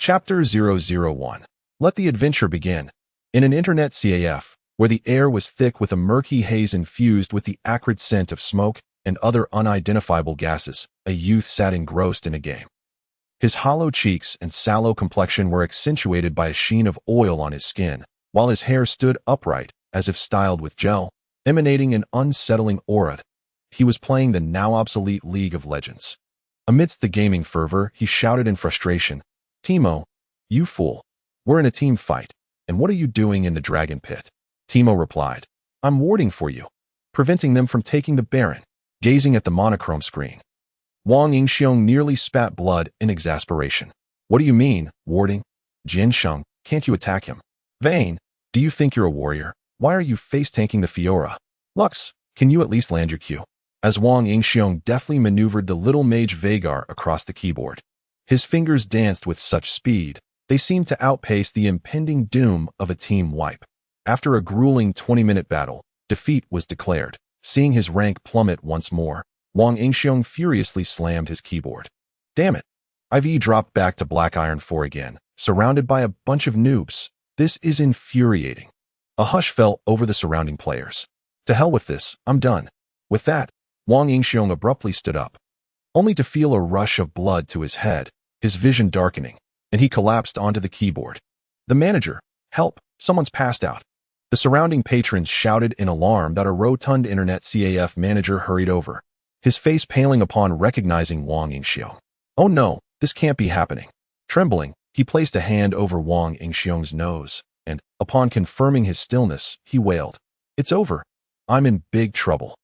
Chapter 001. Let the adventure begin. In an internet CAF, where the air was thick with a murky haze infused with the acrid scent of smoke and other unidentifiable gases, a youth sat engrossed in a game. His hollow cheeks and sallow complexion were accentuated by a sheen of oil on his skin, while his hair stood upright, as if styled with gel, emanating an unsettling aura. He was playing the now obsolete League of Legends. Amidst the gaming fervor, he shouted in frustration, "Timo, you fool. We're in a team fight, and what are you doing in the dragon pit?" Timo replied, "I'm warding for you, preventing them from taking the Baron." Gazing at the monochrome screen, Wang Yingxiong nearly spat blood in exasperation. "What do you mean, warding? Jinsheng, can't you attack him? Vayne, do you think you're a warrior? Why are you face-tanking the Fiora? Lux, can you at least land your Q?" As Wang Yingxiong deftly maneuvered the little mage Vagar across the keyboard. His fingers danced with such speed, they seemed to outpace the impending doom of a team wipe. After a grueling 20-minute battle, defeat was declared. Seeing his rank plummet once more, Wang Yingxiong furiously slammed his keyboard. "Damn it! I've dropped back to Black Iron 4 again, surrounded by a bunch of noobs. This is infuriating." A hush fell over the surrounding players. "To hell with this, I'm done." With that, Wang Yingxiong abruptly stood up, only to feel a rush of blood to his head, his vision darkening, and he collapsed onto the keyboard. "The manager! Help! Someone's passed out!" The surrounding patrons shouted in alarm that a rotund internet CAF manager hurried over, his face paling upon recognizing Wang Yingxiong. "Oh no, this can't be happening." Trembling, he placed a hand over Wang Yingxiong's nose, and, upon confirming his stillness, he wailed, "It's over. I'm in big trouble.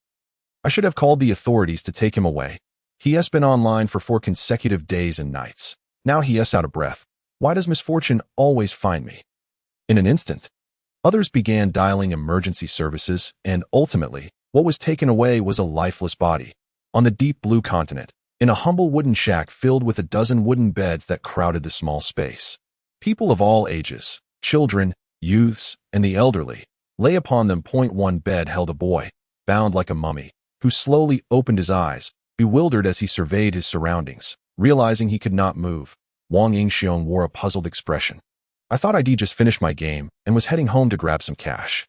I should have called the authorities to take him away. He has been online for 4 consecutive days and nights. Now he is out of breath. Why does misfortune always find me?" In an instant, others began dialing emergency services, and ultimately, what was taken away was a lifeless body. On the deep blue continent, in a humble wooden shack filled with a dozen wooden beds that crowded the small space. People of all ages, children, youths, and the elderly, lay upon them. One bed held a boy, bound like a mummy, who slowly opened his eyes, bewildered as he surveyed his surroundings. Realizing he could not move, Wang Yingxiong wore a puzzled expression. "I thought I'd just finished my game and was heading home to grab some cash.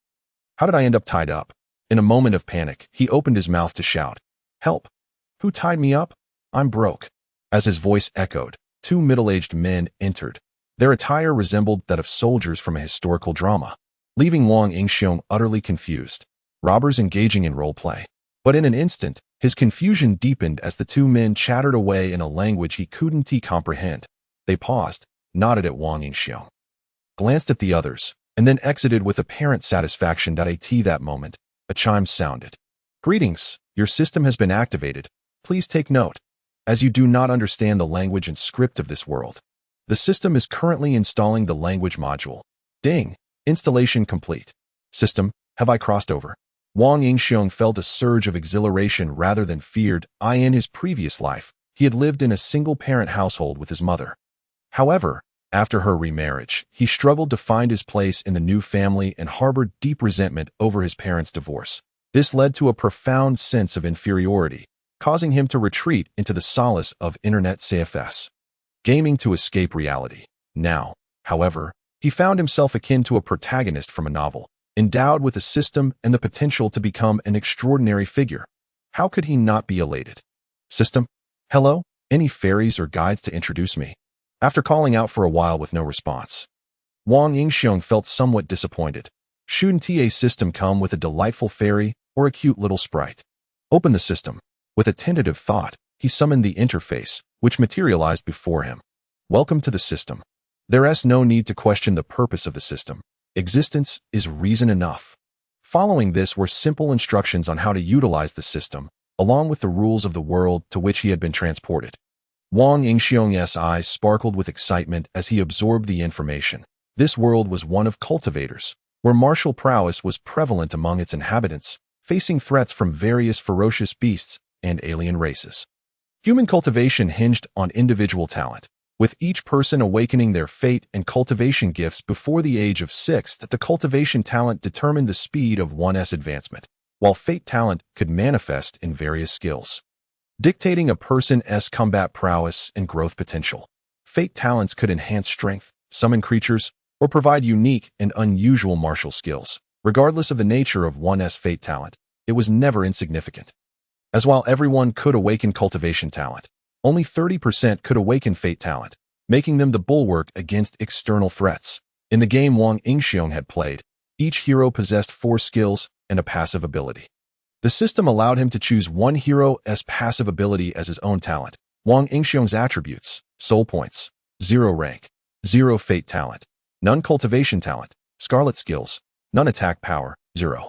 How did I end up tied up?" In a moment of panic, he opened his mouth to shout, "Help! Who tied me up? I'm broke." As his voice echoed, 2 middle-aged men entered. Their attire resembled that of soldiers from a historical drama, leaving Wang Yingxiong utterly confused. Robbers engaging in role-play. But in an instant, his confusion deepened as the 2 men chattered away in a language he couldn't comprehend. They paused, nodded at Wang Yingxiong, glanced at the others, and then exited with apparent satisfaction. That moment, a chime sounded. "Greetings, your system has been activated. Please take note, as you do not understand the language and script of this world. The system is currently installing the language module. Ding, installation complete. System, have I crossed over?" Wang Yingxiong felt a surge of exhilaration rather than feared. In his previous life, he had lived in a single-parent household with his mother. However, after her remarriage, he struggled to find his place in the new family and harbored deep resentment over his parents' divorce. This led to a profound sense of inferiority, causing him to retreat into the solace of internet CFS, gaming to escape reality. Now, however, he found himself akin to a protagonist from a novel, endowed with a system and the potential to become an extraordinary figure. How could he not be elated? "System? Hello? Any fairies or guides to introduce me?" After calling out for a while with no response, Wang Yingxiong felt somewhat disappointed. Shouldn't a system come with a delightful fairy or a cute little sprite? Open the system. With a tentative thought, he summoned the interface, which materialized before him. "Welcome to the system. There's no need to question the purpose of the system. Existence is reason enough." Following this were simple instructions on how to utilize the system, along with the rules of the world to which he had been transported. Wang Yingxiong's eyes sparkled with excitement as he absorbed the information. This world was one of cultivators, where martial prowess was prevalent among its inhabitants, facing threats from various ferocious beasts and alien races. Human cultivation hinged on individual talent, with each person awakening their fate and cultivation gifts before the age of 6. That the cultivation talent determined the speed of one's advancement, while fate talent could manifest in various skills, dictating a person's combat prowess and growth potential. Fate talents could enhance strength, summon creatures, or provide unique and unusual martial skills. Regardless of the nature of one's fate talent, it was never insignificant. As while everyone could awaken cultivation talent, only 30% could awaken fate talent, making them the bulwark against external threats. In the game Wang Yingxiong had played, each hero possessed 4 skills and a passive ability. The system allowed him to choose one hero's passive ability as his own talent. Wang Yingxiong's attributes: soul points, 0 rank, 0 fate talent, none cultivation talent, scarlet skills, none attack power, 0.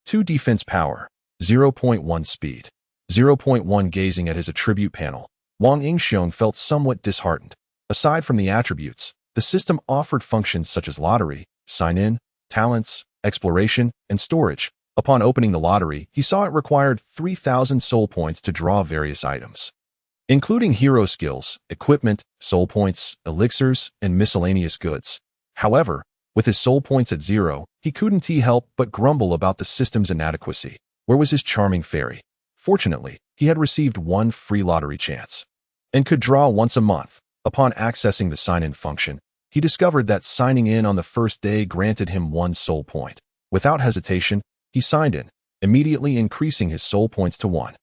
2 defense power, 0.1 speed, 0.1 gazing at his attribute panel. Wang Yingxiong felt somewhat disheartened. Aside from the attributes, the system offered functions such as lottery, sign-in, talents, exploration, and storage. Upon opening the lottery, he saw it required 3,000 soul points to draw various items, including hero skills, equipment, soul points, elixirs, and miscellaneous goods. However, with his soul points at 0, he couldn't help but grumble about the system's inadequacy. Where was his charming fairy? Fortunately, he had received 1 free lottery chance and could draw once a month. Upon accessing the sign-in function, he discovered that signing in on the first day granted him 1 soul point. Without hesitation, he signed in, immediately increasing his soul points to 1.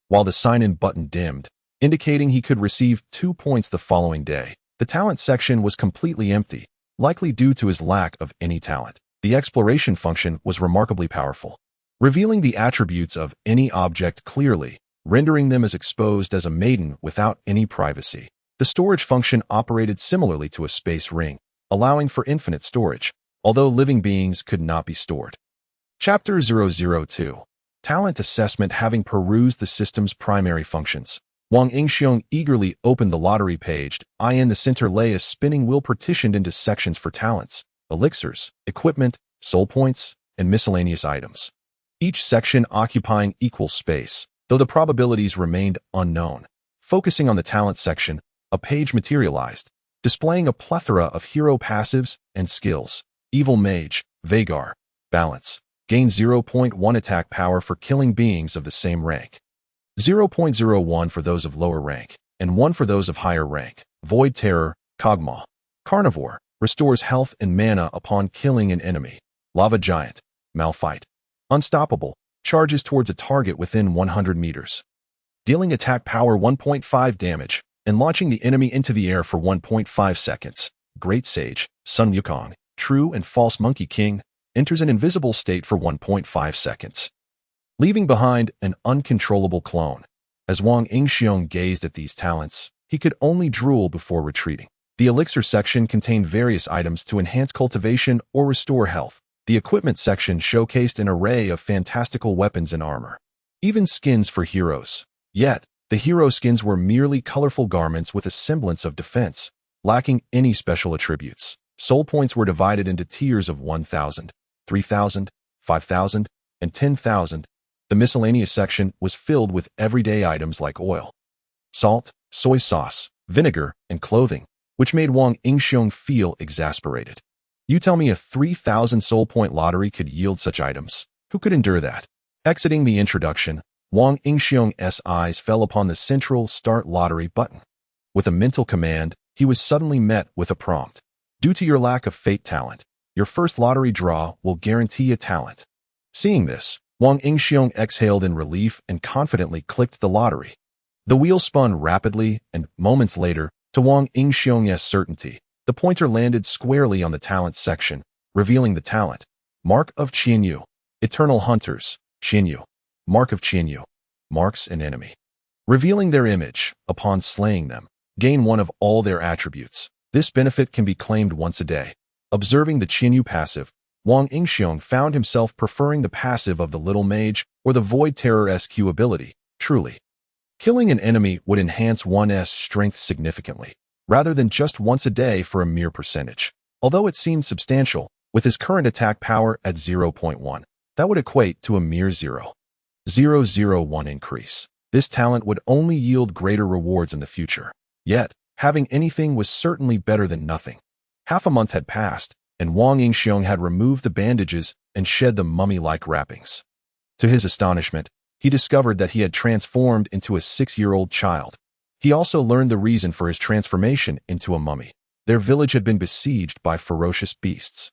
While the sign-in button dimmed, indicating he could receive 2 points the following day, the talent section was completely empty, likely due to his lack of any talent. The exploration function was remarkably powerful, revealing the attributes of any object clearly, rendering them as exposed as a maiden without any privacy. The storage function operated similarly to a space ring, allowing for infinite storage, although living beings could not be stored. Chapter 002. Talent Assessment. Having perused the system's primary functions, Wang Yingxiong eagerly opened the lottery page. In the center lay a spinning wheel partitioned into sections for talents, elixirs, equipment, soul points, and miscellaneous items, each section occupying equal space, though the probabilities remained unknown. Focusing on the talent section, a page materialized, displaying a plethora of hero passives and skills. Evil Mage, Vagar, Balance. Gain 0.1 attack power for killing beings of the same rank, 0.01 for those of lower rank, and 1 for those of higher rank. Void Terror, Kog'Maw. Carnivore, restores health and mana upon killing an enemy. Lava Giant, Malphite. Unstoppable, charges towards a target within 100 meters, dealing attack power 1.5 damage, and launching the enemy into the air for 1.5 seconds. Great Sage, Sun Wukong, True and False Monkey King, enters an invisible state for 1.5 seconds, leaving behind an uncontrollable clone. As Wang Yingxiong gazed at these talents, he could only drool before retreating. The elixir section contained various items to enhance cultivation or restore health. The equipment section showcased an array of fantastical weapons and armor, even skins for heroes. Yet, the hero skins were merely colorful garments with a semblance of defense, lacking any special attributes. Soul points were divided into tiers of 1,000, 3,000, 5,000, and 10,000. The miscellaneous section was filled with everyday items like oil, salt, soy sauce, vinegar, and clothing, which made Wang Yingxiong feel exasperated. You tell me a 3,000 soul point lottery could yield such items? Who could endure that? Exiting the introduction, Wang Yingxiong's eyes fell upon the central Start Lottery button. With a mental command, he was suddenly met with a prompt. Due to your lack of fate talent, your first lottery draw will guarantee a talent. Seeing this, Wang Yingxiong exhaled in relief and confidently clicked the lottery. The wheel spun rapidly, and moments later, to Wang Yingxiong's certainty, the pointer landed squarely on the talent section, revealing the talent. Mark of Qianyu. Eternal Hunters, Qianyu. Mark of Qianyu. Marks an enemy, revealing their image. Upon slaying them, gain 1 of all their attributes. This benefit can be claimed once a day. Observing the Qianyu passive, Wang Yingxiong found himself preferring the passive of the Little Mage or the Void Terror SQ ability. Truly, killing an enemy would enhance one's strength significantly, rather than just once a day for a mere percentage. Although it seemed substantial, with his current attack power at 0.1, that would equate to a mere 0.001 increase. This talent would only yield greater rewards in the future. Yet, having anything was certainly better than nothing. Half a month had passed, and Wang Yingxiong had removed the bandages and shed the mummy-like wrappings. To his astonishment, he discovered that he had transformed into a 6-year-old child. He also learned the reason for his transformation into a mummy. Their village had been besieged by ferocious beasts.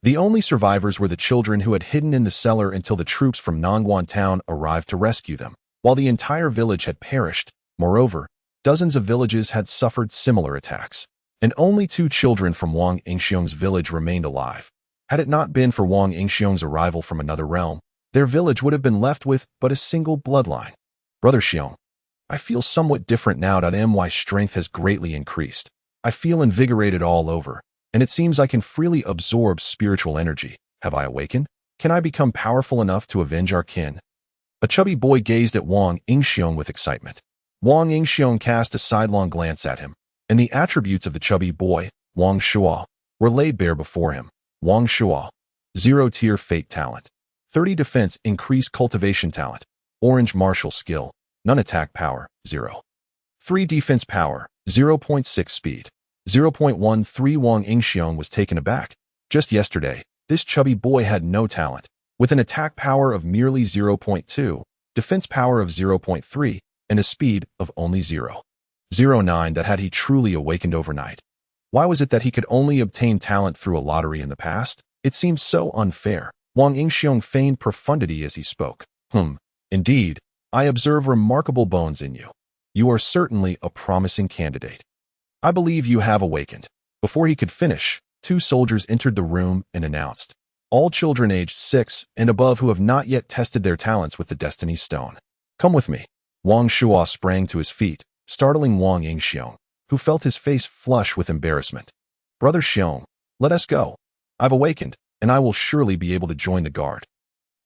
The only survivors were the children who had hidden in the cellar until the troops from Nongguan town arrived to rescue them, while the entire village had perished. Moreover, dozens of villages had suffered similar attacks, and only 2 children from Wang Yingxiong's village remained alive. Had it not been for Wang Yingxiong's arrival from another realm, their village would have been left with but a single bloodline. Brother Xiong, I feel somewhat different now that my strength has greatly increased. I feel invigorated all over, and it seems I can freely absorb spiritual energy. Have I awakened? Can I become powerful enough to avenge our kin? A chubby boy gazed at Wang Yingxiong with excitement. Wang Yingxiong cast a sidelong glance at him, and the attributes of the chubby boy, Wang Shuo, were laid bare before him. Wang Shuo, 0 tier fate talent, 30 defense increased cultivation talent, orange martial skill, none attack power, 0. 3 defense power, 0.6 speed, 0.13. Wang Yingxiong was taken aback. Just yesterday, this chubby boy had no talent, with an attack power of merely 0.2, defense power of 0.3, and a speed of only 0.09. That had he truly awakened overnight. Why was it that he could only obtain talent through a lottery in the past? It seemed so unfair. Wang Yingxiong feigned profundity as he spoke. Indeed, I observe remarkable bones in you. You are certainly a promising candidate. I believe you have awakened. Before he could finish, 2 soldiers entered the room and announced, all children aged 6 and above who have not yet tested their talents with the Destiny Stone. Come with me. Wang Shuo sprang to his feet, startling Wang Yingxiong, who felt his face flush with embarrassment. Brother Xiong, let us go. I've awakened, and I will surely be able to join the guard.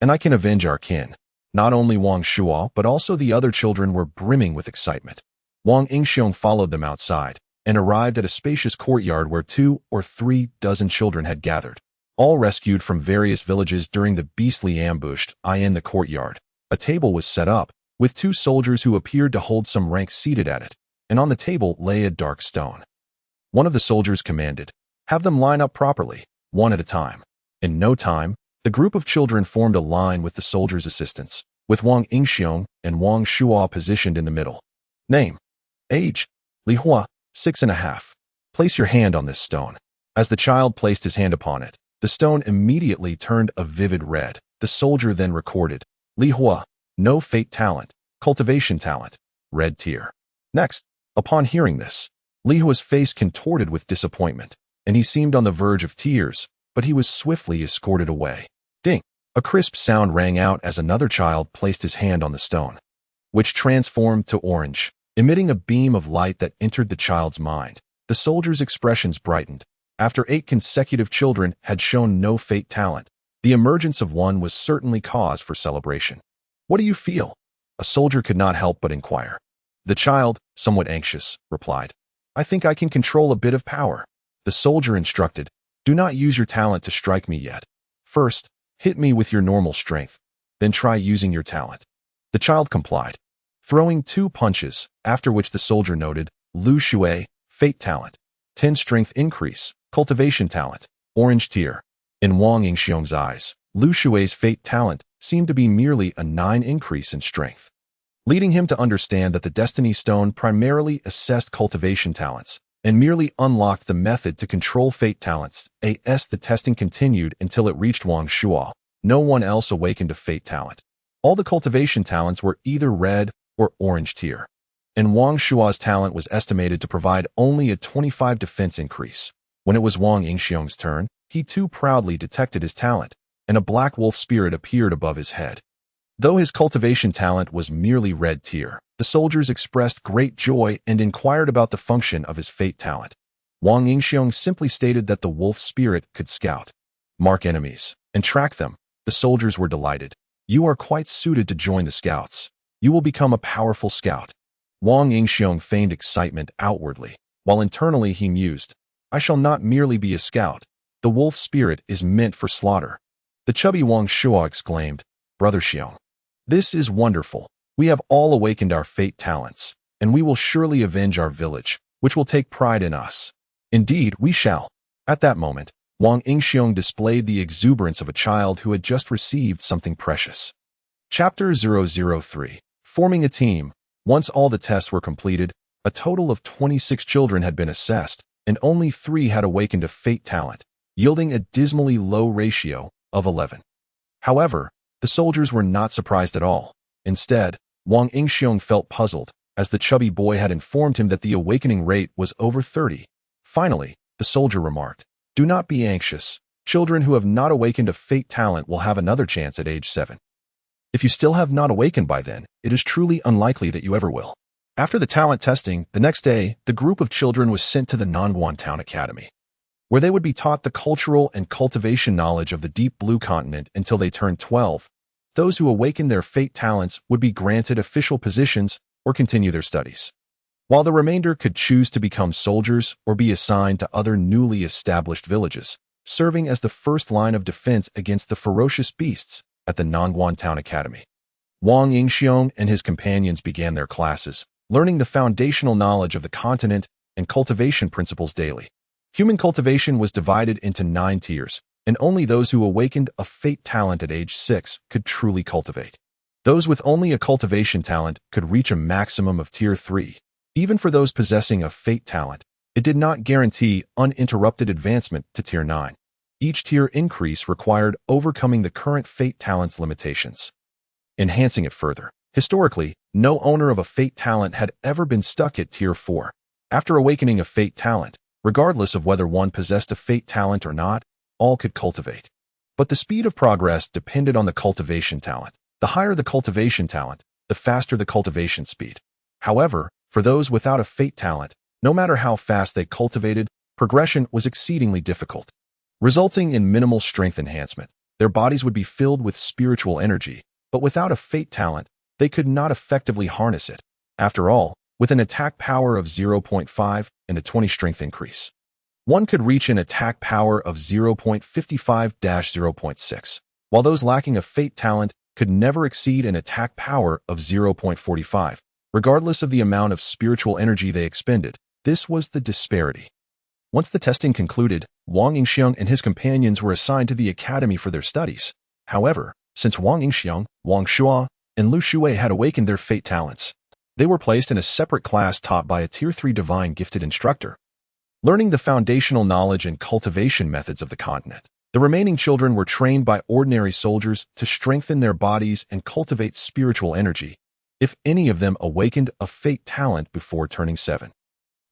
And I can avenge our kin. Not only Wang Shuo, but also the other children were brimming with excitement. Wang Yingxiong followed them outside, and arrived at a spacious courtyard where 2 or 3 dozen children had gathered, all rescued from various villages during the beastly ambush. In the courtyard, a table was set up, with 2 soldiers who appeared to hold some rank seated at it, and on the table lay a dark stone. One of the soldiers commanded, have them line up properly, one at a time. In no time, the group of children formed a line with the soldiers' assistants, with Wang Yingxiong and Wang Shuo positioned in the middle. Name. Age. Li Hua, 6.5. Place your hand on this stone. As the child placed his hand upon it, the stone immediately turned a vivid red. The soldier then recorded, Li Hua, no fate talent, cultivation talent, red tier. Next, upon hearing this, Li Hua's face contorted with disappointment, and he seemed on the verge of tears, but he was swiftly escorted away. Ding! A crisp sound rang out as another child placed his hand on the stone, which transformed to orange, emitting a beam of light that entered the child's mind. The soldier's expressions brightened. After 8 consecutive children had shown no fate talent, the emergence of one was certainly cause for celebration. What do you feel? A soldier could not help but inquire. The child, somewhat anxious, replied, I think I can control a bit of power. The soldier instructed, do not use your talent to strike me yet. First, hit me with your normal strength, then try using your talent. The child complied, throwing 2 punches, after which the soldier noted, Lu Shui, fate talent, 10 strength increase, cultivation talent, orange tier. In Wang Yingxiong's eyes, Lu Shui's fate talent seemed to be merely a 9 increase in strength, leading him to understand that the Destiny Stone primarily assessed cultivation talents and merely unlocked the method to control fate talents. The testing continued until it reached Wang Shuo. No one else awakened a fate talent. All the cultivation talents were either red or orange tier, and Wang Shuo's talent was estimated to provide only a 25 defense increase. When it was Wang Yingxiong's turn, he too proudly detected his talent, and a black wolf spirit appeared above his head. Though his cultivation talent was merely red tier, the soldiers expressed great joy and inquired about the function of his fate talent. Wang Yingxiong simply stated that the wolf spirit could scout, mark enemies, and track them. The soldiers were delighted. You are quite suited to join the scouts. You will become a powerful scout. Wang Yingxiong feigned excitement outwardly, while internally he mused, I shall not merely be a scout. The wolf spirit is meant for slaughter. The chubby Wang Shuo exclaimed, Brother Xiong, this is wonderful. We have all awakened our fate talents, and we will surely avenge our village, which will take pride in us. Indeed, we shall. At that moment, Wang Yingxiong displayed the exuberance of a child who had just received something precious. Chapter 003. Forming a team. Once all the tests were completed, A total of 26 children had been assessed, and only 3 had awakened a fate talent, yielding a dismally low ratio of 11. However, the soldiers were not surprised at all. Instead, Wang Yingxiong felt puzzled, as the chubby boy had informed him that the awakening rate was over 30. Finally, the soldier remarked, "Do not be anxious. Children who have not awakened a fate talent will have another chance at age 7. If you still have not awakened by then, it is truly unlikely that you ever will." After the talent testing, the next day, the group of children was sent to the Nangguan Town Academy, where they would be taught the cultural and cultivation knowledge of the Deep Blue Continent until they turned 12. Those who awakened their fate talents would be granted official positions or continue their studies, while the remainder could choose to become soldiers or be assigned to other newly established villages, serving as the first line of defense against the ferocious beasts at the Nangguan Town Academy. Wang Yingxiong and his companions began their classes, learning the foundational knowledge of the continent and cultivation principles daily. Human cultivation was divided into 9 tiers, and only those who awakened a fate talent at age 6 could truly cultivate. Those with only a cultivation talent could reach a maximum of tier 3. Even for those possessing a fate talent, it did not guarantee uninterrupted advancement to tier 9. Each tier increase required overcoming the current fate talent's limitations, enhancing it further. Historically, no owner of a fate talent had ever been stuck at tier 4. After awakening a fate talent, regardless of whether one possessed a fate talent or not, all could cultivate. But the speed of progress depended on the cultivation talent. The higher the cultivation talent, the faster the cultivation speed. However, for those without a fate talent, no matter how fast they cultivated, progression was exceedingly difficult, resulting in minimal strength enhancement. Their bodies would be filled with spiritual energy, but without a fate talent, they could not effectively harness it. After all, with an attack power of 0.5 and a 20 strength increase, one could reach an attack power of 0.55-0.6, while those lacking a fate talent could never exceed an attack power of 0.45, regardless of the amount of spiritual energy they expended. This was the disparity. Once the testing concluded, Wang Yingxiong and his companions were assigned to the academy for their studies. However, since Wang Yingxiong, Wang Shua, and Lu Shui had awakened their fate talents, they were placed in a separate class taught by a tier 3 divine gifted instructor, learning the foundational knowledge and cultivation methods of the continent. The remaining children were trained by ordinary soldiers to strengthen their bodies and cultivate spiritual energy. If any of them awakened a fate talent before turning 7,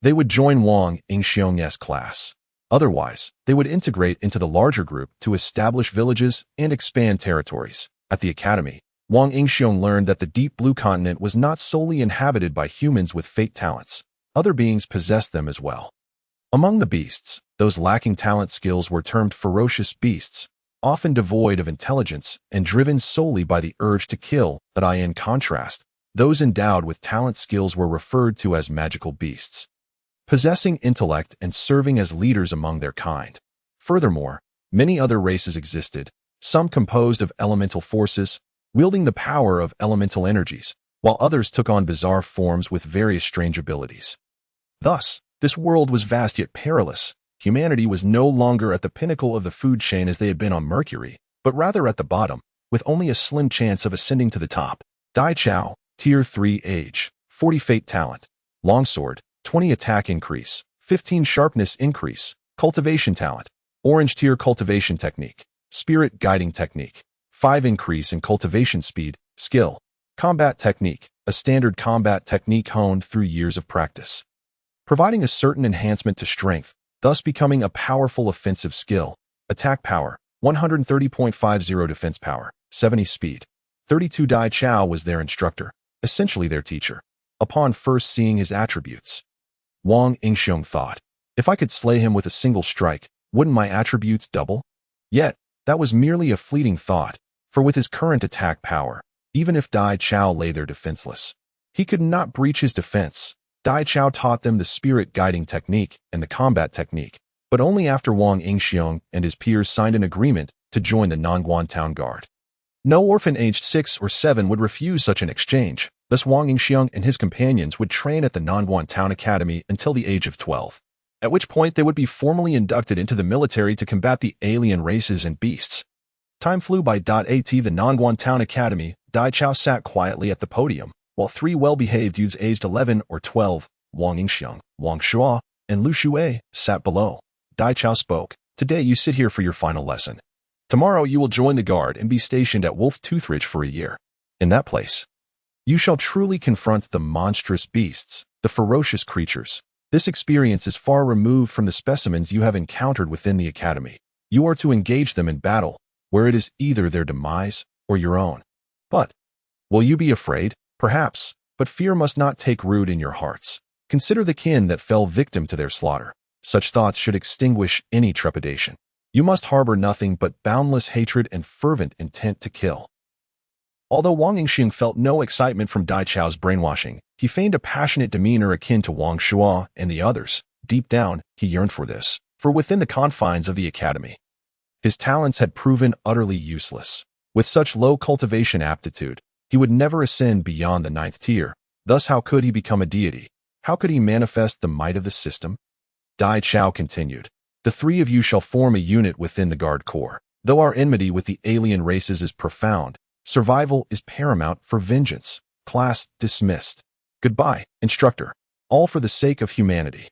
they would join Wang Yingxiong's class. Otherwise, they would integrate into the larger group to establish villages and expand territories. At the academy, Wang Yingxiong learned that the Deep Blue Continent was not solely inhabited by humans with fate talents. Other beings possessed them as well. Among the beasts, those lacking talent skills were termed ferocious beasts, often devoid of intelligence and driven solely by the urge to kill. But in contrast, those endowed with talent skills were referred to as magical beasts, possessing intellect and serving as leaders among their kind. Furthermore, many other races existed, some composed of elemental forces, wielding the power of elemental energies, while others took on bizarre forms with various strange abilities. Thus, this world was vast yet perilous. Humanity was no longer at the pinnacle of the food chain as they had been on Mercury, but rather at the bottom, with only a slim chance of ascending to the top. Dai Chao, Tier 3 Age, 40 Fate Talent, Longsword, 20 Attack Increase, 15 Sharpness Increase, Cultivation Talent, Orange Tier Cultivation Technique, Spirit Guiding Technique, 5 Increase in Cultivation Speed, Skill, Combat Technique, a standard combat technique honed through years of practice, providing a certain enhancement to strength, thus becoming a powerful offensive skill. Attack Power, 130.50 Defense Power, 70 Speed. 32 Dai Chao was their instructor, essentially their teacher. Upon first seeing his attributes, Wang Yingxiong thought, if I could slay him with a single strike, wouldn't my attributes double? Yet, that was merely a fleeting thought, for with his current attack power, even if Dai Chao lay there defenseless, he could not breach his defense. Dai Chao taught them the spirit guiding technique and the combat technique, but only after Wang Yingxiong and his peers signed an agreement to join the Nangguan Town Guard. No orphan aged 6 or 7 would refuse such an exchange. Thus Wang Yingxiong and his companions would train at the Nangguan Town Academy until the age of 12, at which point they would be formally inducted into the military to combat the alien races and beasts. Time flew by. At the Nangguan Town Academy, Dai Chao sat quietly at the podium, while 3 well-behaved youths aged 11 or 12 Wang Yingxiang, Wang Shuo, and Lu Shuai sat below. Dai Chao spoke. Today you sit here for your final lesson. Tomorrow you will join the guard and be stationed at Wolf Tooth Ridge for a year. In that place, you shall truly confront the monstrous beasts, the ferocious creatures. This experience is far removed from the specimens you have encountered within the academy. You are to engage them in battle, where it is either their demise or your own. But, will you be afraid? Perhaps, but fear must not take root in your hearts. Consider the kin that fell victim to their slaughter. Such thoughts should extinguish any trepidation. You must harbor nothing but boundless hatred and fervent intent to kill. Although Wang Yingxiang felt no excitement from Dai Chao's brainwashing, he feigned a passionate demeanor akin to Wang Shuo and the others. Deep down, he yearned for this, for within the confines of the academy, his talents had proven utterly useless. With such low cultivation aptitude, he would never ascend beyond the 9th tier. Thus, how could he become a deity? How could he manifest the might of the system? Dai Chao continued. The three of you shall form a unit within the Guard Corps. Though our enmity with the alien races is profound, survival is paramount for vengeance. Class dismissed. Goodbye, instructor. All for the sake of humanity.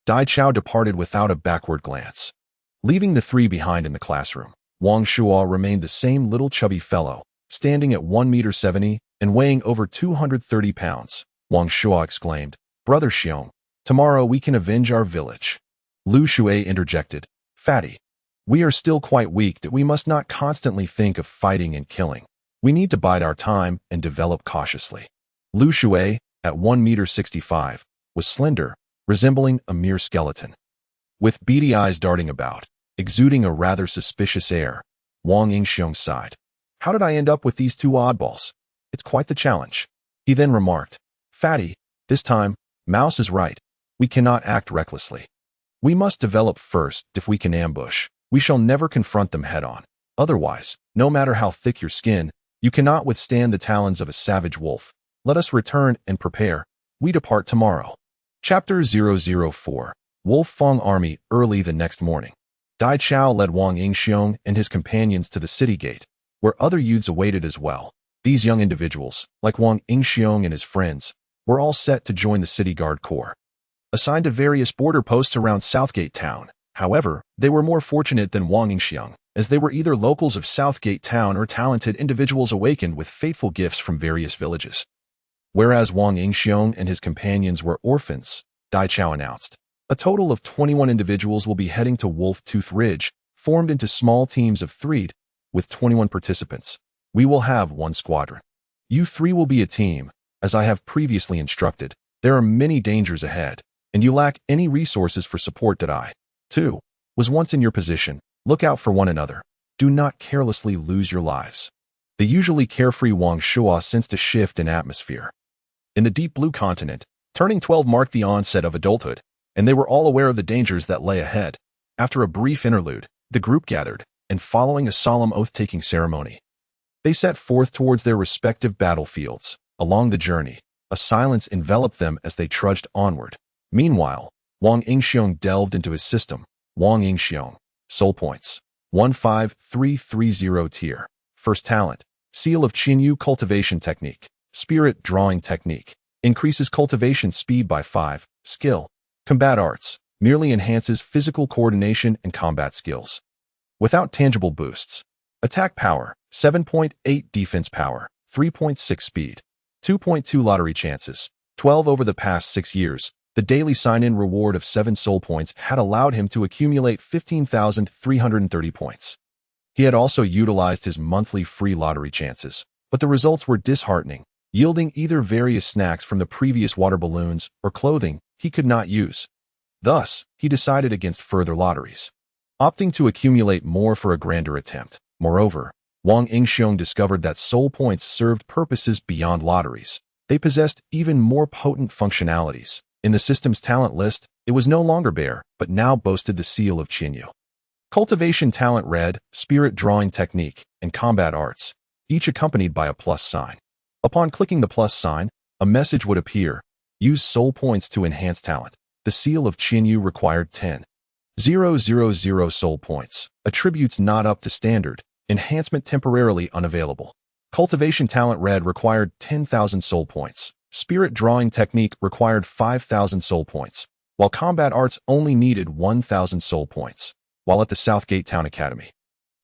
Dai Chao departed without a backward glance. Leaving the three behind in the classroom, Wang Shuo remained the same little chubby fellow, standing at 1.70 meters and weighing over 230 pounds. Wang Shuo exclaimed, Brother Xiong, tomorrow we can avenge our village. Lu Shuai interjected, Fatty, we are still quite weak that we must not constantly think of fighting and killing. We need to bide our time and develop cautiously. Lu Shuai, at 1.65 meters, was slender, resembling a mere skeleton. With beady eyes darting about, exuding a rather suspicious air, Wang Yingxiang sighed. How did I end up with these two oddballs? It's quite the challenge. He then remarked, Fatty, this time, Mouse is right. We cannot act recklessly. We must develop first. If we can ambush, we shall never confront them head-on. Otherwise, no matter how thick your skin, you cannot withstand the talons of a savage wolf. Let us return and prepare. We depart tomorrow. Chapter 004. Wolf Fang Army. Early the next morning, Dai Chao led Wang Yingxiang and his companions to the city gate, where other youths awaited as well. These young individuals, like Wang Yingxiang and his friends, were all set to join the city guard corps, assigned to various border posts around Southgate Town. However, they were more fortunate than Wang Yingxiang, as they were either locals of Southgate Town or talented individuals awakened with fateful gifts from various villages. Whereas Wang Yingxiang and his companions were orphans, Dai Chao announced, a total of 21 individuals will be heading to Wolf Tooth Ridge, formed into small teams of 3, with 21 participants. We will have one squadron. You three will be a team. As I have previously instructed, there are many dangers ahead, and you lack any resources for support that I, too, was once in your position. Look out for one another. Do not carelessly lose your lives. The usually carefree Wang Shuo sensed a shift in atmosphere. In the deep blue continent, turning 12 marked the onset of adulthood, and they were all aware of the dangers that lay ahead. After a brief interlude, the group gathered, and following a solemn oath-taking ceremony, they set forth towards their respective battlefields. Along the journey, a silence enveloped them as they trudged onward. Meanwhile, Wang Yingxiang delved into his system. Wang Yingxiang, Soul Points, 15330 tier. First talent, Seal of Qinyu Cultivation Technique. Spirit Drawing Technique. Increases cultivation speed by 5. Skill, Combat Arts. Merely enhances physical coordination and combat skills, without tangible boosts. Attack Power, 7.8 Defense Power, 3.6 Speed. 2.2 lottery chances, 12 over the past 6 years. The daily sign-in reward of 7 soul points had allowed him to accumulate 15,330 points. He had also utilized his monthly free lottery chances, but the results were disheartening, yielding either various snacks from the previous water balloons or clothing he could not use. Thus, he decided against further lotteries, opting to accumulate more for a grander attempt. Moreover, Wang Yingxiang discovered that soul points served purposes beyond lotteries. They possessed even more potent functionalities. In the system's talent list, it was no longer bare, but now boasted the Seal of Qinyu. Cultivation Talent Red, Spirit Drawing Technique, and Combat Arts, each accompanied by a plus sign. Upon clicking the plus sign, a message would appear. Use soul points to enhance talent. The Seal of Qinyu required 10,000 soul points. Attributes not up to standard. Enhancement temporarily unavailable. Cultivation Talent Red required 10,000 soul points. spirit drawing technique required 5,000 soul points, while combat arts only needed 1,000 soul points. While at the Southgate Town Academy,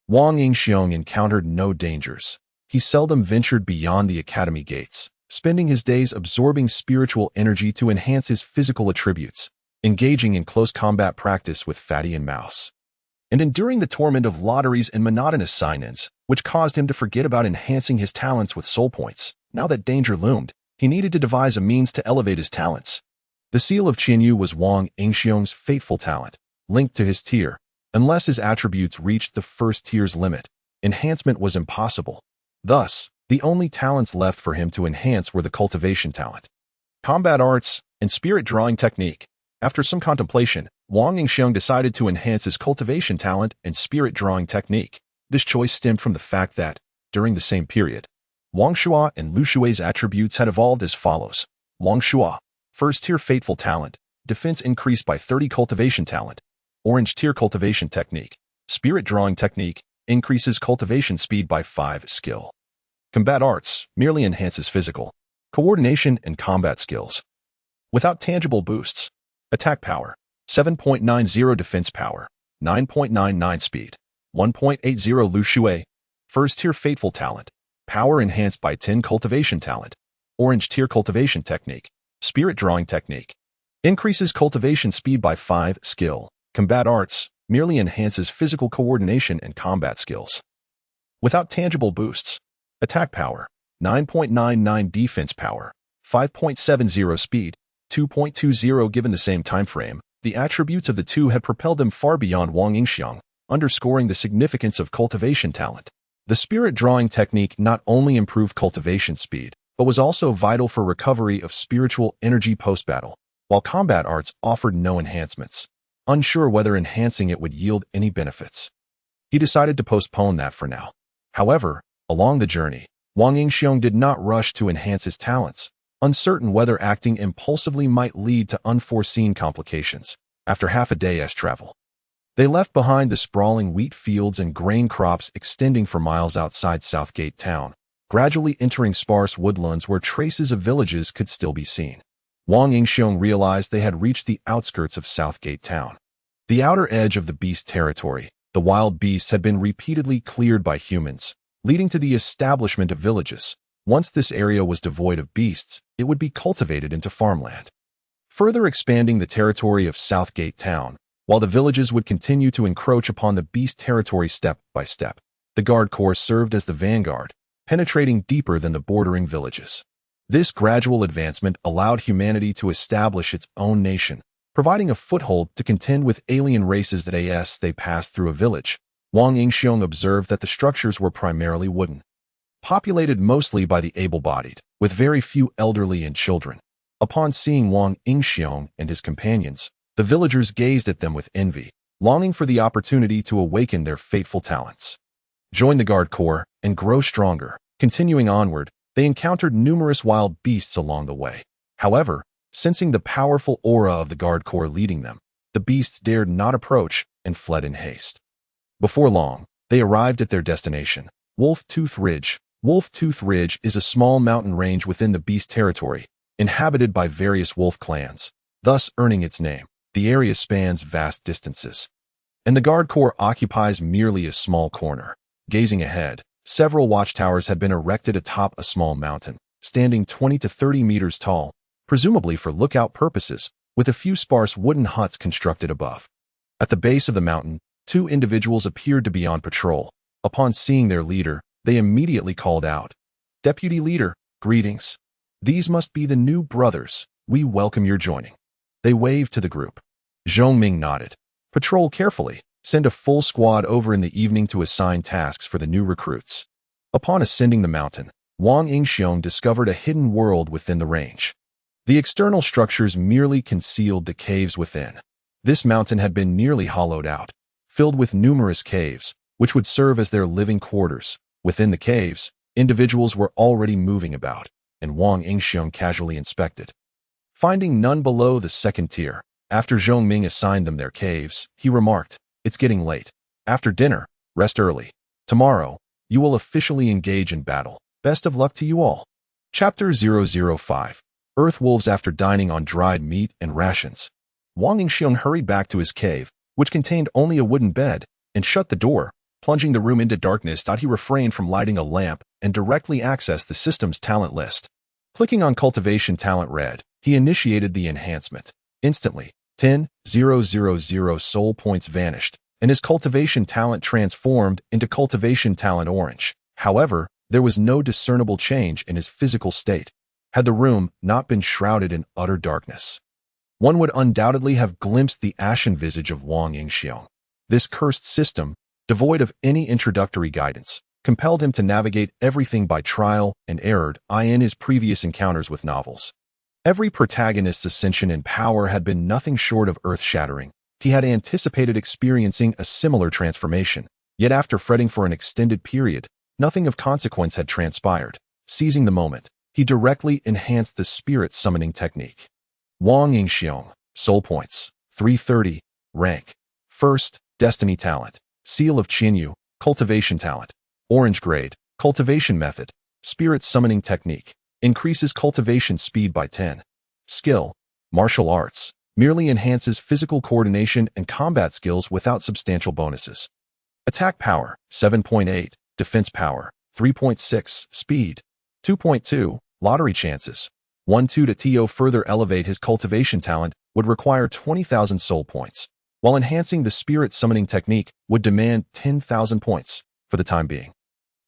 Wang Yingxiong encountered no dangers. He seldom ventured beyond the academy gates, spending his days absorbing spiritual energy to enhance his physical attributes, engaging in close combat practice with Fatty and Mouse, and enduring the torment of lotteries and monotonous sign-ins, which caused him to forget about enhancing his talents with soul points. Now that danger loomed, he needed to devise a means to elevate his talents. The seal of Qianyu was Wang Yingxiong's fateful talent, linked to his tier. Unless his attributes reached the first tier's limit, enhancement was impossible. Thus, the only talents left for him to enhance were the cultivation talent, combat arts, and spirit drawing technique. After some contemplation, Wang Yingxiong decided to enhance his cultivation talent and spirit drawing technique. This choice stemmed from the fact that, during the same period, Wang Shua and Lu Shui's attributes had evolved as follows. Wang Shua, first tier fateful talent, defense increased by 30 cultivation talent, orange tier cultivation technique, spirit drawing technique, increases cultivation speed by 5 skill. Combat arts merely enhances physical, coordination, and combat skills. Without tangible boosts. Attack power, 7.90 defense power, 9.99 speed, 1.80 Lu Shui, first tier fateful talent, power enhanced by 10 cultivation talent, orange tier cultivation technique, spirit drawing technique, increases cultivation speed by 5 skill. Combat arts merely enhances physical coordination and combat skills. Without tangible boosts. Attack power, 9.99 defense power, 5.70 speed, 2.20 given the same time frame. The attributes of the two had propelled them far beyond Wang Yingxiong, underscoring the significance of cultivation talent. The spirit drawing technique not only improved cultivation speed, but was also vital for recovery of spiritual energy post-battle, while combat arts offered no enhancements. Unsure whether enhancing it would yield any benefits, he decided to postpone that for now. However, along the journey, Wang Yingxiong did not rush to enhance his talents, uncertain whether acting impulsively might lead to unforeseen complications. After half a day's travel, they left behind the sprawling wheat fields and grain crops extending for miles outside Southgate Town, gradually entering sparse woodlands where traces of villages could still be seen. Wang Yingxiong realized they had reached the outskirts of Southgate Town. The outer edge of the beast territory, the wild beasts had been repeatedly cleared by humans, leading to the establishment of villages. Once this area was devoid of beasts, it would be cultivated into farmland, further expanding the territory of Southgate Town, while the villages would continue to encroach upon the beast territory step by step. The Guard Corps served as the vanguard, penetrating deeper than the bordering villages. This gradual advancement allowed humanity to establish its own nation, providing a foothold to contend with alien races that as they passed through a village. Wang Yingxiong observed that the structures were primarily wooden, populated mostly by the able-bodied, with very few elderly and children. Upon seeing Wang Yingxiong and his companions, the villagers gazed at them with envy, longing for the opportunity to awaken their fateful talents. Join the Guard Corps and grow stronger. Continuing onward, they encountered numerous wild beasts along the way. However, sensing the powerful aura of the Guard Corps leading them, the beasts dared not approach and fled in haste. Before long, they arrived at their destination, Wolf Tooth Ridge. Wolf Tooth Ridge is a small mountain range within the beast territory, inhabited by various wolf clans, thus earning its name. The area spans vast distances, and the Guard Corps occupies merely a small corner. Gazing ahead, several watchtowers had been erected atop a small mountain, standing 20 to 30 meters tall, presumably for lookout purposes, with a few sparse wooden huts constructed above. At the base of the mountain, 2 individuals appeared to be on patrol. Upon seeing their leader, they immediately called out, "Deputy Leader, greetings. These must be the new brothers. We welcome your joining." They waved to the group. Zhong Ming nodded. "Patrol carefully. Send a full squad over in the evening to assign tasks for the new recruits." Upon ascending the mountain, Wang Yingxiong discovered a hidden world within the range. The external structures merely concealed the caves within. This mountain had been nearly hollowed out, filled with numerous caves, which would serve as their living quarters. Within the caves, individuals were already moving about, and Wang Yingxiong casually inspected. Finding none below the second tier, after Zhong Ming assigned them their caves, he remarked, "It's getting late. After dinner, rest early. Tomorrow, you will officially engage in battle. Best of luck to you all." Chapter 005. earth wolves after dining on dried meat and rations. Wang Yingxiong hurried back to his cave, which contained only a wooden bed, and shut the door, plunging the room into darkness. He refrained from lighting a lamp and directly accessed the system's talent list. Clicking on Cultivation Talent Red, he initiated the enhancement. Instantly, 10,000 soul points vanished, and his cultivation talent transformed into Cultivation Talent Orange. However, there was no discernible change in his physical state. Had the room not been shrouded in utter darkness, one would undoubtedly have glimpsed the ashen visage of Wang Yingxiong. This cursed system, devoid of any introductory guidance, compelled him to navigate everything by trial and error in his previous encounters with novels. Every protagonist's ascension in power had been nothing short of earth-shattering. He had anticipated experiencing a similar transformation, yet after fretting for an extended period, nothing of consequence had transpired. Seizing the moment, he directly enhanced the spirit summoning technique. Wang Yingxiong, Soul Points, 330, Rank, First, Destiny Talent, Seal of Qinyu, Cultivation Talent, Orange Grade, Cultivation Method, Spirit Summoning Technique, increases cultivation speed by 10. Skill, Martial Arts, merely enhances physical coordination and combat skills without substantial bonuses. Attack Power, 7.8, Defense Power, 3.6, Speed, 2.2, Lottery Chances, 1-2 to further elevate his cultivation talent would require 20,000 soul points, while enhancing the spirit summoning technique would demand 10,000 points for the time being.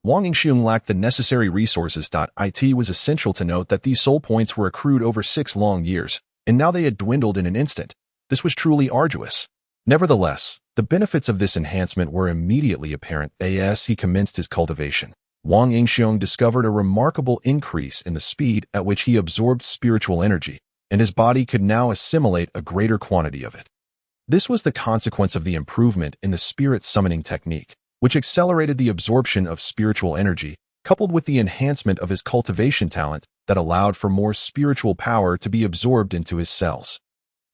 Wang Yingxiong lacked the necessary resources. It was essential to note that these soul points were accrued over 6 long years, and now they had dwindled in an instant. This was truly arduous. Nevertheless, the benefits of this enhancement were immediately apparent as he commenced his cultivation. Wang Yingxiong discovered a remarkable increase in the speed at which he absorbed spiritual energy, and his body could now assimilate a greater quantity of it. This was the consequence of the improvement in the spirit summoning technique, which accelerated the absorption of spiritual energy, coupled with the enhancement of his cultivation talent that allowed for more spiritual power to be absorbed into his cells.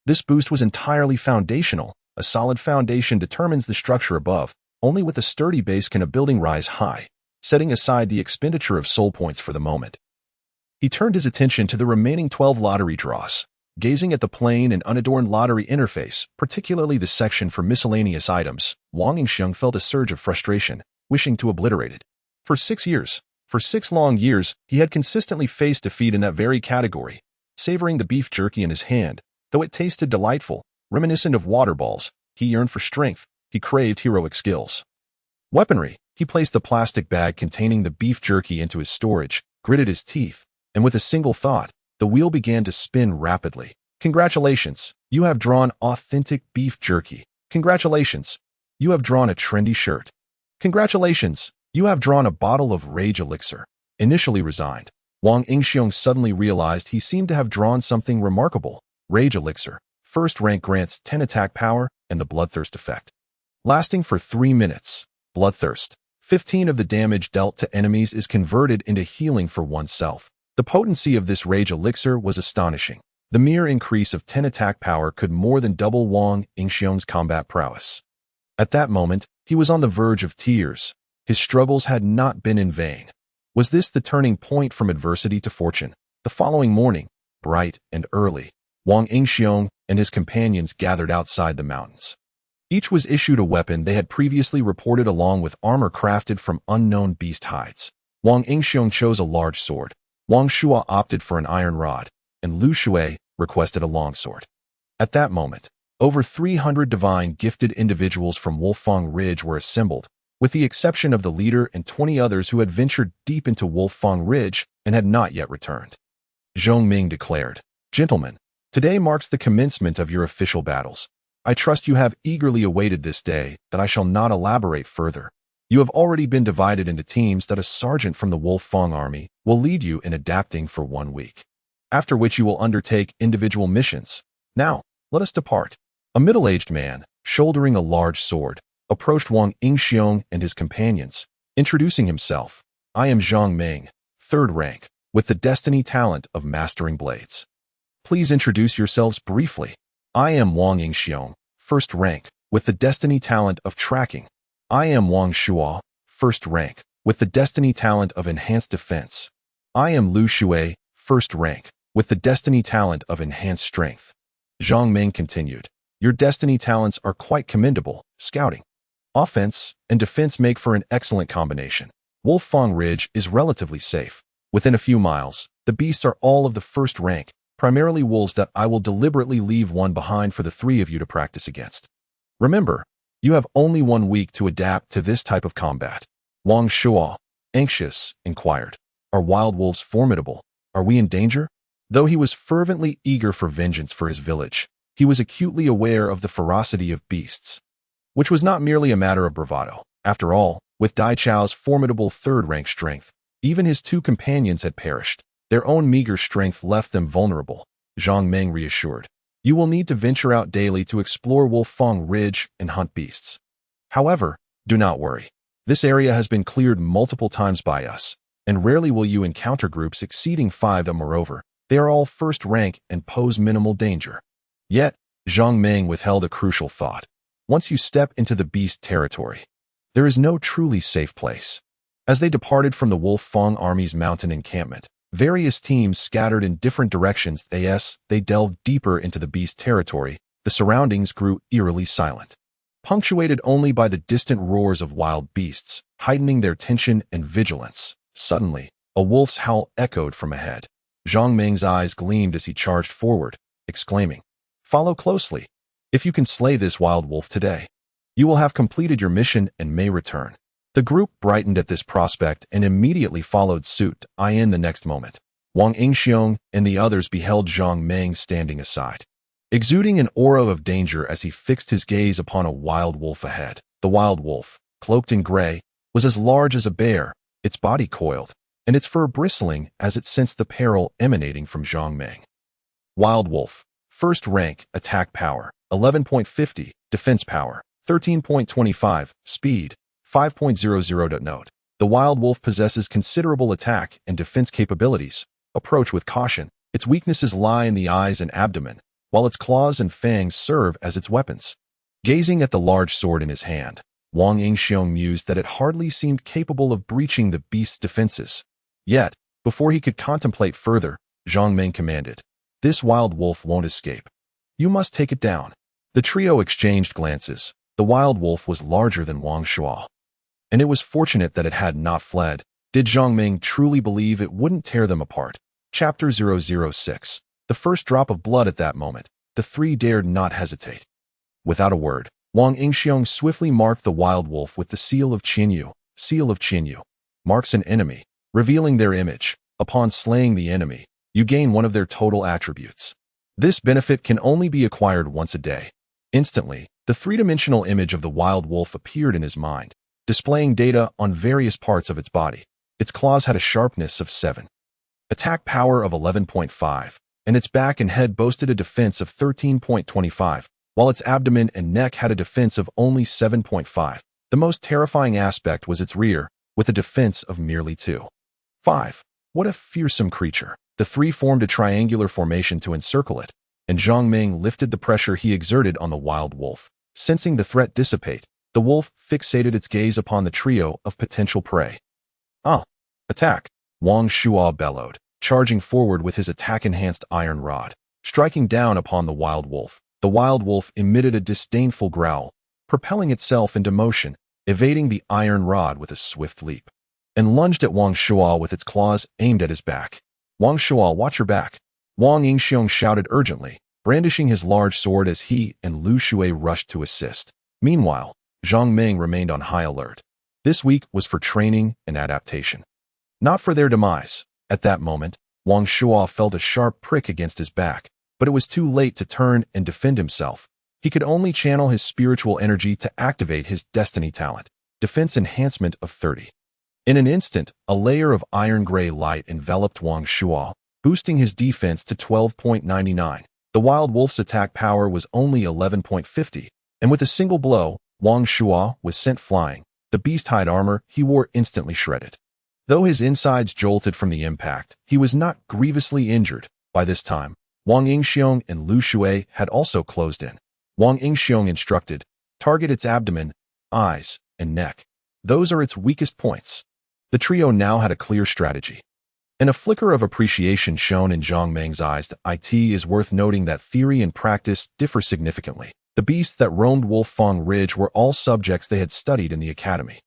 This boost was entirely foundational. A solid foundation determines the structure above. Only with a sturdy base can a building rise high. Setting aside the expenditure of soul points for the moment, he turned his attention to the remaining 12 lottery draws. Gazing at the plain and unadorned lottery interface, particularly the section for miscellaneous items, Wang Yingxiong felt a surge of frustration, wishing to obliterate it. For 6 long years, he had consistently faced defeat in that very category. Savoring the beef jerky in his hand, though it tasted delightful, reminiscent of water balls, he yearned for strength. He craved heroic skills. Weaponry. He placed the plastic bag containing the beef jerky into his storage, gritted his teeth, and with a single thought, the wheel began to spin rapidly. Congratulations, you have drawn authentic beef jerky. Congratulations, you have drawn a trendy shirt. Congratulations, you have drawn a bottle of rage elixir. Initially resigned, Wang Yingxiong suddenly realized he seemed to have drawn something remarkable. Rage elixir. First rank grants 10 attack power and the bloodthirst effect. Lasting for 3 minutes. Bloodthirst. 15 of the damage dealt to enemies is converted into healing for oneself. The potency of this rage elixir was astonishing. The mere increase of 10 attack power could more than double Wang Yingxiong's combat prowess. At that moment, he was on the verge of tears. His struggles had not been in vain. Was this the turning point from adversity to fortune? The following morning, bright and early, Wang Yingxiong and his companions gathered outside the mountains. Each was issued a weapon they had previously reported along with armor crafted from unknown beast hides. Wang Yingxiong chose a large sword. Wang Shua opted for an iron rod, and Lu Shui requested a longsword. At that moment, over 300 divine gifted individuals from Wolfang Ridge were assembled, with the exception of the leader and 20 others who had ventured deep into Wolfang Ridge and had not yet returned. Zhong Ming declared, "Gentlemen, today marks the commencement of your official battles. I trust you have eagerly awaited this day, that I shall not elaborate further. You have already been divided into teams that a sergeant from the Wolfang army will lead you in adapting for 1 week, after which you will undertake individual missions. Now, let us depart." A middle-aged man, shouldering a large sword, approached Wang Yingxiong and his companions, introducing himself. "I am Zhang Ming, 3rd rank, with the destiny talent of mastering blades. Please introduce yourselves briefly." "I am Wang Yingxiong, 1st rank, with the destiny talent of tracking." "I am Wang Shua, 1st rank, with the destiny talent of enhanced defense." "I am Lu Shui, 1st rank, with the destiny talent of enhanced strength. Zhang Ming continued, your destiny talents are quite commendable. Scouting, offense, and defense make for an excellent combination. Wolf Fang Ridge is relatively safe. Within a few miles, the beasts are all of the first rank, primarily wolves that I will deliberately leave one behind for the three of you to practice against. Remember, you have only 1 week to adapt to this type of combat. Wang Shuo, anxious, inquired, are wild wolves formidable? Are we in danger? Though he was fervently eager for vengeance for his village, he was acutely aware of the ferocity of beasts, which was not merely a matter of bravado. After all, with Dai Chao's formidable third-rank strength, even his 2 companions had perished. Their own meager strength left them vulnerable. Zhang Ming reassured, you will need to venture out daily to explore Wolf Fang Ridge and hunt beasts. However, do not worry. This area has been cleared multiple times by us, and rarely will you encounter groups exceeding 5 and moreover, they are all first rank and pose minimal danger. Yet, Zhang Ming withheld a crucial thought. Once you step into the beast territory, there is no truly safe place. As they departed from the Wolf Fang Army's mountain encampment, various teams scattered in different directions. As they delved deeper into the beast territory, the surroundings grew eerily silent, punctuated only by the distant roars of wild beasts, heightening their tension and vigilance. Suddenly, a wolf's howl echoed from ahead. Zhang Ming's eyes gleamed as he charged forward, exclaiming, follow closely. If you can slay this wild wolf today, you will have completed your mission and may return. The group brightened at this prospect and immediately followed suit. In the next moment, Wang Yingxiong and the others beheld Zhang Ming standing aside, exuding an aura of danger as he fixed his gaze upon a wild wolf ahead. The wild wolf, cloaked in gray, was as large as a bear, its body coiled, and its fur bristling as it sensed the peril emanating from Zhang Ming. Wild wolf, first rank, attack power, 11.50, defense power, 13.25, speed, 5.00. Note, the wild wolf possesses considerable attack and defense capabilities. Approach with caution. Its weaknesses lie in the eyes and abdomen, while its claws and fangs serve as its weapons. Gazing at the large sword in his hand, Wang Yingxiong mused that it hardly seemed capable of breaching the beast's defenses. Yet, before he could contemplate further, Zhang Ming commanded, this wild wolf won't escape. You must take it down. The trio exchanged glances. The wild wolf was larger than Wang Shuo, and it was fortunate that it had not fled. Did Zhang Ming truly believe it wouldn't tear them apart? Chapter 006. The first drop of blood. At that moment, the three dared not hesitate. Without a word, Wang Yingxiong swiftly marked the wild wolf with the seal of Qinyu. Seal of Qinyu marks an enemy, revealing their image. Upon slaying the enemy, you gain one of their total attributes. This benefit can only be acquired once a day. Instantly, the three-dimensional image of the wild wolf appeared in his mind, displaying data on various parts of its body. Its claws had a sharpness of 7, attack power of 11.5, and its back and head boasted a defense of 13.25, while its abdomen and neck had a defense of only 7.5. The most terrifying aspect was its rear, with a defense of merely 2.5. What a fearsome creature! The three formed a triangular formation to encircle it, and Zhang Ming lifted the pressure he exerted on the wild wolf. Sensing the threat dissipate, the wolf fixated its gaze upon the trio of potential prey. Attack! Wang Shuo bellowed, charging forward with his attack-enhanced iron rod, striking down upon the wild wolf. The wild wolf emitted a disdainful growl, propelling itself into motion, evading the iron rod with a swift leap, and lunged at Wang Shuo with its claws aimed at his back. Wang Shuo, watch your back! Wang Yingxiong shouted urgently, brandishing his large sword as he and Lu Shui rushed to assist. Meanwhile, Zhang Ming remained on high alert. This week was for training and adaptation, not for their demise. At that moment, Wang Shuo felt a sharp prick against his back, but it was too late to turn and defend himself. He could only channel his spiritual energy to activate his destiny talent, defense enhancement of 30. In an instant, a layer of iron-gray light enveloped Wang Shuo, boosting his defense to 12.99. The wild wolf's attack power was only 11.50, and with a single blow, Wang Shuo was sent flying. The beast-hide armor he wore instantly shredded. Though his insides jolted from the impact, he was not grievously injured. By this time, Wang Yingxiong and Lu Shui had also closed in. Wang Yingxiong instructed, target its abdomen, eyes, and neck. Those are its weakest points. The trio now had a clear strategy. And a flicker of appreciation shone in Zhang Meng's eyes. It is worth noting that theory and practice differ significantly. The beasts that roamed Wolfang Ridge were all subjects they had studied in the academy.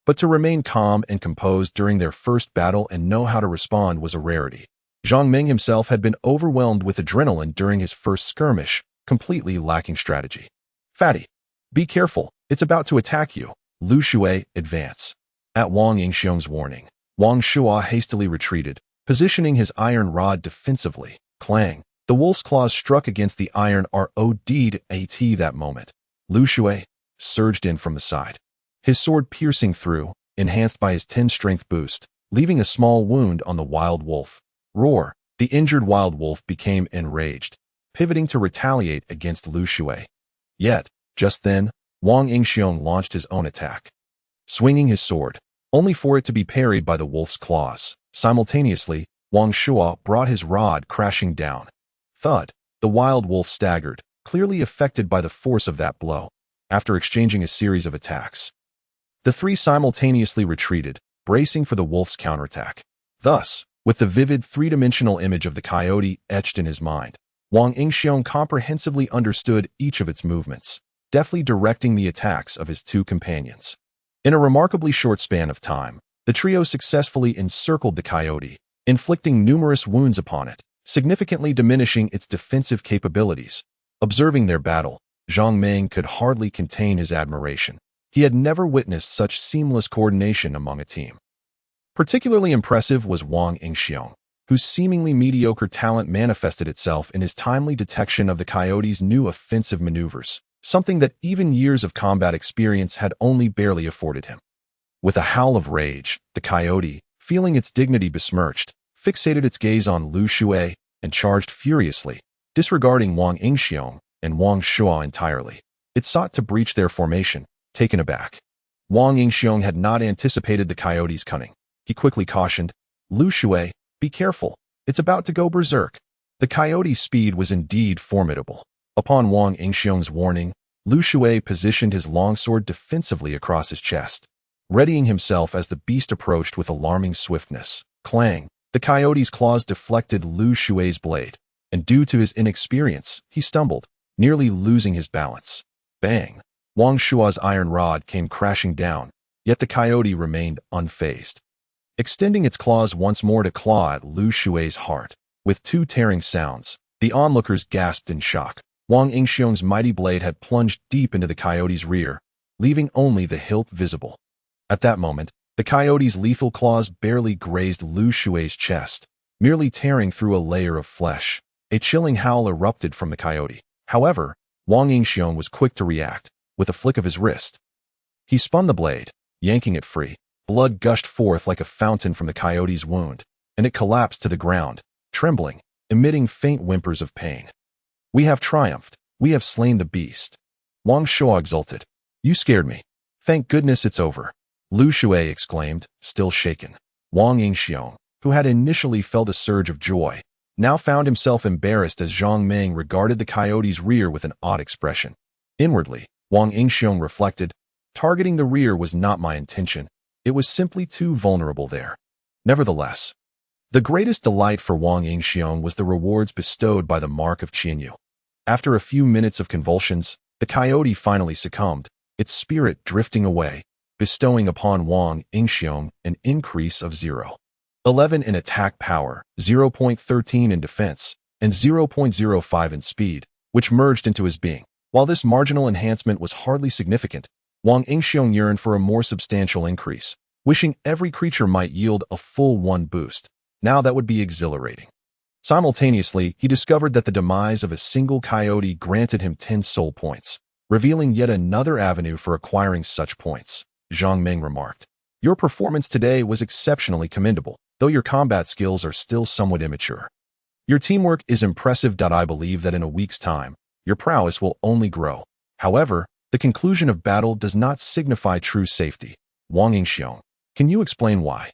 But to remain calm and composed during their first battle and know how to respond was a rarity. Zhang Meng himself had been overwhelmed with adrenaline during his first skirmish, completely lacking strategy. Fatty, be careful, it's about to attack you. Lu Shui, advance. At Wang Yingxiong's warning, Wang Shua hastily retreated, positioning his iron rod defensively. Clang. The wolf's claws struck against the iron rod at that moment. Lu Shui surged in from the side, his sword piercing through, enhanced by his 10 strength boost, leaving a small wound on the wild wolf. Roar. The injured wild wolf became enraged, pivoting to retaliate against Lu Shui. Yet, just then, Wang Yingxiong launched his own attack, swinging his sword, only for it to be parried by the wolf's claws. Simultaneously, Wang Shua brought his rod crashing down. Thud. The wild wolf staggered, clearly affected by the force of that blow. After exchanging a series of attacks, the three simultaneously retreated, bracing for the wolf's counterattack. Thus, with the vivid three-dimensional image of the coyote etched in his mind, Wang Yingxiong comprehensively understood each of its movements, deftly directing the attacks of his two companions. In a remarkably short span of time, the trio successfully encircled the coyote, inflicting numerous wounds upon it, significantly diminishing its defensive capabilities. Observing their battle, Zhang Meng could hardly contain his admiration. He had never witnessed such seamless coordination among a team. Particularly impressive was Wang Yingxiong, whose seemingly mediocre talent manifested itself in his timely detection of the coyote's new offensive maneuvers, something that even years of combat experience had only barely afforded him. With a howl of rage, the coyote, feeling its dignity besmirched, fixated its gaze on Lu Shui and charged furiously, disregarding Wang Yingxiong and Wang Shua entirely. It sought to breach their formation, taken aback. Wang Yingxiong had not anticipated the coyote's cunning. He quickly cautioned, Lu Shui, be careful, it's about to go berserk. The coyote's speed was indeed formidable. Upon Wang Yingxiong's warning, Lu Shui positioned his longsword defensively across his chest, readying himself as the beast approached with alarming swiftness. Clang! The coyote's claws deflected Lu Shui's blade, and due to his inexperience, he stumbled, nearly losing his balance. Bang! Wang Shua's iron rod came crashing down, yet the coyote remained unfazed, extending its claws once more to claw at Lu Shui's heart. With two tearing sounds, the onlookers gasped in shock. Wang Yingxiong's mighty blade had plunged deep into the coyote's rear, leaving only the hilt visible. At that moment, the coyote's lethal claws barely grazed Lu Shui's chest, merely tearing through a layer of flesh. A chilling howl erupted from the coyote. However, Wang Yingxiong was quick to react. With a flick of his wrist, he spun the blade, yanking it free. Blood gushed forth like a fountain from the coyote's wound, and it collapsed to the ground, trembling, emitting faint whimpers of pain. We have triumphed. We have slain the beast. Wang Shua exulted. You scared me. Thank goodness it's over. Lu Shui exclaimed, still shaken. Wang Yingxiong, who had initially felt a surge of joy, now found himself embarrassed as Zhang Meng regarded the coyote's rear with an odd expression. Inwardly, Wang Yingxiong reflected, targeting the rear was not my intention. It was simply too vulnerable there. Nevertheless, the greatest delight for Wang Yingxiong was the rewards bestowed by the mark of Qianyu. After a few minutes of convulsions, the coyote finally succumbed, its spirit drifting away, bestowing upon Wang Yingxiong an increase of 0.11 in attack power, 0.13 in defense, and 0.05 in speed, which merged into his being. While this marginal enhancement was hardly significant, Wang Yingxiong yearned for a more substantial increase, wishing every creature might yield a full 1 boost. Now that would be exhilarating. Simultaneously, he discovered that the demise of a single coyote granted him 10 soul points, revealing yet another avenue for acquiring such points. Zhang Meng remarked, your performance today was exceptionally commendable, though your combat skills are still somewhat immature. Your teamwork is impressive. I believe that in a week's time, your prowess will only grow. However, the conclusion of battle does not signify true safety. Wang Yingxiong, can you explain why?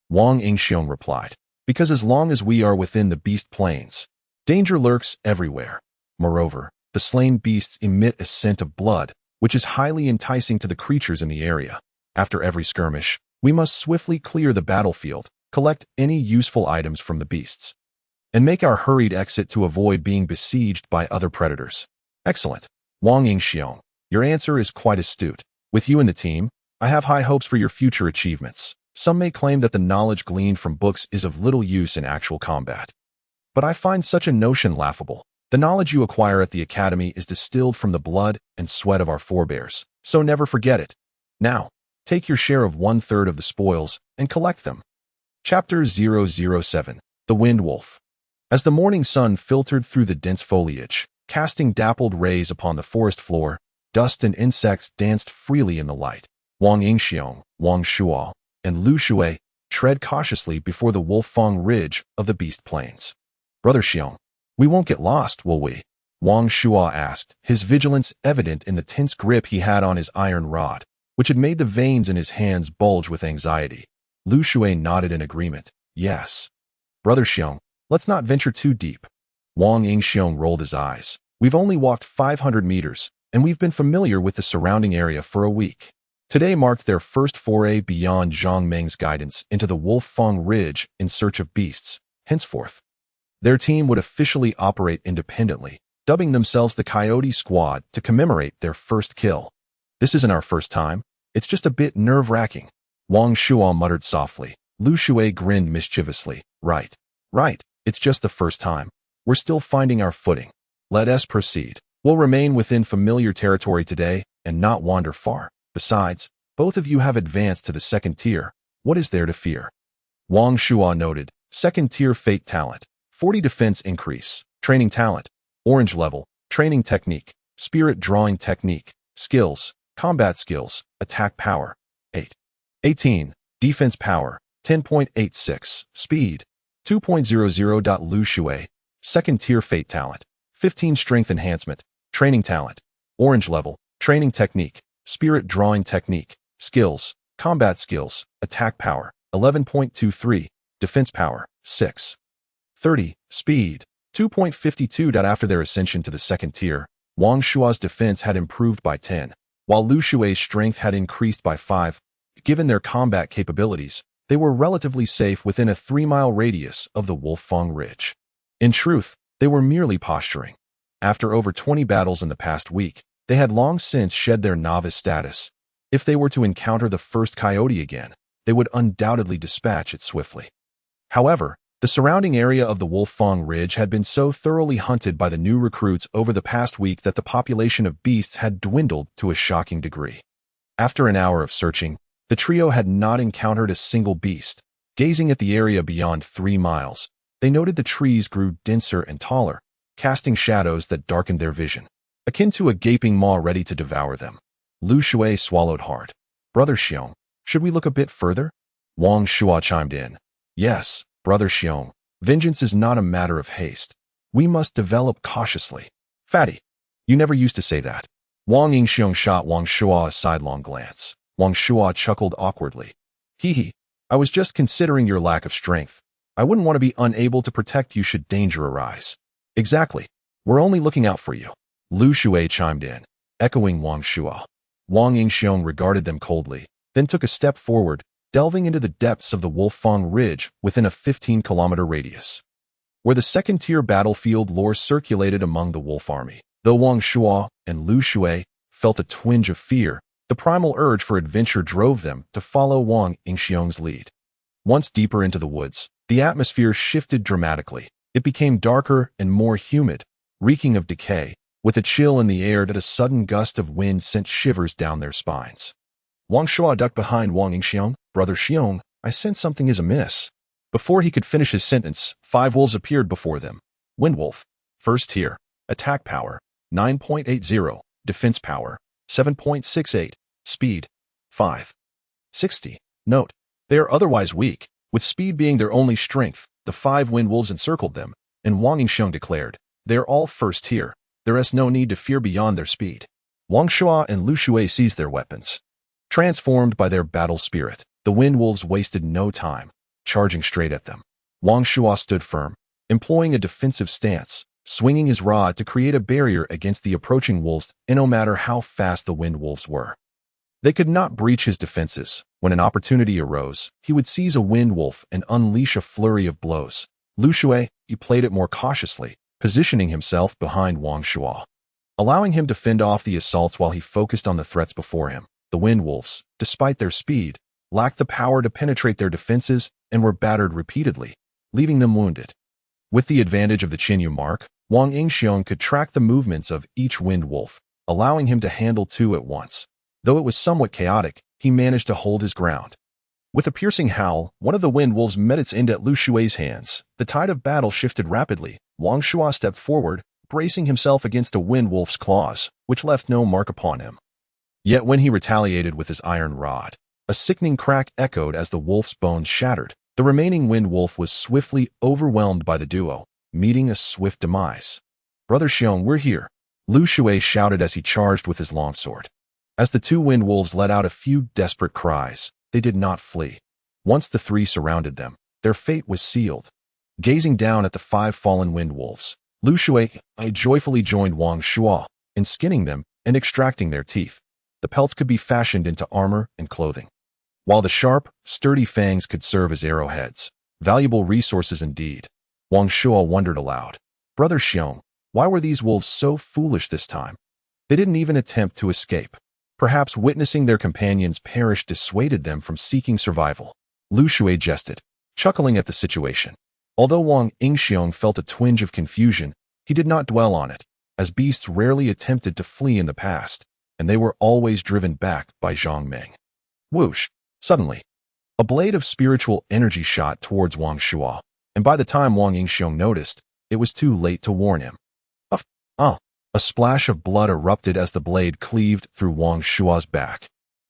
Wang Yingxiong replied, because as long as we are within the beast plains, danger lurks everywhere. Moreover, the slain beasts emit a scent of blood, which is highly enticing to the creatures in the area. After every skirmish, we must swiftly clear the battlefield, collect any useful items from the beasts, and make our hurried exit to avoid being besieged by other predators. Excellent. Wang Yingxiong, your answer is quite astute. With you in the team, I have high hopes for your future achievements. Some may claim that the knowledge gleaned from books is of little use in actual combat. But I find such a notion laughable. The knowledge you acquire at the academy is distilled from the blood and sweat of our forebears, so never forget it. Now, take your share of 1/3 of the spoils and collect them. Chapter 007. The Wind Wolf. As the morning sun filtered through the dense foliage, casting dappled rays upon the forest floor, dust and insects danced freely in the light. Wang Yingxiong, Wang Shuo, and Lu Shui tread cautiously before the Wolfang Ridge of the Beast Plains. Brother Xiong, we won't get lost, will we? Wang Shuo asked, his vigilance evident in the tense grip he had on his iron rod, which had made the veins in his hands bulge with anxiety. Lu Shui nodded in agreement. Yes. Brother Xiong, let's not venture too deep. Wang Yingxiong rolled his eyes. We've only walked 500 meters, and we've been familiar with the surrounding area for a week. Today marked their first foray beyond Zhang Meng's guidance into the Wolfang Ridge in search of beasts. Henceforth, their team would officially operate independently, dubbing themselves the Coyote Squad to commemorate their first kill. This isn't our first time. It's just a bit nerve-wracking. Wang Shuo muttered softly. Lu Shui grinned mischievously. Right. It's just the first time. We're still finding our footing. Let us proceed. We'll remain within familiar territory today and not wander far. Besides, both of you have advanced to the second tier. What is there to fear? Wang Shuo noted. Second tier fate talent. 40 defense increase. Training talent. Orange level. Training technique. Spirit drawing technique. Skills. Combat skills. Attack power. 8. 18. Defense power. 10.86. Speed. 2.00. Lu Shui. Second tier fate talent. 15 strength enhancement. Training talent. Orange level. Training technique. Spirit drawing technique. Skills. Combat skills. Attack power. 11.23. Defense power. 6. 30. Speed. 2.52. After their ascension to the second tier, Wang Shua's defense had improved by 10, while Lu Shui's strength had increased by 5. Given their combat capabilities, they were relatively safe within a 3-mile radius of the Wolfang Ridge. In truth, they were merely posturing. After over 20 battles in the past week, they had long since shed their novice status. If they were to encounter the first coyote again, they would undoubtedly dispatch it swiftly. However, the surrounding area of the Wolfang Ridge had been so thoroughly hunted by the new recruits over the past week that the population of beasts had dwindled to a shocking degree. After an hour of searching, the trio had not encountered a single beast. Gazing at the area beyond 3 miles, they noted the trees grew denser and taller, casting shadows that darkened their vision, akin to a gaping maw ready to devour them. Lu Shui swallowed hard. Brother Xiong, should we look a bit further? Wang Shuo chimed in. Yes, Brother Xiong, vengeance is not a matter of haste. We must develop cautiously. Fatty, you never used to say that. Wang Yingxiong shot Wang Shuo a sidelong glance. Wang Shuo chuckled awkwardly. Hee, I was just considering your lack of strength. I wouldn't want to be unable to protect you should danger arise. Exactly. We're only looking out for you. Lu Shui chimed in, echoing Wang Shuo. Wang Yingxiong regarded them coldly, then took a step forward, delving into the depths of the Wolfang Ridge within a 15-kilometer radius, where the second-tier battlefield lore circulated among the wolf army. Though Wang Shuo and Lu Shui felt a twinge of fear, the primal urge for adventure drove them to follow Wang Yingxiong's lead. Once deeper into the woods, the atmosphere shifted dramatically. It became darker and more humid, reeking of decay, with a chill in the air that a sudden gust of wind sent shivers down their spines. Wang Shuo ducked behind Wang Yingxiong. Brother Xiong, I sense something is amiss. Before he could finish his sentence, 5 wolves appeared before them. Windwolf, first tier, attack power, 9.80, defense power, 7.68, speed, 5. 60. Note, they are otherwise weak, with speed being their only strength. The 5 windwolves encircled them, and Wang Yingxiong declared, they are all first tier. There is no need to fear beyond their speed. Wang Shuo and Lu Shui seized their weapons. Transformed by their battle spirit, the windwolves wasted no time, charging straight at them. Wang Shuo stood firm, employing a defensive stance, swinging his rod to create a barrier against the approaching wolves, and no matter how fast the windwolves were. They could not breach his defenses. When an opportunity arose, he would seize a wind wolf and unleash a flurry of blows. Lu Shui, he played it more cautiously, positioning himself behind Wang Shuo, allowing him to fend off the assaults while he focused on the threats before him. The wind wolves, despite their speed, lacked the power to penetrate their defenses and were battered repeatedly, leaving them wounded. With the advantage of the Qinyu mark, Wang Yingxiong could track the movements of each wind wolf, allowing him to handle two at once. Though it was somewhat chaotic, he managed to hold his ground. With a piercing howl, one of the wind wolves met its end at Lu Shui's hands. The tide of battle shifted rapidly. Wang Shuo stepped forward, bracing himself against a wind wolf's claws, which left no mark upon him. Yet when he retaliated with his iron rod, a sickening crack echoed as the wolf's bones shattered. The remaining wind wolf was swiftly overwhelmed by the duo, meeting a swift demise. "Brother Xiong, we're here," Lu Shui shouted as he charged with his longsword. As the two wind wolves let out a few desperate cries, they did not flee. Once the three surrounded them, their fate was sealed. Gazing down at the 5 fallen wind wolves, Lu Shui joyfully joined Wang Shuo in skinning them and extracting their teeth. The pelts could be fashioned into armor and clothing, while the sharp, sturdy fangs could serve as arrowheads. Valuable resources indeed. Wang Shuo wondered aloud. "Brother Xiong, why were these wolves so foolish this time? They didn't even attempt to escape. Perhaps witnessing their companions perish dissuaded them from seeking survival." Lu Shui jested, chuckling at the situation. Although Wang Yingxiong felt a twinge of confusion, he did not dwell on it, as beasts rarely attempted to flee in the past, and they were always driven back by Zhang Meng. Whoosh! Suddenly, a blade of spiritual energy shot towards Wang Shuo, and by the time Wang Yingxiong noticed, it was too late to warn him. A splash of blood erupted as the blade cleaved through Wang Shuo's back,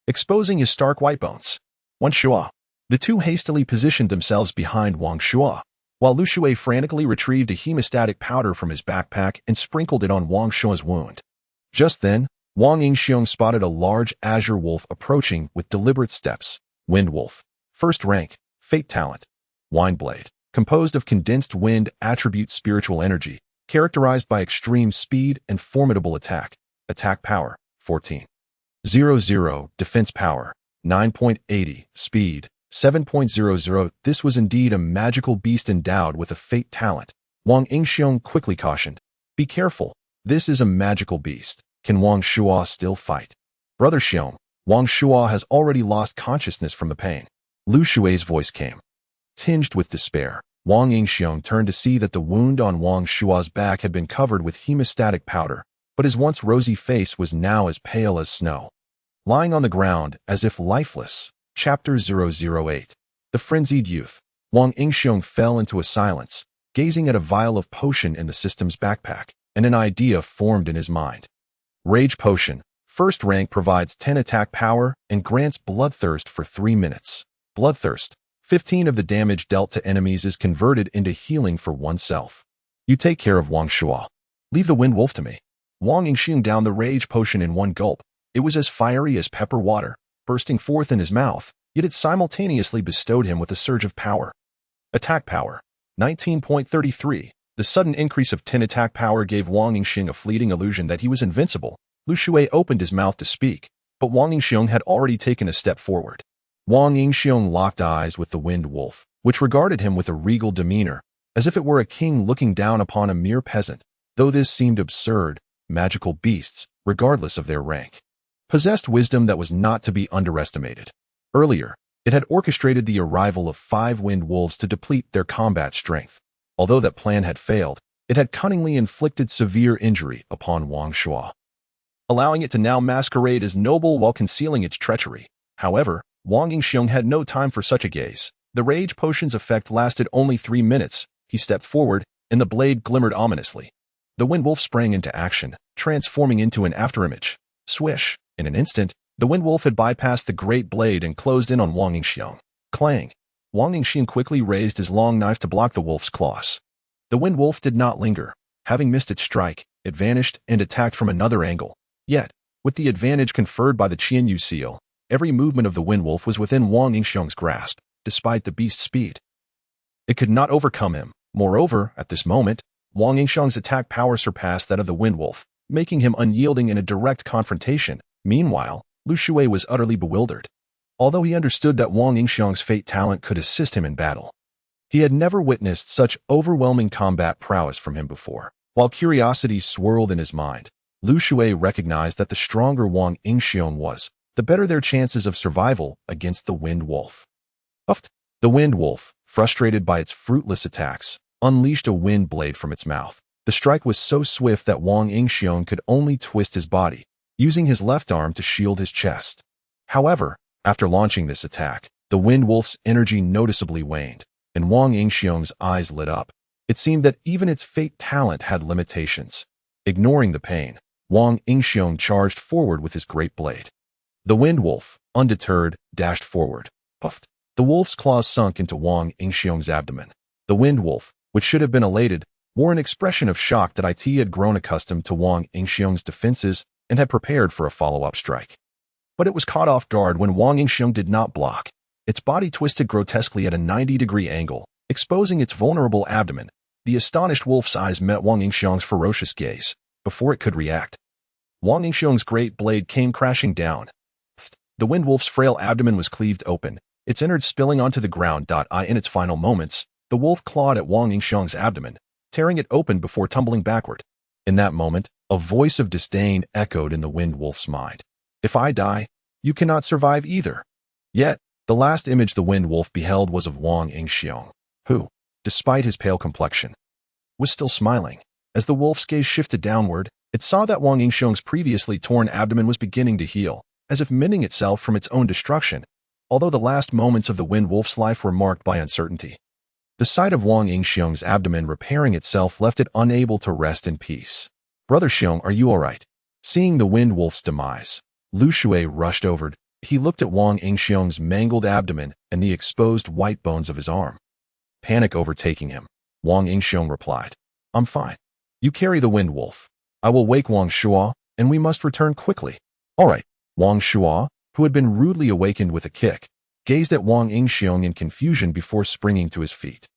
exposing his stark white bones. Wang Shuo. The two hastily positioned themselves behind Wang Shuo, while Lu Shui frantically retrieved a hemostatic powder from his backpack and sprinkled it on Wang Shuo's wound. Just then, Wang Yingxiong spotted a large azure wolf approaching with deliberate steps. Wind wolf. First rank. Fate talent. Wind blade. Composed of condensed wind attribute spiritual energy, characterized by extreme speed and formidable attack. Attack power, 14.00. Defense power, 9.80. Speed, 7.00. This was indeed a magical beast endowed with a fate talent. Wang Yingxiong quickly cautioned, "Be careful, this is a magical beast. Can Wang Shuo still fight?" "Brother Xiong, Wang Shuo has already lost consciousness from the pain." Lu Shui's voice came, tinged with despair. Wang Yingxiong turned to see that the wound on Wang Shuo's back had been covered with hemostatic powder, but his once rosy face was now as pale as snow. Lying on the ground, as if lifeless. Chapter 008. The Frenzied Youth. Wang Yingxiong fell into a silence, gazing at a vial of potion in the system's backpack, and an idea formed in his mind. Rage Potion. First rank provides 10 attack power and grants Bloodthirst for 3 minutes. Bloodthirst. 15 of the damage dealt to enemies is converted into healing for oneself. You take care of Wang Shuo. Leave the wind wolf to me. Wang Yingxiong downed the rage potion in one gulp. It was as fiery as pepper water, bursting forth in his mouth, yet it simultaneously bestowed him with a surge of power. Attack power, 19.33. The sudden increase of 10 attack power gave Wang Yingxiong a fleeting illusion that he was invincible. Lu Shui opened his mouth to speak, but Wang Yingxiong had already taken a step forward. Wang Yingxiong locked eyes with the wind wolf, which regarded him with a regal demeanor, as if it were a king looking down upon a mere peasant. Though this seemed absurd, magical beasts, regardless of their rank, possessed wisdom that was not to be underestimated. Earlier, it had orchestrated the arrival of 5 wind wolves to deplete their combat strength. Although that plan had failed, it had cunningly inflicted severe injury upon Wang Shuo, allowing it to now masquerade as noble while concealing its treachery. However, Wang Yingxiong had no time for such a gaze. The rage potion's effect lasted only 3 minutes. He stepped forward, and the blade glimmered ominously. The wind wolf sprang into action, transforming into an afterimage. Swish! In an instant, the wind wolf had bypassed the great blade and closed in on Wang Yingxiong. Clang! Wang Yingxiong quickly raised his long knife to block the wolf's claws. The wind wolf did not linger. Having missed its strike, it vanished and attacked from another angle. Yet, with the advantage conferred by the Qianyu seal, every movement of the wind wolf was within Wang Yingxiong's grasp, despite the beast's speed. It could not overcome him. Moreover, at this moment, Wang Yingxiong's attack power surpassed that of the wind wolf, making him unyielding in a direct confrontation. Meanwhile, Lu Shui was utterly bewildered. Although he understood that Wang Yingxiang's fate talent could assist him in battle, he had never witnessed such overwhelming combat prowess from him before. While curiosity swirled in his mind, Lu Shui recognized that the stronger Wang Yingxiang was, the better their chances of survival against the Wind Wolf. The Wind Wolf, frustrated by its fruitless attacks, unleashed a wind blade from its mouth. The strike was so swift that Wang Yingxiang could only twist his body, using his left arm to shield his chest. However, after launching this attack, the Wind Wolf's energy noticeably waned, and Wang Yingxiang's eyes lit up. It seemed that even its fate talent had limitations. Ignoring the pain, Wang Yingxiang charged forward with his great blade. The Wind Wolf, undeterred, dashed forward. Puffed. The wolf's claws sunk into Wang Yingxiang's abdomen. The Wind Wolf, which should have been elated, wore an expression of shock that it had grown accustomed to Wang Yingxiang's defenses and had prepared for a follow-up strike. But it was caught off guard when Wang Yingxiang did not block. Its body twisted grotesquely at a 90-degree angle, exposing its vulnerable abdomen. The astonished wolf's eyes met Wang Yingxiang's ferocious gaze. Before it could react, Wang Yingxiang's great blade came crashing down. The Wind Wolf's frail abdomen was cleaved open, its innards spilling onto the ground. In its final moments, the wolf clawed at Wang Yingxiang's abdomen, tearing it open before tumbling backward. In that moment, a voice of disdain echoed in the Wind Wolf's mind. If I die, you cannot survive either. Yet, the last image the Wind Wolf beheld was of Wang Yingxiang, who, despite his pale complexion, was still smiling. As the wolf's gaze shifted downward, it saw that Wang Yingxiang's previously torn abdomen was beginning to heal, as if mending itself from its own destruction, although the last moments of the Wind Wolf's life were marked by uncertainty. The sight of Wang Yingxiang's abdomen repairing itself left it unable to rest in peace. Brother Xiang, are you all right? Seeing the Wind Wolf's demise, Lu Shui rushed over. He looked at Wang Yingxiang's mangled abdomen and the exposed white bones of his arm. Panic overtaking him, Wang Yingxiang replied, I'm fine. You carry the Wind Wolf. I will wake Wang Shua, and we must return quickly. All right. Wang Shua, who had been rudely awakened with a kick, gazed at Wang Yingxiang in confusion before springing to his feet.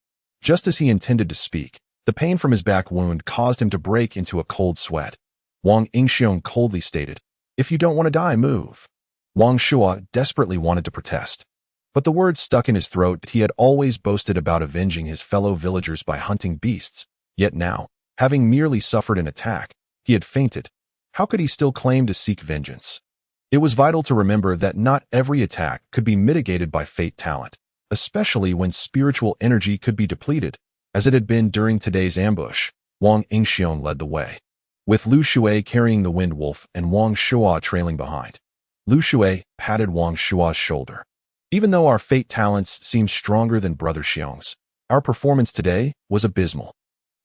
Just as he intended to speak, the pain from his back wound caused him to break into a cold sweat. Wang Yingxiang coldly stated, If you don't want to die, move. Wang Shua desperately wanted to protest, but the words stuck in his throat. He had always boasted about avenging his fellow villagers by hunting beasts, yet now, having merely suffered an attack, he had fainted. How could he still claim to seek vengeance? It was vital to remember that not every attack could be mitigated by fate talent, especially when spiritual energy could be depleted, as it had been during today's ambush. Wang Yingxiang led the way, with Lu Shui carrying the Wind Wolf and Wang Shua trailing behind. Lu Shui patted Wang Shua's shoulder. Even though our fate talents seemed stronger than Brother Xiang's, our performance today was abysmal.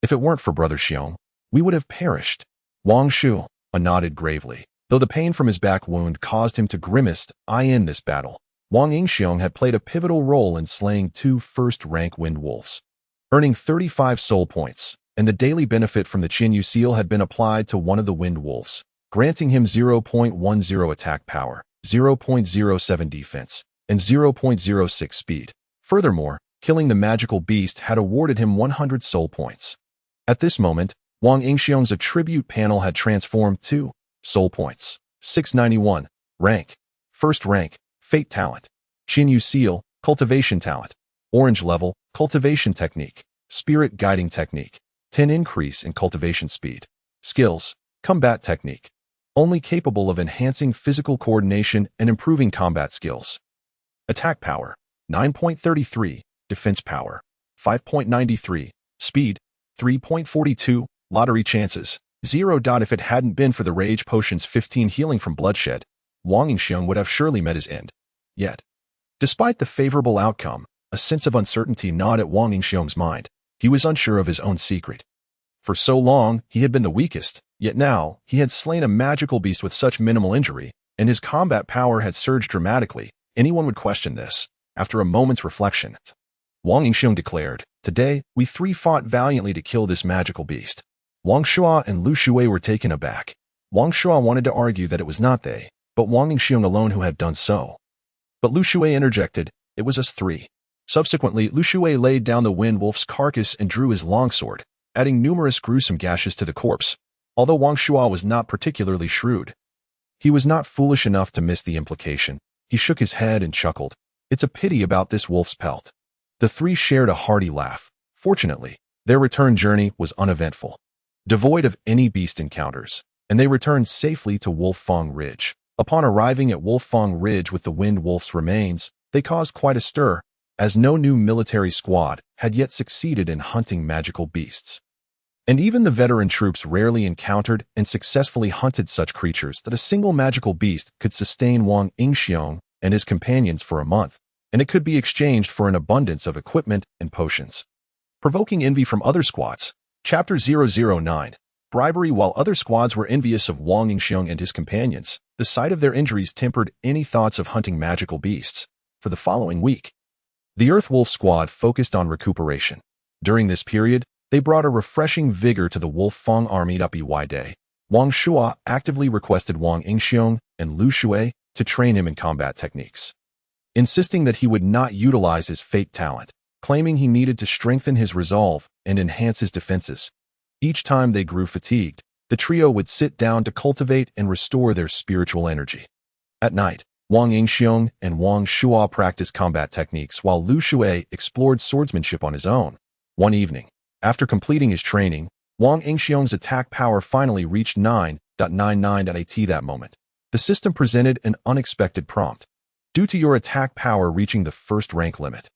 If it weren't for Brother Xiang, we would have perished. Wang Shu nodded gravely. Though the pain from his back wound caused him to grimace, in this battle, Wang Yingxiang had played a pivotal role in slaying 2 first-rank Wind Wolves, earning 35 soul points, and the daily benefit from the Qinyu seal had been applied to one of the Wind Wolves, granting him 0.10 attack power, 0.07 defense, and 0.06 speed. Furthermore, killing the magical beast had awarded him 100 soul points. At this moment, Wang Yingxiang's attribute panel had transformed to soul points, 691, rank, first rank, fate talent, Qinyu seal, cultivation talent, orange level, cultivation technique, spirit guiding technique, 10 increase in cultivation speed, skills, combat technique, only capable of enhancing physical coordination and improving combat skills. Attack power, 9.33, defense power, 5.93, speed, 3.42, lottery chances, 0. If it hadn't been for the Rage Potion's 15 healing from bloodshed, Wang Yingxiang would have surely met his end. Yet, despite the favorable outcome, a sense of uncertainty gnawed at Wang Yingxiang's mind. He was unsure of his own secret. For so long, he had been the weakest, yet now, he had slain a magical beast with such minimal injury, and his combat power had surged dramatically. Anyone would question this. After a moment's reflection, Wang Yingxiang declared, Today, we 3 fought valiantly to kill this magical beast. Wang Shua and Lu Shui were taken aback. Wang Shua wanted to argue that it was not they, but Wang Yingxiang alone who had done so. But Lu Shui interjected, It was us 3. Subsequently, Lu Shui laid down the Wind Wolf's carcass and drew his longsword, adding numerous gruesome gashes to the corpse, although Wang Shua was not particularly shrewd. He was not foolish enough to miss the implication. He shook his head and chuckled. It's a pity about this wolf's pelt. The three shared a hearty laugh. Fortunately, their return journey was uneventful, devoid of any beast encounters, and they returned safely to Wolf-Fong Ridge. Upon arriving at Wolf-Fong Ridge with the Wind Wolf's remains, they caused quite a stir, as no new military squad had yet succeeded in hunting magical beasts. And even the veteran troops rarely encountered and successfully hunted such creatures that a single magical beast could sustain Wang Yingxiong and his companions for a month, and it could be exchanged for an abundance of equipment and potions. Provoking envy from other squads. Chapter 009. Bribery. While other squads were envious of Wang Yingxiong and his companions, the sight of their injuries tempered any thoughts of hunting magical beasts. For the following week, the Earth Wolf squad focused on recuperation. During this period, they brought a refreshing vigor to the Wolf-Fong army. Day, Wang Shua actively requested Wang Yingxiong and Lu Shui to train him in combat techniques, insisting that he would not utilize his fate talent, claiming he needed to strengthen his resolve and enhance his defenses. Each time they grew fatigued, the trio would sit down to cultivate and restore their spiritual energy. At night, Wang Yingxiong and Wang Shua practiced combat techniques while Lu Shui explored swordsmanship on his own. One evening, after completing his training, Wang Yingxiong's attack power finally reached 9.99 That moment, the system presented an unexpected prompt. Due to your attack power reaching the first rank limit,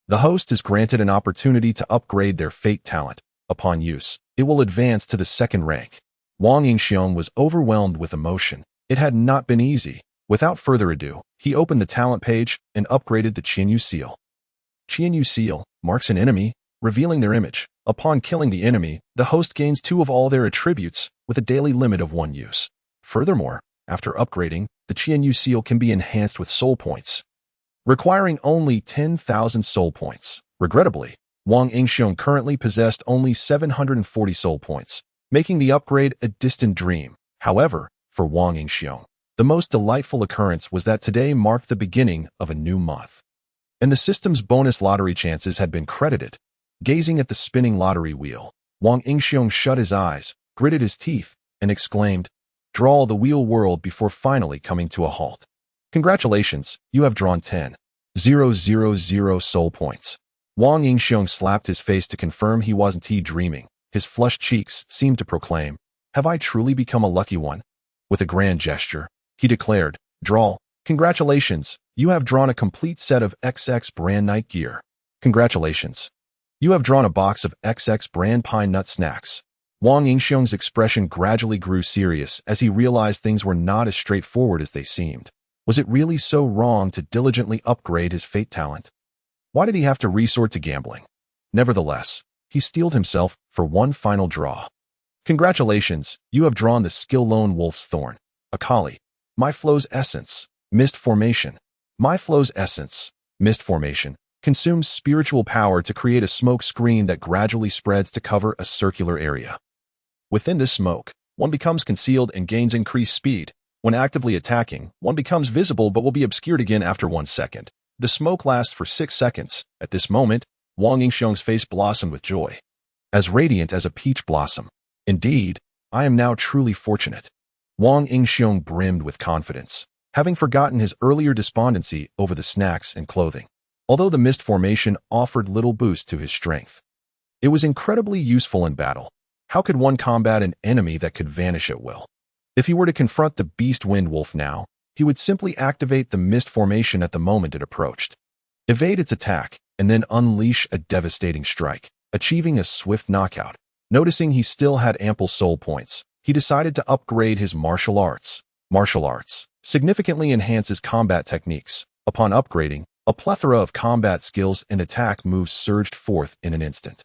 the host is granted an opportunity to upgrade their fate talent. Upon use, it will advance to the second rank. Wang Yingxiong was overwhelmed with emotion. It had not been easy. Without further ado, he opened the talent page and upgraded the Qianyu seal. Qianyu seal marks an enemy, revealing their image. Upon killing the enemy, the host gains 2 of all their attributes with a daily limit of 1 use. Furthermore, after upgrading, the Qianyu seal can be enhanced with soul points, requiring only 10,000 soul points. Regrettably, Wang Yingxiong currently possessed only 740 soul points, making the upgrade a distant dream. However, for Wang Yingxiong, the most delightful occurrence was that today marked the beginning of a new month, and the system's bonus lottery chances had been credited. Gazing at the spinning lottery wheel, Wang Yingxiong shut his eyes, gritted his teeth, and exclaimed, "Draw the wheel world," before finally coming to a halt. Congratulations, you have drawn 10,000 soul points. Wang Yingxiong slapped his face to confirm he wasn't dreaming. His flushed cheeks seemed to proclaim, "Have I truly become a lucky one?" With a grand gesture, he declared, "Draw, congratulations, you have drawn a complete set of XX brand night gear. Congratulations. You have drawn a box of XX brand pine nut snacks." Wang Yingxiong's expression gradually grew serious as he realized things were not as straightforward as they seemed. Was it really so wrong to diligently upgrade his fate talent? Why did he have to resort to gambling? Nevertheless, he steeled himself for one final draw. Congratulations, you have drawn the skill Lone Wolf's Thorn, Akali, My Flow's Essence, Mist Formation. My Flow's Essence, Mist Formation, consumes spiritual power to create a smoke screen that gradually spreads to cover a circular area. Within this smoke, one becomes concealed and gains increased speed. When actively attacking, one becomes visible but will be obscured again after 1 second. The smoke lasts for 6 seconds. At this moment, Wang Yingxiong's face blossomed with joy, as radiant as a peach blossom. Indeed, I am now truly fortunate. Wang Yingxiong brimmed with confidence, having forgotten his earlier despondency over the snacks and clothing. Although the mist formation offered little boost to his strength, it was incredibly useful in battle. How could one combat an enemy that could vanish at will? If he were to confront the beast Wind Wolf now, he would simply activate the mist formation at the moment it approached, evade its attack, and then unleash a devastating strike, achieving a swift knockout. Noticing he still had ample soul points, he decided to upgrade his martial arts. Martial arts significantly enhances combat techniques. Upon upgrading, a plethora of combat skills and attack moves surged forth in an instant,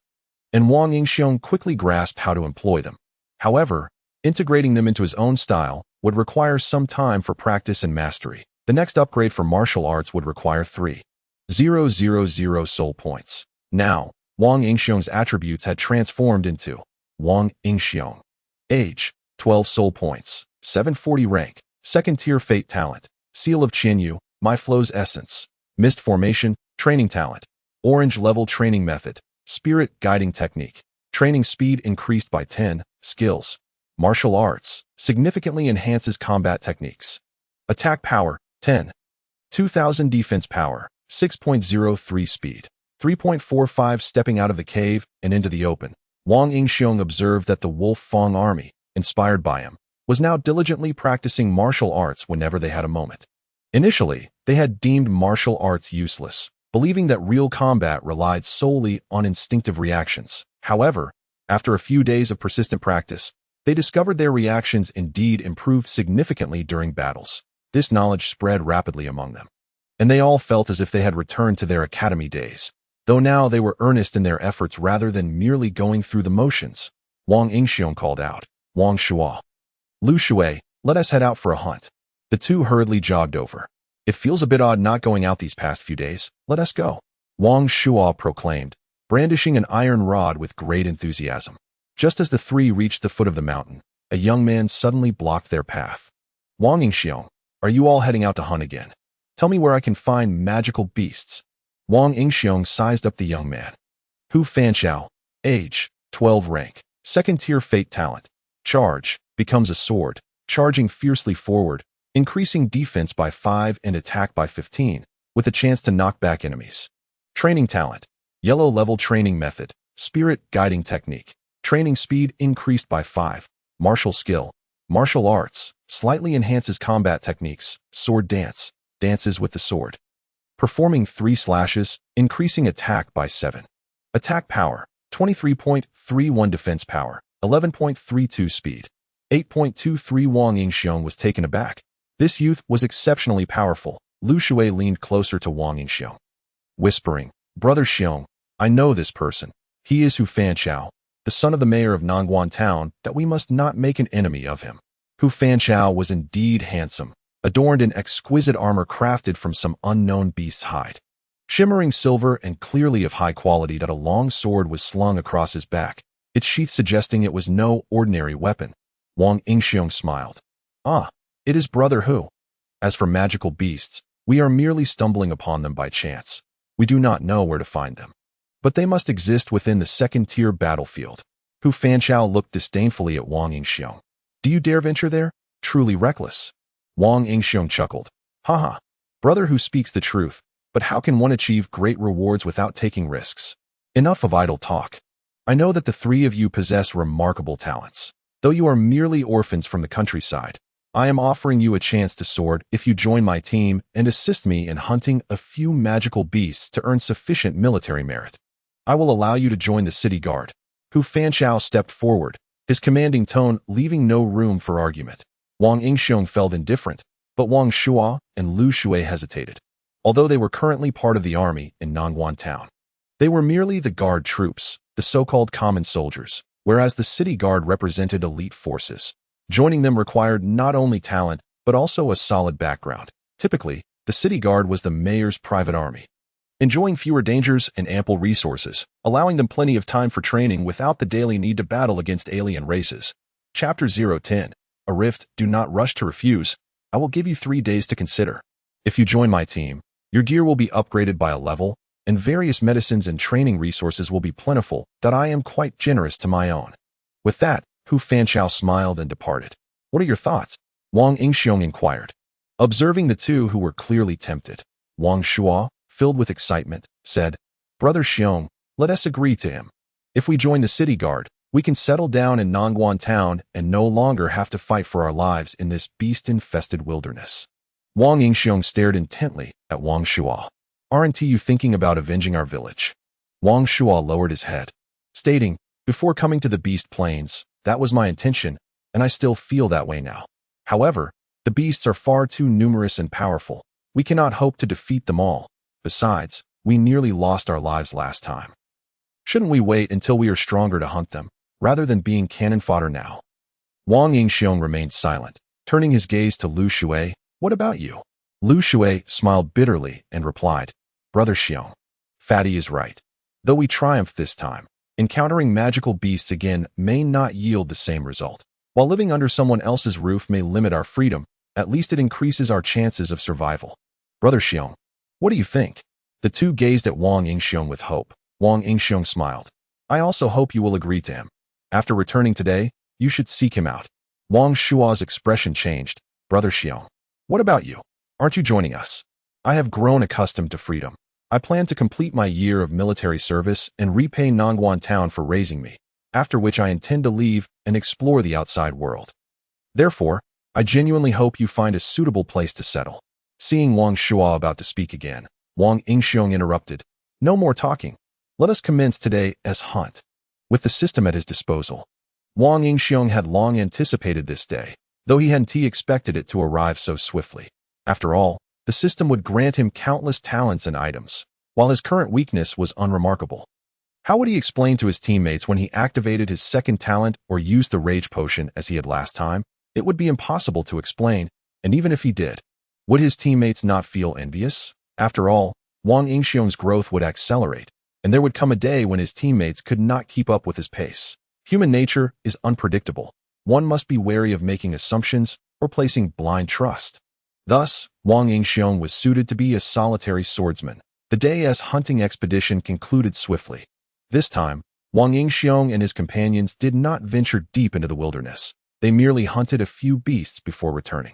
and Wang Yingxiong quickly grasped how to employ them. However, integrating them into his own style would require some time for practice and mastery. The next upgrade for martial arts would require 3,000 soul points. Now, Wang Yingxiong's attributes had transformed into Wang Yingxiong. Age, 12 soul points. 740 rank. Second tier fate talent. Seal of Qianyu, My Flow's Essence. Mist formation, training talent. Orange level training method. Spirit guiding technique. Training speed increased by 10. Skills. Martial arts significantly enhances combat techniques. Attack power 10. 2000 defense power 6.03 speed 3.45 stepping out of the cave and into the open. Wang Yingxiong observed that the Wolf Fong army, inspired by him, was now diligently practicing martial arts whenever they had a moment. Initially, they had deemed martial arts useless, believing that real combat relied solely on instinctive reactions. However, after a few days of persistent practice, they discovered their reactions indeed improved significantly during battles. This knowledge spread rapidly among them, and they all felt as if they had returned to their academy days, though now they were earnest in their efforts rather than merely going through the motions. Wang Yingxiong called out, "Wang Shuo, Lu Shui, let us head out for a hunt." The two hurriedly jogged over. "It feels a bit odd not going out these past few days. Let us go," Wang Shuo proclaimed, brandishing an iron rod with great enthusiasm. Just as the three reached the foot of the mountain, a young man suddenly blocked their path. "Wang Yingxiong, are you all heading out to hunt again? Tell me where I can find magical beasts." Wang Yingxiong sized up the young man. Hu Fanchao, age, 12 rank, 2nd tier fate talent. Charge, becomes a sword, charging fiercely forward, increasing defense by 5 and attack by 15, with a chance to knock back enemies. Training talent, yellow level training method, spirit guiding technique, training speed increased by 5. Martial skill, martial arts, slightly enhances combat techniques, sword dance, dances with the sword. Performing 3 slashes, increasing attack by 7. Attack power, 23.31 defense power, 11.32 speed, 8.23. Wang Yingxiong was taken aback. This youth was exceptionally powerful. Lu Shui leaned closer to Wang Yingxiong, whispering, "Brother Xiong, I know this person. He is Hu Fanchao, the son of the mayor of Nangguan town, that we must not make an enemy of him." Hu Fanchao was indeed handsome, adorned in exquisite armor crafted from some unknown beast's hide. Shimmering silver and clearly of high quality, that a long sword was slung across his back, its sheath suggesting it was no ordinary weapon. Wang Yingxiong smiled. "Ah, it is Brother Hu. As for magical beasts, we are merely stumbling upon them by chance. We do not know where to find them. But they must exist within the 2nd-tier battlefield." Hu Fanchao looked disdainfully at Wang Yingxiong. "Do you dare venture there? Truly reckless." Wang Yingxiong chuckled. "Haha, Brother Hu speaks the truth, but how can one achieve great rewards without taking risks? Enough of idle talk. I know that the three of you possess remarkable talents. Though you are merely orphans from the countryside, I am offering you a chance to soar if you join my team and assist me in hunting a few magical beasts to earn sufficient military merit. I will allow you to join the city guard." Hu Fanchao stepped forward, his commanding tone leaving no room for argument. Wang Yingxiong felt indifferent, but Wang Shuo and Lu Shui hesitated. Although they were currently part of the army in Nangguan town, they were merely the guard troops, the so-called common soldiers, whereas the city guard represented elite forces. Joining them required not only talent, but also a solid background. Typically, the city guard was the mayor's private army, enjoying fewer dangers and ample resources, allowing them plenty of time for training without the daily need to battle against alien races. Chapter 010. A Rift. Do not rush to refuse. I will give you 3 days to consider. If you join my team, your gear will be upgraded by a level, and various medicines and training resources will be plentiful, that I am quite generous to my own. With that, Hu Fanchao smiled and departed. "What are your thoughts?" Wang Yingxiong inquired. Observing the two who were clearly tempted, Wang Shuo, filled with excitement, said, "Brother Xiong, let us agree to him. If we join the city guard, we can settle down in Nangguan town and no longer have to fight for our lives in this beast-infested wilderness." Wang Yingxiong stared intently at Wang Shuo. "Aren't you thinking about avenging our village?" Wang Shuo lowered his head, stating, "Before coming to the beast plains, that was my intention, and I still feel that way now. However, the beasts are far too numerous and powerful. We cannot hope to defeat them all. Besides, we nearly lost our lives last time. Shouldn't we wait until we are stronger to hunt them, rather than being cannon fodder now?" Wang Yingxiong remained silent, turning his gaze to Lu Shui. "What about you?" Lu Shui smiled bitterly and replied, "Brother Xiong, Fatty is right. Though we triumph this time, encountering magical beasts again may not yield the same result. While living under someone else's roof may limit our freedom, at least it increases our chances of survival. Brother Xiong, what do you think?" The two gazed at Wang Yingxiong with hope. Wang Yingxiong smiled. "I also hope you will agree to him. After returning today, You should seek him out. Wang Shua's expression changed. Brother Xiong, what about you? Aren't you joining us? I have grown accustomed to freedom. I plan to complete my year of military service and repay Nangguan Town for raising me, after which I intend to leave and explore the outside world. Therefore, I genuinely hope you find a suitable place to settle. Seeing Wang Shua about to speak again, Wang Yingxiong interrupted. No more talking. Let us commence today as hunt. With the system at his disposal, Wang Yingxiong had long anticipated this day, though he hadn't expected it to arrive so swiftly. After all, the system would grant him countless talents and items, while his current weakness was unremarkable. How would he explain to his teammates when he activated his second talent or used the rage potion as he had last time? It would be impossible to explain, and even if he did, would his teammates not feel envious? After all, Wang Yingxiong's growth would accelerate, and there would come a day when his teammates could not keep up with his pace. Human nature is unpredictable. One must be wary of making assumptions or placing blind trust. Thus, Wang Yingxiong was suited to be a solitary swordsman. The day's hunting expedition concluded swiftly. This time, Wang Yingxiong and his companions did not venture deep into the wilderness. They merely hunted a few beasts before returning.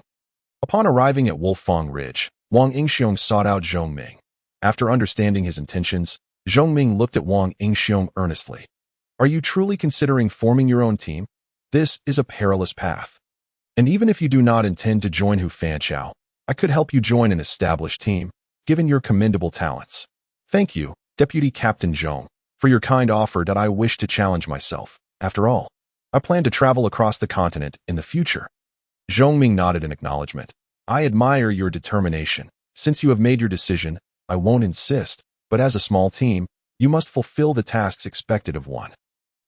Upon arriving at Wolfang Ridge, Wang Yingxiong sought out Zhong Ming. After understanding his intentions, Zhong Ming looked at Wang Yingxiong earnestly. Are you truly considering forming your own team? This is a perilous path. And even if you do not intend to join Hu Fanchao, I could help you join an established team, given your commendable talents. Thank you, Deputy Captain Zhong, for your kind offer that I wish to challenge myself. After all, I plan to travel across the continent in the future. Zhong Ming nodded in acknowledgement. I admire your determination. Since you have made your decision, I won't insist, but as a small team, you must fulfill the tasks expected of one.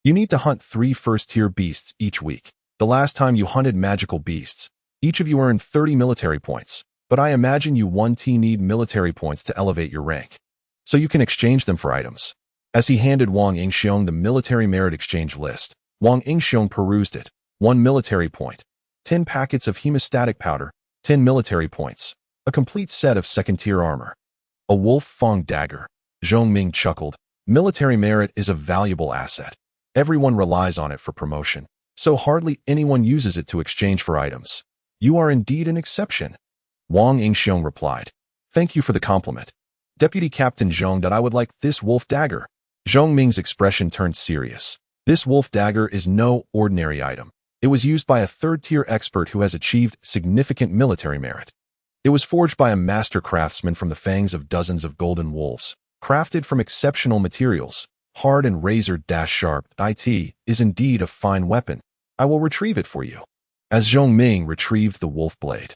You need to hunt 3 first-tier beasts each week. The last time you hunted magical beasts, each of you earned 30 military points, but I imagine you need military points to elevate your rank, so you can exchange them for items. As he handed Wang Yingxiong the military merit exchange list, Wang Yingxiong perused it. 1 military point, 10 packets of hemostatic powder, 10 military points, a complete set of second-tier armor. A wolf fang dagger. Zhong Ming chuckled. Military merit is a valuable asset. Everyone relies on it for promotion, so hardly anyone uses it to exchange for items. You are indeed an exception. Wang Yingxiong replied. Thank you for the compliment. Deputy Captain Zhong, that I would like this wolf dagger. Zhong Ming's expression turned serious. This wolf dagger is no ordinary item. It was used by a third-tier expert who has achieved significant military merit. It was forged by a master craftsman from the fangs of dozens of golden wolves, crafted from exceptional materials. Hard and razor-sharp, it is indeed a fine weapon. I will retrieve it for you. As Zhong Ming retrieved the wolf blade,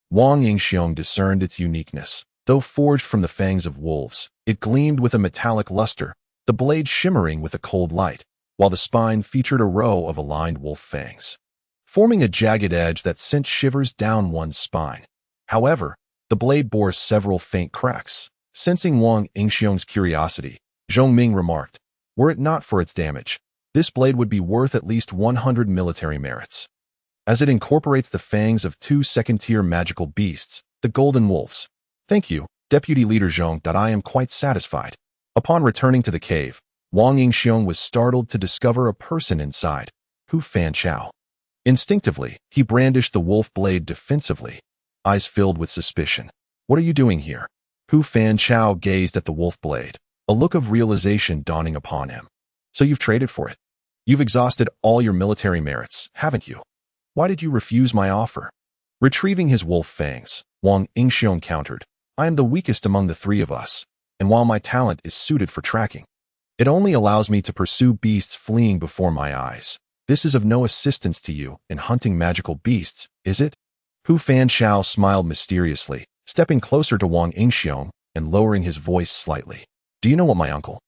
Wang Yingxiong discerned its uniqueness. Though forged from the fangs of wolves, it gleamed with a metallic luster, the blade shimmering with a cold light, while the spine featured a row of aligned wolf fangs, forming a jagged edge that sent shivers down one's spine. However, the blade bore several faint cracks. Sensing Wang Yingxiong's curiosity, Zhong Ming remarked, were it not for its damage, this blade would be worth at least 100 military merits, as it incorporates the fangs of 2 second-tier magical beasts, the golden wolves. Thank you, Deputy Leader Zhong, that I am quite satisfied. Upon returning to the cave, Wang Yingxiong was startled to discover a person inside, Hu Fanchao. Instinctively, he brandished the wolf blade defensively, eyes filled with suspicion. What are you doing here? Hu Fanchao gazed at the wolf blade, a look of realization dawning upon him. So you've traded for it. You've exhausted all your military merits, haven't you? Why did you refuse my offer? Retrieving his wolf fangs, Wang Yingxiong countered. I am the weakest among the 3 of us, and while my talent is suited for tracking, it only allows me to pursue beasts fleeing before my eyes. This is of no assistance to you in hunting magical beasts, is it? Hu Fanchao smiled mysteriously, stepping closer to Wang Yingxiong and lowering his voice slightly. Do you know what my uncle,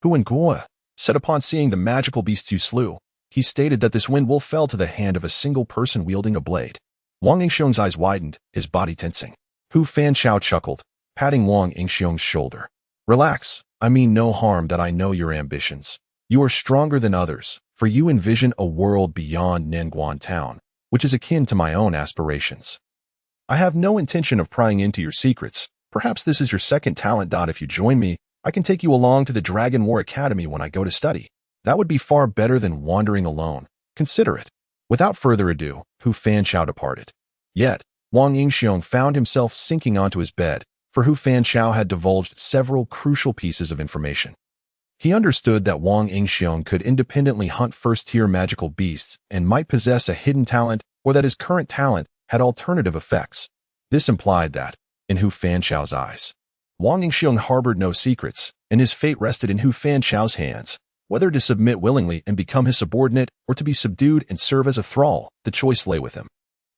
Hu Nguo, said upon seeing the magical beasts you slew? He stated that this wind wolf fell to the hand of a single person wielding a blade. Wang Yingxiong's eyes widened, his body tensing. Hu Fanchao chuckled, patting Wang Yingxiong's shoulder. Relax, I mean no harm, that I know your ambitions. You are stronger than others, for you envision a world beyond Nangguan Town, which is akin to my own aspirations. I have no intention of prying into your secrets. Perhaps this is your second talent. If you join me, I can take you along to the Dragon War Academy when I go to study. That would be far better than wandering alone. Consider it. Without further ado, Hu Fanchao departed. Yet, Wang Yingxiong found himself sinking onto his bed, for Hu Fanchao had divulged several crucial pieces of information. He understood that Wang Yingxiong could independently hunt first-tier magical beasts and might possess a hidden talent, or that his current talent had alternative effects. This implied that, in Hu Fanchao's eyes, Wang Yingxiong harbored no secrets, and his fate rested in Hu Fanchao's hands. Whether to submit willingly and become his subordinate, or to be subdued and serve as a thrall, the choice lay with him.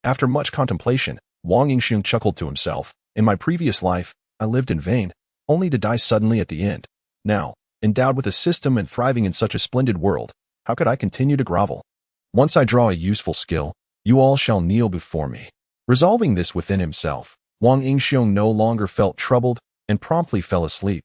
After much contemplation, Wang Yingxiong chuckled to himself. In my previous life, I lived in vain, only to die suddenly at the end. Now, endowed with a system and thriving in such a splendid world, how could I continue to grovel? Once I draw a useful skill, you all shall kneel before me. Resolving this within himself, Wang Yingxiong no longer felt troubled and promptly fell asleep.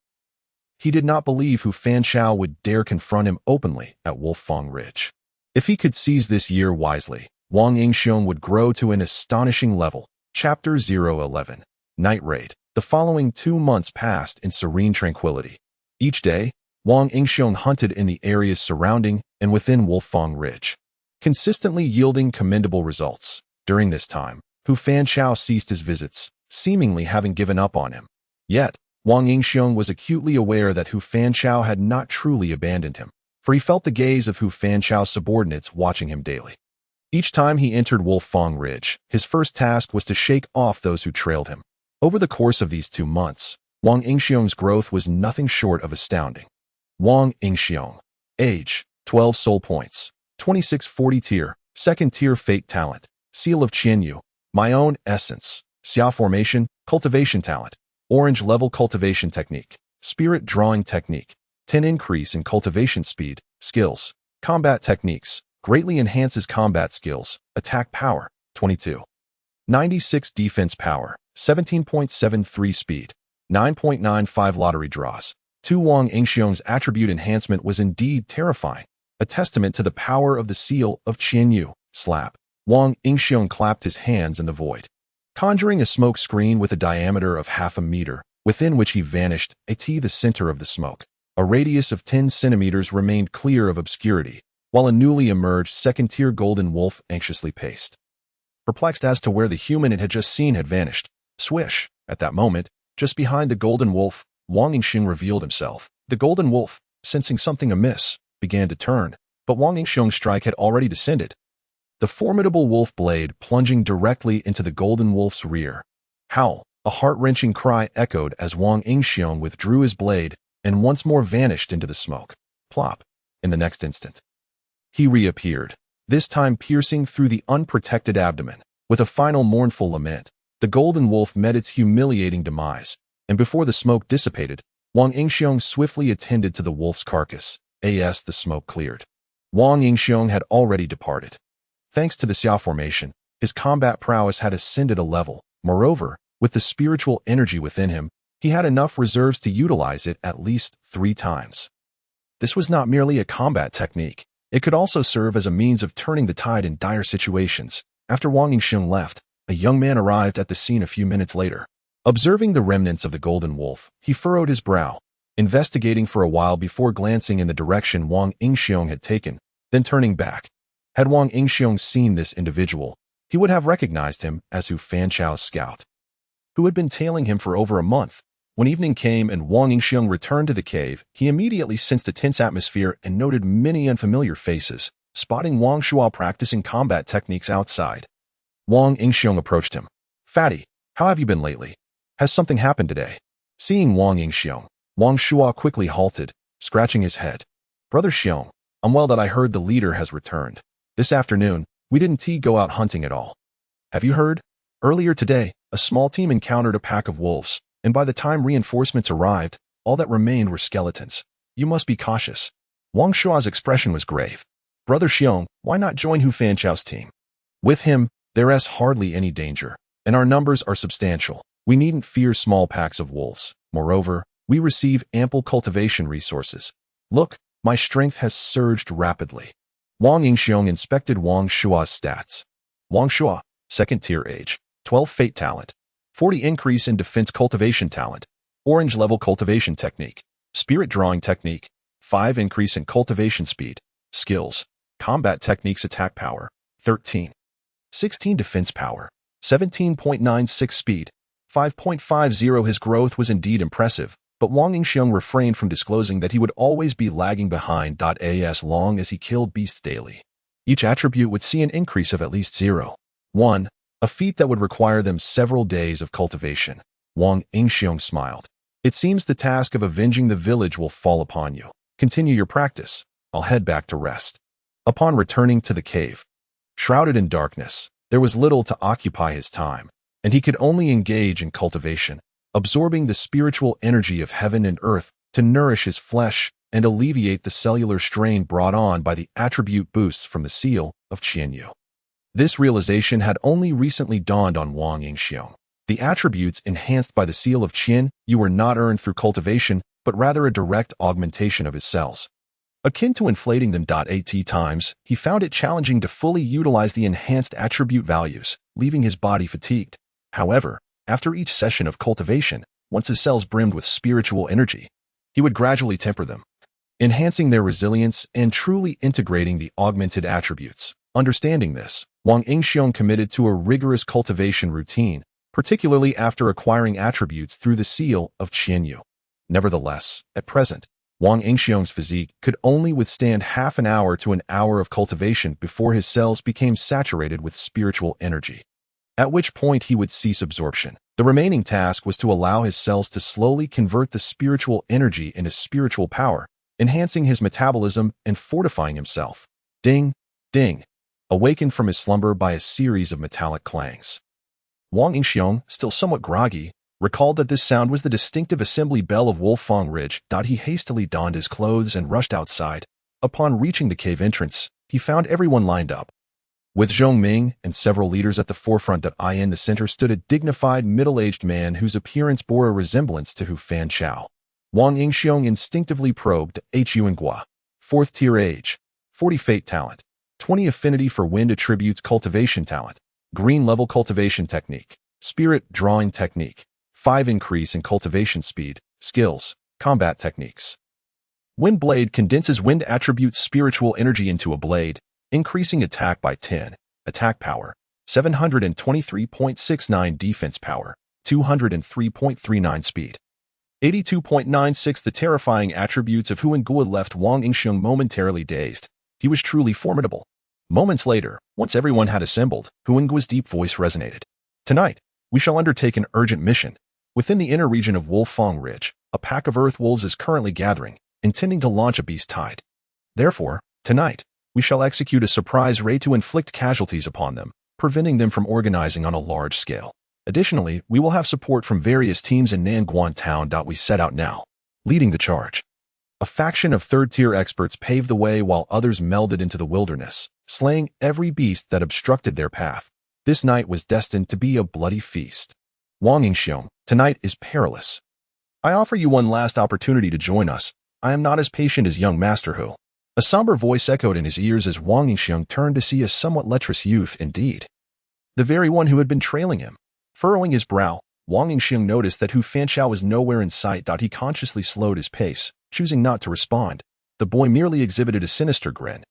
He did not believe Hu Fanchao would dare confront him openly at Wolfang Ridge. If he could seize this year wisely, Wang Yingxiong would grow to an astonishing level. Chapter 011. Night Raid. The following 2 months passed in serene tranquility. Each day, Wang Yingxiong hunted in the areas surrounding and within Wolfang Ridge, consistently yielding commendable results. During this time, Hu Fanchao ceased his visits, seemingly having given up on him. Yet, Wang Yingxiong was acutely aware that Hu Fanchao had not truly abandoned him, for he felt the gaze of Hu Fanchao's subordinates watching him daily. Each time he entered Wolfang Ridge, his first task was to shake off those who trailed him. Over the course of these 2 months, Wang Yingxiong's growth was nothing short of astounding. Wang Yingxiong. Age, 12 soul points. 26 40 tier, 2nd tier fate talent. Seal of Qianyu. My own essence. Xia formation, cultivation talent. Orange level cultivation technique. Spirit drawing technique. 10 increase in cultivation speed. Skills. Combat techniques. Greatly enhances combat skills. Attack power. 22. 96 defense power. 17.73 speed. 9.95 lottery draws. 2 Wang Yingxiong's attribute enhancement was indeed terrifying, a testament to the power of the seal of Qianyu. Slap. Wang Yingxiong clapped his hands in the void, conjuring a smoke screen with a diameter of half a meter, within which he vanished, the center of the smoke. A radius of 10 centimeters remained clear of obscurity, while a newly emerged 2nd-tier golden wolf anxiously paced, perplexed as to where the human it had just seen had vanished. Swish! At that moment, just behind the golden wolf, Wang Yingxiong revealed himself. The golden wolf, sensing something amiss, began to turn, but Wang Yingxiong's strike had already descended, the formidable wolf blade plunging directly into the golden wolf's rear. Howl! A heart-wrenching cry echoed as Wang Yingxiong withdrew his blade and once more vanished into the smoke. Plop! In the next instant, he reappeared, this time piercing through the unprotected abdomen. With a final mournful lament, the golden wolf met its humiliating demise, and before the smoke dissipated, Wang Yingxiong swiftly attended to the wolf's carcass. As the smoke cleared, Wang Yingxiong had already departed. Thanks to the Xia formation, his combat prowess had ascended a level. Moreover, with the spiritual energy within him, he had enough reserves to utilize it at least 3 times. This was not merely a combat technique. It could also serve as a means of turning the tide in dire situations. After Wang Yingxiong left, a young man arrived at the scene a few minutes later. Observing the remnants of the golden wolf, he furrowed his brow, investigating for a while before glancing in the direction Wang Yingxiong had taken, then turning back. Had Wang Yingxiong seen this individual, he would have recognized him as Hu Fanchao's scout, who had been tailing him for over a month. When evening came and Wang Yingxiong returned to the cave, he immediately sensed a tense atmosphere and noted many unfamiliar faces, spotting Wang Shuo practicing combat techniques outside. Wang Yingxiong approached him. "Fatty, how have you been lately? Has something happened today?" Seeing Wang Yingxiong, Wang Shuo quickly halted, scratching his head. "Brother Xiong, I'm well that I heard the leader has returned. This afternoon, we didn't go out hunting at all. Have you heard? Earlier today, a small team encountered a pack of wolves, and by the time reinforcements arrived, all that remained were skeletons. You must be cautious." Wang Shua's expression was grave. "Brother Xiong, why not join Hu Fanchao's team? With him, there is hardly any danger, and our numbers are substantial. We needn't fear small packs of wolves. Moreover, we receive ample cultivation resources. Look, my strength has surged rapidly." Wang Yingxiong inspected Wang Shua's stats. Wang Shua, 2nd tier age, 12 fate talent, 40 increase in defense cultivation talent, orange level cultivation technique, spirit drawing technique, 5 increase in cultivation speed, skills, combat techniques attack power, 13. 16 defense power, 17.96 speed, 5.50. His growth was indeed impressive, but Wang Yingxiong refrained from disclosing that he would always be lagging behind as long as he killed beasts daily. Each attribute would see an increase of at least 0.1, a feat that would require them several days of cultivation. Wang Yingxiong smiled. It seems the task of avenging the village will fall upon you. Continue your practice. I'll head back to rest. Upon returning to the cave, shrouded in darkness, there was little to occupy his time, and he could only engage in cultivation, absorbing the spiritual energy of heaven and earth to nourish his flesh and alleviate the cellular strain brought on by the attribute boosts from the seal of Qianyu. This realization had only recently dawned on Wang Yingxiong. The attributes enhanced by the seal of Qianyu were not earned through cultivation, but rather a direct augmentation of his cells. Akin to inflating them. At times, he found it challenging to fully utilize the enhanced attribute values, leaving his body fatigued. However, after each session of cultivation, once his cells brimmed with spiritual energy, he would gradually temper them, enhancing their resilience and truly integrating the augmented attributes. Understanding this, Wang Yingxiong committed to a rigorous cultivation routine, particularly after acquiring attributes through the seal of Qianyu. Nevertheless, at present, Wang Yingxiong's physique could only withstand half an hour to an hour of cultivation before his cells became saturated with spiritual energy, at which point he would cease absorption. The remaining task was to allow his cells to slowly convert the spiritual energy into spiritual power, enhancing his metabolism and fortifying himself. Ding, ding, awakened from his slumber by a series of metallic clangs. Wang Yingxiong, still somewhat groggy, recalled that this sound was the distinctive assembly bell of Wolfang Ridge. He hastily donned his clothes and rushed outside. Upon reaching the cave entrance, he found everyone lined up. With Zhong Ming and several leaders at the forefront. In the center stood a dignified middle-aged man whose appearance bore a resemblance to Hu Fanchao. Wang Yingxiong instinctively probed Yuanghua, 4th tier age, 40 fate talent, 20 affinity for wind attributes cultivation talent, green level cultivation technique, spirit drawing technique, 5 increase in cultivation speed, skills, combat techniques. Wind blade condenses wind attribute spiritual energy into a blade, increasing attack by 10, attack power, 723.69 defense power, 203.39 speed, 82.96. The terrifying attributes of Huangua left Wang Yingxiong momentarily dazed. He was truly formidable. Moments later, once everyone had assembled, Huangua's deep voice resonated. Tonight, we shall undertake an urgent mission. Within the inner region of Wolfang Ridge, a pack of earth wolves is currently gathering, intending to launch a beast tide. Therefore, tonight, we shall execute a surprise raid to inflict casualties upon them, preventing them from organizing on a large scale. Additionally, we will have support from various teams in Nanguan Town. We set out now, leading the charge. A faction of third-tier experts paved the way while others melded into the wilderness, slaying every beast that obstructed their path. This night was destined to be a bloody feast. Wang Yingxiong, tonight is perilous. I offer you one last opportunity to join us. I am not as patient as young Master Hu. A somber voice echoed in his ears as Wang Yingxiong turned to see a somewhat lecherous youth indeed. The very one who had been trailing him. Furrowing his brow, Wang Yingxiong noticed that Hu Fanchao was nowhere in sight. He consciously slowed his pace, choosing not to respond. The boy merely exhibited a sinister grin,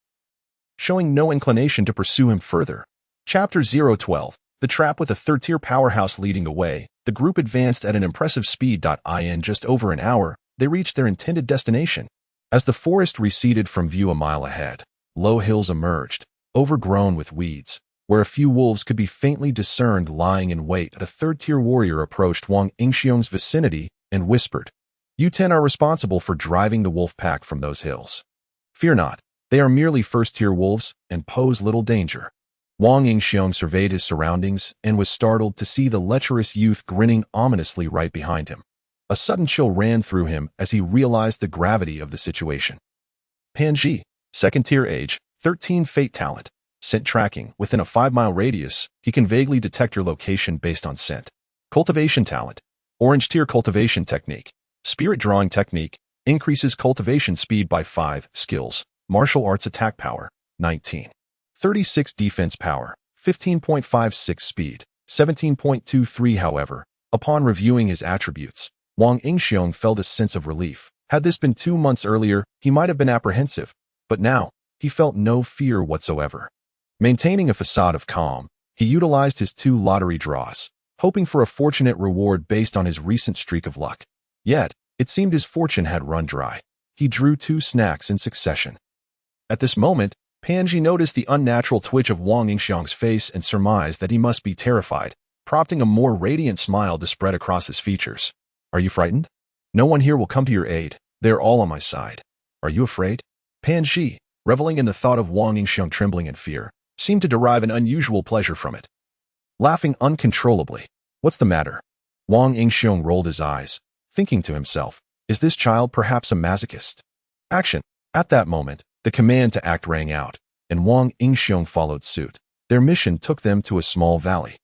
showing no inclination to pursue him further. Chapter 012. The trap. With a third-tier powerhouse leading the way, the group advanced at an impressive speed. In just over an hour, they reached their intended destination. As the forest receded from view a mile ahead, low hills emerged, overgrown with weeds, where a few wolves could be faintly discerned lying in wait. A third-tier warrior approached Wang Yingxiong's vicinity and whispered, "You 10 are responsible for driving the wolf pack from those hills. Fear not, they are merely first-tier wolves and pose little danger." Wang Yingxiong surveyed his surroundings and was startled to see the lecherous youth grinning ominously right behind him. A sudden chill ran through him as he realized the gravity of the situation. Panji, 2nd-tier age, 13 fate talent, scent tracking. Within a 5-mile radius, he can vaguely detect your location based on scent. Cultivation talent, orange-tier cultivation technique, spirit drawing technique, increases cultivation speed by 5, skills, martial arts attack power, 19. 36 defense power, 15.56 speed, 17.23. However, upon reviewing his attributes, Wang Yingxiong felt a sense of relief. Had this been 2 months earlier, he might have been apprehensive, but now, he felt no fear whatsoever. Maintaining a facade of calm, he utilized his 2 lottery draws, hoping for a fortunate reward based on his recent streak of luck. Yet, it seemed his fortune had run dry. He drew 2 snacks in succession. At this moment, Panji noticed the unnatural twitch of Wang Yingxiang's face and surmised that he must be terrified, prompting a more radiant smile to spread across his features. Are you frightened? No one here will come to your aid. They're all on my side. Are you afraid? Panji, reveling in the thought of Wang Yingxiang trembling in fear, seemed to derive an unusual pleasure from it. Laughing uncontrollably. What's the matter? Wang Yingxiang rolled his eyes, thinking to himself, is this child perhaps a masochist? Action. At that moment, the command to act rang out, and Wang Yingxiang followed suit. Their mission took them to a small valley,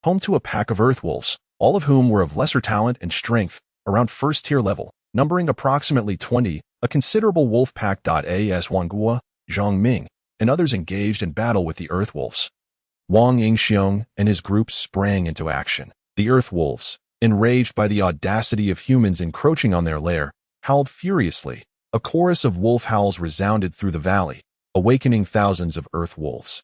home to a pack of earth wolves, all of whom were of lesser talent and strength, around first-tier level, numbering approximately 20, a considerable wolf pack. As Wanghua, Zhang Ming, and others engaged in battle with the earth wolves. Wang Yingxiang and his group sprang into action. The earth wolves, enraged by the audacity of humans encroaching on their lair, howled furiously. A chorus of wolf howls resounded through the valley, awakening thousands of earth wolves.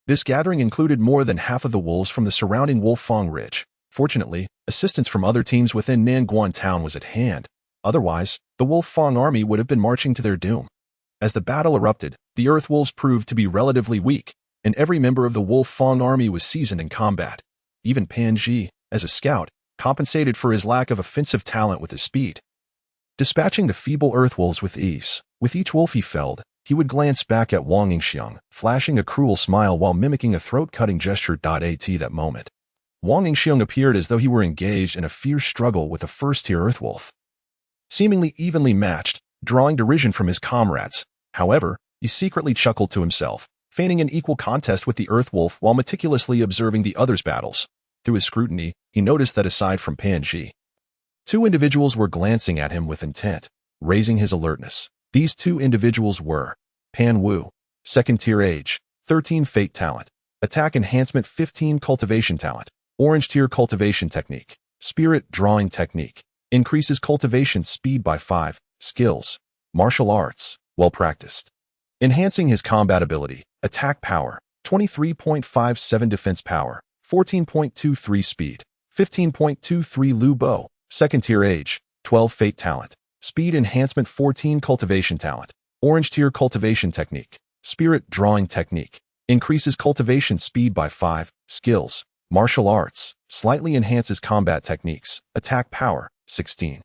This gathering included more than half of the wolves from the surrounding Wolfang Ridge. Fortunately, assistance from other teams within Nanguan Town was at hand. Otherwise, the Wolfang army would have been marching to their doom. As the battle erupted, the earth wolves proved to be relatively weak, and every member of the Wolfang army was seasoned in combat. Even Panji, as a scout, compensated for his lack of offensive talent with his speed. Dispatching the feeble earth wolves with ease, with each wolf he felled, he would glance back at Wang Yingxiang, flashing a cruel smile while mimicking a throat-cutting gesture. At that moment, Wang Yingxiang appeared as though he were engaged in a fierce struggle with a first-tier earth wolf. Seemingly evenly matched, drawing derision from his comrades. However, he secretly chuckled to himself, feigning an equal contest with the earth wolf while meticulously observing the others' battles. Through his scrutiny, he noticed that aside from Panji, 2 individuals were glancing at him with intent, raising his alertness. These 2 individuals were Pan Wu, 2nd tier age, 13 fate talent, attack enhancement 15 cultivation talent, orange tier cultivation technique, spirit drawing technique, increases cultivation speed by 5, skills, martial arts, well practiced. Enhancing his combat ability, attack power, 23.57 defense power, 14.23 speed, 15.23 Lu Bo, 2nd tier age, 12 fate talent, speed enhancement 14 cultivation talent, orange tier cultivation technique, spirit drawing technique, increases cultivation speed by 5, skills, martial arts, slightly enhances combat techniques, attack power, 16.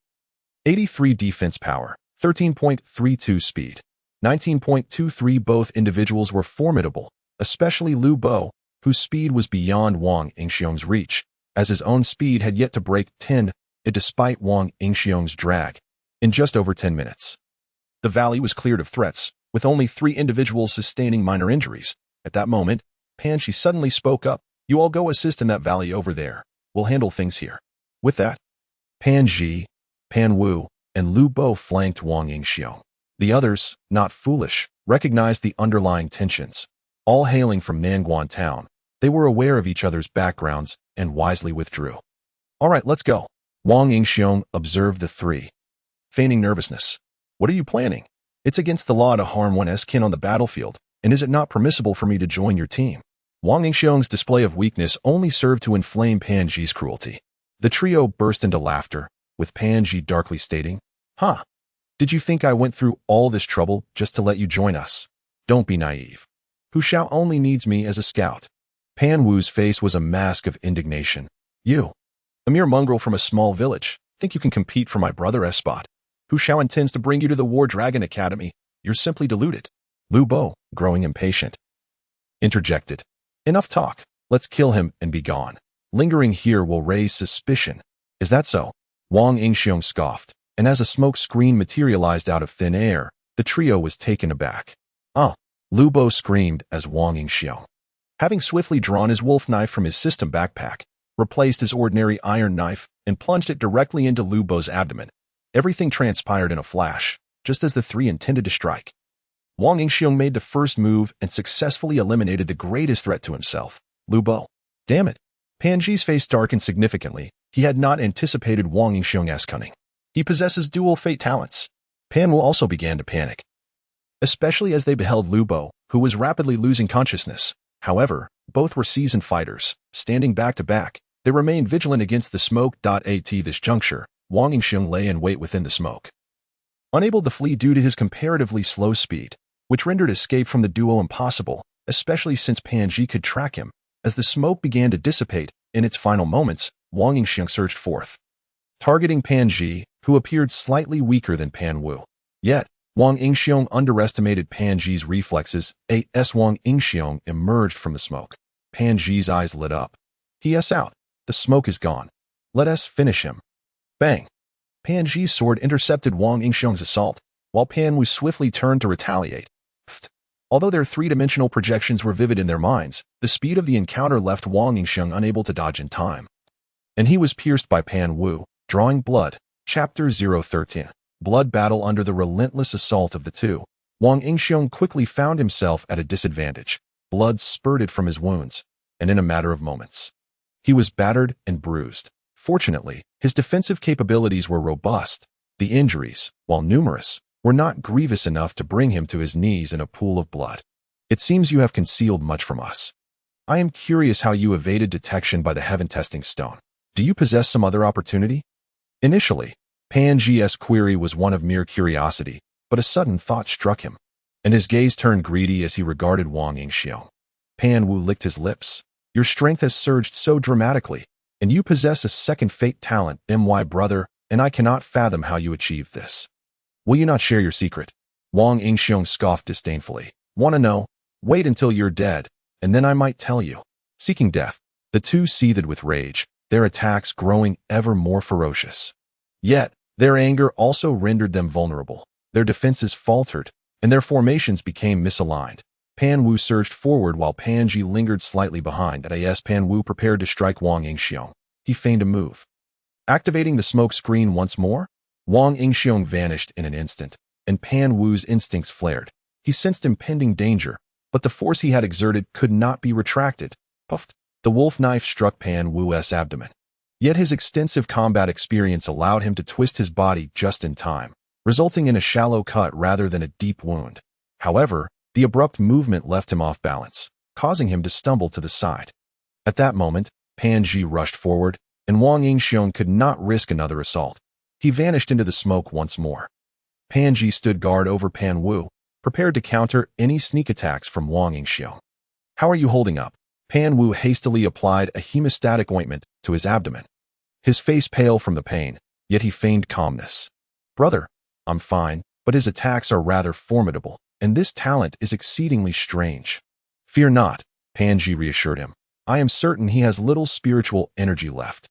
83 defense power, 13.32 speed, 19.23. Both individuals were formidable, especially Lu Bo, whose speed was beyond Wang Yingxiang's reach, as his own speed had yet to break 10, despite Wang Yingxiang's drag, in just over 10 minutes. The valley was cleared of threats, with only 3 individuals sustaining minor injuries. At that moment, Panji suddenly spoke up. You all go assist in that valley over there. We'll handle things here. With that, Panji, Pan Wu, and Lu Bo flanked Wang Yingxiang. The others, not foolish, recognized the underlying tensions. All hailing from Nanguan Town, they were aware of each other's backgrounds and wisely withdrew. All right, let's go. Wang Yingxiang observed the 3. Feigning nervousness. What are you planning? It's against the law to harm one's kin on the battlefield, and is it not permissible for me to join your team? Wang Yingxiang's display of weakness only served to inflame Panji's cruelty. The trio burst into laughter, with Panji darkly stating, Huh? Did you think I went through all this trouble just to let you join us? Don't be naive. Hu Shao only needs me as a scout. Pan Wu's face was a mask of indignation. You, a mere mongrel from a small village, think you can compete for my brother's spot? Hu Shao intends to bring you to the War Dragon Academy. You're simply deluded. Lu Bo, growing impatient, interjected. Enough talk. Let's kill him and be gone. Lingering here will raise suspicion. Is that so? Wang Yingxiang scoffed, and as a smoke screen materialized out of thin air, the trio was taken aback. Lu Bo screamed as Wang Yingxiang, having swiftly drawn his wolf knife from his system backpack, replaced his ordinary iron knife and plunged it directly into Lu Bo's abdomen. Everything transpired in a flash, just as the 3 intended to strike. Wang Yingxiang made the first move and successfully eliminated the greatest threat to himself, Lu Bo. Damn it. Panji's face darkened significantly. He had not anticipated Wang Yingxiang's cunning. He possesses dual fate talents. Pan Wu also began to panic, especially as they beheld Lu Bo, who was rapidly losing consciousness. However, both were seasoned fighters. Standing back to back, they remained vigilant against the smoke. At this juncture, Wang Yingxiong lay in wait within the smoke. Unable to flee due to his comparatively slow speed, which rendered escape from the duo impossible, especially since Pan Ji could track him. As the smoke began to dissipate, in its final moments, Wang Yingxiong surged forth, targeting Pan Ji, who appeared slightly weaker than Pan Wu. Yet, Wang Yingxiong underestimated Pan Ji's reflexes. As Wang Yingxiong emerged from the smoke, Pan Ji's eyes lit up. He S out. The smoke is gone. Let us finish him. Bang! Pan Ji's sword intercepted Wang Yingxiong's assault, while Pan Wu swiftly turned to retaliate. Although their three-dimensional projections were vivid in their minds, the speed of the encounter left Wang Yingxiong unable to dodge in time. And he was pierced by Pan Wu, drawing blood. Chapter 013. Blood battle. Under the relentless assault of the two, Wang Yingxiong quickly found himself at a disadvantage. Blood spurted from his wounds, and in a matter of moments, he was battered and bruised. Fortunately, his defensive capabilities were robust. The injuries, while numerous, were not grievous enough to bring him to his knees in a pool of blood. It seems you have concealed much from us. I am curious how you evaded detection by the heaven testing stone. Do you possess some other opportunity? Initially, Pan Ji's query was one of mere curiosity, but a sudden thought struck him, and his gaze turned greedy as he regarded Wang Yingxiong. Pan Wu licked his lips. Your strength has surged so dramatically, and you possess a second fate talent, my brother, and I cannot fathom how you achieved this. Will you not share your secret? Wang Yingxiong scoffed disdainfully. Want to know? Wait until you're dead, and then I might tell you. Seeking death, the two seethed with rage, their attacks growing ever more ferocious. Yet, their anger also rendered them vulnerable. Their defenses faltered, and their formations became misaligned. Pan Wu surged forward while Pan Ji lingered slightly behind. As Pan Wu prepared to strike Wang Yingxiong, he feigned a move. Activating the smoke screen once more, Wang Yingxiong vanished in an instant, and Pan Wu's instincts flared. He sensed impending danger, but the force he had exerted could not be retracted. Puffed. The wolf knife struck Pan Wu's abdomen. Yet his extensive combat experience allowed him to twist his body just in time, resulting in a shallow cut rather than a deep wound. However, the abrupt movement left him off balance, causing him to stumble to the side. At that moment, Pan Ji rushed forward, and Wang Yingxiong could not risk another assault. He vanished into the smoke once more. Pan Ji stood guard over Pan Wu, prepared to counter any sneak attacks from Wang Yingxiong. How are you holding up? Pan Wu hastily applied a hemostatic ointment to his abdomen. His face pale from the pain, yet he feigned calmness. Brother, I'm fine, but his attacks are rather formidable, and this talent is exceedingly strange. Fear not, Pan Ji reassured him. I am certain he has little spiritual energy left.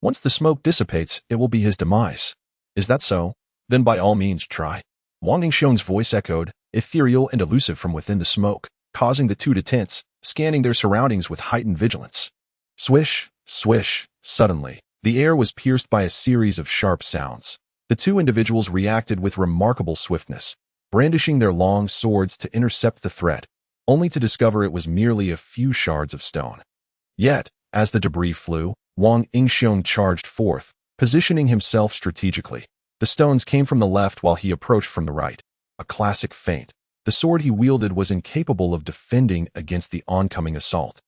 Once the smoke dissipates, it will be his demise. Is that so? Then by all means try. Wang Yingxiong's voice echoed, ethereal and elusive from within the smoke, causing the two to tense, scanning their surroundings with heightened vigilance. Swish, swish, suddenly, the air was pierced by a series of sharp sounds. The two individuals reacted with remarkable swiftness, brandishing their long swords to intercept the threat, only to discover it was merely a few shards of stone. Yet, as the debris flew, Wang Yingxiong charged forth, positioning himself strategically. The stones came from the left while he approached from the right. A classic feint. The sword he wielded was incapable of defending against the oncoming assault,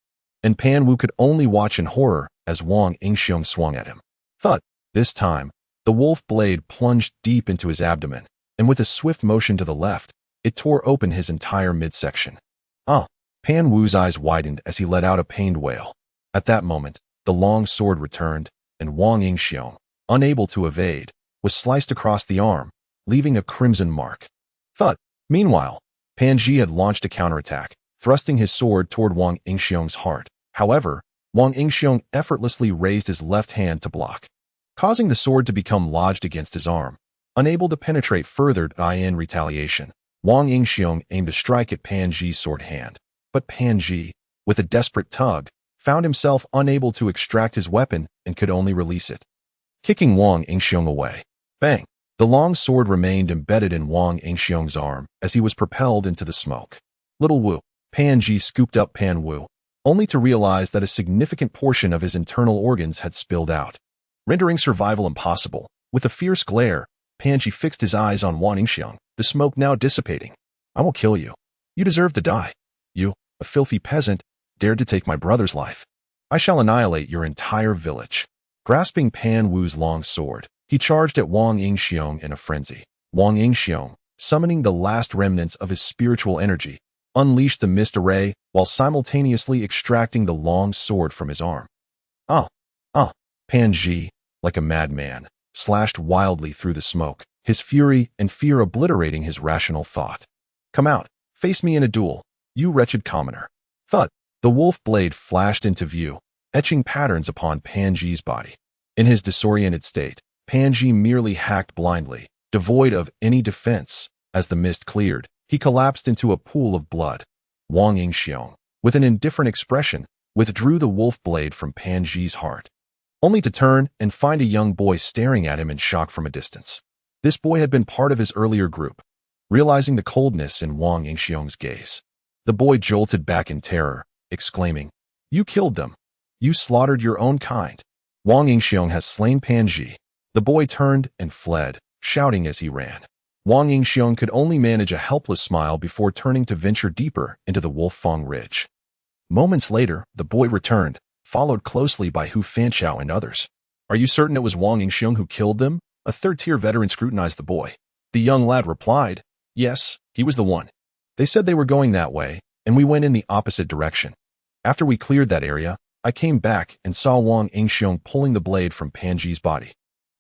and Pan Wu could only watch in horror as Wang Yingxiong swung at him. Thud! This time, the wolf blade plunged deep into his abdomen, and with a swift motion to the left, it tore open his entire midsection. Pan Wu's eyes widened as he let out a pained wail. At that moment, the long sword returned, and Wang Yingxiong, unable to evade, was sliced across the arm, leaving a crimson mark. Thud! Meanwhile, Pan Ji had launched a counterattack, thrusting his sword toward Wang Yingxiong's heart. However, Wang Yingxiong effortlessly raised his left hand to block, causing the sword to become lodged against his arm. Unable to penetrate further in retaliation, Wang Yingxiong aimed a strike at Pan Ji's sword hand. But Pan Ji, with a desperate tug, found himself unable to extract his weapon and could only release it, kicking Wang Yingxiong away. Bang! The long sword remained embedded in Wang Yingxiong's arm as he was propelled into the smoke. Little Wu, Pan Ji scooped up Pan Wu, only to realize that a significant portion of his internal organs had spilled out, rendering survival impossible. With a fierce glare, Pan Ji fixed his eyes on Wang Yingxiong, the smoke now dissipating. I will kill you. You deserve to die. You, a filthy peasant, dared to take my brother's life. I shall annihilate your entire village." Grasping Pan Wu's long sword, he charged at Wang Yingxiong in a frenzy. Wang Yingxiong, summoning the last remnants of his spiritual energy, unleashed the mist array while simultaneously extracting the long sword from his arm. "Ah! Ah!" Pan Ji, like a madman, slashed wildly through the smoke, his fury and fear obliterating his rational thought. "Come out, face me in a duel, you wretched commoner." Thud! The wolf blade flashed into view, etching patterns upon Pan Ji's body. In his disoriented state, Pan Ji merely hacked blindly, devoid of any defense. As the mist cleared, he collapsed into a pool of blood. Wang Yingxiong, with an indifferent expression, withdrew the wolf blade from Pan Ji's heart, only to turn and find a young boy staring at him in shock from a distance. This boy had been part of his earlier group. Realizing the coldness in Wang Yingxiong's gaze, the boy jolted back in terror, exclaiming, "You killed them! You slaughtered your own kind! Wang Yingxiong has slain Pan Ji." The boy turned and fled, shouting as he ran. Wang Yingxiong could only manage a helpless smile before turning to venture deeper into the Wolfang Ridge. Moments later, the boy returned, followed closely by Hu Fanchao and others. "Are you certain it was Wang Yingxiong who killed them?" A third-tier veteran scrutinized the boy. The young lad replied, "Yes, he was the one. They said they were going that way, and we went in the opposite direction. After we cleared that area, I came back and saw Wang Yingxiong pulling the blade from Pan Ji's body.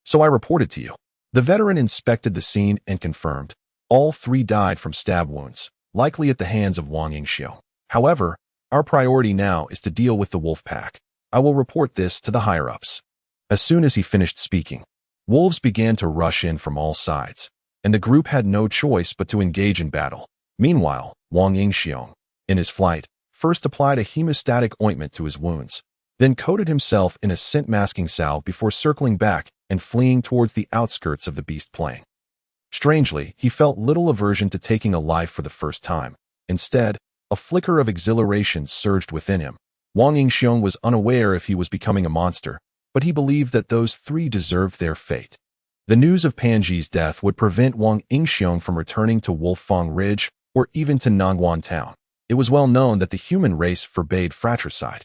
So I reported to you." The veteran inspected the scene and confirmed. All three died from stab wounds, likely at the hands of Wang Yingxiong. "However, our priority now is to deal with the wolf pack. I will report this to the higher-ups." As soon as he finished speaking, wolves began to rush in from all sides, and the group had no choice but to engage in battle. Meanwhile, Wang Yingxiong, in his flight, first applied a hemostatic ointment to his wounds, then coated himself in a scent-masking salve before circling back and fleeing towards the outskirts of the beast plain. Strangely, he felt little aversion to taking a life for the first time. Instead, a flicker of exhilaration surged within him. Wang Yingxiong was unaware if he was becoming a monster, but he believed that those three deserved their fate. The news of Pan Ji's death would prevent Wang Yingxiong from returning to Wolfang Ridge or even to Nangguan Town. It was well known that the human race forbade fratricide.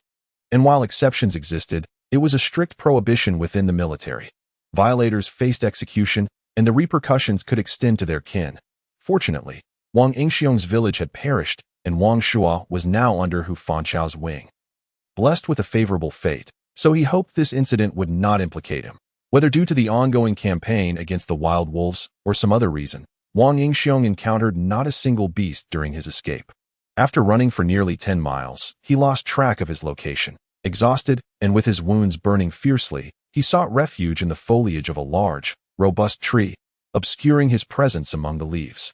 And while exceptions existed, it was a strict prohibition within the military. Violators faced execution, and the repercussions could extend to their kin. Fortunately, Wang Yingxiong's village had perished, and Wang Shua was now under Hu Fanchao's wing. Blessed with a favorable fate, so he hoped this incident would not implicate him. Whether due to the ongoing campaign against the wild wolves or some other reason, Wang Yingxiong encountered not a single beast during his escape. After running for nearly 10 miles, he lost track of his location. Exhausted and with his wounds burning fiercely, he sought refuge in the foliage of a large, robust tree, obscuring his presence among the leaves.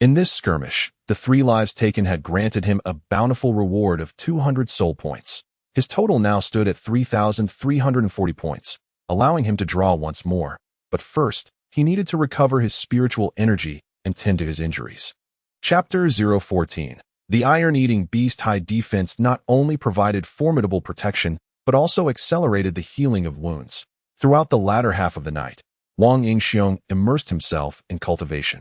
In this skirmish, the 3 lives taken had granted him a bountiful reward of 200 soul points. His total now stood at 3,340 points, allowing him to draw once more. But first, he needed to recover his spiritual energy and tend to his injuries. Chapter 014. The Iron-Eating Beast High Defense not only provided formidable protection, but also accelerated the healing of wounds. Throughout the latter half of the night, Wang Yingxiong immersed himself in cultivation.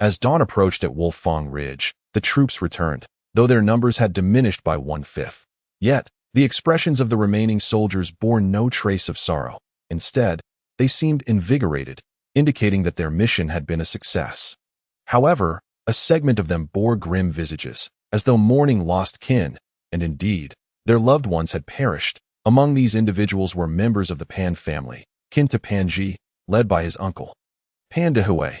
As dawn approached at Wolfang Ridge, the troops returned, though their numbers had diminished by 1/5. Yet, the expressions of the remaining soldiers bore no trace of sorrow. Instead, they seemed invigorated, indicating that their mission had been a success. However, a segment of them bore grim visages, as though mourning lost kin, and indeed, their loved ones had perished. Among these individuals were members of the Pan family, kin to Pan Ji, led by his uncle, Pan Dehui.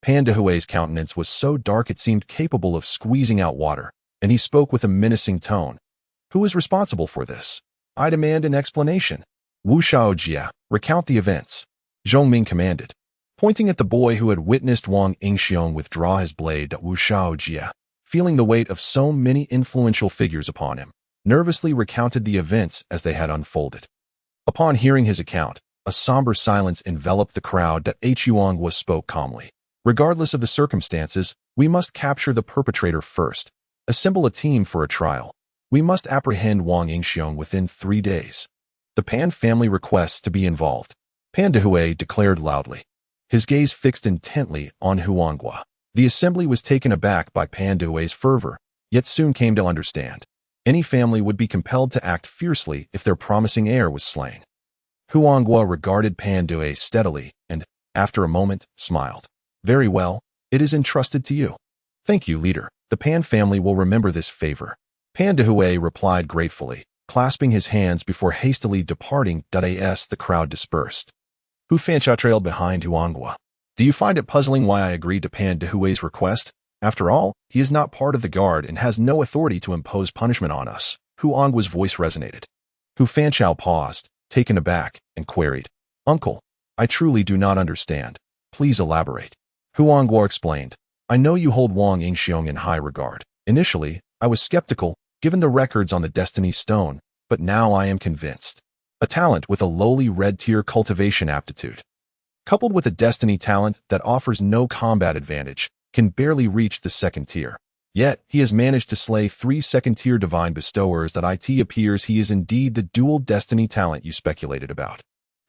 Pan Dehui's countenance was so dark it seemed capable of squeezing out water, and he spoke with a menacing tone. "Who is responsible for this? I demand an explanation." Wu Shaojia, recount the events, Zhongming commanded. Pointing at the boy who had witnessed Wang Yingxiong withdraw his blade, Wu Shaojia, feeling the weight of so many influential figures upon him, nervously recounted the events as they had unfolded. Upon hearing his account, a somber silence enveloped the crowd. Huang spoke calmly. "Regardless of the circumstances, we must capture the perpetrator first. Assemble a team for a trial. We must apprehend Wang Yingxiong within 3 days. The Pan family requests to be involved," Pan Dehui declared loudly. His gaze fixed intently on Huanghua. The assembly was taken aback by Pan Dehui's fervor, yet soon came to understand. Any family would be compelled to act fiercely if their promising heir was slain. Huanghua regarded Pan Due steadily and, after a moment, smiled. Very well, it is entrusted to you. Thank you, leader. The Pan family will remember this favor. Pan Due replied gratefully, clasping his hands before hastily departing. As the crowd dispersed, Hu Fancha trailed behind Huanghua. Do you find it puzzling why I agreed to Pan Dehue's request? After all, he is not part of the guard and has no authority to impose punishment on us. Huanghua's voice resonated. Hu Fanchao paused, taken aback, and queried, Uncle, I truly do not understand. Please elaborate. Huanghua explained, I know you hold Wang Yingxiong in high regard. Initially, I was skeptical, given the records on the Destiny Stone, but now I am convinced. A talent with a lowly red-tier cultivation aptitude, coupled with a destiny talent that offers no combat advantage, can barely reach the second tier. Yet, he has managed to slay 3 second-tier divine bestowers. That it appears he is indeed the dual destiny talent you speculated about.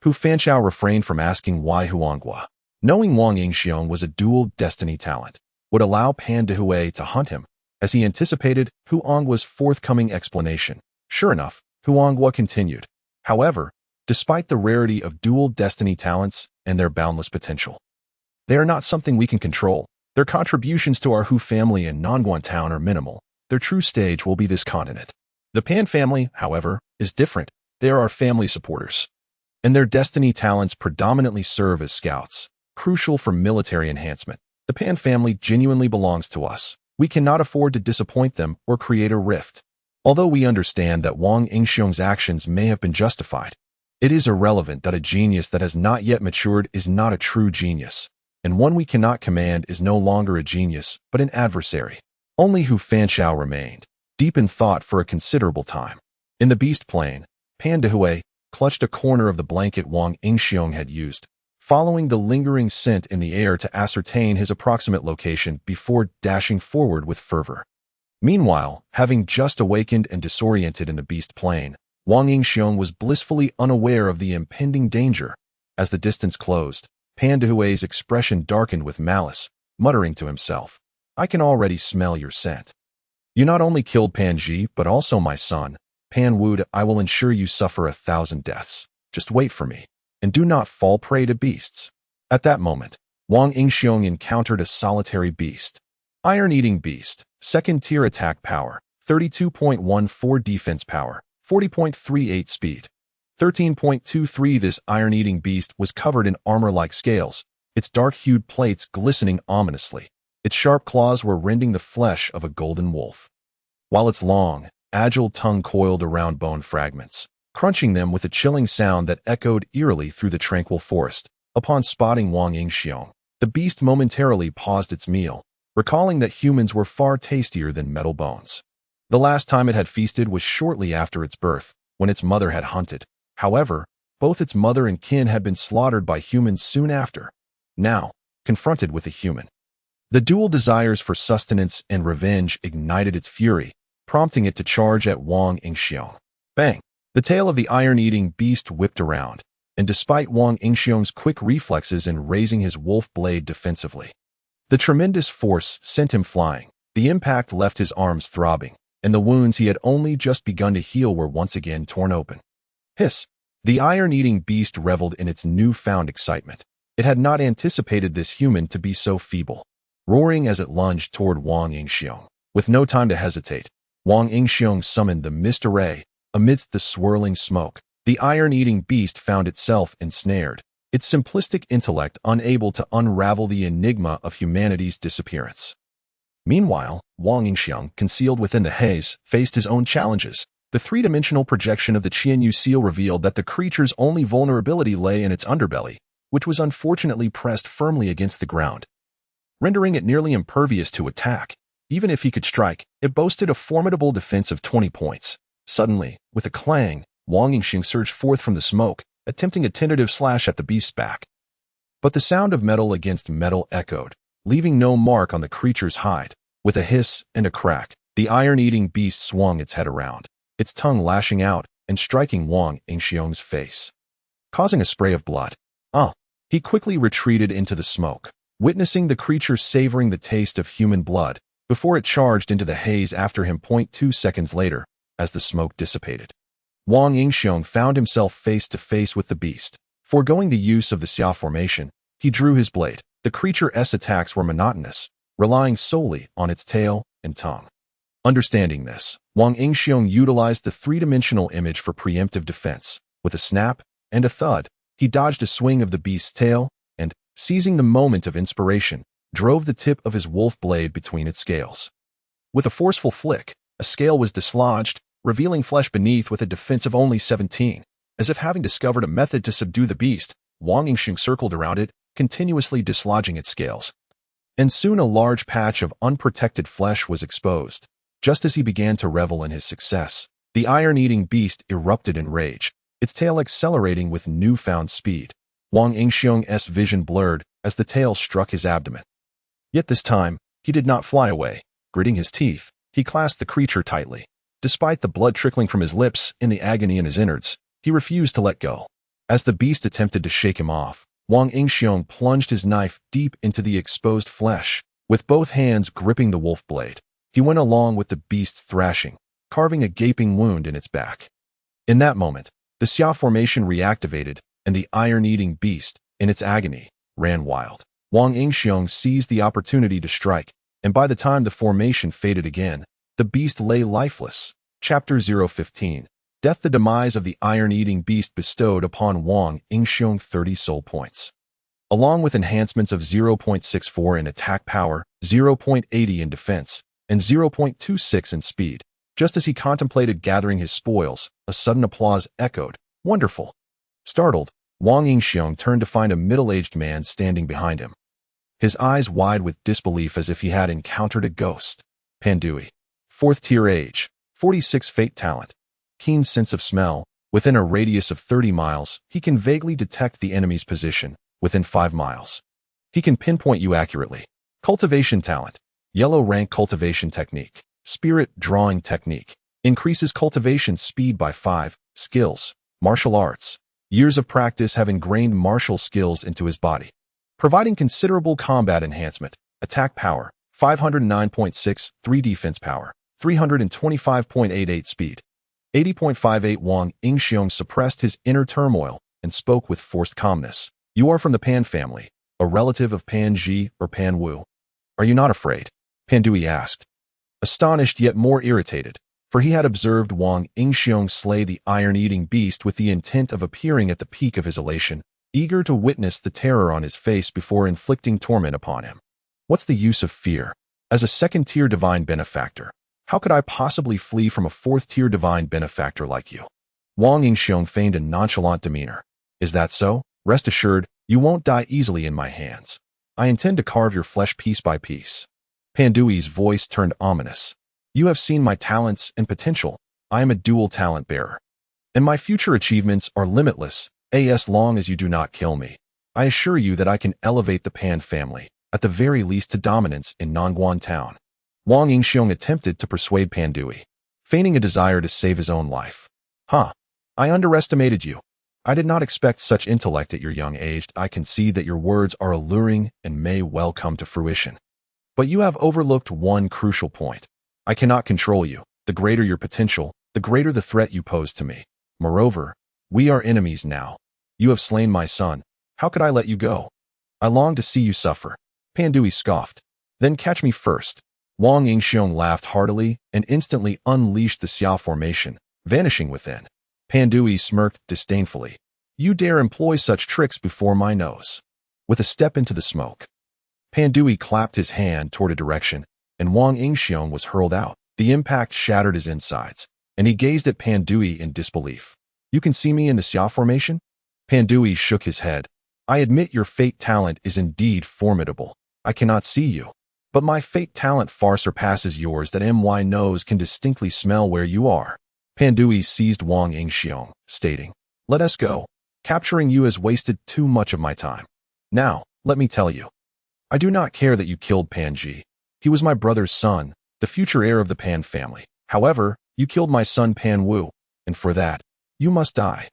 Hu Fanchao refrained from asking why Huanghua, knowing Wang Yingxiong was a dual destiny talent, would allow Pan Dehue to hunt him, as he anticipated Huanghua's forthcoming explanation. Sure enough, Huanghua continued. However, despite the rarity of dual destiny talents and their boundless potential, they are not something we can control. Their contributions to our Hu family in Nonguan town are minimal. Their true stage will be this continent. The Pan family, however, is different. They are our family supporters, and their destiny talents predominantly serve as scouts, crucial for military enhancement. The Pan family genuinely belongs to us. We cannot afford to disappoint them or create a rift. Although we understand that Wang Yingxiong's actions may have been justified, it is irrelevant that a genius that has not yet matured is not a true genius, and one we cannot command is no longer a genius, but an adversary. Only Hu Fanchao remained, deep in thought for a considerable time. In the beast plane, Pan Dehue clutched a corner of the blanket Wang Yingxiong had used, following the lingering scent in the air to ascertain his approximate location before dashing forward with fervor. Meanwhile, having just awakened and disoriented in the beast plane, Wang Yingxiong was blissfully unaware of the impending danger. As the distance closed, Pan Dehue's expression darkened with malice, muttering to himself, I can already smell your scent. You not only killed Pan Ji, but also my son, Pan Wu. I will ensure you suffer 1,000 deaths. Just wait for me, and do not fall prey to beasts. At that moment, Wang Yingxiong encountered a solitary beast. Iron-eating beast, second-tier attack power, 32.14 defense power, 40.38 speed, 13.23. This iron-eating beast was covered in armor-like scales, its dark-hued plates glistening ominously. Its sharp claws were rending the flesh of a golden wolf, while its long, agile tongue coiled around bone fragments, crunching them with a chilling sound that echoed eerily through the tranquil forest. Upon spotting Wang Yingxiong, the beast momentarily paused its meal, recalling that humans were far tastier than metal bones. The last time it had feasted was shortly after its birth, when its mother had hunted. However, both its mother and kin had been slaughtered by humans soon after. Now, confronted with a human, the dual desires for sustenance and revenge ignited its fury, prompting it to charge at Wang Yingxiong. Bang! The tail of the iron-eating beast whipped around, and despite Wang Yingxiong's quick reflexes in raising his wolf blade defensively, the tremendous force sent him flying. The impact left his arms throbbing, and the wounds he had only just begun to heal were once again torn open. Hiss! The iron-eating beast reveled in its newfound excitement. It had not anticipated this human to be so feeble. Roaring as it lunged toward Wang Yingxiong, with no time to hesitate, Wang Yingxiong summoned the mist array. Amidst the swirling smoke, the iron-eating beast found itself ensnared, its simplistic intellect unable to unravel the enigma of humanity's disappearance. Meanwhile, Wang Yingxiong, concealed within the haze, faced his own challenges. The three-dimensional projection of the Qianyu seal revealed that the creature's only vulnerability lay in its underbelly, which was unfortunately pressed firmly against the ground, rendering it nearly impervious to attack. Even if he could strike, it boasted a formidable defense of 20 points. Suddenly, with a clang, Wang Yingxiong surged forth from the smoke, attempting a tentative slash at the beast's back. But the sound of metal against metal echoed, leaving no mark on the creature's hide. With a hiss and a crack, the iron-eating beast swung its head around, its tongue lashing out and striking Wang Yingxiong's face, causing a spray of blood. He quickly retreated into the smoke, witnessing the creature savoring the taste of human blood before it charged into the haze after him. 2 seconds later, as the smoke dissipated. Wang Yingxiong found himself face to face with the beast. Foregoing the use of the Xia formation, he drew his blade. The creature's attacks were monotonous, relying solely on its tail and tongue. Understanding this, Wang Yingxiong utilized the three-dimensional image for preemptive defense. With a snap and a thud, he dodged a swing of the beast's tail and, seizing the moment of inspiration, drove the tip of his wolf blade between its scales. With a forceful flick, a scale was dislodged, revealing flesh beneath with a defense of only 17. As if having discovered a method to subdue the beast, Wang Yingxiong circled around it, continuously dislodging its scales. And soon a large patch of unprotected flesh was exposed. Just as he began to revel in his success, the iron-eating beast erupted in rage, its tail accelerating with newfound speed. Wang Yingxiong's vision blurred as the tail struck his abdomen. Yet this time, he did not fly away. Gritting his teeth, he clasped the creature tightly. Despite the blood trickling from his lips and the agony in his innards, he refused to let go. As the beast attempted to shake him off, Wang Yingxiong plunged his knife deep into the exposed flesh. With both hands gripping the wolf blade, he went along with the beast's thrashing, carving a gaping wound in its back. In that moment, the Xia formation reactivated, and the iron-eating beast, in its agony, ran wild. Wang Yingxiong seized the opportunity to strike, and by the time the formation faded again, the beast lay lifeless. Chapter 015. Death. The demise of the iron-eating beast bestowed upon Wang Yingxiong 30 soul points. Along with enhancements of 0.64 in attack power, 0.80 in defense, and 0.26 in speed. Just as he contemplated gathering his spoils, a sudden applause echoed. Wonderful! Startled, Wang Yingxiong turned to find a middle-aged man standing behind him. His eyes wide with disbelief as if he had encountered a ghost. Pandui. 4th tier age, 46 fate talent. Keen sense of smell. Within a radius of 30 miles, he can vaguely detect the enemy's position. Within 5 miles, he can pinpoint you accurately. Cultivation talent. Yellow rank cultivation technique. Spirit drawing technique. Increases cultivation speed by 5. Skills. Martial arts. Years of practice have ingrained martial skills into his body, providing considerable combat enhancement. Attack power. 509.6. 3 defense power. 325.88 speed. 80.58. Wang Yingxiong suppressed his inner turmoil and spoke with forced calmness. You are from the Pan family, a relative of Pan Zhi or Pan Wu. Are you not afraid? Pandui asked, astonished yet more irritated, for he had observed Wang Yingxiong slay the iron-eating beast with the intent of appearing at the peak of his elation, eager to witness the terror on his face before inflicting torment upon him. What's the use of fear? As a second-tier divine benefactor, how could I possibly flee from a fourth-tier divine benefactor like you? Wang Yingxiong feigned a nonchalant demeanor. Is that so? Rest assured, you won't die easily in my hands. I intend to carve your flesh piece by piece. Pandui's voice turned ominous. You have seen my talents and potential. I am a dual talent bearer, and my future achievements are limitless, as long as you do not kill me. I assure you that I can elevate the Pan family, at the very least to dominance in Nongguan town. Wang Yingxiong attempted to persuade Pandui, feigning a desire to save his own life. I underestimated you. I did not expect such intellect at your young age. I can see that your words are alluring and may well come to fruition. But you have overlooked one crucial point. I cannot control you. The greater your potential, the greater the threat you pose to me. Moreover, we are enemies now. You have slain my son. How could I let you go? I long to see you suffer. Pandui scoffed. Then catch me first. Wang Yingxiong laughed heartily and instantly unleashed the Xia formation, vanishing within. Pandui smirked disdainfully. You dare employ such tricks before my nose. With a step into the smoke, Pandui clapped his hand toward a direction, and Wang Yingxiong was hurled out. The impact shattered his insides, and he gazed at Pandui in disbelief. You can see me in the Xia formation? Pandui shook his head. I admit your fate talent is indeed formidable. I cannot see you, but my fate talent far surpasses yours that my nose can distinctly smell where you are. Pandui seized Wang Yingxiong, stating, Let us go. Capturing you has wasted too much of my time. Now, let me tell you. I do not care that you killed Pan Zhi. He was my brother's son, the future heir of the Pan family. However, you killed my son Pan Wu, and for that, you must die.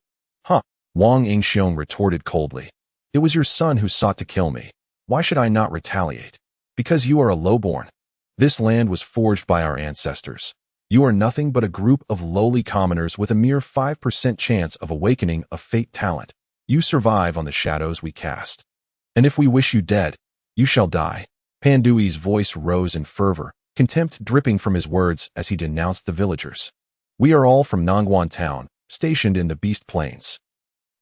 Wang Yingxiong retorted coldly. It was your son who sought to kill me. Why should I not retaliate? Because you are a lowborn. This land was forged by our ancestors. You are nothing but a group of lowly commoners with a mere 5% chance of awakening a fate talent. You survive on the shadows we cast. And if we wish you dead, you shall die." Pandui's voice rose in fervor, contempt dripping from his words as he denounced the villagers. "We are all from Nangguan town, stationed in the Beast Plains,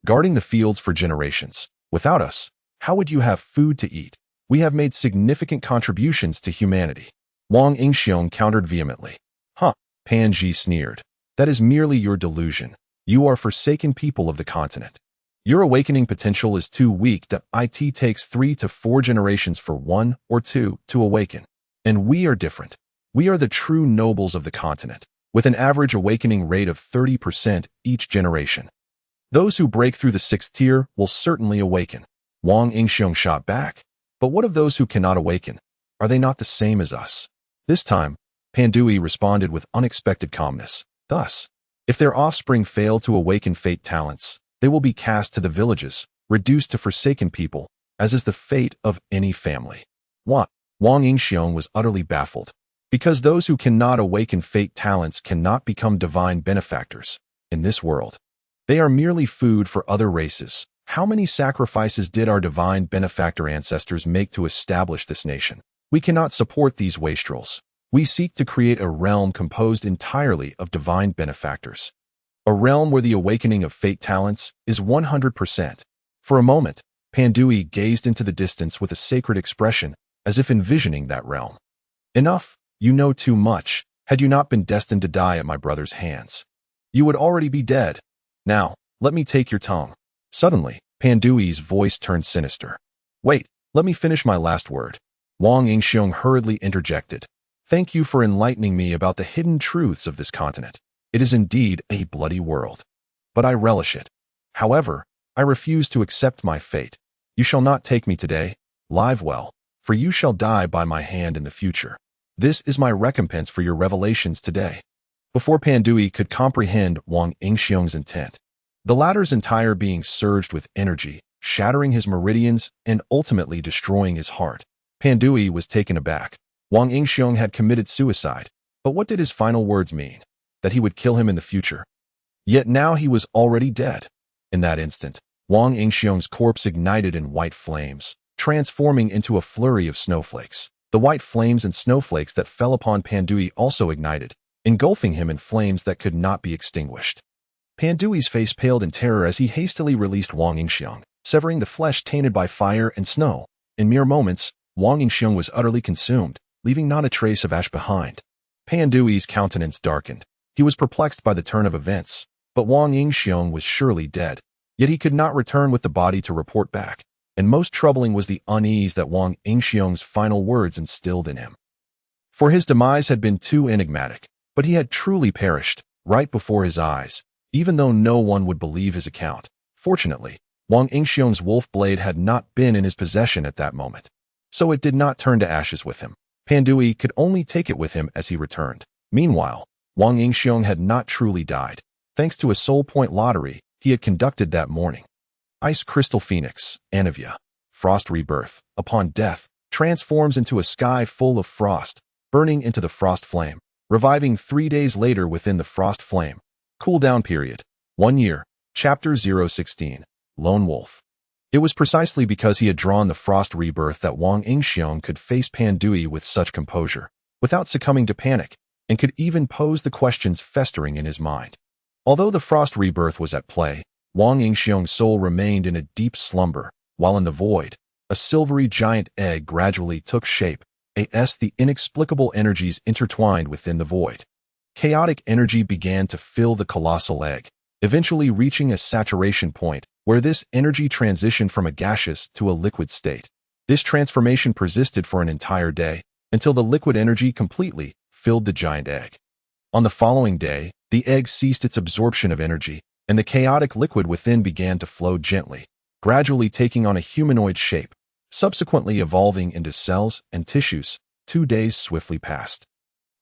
guarding the fields for generations. Without us, how would you have food to eat? We have made significant contributions to humanity." Wang Yingxiong countered vehemently. "Huh," Pan Ji sneered. "That is merely your delusion. You are forsaken people of the continent. Your awakening potential is too weak that it takes 3 to 4 generations for 1 or 2 to awaken. And we are different. We are the true nobles of the continent, with an average awakening rate of 30% each generation. Those who break through the 6th tier will certainly awaken." Wang Yingxiong shot back. "But what of those who cannot awaken? Are they not the same as us?" This time, Pandui responded with unexpected calmness. "Thus, if their offspring fail to awaken fate talents, they will be cast to the villages, reduced to forsaken people, as is the fate of any family." What? Wang Yingxiong was utterly baffled. Because those who cannot awaken fate talents cannot become divine benefactors in this world. They are merely food for other races. How many sacrifices did our divine benefactor ancestors make to establish this nation? We cannot support these wastrels. We seek to create a realm composed entirely of divine benefactors. A realm where the awakening of fate talents is 100%. For a moment, Pandui gazed into the distance with a sacred expression, as if envisioning that realm. "Enough, you know too much. Had you not been destined to die at my brother's hands, you would already be dead. Now, let me take your tongue." Suddenly, Pandui's voice turned sinister. "Wait, let me finish my last word." Wang Yingxiong hurriedly interjected. "Thank you for enlightening me about the hidden truths of this continent. It is indeed a bloody world. But I relish it. However, I refuse to accept my fate. You shall not take me today. Live well, for you shall die by my hand in the future. This is my recompense for your revelations today." Before Pandui could comprehend Wang Yingxiong's intent, the latter's entire being surged with energy, shattering his meridians and ultimately destroying his heart. Pandui was taken aback. Wang Yingxiong had committed suicide, but what did his final words mean? That he would kill him in the future? Yet now he was already dead. In that instant, Wang Yingxiong's corpse ignited in white flames, transforming into a flurry of snowflakes. The white flames and snowflakes that fell upon Pandui also ignited, engulfing him in flames that could not be extinguished. Pandui's face paled in terror as he hastily released Wang Yingxiong, severing the flesh tainted by fire and snow. In mere moments, Wang Yingxiong was utterly consumed, leaving not a trace of ash behind. Pandui's countenance darkened. He was perplexed by the turn of events, but Wang Yingxiong was surely dead. Yet he could not return with the body to report back, and most troubling was the unease that Wang Yingxiong's final words instilled in him. For his demise had been too enigmatic, but he had truly perished, right before his eyes, even though no one would believe his account. Fortunately, Wang Yingxiong's wolf blade had not been in his possession at that moment, so it did not turn to ashes with him. Pandui could only take it with him as he returned. Meanwhile, Wang Yingxiong had not truly died, thanks to a soul point lottery he had conducted that morning. Ice Crystal Phoenix, Anivia, Frost Rebirth, upon death, transforms into a sky full of frost, burning into the frost flame, reviving 3 days later within the frost flame. Cooldown period, 1 year, Chapter 016, Lone Wolf. It was precisely because he had drawn the Frost Rebirth that Wang Yingxiong could face Pandui with such composure, without succumbing to panic, and could even pose the questions festering in his mind. Although the Frost Rebirth was at play, Wang Yingxiong's soul remained in a deep slumber, while in the void, a silvery giant egg gradually took shape, the inexplicable energies intertwined within the void. Chaotic energy began to fill the colossal egg, eventually reaching a saturation point, where this energy transitioned from a gaseous to a liquid state. This transformation persisted for an entire day, until the liquid energy completely filled the giant egg. On the following day, the egg ceased its absorption of energy, and the chaotic liquid within began to flow gently, gradually taking on a humanoid shape, subsequently evolving into cells and tissues. 2 days swiftly passed,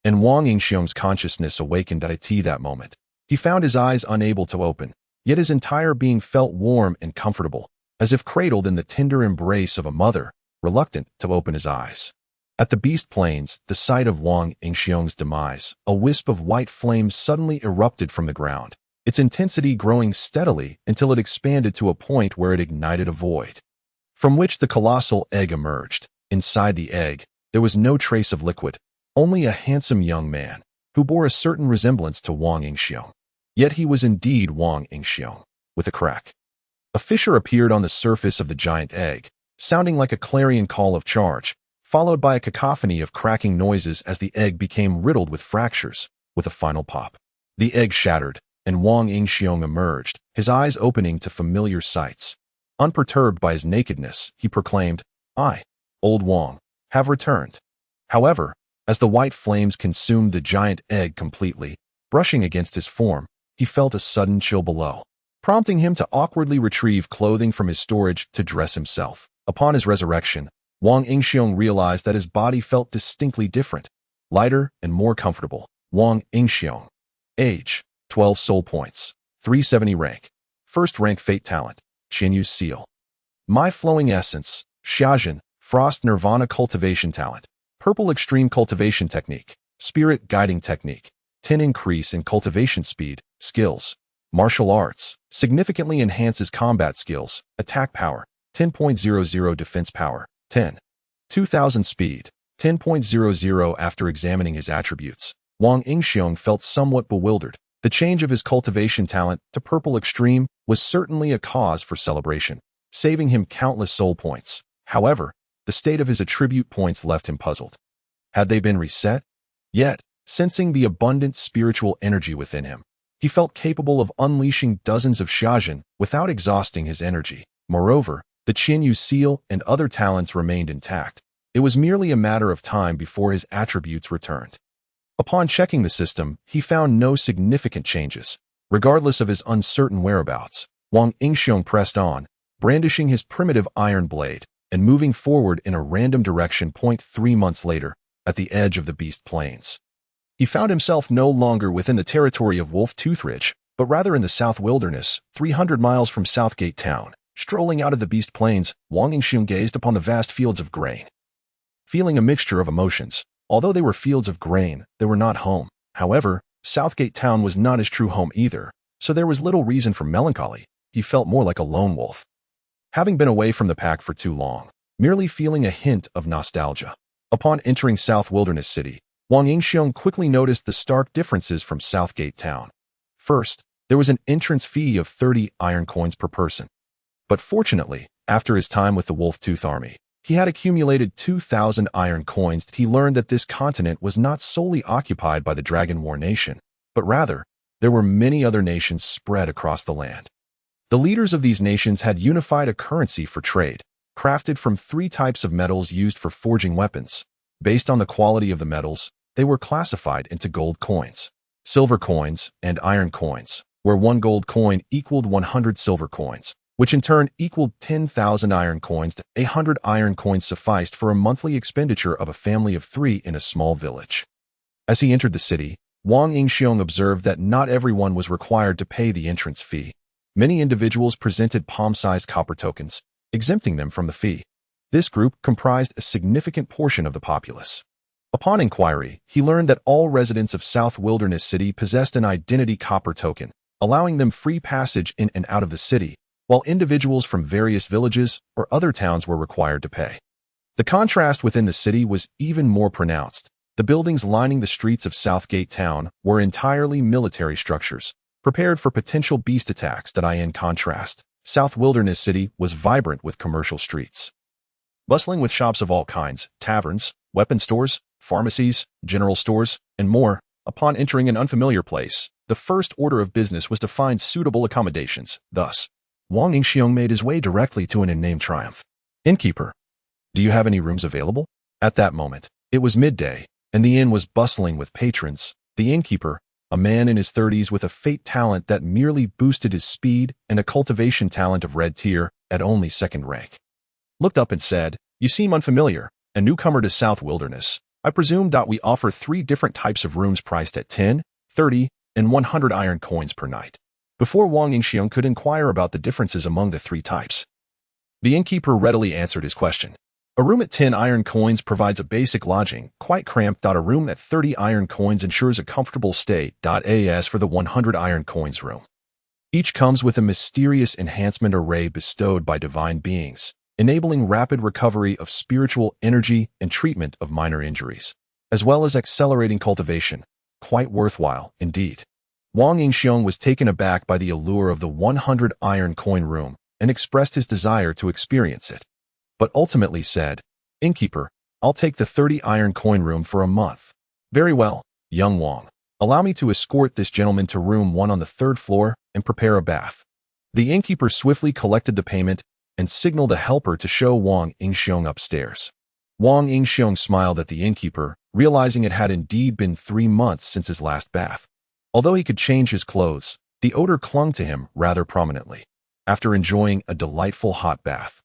and Wang Yingxiong's consciousness awakened at that moment. He found his eyes unable to open, yet his entire being felt warm and comfortable, as if cradled in the tender embrace of a mother, reluctant to open his eyes. At the Beast Plains, the site of Wang Yingxiong's demise, a wisp of white flame suddenly erupted from the ground, its intensity growing steadily until it expanded to a point where it ignited a void, from which the colossal egg emerged. Inside the egg, there was no trace of liquid, only a handsome young man, who bore a certain resemblance to Wang Yingxiong. Yet he was indeed Wang Yingxiong, with a crack. A fissure appeared on the surface of the giant egg, sounding like a clarion call of charge, followed by a cacophony of cracking noises as the egg became riddled with fractures. With a final pop, the egg shattered, and Wang Yingxiong emerged, his eyes opening to familiar sights. Unperturbed by his nakedness, he proclaimed, "I, old Wang, have returned." However, as the white flames consumed the giant egg completely, brushing against his form, he felt a sudden chill below, prompting him to awkwardly retrieve clothing from his storage to dress himself. Upon his resurrection, Wang Yingxiong realized that his body felt distinctly different, lighter and more comfortable. Wang Yingxiong. Age, 12 soul points. 370 rank. First rank fate talent. Qinyu's seal. My flowing essence. Xiaojin. Frost Nirvana cultivation talent. Purple extreme cultivation technique. Spirit guiding technique. 10 increase in cultivation speed. Skills. Martial arts. Significantly enhances combat skills. Attack power. 10.00 defense power. 10. 2000 speed. 10.00. After examining his attributes, Wang Yingxiong felt somewhat bewildered. The change of his cultivation talent to purple extreme was certainly a cause for celebration, saving him countless soul points. However, the state of his attribute points left him puzzled. Had they been reset? Yet, sensing the abundant spiritual energy within him, he felt capable of unleashing dozens of Xiaojin without exhausting his energy. Moreover, the Qinyu seal and other talents remained intact. It was merely a matter of time before his attributes returned. Upon checking the system, he found no significant changes. Regardless of his uncertain whereabouts, Wang Yingxiong pressed on, brandishing his primitive iron blade and moving forward in a random direction. 3 months later, at the edge of the Beast Plains, he found himself no longer within the territory of Wolf Tooth Ridge, but rather in the South Wilderness, 300 miles from Southgate Town. Strolling out of the Beast Plains, Wang Yingxiong gazed upon the vast fields of grain, feeling a mixture of emotions. Although they were fields of grain, they were not home. However, Southgate Town was not his true home either, so there was little reason for melancholy. He felt more like a lone wolf, having been away from the pack for too long, merely feeling a hint of nostalgia. Upon entering South Wilderness City, Wang Yingxiong quickly noticed the stark differences from Southgate Town. First, there was an entrance fee of 30 iron coins per person. But fortunately, after his time with the Wolf Tooth Army, he had accumulated 2,000 iron coins. He learned that this continent was not solely occupied by the Dragon War nation, but rather, there were many other nations spread across the land. The leaders of these nations had unified a currency for trade, crafted from 3 types of metals used for forging weapons. Based on the quality of the metals, they were classified into gold coins, silver coins, and iron coins, where 1 gold coin equaled 100 silver coins, which in turn equaled 10,000 iron coins. 100 iron coins sufficed for a monthly expenditure of a family of 3 in a small village. As he entered the city, Wang Yingxiong observed that not everyone was required to pay the entrance fee. Many individuals presented palm-sized copper tokens, exempting them from the fee. This group comprised a significant portion of the populace. Upon inquiry, he learned that all residents of South Wilderness City possessed an identity copper token, allowing them free passage in and out of the city, while individuals from various villages or other towns were required to pay. The contrast within the city was even more pronounced. The buildings lining the streets of Southgate Town were entirely military structures, prepared for potential beast attacks. In contrast, South Wilderness City was vibrant with commercial streets, bustling with shops of all kinds, taverns, weapon stores, pharmacies, general stores, and more. Upon entering an unfamiliar place, the first order of business was to find suitable accommodations. Thus, Wang Yingxiong made his way directly to an inn named Triumph. Innkeeper, do you have any rooms available? At that moment, it was midday, and the inn was bustling with patrons. The innkeeper, a man in his 30s with a fate talent that merely boosted his speed and a cultivation talent of red tier at only 2nd rank, looked up and said, "You seem unfamiliar, a newcomer to South Wilderness. I presume that we offer 3 different types of rooms priced at 10, 30, and 100 iron coins per night." Before Wang Yingxiong could inquire about the differences among the 3 types, the innkeeper readily answered his question. A room at 10 iron coins provides a basic lodging, quite cramped. A room at 30 iron coins ensures a comfortable stay. As for the 100 iron coins room, each comes with a mysterious enhancement array bestowed by divine beings, enabling rapid recovery of spiritual energy and treatment of minor injuries, as well as accelerating cultivation. Quite worthwhile, indeed. Wang Yingxiong was taken aback by the allure of the 100 iron coin room and expressed his desire to experience it, but ultimately said, "Innkeeper, I'll take the 30 iron coin room for a month." "Very well, young Wang. Allow me to escort this gentleman to room 1 on the 3rd floor and prepare a bath." The innkeeper swiftly collected the payment and signaled a helper to show Wang Yingxiong upstairs. Wang Yingxiong smiled at the innkeeper, realizing it had indeed been 3 months since his last bath. Although he could change his clothes, the odor clung to him rather prominently. After enjoying a delightful hot bath,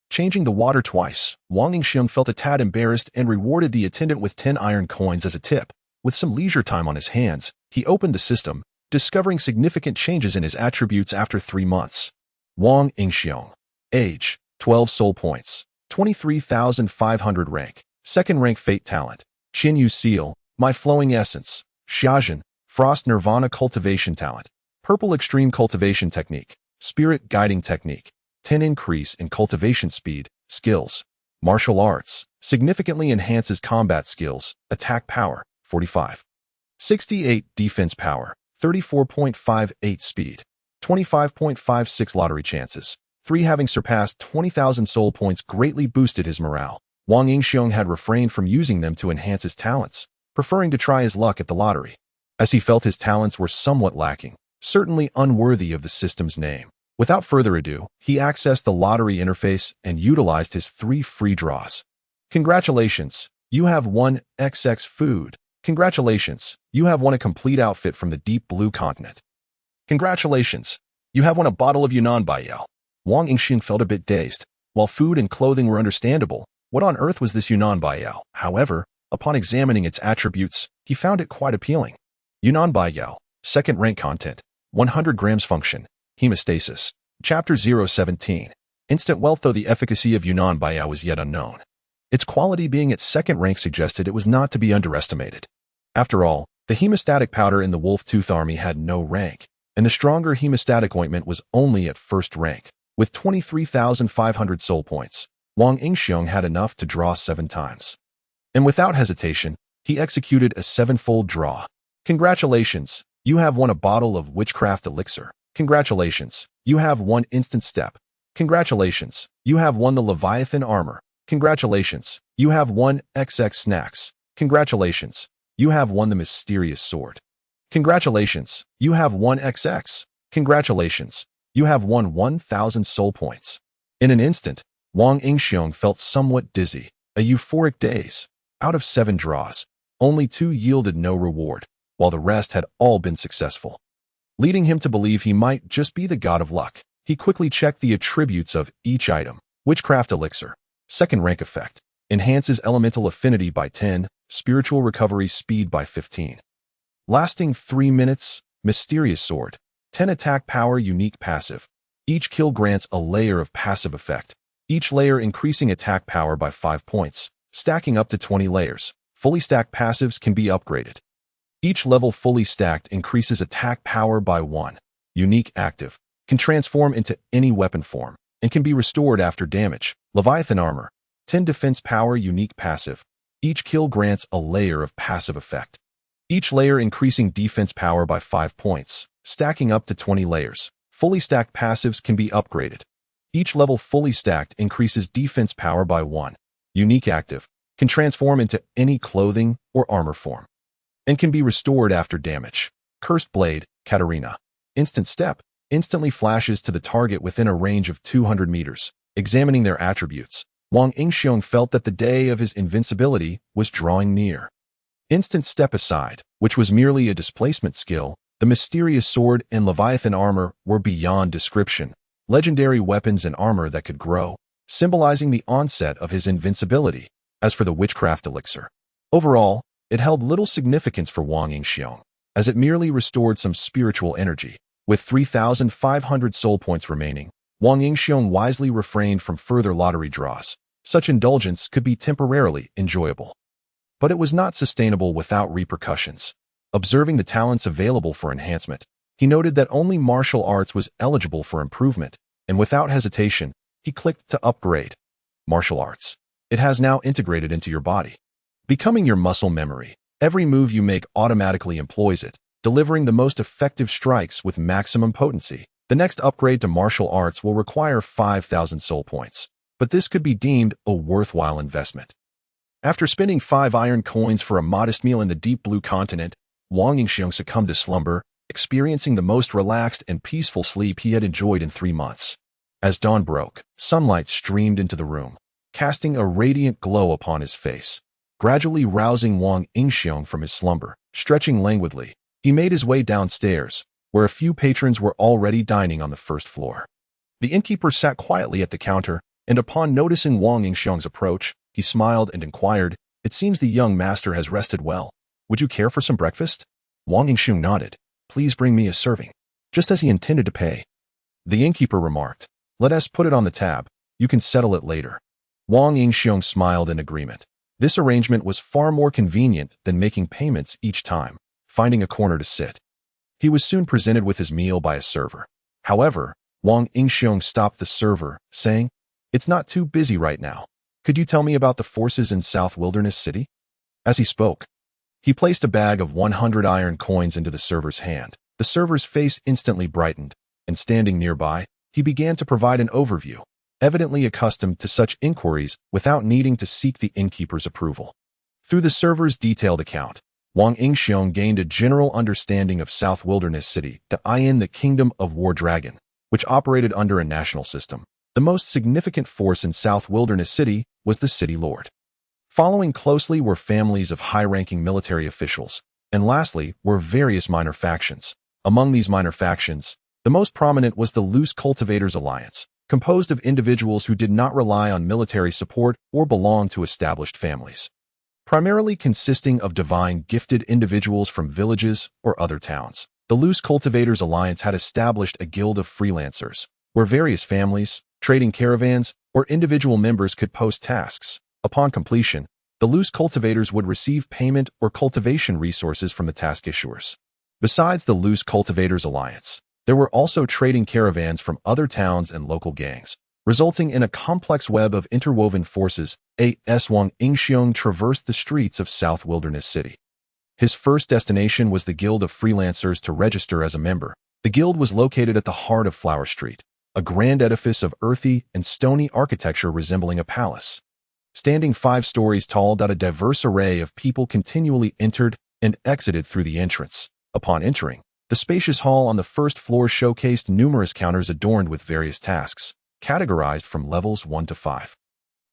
changing the water twice, Wang Yingxiong felt a tad embarrassed and rewarded the attendant with 10 iron coins as a tip. With some leisure time on his hands, he opened the system, discovering significant changes in his attributes after 3 months. Wang Yingxiong. Age, 12 soul points. 23,500 rank. 2nd rank Fate Talent. Qin Yu Seal, My Flowing Essence. Xiaojin, Frost Nirvana Cultivation Talent. Purple Extreme Cultivation Technique. Spirit Guiding Technique. 10 increase in cultivation speed. Skills. Martial Arts. Significantly enhances combat skills. Attack power. 45. 68 defense power. 34.58 speed. 25.56 lottery chances. 3 having surpassed 20,000 soul points greatly boosted his morale. Wang Yingxiong had refrained from using them to enhance his talents, preferring to try his luck at the lottery, as he felt his talents were somewhat lacking, certainly unworthy of the system's name. Without further ado, he accessed the lottery interface and utilized his 3 free draws. Congratulations, you have won XX food. Congratulations, you have won a complete outfit from the deep blue continent. Congratulations, you have won a bottle of Yunnan Baiyao. Wang Yingxiong felt a bit dazed. While food and clothing were understandable, what on earth was this Yunnan Baiyao? However, upon examining its attributes, he found it quite appealing. Yunnan Baiyao, 2nd rank content, 100 grams function, hemostasis. Chapter 017. Instant wealth. Though the efficacy of Yunnan Baiyao was yet unknown, its quality being its 2nd rank suggested it was not to be underestimated. After all, the hemostatic powder in the Wolf Tooth Army had no rank, and the stronger hemostatic ointment was only at 1st rank. With 23,500 soul points, Wang Yingxiong had enough to draw 7 times. And without hesitation, he executed a 7-fold draw. Congratulations, you have won a bottle of witchcraft elixir. Congratulations, you have won instant step. Congratulations, you have won the Leviathan armor. Congratulations, you have won XX snacks. Congratulations, you have won the mysterious sword. Congratulations, you have won XX. Congratulations, you have won 1,000 soul points. In an instant, Wang Yingxiong felt somewhat dizzy, a euphoric daze. Out of 7 draws, only 2 yielded no reward, while the rest had all been successful, leading him to believe he might just be the god of luck. He quickly checked the attributes of each item. Witchcraft elixir, 2nd rank effect, enhances elemental affinity by 10, spiritual recovery speed by 15. Lasting 3 minutes, mysterious sword, 10 attack power unique passive. Each kill grants a layer of passive effect, each layer increasing attack power by 5 points, stacking up to 20 layers. Fully stacked passives can be upgraded. Each level fully stacked increases attack power by 1. Unique active, can transform into any weapon form, and can be restored after damage. Leviathan armor, 10 defense power unique passive. Each kill grants a layer of passive effect, each layer increasing defense power by 5 points, stacking up to 20 layers. Fully stacked passives can be upgraded. Each level fully stacked increases defense power by 1. Unique active, can transform into any clothing or armor form, and can be restored after damage. Cursed Blade, Katarina. Instant step, instantly flashes to the target within a range of 200 meters. Examining their attributes, Wang Yingxiong felt that the day of his invincibility was drawing near. Instant step aside, which was merely a displacement skill, the mysterious sword and Leviathan armor were beyond description. Legendary weapons and armor that could grow, symbolizing the onset of his invincibility. As for the witchcraft elixir, overall, it held little significance for Wang Yingxiong, as it merely restored some spiritual energy. With 3,500 soul points remaining, Wang Yingxiong wisely refrained from further lottery draws, Such indulgence could be temporarily enjoyable, but it was not sustainable without repercussions. Observing the talents available for enhancement, he noted that only martial arts was eligible for improvement, and without hesitation, he clicked to upgrade. Martial arts. It has now integrated into your body, becoming your muscle memory. Every move you make automatically employs it, delivering the most effective strikes with maximum potency. The next upgrade to martial arts will require 5,000 soul points, but this could be deemed a worthwhile investment. After spending 5 iron coins for a modest meal in the deep blue continent, Wang Yingxiong succumbed to slumber, experiencing the most relaxed and peaceful sleep he had enjoyed in 3 months. As dawn broke, sunlight streamed into the room, casting a radiant glow upon his face. Gradually rousing Wang Yingxiong from his slumber, stretching languidly, he made his way downstairs, where a few patrons were already dining on the first floor. The innkeeper sat quietly at the counter, and upon noticing Wang Yingxiong's approach, he smiled and inquired, "It seems the young master has rested well. Would you care for some breakfast?" Wang Yingxiong nodded. "Please bring me a serving," just as he intended to pay. The innkeeper remarked, "Let us put it on the tab. You can settle it later." Wang Yingxiong smiled in agreement. This arrangement was far more convenient than making payments each time. Finding a corner to sit, he was soon presented with his meal by a server. However, Wang Yingxiong stopped the server, saying, "It's not too busy right now. Could you tell me about the forces in South Wilderness City?" As he spoke, he placed a bag of 100 iron coins into the server's hand. The server's face instantly brightened, and standing nearby, he began to provide an overview, evidently accustomed to such inquiries without needing to seek the innkeeper's approval. Through the server's detailed account, Wang Yingxiong gained a general understanding of South Wilderness City, the Kingdom of War Dragon, which operated under a national system. The most significant force in South Wilderness City was the city lord. Following closely were families of high-ranking military officials, and lastly were various minor factions. Among these minor factions, the most prominent was the Loose Cultivators Alliance, composed of individuals who did not rely on military support or belong to established families. Primarily consisting of divine gifted individuals from villages or other towns, the Loose Cultivators Alliance had established a guild of freelancers, where various families, trading caravans, or individual members could post tasks. Upon completion, the Loose Cultivators would receive payment or cultivation resources from the task issuers. Besides the Loose Cultivators Alliance, there were also trading caravans from other towns and local gangs, resulting in a complex web of interwoven forces. Wang Yingxiong traversed the streets of South Wilderness City. His first destination was the Guild of Freelancers to register as a member. The guild was located at the heart of Flower Street, a grand edifice of earthy and stony architecture resembling a palace. Standing 5 stories tall, a diverse array of people continually entered and exited through the entrance. Upon entering, the spacious hall on the first floor showcased numerous counters adorned with various tasks, categorized from levels 1 to 5.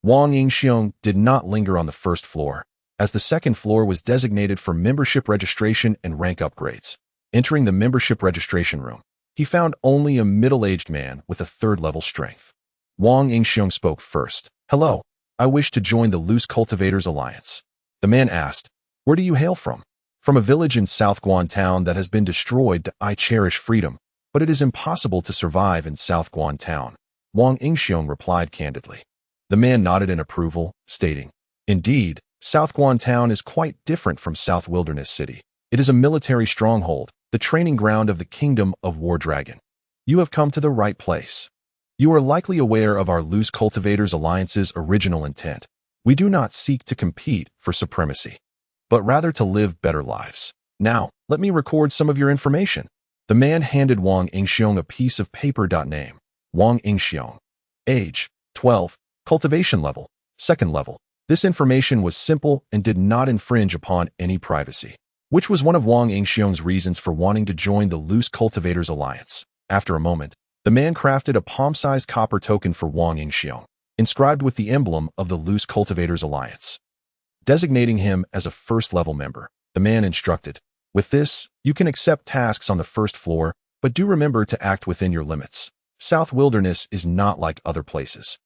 Wang Yingxiong did not linger on the first floor, as the second floor was designated for membership registration and rank upgrades. Entering the membership registration room, he found only a middle-aged man with a 3rd-level strength. Wang Yingxiong spoke first. "Hello, I wish to join the Loose Cultivators Alliance." The man asked, "Where do you hail from?" "From a village in South Guan Town that has been destroyed. I cherish freedom, but it is impossible to survive in South Guan Town," Wang Yingxiong replied candidly. The man nodded in approval, stating, "Indeed, South Guan Town is quite different from South Wilderness City. It is a military stronghold, the training ground of the Kingdom of War Dragon. You have come to the right place. You are likely aware of our Loose Cultivators Alliance's original intent. We do not seek to compete for supremacy, but rather to live better lives. Now, let me record some of your information." The man handed Wang Yingxiong a piece of paper. Name: Wang Yingxiong. Age: 12. Cultivation level: 2nd level. This information was simple and did not infringe upon any privacy, which was one of Wang Yingxiong's reasons for wanting to join the Loose Cultivators Alliance. After a moment, the man crafted a palm-sized copper token for Wang Yingxiong, inscribed with the emblem of the Loose Cultivators Alliance. Designating him as a 1st-level member, the man instructed, "With this, you can accept tasks on the 1st floor, but do remember to act within your limits. South Wilderness is not like other places.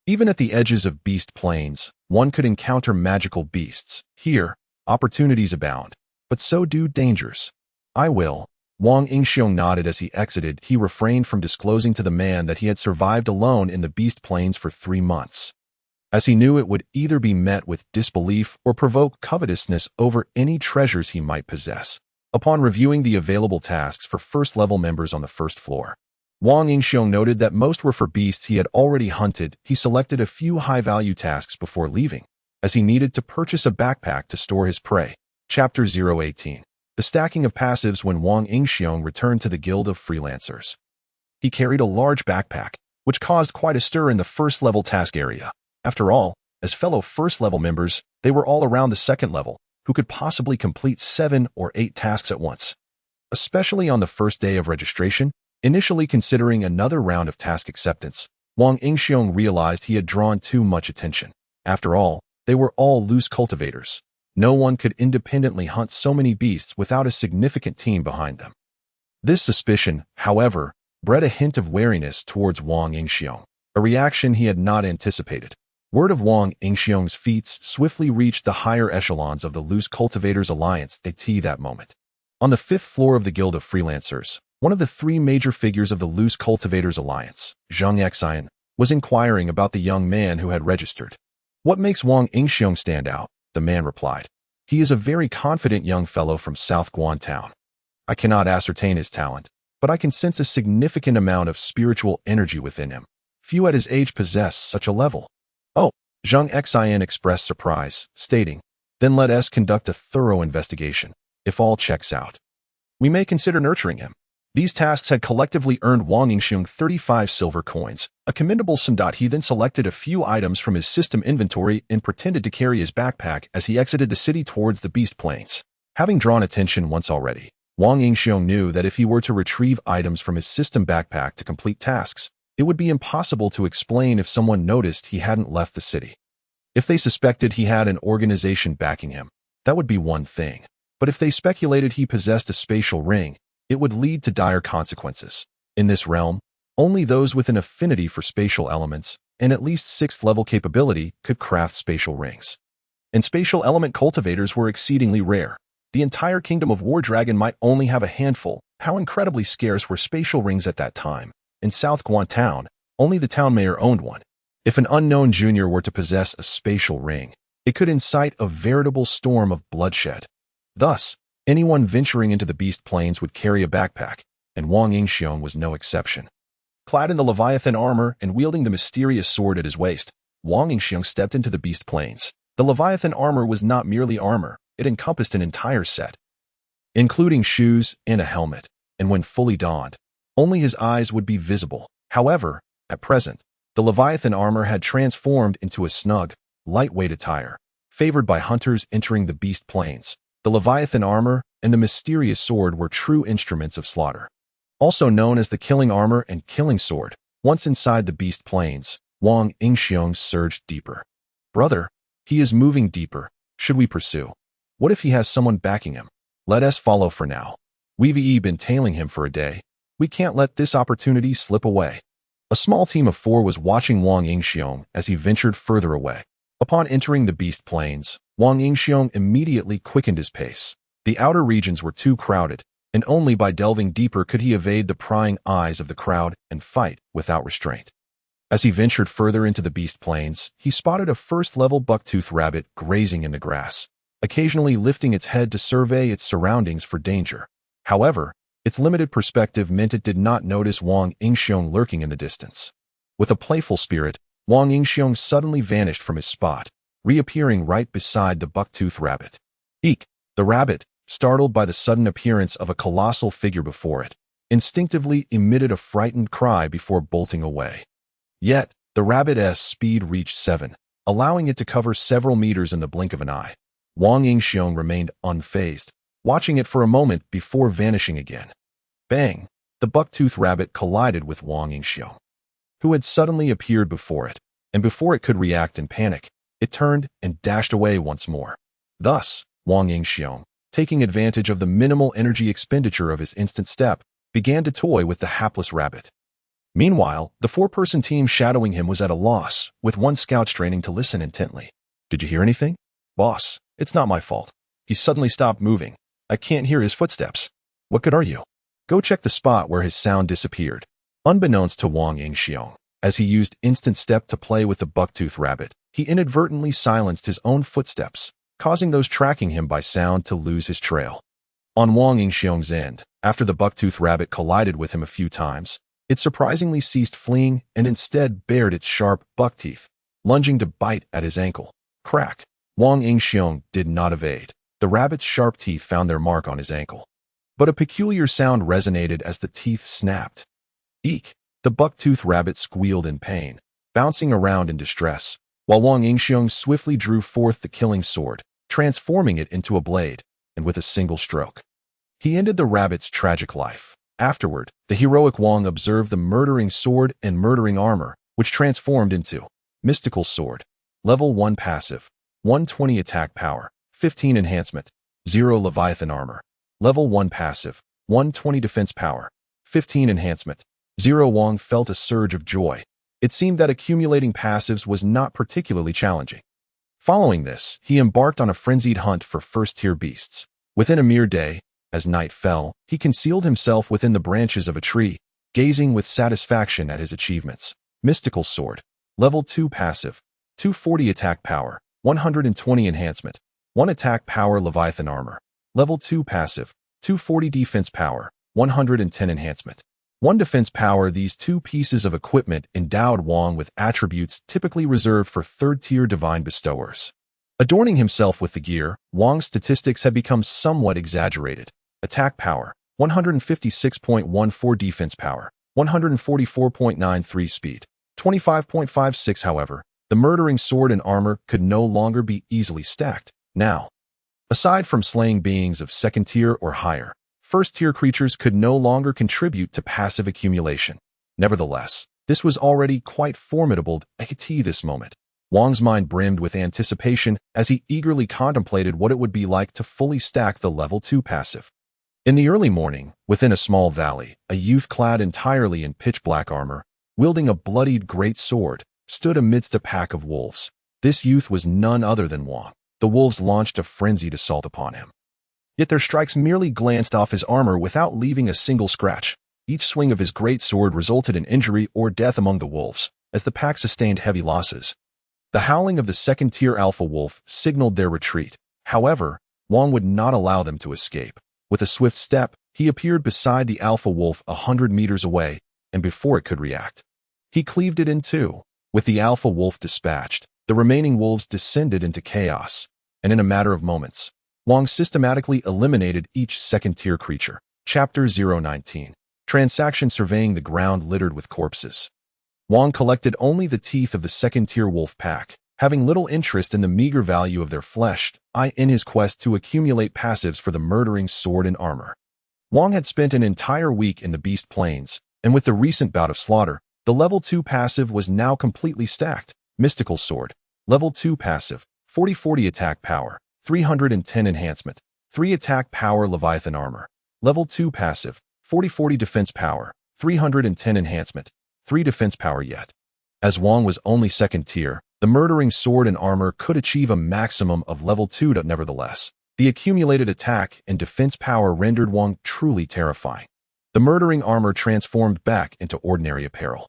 Even at the edges of beast plains, one could encounter magical beasts. Here, opportunities abound, but so do dangers." "I will." Wang Yingxiong nodded as he exited. He refrained from disclosing to the man that he had survived alone in the beast plains for 3 months. as he knew it would either be met with disbelief or provoke covetousness over any treasures he might possess. Upon reviewing the available tasks for first-level members on the first floor, Wang Yingxiong noted that most were for beasts he had already hunted. He selected a few high-value tasks before leaving, as he needed to purchase a backpack to store his prey. Chapter 018. The stacking of passives. When Wang Yingxiong returned to the Guild of Freelancers, he carried a large backpack, which caused quite a stir in the first-level task area. After all, as fellow first-level members, they were all around the second level, who could possibly complete 7 or 8 tasks at once. Especially on the first day of registration, initially considering another round of task acceptance, Wang Yingxiong realized he had drawn too much attention. After all, they were all loose cultivators. No one could independently hunt so many beasts without a significant team behind them. This suspicion, however, bred a hint of wariness towards Wang Yingxiong, a reaction he had not anticipated. Word of Wang Yingxiong's feats swiftly reached the higher echelons of the Loose Cultivators Alliance at that moment. On the 5th floor of the Guild of Freelancers, one of the 3 major figures of the Loose Cultivators Alliance, Zhang Xian, was inquiring about the young man who had registered. "What makes Wang Yingxiong stand out?" the man replied. "He is a very confident young fellow from South Guan Town. I cannot ascertain his talent, but I can sense a significant amount of spiritual energy within him. Few at his age possess such a level." "Oh," Zhang Xian expressed surprise, stating, "Then let us conduct a thorough investigation. If all checks out, we may consider nurturing him." These tasks had collectively earned Wang Yingxiong 35 silver coins, a commendable sum. He then selected a few items from his system inventory and pretended to carry his backpack as he exited the city towards the Beast Plains. Having drawn attention once already, Wang Yingxiong knew that if he were to retrieve items from his system backpack to complete tasks, it would be impossible to explain if someone noticed he hadn't left the city. If they suspected he had an organization backing him, that would be one thing. But if they speculated he possessed a spatial ring, it would lead to dire consequences. In this realm, only those with an affinity for spatial elements and at least 6th level capability could craft spatial rings. And spatial element cultivators were exceedingly rare. The entire kingdom of War Dragon might only have a handful. How incredibly scarce were spatial rings at that time. In South Guan Town, only the town mayor owned one. If an unknown junior were to possess a spatial ring, it could incite a veritable storm of bloodshed. Thus, anyone venturing into the Beast Plains would carry a backpack, and Wang Yingxiong was no exception. Clad in the Leviathan armor and wielding the mysterious sword at his waist, Wang Yingxiong stepped into the Beast Plains. The Leviathan armor was not merely armor, it encompassed an entire set, including shoes and a helmet, and when fully donned, only his eyes would be visible. However, at present, the Leviathan armor had transformed into a snug, lightweight attire, favored by hunters entering the Beast Plains. The Leviathan armor and the mysterious sword were true instruments of slaughter. Also known as the Killing Armor and Killing Sword, once inside the Beast Plains, Wang Yingxiong surged deeper. "Brother, he is moving deeper. Should we pursue? What if he has someone backing him? Let us follow for now. We've been tailing him for a day. We can't let this opportunity slip away." A small team of 4 was watching Wang Yingxiong as he ventured further away. Upon entering the Beast Plains, Wang Yingxiong immediately quickened his pace. The outer regions were too crowded, and only by delving deeper could he evade the prying eyes of the crowd and fight without restraint. As he ventured further into the Beast Plains, he spotted a first-level bucktooth rabbit grazing in the grass, occasionally lifting its head to survey its surroundings for danger. However, its limited perspective meant it did not notice Wang Yingxiong lurking in the distance. With a playful spirit, Wang Yingxiong suddenly vanished from his spot, reappearing right beside the bucktooth rabbit. Eek! The rabbit, startled by the sudden appearance of a colossal figure before it, instinctively emitted a frightened cry before bolting away. Yet, the rabbit's speed reached 7, allowing it to cover several meters in the blink of an eye. Wang Yingxiong remained unfazed, watching it for a moment before vanishing again. Bang! The bucktooth rabbit collided with Wang Yingxiong, who had suddenly appeared before it, and before it could react in panic, it turned and dashed away once more. Thus, Wang Yingxiong, taking advantage of the minimal energy expenditure of his instant step, began to toy with the hapless rabbit. Meanwhile, the 4-person team shadowing him was at a loss, with one scout straining to listen intently. "Did you hear anything?" "Boss, it's not my fault. He suddenly stopped moving. I can't hear his footsteps." "What good are you? Go check the spot where his sound disappeared." Unbeknownst to Wang Yingxiong, As he used instant step to play with the bucktooth rabbit, he inadvertently silenced his own footsteps, causing those tracking him by sound to lose his trail. On Wang Yingxiong's end, after the bucktooth rabbit collided with him a few times, it surprisingly ceased fleeing and instead bared its sharp buck teeth, lunging to bite at his ankle. Crack! Wang Yingxiong did not evade. The rabbit's sharp teeth found their mark on his ankle. But a peculiar sound resonated as the teeth snapped. Eek! The bucktooth rabbit squealed in pain, bouncing around in distress, while Wang Yingxiong swiftly drew forth the killing sword, transforming it into a blade, and with a single stroke, he ended the rabbit's tragic life. Afterward, the heroic Wang observed the murdering sword and murdering armor, which transformed into mystical sword, level 1 passive, 120 attack power, 15 enhancement, 0 Leviathan armor, level 1 passive, 120 defense power, 15 enhancement, 0. Wang felt a surge of joy. It seemed that accumulating passives was not particularly challenging. Following this, he embarked on a frenzied hunt for first-tier beasts. Within a mere day, as night fell, he concealed himself within the branches of a tree, gazing with satisfaction at his achievements. Mystical sword, level 2 passive, 240 attack power, 120 enhancement, 1 attack power Leviathan armor, level 2 passive, 240 defense power, 110 enhancement, 1 defense power. These two pieces of equipment endowed Wang with attributes typically reserved for third-tier divine bestowers. Adorning himself with the gear, Wang's statistics had become somewhat exaggerated. Attack power, 156.14 defense power, 144.93 speed, 25.56. However, the murdering sword and armor could no longer be easily stacked. Now, aside from slaying beings of second-tier or higher, first-tier creatures could no longer contribute to passive accumulation. Nevertheless, this was already quite formidable at this moment. Wang's mind brimmed with anticipation as he eagerly contemplated what it would be like to fully stack the level 2 passive. In the early morning, within a small valley, a youth clad entirely in pitch-black armor, wielding a bloodied great sword, stood amidst a pack of wolves. This youth was none other than Wang. The wolves launched a frenzied assault upon him. Yet their strikes merely glanced off his armor without leaving a single scratch. Each swing of his great sword resulted in injury or death among the wolves, as the pack sustained heavy losses. The howling of the second-tier alpha wolf signaled their retreat. However, Wang would not allow them to escape. With a swift step, he appeared beside the alpha wolf 100 meters away, and before it could react, he cleaved it in two. With the alpha wolf dispatched, the remaining wolves descended into chaos, and in a matter of moments, Wang systematically eliminated each second-tier creature. Chapter 019. Transaction surveying the ground littered with corpses. Wang collected only the teeth of the second-tier wolf pack, having little interest in the meager value of their flesh, in his quest to accumulate passives for the murdering sword and armor. Wang had spent an entire week in the Beast Plains, and with the recent bout of slaughter, the level 2 passive was now completely stacked. Mystical sword, level 2 passive, 40-40 attack power, 310 enhancement, 3 attack power Leviathan armor, level 2 passive, 40-40 defense power, 310 enhancement, 3 defense power. Yet, as Wang was only second tier, the murdering sword and armor could achieve a maximum of level 2. Nevertheless, the accumulated attack and defense power rendered Wang truly terrifying. The murdering armor transformed back into ordinary apparel,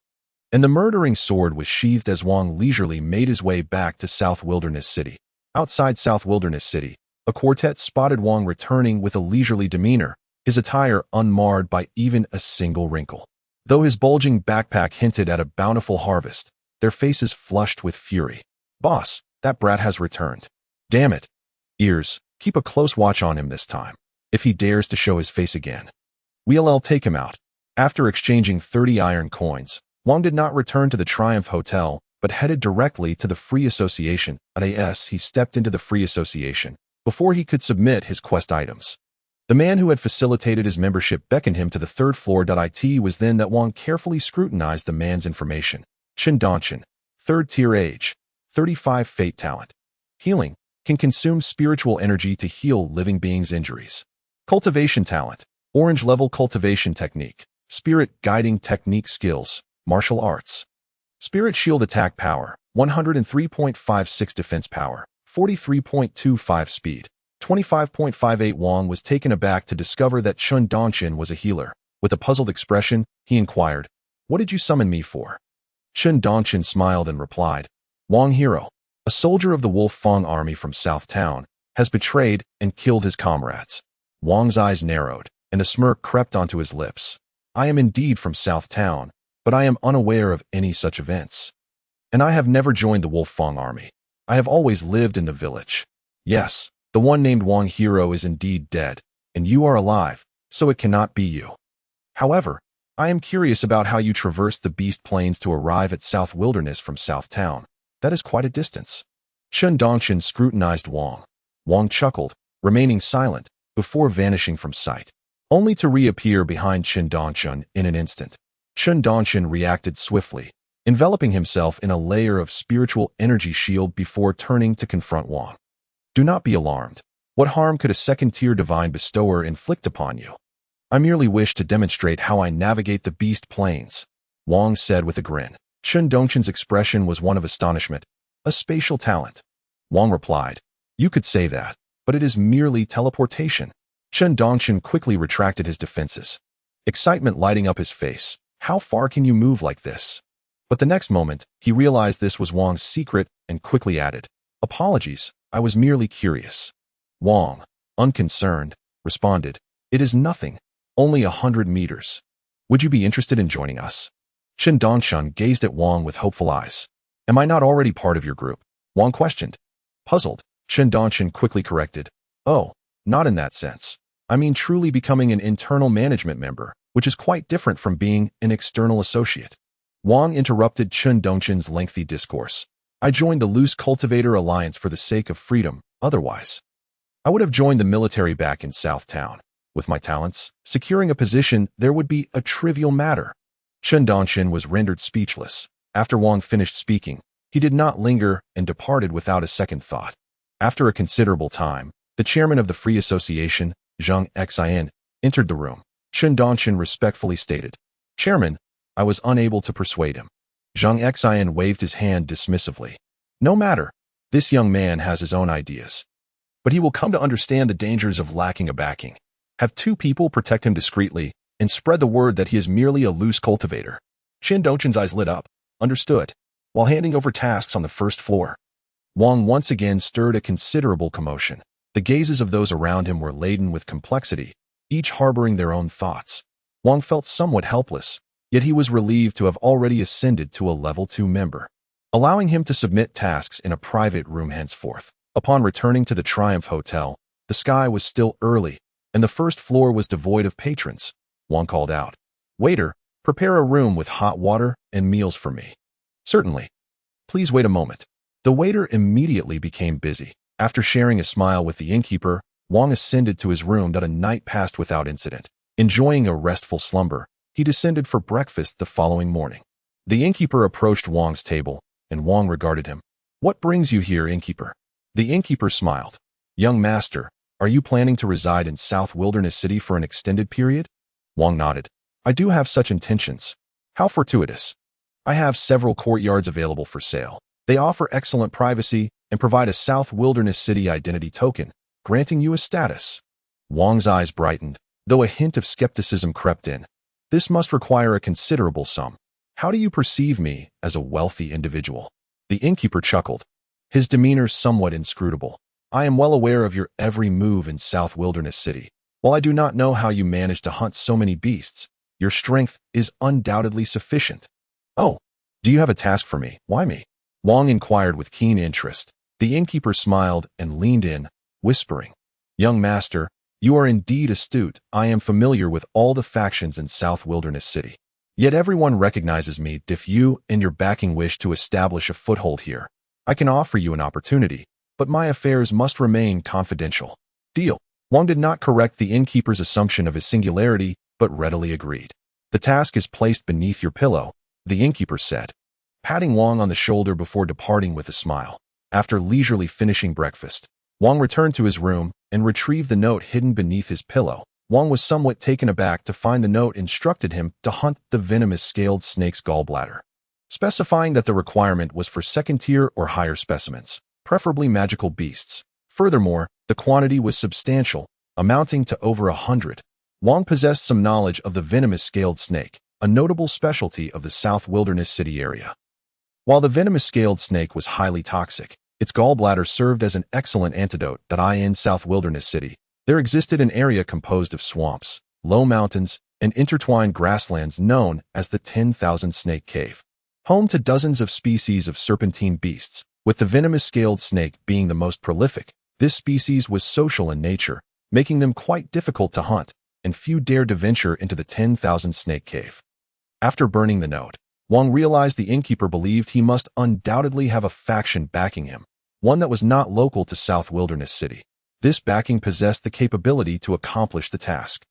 and the murdering sword was sheathed as Wang leisurely made his way back to South Wilderness City. Outside South Wilderness City, a quartet spotted Wang returning with a leisurely demeanor, his attire unmarred by even a single wrinkle. Though his bulging backpack hinted at a bountiful harvest, their faces flushed with fury. "Boss, that brat has returned. Damn it. Ears, keep a close watch on him this time. If he dares to show his face again, we'll take him out." After exchanging 30 iron coins, Wang did not return to the Triumph Hotel, but headed directly to the Free Association. He stepped into the Free Association before he could submit his quest items. The man who had facilitated his membership beckoned him to the third floor. It was then that Wang carefully scrutinized the man's information. Chen Donchen, 3rd tier age, 35 fate talent. Healing, can consume spiritual energy to heal living beings' injuries. Cultivation talent, orange level cultivation technique, spirit guiding technique skills, martial arts. Spirit shield attack power, 103.56 defense power, 43.25 speed, 25.58. Wang was taken aback to discover that Chen Donchen was a healer. With a puzzled expression, he inquired, "What did you summon me for?" Chen Dongchen smiled and replied, Wang Hero, a soldier of the Wolf Fang army from South Town, has betrayed and killed his comrades. Wang's eyes narrowed, and a smirk crept onto his lips. I am indeed from South Town, but I am unaware of any such events. And I have never joined the Wolf Fang army. I have always lived in the village. Yes, the one named Wang Hero is indeed dead, and you are alive, so it cannot be you. However, I am curious about how you traversed the Beast Plains to arrive at South Wilderness from South Town. That is quite a distance. Chen Dongchen scrutinized Wang. Wang chuckled, remaining silent, before vanishing from sight, only to reappear behind Chen Dongchen in an instant. Chen Dongchen reacted swiftly, enveloping himself in a layer of spiritual energy shield before turning to confront Wang. Do not be alarmed. What harm could a second-tier divine bestower inflict upon you? I merely wish to demonstrate how I navigate the Beast Plains, Wang said with a grin. Chen Dongchen's expression was one of astonishment. A spatial talent. Wang replied, You could say that, but it is merely teleportation. Chen Dongchen quickly retracted his defenses, excitement lighting up his face. How far can you move like this? But the next moment, he realized this was Wang's secret and quickly added, Apologies, I was merely curious. Wang, unconcerned, responded, It is nothing, only 100 meters. Would you be interested in joining us? Chen Dongchen gazed at Wang with hopeful eyes. Am I not already part of your group? Wang questioned. Puzzled, Chen Dongchen quickly corrected. Oh, not in that sense. I mean truly becoming an internal management member, which is quite different from being an external associate. Wang interrupted Chen Dongchen's lengthy discourse. I joined the Loose Cultivator Alliance for the sake of freedom, otherwise I would have joined the military back in South Town. With my talents, securing a position there would be a trivial matter. Chen Dongchen was rendered speechless. After Wang finished speaking, he did not linger and departed without a second thought. After a considerable time, the chairman of the Free Association, Zhang Xian, entered the room. Chen Dongchen respectfully stated, Chairman, I was unable to persuade him. Zhang Xian waved his hand dismissively. No matter. This young man has his own ideas. But he will come to understand the dangers of lacking a backing. Have two people protect him discreetly and spread the word that he is merely a loose cultivator. Chen Dongchen's eyes lit up. Understood. While handing over tasks on the first floor, Wang once again stirred a considerable commotion. The gazes of those around him were laden with complexity, each harboring their own thoughts. Wang felt somewhat helpless, yet he was relieved to have already ascended to a level 2 member, allowing him to submit tasks in a private room henceforth. Upon returning to the Triumph Hotel, the sky was still early, and the first floor was devoid of patrons. Wang called out, Waiter, prepare a room with hot water and meals for me. Certainly. Please wait a moment. The waiter immediately became busy. After sharing a smile with the innkeeper, Wang ascended to his room. A night passed without incident. Enjoying a restful slumber, he descended for breakfast the following morning. The innkeeper approached Wang's table, and Wang regarded him. What brings you here, innkeeper? The innkeeper smiled. Young master, are you planning to reside in South Wilderness City for an extended period? Wang nodded. I do have such intentions. How fortuitous. I have several courtyards available for sale. They offer excellent privacy and provide a South Wilderness City identity token, granting you a status. Wang's eyes brightened, though a hint of skepticism crept in. This must require a considerable sum. How do you perceive me as a wealthy individual? The innkeeper chuckled, his demeanor somewhat inscrutable. I am well aware of your every move in South Wilderness City. While I do not know how you manage to hunt so many beasts, your strength is undoubtedly sufficient. Oh, do you have a task for me? Why me? Wang inquired with keen interest. The innkeeper smiled and leaned in, whispering, Young master, you are indeed astute. I am familiar with all the factions in South Wilderness City. Yet everyone recognizes me. If you and your backing wish to establish a foothold here, I can offer you an opportunity, but my affairs must remain confidential. Deal. Wang did not correct the innkeeper's assumption of his singularity, but readily agreed. The task is placed beneath your pillow, the innkeeper said, patting Wang on the shoulder before departing with a smile. After leisurely finishing breakfast, Wang returned to his room and retrieved the note hidden beneath his pillow. Wang was somewhat taken aback to find the note instructed him to hunt the venomous scaled snake's gallbladder, specifying that the requirement was for second-tier or higher specimens, preferably magical beasts. Furthermore, the quantity was substantial, amounting to over 100. Wang possessed some knowledge of the venomous scaled snake, a notable specialty of the South Wilderness City area. While the venomous scaled snake was highly toxic, its gallbladder served as an excellent antidote. In South Wilderness City, there existed an area composed of swamps, low mountains, and intertwined grasslands known as the 10,000 Snake Cave, home to dozens of species of serpentine beasts, with the venomous scaled snake being the most prolific. This species was social in nature, making them quite difficult to hunt, and few dared to venture into the 10,000 Snake Cave. After burning the note, Wang realized the innkeeper believed he must undoubtedly have a faction backing him, one that was not local to South Wilderness City. This backing possessed the capability to accomplish the task,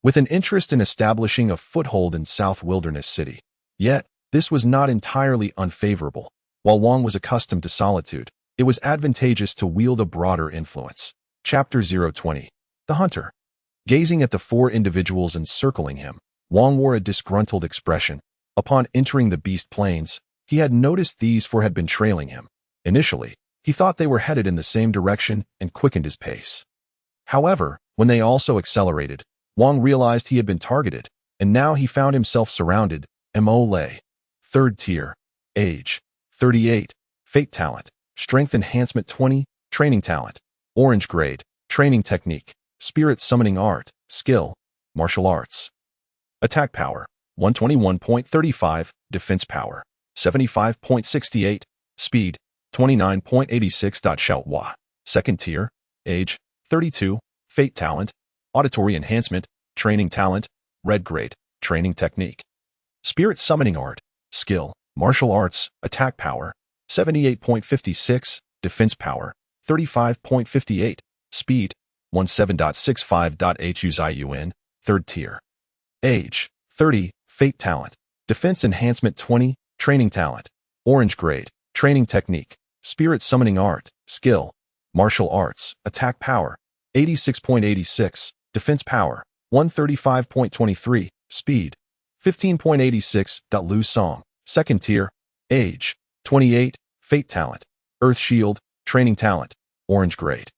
with an interest in establishing a foothold in South Wilderness City. Yet, this was not entirely unfavorable. While Wang was accustomed to solitude, it was advantageous to wield a broader influence. Chapter 020. The Hunter. Gazing at the four individuals encircling him, Wang wore a disgruntled expression. Upon entering the beast plains, he had noticed these four had been trailing him. Initially, he thought they were headed in the same direction and quickened his pace. However, when they also accelerated, Wang realized he had been targeted, and now he found himself surrounded. Mo Lei. 3rd tier. Age. 38. Fate talent. Strength enhancement 20. Training talent. Orange grade. Training technique. Spirit summoning art. Skill. Martial arts. Attack power. 121.35. Defense power. 75.68. Speed. 29.86. Xiaohua. 2nd tier. Age. 32. Fate talent. Auditory enhancement. Training talent. Red grade. Training technique. Spirit summoning art. Skill. Martial arts. Attack power. 78.56. Defense power. 35.58. Speed. 17.65. Huyun. 3rd tier. Age. 30. Fate talent. Defense enhancement 20. Training talent. Orange grade. Training technique. Spirit summoning art. Skill. Martial arts. Attack power. 86.86. Defense power. 135.23. Speed. 15.86. Lu Song. 2nd tier. Age. 28. Fate talent. Earth shield. Training talent. Orange grade.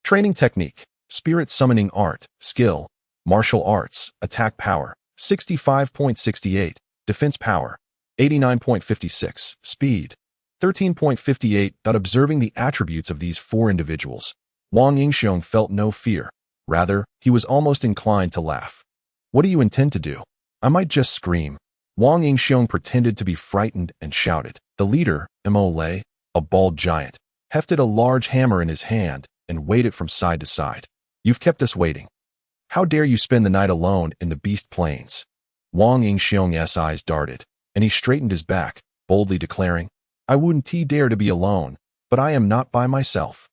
Training technique. Spirit summoning art. Skill. Martial arts. Attack power. 65.68. Defense power. 89.56. Speed. 13.58. Observing the attributes of these four individuals, Wang Yingxiong felt no fear. Rather, he was almost inclined to laugh. What do you intend to do? I might just scream. Wang Yingxiong pretended to be frightened and shouted. The leader, Mo Lei, a bald giant, hefted a large hammer in his hand and weighed it from side to side. You've kept us waiting. How dare you spend the night alone in the beast plains? Wang Yingxiong's eyes darted, and he straightened his back, boldly declaring, I wouldn't dare to be alone, but I am not by myself.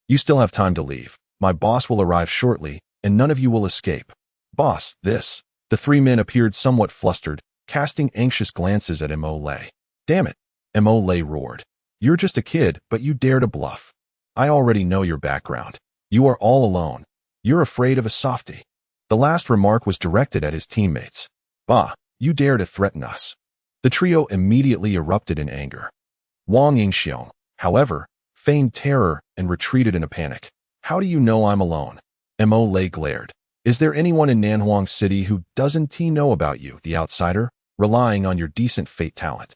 You still have time to leave. My boss will arrive shortly, and none of you will escape. Boss, this. The three men appeared somewhat flustered, casting anxious glances at Mo Lei. Damn it, Mo Lei roared. You're just a kid, but you dare to bluff. I already know your background. You are all alone. You're afraid of a softie. The last remark was directed at his teammates. Bah, you dare to threaten us. The trio immediately erupted in anger. Wang Yingxiong, however, feigned terror and retreated in a panic. How do you know I'm alone? Mo Lei glared. Is there anyone in Nanhuang City who doesn't know about you, the outsider, relying on your decent fate talent?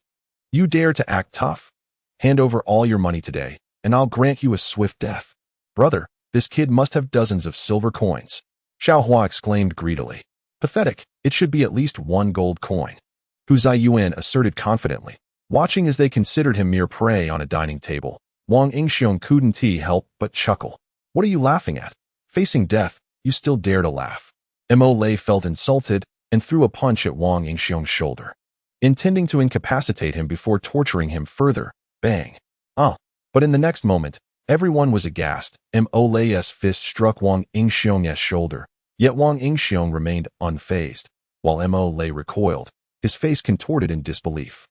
You dare to act tough? Hand over all your money today, and I'll grant you a swift death. Brother, this kid must have dozens of silver coins. Xiaohua exclaimed greedily. Pathetic, it should be at least 1 gold coin. Huyun asserted confidently. Watching as they considered him mere prey on a dining table, Wang Yingxiong couldn't help but chuckle. What are you laughing at? Facing death, you still dare to laugh. Mo Lei felt insulted and threw a punch at Wang Yingxiong's shoulder, intending to incapacitate him before torturing him further. Bang. But in the next moment, everyone was aghast. Mo Lei's fist struck Wang Yingxiong's shoulder, yet Wang Yingxiong remained unfazed, while Mo Lei recoiled, his face contorted in disbelief.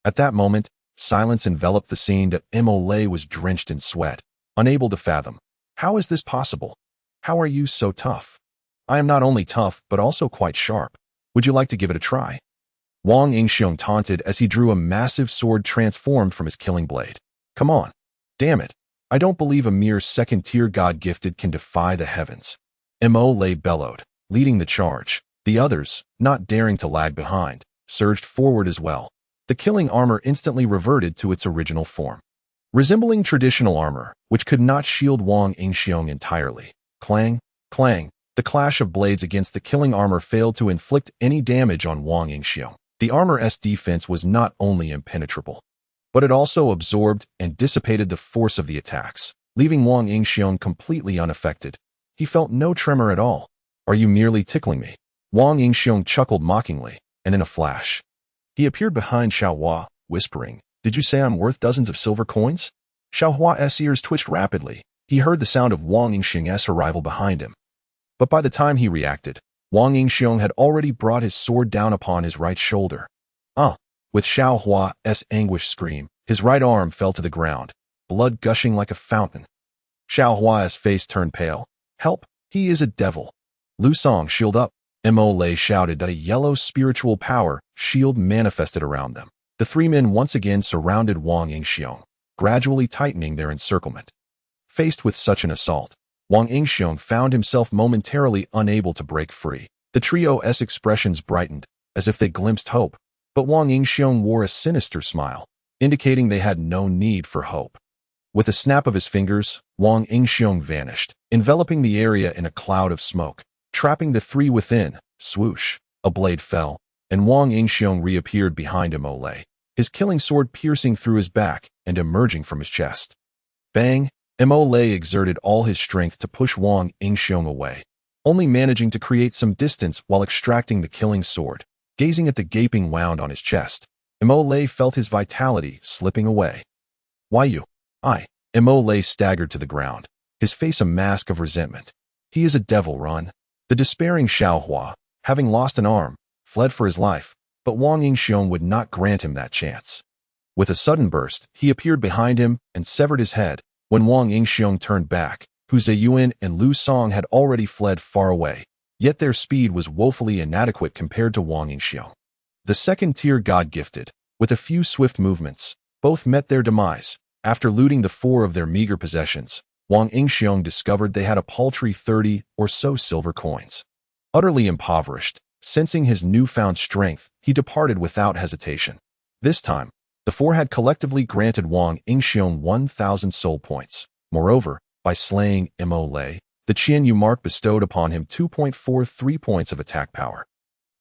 At that moment, silence enveloped the scene. Mo Lei was drenched in sweat, unable to fathom. How is this possible? How are you so tough? I am not only tough, but also quite sharp. Would you like to give it a try? Wang Yingxiong taunted as he drew a massive sword transformed from his killing blade. Come on. Damn it. I don't believe a mere second-tier god-gifted can defy the heavens. Mo Lei bellowed, leading the charge. The others, not daring to lag behind, surged forward as well. The killing armor instantly reverted to its original form, resembling traditional armor, which could not shield Wang Yingxiong entirely. Clang, clang. The clash of blades against the killing armor failed to inflict any damage on Wang Yingxiong. The armor's defense was not only impenetrable, but it also absorbed and dissipated the force of the attacks, leaving Wang Yingxiong completely unaffected. He felt no tremor at all. "Are you merely tickling me?" Wang Yingxiong chuckled mockingly, and in a flash, he appeared behind Xiaohua, whispering, "Did you say I'm worth dozens of silver coins?" Xiaohua's ears twitched rapidly. He heard the sound of Wang Yingxiong's arrival behind him. But by the time he reacted, Wang Yingxiong had already brought his sword down upon his right shoulder. "Ah!" With Xiaohua's anguished scream, his right arm fell to the ground, blood gushing like a fountain. Xiaohua's face turned pale. "Help! He is a devil!" "Lu Song, shield up!" Mo Lei shouted. A yellow spiritual power shield manifested around them. The three men once again surrounded Wang Yingxiong, gradually tightening their encirclement. Faced with such an assault, Wang Yingxiong found himself momentarily unable to break free. The trio's expressions brightened, as if they glimpsed hope, but Wang Yingxiong wore a sinister smile, indicating they had no need for hope. With a snap of his fingers, Wang Yingxiong vanished, enveloping the area in a cloud of smoke, trapping the three within. Swoosh! A blade fell, and Wang Yingxiong reappeared behind Mo Lei, his killing sword piercing through his back and emerging from his chest. Bang! Mo Lei exerted all his strength to push Wang Yingxiong away, only managing to create some distance while extracting the killing sword. Gazing at the gaping wound on his chest, Mo Lei felt his vitality slipping away. "Why you?" Mo Lei staggered to the ground, his face a mask of resentment. "He is a devil, Ron." The despairing Xiaohua, having lost an arm, fled for his life, but Wang Yingxiong would not grant him that chance. With a sudden burst, he appeared behind him and severed his head. When Wang Yingxiong turned back, Hu Ziyuan and Lu Song had already fled far away, yet their speed was woefully inadequate compared to Wang Yingxiong. The second-tier god-gifted, with a few swift movements, both met their demise. After looting the four of their meager possessions, Wang Yingxiong discovered they had a paltry 30 or so silver coins. Utterly impoverished, sensing his newfound strength, he departed without hesitation. This time, the four had collectively granted Wang Yingxiong 1,000 soul points. Moreover, by slaying Mo Lei, the Qian Yu mark bestowed upon him 2.43 points of attack power,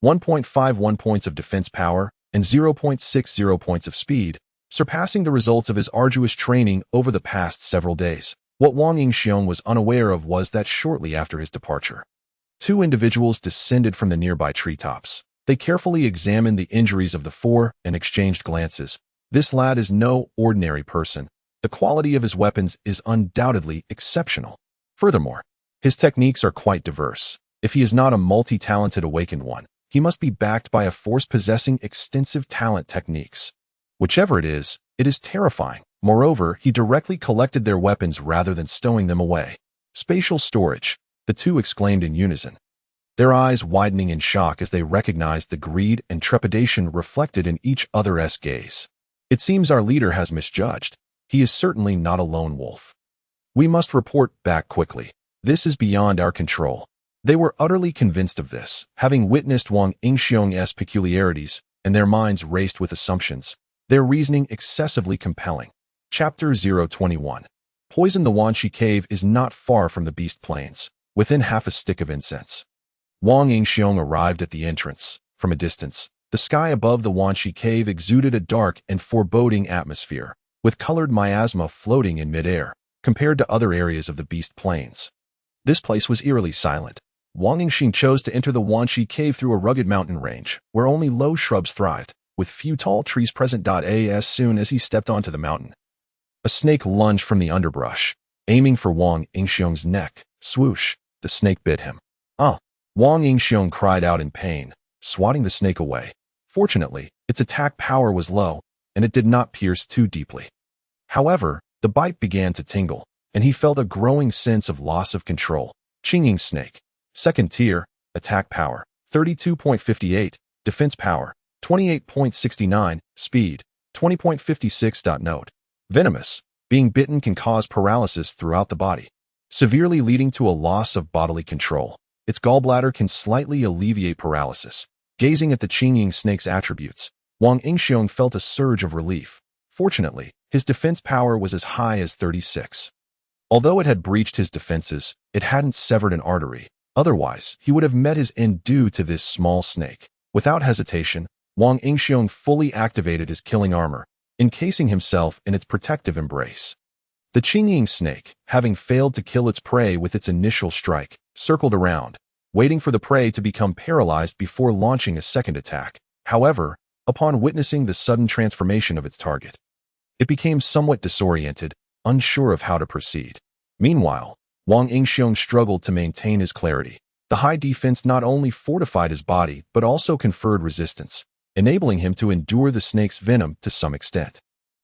1.51 points of defense power, and 0.60 points of speed, surpassing the results of his arduous training over the past several days. What Wang Yingxiong was unaware of was that shortly after his departure, two individuals descended from the nearby treetops. They carefully examined the injuries of the four and exchanged glances. "This lad is no ordinary person. The quality of his weapons is undoubtedly exceptional. Furthermore, his techniques are quite diverse. If he is not a multi-talented awakened one, he must be backed by a force possessing extensive talent techniques. Whichever it is terrifying." Moreover, he directly collected their weapons rather than stowing them away. "Spatial storage," the two exclaimed in unison, their eyes widening in shock as they recognized the greed and trepidation reflected in each other's gaze. "It seems our leader has misjudged. He is certainly not a lone wolf. We must report back quickly. This is beyond our control." They were utterly convinced of this, having witnessed Wang Yingxiong's peculiarities, and their minds raced with assumptions, their reasoning excessively compelling. Chapter 021. Poison. The Wanshi Cave is not far from the Beast Plains, within half a stick of incense. Wang Yingxiong arrived at the entrance. From a distance, the sky above the Wanshi Cave exuded a dark and foreboding atmosphere, with colored miasma floating in midair, compared to other areas of the Beast Plains. This place was eerily silent. Wang Yingxiong chose to enter the Wanshi Cave through a rugged mountain range, where only low shrubs thrived, with few tall trees present. As soon as he stepped onto the mountain, a snake lunged from the underbrush, aiming for Wang Yingxiong's neck. Swoosh! The snake bit him. "Ah!" Wang Yingxiong cried out in pain, swatting the snake away. Fortunately, its attack power was low, and it did not pierce too deeply. However, the bite began to tingle, and he felt a growing sense of loss of control. Chinging snake. Second tier, attack power, 32.58, defense power, 28.69, speed, 20.56. Note: venomous. Being bitten can cause paralysis throughout the body, severely leading to a loss of bodily control. Its gallbladder can slightly alleviate paralysis. Gazing at the Qingying snake's attributes, Wang Yingxiong felt a surge of relief. Fortunately, his defense power was as high as 36. Although it had breached his defenses, it hadn't severed an artery. Otherwise, he would have met his end due to this small snake. Without hesitation, Wang Yingxiong fully activated his killing armor, encasing himself in its protective embrace. The Qingying snake, having failed to kill its prey with its initial strike, circled around, waiting for the prey to become paralyzed before launching a second attack. However, upon witnessing the sudden transformation of its target, it became somewhat disoriented, unsure of how to proceed. Meanwhile, Wang Yingxiong struggled to maintain his clarity. The high defense not only fortified his body but also conferred resistance, enabling him to endure the snake's venom to some extent.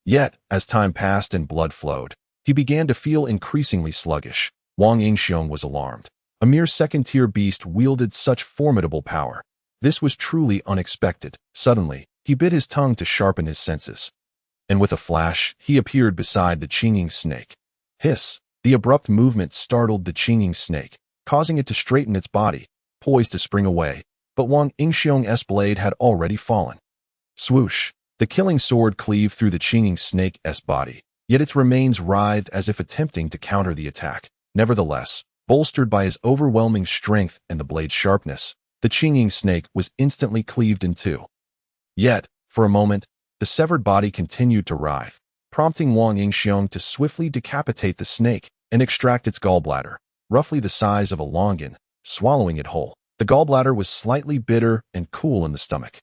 Yet, as time passed and blood flowed, he began to feel increasingly sluggish. Wang Yingxiong was alarmed. A mere second-tier beast wielded such formidable power. This was truly unexpected. Suddenly, he bit his tongue to sharpen his senses. And with a flash, he appeared beside the Qingying snake. Hiss! The abrupt movement startled the Qingying snake, causing it to straighten its body, poised to spring away, but Wang Yingxiong's blade had already fallen. Swoosh! The killing sword cleaved through the Qingying snake's body, yet its remains writhed as if attempting to counter the attack. Nevertheless, bolstered by his overwhelming strength and the blade's sharpness, the Qingying snake was instantly cleaved in two. Yet, for a moment, the severed body continued to writhe, prompting Wang Yingxiong to swiftly decapitate the snake and extract its gallbladder, roughly the size of a longan, swallowing it whole. The gallbladder was slightly bitter and cool in the stomach,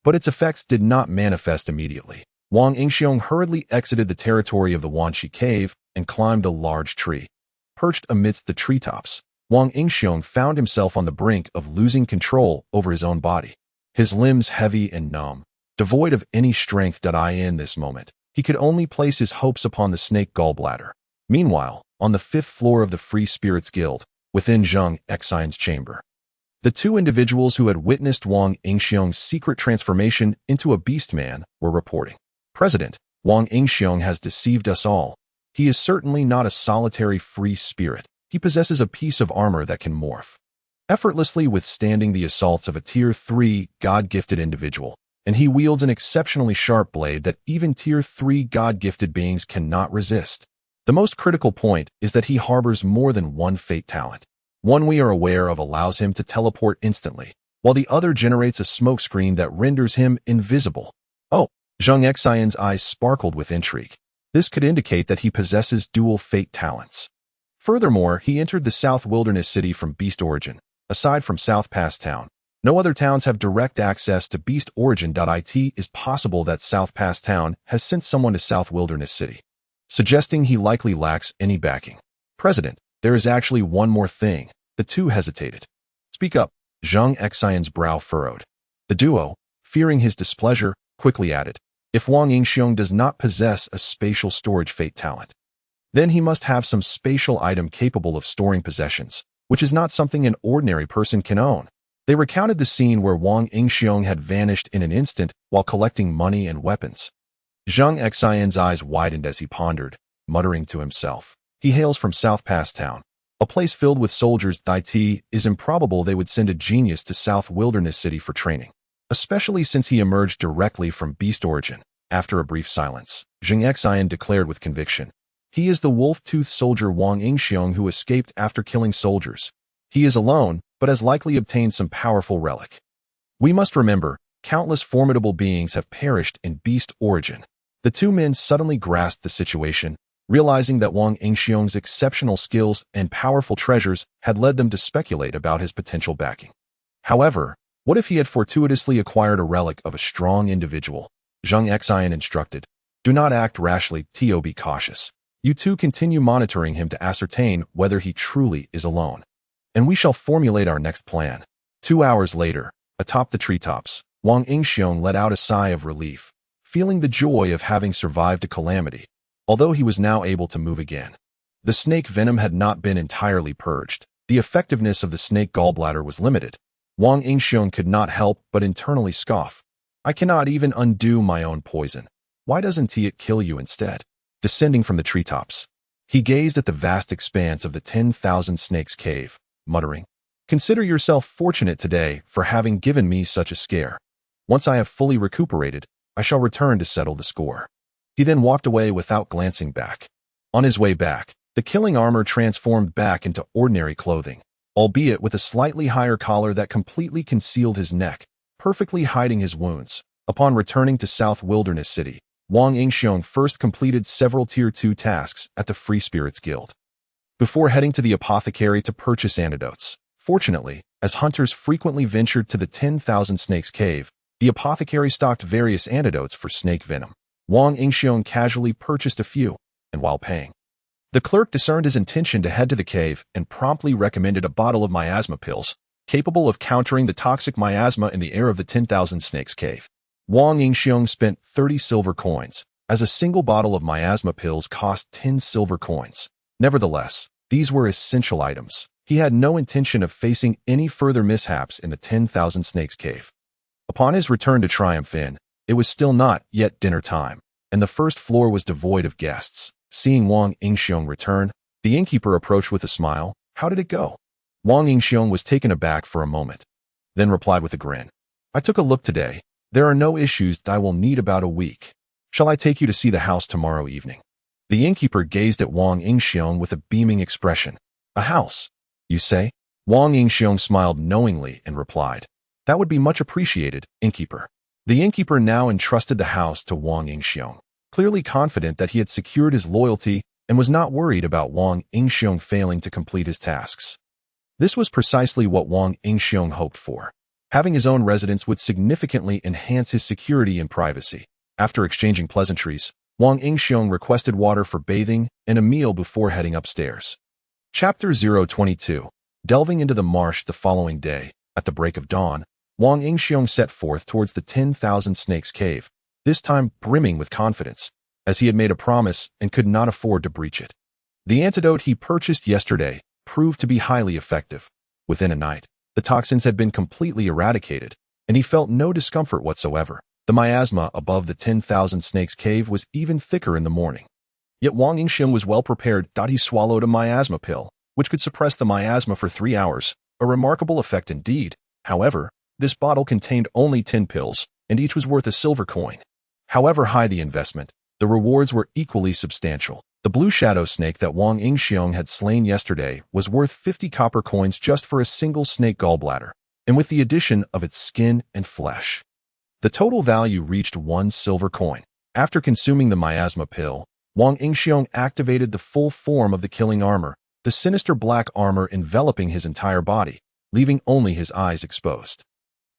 but its effects did not manifest immediately. Wang Yingxiong hurriedly exited the territory of the Wanqi cave and climbed a large tree. Perched amidst the treetops, Wang Yingxiong found himself on the brink of losing control over his own body. His limbs heavy and numb, devoid of any strength. In this moment, he could only place his hopes upon the snake gallbladder. Meanwhile, on the 5th floor of the Free Spirits Guild, within Zheng Xian's chamber, the two individuals who had witnessed Wang Yingxiong's secret transformation into a beast man were reporting. President, Wang Yingxiong has deceived us all. He is certainly not a solitary free spirit. He possesses a piece of armor that can morph, effortlessly withstanding the assaults of a Tier 3 God-gifted individual, and he wields an exceptionally sharp blade that even Tier 3 God-gifted beings cannot resist. The most critical point is that he harbors more than one fate talent. One we are aware of allows him to teleport instantly, while the other generates a smokescreen that renders him invisible. Oh, Zheng Xian's eyes sparkled with intrigue. This could indicate that he possesses dual fate talents. Furthermore, he entered the South Wilderness City from Beast Origin. Aside from South Pass Town, no other towns have direct access to Beast Origin. It is possible that South Pass Town has sent someone to South Wilderness City, suggesting he likely lacks any backing. President, there is actually one more thing. The two hesitated. Speak up. Zheng Xian's brow furrowed. The duo, fearing his displeasure, quickly added, if Wang Yingxiong does not possess a spatial storage fate talent, then he must have some spatial item capable of storing possessions, which is not something an ordinary person can own. They recounted the scene where Wang Yingxiong had vanished in an instant while collecting money and weapons. Zheng Xian's eyes widened as he pondered, muttering to himself. He hails from South Pass Town, a place filled with soldiers. It is improbable they would send a genius to South Wilderness City for training, especially since he emerged directly from Beast Origin. After a brief silence, Zheng Xian declared with conviction, he is the wolf-toothed soldier Wang Yingxiong who escaped after killing soldiers. He is alone, but has likely obtained some powerful relic. We must remember, countless formidable beings have perished in Beast Origin. The two men suddenly grasped the situation, realizing that Wang Yingxiong's exceptional skills and powerful treasures had led them to speculate about his potential backing. However, what if he had fortuitously acquired a relic of a strong individual? Zheng Xian instructed, do not act rashly. Be cautious. You two continue monitoring him to ascertain whether he truly is alone, and we shall formulate our next plan. 2 hours later, atop the treetops, Wang Yingxiong let out a sigh of relief, feeling the joy of having survived a calamity, although he was now able to move again. The snake venom had not been entirely purged. The effectiveness of the snake gallbladder was limited. Wang Yingxiong could not help but internally scoff. I cannot even undo my own poison. Why doesn't it kill you instead? Descending from the treetops, he gazed at the vast expanse of the 10,000 Snakes Cave, muttering, Consider yourself fortunate today for having given me such a scare. Once I have fully recuperated, I shall return to settle the score." He then walked away without glancing back. On his way back, the killing armor transformed back into ordinary clothing, albeit with a slightly higher collar that completely concealed his neck, perfectly hiding his wounds. Upon returning to South Wilderness City, Wang Yingxiong first completed several Tier 2 tasks at the Free Spirits Guild, before heading to the apothecary to purchase antidotes. Fortunately, as hunters frequently ventured to the 10,000 Snakes Cave, the apothecary stocked various antidotes for snake venom. Wang Yingxiong casually purchased a few, and while paying, the clerk discerned his intention to head to the cave and promptly recommended a bottle of miasma pills, capable of countering the toxic miasma in the air of the 10,000 Snakes Cave. Wang Yingxiong spent 30 silver coins, as a single bottle of miasma pills cost 10 silver coins. Nevertheless, these were essential items. He had no intention of facing any further mishaps in the 10,000 Snakes Cave. Upon his return to Triumph Inn, it was still not yet dinner time, and the first floor was devoid of guests. Seeing Wang Yingxiong return, the innkeeper approached with a smile. "How did it go?" Wang Yingxiong was taken aback for a moment, then replied with a grin. "I took a look today. There are no issues that I will need about a week. Shall I take you to see the house tomorrow evening?" The innkeeper gazed at Wang Yingxiong with a beaming expression. "A house, you say?" Wang Yingxiong smiled knowingly and replied, "That would be much appreciated, innkeeper." The innkeeper now entrusted the house to Wang Yingxiong, clearly confident that he had secured his loyalty and was not worried about Wang Yingxiong failing to complete his tasks. This was precisely what Wang Yingxiong hoped for. Having his own residence would significantly enhance his security and privacy. After exchanging pleasantries, Wang Yingxiong requested water for bathing and a meal before heading upstairs. Chapter 022. Delving into the marsh the following day, at the break of dawn, Wang Yingxiong set forth towards the 10,000 Snakes Cave, this time brimming with confidence, as he had made a promise and could not afford to breach it. The antidote he purchased yesterday proved to be highly effective. Within a night, the toxins had been completely eradicated, and he felt no discomfort whatsoever. The miasma above the 10,000 Snakes Cave was even thicker in the morning. Yet Wang Yingxiong was well prepared. He swallowed a miasma pill, which could suppress the miasma for 3 hours, a remarkable effect indeed. However, this bottle contained only 10 pills, and each was worth a silver coin. However high the investment, the rewards were equally substantial. The blue shadow snake that Wang Yingxiong had slain yesterday was worth 50 copper coins just for a single snake gallbladder, and with the addition of its skin and flesh, the total value reached 1 silver coin. After consuming the miasma pill, Wang Yingxiong activated the full form of the killing armor, the sinister black armor enveloping his entire body, leaving only his eyes exposed.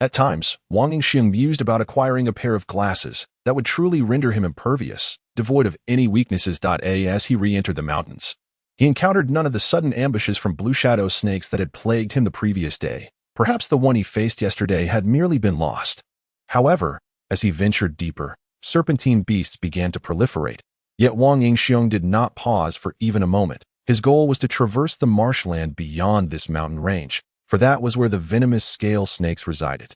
At times, Wang Yingxiong mused about acquiring a pair of glasses that would truly render him impervious, devoid of any weaknesses. As he re-entered the mountains, he encountered none of the sudden ambushes from blue shadow snakes that had plagued him the previous day. Perhaps the one he faced yesterday had merely been lost. However, as he ventured deeper, serpentine beasts began to proliferate. Yet Wang Yingxiong did not pause for even a moment. His goal was to traverse the marshland beyond this mountain range, for that was where the venomous scale snakes resided.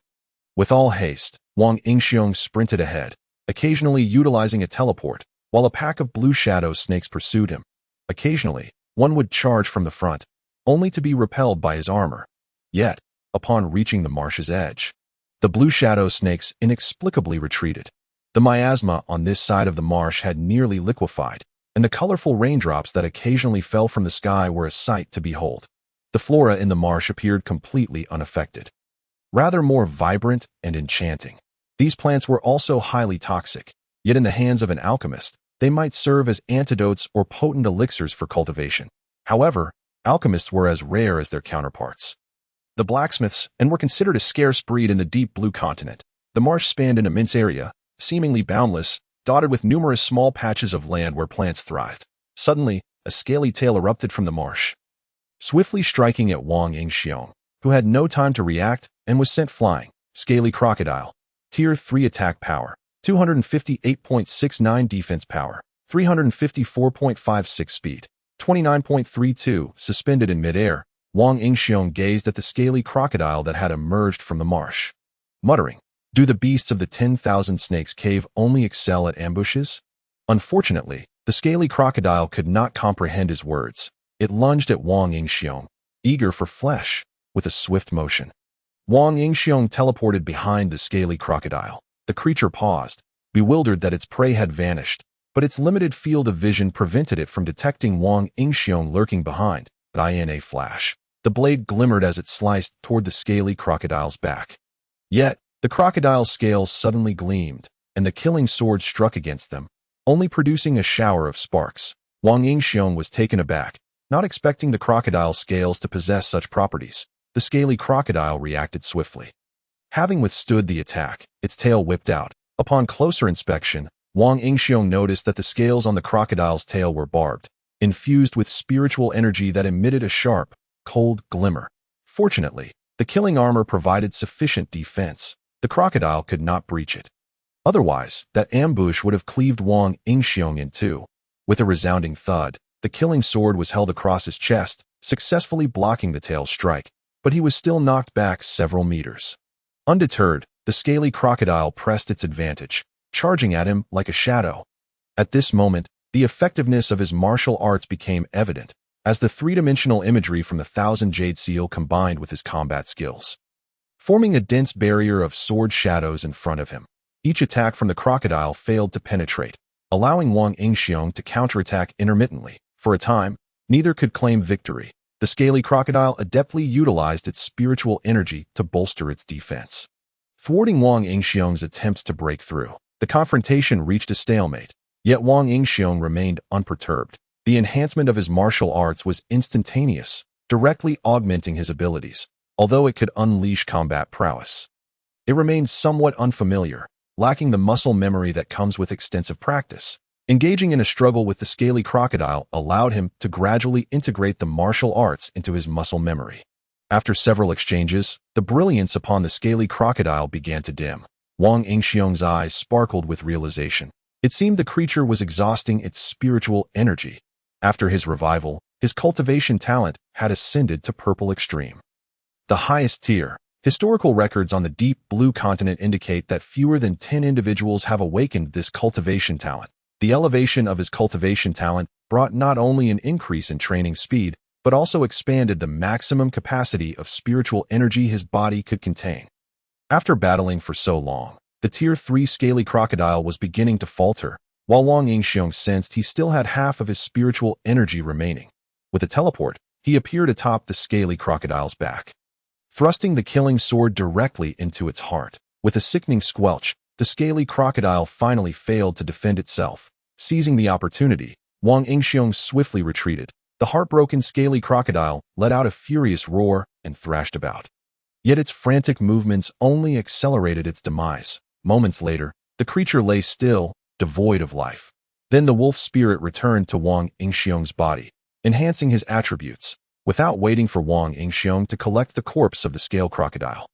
With all haste, Wang Yingxiong sprinted ahead, occasionally utilizing a teleport, while a pack of blue shadow snakes pursued him. Occasionally, one would charge from the front, only to be repelled by his armor. Yet, upon reaching the marsh's edge, the blue shadow snakes inexplicably retreated. The miasma on this side of the marsh had nearly liquefied, and the colorful raindrops that occasionally fell from the sky were a sight to behold. The flora in the marsh appeared completely unaffected, rather more vibrant and enchanting. These plants were also highly toxic, yet in the hands of an alchemist, they might serve as antidotes or potent elixirs for cultivation. However, alchemists were as rare as their counterparts, the blacksmiths, and were considered a scarce breed in the deep blue continent. The marsh spanned an immense area, seemingly boundless, dotted with numerous small patches of land where plants thrived. Suddenly, a scaly tail erupted from the marsh, swiftly striking at Wang Yingxiong, who had no time to react and was sent flying. Scaly crocodile, Tier 3 attack power, 258.69 defense power, 354.56 speed, 29.32. Suspended in midair, Wang Yingxiong gazed at the scaly crocodile that had emerged from the marsh, muttering, "Do the beasts of the 10,000 Snakes Cave only excel at ambushes?" Unfortunately, the scaly crocodile could not comprehend his words. It lunged at Wang Yingxiong, eager for flesh. with a swift motion. Wang Yingxiong teleported behind the scaly crocodile. The creature paused, bewildered that its prey had vanished, but its limited field of vision prevented it from detecting Wang Yingxiong lurking behind. In a flash, the blade glimmered as it sliced toward the scaly crocodile's back. Yet, the crocodile's scales suddenly gleamed, and the killing sword struck against them, only producing a shower of sparks. Wang Yingxiong was taken aback, not expecting the crocodile's scales to possess such properties. The scaly crocodile reacted swiftly. Having withstood the attack, its tail whipped out. Upon closer inspection, Wang Yingxiong noticed that the scales on the crocodile's tail were barbed, infused with spiritual energy that emitted a sharp, cold glimmer. Fortunately, the killing armor provided sufficient defense. The crocodile could not breach it. Otherwise, that ambush would have cleaved Wang Yingxiong in two. With a resounding thud, the killing sword was held across his chest, successfully blocking the tail's strike, but he was still knocked back several meters. Undeterred, the scaly crocodile pressed its advantage, charging at him like a shadow. At this moment, the effectiveness of his martial arts became evident, as the three-dimensional imagery from the Thousand Jade Seal combined with his combat skills, forming a dense barrier of sword shadows in front of him. Each attack from the crocodile failed to penetrate, allowing Wang Yingxiong to counterattack intermittently. For a time, neither could claim victory. The scaly crocodile adeptly utilized its spiritual energy to bolster its defense, thwarting Wang Yingxiong's attempts to break through. The confrontation reached a stalemate, yet Wang Yingxiong remained unperturbed. The enhancement of his martial arts was instantaneous, directly augmenting his abilities, although it could unleash combat prowess. It remained somewhat unfamiliar, lacking the muscle memory that comes with extensive practice. Engaging in a struggle with the scaly crocodile allowed him to gradually integrate the martial arts into his muscle memory. After several exchanges, the brilliance upon the scaly crocodile began to dim. Wang Yingxiong's eyes sparkled with realization. It seemed the creature was exhausting its spiritual energy. After his revival, his cultivation talent had ascended to purple extreme, the highest tier. Historical records on the deep blue continent indicate that fewer than 10 individuals have awakened this cultivation talent. The elevation of his cultivation talent brought not only an increase in training speed, but also expanded the maximum capacity of spiritual energy his body could contain. After battling for so long, the Tier 3 scaly crocodile was beginning to falter, while Wang Yingxiong sensed he still had half of his spiritual energy remaining. With a teleport, he appeared atop the scaly crocodile's back, thrusting the killing sword directly into its heart. With a sickening squelch, the scaly crocodile finally failed to defend itself. Seizing the opportunity, Wang Yingxiong swiftly retreated. The heartbroken scaly crocodile let out a furious roar and thrashed about. Yet its frantic movements only accelerated its demise. Moments later, the creature lay still, devoid of life. Then the wolf spirit returned to Wang Yingxiong's body, enhancing his attributes, without waiting for Wang Yingxiong to collect the corpse of the scale crocodile.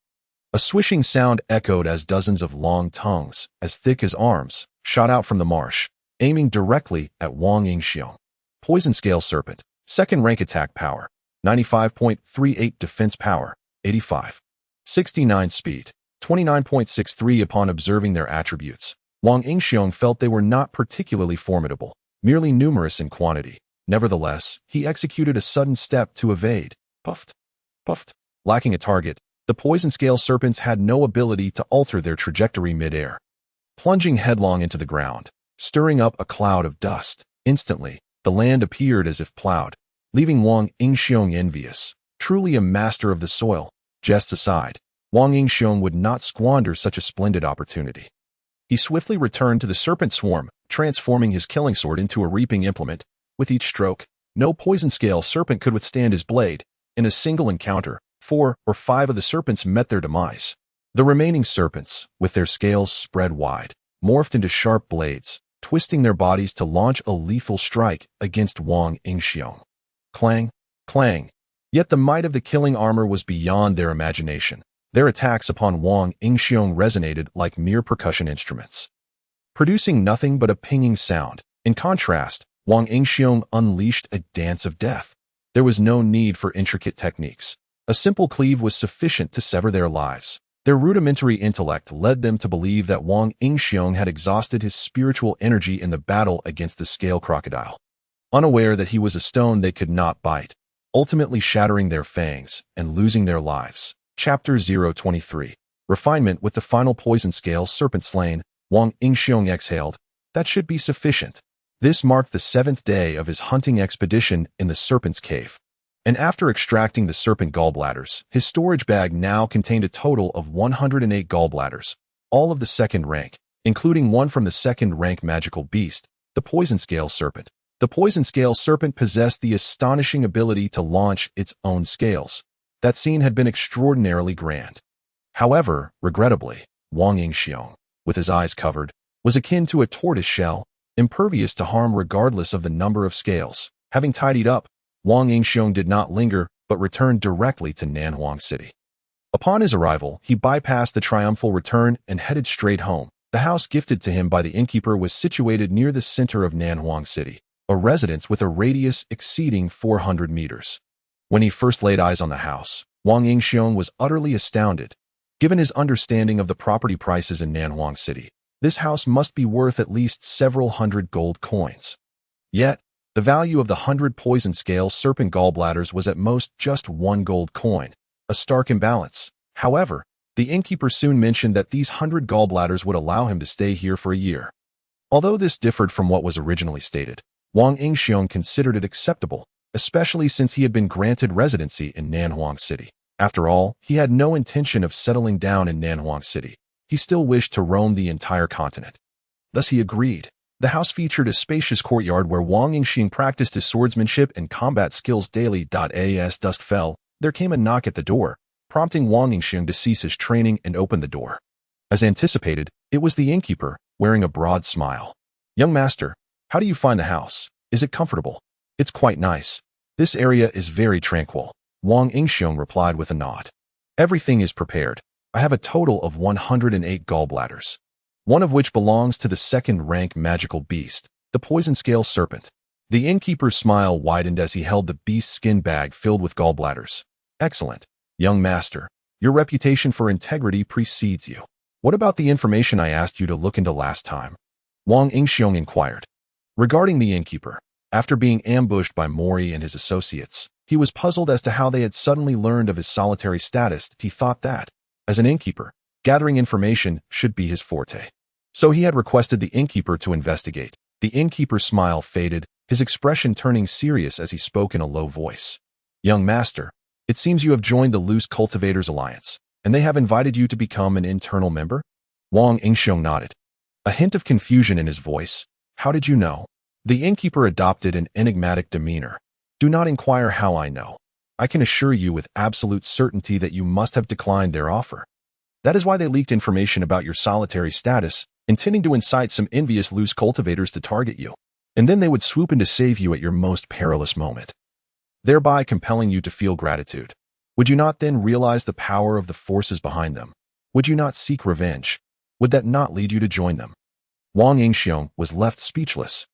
A swishing sound echoed as dozens of long tongues, as thick as arms, shot out from the marsh, aiming directly at Wang Yingxiong. Poison Scale Serpent, 2nd rank attack power, 95.38 defense power, 85.69 speed, 29.63. Upon observing their attributes, Wang Yingxiong felt they were not particularly formidable, merely numerous in quantity. Nevertheless, he executed a sudden step to evade. Puffed. Lacking a target, the Poison Scale Serpents had no ability to alter their trajectory mid-air. Plunging headlong into the ground, stirring up a cloud of dust. Instantly, the land appeared as if plowed, leaving Wang Yingxiong envious. Truly a master of the soil. Jests aside, Wang Yingxiong would not squander such a splendid opportunity. He swiftly returned to the serpent swarm, transforming his killing sword into a reaping implement. With each stroke, no Poison Scale Serpent could withstand his blade. In a single encounter, 4 or 5 of the serpents met their demise. The remaining serpents, with their scales spread wide, morphed into sharp blades, twisting their bodies to launch a lethal strike against Wang Yingxiong. Clang, clang. Yet the might of the killing armor was beyond their imagination. Their attacks upon Wang Yingxiong resonated like mere percussion instruments, producing nothing but a pinging sound. In contrast, Wang Yingxiong unleashed a dance of death. There was no need for intricate techniques. A simple cleave was sufficient to sever their lives. Their rudimentary intellect led them to believe that Wang Yingxiong had exhausted his spiritual energy in the battle against the scale crocodile. Unaware that he was a stone they could not bite, ultimately shattering their fangs and losing their lives. Chapter 023. Refinement. With the final poison scale serpent slain, Wang Yingxiong exhaled. That should be sufficient. This marked the 7th day of his hunting expedition in the serpent's cave. And after extracting the serpent gallbladders, his storage bag now contained a total of 108 gallbladders, all of the 2nd rank, including one from the 2nd rank magical beast, the poison scale serpent. The poison scale serpent possessed the astonishing ability to launch its own scales. That scene had been extraordinarily grand. However, regrettably, Wang Yingxiong, with his eyes covered, was akin to a tortoise shell, impervious to harm regardless of the number of scales. Having tidied up, Wang Yingxiong did not linger but returned directly to Nanhuang City. Upon his arrival, he bypassed the triumphal return and headed straight home. The house gifted to him by the innkeeper was situated near the center of Nanhuang City, a residence with a radius exceeding 400 meters. When he first laid eyes on the house, Wang Yingxiong was utterly astounded. Given his understanding of the property prices in Nanhuang City, this house must be worth at least several hundred gold coins. Yet, the value of the 100 poison scale serpent gallbladders was at most just 1 gold coin, a stark imbalance. However, the innkeeper soon mentioned that these 100 gallbladders would allow him to stay here for a year. Although this differed from what was originally stated, Wang Yingxiong considered it acceptable, especially since he had been granted residency in Nanhuang City. After all, he had no intention of settling down in Nanhuang City. He still wished to roam the entire continent. Thus he agreed. The house featured a spacious courtyard where Wang Yingxiong practiced his swordsmanship and combat skills daily. As dusk fell, there came a knock at the door, prompting Wang Yingxiong to cease his training and open the door. As anticipated, it was the innkeeper, wearing a broad smile. "Young master, how do you find the house? Is it comfortable?" "It's quite nice. This area is very tranquil," Wang Yingxiong replied with a nod. "Everything is prepared. I have a total of 108 gallbladders, one of which belongs to the 2nd rank magical beast, the poison scale serpent." The innkeeper's smile widened as he held the beast's skin bag filled with gallbladders. "Excellent, young master. Your reputation for integrity precedes you. What about the information I asked you to look into last time?" Wang Yingxiong inquired. Regarding the innkeeper, after being ambushed by Mori and his associates, he was puzzled as to how they had suddenly learned of his solitary status. He thought that, as an innkeeper, gathering information should be his forte. So he had requested the innkeeper to investigate. The innkeeper's smile faded, his expression turning serious as he spoke in a low voice. "Young master, it seems you have joined the Loose Cultivators Alliance, and they have invited you to become an internal member?" Wang Yingxiong nodded, a hint of confusion in his voice. "How did you know?" The innkeeper adopted an enigmatic demeanor. "Do not inquire how I know. I can assure you with absolute certainty that you must have declined their offer. That is why they leaked information about your solitary status, intending to incite some envious loose cultivators to target you. And then they would swoop in to save you at your most perilous moment, thereby compelling you to feel gratitude. Would you not then realize the power of the forces behind them? Would you not seek revenge? Would that not lead you to join them?" Wang Yingxiong was left speechless.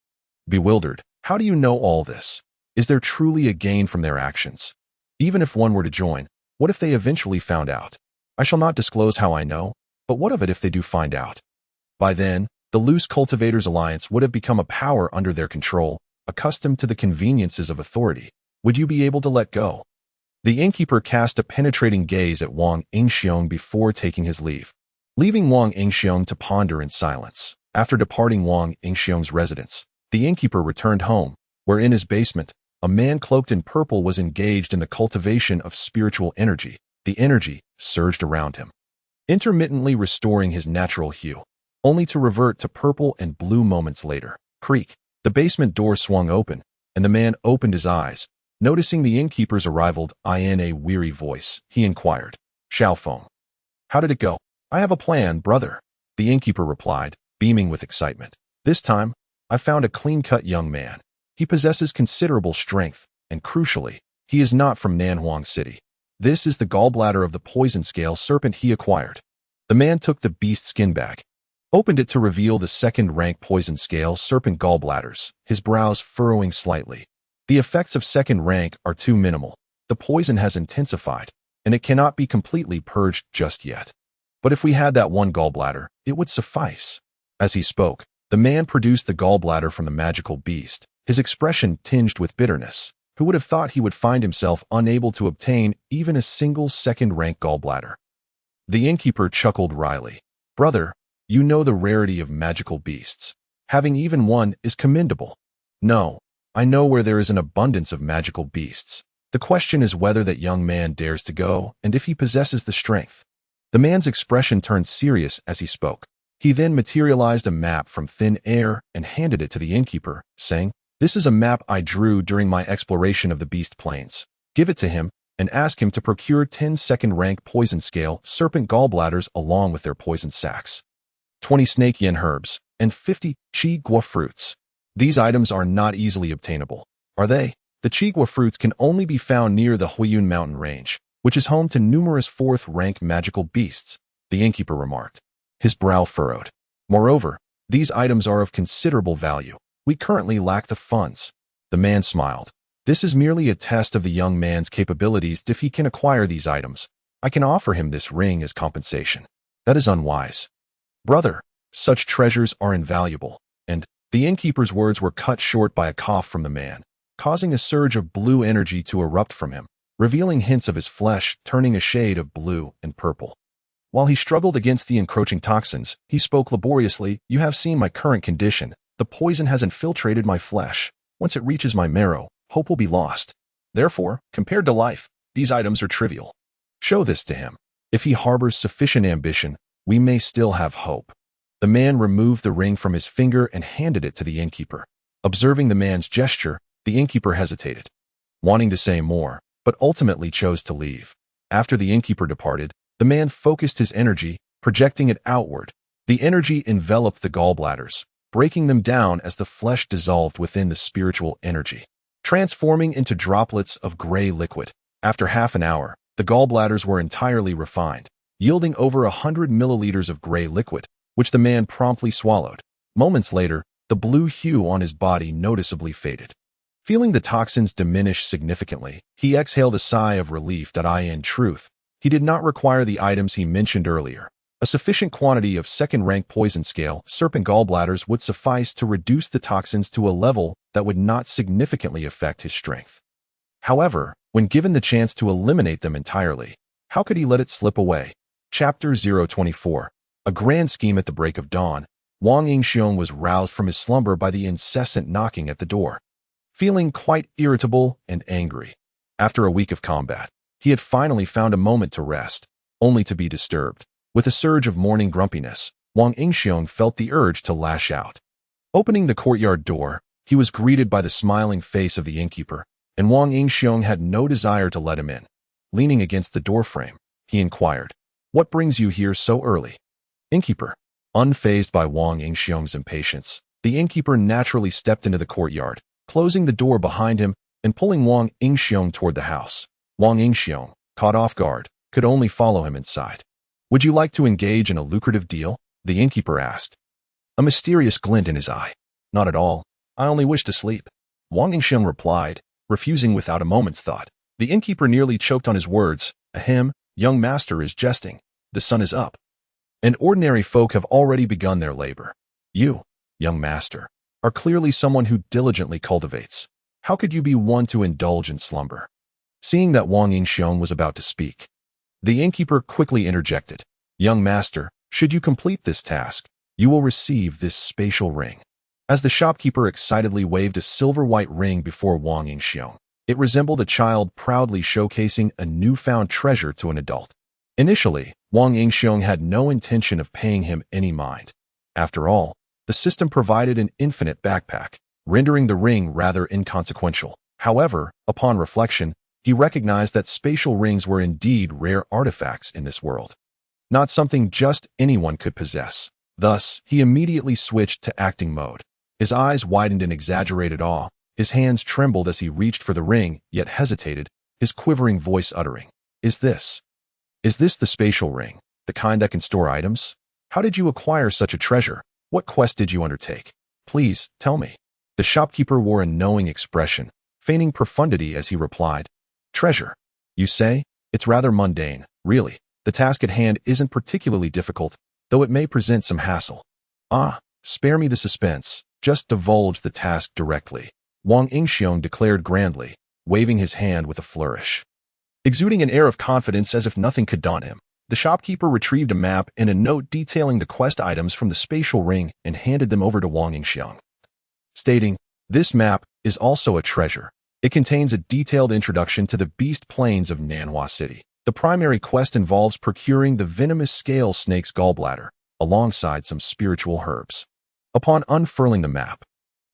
Bewildered, "How do you know all this? Is there truly a gain from their actions? Even if one were to join, what if they eventually found out? I shall not disclose how I know, but what of it if they do find out? By then, the Loose Cultivators Alliance would have become a power under their control, accustomed to the conveniences of authority. Would you be able to let go?" The innkeeper cast a penetrating gaze at Wang Yingxiong before taking his leave, leaving Wang Yingxiong to ponder in silence. After departing Wang Yingxiong's residence, the innkeeper returned home, where in his basement, a man cloaked in purple was engaged in the cultivation of spiritual energy. The energy surged around him, intermittently restoring his natural hue, only to revert to purple and blue moments later. Creak. The basement door swung open, and the man opened his eyes. Noticing the innkeeper's arrival in a weary voice, he inquired, "Xiaofeng, how did it go?" "I have a plan, brother," the innkeeper replied, beaming with excitement. "This time, I found a clean-cut young man. He possesses considerable strength, and crucially, he is not from Nanhuang City. This is the gallbladder of the poison scale serpent he acquired." The man took the beast skin bag, opened it to reveal the 2nd rank poison scale serpent gallbladders, his brows furrowing slightly. "The effects of 2nd rank are too minimal. The poison has intensified, and it cannot be completely purged just yet. But if we had that one gallbladder, it would suffice." As he spoke, the man produced the gallbladder from the magical beast, his expression tinged with bitterness. Who would have thought he would find himself unable to obtain even a single second-rank gallbladder? The innkeeper chuckled wryly. Brother, you know the rarity of magical beasts. Having even one is commendable. No, I know where there is an abundance of magical beasts. The question is whether that young man dares to go and if he possesses the strength. The man's expression turned serious as he spoke. He then materialized a map from thin air and handed it to the innkeeper, saying, This is a map I drew during my exploration of the beast plains. Give it to him and ask him to procure 10 second-rank poison scale serpent gallbladders along with their poison sacs, 20 snake yen herbs, and 50 chi-gua fruits. These items are not easily obtainable, are they? The chi-gua fruits can only be found near the Huiyun mountain range, which is home to numerous fourth-rank magical beasts, the innkeeper remarked. His brow furrowed. Moreover, these items are of considerable value. We currently lack the funds. The man smiled. This is merely a test of the young man's capabilities if he can acquire these items. I can offer him this ring as compensation. That is unwise. Brother, such treasures are invaluable. And the innkeeper's words were cut short by a cough from the man, causing a surge of blue energy to erupt from him, revealing hints of his flesh turning a shade of blue and purple. While he struggled against the encroaching toxins, he spoke laboriously, You have seen my current condition. The poison has infiltrated my flesh. Once it reaches my marrow, hope will be lost. Therefore, compared to life, these items are trivial. Show this to him. If he harbors sufficient ambition, we may still have hope. The man removed the ring from his finger and handed it to the innkeeper. Observing the man's gesture, the innkeeper hesitated, wanting to say more, but ultimately chose to leave. After the innkeeper departed, the man focused his energy, projecting it outward. The energy enveloped the gallbladders, breaking them down as the flesh dissolved within the spiritual energy, transforming into droplets of gray liquid. After half an hour, the gallbladders were entirely refined, yielding over 100 milliliters of gray liquid, which the man promptly swallowed. Moments later, the blue hue on his body noticeably faded. Feeling the toxins diminish significantly, he exhaled a sigh of relief that in truth, he did not require the items he mentioned earlier. A sufficient quantity of second-rank poison scale serpent gallbladders would suffice to reduce the toxins to a level that would not significantly affect his strength. However, when given the chance to eliminate them entirely, how could he let it slip away? Chapter 024. A grand scheme at the break of dawn. Wang Yingxiong was roused from his slumber by the incessant knocking at the door. Feeling quite irritable and angry, after a week of combat, he had finally found a moment to rest, only to be disturbed. With a surge of morning grumpiness, Wang Yingxiong felt the urge to lash out. Opening the courtyard door, he was greeted by the smiling face of the innkeeper, and Wang Yingxiong had no desire to let him in. Leaning against the doorframe, he inquired, What brings you here so early? Innkeeper. Unfazed by Wang Yingxiong's impatience, the innkeeper naturally stepped into the courtyard, closing the door behind him and pulling Wang Yingxiong toward the house. Wang Yingxiong, caught off guard, could only follow him inside. Would you like to engage in a lucrative deal? The innkeeper asked, a mysterious glint in his eye. Not at all. I only wish to sleep. Wang Yingxiong replied, refusing without a moment's thought. The innkeeper nearly choked on his words. Ahem, young master is jesting. The sun is up, and ordinary folk have already begun their labor. You, young master, are clearly someone who diligently cultivates. How could you be one to indulge in slumber? Seeing that Wang Yingxiong was about to speak, the innkeeper quickly interjected. Young master, should you complete this task, you will receive this spatial ring. As the shopkeeper excitedly waved a silver-white ring before Wang Yingxiong, it resembled a child proudly showcasing a newfound treasure to an adult. Initially, Wang Yingxiong had no intention of paying him any mind. After all, the system provided an infinite backpack, rendering the ring rather inconsequential. However, upon reflection, he recognized that spatial rings were indeed rare artifacts in this world, not something just anyone could possess. Thus, he immediately switched to acting mode. His eyes widened in exaggerated awe, his hands trembled as he reached for the ring, yet hesitated, his quivering voice uttering, Is this the spatial ring, the kind that can store items? How did you acquire such a treasure? What quest did you undertake? Please, tell me. The shopkeeper wore a knowing expression, feigning profundity as he replied, Treasure? You say? It's rather mundane, really. The task at hand isn't particularly difficult, though it may present some hassle. Ah, spare me the suspense. Just divulge the task directly. Wang Yingxiong declared grandly, waving his hand with a flourish. Exuding an air of confidence as if nothing could daunt him, the shopkeeper retrieved a map and a note detailing the quest items from the spatial ring and handed them over to Wang Yingxiong, stating, "This map is also a treasure. It contains a detailed introduction to the beast plains of Nanhua City. The primary quest involves procuring the venomous scale snake's gallbladder, alongside some spiritual herbs." Upon unfurling the map,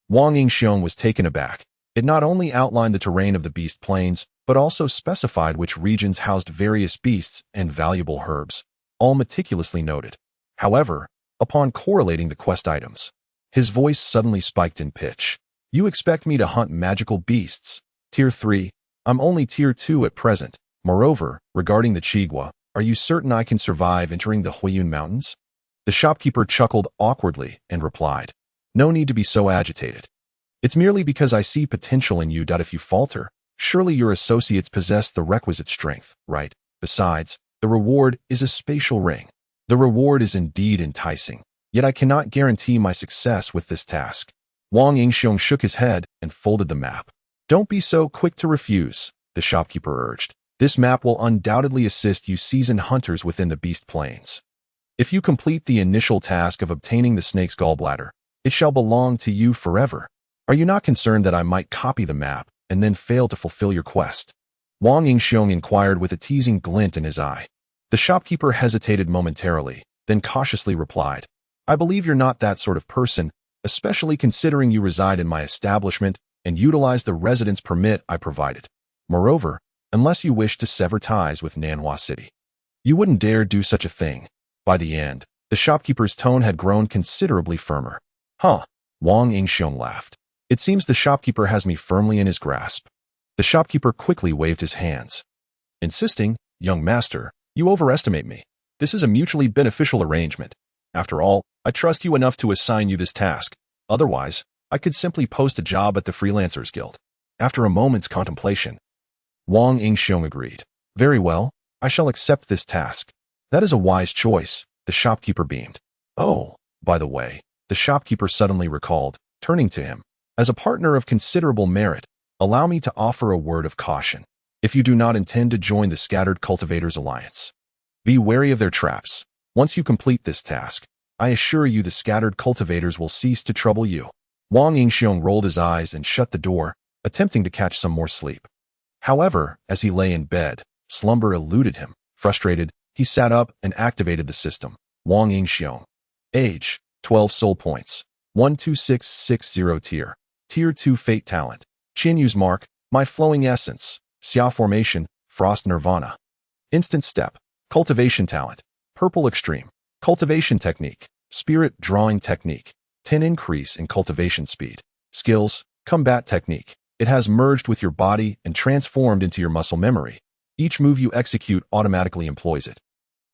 Wang Yingxiong was taken aback. It not only outlined the terrain of the beast plains, but also specified which regions housed various beasts and valuable herbs, all meticulously noted. However, upon correlating the quest items, his voice suddenly spiked in pitch. "You expect me to hunt magical beasts? Tier 3? I'm only Tier 2 at present. Moreover, regarding the Chigua, are you certain I can survive entering the Huiyun Mountains?" The shopkeeper chuckled awkwardly and replied, "No need to be so agitated. It's merely because I see potential in you. If you falter, surely your associates possess the requisite strength, right? Besides, the reward is a spatial ring. The reward is indeed enticing, yet I cannot guarantee my success with this task." Wang Yingxiong shook his head and folded the map. "Don't be so quick to refuse," the shopkeeper urged. "This map will undoubtedly assist you seasoned hunters within the beast plains. If you complete the initial task of obtaining the snake's gallbladder, it shall belong to you forever. Are you not concerned that I might copy the map and then fail to fulfill your quest?" Wang Yingxiong inquired with a teasing glint in his eye. The shopkeeper hesitated momentarily, then cautiously replied, "I believe you're not that sort of person, especially considering you reside in my establishment and utilize the residence permit I provided. Moreover, unless you wish to sever ties with Nanhua City, you wouldn't dare do such a thing." By the end, the shopkeeper's tone had grown considerably firmer. "Huh?" Wang Yingxiong laughed. "It seems the shopkeeper has me firmly in his grasp." The shopkeeper quickly waved his hands, insisting, "Young master, you overestimate me. This is a mutually beneficial arrangement. After all, I trust you enough to assign you this task. Otherwise, I could simply post a job at the Freelancers Guild." After a moment's contemplation, Wang Yingxiong agreed. "Very well, I shall accept this task." "That is a wise choice," the shopkeeper beamed. "Oh, by the way," the shopkeeper suddenly recalled, turning to him, "as a partner of considerable merit, allow me to offer a word of caution. If you do not intend to join the Scattered Cultivators Alliance, be wary of their traps. Once you complete this task, I assure you the Scattered Cultivators will cease to trouble you." Wang Yingxiong rolled his eyes and shut the door, attempting to catch some more sleep. However, as he lay in bed, slumber eluded him. Frustrated, he sat up and activated the system. Wang Yingxiong. Age, 12 soul points. 12660 tier. Tier 2 fate talent. Qinyu's mark, my flowing essence. Xia formation, frost nirvana. Instant step. Cultivation talent. Purple extreme. Cultivation technique. Spirit drawing technique. 10 increase in cultivation speed. Skills, combat technique. It has merged with your body and transformed into your muscle memory. Each move you execute automatically employs it,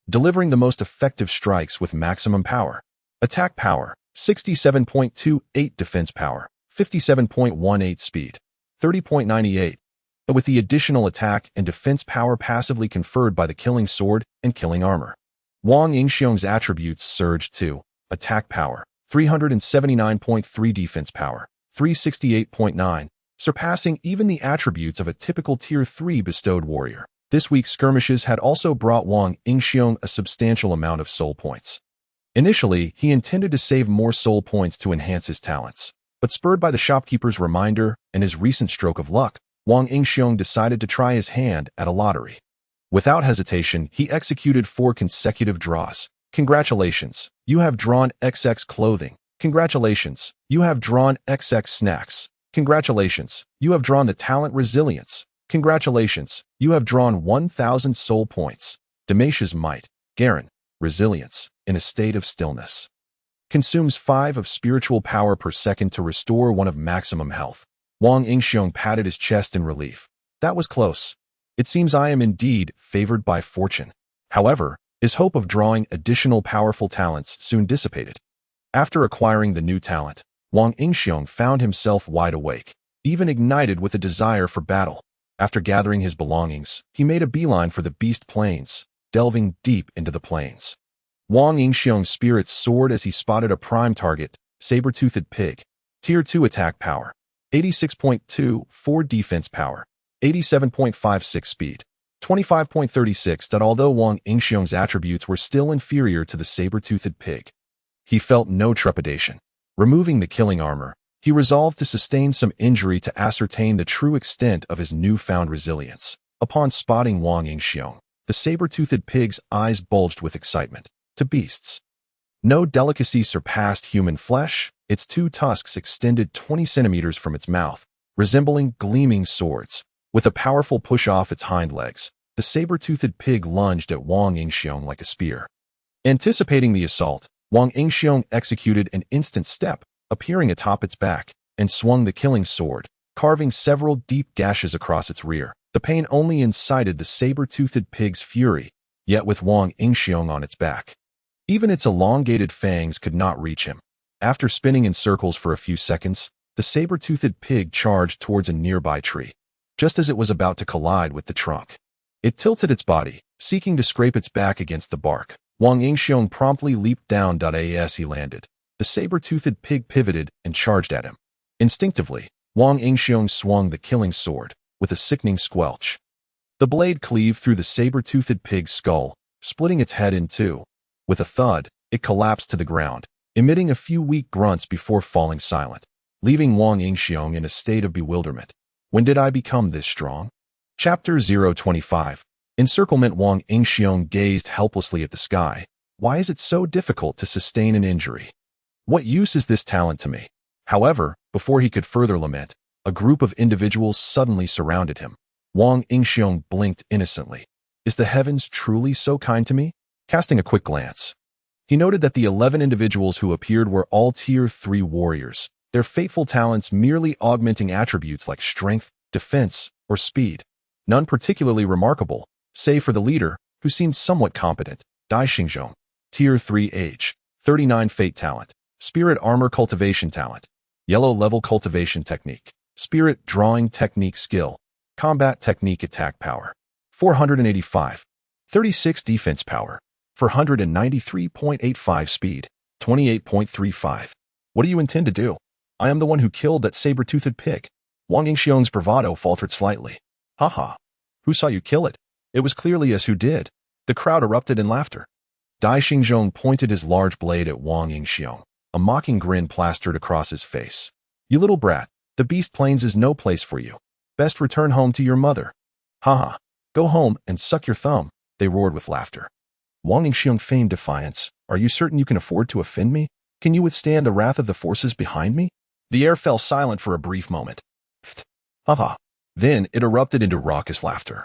delivering the most effective strikes with maximum power. Attack power, 67.28 defense power, 57.18 speed, 30.98, but with the additional attack and defense power passively conferred by the killing sword and killing armor. Wang Yingxiong's attributes surged to attack power, 379.3 defense power, 368.9, surpassing even the attributes of a typical Tier 3 bestowed warrior. This week's skirmishes had also brought Wang Yingxiong a substantial amount of soul points. Initially, he intended to save more soul points to enhance his talents, but spurred by the shopkeeper's reminder and his recent stroke of luck, Wang Yingxiong decided to try his hand at a lottery. Without hesitation, he executed 4 consecutive draws. "Congratulations, you have drawn XX clothing. Congratulations, you have drawn XX snacks. Congratulations, you have drawn the talent resilience. Congratulations, you have drawn 1,000 soul points." Damash's might, Garen, resilience, in a state of stillness. Consumes 5 of spiritual power per second to restore 1 of maximum health. Wang Yingxiong patted his chest in relief. "That was close. It seems I am indeed favored by fortune." However, his hope of drawing additional powerful talents soon dissipated. After acquiring the new talent, Wang Yingxiong found himself wide awake, even ignited with a desire for battle. After gathering his belongings, he made a beeline for the beast plains, delving deep into the plains. Wang Yingxiong's spirits soared as he spotted a prime target, saber-toothed pig. Tier 2 attack power, 86.24 defense power, 87.56 speed, 25.36. Although Wang Yingxiong's attributes were still inferior to the saber-toothed pig, he felt no trepidation. Removing the killing armor, he resolved to sustain some injury to ascertain the true extent of his newfound resilience. Upon spotting Wang Yingxiong, the saber-toothed pig's eyes bulged with excitement. To beasts, no delicacy surpassed human flesh. Its two tusks extended 20 centimeters from its mouth, resembling gleaming swords. With a powerful push off its hind legs, the saber-toothed pig lunged at Wang Yingxiong like a spear. Anticipating the assault, Wang Yingxiong executed an instant step, appearing atop its back, and swung the killing sword, carving several deep gashes across its rear. The pain only incited the saber-toothed pig's fury, yet with Wang Yingxiong on its back, even its elongated fangs could not reach him. After spinning in circles for a few seconds, the saber-toothed pig charged towards a nearby tree. Just as it was about to collide with the trunk, it tilted its body, seeking to scrape its back against the bark. Wang Yingxiong promptly leaped down. As he landed, the saber-toothed pig pivoted and charged at him. Instinctively, Wang Yingxiong swung the killing sword, with a sickening squelch. The blade cleaved through the saber-toothed pig's skull, splitting its head in two. With a thud, it collapsed to the ground, emitting a few weak grunts before falling silent, leaving Wang Yingxiong in a state of bewilderment. When did I become this strong? Chapter 025. Encirclement. Wang Yingxiong gazed helplessly at the sky. Why is it so difficult to sustain an injury? What use is this talent to me? However, before he could further lament, a group of individuals suddenly surrounded him. Wang Yingxiong blinked innocently. Is the heavens truly so kind to me? Casting a quick glance, he noted that the 11 individuals who appeared were all Tier 3 warriors, their fateful talents merely augmenting attributes like strength, defense, or speed. None particularly remarkable, save for the leader, who seemed somewhat competent. Dai Xingzhong, Tier 3 age, 39 fate talent, spirit armor cultivation talent, yellow level cultivation technique, spirit drawing technique skill, combat technique attack power, 485, 36 defense power, 493.85 speed, 28.35. What do you intend to do? I am the one who killed that saber-toothed pig. Wang Yingxiong's bravado faltered slightly. Haha. Who saw you kill it? It was clearly us who did. The crowd erupted in laughter. Dai Xingzhong pointed his large blade at Wang Yingxiong. A mocking grin plastered across his face. You little brat, the beast plains is no place for you. Best return home to your mother. Haha. Go home and suck your thumb, they roared with laughter. Wang Yingxiong feigned defiance. Are you certain you can afford to offend me? Can you withstand the wrath of the forces behind me? The air fell silent for a brief moment. Haha. Then it erupted into raucous laughter,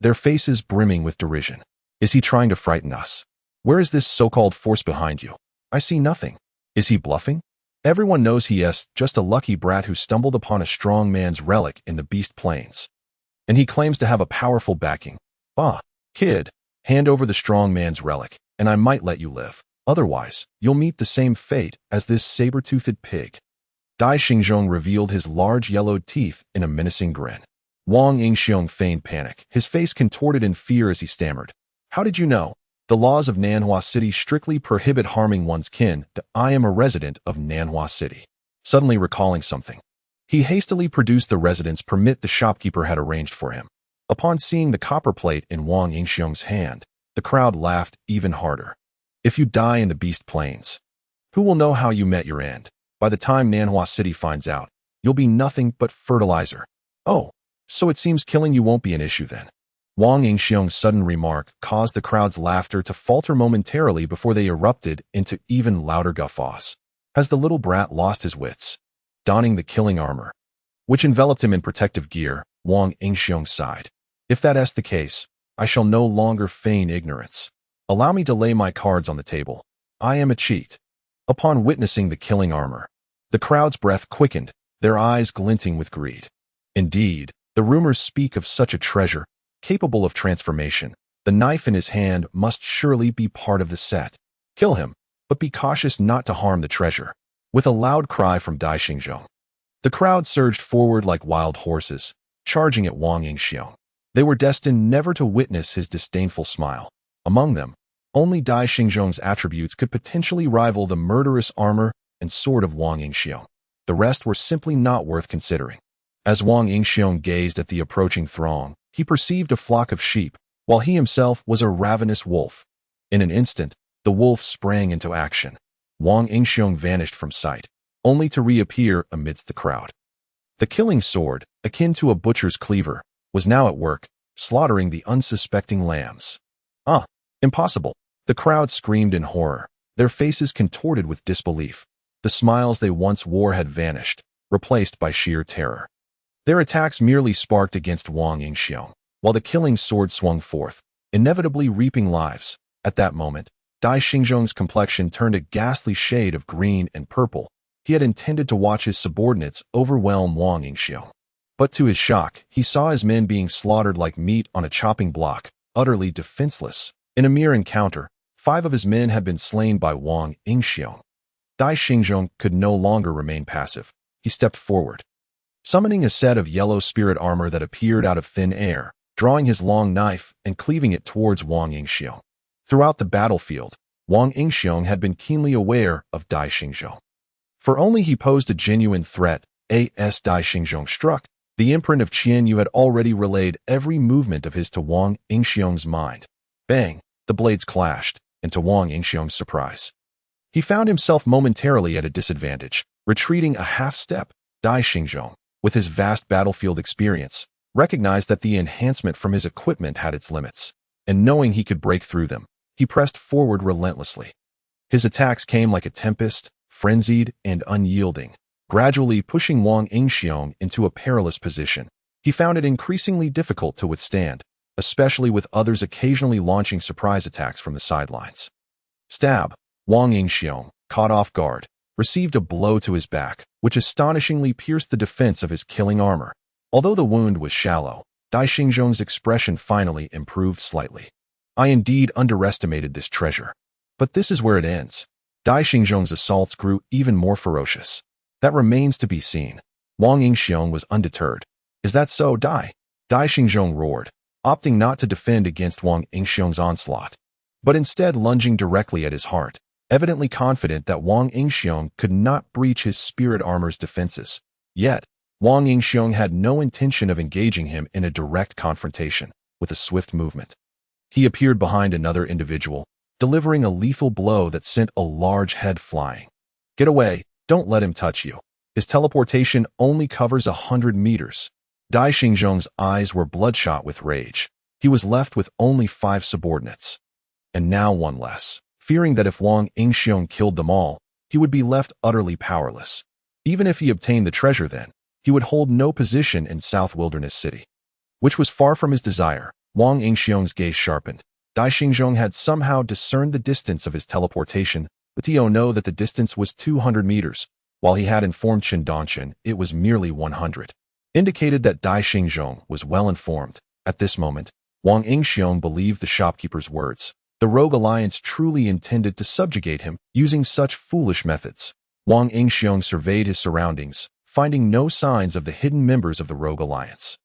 their faces brimming with derision. Is he trying to frighten us? Where is this so-called force behind you? I see nothing. Is he bluffing? Everyone knows he is just a lucky brat who stumbled upon a strong man's relic in the beast plains. And he claims to have a powerful backing. Bah, kid, hand over the strong man's relic, and I might let you live. Otherwise, you'll meet the same fate as this saber-toothed pig. Dai Xingzhong revealed his large yellowed teeth in a menacing grin. Wang Yingxiong feigned panic. His face contorted in fear as he stammered. How did you know? The laws of Nanhua City strictly prohibit harming one's kin. I am a resident of Nanhua City. Suddenly recalling something, he hastily produced the residence permit the shopkeeper had arranged for him. Upon seeing the copper plate in Wang Yingxiong's hand, the crowd laughed even harder. If you die in the beast plains, who will know how you met your end? By the time Nanhua City finds out, you'll be nothing but fertilizer. Oh, so it seems killing you won't be an issue then. Wang Yingxiong's sudden remark caused the crowd's laughter to falter momentarily before they erupted into even louder guffaws. Has the little brat lost his wits? Donning the killing armor, which enveloped him in protective gear, Wang Yingxiong sighed. If that is the case, I shall no longer feign ignorance. Allow me to lay my cards on the table. I am a cheat. Upon witnessing the killing armor, the crowd's breath quickened, their eyes glinting with greed. Indeed, the rumors speak of such a treasure, capable of transformation. The knife in his hand must surely be part of the set. Kill him, but be cautious not to harm the treasure. With a loud cry from Dai Xingzhong, the crowd surged forward like wild horses, charging at Wang Yingxiong. They were destined never to witness his disdainful smile. Among them, only Dai Xingzhong's attributes could potentially rival the murderous armor and sword of Wang Yingxiong. The rest were simply not worth considering. As Wang Yingxiong gazed at the approaching throng, he perceived a flock of sheep, while he himself was a ravenous wolf. In an instant, the wolf sprang into action. Wang Yingxiong vanished from sight, only to reappear amidst the crowd. The killing sword, akin to a butcher's cleaver, was now at work, slaughtering the unsuspecting lambs. Ah, impossible! The crowd screamed in horror, their faces contorted with disbelief. The smiles they once wore had vanished, replaced by sheer terror. Their attacks merely sparked against Wang Yingxiong, while the killing sword swung forth, inevitably reaping lives. At that moment, Dai Xingzhong's complexion turned a ghastly shade of green and purple. He had intended to watch his subordinates overwhelm Wang Yingxiong. But to his shock, he saw his men being slaughtered like meat on a chopping block, utterly defenseless. In a mere encounter, 5 of his men had been slain by Wang Yingxiong. Dai Xingzhong could no longer remain passive. He stepped forward, summoning a set of yellow spirit armor that appeared out of thin air, drawing his long knife and cleaving it towards Wang Yingxiong. Throughout the battlefield, Wang Yingxiong had been keenly aware of Dai Xingzhong. For only he posed a genuine threat, as Dai Xingzhong struck, the imprint of Qian Yu had already relayed every movement of his to Wang Yingxiong's mind. Bang! The blades clashed, and to Wang Yingxiong's surprise, he found himself momentarily at a disadvantage, retreating a half-step. Dai Xingzhong, with his vast battlefield experience, recognized that the enhancement from his equipment had its limits, and knowing he could break through them, he pressed forward relentlessly. His attacks came like a tempest, frenzied and unyielding, gradually pushing Wang Yingxiong into a perilous position. He found it increasingly difficult to withstand, especially with others occasionally launching surprise attacks from the sidelines. Stab! Wang Yingxiong, caught off guard, received a blow to his back, which astonishingly pierced the defense of his killing armor. Although the wound was shallow, Dai Xingzhong's expression finally improved slightly. I indeed underestimated this treasure. But this is where it ends. Dai Xingzhong's assaults grew even more ferocious. That remains to be seen. Wang Yingxiong was undeterred. Is that so, Dai? Dai Xingzhong roared, opting not to defend against Wang Yingxiong's onslaught, but instead lunging directly at his heart, evidently confident that Wang Yingxiong could not breach his spirit armor's defenses. Yet, Wang Yingxiong had no intention of engaging him in a direct confrontation. With a swift movement, he appeared behind another individual, delivering a lethal blow that sent a large head flying. Get away, don't let him touch you. His teleportation only covers 100 meters. Dai Xingzhong's eyes were bloodshot with rage. He was left with only 5 subordinates, and now one less. Fearing that if Wang Yingxiong killed them all, he would be left utterly powerless. Even if he obtained the treasure then, he would hold no position in South Wilderness City, which was far from his desire. Wang Yingxiong's gaze sharpened. Dai Xingzhong had somehow discerned the distance of his teleportation, but Tio know that the distance was 200 meters, while he had informed Chen Dongchen it was merely 100. Indicated that Dai Xingzhong was well informed. At this moment, Wang Yingxiong believed the shopkeeper's words. The Rogue Alliance truly intended to subjugate him using such foolish methods. Wang Yingxiong surveyed his surroundings, finding no signs of the hidden members of the Rogue Alliance.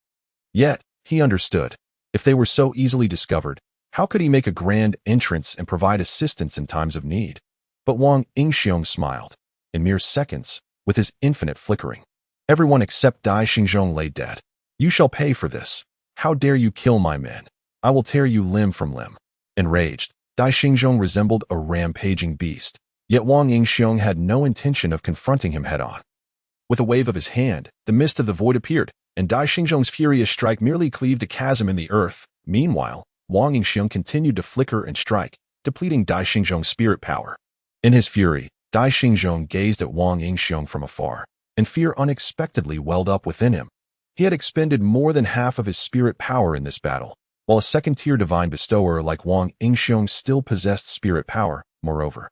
Yet, he understood. If they were so easily discovered, how could he make a grand entrance and provide assistance in times of need? But Wang Yingxiong smiled. In mere seconds, with his infinite flickering, everyone except Dai Xingzhong lay dead. You shall pay for this. How dare you kill my men? I will tear you limb from limb. Enraged, Dai Xingzhong resembled a rampaging beast, yet Wang Yingxiong had no intention of confronting him head-on. With a wave of his hand, the mist of the void appeared, and Dai Xingzhong's furious strike merely cleaved a chasm in the earth. Meanwhile, Wang Yingxiong continued to flicker and strike, depleting Dai Xingzhong's spirit power. In his fury, Dai Xingzhong gazed at Wang Yingxiong from afar, and fear unexpectedly welled up within him. He had expended more than half of his spirit power in this battle, while a second-tier divine bestower like Wang Yingxiong still possessed spirit power. Moreover,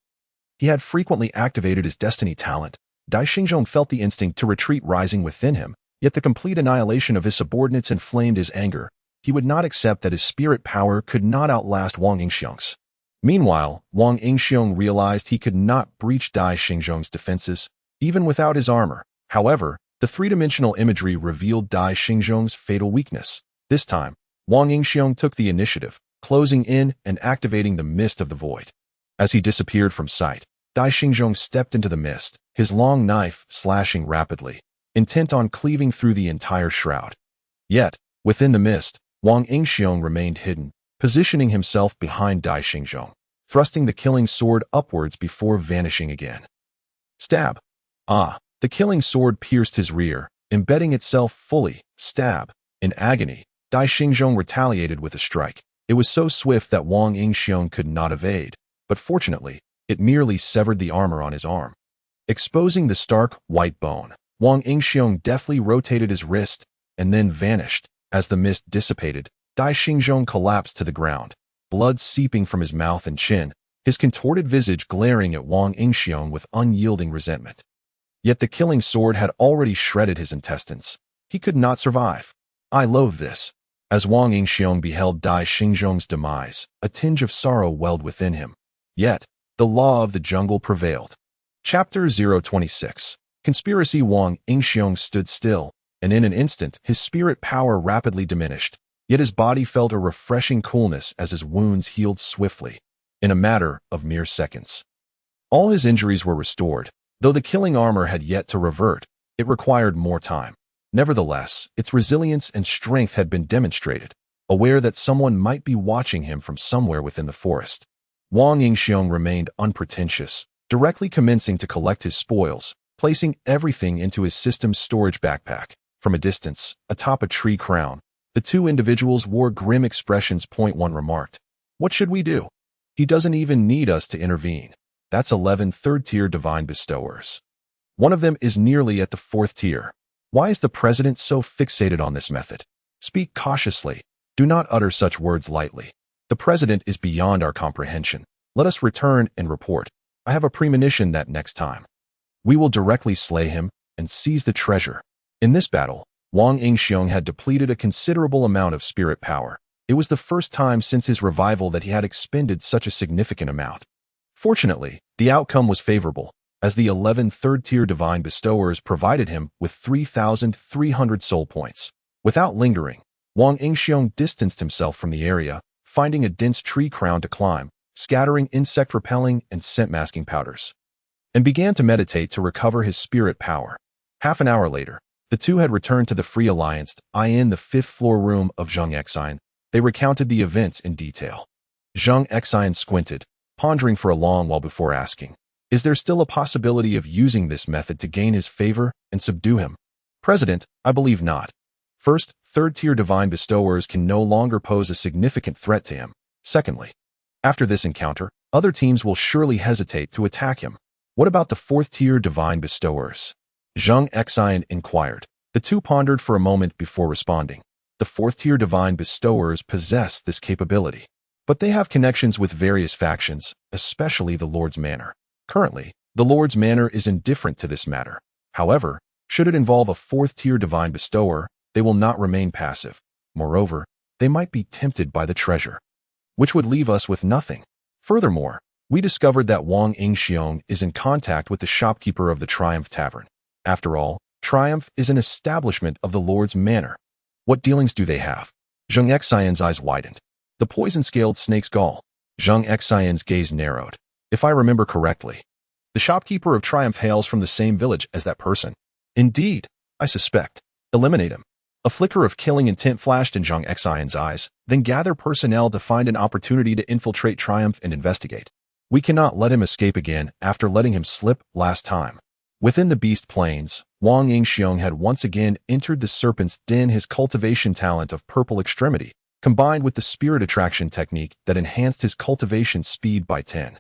he had frequently activated his destiny talent. Dai Xingzhong felt the instinct to retreat rising within him, yet the complete annihilation of his subordinates inflamed his anger. He would not accept that his spirit power could not outlast Wang Yingxiong's. Meanwhile, Wang Yingxiong realized he could not breach Dai Xingzhong's defenses, even without his armor. However, the three-dimensional imagery revealed Dai Xingzhong's fatal weakness. This time, Wang Yingxiong took the initiative, closing in and activating the mist of the void. As he disappeared from sight, Dai Xingzhong stepped into the mist, his long knife slashing rapidly. intent on cleaving through the entire shroud. Yet, within the mist, Wang Yingxiong remained hidden, positioning himself behind Dai Xingzhong, thrusting the killing sword upwards before vanishing again. Stab. Ah, the killing sword pierced his rear, embedding itself fully. Stab. In agony, Dai Xingzhong retaliated with a strike. It was so swift that Wang Yingxiong could not evade, but fortunately, it merely severed the armor on his arm. Exposing the stark, white bone, Wang Yingxiong deftly rotated his wrist and then vanished. As the mist dissipated, Dai Xingzhong collapsed to the ground, blood seeping from his mouth and chin, his contorted visage glaring at Wang Yingxiong with unyielding resentment. Yet the killing sword had already shredded his intestines. He could not survive. I loathe this. As Wang Yingxiong beheld Dai Xingzhong's demise, a tinge of sorrow welled within him. Yet, the law of the jungle prevailed. Chapter 026. Conspiracy. Wang Yingxiong stood still, and in an instant his spirit power rapidly diminished, yet his body felt a refreshing coolness as his wounds healed swiftly, in a matter of mere seconds. All his injuries were restored, though the killing armor had yet to revert. It required more time. Nevertheless, its resilience and strength had been demonstrated, aware that someone might be watching him from somewhere within the forest. Wang Yingxiong remained unpretentious, directly commencing to collect his spoils, placing everything into his system's storage backpack. From a distance, atop a tree crown, the two individuals wore grim expressions. One remarked, "What should we do? He doesn't even need us to intervene. That's 11 third-tier divine bestowers. One of them is nearly at the 4th tier. Why is the president so fixated on this method? Speak cautiously. Do not utter such words lightly. The president is beyond our comprehension. Let us return and report. I have a premonition that next time, we will directly slay him and seize the treasure." In this battle, Wang Yingxiong had depleted a considerable amount of spirit power. It was the first time since his revival that he had expended such a significant amount. Fortunately, the outcome was favorable, as the 11 third-tier divine bestowers provided him with 3,300 soul points. Without lingering, Wang Yingxiong distanced himself from the area, finding a dense tree crown to climb, scattering insect-repelling and scent-masking powders, and began to meditate to recover his spirit power. Half an hour later, the two had returned to the Free Alliance in the 5th-floor room of Zhang Exine. They recounted the events in detail. Zhang Exine squinted, pondering for a long while before asking, "Is there still a possibility of using this method to gain his favor and subdue him?" "President, I believe not. First, third-tier divine bestowers can no longer pose a significant threat to him. Secondly, after this encounter, other teams will surely hesitate to attack him. What about the 4th-tier divine bestowers?" Zhang Exine inquired. The two pondered for a moment before responding. The 4th-tier divine bestowers possess this capability, but they have connections with various factions, especially the Lord's Manor. Currently, the Lord's Manor is indifferent to this matter. However, should it involve a 4th-tier divine bestower, they will not remain passive. Moreover, they might be tempted by the treasure, which would leave us with nothing. Furthermore, we discovered that Wang Yingxiong is in contact with the shopkeeper of the Triumph Tavern. After all, Triumph is an establishment of the Lord's Manor. What dealings do they have? Zhang Exine's eyes widened. The poison-scaled snake's gall. Zhang Exine's gaze narrowed. If I remember correctly, the shopkeeper of Triumph hails from the same village as that person. Indeed, I suspect. Eliminate him. A flicker of killing intent flashed in Zhang Exine's eyes, then gather personnel to find an opportunity to infiltrate Triumph and investigate. We cannot let him escape again after letting him slip last time. Within the Beast Plains, Wang Yingxiong had once again entered the Serpent's Den. His cultivation talent of Purple Extremity, combined with the Spirit Attraction technique that enhanced his cultivation speed by 10,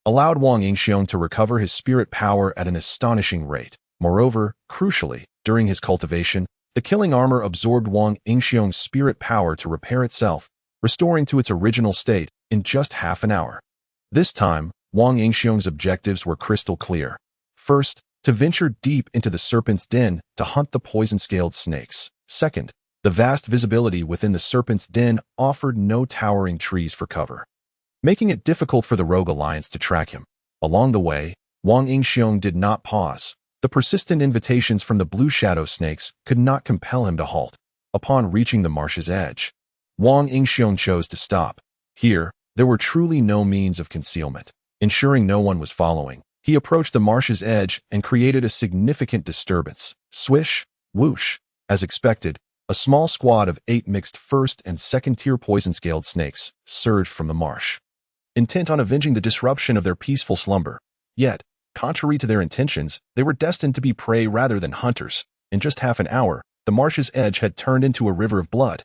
allowed Wang Yingxiong to recover his spirit power at an astonishing rate. Moreover, crucially, during his cultivation, the killing armor absorbed Wang Yingxiong's spirit power to repair itself, restoring to its original state in just half an hour. This time, Wang Yingxiong's objectives were crystal clear. First, to venture deep into the Serpent's Den to hunt the poison-scaled snakes. Second, the vast visibility within the Serpent's Den offered no towering trees for cover, making it difficult for the Rogue Alliance to track him. Along the way, Wang Yingxiong did not pause. The persistent invitations from the blue shadow snakes could not compel him to halt. Upon reaching the marsh's edge, Wang Yingxiong chose to stop. Here, there were truly no means of concealment. Ensuring no one was following, He approached the marsh's edge and created a significant disturbance. Swish, whoosh. As expected, a small squad of 8 mixed first and second-tier poison-scaled snakes surged from the marsh, intent on avenging the disruption of their peaceful slumber. Yet, contrary to their intentions, they were destined to be prey rather than hunters. In just half an hour, the marsh's edge had turned into a river of blood,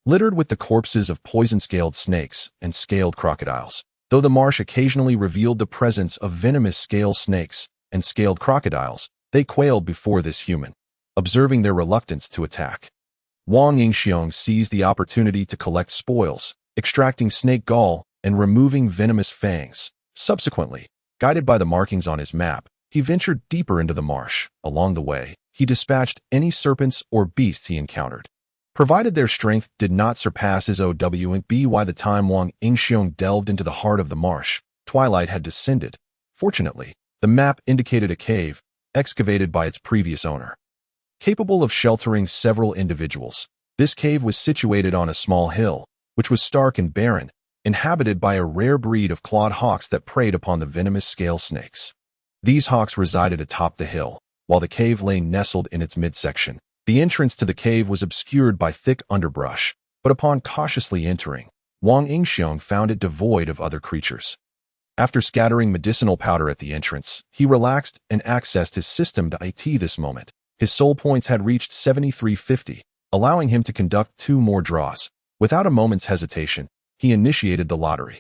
littered with the corpses of poison-scaled snakes and scaled crocodiles. Though the marsh occasionally revealed the presence of venomous scale snakes and scaled crocodiles, they quailed before this human, observing their reluctance to attack. Wang Yingxiong seized the opportunity to collect spoils, extracting snake gall and removing venomous fangs. Subsequently, guided by the markings on his map, he ventured deeper into the marsh. Along the way, he dispatched any serpents or beasts he encountered, provided their strength did not surpass his OW&B. By the time Wang Yingxiong delved into the heart of the marsh, twilight had descended. Fortunately, the map indicated a cave, excavated by its previous owner, capable of sheltering several individuals. This cave was situated on a small hill, which was stark and barren, inhabited by a rare breed of clawed hawks that preyed upon the venomous scale snakes. These hawks resided atop the hill, while the cave lay nestled in its midsection. The entrance to the cave was obscured by thick underbrush, but upon cautiously entering, Wang Yingxiong found it devoid of other creatures. After scattering medicinal powder at the entrance, he relaxed and accessed his system to IT. This moment, his soul points had reached 7,350, allowing him to conduct 2 more draws. Without a moment's hesitation, he initiated the lottery.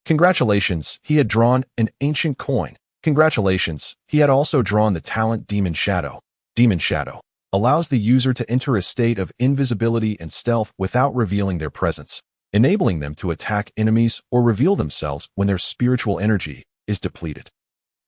Congratulations, he had drawn an ancient coin. Congratulations, he had also drawn the talent Demon Shadow. Demon Shadow allows the user to enter a state of invisibility and stealth without revealing their presence, enabling them to attack enemies or reveal themselves when their spiritual energy is depleted.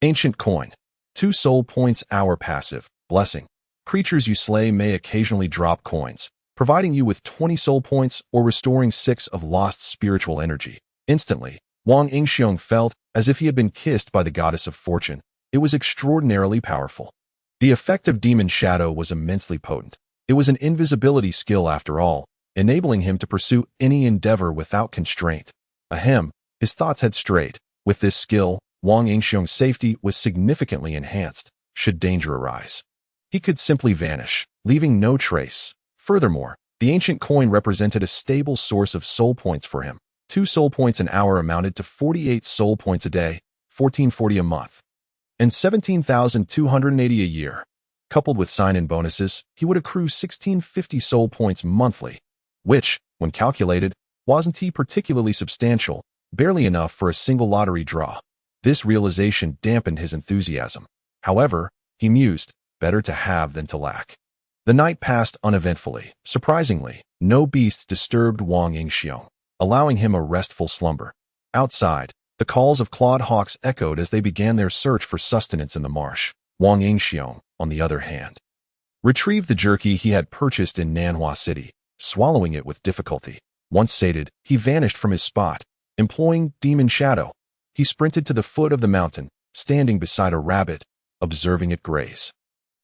Ancient coin. 2 soul points. Hour passive. Blessing. Creatures you slay may occasionally drop coins, providing you with 20 soul points or restoring 6 of lost spiritual energy. Instantly, Wang Yingxiong felt as if he had been kissed by the goddess of fortune. It was extraordinarily powerful. The effect of Demon Shadow was immensely potent. It was an invisibility skill after all, enabling him to pursue any endeavor without constraint. Ahem, his thoughts had strayed. With this skill, Wang Yingxiong's safety was significantly enhanced. Should danger arise, he could simply vanish, leaving no trace. Furthermore, the ancient coin represented a stable source of soul points for him. 2 soul points an hour amounted to 48 soul points a day, 1440 a month, and 17,280 a year. Coupled with sign-in bonuses, he would accrue 1650 soul points monthly, which, when calculated, wasn't particularly substantial, barely enough for a single lottery draw. This realization dampened his enthusiasm. However, he mused, better to have than to lack. The night passed uneventfully. Surprisingly, no beasts disturbed Wang Yingxiong, allowing him a restful slumber. Outside, the calls of clawed hawks echoed as they began their search for sustenance in the marsh. Wang Yingxiong, on the other hand, retrieved the jerky he had purchased in Nanhua City, swallowing it with difficulty. Once sated, he vanished from his spot. Employing Demon Shadow, he sprinted to the foot of the mountain, standing beside a rabbit, observing it graze,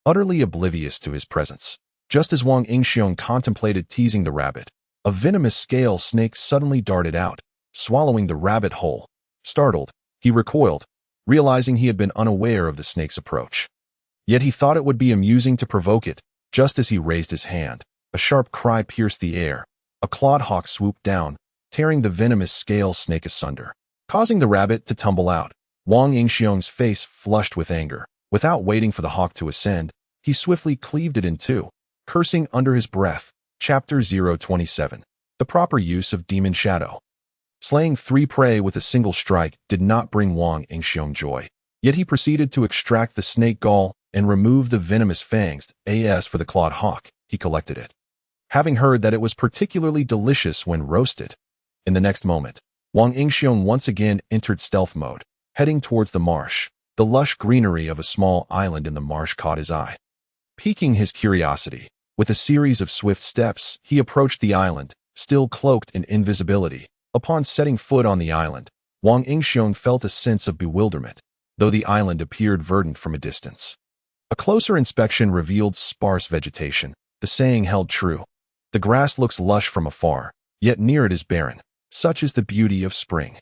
utterly oblivious to his presence. Just as Wang Yingxiong contemplated teasing the rabbit, a venomous scale snake suddenly darted out, swallowing the rabbit whole. Startled, he recoiled, realizing he had been unaware of the snake's approach. Yet he thought it would be amusing to provoke it. Just as he raised his hand, a sharp cry pierced the air. A clawed hawk swooped down, tearing the venomous scale snake asunder, causing the rabbit to tumble out. Wang Yingxiong's face flushed with anger. Without waiting for the hawk to ascend, he swiftly cleaved it in 2, cursing under his breath. Chapter 027. The proper use of Demon Shadow. Slaying 3 prey with a single strike did not bring Wang Yingxiong joy. Yet he proceeded to extract the snake gall and remove the venomous fangs. As for the clawed hawk, he collected it, having heard that it was particularly delicious when roasted. In the next moment, Wang Yingxiong once again entered stealth mode, heading towards the marsh. The lush greenery of a small island in the marsh caught his eye, piquing his curiosity. With a series of swift steps, he approached the island, still cloaked in invisibility. Upon setting foot on the island, Wang Yingxiong felt a sense of bewilderment, though the island appeared verdant from a distance. A closer inspection revealed sparse vegetation. The saying held true. The grass looks lush from afar, yet near it is barren. Such is the beauty of spring.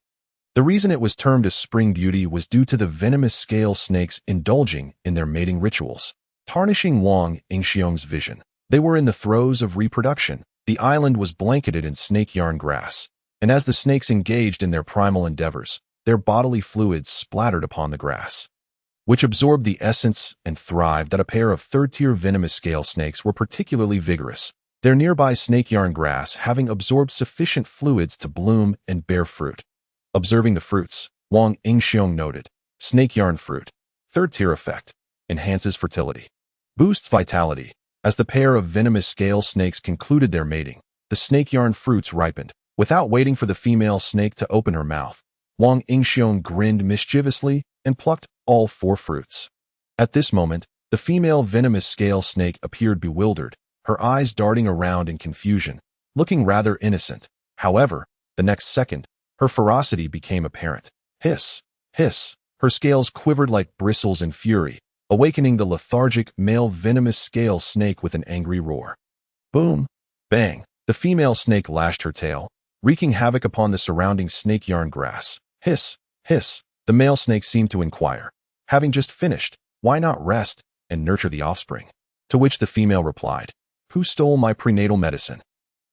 The reason it was termed a spring beauty was due to the venomous scale snakes indulging in their mating rituals, tarnishing Wang Yingxiong's vision. They were in the throes of reproduction. The island was blanketed in snake yarn grass, and as the snakes engaged in their primal endeavors, their bodily fluids splattered upon the grass, which absorbed the essence and thrived. That a pair of third-tier venomous scale snakes were particularly vigorous, their nearby snake yarn grass having absorbed sufficient fluids to bloom and bear fruit. Observing the fruits, Wang Yingxiong noted, snake yarn fruit, third-tier effect, enhances fertility, boosts vitality. As the pair of venomous scale snakes concluded their mating, the snake yarn fruits ripened. Without waiting for the female snake to open her mouth, Wang Yingxiong grinned mischievously and plucked all 4 fruits. At this moment, the female venomous scale snake appeared bewildered, her eyes darting around in confusion, looking rather innocent. However, the next second, her ferocity became apparent. Hiss, hiss, her scales quivered like bristles in fury, awakening the lethargic male venomous scale snake with an angry roar. Boom! Bang! The female snake lashed her tail, wreaking havoc upon the surrounding snake yarn grass. Hiss! Hiss! The male snake seemed to inquire, having just finished, why not rest and nurture the offspring? To which the female replied, who stole my prenatal medicine?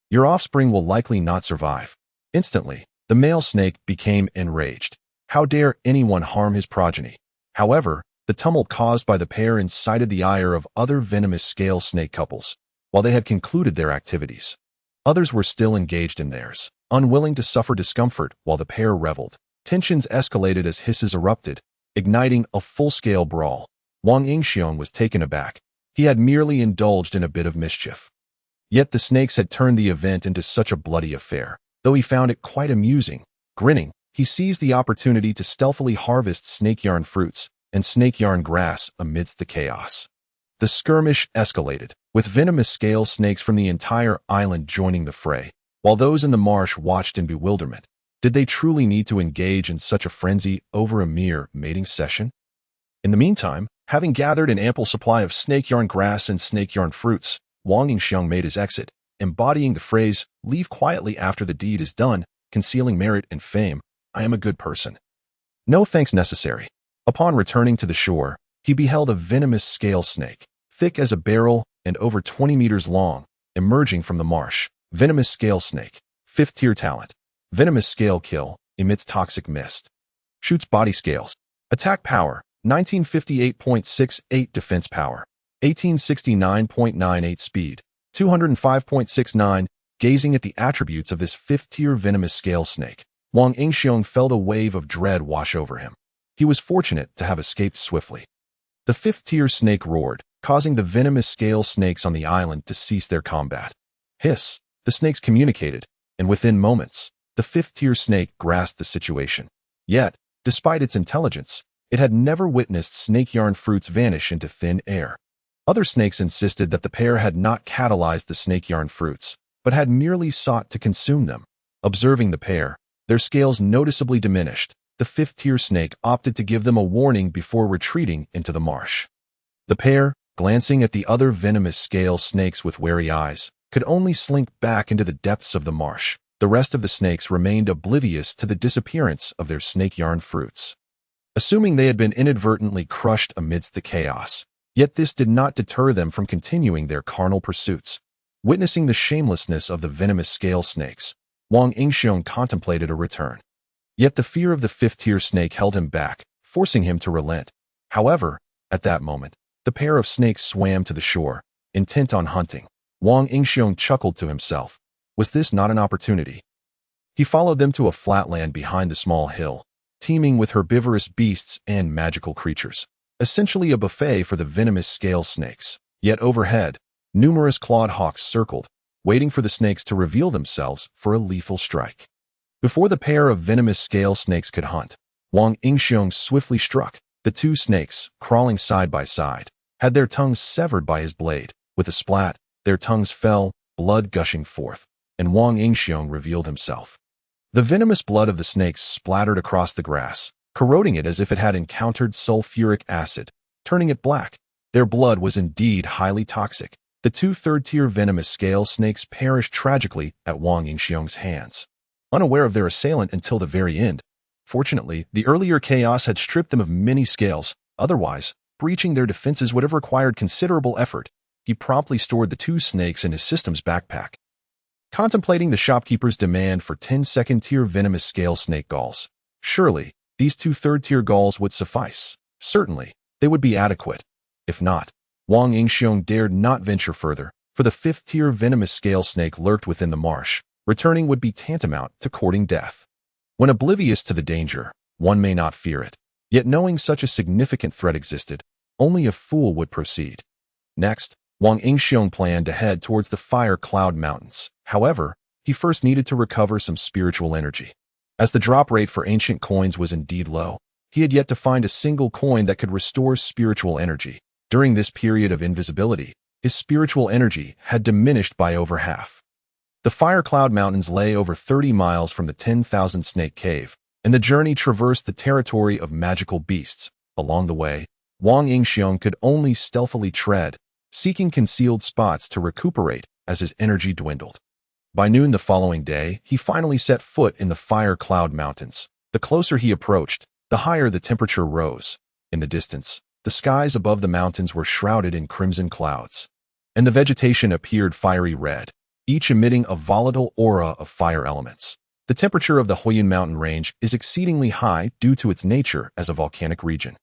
Your offspring will likely not survive. Instantly, the male snake became enraged. How dare anyone harm his progeny? However, the tumult caused by the pair incited the ire of other venomous scale snake couples. While they had concluded their activities, others were still engaged in theirs, unwilling to suffer discomfort while the pair reveled. Tensions escalated as hisses erupted, igniting a full-scale brawl. Wang Yingxiong was taken aback. He had merely indulged in a bit of mischief. Yet the snakes had turned the event into such a bloody affair. Though he found it quite amusing, grinning, he seized the opportunity to stealthily harvest snake yarn fruits and snake yarn grass amidst the chaos. The skirmish escalated, with venomous scale snakes from the entire island joining the fray, while those in the marsh watched in bewilderment. Did they truly need to engage in such a frenzy over a mere mating session? In the meantime, having gathered an ample supply of snake yarn grass and snake yarn fruits, Wang Yingxiong made his exit, embodying the phrase, leave quietly after the deed is done, concealing merit and fame. I am a good person. No thanks necessary. Upon returning to the shore, he beheld a venomous scale snake, thick as a barrel and over 20 meters long, emerging from the marsh. Venomous scale snake, 5th-tier talent. Venomous scale kill, emits toxic mist. Shoots body scales. Attack power, 1958.68 defense power, 1869.98 speed, 205.69. Gazing at the attributes of this 5th-tier venomous scale snake, Wang Yingxiong felt a wave of dread wash over him. He was fortunate to have escaped swiftly. The 5th-tier snake roared, causing the venomous scale snakes on the island to cease their combat. Hiss! The snakes communicated, and within moments, the 5th-tier snake grasped the situation. Yet, despite its intelligence, it had never witnessed snake yarn fruits vanish into thin air. Other snakes insisted that the pair had not catalyzed the snake yarn fruits, but had merely sought to consume them. Observing the pair, their scales noticeably diminished. The 5th-tier snake opted to give them a warning before retreating into the marsh. The pair, glancing at the other venomous scale snakes with wary eyes, could only slink back into the depths of the marsh. The rest of the snakes remained oblivious to the disappearance of their snake yarn fruits, assuming they had been inadvertently crushed amidst the chaos. Yet this did not deter them from continuing their carnal pursuits. Witnessing the shamelessness of the venomous scale snakes, Wang Yingxiong contemplated a return. Yet the fear of the 5th-tier snake held him back, forcing him to relent. However, at that moment, the pair of snakes swam to the shore, intent on hunting. Wang Yingxiong chuckled to himself. Was this not an opportunity? He followed them to a flatland behind the small hill, teeming with herbivorous beasts and magical creatures, essentially a buffet for the venomous scale snakes. Yet overhead, numerous clawed hawks circled, waiting for the snakes to reveal themselves for a lethal strike. Before the pair of venomous scale snakes could hunt, Wang Yingxiong swiftly struck. The 2 snakes, crawling side by side, had their tongues severed by his blade. With a splat, their tongues fell, blood gushing forth, and Wang Yingxiong revealed himself. The venomous blood of the snakes splattered across the grass, corroding it as if it had encountered sulfuric acid, turning it black. Their blood was indeed highly toxic. The 2 third-tier venomous scale snakes perished tragically at Wang Yingxiong's hands. Unaware of their assailant until the very end, Fortunately, the earlier chaos had stripped them of many scales. Otherwise, breaching their defenses would have required considerable effort. He promptly stored the 2 snakes in his system's backpack. Contemplating the shopkeeper's demand for 10 second-tier venomous scale snake galls. Surely, these 2 third-tier galls would suffice. Certainly, they would be adequate. If not, Wang Yingxiong dared not venture further, for the 5th-tier venomous scale snake lurked within the marsh. Returning would be tantamount to courting death. When oblivious to the danger, one may not fear it. Yet knowing such a significant threat existed, only a fool would proceed. Next, Wang Yingxiong planned to head towards the Fire Cloud Mountains. However, he first needed to recover some spiritual energy. As the drop rate for ancient coins was indeed low, he had yet to find a single coin that could restore spiritual energy. During this period of invisibility, his spiritual energy had diminished by over half. The Fire Cloud Mountains lay over 30 miles from the 10,000 Snake Cave, and the journey traversed the territory of magical beasts. Along the way, Wang Yingxiong could only stealthily tread, seeking concealed spots to recuperate as his energy dwindled. By noon the following day, he finally set foot in the Fire Cloud Mountains. The closer he approached, the higher the temperature rose. In the distance, the skies above the mountains were shrouded in crimson clouds, and the vegetation appeared fiery red, each emitting a volatile aura of fire elements. The temperature of the Huiyun mountain range is exceedingly high due to its nature as a volcanic region.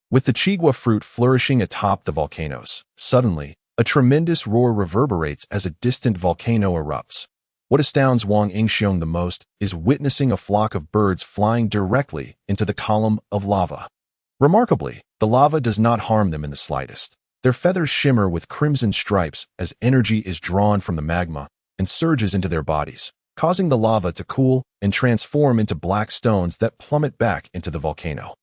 With the chigua fruit flourishing atop the volcanoes, suddenly, a tremendous roar reverberates as a distant volcano erupts. What astounds Wang Yingxiong the most is witnessing a flock of birds flying directly into the column of lava. Remarkably, the lava does not harm them in the slightest. Their feathers shimmer with crimson stripes as energy is drawn from the magma and surges into their bodies, causing the lava to cool and transform into black stones that plummet back into the volcano.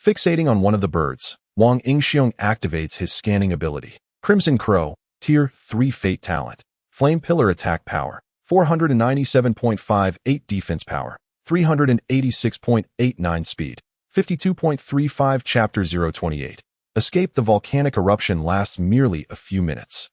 Fixating on one of the birds, Wang Yingxiong activates his scanning ability. Crimson Crow, Tier 3 Fate Talent. Flame Pillar Attack Power, 497.58 Defense Power, 386.89 Speed, 52.35 Chapter 028. Escape the volcanic eruption lasts merely a few minutes.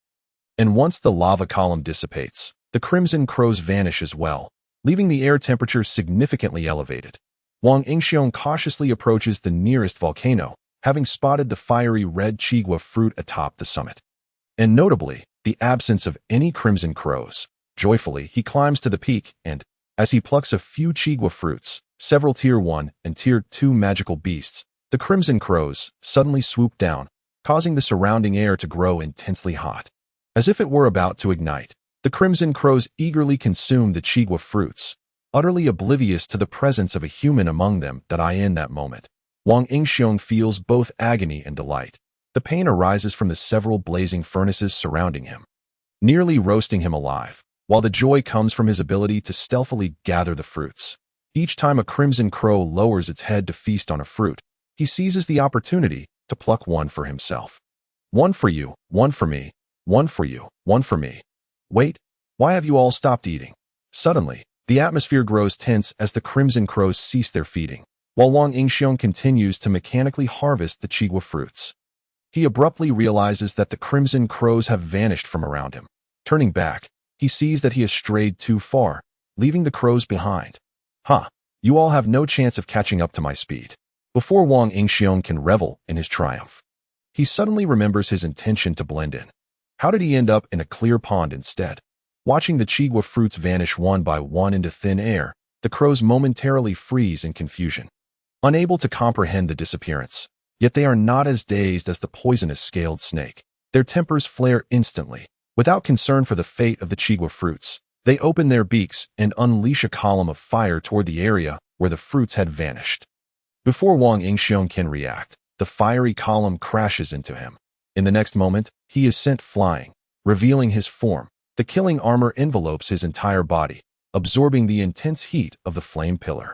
And once the lava column dissipates, the Crimson Crows vanish as well, leaving the air temperature significantly elevated. Wang Yingxiong cautiously approaches the nearest volcano, having spotted the fiery red chigua fruit atop the summit. And notably, the absence of any Crimson Crows. Joyfully, he climbs to the peak and, as he plucks a few chigua fruits, several Tier 1 and Tier 2 magical beasts, the Crimson Crows suddenly swoop down, causing the surrounding air to grow intensely hot. As if it were about to ignite, the Crimson Crows eagerly consume the chigua fruits, utterly oblivious to the presence of a human among them. In that moment, Wang Yingxiong feels both agony and delight. The pain arises from the several blazing furnaces surrounding him, nearly roasting him alive, while the joy comes from his ability to stealthily gather the fruits. Each time a Crimson Crow lowers its head to feast on a fruit, he seizes the opportunity to pluck one for himself. One for you, one for me, one for you, one for me. Wait, why have you all stopped eating? Suddenly, the atmosphere grows tense as the Crimson Crows cease their feeding, while Wang Yingxiong continues to mechanically harvest the chigua fruits. He abruptly realizes that the Crimson Crows have vanished from around him. Turning back, he sees that he has strayed too far, leaving the crows behind. You all have no chance of catching up to my speed. Before Wang Yingxiong can revel in his triumph, he suddenly remembers his intention to blend in. How did he end up in a clear pond instead? Watching the chigua fruits vanish one by one into thin air, the crows momentarily freeze in confusion, unable to comprehend the disappearance. Yet they are not as dazed as the poisonous scaled snake. Their tempers flare instantly. Without concern for the fate of the chigua fruits, they open their beaks and unleash a column of fire toward the area where the fruits had vanished. Before Wang Yingxiong can react, the fiery column crashes into him. In the next moment, he is sent flying, revealing his form. The killing armor envelopes his entire body, absorbing the intense heat of the flame pillar.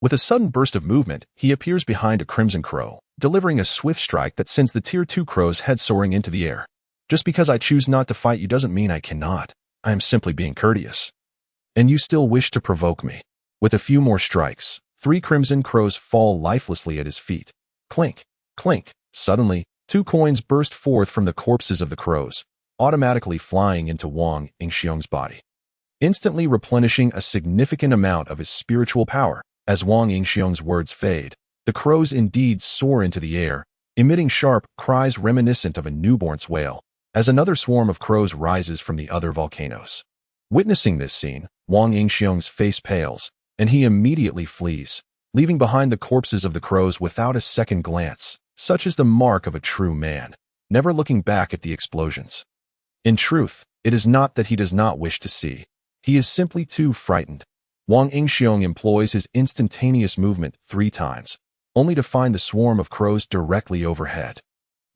With a sudden burst of movement, he appears behind a Crimson Crow, delivering a swift strike that sends the Tier 2 crow's head soaring into the air. Just because I choose not to fight you doesn't mean I cannot. I am simply being courteous. And you still wish to provoke me. With a few more strikes, 3 Crimson Crows fall lifelessly at his feet. Clink, clink. Suddenly, 2 coins burst forth from the corpses of the crows, automatically flying into Wang Yingxiong's body. Instantly replenishing a significant amount of his spiritual power, As Wang Yingxiong's words fade, the crows indeed soar into the air, emitting sharp cries reminiscent of a newborn's wail, as another swarm of crows rises from the other volcanoes. Witnessing this scene, Wang Yingxiong's face pales, and he immediately flees, leaving behind the corpses of the crows without a second glance. Such is the mark of a true man, never looking back at the explosions. In truth, it is not that he does not wish to see. He is simply too frightened. Wang Yingxiong employs his instantaneous movement 3 times, only to find the swarm of crows directly overhead.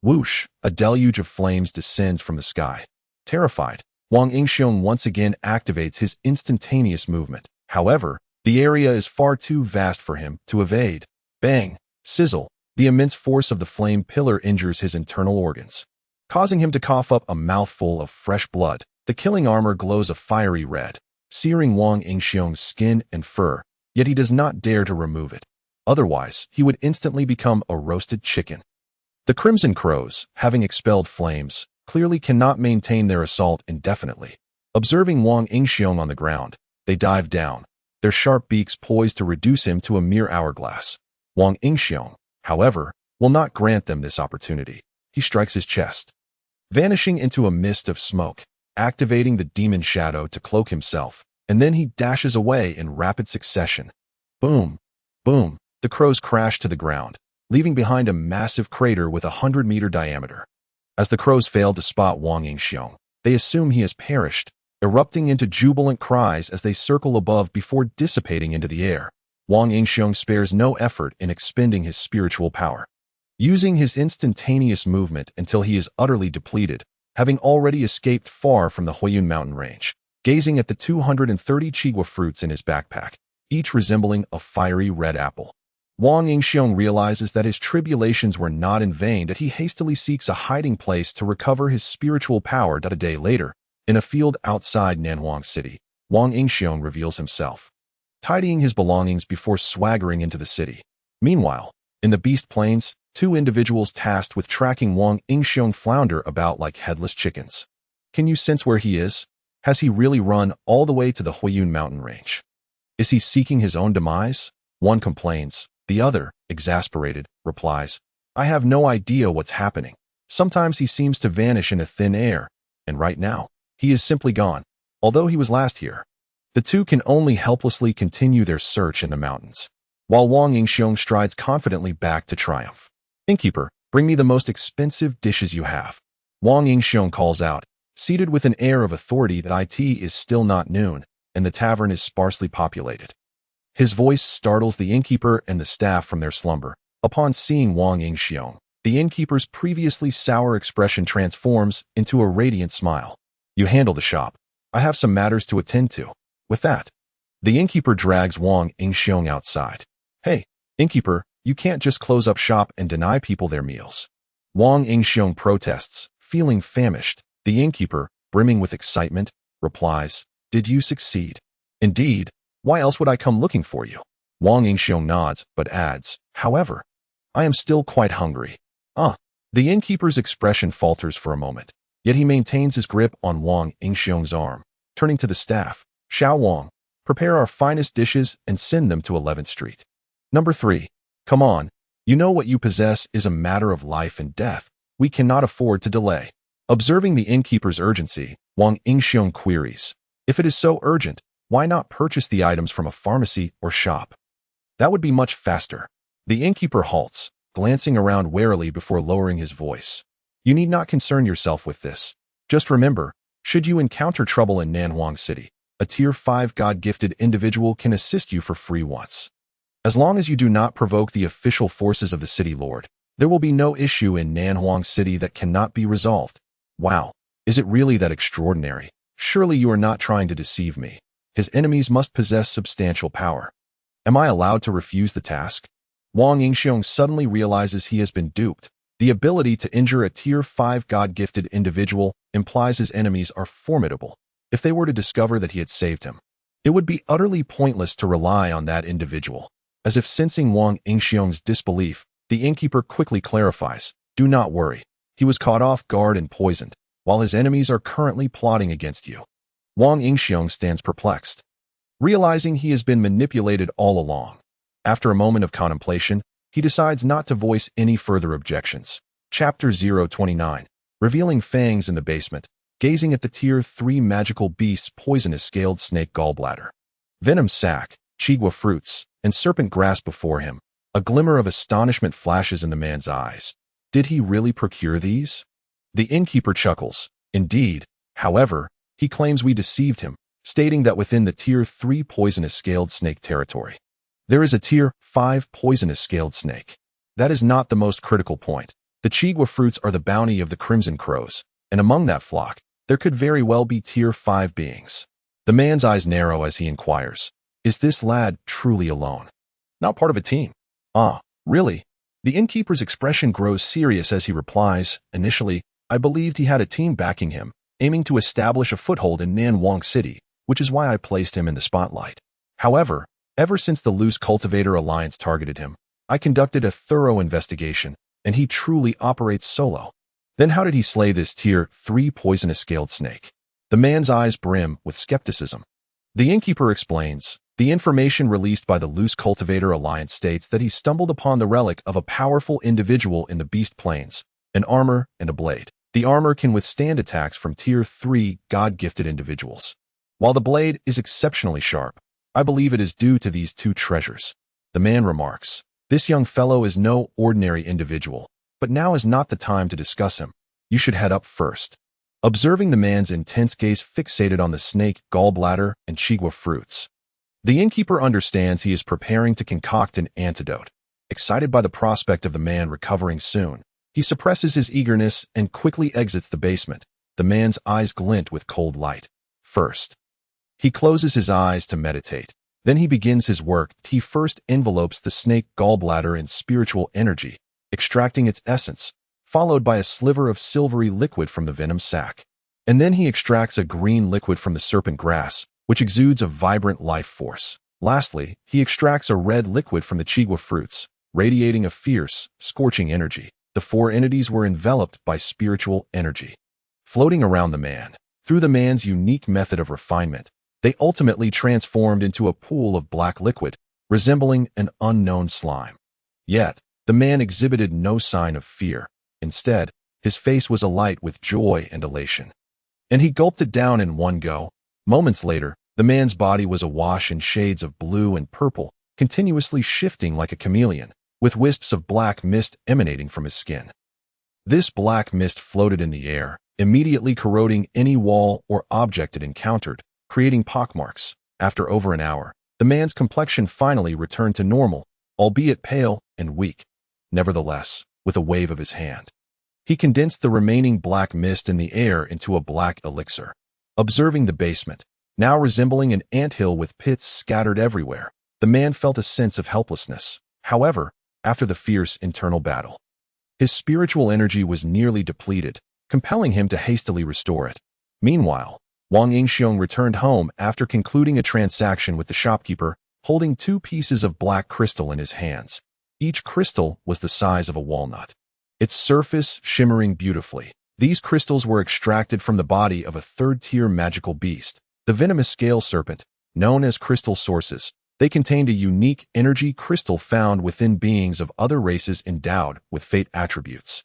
Whoosh! A deluge of flames descends from the sky. Terrified, Wang Yingxiong once again activates his instantaneous movement. However, the area is far too vast for him to evade. Bang! Sizzle! The immense force of the flame pillar injures his internal organs, causing him to cough up a mouthful of fresh blood. The killing armor glows a fiery red, searing Wang Yingxiong's skin and fur, yet he does not dare to remove it. Otherwise, he would instantly become a roasted chicken. The Crimson Crows, having expelled flames, clearly cannot maintain their assault indefinitely. Observing Wang Yingxiong on the ground, they dive down, their sharp beaks poised to reduce him to a mere hourglass. Wang Yingxiong, however, will not grant them this opportunity. He strikes his chest, vanishing into a mist of smoke, activating the demon shadow to cloak himself, and then he dashes away in rapid succession. Boom! Boom! The crows crash to the ground, leaving behind a massive crater with a 100-meter diameter. As the crows fail to spot Wang Yingxiong, they assume he has perished, erupting into jubilant cries as they circle above before dissipating into the air. Wang Yingxiong spares no effort in expending his spiritual power, using his instantaneous movement until he is utterly depleted, having already escaped far from the Huayun mountain range, gazing at the 230 chigua fruits in his backpack, each resembling a fiery red apple. Wang Yingxiong realizes that his tribulations were not in vain, that he hastily seeks a hiding place to recover his spiritual power. A day later, in a field outside Nanhuang City, Wang Yingxiong reveals himself, tidying his belongings before swaggering into the city. Meanwhile, in the Beast Plains, 2 individuals tasked with tracking Wang Yingxiong flounder about like headless chickens. Can you sense where he is? Has he really run all the way to the Huayun mountain range? Is he seeking his own demise? One complains. The other, exasperated, replies, I have no idea what's happening. Sometimes he seems to vanish in a thin air, and right now, he is simply gone, although he was last here. The 2 can only helplessly continue their search in the mountains, while Wang Yingxiong strides confidently back to triumph. Innkeeper, bring me the most expensive dishes you have. Wang Yingxiong calls out, seated with an air of authority that it is still not noon, and the tavern is sparsely populated. His voice startles the innkeeper and the staff from their slumber. Upon seeing Wang Yingxiong, the innkeeper's previously sour expression transforms into a radiant smile. You handle the shop. I have some matters to attend to. With that, the innkeeper drags Wang Yingxiong outside. Hey, innkeeper, you can't just close up shop and deny people their meals. Wang Yingxiong protests, feeling famished. The innkeeper, brimming with excitement, replies, Did you succeed? Indeed. Why else would I come looking for you? Wang Yingxiong nods, but adds, However, I am still quite hungry. The innkeeper's expression falters for a moment, yet he maintains his grip on Wang Yingxiong's arm. Turning to the staff, Xiao Wang, prepare our finest dishes and send them to 11th Street. Number 3. Come on, you know what you possess is a matter of life and death. We cannot afford to delay. Observing the innkeeper's urgency, Wang Yingxiong queries, If it is so urgent, why not purchase the items from a pharmacy or shop? That would be much faster. The innkeeper halts, glancing around warily before lowering his voice. You need not concern yourself with this. Just remember, should you encounter trouble in Nanhuang City, a Tier 5 God-gifted individual can assist you for free once. As long as you do not provoke the official forces of the city lord, there will be no issue in Nanhuang City that cannot be resolved. Wow, is it really that extraordinary? Surely you are not trying to deceive me. His enemies must possess substantial power. Am I allowed to refuse the task? Wang Yingxiong suddenly realizes he has been duped. The ability to injure a Tier 5 God-gifted individual implies his enemies are formidable. If they were to discover that he had saved him, it would be utterly pointless to rely on that individual. As if sensing Wang Yingxiong's disbelief, the innkeeper quickly clarifies, Do not worry. He was caught off guard and poisoned, while his enemies are currently plotting against you. Wang Yingxiong stands perplexed, realizing he has been manipulated all along. After a moment of contemplation, he decides not to voice any further objections. Chapter 029. Revealing fangs in the basement, gazing at the Tier 3 magical beast's poisonous scaled snake gallbladder. Venom sac, chigua fruits, and serpent grass before him. A glimmer of astonishment flashes in the man's eyes. Did he really procure these? The innkeeper chuckles. Indeed. However, he claims we deceived him, stating that within the Tier 3 poisonous scaled snake territory, there is a Tier 5 poisonous scaled snake. That is not the most critical point. The chigua fruits are the bounty of the Crimson Crows, and among that flock, there could very well be Tier 5 beings. The man's eyes narrow as he inquires, is this lad truly alone? Not part of a team? Ah, really? The innkeeper's expression grows serious as he replies, initially, I believed he had a team backing him, aiming to establish a foothold in Nanwang City, which is why I placed him in the spotlight. However, ever since the Loose Cultivator Alliance targeted him, I conducted a thorough investigation, and he truly operates solo. Then how did he slay this Tier 3 poisonous scaled snake? The man's eyes brim with skepticism. The innkeeper explains, the information released by the Loose Cultivator Alliance states that he stumbled upon the relic of a powerful individual in the Beast Plains, an armor and a blade. The armor can withstand attacks from Tier 3 God-gifted individuals. While the blade is exceptionally sharp, I believe it is due to these two treasures. The man remarks, this young fellow is no ordinary individual, but now is not the time to discuss him. You should head up first. Observing the man's intense gaze fixated on the snake, gallbladder, and chigua fruits, the innkeeper understands he is preparing to concoct an antidote. Excited by the prospect of the man recovering soon, he suppresses his eagerness and quickly exits the basement. The man's eyes glint with cold light. First, he closes his eyes to meditate. Then he begins his work. He first envelopes the snake gallbladder in spiritual energy, extracting its essence, followed by a sliver of silvery liquid from the venom sac. And then he extracts a green liquid from the serpent grass, which exudes a vibrant life force. Lastly, he extracts a red liquid from the chigua fruits, radiating a fierce, scorching energy. The four entities were enveloped by spiritual energy, floating around the man. Through the man's unique method of refinement, they ultimately transformed into a pool of black liquid, resembling an unknown slime. Yet, the man exhibited no sign of fear. Instead, his face was alight with joy and elation. And he gulped it down in one go. Moments later, the man's body was awash in shades of blue and purple, continuously shifting like a chameleon, with wisps of black mist emanating from his skin. This black mist floated in the air, immediately corroding any wall or object it encountered, creating pockmarks. After over an hour, the man's complexion finally returned to normal, albeit pale and weak. Nevertheless, with a wave of his hand, he condensed the remaining black mist in the air into a black elixir. Observing the basement, now resembling an anthill with pits scattered everywhere, the man felt a sense of helplessness. However, after the fierce internal battle, his spiritual energy was nearly depleted, compelling him to hastily restore it. Meanwhile, Wang Yingxiong returned home after concluding a transaction with the shopkeeper, holding 2 pieces of black crystal in his hands. Each crystal was the size of a walnut, its surface shimmering beautifully. These crystals were extracted from the body of a 3rd-tier magical beast, the venomous scale serpent, known as crystal sources. They contained a unique energy crystal found within beings of other races endowed with fate attributes,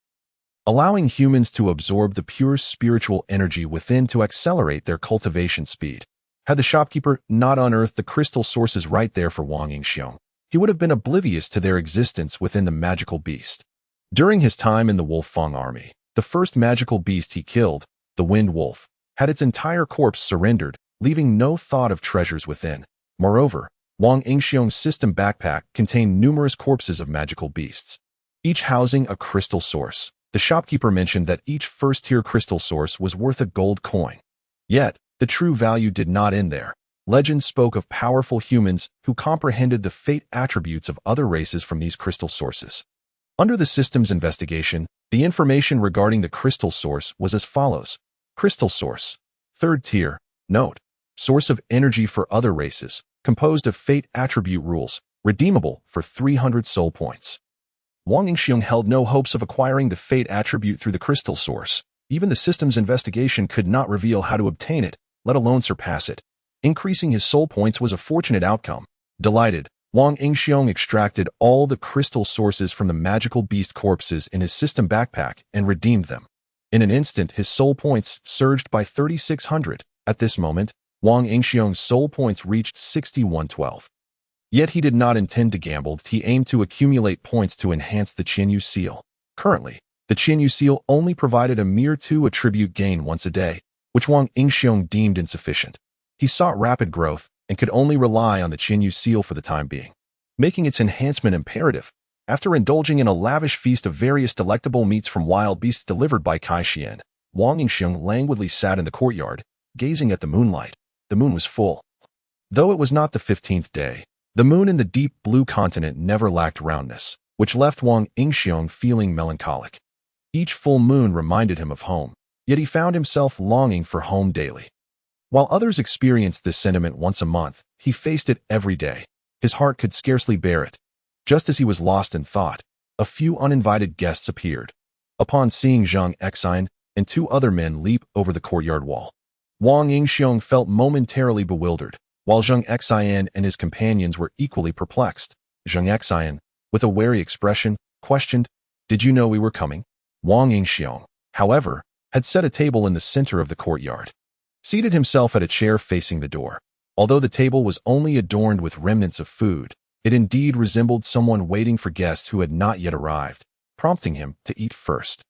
allowing humans to absorb the pure spiritual energy within to accelerate their cultivation speed. Had the shopkeeper not unearthed the crystal sources right there for Wang Yingxiong, he would have been oblivious to their existence within the magical beast. During his time in the Wolffang army, the first magical beast he killed, the Wind Wolf, had its entire corpse surrendered, leaving no thought of treasures within. Moreover, Wang Yingxiong's system backpack contained numerous corpses of magical beasts, each housing a crystal source. The shopkeeper mentioned that each 1st-tier crystal source was worth a gold coin. Yet, the true value did not end there. Legends spoke of powerful humans who comprehended the fate attributes of other races from these crystal sources. Under the system's investigation, the information regarding the crystal source was as follows. Crystal source, 3rd tier, note, source of energy for other races, composed of fate attribute rules, redeemable for 300 soul points. Wang Yingxiong held no hopes of acquiring the fate attribute through the crystal source. Even the system's investigation could not reveal how to obtain it, let alone surpass it. Increasing his soul points was a fortunate outcome. Delighted, Wang Yingxiong extracted all the crystal sources from the magical beast corpses in his system backpack and redeemed them. In an instant, his soul points surged by 3,600. At this moment, Wang Yingxiong's soul points reached 6,112. Yet he did not intend to gamble. He aimed to accumulate points to enhance the Qianyu seal. Currently, the Qianyu seal only provided a mere 2 attribute gain once a day, which Wang Yingxiong deemed insufficient. He sought rapid growth and could only rely on the Qianyu seal for the time being, making its enhancement imperative. After indulging in a lavish feast of various delectable meats from wild beasts delivered by Kai Xian, Wang Yingxiong languidly sat in the courtyard, gazing at the moonlight. The moon was full. Though it was not the 15th day, the moon in the deep blue continent never lacked roundness, which left Wang Yingxiong feeling melancholic. Each full moon reminded him of home, yet he found himself longing for home daily. While others experienced this sentiment once a month, he faced it every day. His heart could scarcely bear it. Just as he was lost in thought, a few uninvited guests appeared. Upon seeing Zhang Exine and 2 other men leap over the courtyard wall, Wang Yingxiong felt momentarily bewildered, while Zhang Exine and his companions were equally perplexed. Zhang Exine, with a wary expression, questioned, "Did you know we were coming?" Wang Yingxiong, however, had set a table in the center of the courtyard, seated himself at a chair facing the door. Although the table was only adorned with remnants of food, it indeed resembled someone waiting for guests who had not yet arrived, prompting him to eat first.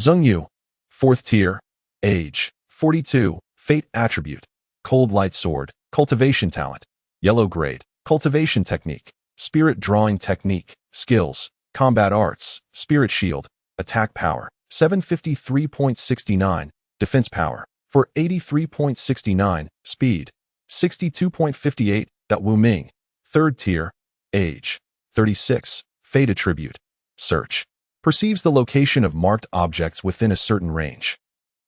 Zheng Yu, 4th tier, age, 42, fate attribute, cold light sword, cultivation talent, yellow grade, cultivation technique, spirit drawing technique, skills, combat arts, spirit shield, attack power, 753.69, defense power, 483.69, speed, 62.58. Wu Ming, 3rd tier, age, 36, fate attribute, search, perceives the location of marked objects within a certain range.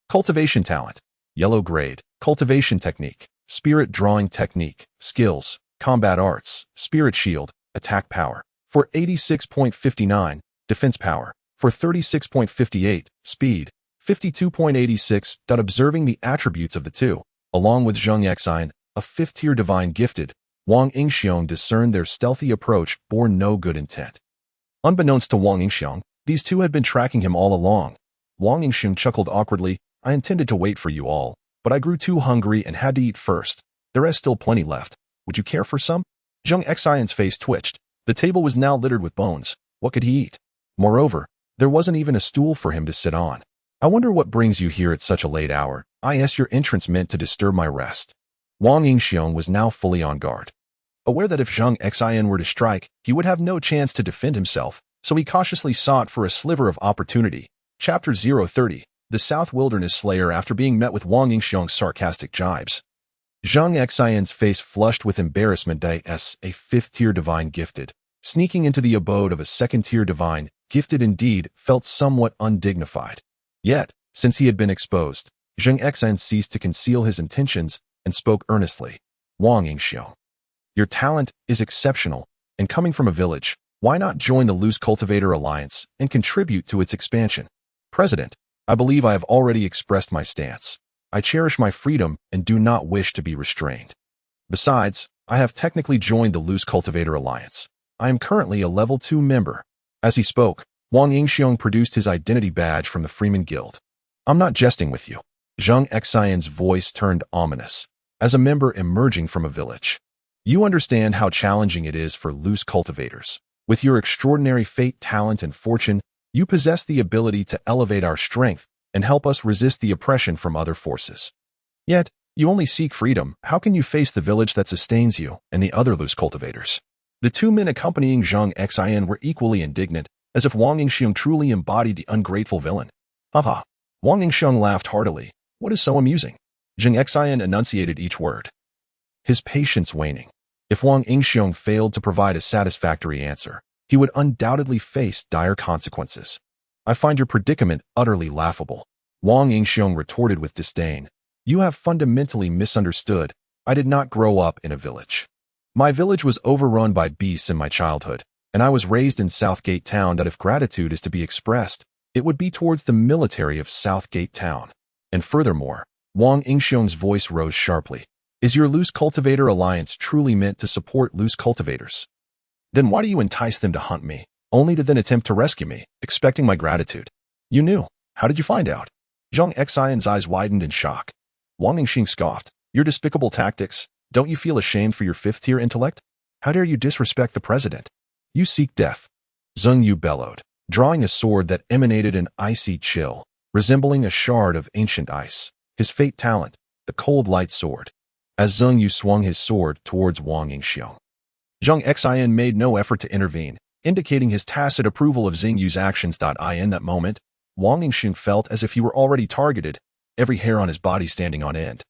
Cultivation talent, yellow grade, cultivation technique, spirit drawing technique, skills, combat arts, spirit shield, attack power, 486.59, defense power, 436.58, speed, 52.86. Observing the attributes of the two, along with Zhang Exine, a 5th-tier divine gifted, Wang Yingxiong discerned their stealthy approach bore no good intent. Unbeknownst to Wang Yingxiong, these two had been tracking him all along. Wang Yingxiong chuckled awkwardly. "I intended to wait for you all, but I grew too hungry and had to eat first. There is still plenty left. Would you care for some?" Zhang Exine's face twitched. The table was now littered with bones. What could he eat? Moreover, there wasn't even a stool for him to sit on. "I wonder what brings you here at such a late hour. Your entrance meant to disturb my rest." Wang Yingxiong was now fully on guard. Aware that if Zhang Exine were to strike, he would have no chance to defend himself, so he cautiously sought for a sliver of opportunity. Chapter 030, The South Wilderness Slayer. After being met with Wang Yingxiong's sarcastic jibes, Zhang Exine's face flushed with embarrassment. A 5th-tier divine gifted, sneaking into the abode of a 2nd-tier divine gifted indeed felt somewhat undignified. Yet, since he had been exposed, Zhang Exine ceased to conceal his intentions and spoke earnestly. "Wang Yingxiong, your talent is exceptional, and coming from a village, why not join the Loose Cultivator Alliance and contribute to its expansion?" "President, I believe I have already expressed my stance. I cherish my freedom and do not wish to be restrained. Besides, I have technically joined the Loose Cultivator Alliance. I am currently a level 2 member." As he spoke, Wang Yingxiong produced his identity badge from the Freeman Guild. "I'm not jesting with you." Zhang Exine's voice turned ominous. "As a member emerging from a village, you understand how challenging it is for loose cultivators. With your extraordinary fate, talent, and fortune, you possess the ability to elevate our strength and help us resist the oppression from other forces. Yet, you only seek freedom. How can you face the village that sustains you and the other loose cultivators?" The 2 men accompanying Zhang Exine were equally indignant, as if Wang Yingxiong truly embodied the ungrateful villain. "Haha." Wang Yingxiong laughed heartily. "What is so amusing?" Zhang Exine enunciated each word, his patience waning. If Wang Yingxiong failed to provide a satisfactory answer, he would undoubtedly face dire consequences. "I find your predicament utterly laughable." Wang Yingxiong retorted with disdain. "You have fundamentally misunderstood. I did not grow up in a village. My village was overrun by beasts in my childhood, and I was raised in Southgate Town. If gratitude is to be expressed, it would be towards the military of Southgate Town. And furthermore," Wang Yingxiong's voice rose sharply, "is your Loose Cultivator Alliance truly meant to support loose cultivators? Then why do you entice them to hunt me, only to then attempt to rescue me, expecting my gratitude? You knew. How did you find out? Zhang Xian's eyes widened in shock. Wang Yingxing scoffed. Your despicable tactics. Don't you feel ashamed for your fifth-tier intellect? How dare you disrespect the president? You seek death. Zheng Yu bellowed, drawing a sword that emanated an icy chill, resembling a shard of ancient ice. His fate talent, the cold light sword. As Zheng Yu swung his sword towards Wang Yingxiong, Zhang Xian made no effort to intervene, indicating his tacit approval of Zheng Yu's actions. In that moment, Wang Yingxiong felt as if he were already targeted, every hair on his body standing on end.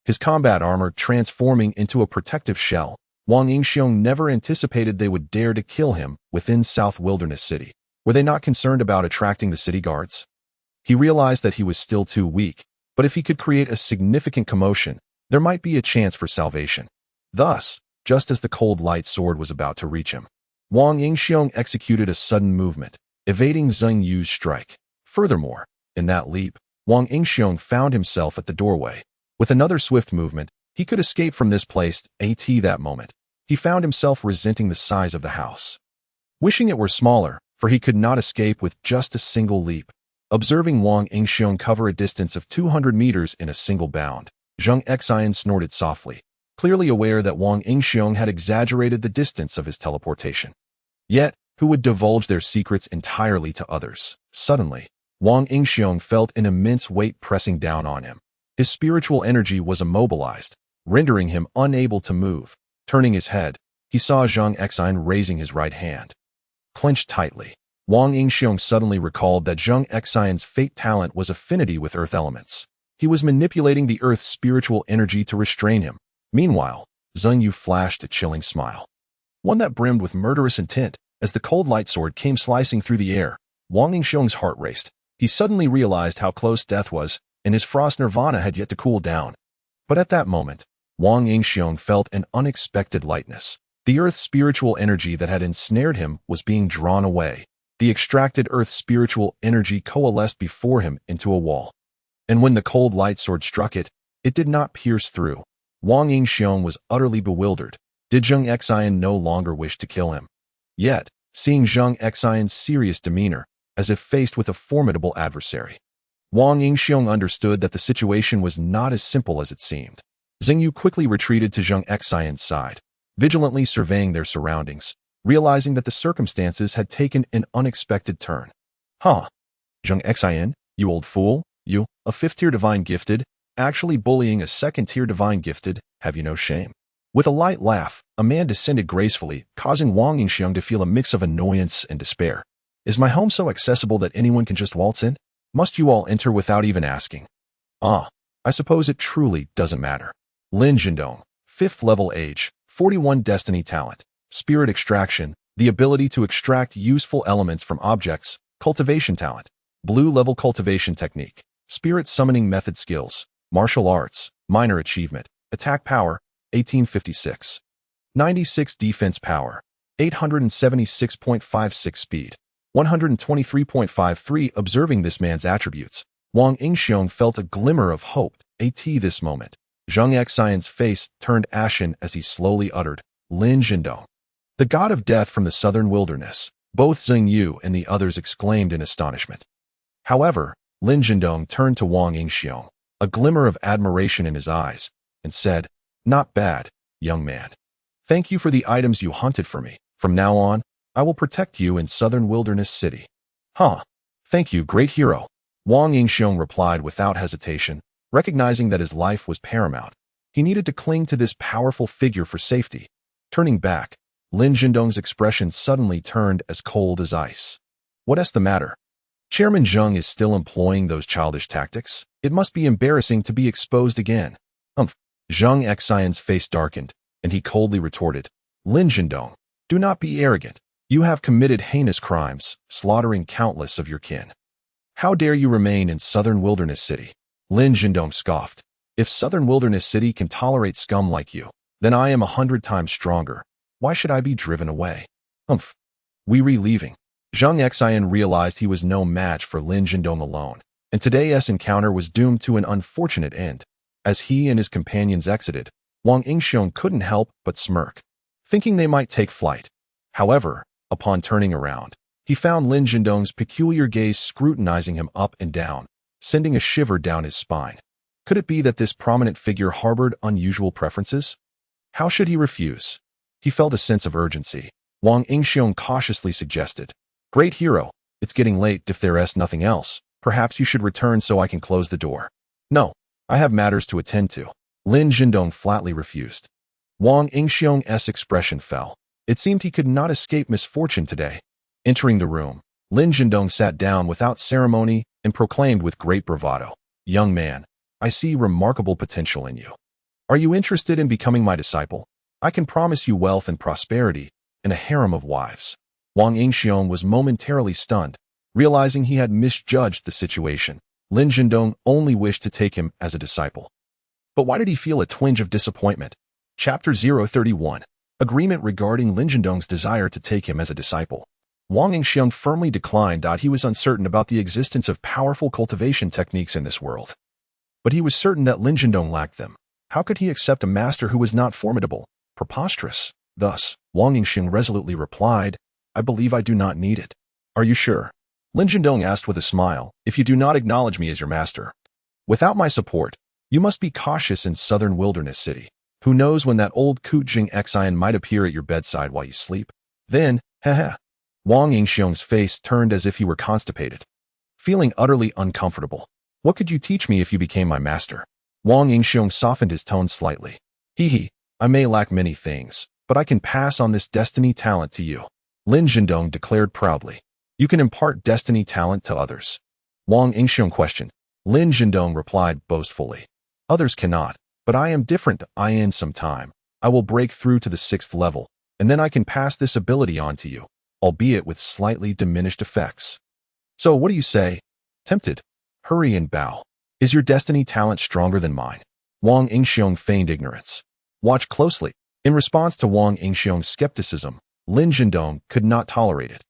His combat armor transforming into a protective shell, Wang Yingxiong never anticipated they would dare to kill him within South Wilderness City. Were they not concerned about attracting the city guards? He realized that he was still too weak, but if he could create a significant commotion, there might be a chance for salvation. Thus, just as the cold light sword was about to reach him, Wang Yingxiong executed a sudden movement, evading Zheng Yu's strike. Furthermore, in that leap, Wang Yingxiong found himself at the doorway. With another swift movement, he could escape from this place. That moment, he found himself resenting the size of the house, wishing it were smaller, for he could not escape with just a single leap. Observing Wang Yingxiong cover a distance of 200 meters in a single bound, Zhang Xian snorted softly, clearly aware that Wang Yingxiong had exaggerated the distance of his teleportation. Yet, who would divulge their secrets entirely to others? Suddenly, Wang Yingxiong felt an immense weight pressing down on him. His spiritual energy was immobilized, rendering him unable to move. Turning his head, he saw Zhang Xian raising his right hand, clenched tightly. Wang Yingxiong suddenly recalled that Zhang Xian's fate talent was affinity with earth elements. He was manipulating the earth's spiritual energy to restrain him. Meanwhile, Zheng Yu flashed a chilling smile, one that brimmed with murderous intent. As the cold light sword came slicing through the air, Wang Yingxiong's heart raced. He suddenly realized how close death was, and his frost nirvana had yet to cool down. But at that moment, Wang Yingxiong felt an unexpected lightness. The earth's spiritual energy that had ensnared him was being drawn away. The extracted earth's spiritual energy coalesced before him into a wall. And when the cold light sword struck it, it did not pierce through. Wang Yingxiong was utterly bewildered. Did Zhang Xian no longer wish to kill him? Yet, seeing Zhang Xian's serious demeanor, as if faced with a formidable adversary, Wang Yingxiong understood that the situation was not as simple as it seemed. Zheng Yu quickly retreated to Zhang Xian's side, vigilantly surveying their surroundings, realizing that the circumstances had taken an unexpected turn. Huh? Zhang Xian, you old fool, you, a fifth-tier divine gifted, actually bullying a second-tier divine gifted, have you no shame? With a light laugh, a man descended gracefully, causing Wang Yingxiong to feel a mix of annoyance and despair. Is my home so accessible that anyone can just waltz in? Must you all enter without even asking? Ah, I suppose it truly doesn't matter. Lin Jindong, 5th level age, 41 destiny talent, spirit extraction, the ability to extract useful elements from objects, cultivation talent, blue level cultivation technique, spirit summoning method skills, martial arts, minor achievement, attack power, 1856. 96 defense power, 876.56 speed, 123.53. Observing this man's attributes, Wang Yingxiong felt a glimmer of hope. This moment, Zhang Xian's face turned ashen as he slowly uttered, Lin Jindong, the god of death from the southern wilderness. Both Zheng Yu and the others exclaimed in astonishment. However, Lin Jindong turned to Wang Yingxiong, a glimmer of admiration in his eyes, and said, Not bad, young man. Thank you for the items you hunted for me. From now on, I will protect you in southern wilderness city. Huh. Thank you, great hero. Wang Yingxiong replied without hesitation, recognizing that his life was paramount. He needed to cling to this powerful figure for safety. Turning back, Lin Jindong's expression suddenly turned as cold as ice. What's the matter? Chairman Zheng is still employing those childish tactics? It must be embarrassing to be exposed again. Zhang Xian's face darkened, and he coldly retorted, Lin Jindong, do not be arrogant. You have committed heinous crimes, slaughtering countless of your kin. How dare you remain in southern wilderness city? Lin Jindong scoffed. If southern wilderness city can tolerate scum like you, then I am 100 times stronger. Why should I be driven away? We leaving. Zhang Xian realized he was no match for Lin Jindong alone, and today's encounter was doomed to an unfortunate end. As he and his companions exited, Wang Yingxiong couldn't help but smirk, thinking they might take flight. However, upon turning around, he found Lin Jindong's peculiar gaze scrutinizing him up and down, sending a shiver down his spine. Could it be that this prominent figure harbored unusual preferences? How should he refuse? He felt a sense of urgency. Wang Yingxiong cautiously suggested, "Great hero, it's getting late. If there is nothing else, perhaps you should return so I can close the door." "No, I have matters to attend to." Lin Jindong flatly refused. Wang Yingxiong's expression fell. It seemed he could not escape misfortune today. Entering the room, Lin Jindong sat down without ceremony and proclaimed with great bravado, "Young man, I see remarkable potential in you. Are you interested in becoming my disciple? I can promise you wealth and prosperity and a harem of wives." Wang Yingxiong was momentarily stunned, realizing he had misjudged the situation. Lin Jindong only wished to take him as a disciple. But why did he feel a twinge of disappointment? Chapter 031. Agreement regarding Lin Jindong's desire to take him as a disciple. Wang Yingxiong firmly declined. He was uncertain about the existence of powerful cultivation techniques in this world. But he was certain that Lin Jindong lacked them. How could he accept a master who was not formidable? Preposterous. Thus, Wang Yingxiong resolutely replied, "I believe I do not need it." "Are you sure?" Lin Jindong asked with a smile, "If you do not acknowledge me as your master, without my support, you must be cautious in southern wilderness city. Who knows when that old Kujing Xian might appear at your bedside while you sleep? Then, heh." Wang Yingxiong's face turned as if he were constipated, feeling utterly uncomfortable. "What could you teach me if you became my master?" Wang Yingxiong softened his tone slightly. He, "I may lack many things, but I can pass on this destiny talent to you." Lin Jindong declared proudly, "You can impart destiny talent to others?" Wang Yingxiong questioned. Lin Jindong replied boastfully, "Others cannot, but I am different. In some time, I will break through to the 6th level, and then I can pass this ability on to you, albeit with slightly diminished effects. So what do you say? Tempted? Hurry and bow. Is your destiny talent stronger than mine?" Wang Yingxiong feigned ignorance. "Watch closely." In response to Wang Yingxiong's skepticism, Lin Jindong could not tolerate it.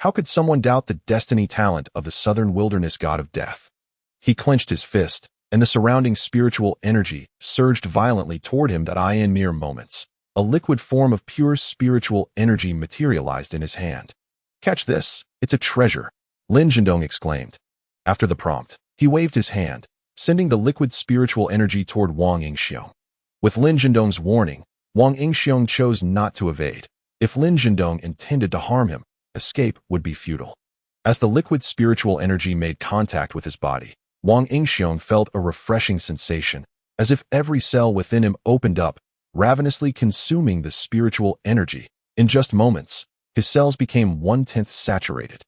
How could someone doubt the destiny talent of the southern wilderness god of death? He clenched his fist, and the surrounding spiritual energy surged violently toward him. In mere moments, a liquid form of pure spiritual energy materialized in his hand. "Catch this, it's a treasure," Lin Jindong exclaimed. After the prompt, he waved his hand, sending the liquid spiritual energy toward Wang Yingxiong. With Lin Jindong's warning, Wang Yingxiong chose not to evade. If Lin Jindong intended to harm him, escape would be futile. As the liquid spiritual energy made contact with his body, Wang Yingxiong felt a refreshing sensation, as if every cell within him opened up, ravenously consuming the spiritual energy. In just moments, his cells became 1/10 saturated.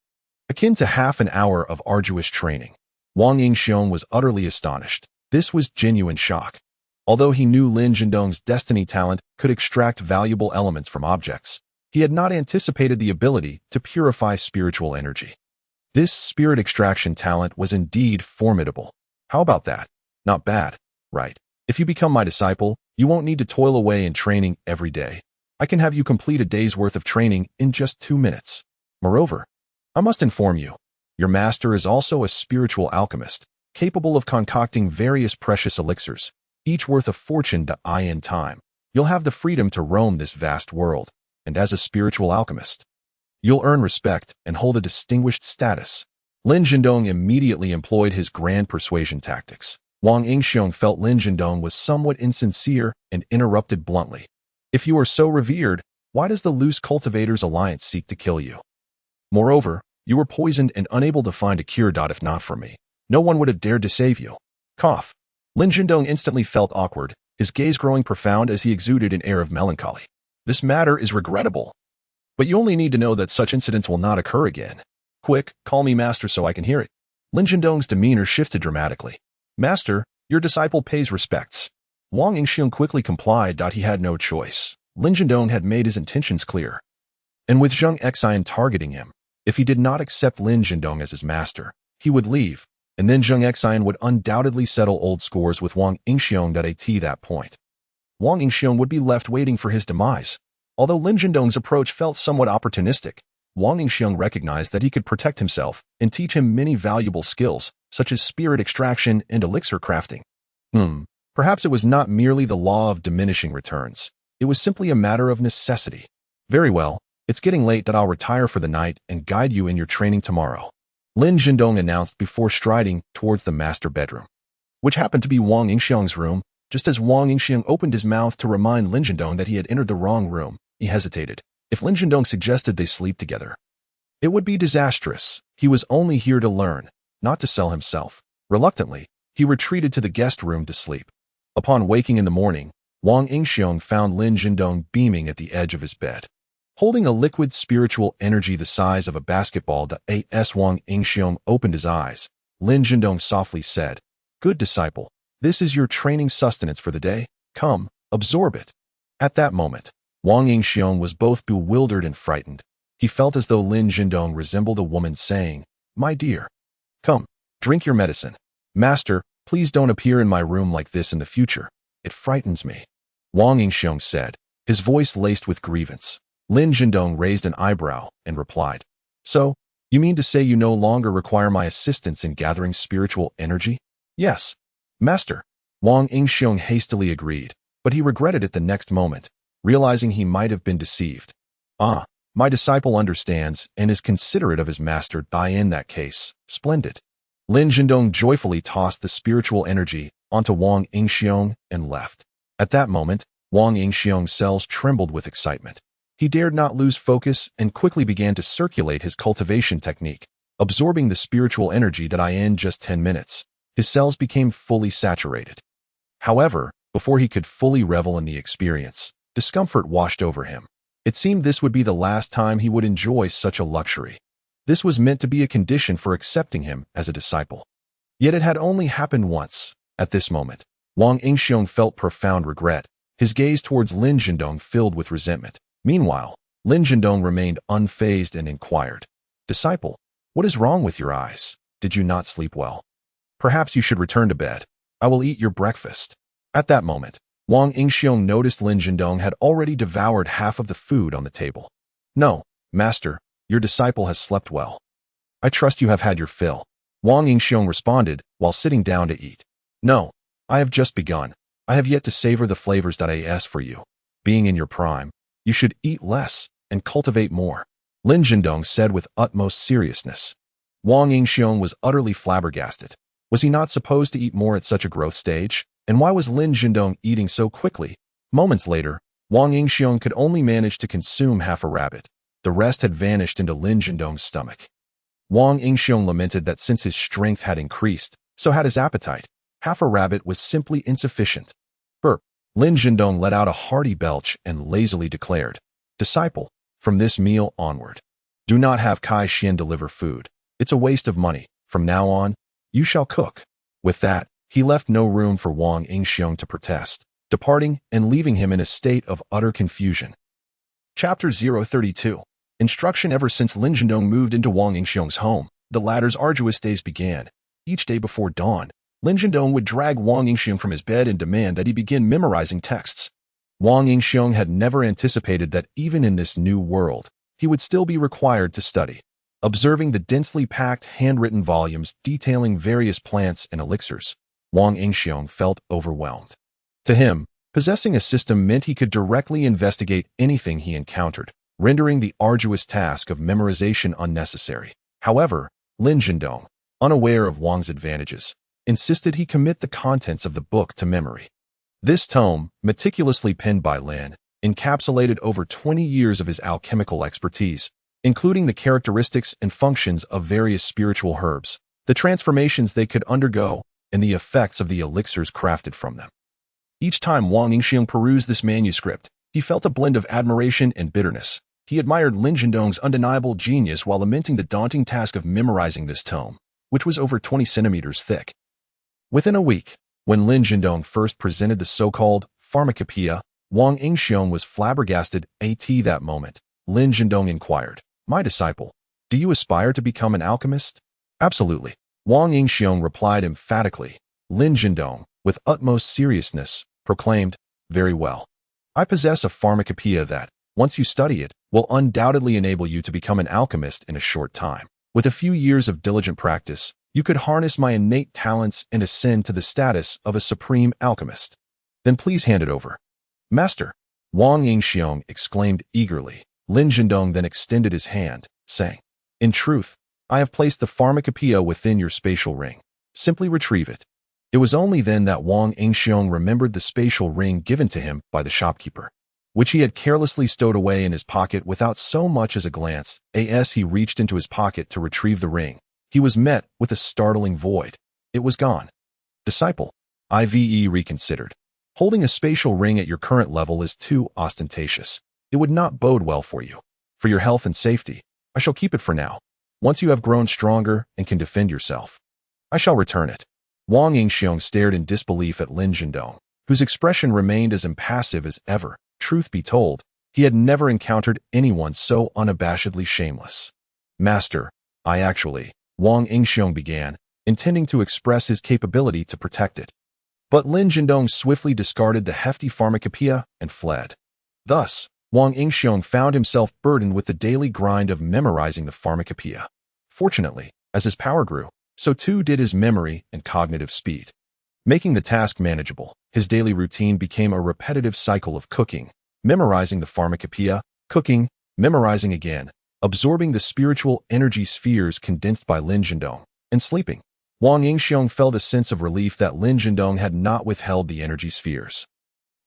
Akin to half an hour of arduous training, Wang Yingxiong was utterly astonished. This was genuine shock. Although he knew Lin Jindong's destiny talent could extract valuable elements from objects, he had not anticipated the ability to purify spiritual energy. This spirit extraction talent was indeed formidable. How about that? Not bad, right? If you become my disciple, you won't need to toil away in training every day. I can have you complete a day's worth of training in just 2 minutes. Moreover, I must inform you, your master is also a spiritual alchemist, capable of concocting various precious elixirs, each worth a fortune. In time, you'll have the freedom to roam this vast world, and as a spiritual alchemist, you'll earn respect and hold a distinguished status. Lin Jindong immediately employed his grand persuasion tactics. Wang Yingxiong felt Lin Jindong was somewhat insincere and interrupted bluntly. "If you are so revered, why does the Loose Cultivators Alliance seek to kill you? Moreover, you were poisoned and unable to find a cure. If not for me, no one would have dared to save you." Cough. Lin Jindong instantly felt awkward, his gaze growing profound as he exuded an air of melancholy. "This matter is regrettable, but you only need to know that such incidents will not occur again. Quick, call me master so I can hear it." Lin Jindong's demeanor shifted dramatically. "Master, your disciple pays respects." Wang Yingxiong quickly complied. He had no choice. Lin Jindong had made his intentions clear. And with Zheng Xian targeting him, if he did not accept Lin Jindong as his master, he would leave, and then Zheng Xian would undoubtedly settle old scores with Wang Yingxiong. At that point, Wang Yingxiong would be left waiting for his demise. Although Lin Jindong's approach felt somewhat opportunistic, Wang Yingxiong recognized that he could protect himself and teach him many valuable skills, such as spirit extraction and elixir crafting. Perhaps it was not merely the law of diminishing returns. It was simply a matter of necessity. Very well, It's getting late that I'll retire for the night and guide you in your training tomorrow, Lin Jindong announced before striding towards the master bedroom, which happened to be Wang Yingxiang's room. Just as Wang Yingxiang opened his mouth to remind Lin Jindong that he had entered the wrong room, he hesitated. If Lin Jindong suggested they sleep together, it would be disastrous. He was only here to learn, not to sell himself. Reluctantly, he retreated to the guest room to sleep. Upon waking in the morning, Wang Yingxiang found Lin Jindong beaming at the edge of his bed, holding a liquid spiritual energy the size of a basketball. As Wang Yingxiang opened his eyes, Lin Jindong softly said, "Good disciple, this is your training sustenance for the day. Come, absorb it." At that moment, Wang Yingxiang was both bewildered and frightened. He felt as though Lin Jindong resembled a woman saying, "My dear, come, drink your medicine. Master, please don't appear in my room like this in the future. It frightens me," Wang Yingxiang said, his voice laced with grievance. Lin Jindong raised an eyebrow and replied, "So, you mean to say you no longer require my assistance in gathering spiritual energy?" "Yes, Master," Wang Yingxiang hastily agreed, but he regretted it the next moment, realizing he might have been deceived. "Ah, my disciple understands and is considerate of his master. In that case, splendid." Lin Jindong joyfully tossed the spiritual energy onto Wang Yingxiang and left. At that moment, Wang Yingxiang's cells trembled with excitement. He dared not lose focus and quickly began to circulate his cultivation technique, absorbing the spiritual energy that in just 10 minutes. His cells became fully saturated. However, before he could fully revel in the experience, discomfort washed over him. It seemed this would be the last time he would enjoy such a luxury. This was meant to be a condition for accepting him as a disciple. Yet it had only happened once. At this moment, Wang Yingxiang felt profound regret, his gaze towards Lin Jindong filled with resentment. Meanwhile, Lin Jindong remained unfazed and inquired, "Disciple, what is wrong with your eyes? Did you not sleep well? Perhaps you should return to bed. I will eat your breakfast." At that moment, Wang Yingxiang noticed Lin Jindong had already devoured half of the food on the table. "No, Master, your disciple has slept well. I trust you have had your fill," Wang Yingxiang responded while sitting down to eat. "No, I have just begun. I have yet to savor the flavors that I asked for you. Being in your prime, you should eat less and cultivate more," Lin Jindong said with utmost seriousness. Wang Yingxiang was utterly flabbergasted. Was he not supposed to eat more at such a growth stage? And why was Lin Jindong eating so quickly? Moments later, Wang Yingxiang could only manage to consume half a rabbit. The rest had vanished into Lin Jindong's stomach. Wang Yingxiang lamented that since his strength had increased, so had his appetite. Half a rabbit was simply insufficient. Burp. Lin Jindong let out a hearty belch and lazily declared, "Disciple, from this meal onward, do not have Kai Xian deliver food. It's a waste of money. From now on, you shall cook." With that, he left no room for Wang Yingxiang to protest, departing and leaving him in a state of utter confusion. Chapter 032. Instruction. Ever since Lin Jindong moved into Wang Yingxiang's home, the latter's arduous days began. Each day before dawn, Lin Jindong would drag Wang Yingxiang from his bed and demand that he begin memorizing texts. Wang Yingxiang had never anticipated that even in this new world, he would still be required to study. Observing the densely packed handwritten volumes detailing various plants and elixirs, Wang Yingxiang felt overwhelmed. To him, possessing a system meant he could directly investigate anything he encountered, rendering the arduous task of memorization unnecessary. However, Lin Jindong, unaware of Wang's advantages, insisted he commit the contents of the book to memory. This tome, meticulously penned by Lin, encapsulated over 20 years of his alchemical expertise, including the characteristics and functions of various spiritual herbs, the transformations they could undergo, and the effects of the elixirs crafted from them. Each time Wang Yingxiang perused this manuscript, he felt a blend of admiration and bitterness. He admired Lin Jindong's undeniable genius while lamenting the daunting task of memorizing this tome, which was over 20 centimeters thick. Within a week, when Lin Jindong first presented the so-called pharmacopoeia, Wang Yingxiang was flabbergasted. At that moment, Lin Jindong inquired, "My disciple, do you aspire to become an alchemist?" "Absolutely," Wang Yingxiang replied emphatically. Lin Jindong, with utmost seriousness, proclaimed, "Very well. I possess a pharmacopoeia that, once you study it, will undoubtedly enable you to become an alchemist in a short time. With a few years of diligent practice, you could harness my innate talents and ascend to the status of a supreme alchemist. Then please hand it over." "Master," Wang Yingxiang exclaimed eagerly, Lin Zhendong then extended his hand, saying, "In truth, I have placed the pharmacopoeia within your spatial ring. Simply retrieve it." It was only then that Wang Yingxiong remembered the spatial ring given to him by the shopkeeper, which he had carelessly stowed away in his pocket without so much as a glance. As he reached into his pocket to retrieve the ring, he was met with a startling void. It was gone. Disciple, IVE reconsidered. Holding a spatial ring at your current level is too ostentatious. It would not bode well for you. For your health and safety, I shall keep it for now. Once you have grown stronger and can defend yourself, I shall return it. Wang Yingxiong stared in disbelief at Lin Zhendong, whose expression remained as impassive as ever. Truth be told, he had never encountered anyone so unabashedly shameless. Master, Wang Yingxiong began, intending to express his capability to protect it. But Lin Zhendong swiftly discarded the hefty pharmacopoeia and fled. Thus, Wang Yingxiong found himself burdened with the daily grind of memorizing the pharmacopoeia. Fortunately, as his power grew, so too did his memory and cognitive speed. Making the task manageable, his daily routine became a repetitive cycle of cooking, memorizing the pharmacopoeia, cooking, memorizing again, absorbing the spiritual energy spheres condensed by Lin Zhendong, and sleeping. Wang Yingxiong felt a sense of relief that Lin Zhendong had not withheld the energy spheres,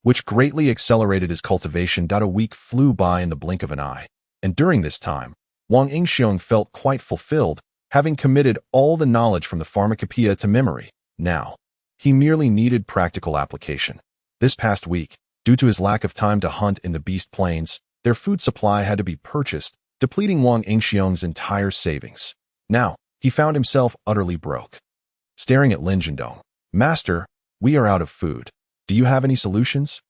which greatly accelerated his cultivation. A week flew by in the blink of an eye, and during this time, Wang Yingxiong felt quite fulfilled, having committed all the knowledge from the pharmacopoeia to memory. Now, he merely needed practical application. This past week, due to his lack of time to hunt in the beast plains, their food supply had to be purchased, depleting Wang Yingxiong's entire savings. Now, he found himself utterly broke. Staring at Lin Zhendong, "Master, we are out of food. Do you have any solutions?"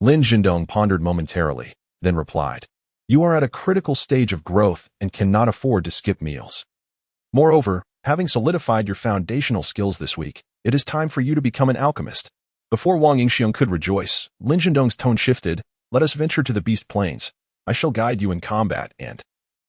Lin Zhendong pondered momentarily, then replied, "You are at a critical stage of growth and cannot afford to skip meals. Moreover, having solidified your foundational skills this week, it is time for you to become an alchemist." Before Wang Yingxiong could rejoice, Lin Zhendong's tone shifted. "Let us venture to the beast plains. I shall guide you in combat and,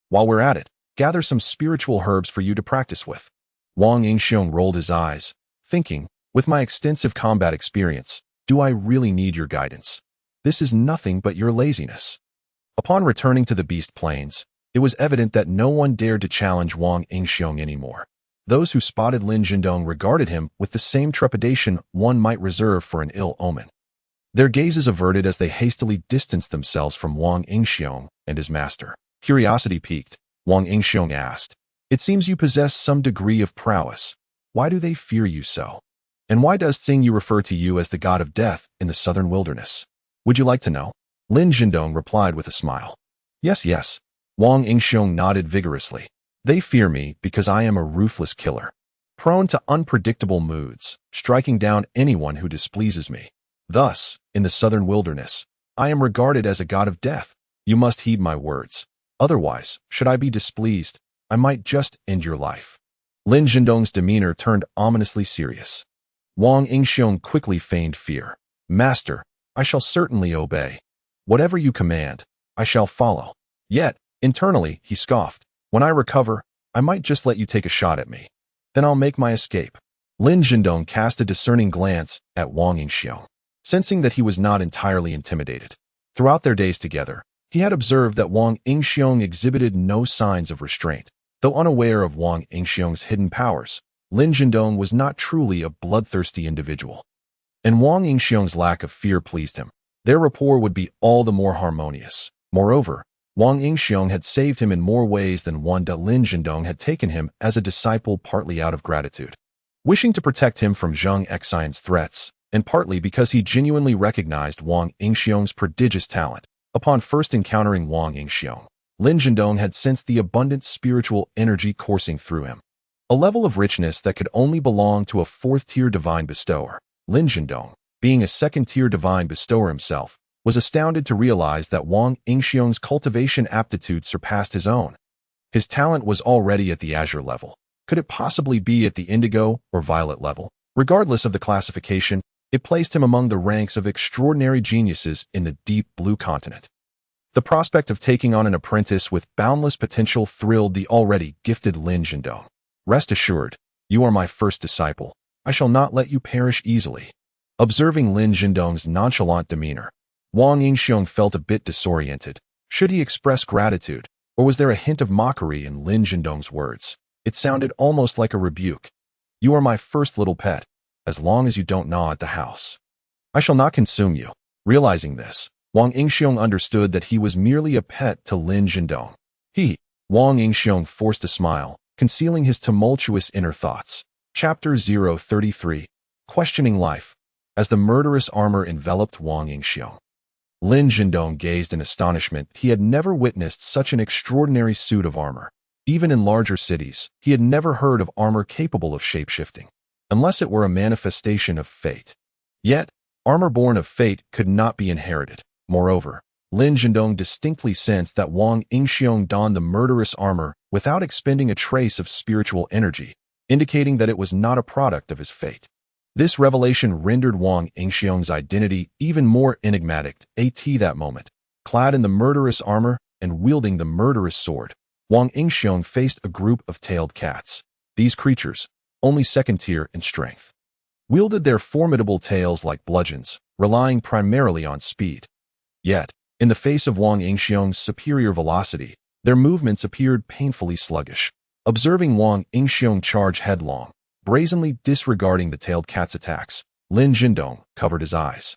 while we're at it, gather some spiritual herbs for you to practice with." Wang Yingxiong rolled his eyes, thinking, "With my extensive combat experience, do I really need your guidance? This is nothing but your laziness." Upon returning to the beast plains, it was evident that no one dared to challenge Wang Yingxiong anymore. Those who spotted Lin Zhendong regarded him with the same trepidation one might reserve for an ill omen. Their gazes averted as they hastily distanced themselves from Wang Yingxiong and his master. Curiosity piqued, Wang Yingxiong asked, "It seems you possess some degree of prowess. Why do they fear you so? And why does Tsing Yu refer to you as the god of death in the southern wilderness? Would you like to know?" Lin Zhendong replied with a smile. Yes. Wang Yingxiong nodded vigorously. "They fear me because I am a ruthless killer, prone to unpredictable moods, striking down anyone who displeases me. Thus, in the southern wilderness, I am regarded as a god of death. You must heed my words. Otherwise, should I be displeased, I might just end your life." Lin Zhendong's demeanor turned ominously serious. Wang Yingxiong quickly feigned fear. "Master, I shall certainly obey. Whatever you command, I shall follow." Yet, internally, he scoffed, "When I recover, I might just let you take a shot at me. Then I'll make my escape." Lin Zhendong cast a discerning glance at Wang Yingxiong, sensing that he was not entirely intimidated. Throughout their days together, he had observed that Wang Yingxiong exhibited no signs of restraint. Though unaware of Wang Yingxiong's hidden powers, Lin Zhendong was not truly a bloodthirsty individual. And Wang Yingxiong's lack of fear pleased him. Their rapport would be all the more harmonious. Moreover, Wang Yingxiong had saved him in more ways than one. Lin Zhendong had taken him as a disciple partly out of gratitude, wishing to protect him from Zheng Xian's threats, and partly because he genuinely recognized Wang Yingxiong's prodigious talent. Upon first encountering Wang Yingxiong, Lin Zhendong had sensed the abundant spiritual energy coursing through him, a level of richness that could only belong to a fourth-tier divine bestower. Lin Zhendong, being a second-tier divine bestower himself, was astounded to realize that Wang Yingxiong's cultivation aptitude surpassed his own. His talent was already at the azure level. Could it possibly be at the indigo or violet level? Regardless of the classification, it placed him among the ranks of extraordinary geniuses in the deep blue continent. The prospect of taking on an apprentice with boundless potential thrilled the already gifted Lin Zhendong. "Rest assured, you are my first disciple. I shall not let you perish easily." Observing Lin Zhendong's nonchalant demeanor, Wang Yingxiong felt a bit disoriented, Should he express gratitude, or was there a hint of mockery in Lin Jindong's words? It sounded almost like a rebuke. You are my first little pet, as long as you don't gnaw at the house. I shall not consume you. Realizing this, Wang Yingxiong understood that he was merely a pet to Lin Jindong. Wang Yingxiong forced a smile, concealing his tumultuous inner thoughts. Chapter 033. Questioning Life. As the murderous armor enveloped Wang Yingxiong, Lin Jindong gazed in astonishment. He had never witnessed such an extraordinary suit of armor. Even in larger cities, he had never heard of armor capable of shape-shifting, unless it were a manifestation of fate. Yet, armor born of fate could not be inherited. Moreover, Lin Jindong distinctly sensed that Wang Yingxiong donned the murderous armor without expending a trace of spiritual energy, indicating that it was not a product of his fate. This revelation rendered Wang Yingxiong's identity even more enigmatic. At that moment, clad in the murderous armor and wielding the murderous sword, Wang Yingxiong faced a group of tailed cats. These creatures, only second tier in strength, wielded their formidable tails like bludgeons, relying primarily on speed. Yet, in the face of Wang Yingxiong's superior velocity, their movements appeared painfully sluggish. Observing Wang Yingxiong charge headlong, brazenly disregarding the tailed cat's attacks, Lin Jindong covered his eyes.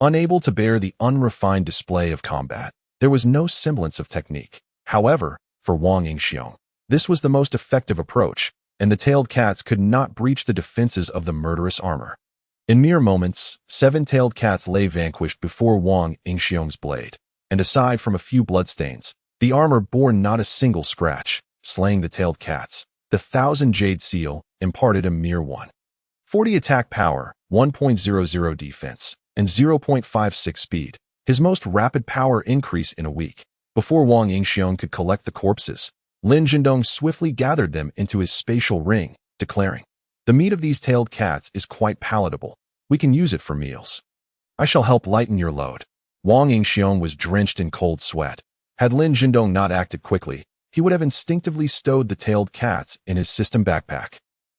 Unable to bear the unrefined display of combat, there was no semblance of technique. However, for Wang Yingxiong, this was the most effective approach, and the tailed cats could not breach the defenses of the murderous armor. In mere moments, 7 tailed cats lay vanquished before Wang Yingxiong's blade, and aside from a few bloodstains, the armor bore not a single scratch. Slaying the tailed cats, the 1,000 Jade Seal imparted a mere 140 attack power, 1.00 defense, and 0.56 speed, his most rapid power increase in a week. Before Wang Yingxiong could collect the corpses, Lin Jindong swiftly gathered them into his spatial ring, declaring, "The meat of these tailed cats is quite palatable. We can use it for meals. I shall help lighten your load." Wang Yingxiong was drenched in cold sweat. Had Lin Jindong not acted quickly, he would have instinctively stowed the tailed cats in his system backpack.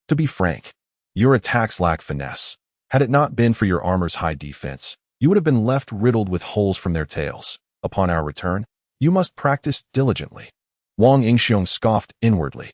To be frank, your attacks lack finesse. Had it not been for your armor's high defense, you would have been left riddled with holes from their tails. Upon our return, you must practice diligently. Wang Yingxiong scoffed inwardly,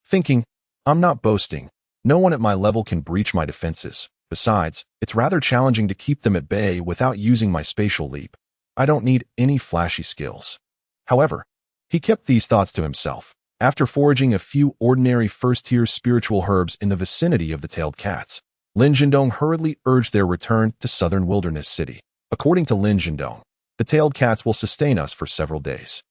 thinking, I'm not boasting. No one at my level can breach my defenses. Besides, it's rather challenging to keep them at bay without using my spatial leap. I don't need any flashy skills. However, he kept these thoughts to himself. After foraging a few ordinary first-tier spiritual herbs in the vicinity of the tailed cats, Lin Jindong hurriedly urged their return to Southern Wilderness City. According to Lin Jindong, the tailed cats will sustain us for several days.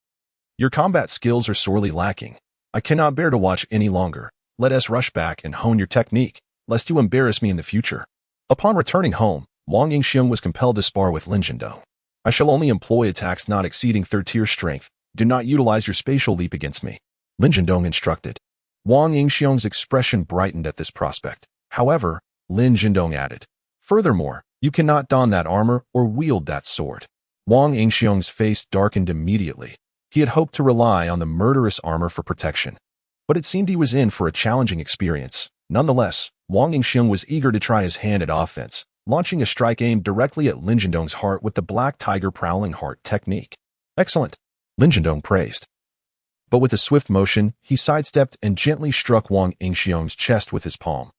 Your combat skills are sorely lacking. I cannot bear to watch any longer. Let us rush back and hone your technique, lest you embarrass me in the future. Upon returning home, Wang Yingxiong was compelled to spar with Lin Jindong. I shall only employ attacks not exceeding third-tier strength. Do not utilize your spatial leap against me, Lin Jindong instructed. Wang Yingxiong's expression brightened at this prospect. However, Lin Jindong added, furthermore, you cannot don that armor or wield that sword. Wang Yingxiong's face darkened immediately. He had hoped to rely on the murderous armor for protection, but it seemed he was in for a challenging experience. Nonetheless, Wang Yingxiong was eager to try his hand at offense, launching a strike aimed directly at Lin Jindong's heart with the Black Tiger Prowling Heart technique. Excellent, Lin Jindong praised. But with a swift motion, he sidestepped and gently struck Wang Yingxiong's chest with his palm.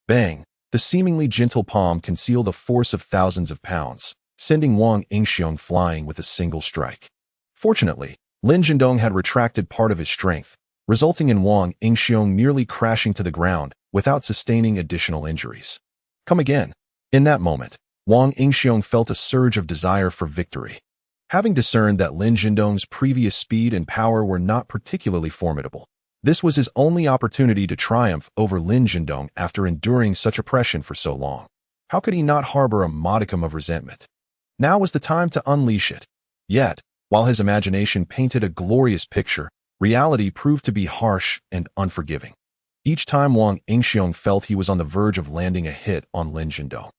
Bang! The seemingly gentle palm concealed a force of thousands of pounds, sending Wang Yingxiong flying with a single strike. Fortunately, Lin Jindong had retracted part of his strength, resulting in Wang Yingxiong nearly crashing to the ground without sustaining additional injuries. Come again. In that moment, Wang Yingxiong felt a surge of desire for victory. Having discerned that Lin Jindong's previous speed and power were not particularly formidable, this was his only opportunity to triumph over Lin Jindong after enduring such oppression for so long. How could he not harbor a modicum of resentment? Now was the time to unleash it. Yet, while his imagination painted a glorious picture, reality proved to be harsh and unforgiving. Each time Wang Yingxiong felt he was on the verge of landing a hit on Lin Jindong,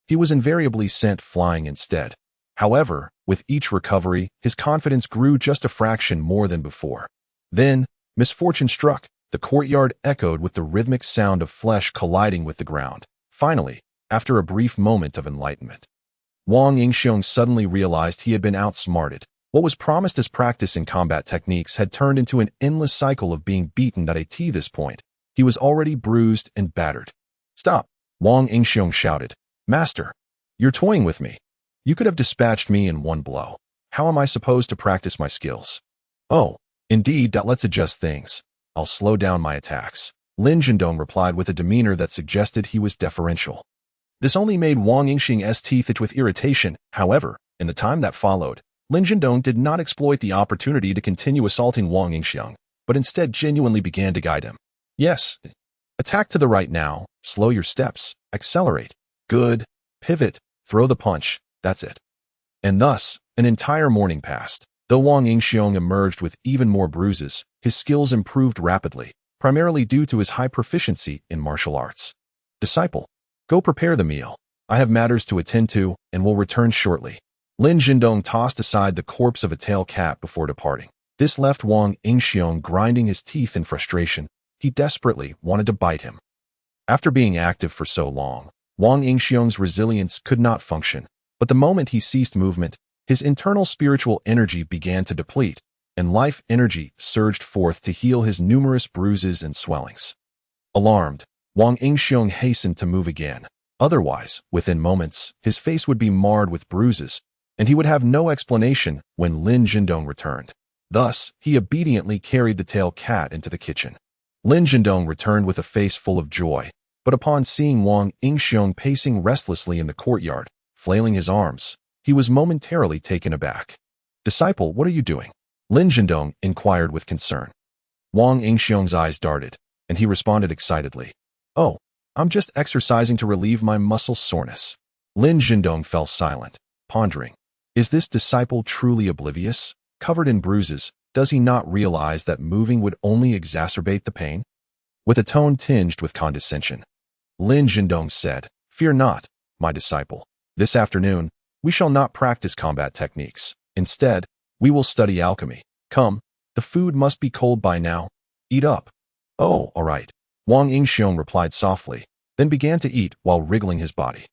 he was invariably sent flying instead. However, with each recovery, his confidence grew just a fraction more than before. Then, misfortune struck. The courtyard echoed with the rhythmic sound of flesh colliding with the ground. Finally, after a brief moment of enlightenment, Wang Yingxiong suddenly realized he had been outsmarted. What was promised as practice in combat techniques had turned into an endless cycle of being beaten at this point. He was already bruised and battered. "Stop!" Wang Yingxiong shouted. "Master, you're toying with me. You could have dispatched me in one blow. How am I supposed to practice my skills?" "Oh, indeed, let's adjust things. I'll slow down my attacks." Lin Zhendong replied with a demeanor that suggested he was deferential. This only made Wang Yingxiong's teeth itch with irritation. However, in the time that followed, Lin Zhendong did not exploit the opportunity to continue assaulting Wang Yingxiong, but instead genuinely began to guide him. "Yes. Attack to the right now. Slow your steps. Accelerate. Good. Pivot. Throw the punch. That's it." And thus, an entire morning passed. Though Wang Yingxiong emerged with even more bruises, his skills improved rapidly, primarily due to his high proficiency in martial arts. "Disciple, go prepare the meal. I have matters to attend to and will return shortly." Lin Zhendong tossed aside the corpse of a tail cat before departing. This left Wang Yingxiong grinding his teeth in frustration. He desperately wanted to bite him. After being active for so long, Wang Yingxiong's resilience could not function, but the moment he ceased movement, his internal spiritual energy began to deplete, and life energy surged forth to heal his numerous bruises and swellings. Alarmed, Wang Yingxiong hastened to move again. Otherwise, within moments, his face would be marred with bruises, and he would have no explanation when Lin Zhendong returned. Thus, he obediently carried the tail cat into the kitchen. Lin Zhendong returned with a face full of joy, but upon seeing Wang Yingxiong pacing restlessly in the courtyard, flailing his arms, he was momentarily taken aback. "Disciple, what are you doing?" Lin Zhendong inquired with concern. Wang Yingxiong's eyes darted, and he responded excitedly. "Oh, I'm just exercising to relieve my muscle soreness." Lin Zhendong fell silent, pondering. Is this disciple truly oblivious? Covered in bruises, does he not realize that moving would only exacerbate the pain? With a tone tinged with condescension, Lin Zhendong said, "Fear not, my disciple. This afternoon, we shall not practice combat techniques. Instead, we will study alchemy. Come, the food must be cold by now. Eat up." "Oh, all right," Wang Yingxiong replied softly, then began to eat while wriggling his body.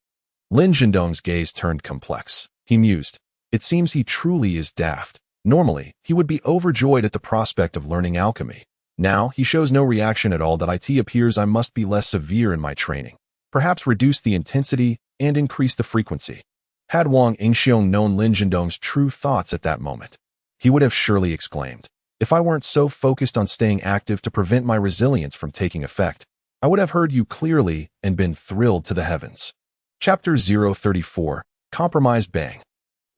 Lin Zhendong's gaze turned complex. He mused. It seems he truly is daft. Normally, he would be overjoyed at the prospect of learning alchemy. Now, he shows no reaction at all. That it appears I must be less severe in my training. Perhaps reduce the intensity and increase the frequency. Had Wang Yingxiong known Lin Zhendong's true thoughts at that moment, he would have surely exclaimed, "If I weren't so focused on staying active to prevent my resilience from taking effect, I would have heard you clearly and been thrilled to the heavens." Chapter 034, Compromised Bang.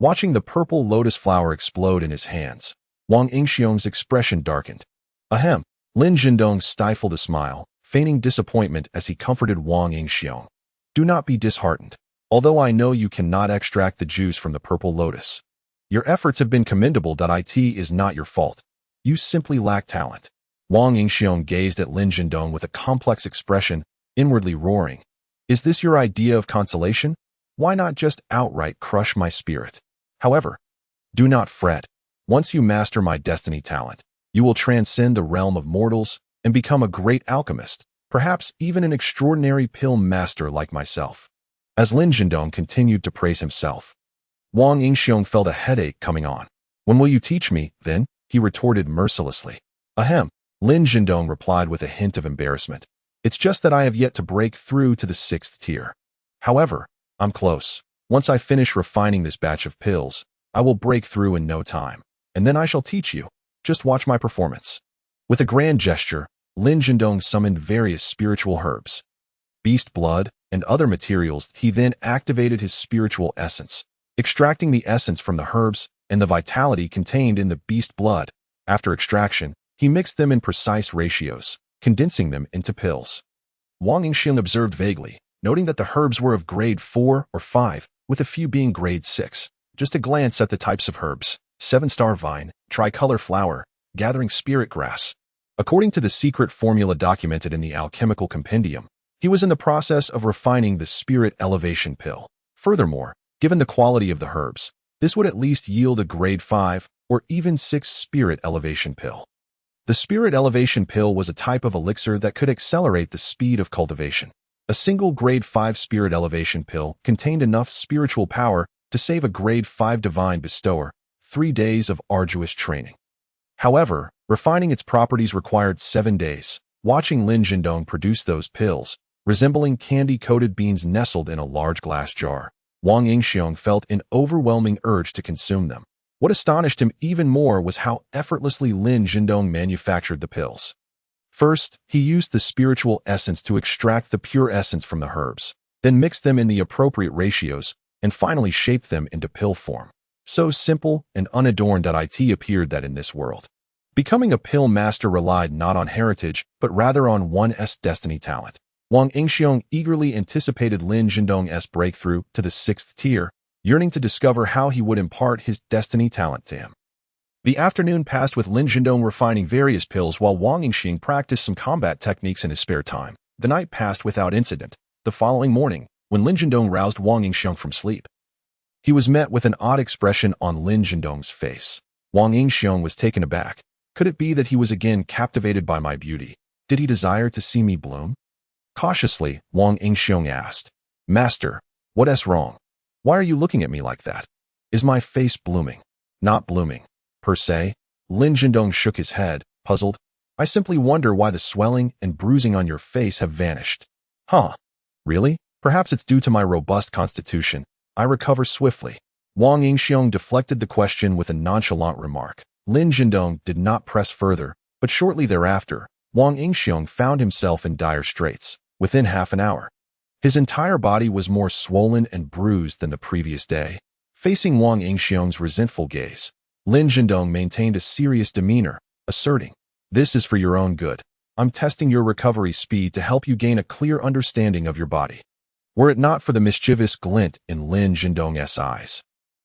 Watching the purple lotus flower explode in his hands, Wang Yingxiong's expression darkened. Ahem. Lin Zhendong stifled a smile, feigning disappointment as he comforted Wang Yingxiong. "Do not be disheartened. Although I know you cannot extract the juice from the purple lotus, your efforts have been commendable. It is not your fault. You simply lack talent." Wang Yingxiong gazed at Lin Zhendong with a complex expression, inwardly roaring. "Is this your idea of consolation? Why not just outright crush my spirit? However, do not fret. Once you master my destiny talent, you will transcend the realm of mortals and become a great alchemist, perhaps even an extraordinary pill master like myself." As Lin Zhendong continued to praise himself, Wang Yingxiong felt a headache coming on. "When will you teach me, then?" he retorted mercilessly. "Ahem," Lin Zhendong replied with a hint of embarrassment. "It's just that I have yet to break through to the 6th tier. However, I'm close. Once I finish refining this batch of pills, I will break through in no time, and then I shall teach you. Just watch my performance." With a grand gesture, Lin Zhendong summoned various spiritual herbs, beast blood, and other materials. He then activated his spiritual essence, extracting the essence from the herbs and the vitality contained in the beast blood. After extraction, he mixed them in precise ratios, condensing them into pills. Wang Yingxiong observed vaguely, noting that the herbs were of grade 4 or 5, with a few being grade 6. Just a glance at the types of herbs: 7-star vine, tricolor flower, gathering spirit grass. According to the secret formula documented in the alchemical compendium, he was in the process of refining the spirit elevation pill. Furthermore, given the quality of the herbs, this would at least yield a grade 5 or even 6 spirit elevation pill. The spirit elevation pill was a type of elixir that could accelerate the speed of cultivation. A single grade 5 spirit elevation pill contained enough spiritual power to save a grade 5 divine bestower 3 days of arduous training. However, refining its properties required 7 days. Watching Lin Jindong produce those pills, resembling candy-coated beans nestled in a large glass jar, Wang Yingxiong felt an overwhelming urge to consume them. What astonished him even more was how effortlessly Lin Jindong manufactured the pills. First, he used the spiritual essence to extract the pure essence from the herbs, then mixed them in the appropriate ratios, and finally shaped them into pill form. So simple and unadorned that it appeared that in this world, becoming a pill master relied not on heritage, but rather on one's destiny talent. Wang Yingxiong eagerly anticipated Lin Jindong's breakthrough to the 6th tier, yearning to discover how he would impart his destiny talent to him. The afternoon passed with Lin Jindong refining various pills while Wang Yingxiong practiced some combat techniques in his spare time. The night passed without incident. The following morning, when Lin Jindong roused Wang Yingxiong from sleep, he was met with an odd expression on Lin Jindong's face. Wang Yingxiong was taken aback. Could it be that he was again captivated by my beauty? Did he desire to see me bloom? Cautiously, Wang Yingxiong asked, "Master, what's wrong? Why are you looking at me like that? Is my face blooming?" "Not blooming, per se." Lin Jindong shook his head, puzzled. "I simply wonder why the swelling and bruising on your face have vanished." "Huh? Really? Perhaps it's due to my robust constitution. I recover swiftly." Wang Yingxiong deflected the question with a nonchalant remark. Lin Jindong did not press further, but shortly thereafter, Wang Yingxiong found himself in dire straits. Within half an hour, his entire body was more swollen and bruised than the previous day. Facing Wang Yingxiong's resentful gaze, Lin Jindong maintained a serious demeanor, asserting, "This is for your own good. I'm testing your recovery speed to help you gain a clear understanding of your body." Were it not for the mischievous glint in Lin Jindong's eyes,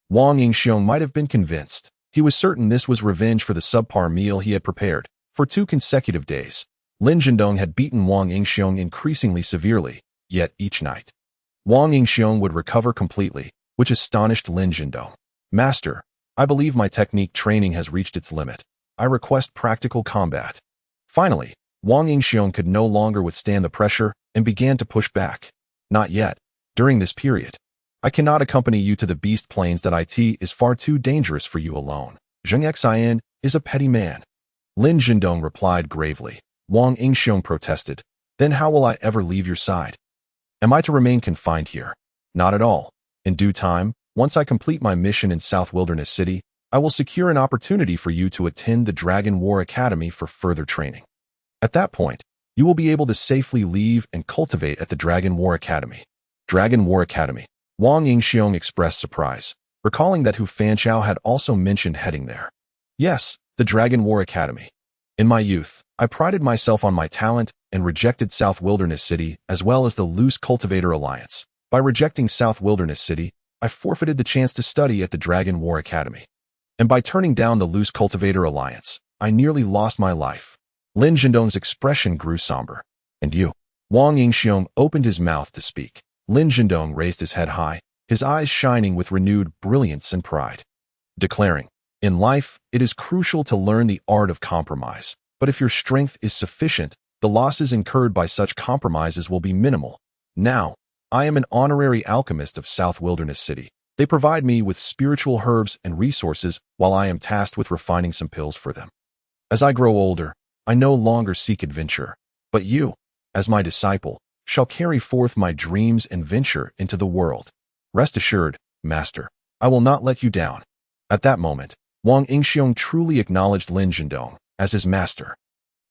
Wang Yingxiong might have been convinced. He was certain this was revenge for the subpar meal he had prepared. For 2 consecutive days, Lin Jindong had beaten Wang Yingxiong increasingly severely, yet each night, Wang Yingxiong would recover completely, which astonished Lin Jindong. "Master, I believe my technique training has reached its limit. I request practical combat." Finally, Wang Yingxiong could no longer withstand the pressure and began to push back. "Not yet. During this period, I cannot accompany you to the beast plains. That it is far too dangerous for you alone. Zheng Xian is a petty man." Lin Jindong replied gravely. Wang Yingxiong protested, "Then how will I ever leave your side? Am I to remain confined here?" "Not at all. In due time, once I complete my mission in South Wilderness City, I will secure an opportunity for you to attend the Dragon War Academy for further training. At that point, you will be able to safely leave and cultivate at the Dragon War Academy." Dragon War Academy. Wang Yingxiong expressed surprise, recalling that Hu Fanchao had also mentioned heading there. "Yes, the Dragon War Academy. In my youth, I prided myself on my talent and rejected South Wilderness City as well as the Loose Cultivator Alliance. By rejecting South Wilderness City, I forfeited the chance to study at the Dragon War Academy. And by turning down the Loose Cultivator Alliance, I nearly lost my life." Lin Jindong's expression grew somber. "And you?" Wang Yingxiong opened his mouth to speak. Lin Jindong raised his head high, his eyes shining with renewed brilliance and pride, declaring, "In life, it is crucial to learn the art of compromise, but if your strength is sufficient, the losses incurred by such compromises will be minimal. Now, I am an honorary alchemist of South Wilderness City. They provide me with spiritual herbs and resources while I am tasked with refining some pills for them. As I grow older, I no longer seek adventure, but you, as my disciple, shall carry forth my dreams and venture into the world. Rest assured, Master, I will not let you down." At that moment, Wang Yingxiong truly acknowledged Lin Jindong as his master.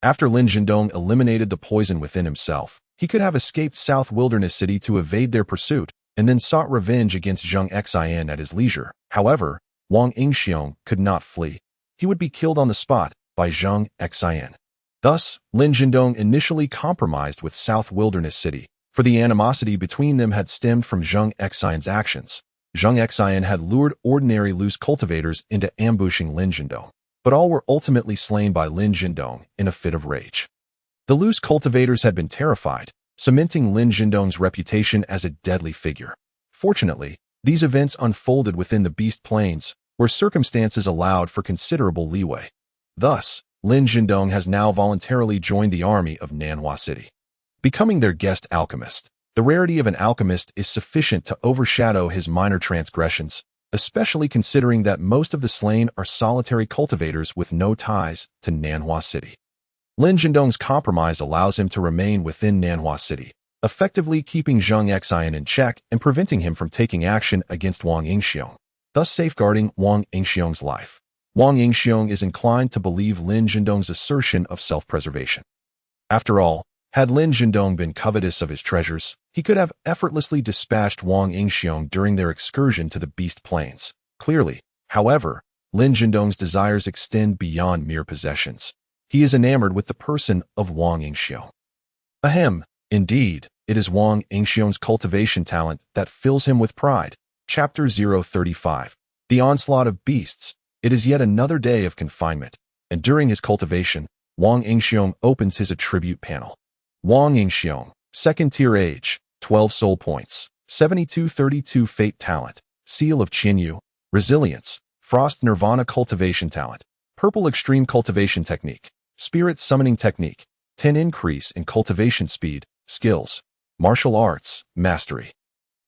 After Lin Jindong eliminated the poison within himself, he could have escaped South Wilderness City to evade their pursuit, and then sought revenge against Zheng Xian at his leisure. However, Wang Yingxiong could not flee. He would be killed on the spot by Zheng Xian. Thus, Lin Jindong initially compromised with South Wilderness City, for the animosity between them had stemmed from Zheng Xian's actions. Zheng Xian had lured ordinary loose cultivators into ambushing Lin Jindong, but all were ultimately slain by Lin Jindong in a fit of rage. The loose cultivators had been terrified, cementing Lin Jindong's reputation as a deadly figure. Fortunately, these events unfolded within the Beast Plains, where circumstances allowed for considerable leeway. Thus, Lin Jindong has now voluntarily joined the army of Nanhua City, becoming their guest alchemist. The rarity of an alchemist is sufficient to overshadow his minor transgressions. especially considering that most of the slain are solitary cultivators with no ties to Nanhua City. Lin Jindong's compromise allows him to remain within Nanhua City, effectively keeping Zheng Xian in check and preventing him from taking action against Wang Yingxiong, thus safeguarding Wang Yingxiong's life. Wang Yingxiong is inclined to believe Lin Jindong's assertion of self-preservation. After all, had Lin Jindong been covetous of his treasures, he could have effortlessly dispatched Wang Yingxiong during their excursion to the Beast Plains. Clearly, however, Lin Jindong's desires extend beyond mere possessions. He is enamored with the person of Wang Yingxiong. Ahem, indeed, it is Wang Yingxiong's cultivation talent that fills him with pride. Chapter 035. The Onslaught of Beasts. It is yet another day of confinement, and during his cultivation, Wang Yingxiong opens his attribute panel. Wang Yingxiong, second tier age, 12 soul points, 7232 fate talent, seal of Qinyu, resilience, frost nirvana cultivation talent, purple extreme cultivation technique, spirit summoning technique, 10 increase in cultivation speed, skills, martial arts, mastery.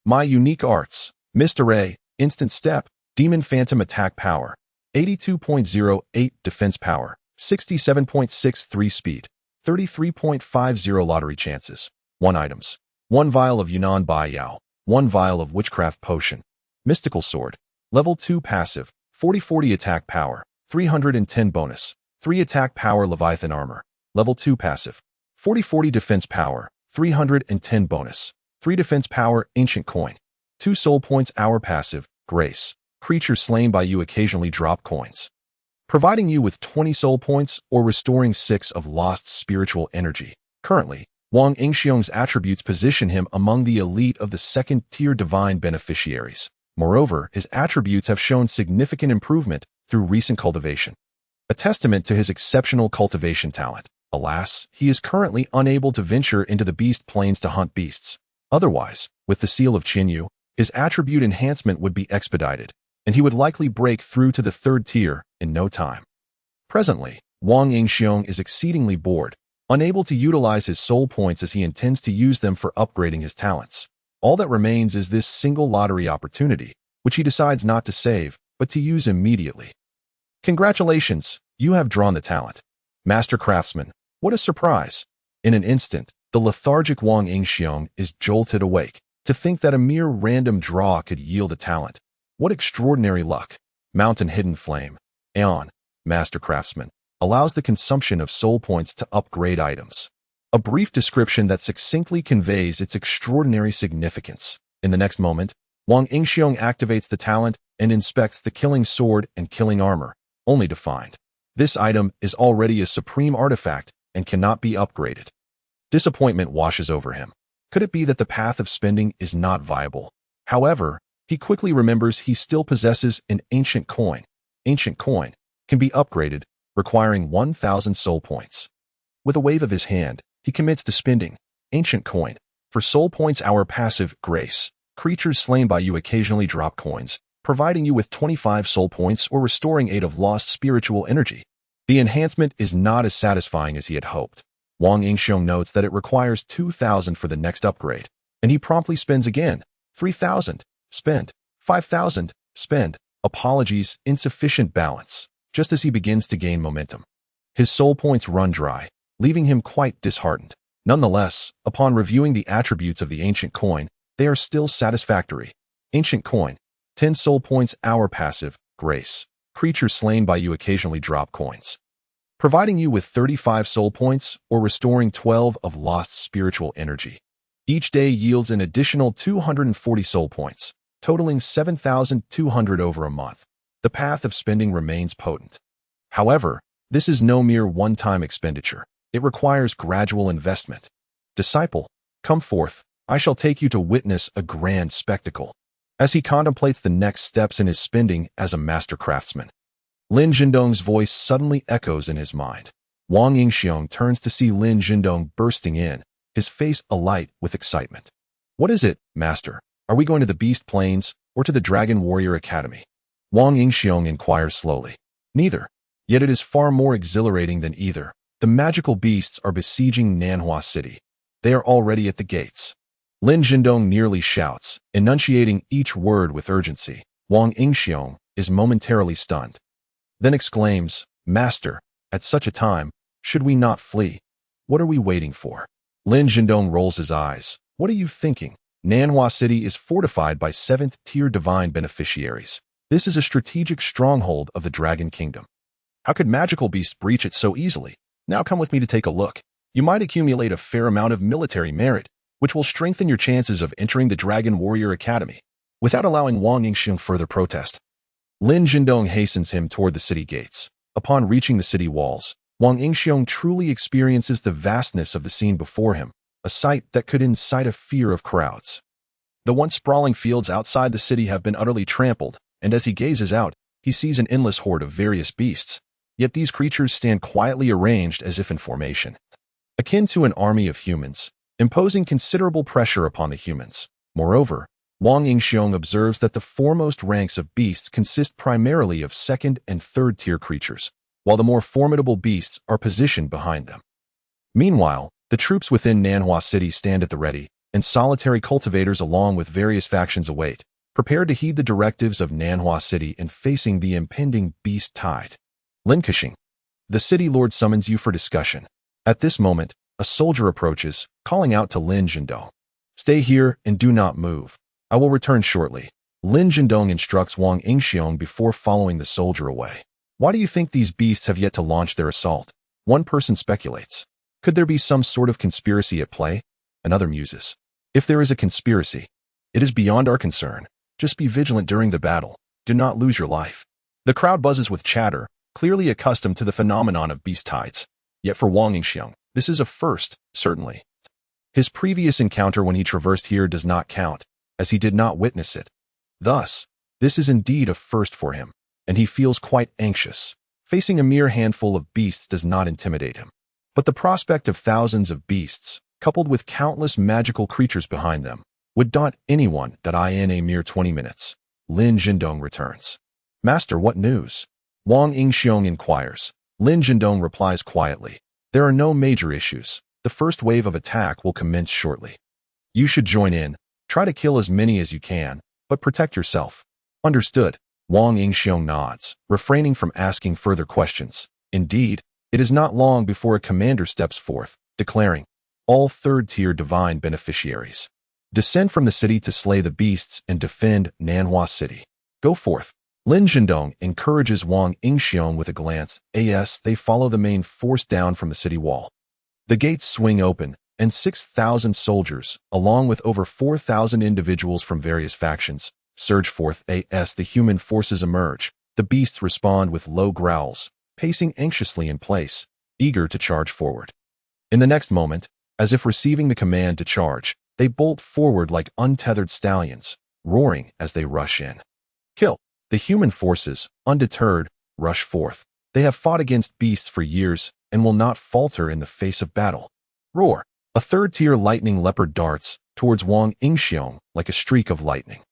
My unique arts, mist array, instant step, demon phantom attack power, 82.08 defense power, 67.63 speed, 33.50 lottery chances, 1 items, 1 vial of Yunnan Bai Yao, 1 vial of witchcraft potion, mystical sword, level 2 passive, 40-40 attack power, 310 bonus, 3 attack power Leviathan armor, level 2 passive, 40-40 defense power, 310 bonus, 3 defense power ancient coin, 2 soul points hour passive, grace, creature slain by you occasionally drop coins, providing you with 20 soul points or restoring 6 of lost spiritual energy. Currently, Wang Yingxiong's attributes position him among the elite of the second-tier divine beneficiaries. Moreover, his attributes have shown significant improvement through recent cultivation, a testament to his exceptional cultivation talent. Alas, he is currently unable to venture into the Beast Plains to hunt beasts. Otherwise, with the seal of Qinyu, his attribute enhancement would be expedited, and he would likely break through to the 3rd tier in no time. Presently, Wang Yingxiong is exceedingly bored, unable to utilize his soul points as he intends to use them for upgrading his talents. All that remains is this single lottery opportunity, which he decides not to save, but to use immediately. Congratulations, you have drawn the talent. Master Craftsman, what a surprise! In an instant, the lethargic Wang Yingxiong is jolted awake. To think that a mere random draw could yield a talent. What extraordinary luck! Mountain Hidden Flame, Aeon, Master Craftsman, allows the consumption of soul points to upgrade items. A brief description that succinctly conveys its extraordinary significance. In the next moment, Wang Yingxiong activates the talent and inspects the killing sword and killing armor, only to find this item is already a supreme artifact and cannot be upgraded. Disappointment washes over him. Could it be that the path of spending is not viable? However, he quickly remembers he still possesses an ancient coin. Ancient coin can be upgraded, requiring 1,000 soul points. With a wave of his hand, he commits to spending ancient coin for soul points hour passive grace. Creatures slain by you occasionally drop coins, providing you with 25 soul points or restoring 8 of lost spiritual energy. The enhancement is not as satisfying as he had hoped. Wang Yingxiong notes that it requires 2,000 for the next upgrade, and he promptly spends again. 3,000, spend. 5,000, spend. Apologies, insufficient balance, just as he begins to gain momentum. His soul points run dry, leaving him quite disheartened. Nonetheless, upon reviewing the attributes of the ancient coin, they are still satisfactory. Ancient coin, 10 soul points hour passive, grace. Creatures slain by you occasionally drop coins, providing you with 35 soul points or restoring 12 of lost spiritual energy. Each day yields an additional 240 soul points, totaling 7,200 over a month. The path of spending remains potent. However, this is no mere one-time expenditure. It requires gradual investment. Disciple, come forth. I shall take you to witness a grand spectacle. As he contemplates the next steps in his spending as a master craftsman, Lin Jindong's voice suddenly echoes in his mind. Wang Yingxiong turns to see Lin Jindong bursting in, his face alight with excitement. What is it, master? Are we going to the Beast Plains or to the Dragon Warrior Academy? Wang Yingxiong inquires slowly. Neither. Yet it is far more exhilarating than either. The magical beasts are besieging Nanhua City. They are already at the gates. Lin Jindong nearly shouts, enunciating each word with urgency. Wang Yingxiong is momentarily stunned, then exclaims, "Master, at such a time, should we not flee? What are we waiting for?" Lin Zhendong rolls his eyes. "What are you thinking? Nanhua City is fortified by 7th-tier divine beneficiaries. This is a strategic stronghold of the Dragon Kingdom. How could magical beasts breach it so easily? Now come with me to take a look. You might accumulate a fair amount of military merit, which will strengthen your chances of entering the Dragon Warrior Academy." Without allowing Wang Yingxiong further protest, Lin Zhendong hastens him toward the city gates. Upon reaching the city walls, Wang Yingxiong truly experiences the vastness of the scene before him, a sight that could incite a fear of crowds. The once sprawling fields outside the city have been utterly trampled, and as he gazes out, he sees an endless horde of various beasts. Yet these creatures stand quietly arranged as if in formation, akin to an army of humans, imposing considerable pressure upon the humans. Moreover, Wang Yingxiong observes that the foremost ranks of beasts consist primarily of 2nd and 3rd-tier creatures, while the more formidable beasts are positioned behind them. Meanwhile, the troops within Nanhua City stand at the ready, and solitary cultivators along with various factions await, prepared to heed the directives of Nanhua City in facing the impending beast tide. Lin Kexing, the city lord summons you for discussion. At this moment, a soldier approaches, calling out to Lin Zhendong, "Stay here and do not move. I will return shortly." Lin Zhendong instructs Wang Yingxiong before following the soldier away. "Why do you think these beasts have yet to launch their assault?" One person speculates. "Could there be some sort of conspiracy at play?" Another muses. "If there is a conspiracy, it is beyond our concern. Just be vigilant during the battle. Do not lose your life." The crowd buzzes with chatter, clearly accustomed to the phenomenon of beast tides. Yet for Wang Yingxiong, this is a first, certainly. His previous encounter when he traversed here does not count, as he did not witness it. Thus, this is indeed a first for him, and he feels quite anxious. Facing a mere handful of beasts does not intimidate him. But the prospect of thousands of beasts, coupled with countless magical creatures behind them, would daunt anyone. In a mere 20 minutes, Lin Zhendong returns. "Master, what news?" Wang Yingxiong inquires. Lin Zhendong replies quietly, "There are no major issues. The first wave of attack will commence shortly. You should join in. Try to kill as many as you can, but protect yourself." "Understood." Wang Yingxiong nods, refraining from asking further questions. Indeed, it is not long before a commander steps forth, declaring, "All 3rd-tier divine beneficiaries, descend from the city to slay the beasts and defend Nanhua City. Go forth." Lin Zhendong encourages Wang Yingxiong with a glance as they follow the main force down from the city wall. The gates swing open, and 6,000 soldiers, along with over 4,000 individuals from various factions, surge forth as the human forces emerge. The beasts respond with low growls, pacing anxiously in place, eager to charge forward. In the next moment, as if receiving the command to charge, they bolt forward like untethered stallions, roaring as they rush in. Kill! The human forces, undeterred, rush forth. They have fought against beasts for years and will not falter in the face of battle. Roar! A 3rd-tier lightning leopard darts towards Wang Yingxiong like a streak of lightning.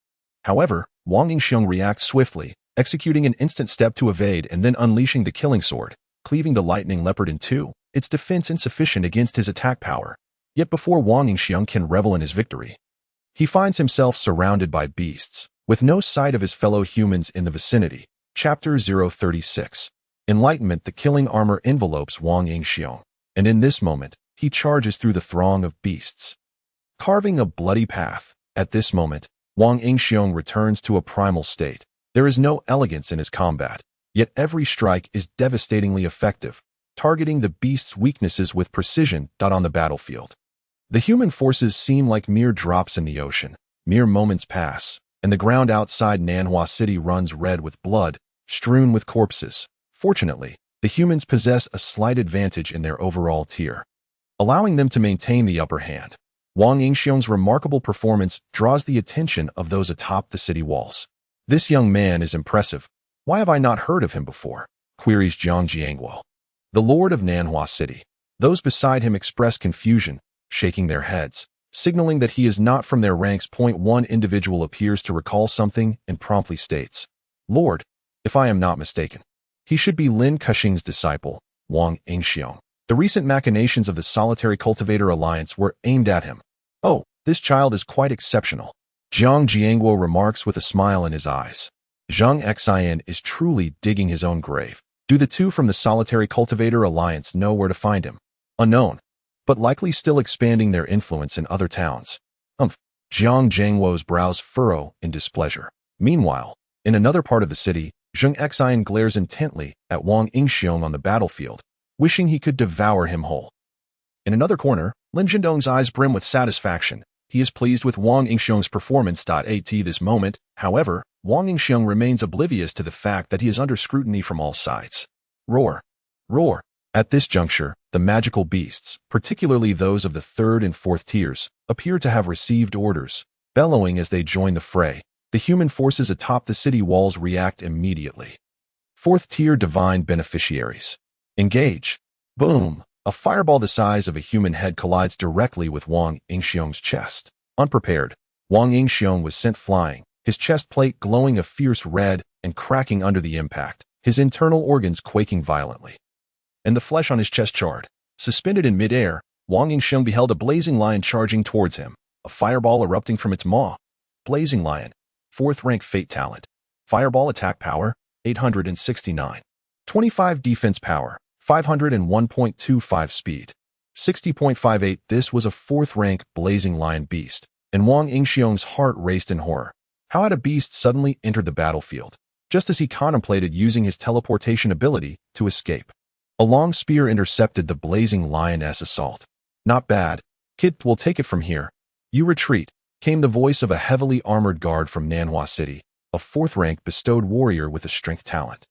However, Wang Yingxiong reacts swiftly, executing an instant step to evade and then unleashing the killing sword, cleaving the lightning leopard in two, its defense insufficient against his attack power. Yet before Wang Yingxiong can revel in his victory, he finds himself surrounded by beasts, with no sight of his fellow humans in the vicinity. Chapter 036. Enlightenment. The killing armor envelopes Wang Yingxiong, and in this moment, he charges through the throng of beasts, carving a bloody path. At this moment, Wang Yingxiong returns to a primal state. There is no elegance in his combat, yet every strike is devastatingly effective, targeting the beast's weaknesses with precision. On the battlefield, the human forces seem like mere drops in the ocean. Mere moments pass, and the ground outside Nanhua City runs red with blood, strewn with corpses. Fortunately, the humans possess a slight advantage in their overall tier, allowing them to maintain the upper hand. Wang Yingxiong's remarkable performance draws the attention of those atop the city walls. "This young man is impressive. Why have I not heard of him before?" queries Jiang Jiangguo, the lord of Nanhua City. Those beside him express confusion, shaking their heads, signaling that he is not from their ranks. One individual appears to recall something and promptly states, "Lord, if I am not mistaken, he should be Lin Kexing's disciple, Wang Yingxiong. The recent machinations of the Solitary Cultivator Alliance were aimed at him. Oh, this child is quite exceptional," Jiang Jiangguo remarks with a smile in his eyes. Zhang Xian is truly digging his own grave. Do the two from the Solitary Cultivator Alliance know where to find him? Unknown, but likely still expanding their influence in other towns. Jiang Zhangwo's brows furrow in displeasure. Meanwhile, in another part of the city, Zhang Xian glares intently at Wang Yingxiong on the battlefield, wishing he could devour him whole. In another corner, Lin Jindong's eyes brim with satisfaction. He is pleased with Wang Yingxiong's performance. At this moment, however, Wang Yingxiong remains oblivious to the fact that he is under scrutiny from all sides. Roar! Roar! At this juncture, the magical beasts, particularly those of the third and fourth tiers, appear to have received orders. Bellowing as they join the fray, the human forces atop the city walls react immediately. Fourth-tier divine beneficiaries. Engage. Boom! A fireball the size of a human head collides directly with Wang Yingxiong's chest. Unprepared, Wang Yingxiong was sent flying, his chest plate glowing a fierce red and cracking under the impact, his internal organs quaking violently. And the flesh on his chest charred. Suspended in midair, Wang Yingxiong beheld a blazing lion charging towards him, a fireball erupting from its maw. Blazing lion. 4th rank fate talent. Fireball attack power, 869. 25 defense power, 501.25 speed. 60.58. This was a 4th rank blazing lion beast, and Wang Yingxiong's heart raced in horror. How had a beast suddenly entered the battlefield, just as he contemplated using his teleportation ability to escape? A long spear intercepted the blazing lion's assault. Not bad. Kid, we'll take it from here. You retreat, came the voice of a heavily armored guard from Nanhua City, a 4th rank bestowed warrior with a strength talent.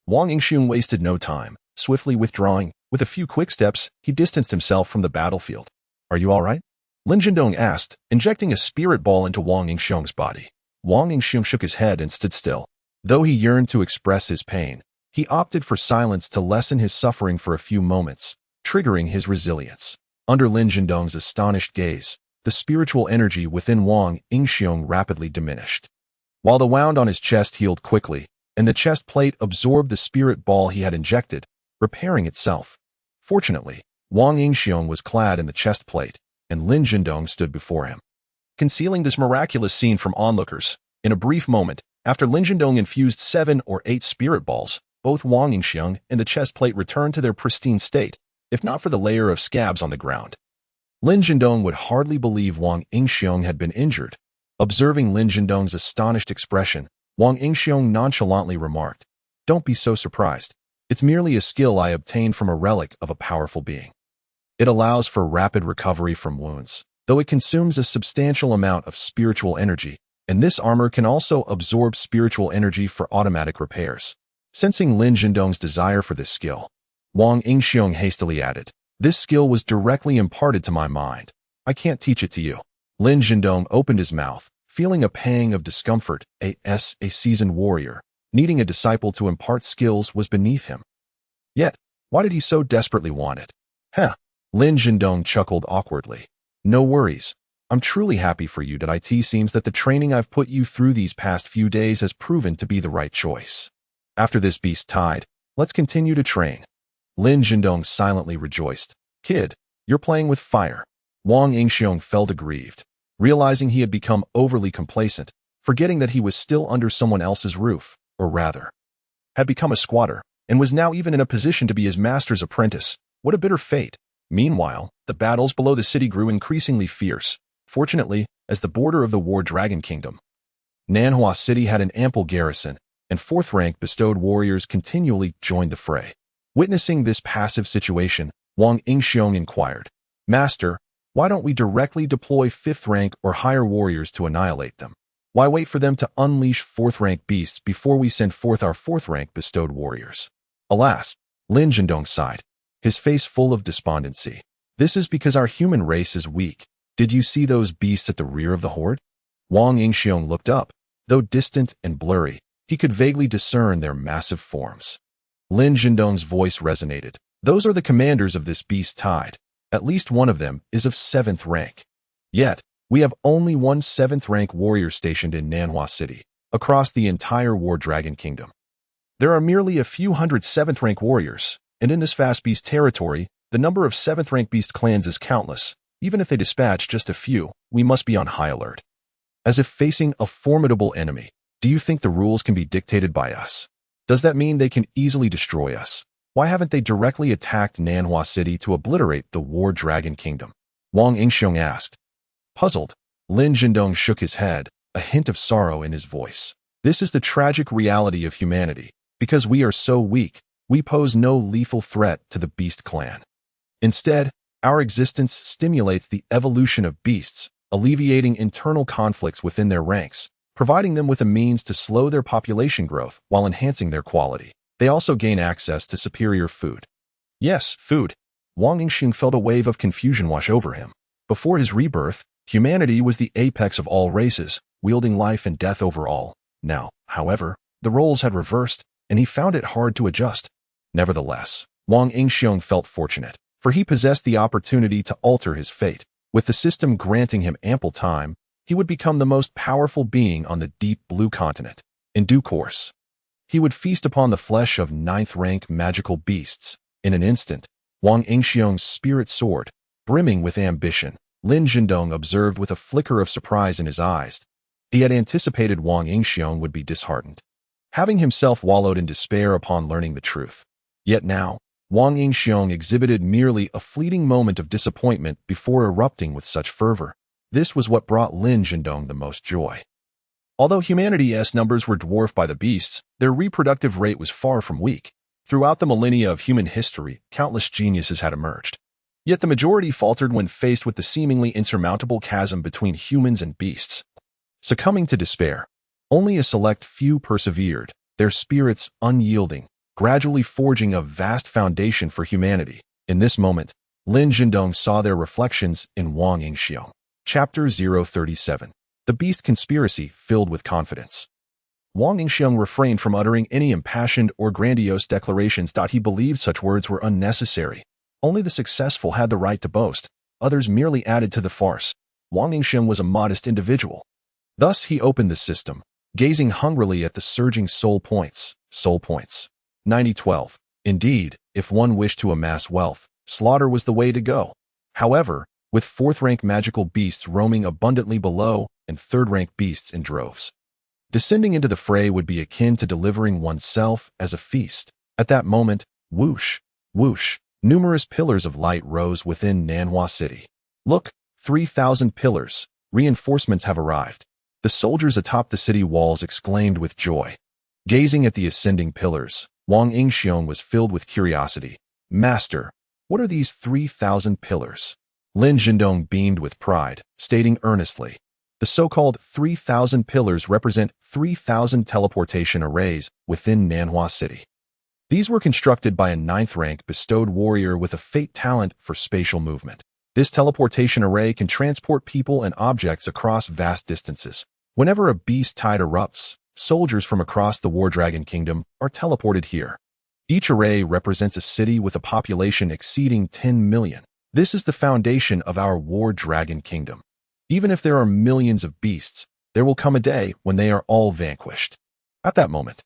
Wang Yingxiong wasted no time. Swiftly withdrawing, with a few quick steps, he distanced himself from the battlefield. Are you all right? Lin Jindong asked, injecting a spirit ball into Wang Yingxiong's body. Wang Yingxiong shook his head and stood still. Though he yearned to express his pain, he opted for silence to lessen his suffering for a few moments, triggering his resilience. Under Lin Jindong's astonished gaze, the spiritual energy within Wang Yingxiong rapidly diminished. While the wound on his chest healed quickly, and the chest plate absorbed the spirit ball he had injected, repairing itself. Fortunately, Wang Yingxiong was clad in the chest plate, and Lin Jindong stood before him, concealing this miraculous scene from onlookers. In a brief moment, after Lin Jindong infused 7 or 8 spirit balls, both Wang Yingxiong and the chest plate returned to their pristine state, if not for the layer of scabs on the ground. Lin Jindong would hardly believe Wang Yingxiong had been injured. Observing Lin Jindong's astonished expression, Wang Yingxiong nonchalantly remarked, "Don't be so surprised. It's merely a skill I obtained from a relic of a powerful being. It allows for rapid recovery from wounds, though it consumes a substantial amount of spiritual energy, and this armor can also absorb spiritual energy for automatic repairs." Sensing Lin Jindong's desire for this skill, Wang Yingxiong hastily added, "This skill was directly imparted to my mind. I can't teach it to you." Lin Jindong opened his mouth, feeling a pang of discomfort. A seasoned warrior, needing a disciple to impart skills was beneath him. Yet, why did he so desperately want it? Lin Jindong chuckled awkwardly. "No worries. I'm truly happy for you. It seems that the training I've put you through these past few days has proven to be the right choice. After this beast tide, let's continue to train." Lin Jindong silently rejoiced. "Kid, you're playing with fire." Wang Yingxiong felt aggrieved, realizing he had become overly complacent, forgetting that he was still under someone else's roof, or rather, had become a squatter, and was now even in a position to be his master's apprentice. What a bitter fate. Meanwhile, the battles below the city grew increasingly fierce. Fortunately, as the border of the War Dragon Kingdom, Nanhua City had an ample garrison, and 4th rank bestowed warriors continually joined the fray. Witnessing this passive situation, Wang Yingxiong inquired, "Master, why don't we directly deploy 5th rank or higher warriors to annihilate them? Why wait for them to unleash 4th rank beasts before we send forth our 4th rank bestowed warriors?" Alas, Lin Jindong sighed, his face full of despondency. "This is because our human race is weak. Did you see those beasts at the rear of the horde?" Wang Yingxiong looked up. Though distant and blurry, he could vaguely discern their massive forms. Lin Jindong's voice resonated. "Those are the commanders of this beast tide. At least one of them is of 7th rank. Yet, we have only one 7th rank warrior stationed in Nanhua City, across the entire War Dragon Kingdom. There are merely a few hundred 7th rank warriors, and in this vast beast territory, the number of 7th rank beast clans is countless. Even if they dispatch just a few, we must be on high alert." As if facing a formidable enemy, Do you think the rules can be dictated by us? Does that mean they can easily destroy us? Why haven't they directly attacked Nanhua City to obliterate the War Dragon Kingdom? Wang Yingxiong asked. Puzzled, Lin Zhendong shook his head, a hint of sorrow in his voice. This is the tragic reality of humanity. Because we are so weak, we pose no lethal threat to the beast clan. Instead, our existence stimulates the evolution of beasts, alleviating internal conflicts within their ranks, providing them with a means to slow their population growth while enhancing their quality. They also gain access to superior food. Yes, food. Wang Yingxiong felt a wave of confusion wash over him. Before his rebirth, humanity was the apex of all races, wielding life and death over all. Now, however, the roles had reversed, and he found it hard to adjust. Nevertheless, Wang Yingxiong felt fortunate, for he possessed the opportunity to alter his fate. With the system granting him ample time, he would become the most powerful being on the deep blue continent. In due course, he would feast upon the flesh of ninth-rank magical beasts. In an instant, Wang Yingxiong's spirit soared, brimming with ambition. Lin Zhendong observed with a flicker of surprise in his eyes. He had anticipated Wang Yingxiong would be disheartened, having himself wallowed in despair upon learning the truth. Yet now, Wang Yingxiong exhibited merely a fleeting moment of disappointment before erupting with such fervor. This was what brought Lin Zhendong the most joy. Although humanity's numbers were dwarfed by the beasts, their reproductive rate was far from weak. Throughout the millennia of human history, countless geniuses had emerged. Yet the majority faltered when faced with the seemingly insurmountable chasm between humans and beasts. Succumbing to despair, only a select few persevered, their spirits unyielding, gradually forging a vast foundation for humanity. In this moment, Lin Zhendong saw their reflections in Wang Yingxiong. Chapter 037. The Beast Conspiracy Filled with Confidence. Wang Yingxiong refrained from uttering any impassioned or grandiose declarations. He believed such words were unnecessary. Only the successful had the right to boast. Others merely added to the farce. Wang Yingxiong was a modest individual. Thus he opened the system, gazing hungrily at the surging soul points. 9012. Indeed, if one wished to amass wealth, slaughter was the way to go. However, with fourth-rank magical beasts roaming abundantly below and third-rank beasts in droves, descending into the fray would be akin to delivering oneself as a feast. At that moment, whoosh, whoosh, numerous pillars of light rose within Nanhua City. Look, 3,000 pillars. Reinforcements have arrived. The soldiers atop the city walls exclaimed with joy. Gazing at the ascending pillars, Wang Yingxiong was filled with curiosity. Master, what are these 3,000 pillars? Lin Zhendong beamed with pride, stating earnestly, the so-called 3,000 pillars represent 3,000 teleportation arrays within Nanhua City. These were constructed by a ninth-rank bestowed warrior with a fate talent for spatial movement. This teleportation array can transport people and objects across vast distances. Whenever a beast tide erupts, soldiers from across the War Dragon Kingdom are teleported here. Each array represents a city with a population exceeding 10 million. This is the foundation of our War Dragon Kingdom. Even if there are millions of beasts, there will come a day when they are all vanquished. At that moment,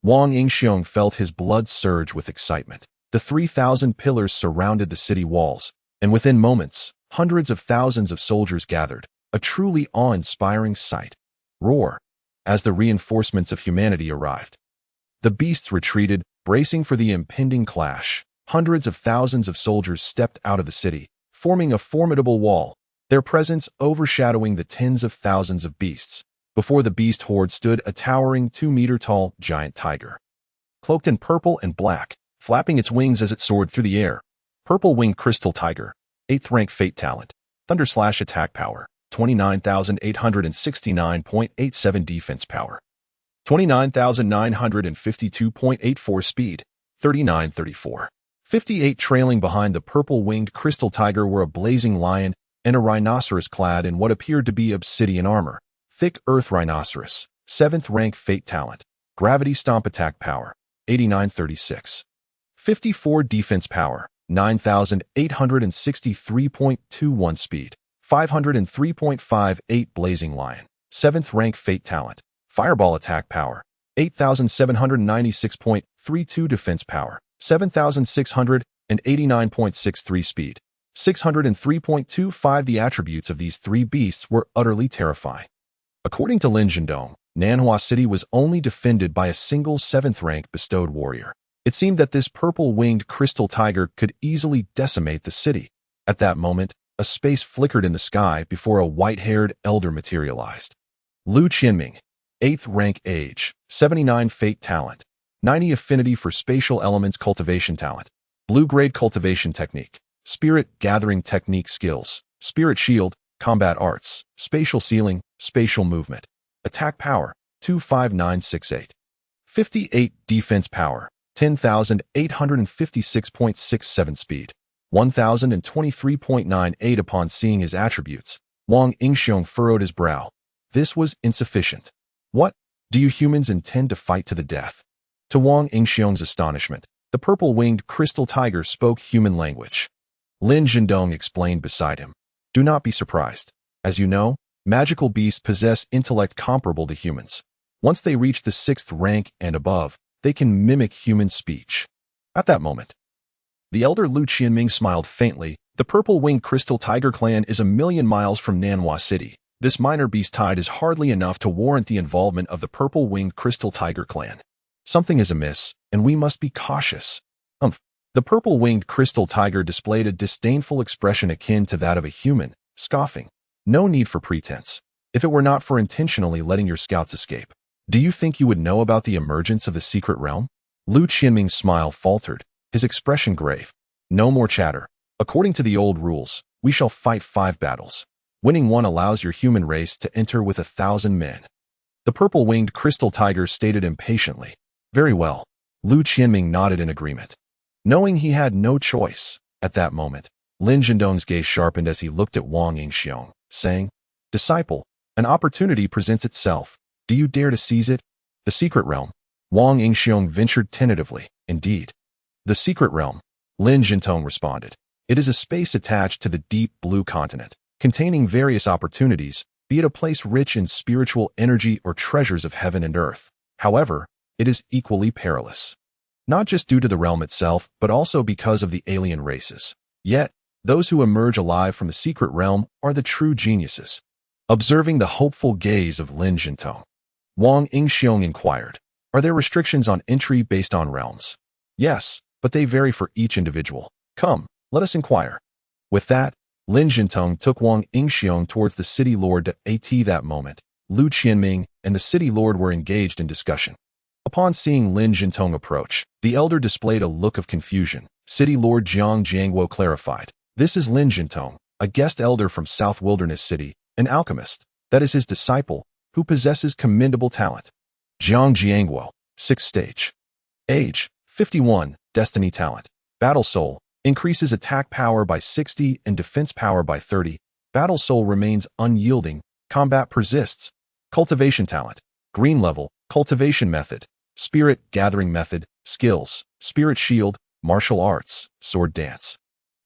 Wang Yingxiong felt his blood surge with excitement. The 3,000 pillars surrounded the city walls, and within moments, hundreds of thousands of soldiers gathered, a truly awe-inspiring sight. Roar! As the reinforcements of humanity arrived. The beasts retreated, bracing for the impending clash. Hundreds of thousands of soldiers stepped out of the city, forming a formidable wall, their presence overshadowing the tens of thousands of beasts. Before the beast horde stood a towering 2-meter-tall giant tiger. Cloaked in purple and black, flapping its wings as it soared through the air. Purple-winged crystal tiger, 8th-rank fate talent, thunder slash attack power, 29,869.87 defense power, 29,952.84 speed, 3934. 58 trailing behind the purple-winged crystal tiger were a blazing lion and a rhinoceros clad in what appeared to be obsidian armor. Thick earth rhinoceros, 7th-rank fate talent, gravity stomp attack power, 8936. 54 defense power, 9,863.21 speed, 503.58 blazing lion, 7th-rank fate talent, fireball attack power, 8,796.32 defense power, 7,689.63 speed, 603.25. The attributes of these three beasts were utterly terrifying. According to Lin Zhendong, Nanhua City was only defended by a single 7th rank bestowed warrior. It seemed that this purple-winged crystal tiger could easily decimate the city. At that moment, a space flickered in the sky before a white-haired elder materialized. Lu Qianming, 8th rank age, 79 fate talent, 90 affinity for spatial elements cultivation talent, blue-grade cultivation technique, spirit gathering technique skills, spirit shield, combat arts, spatial sealing, spatial movement, attack power, 25968, 58 defense power, 10,856.67 speed, 1,023.98 upon seeing his attributes. Wang Yingxiong furrowed his brow. This was insufficient. What? Do you humans intend to fight to the death? To Wang Yingxiong's astonishment, the purple-winged crystal tiger spoke human language. Lin Zhendong explained beside him. Do not be surprised. As you know, magical beasts possess intellect comparable to humans. Once they reach the 6th rank and above, they can mimic human speech. At that moment, the elder Lu Qianming smiled faintly. The purple-winged crystal tiger clan is 1,000,000 miles from Nanhua City. This minor beast tide is hardly enough to warrant the involvement of the purple-winged crystal tiger clan. Something is amiss, and we must be cautious. The purple-winged crystal tiger displayed a disdainful expression akin to that of a human, scoffing. No need for pretense. If it were not for intentionally letting your scouts escape, do you think you would know about the emergence of the secret realm? Lu Qianming's smile faltered, his expression grave. No more chatter. According to the old rules, we shall fight 5 battles. Winning one allows your human race to enter with 1,000 men. The purple-winged crystal tiger stated impatiently. Very well. Lu Qianming nodded in agreement. Knowing he had no choice, at that moment, Lin Zhendong's gaze sharpened as he looked at Wang Yingxiong, saying, Disciple, an opportunity presents itself. Do you dare to seize it? The secret realm. Wang Yingxiong ventured tentatively. Indeed. The secret realm. Lin Zhendong responded. It is a space attached to the deep blue continent, containing various opportunities, be it a place rich in spiritual energy or treasures of heaven and earth. However, it is equally perilous. Not just due to the realm itself, but also because of the alien races. Yet, those who emerge alive from the secret realm are the true geniuses. Observing the hopeful gaze of Lin Zhendong, Wang Yingxiong inquired, Are there restrictions on entry based on realms? Yes, but they vary for each individual. Come, let us inquire. With that, Lin Zhendong took Wang Yingxiong towards the city lord. At that moment, Lu Qianming and the city lord were engaged in discussion. Upon seeing Lin Zhendong approach, the elder displayed a look of confusion. City Lord Jiang Jiangguo clarified. This is Lin Zhendong, a guest elder from South Wilderness City, an alchemist, that is his disciple, who possesses commendable talent. Jiang Jiangguo, 6th stage. Age, 51, destiny talent. Battle Soul, increases attack power by 60 and defense power by 30. Battle Soul remains unyielding, combat persists. Cultivation talent, green level, cultivation method, spirit gathering method, skills, spirit shield, martial arts, sword dance.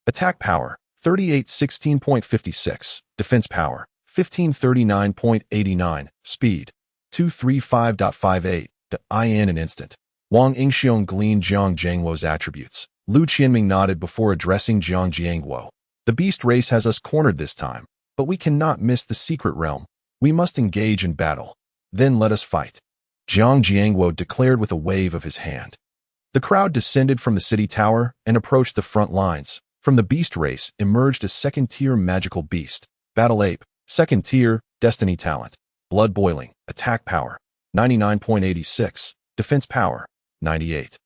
Attack power, 3816.56, defense power, 1539.89, speed, 235.58, in an instant. Wang Yingxiong gleaned Jiang Jiangguo's attributes. Lu Qianming nodded before addressing Jiang Jiangguo. The beast race has us cornered this time, but we cannot miss the secret realm. We must engage in battle. Then let us fight. Jiang Jiangguo declared with a wave of his hand. The crowd descended from the city tower and approached the front lines. From the beast race emerged a second-tier magical beast. Battle Ape, second tier, destiny talent. Blood boiling, attack power, 99.86, defense power, 98.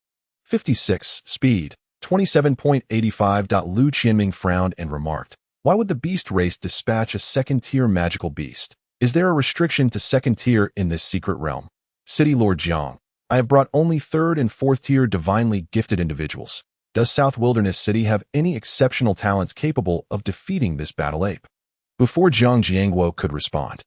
56, speed, 27.85. Lu Qianming frowned and remarked, Why would the beast race dispatch a second-tier magical beast? Is there a restriction to second tier in this secret realm? City Lord Jiang, I have brought only 3rd and 4th tier divinely gifted individuals. Does South Wilderness City have any exceptional talents capable of defeating this battle ape? Before Jiang Jiangguo could respond,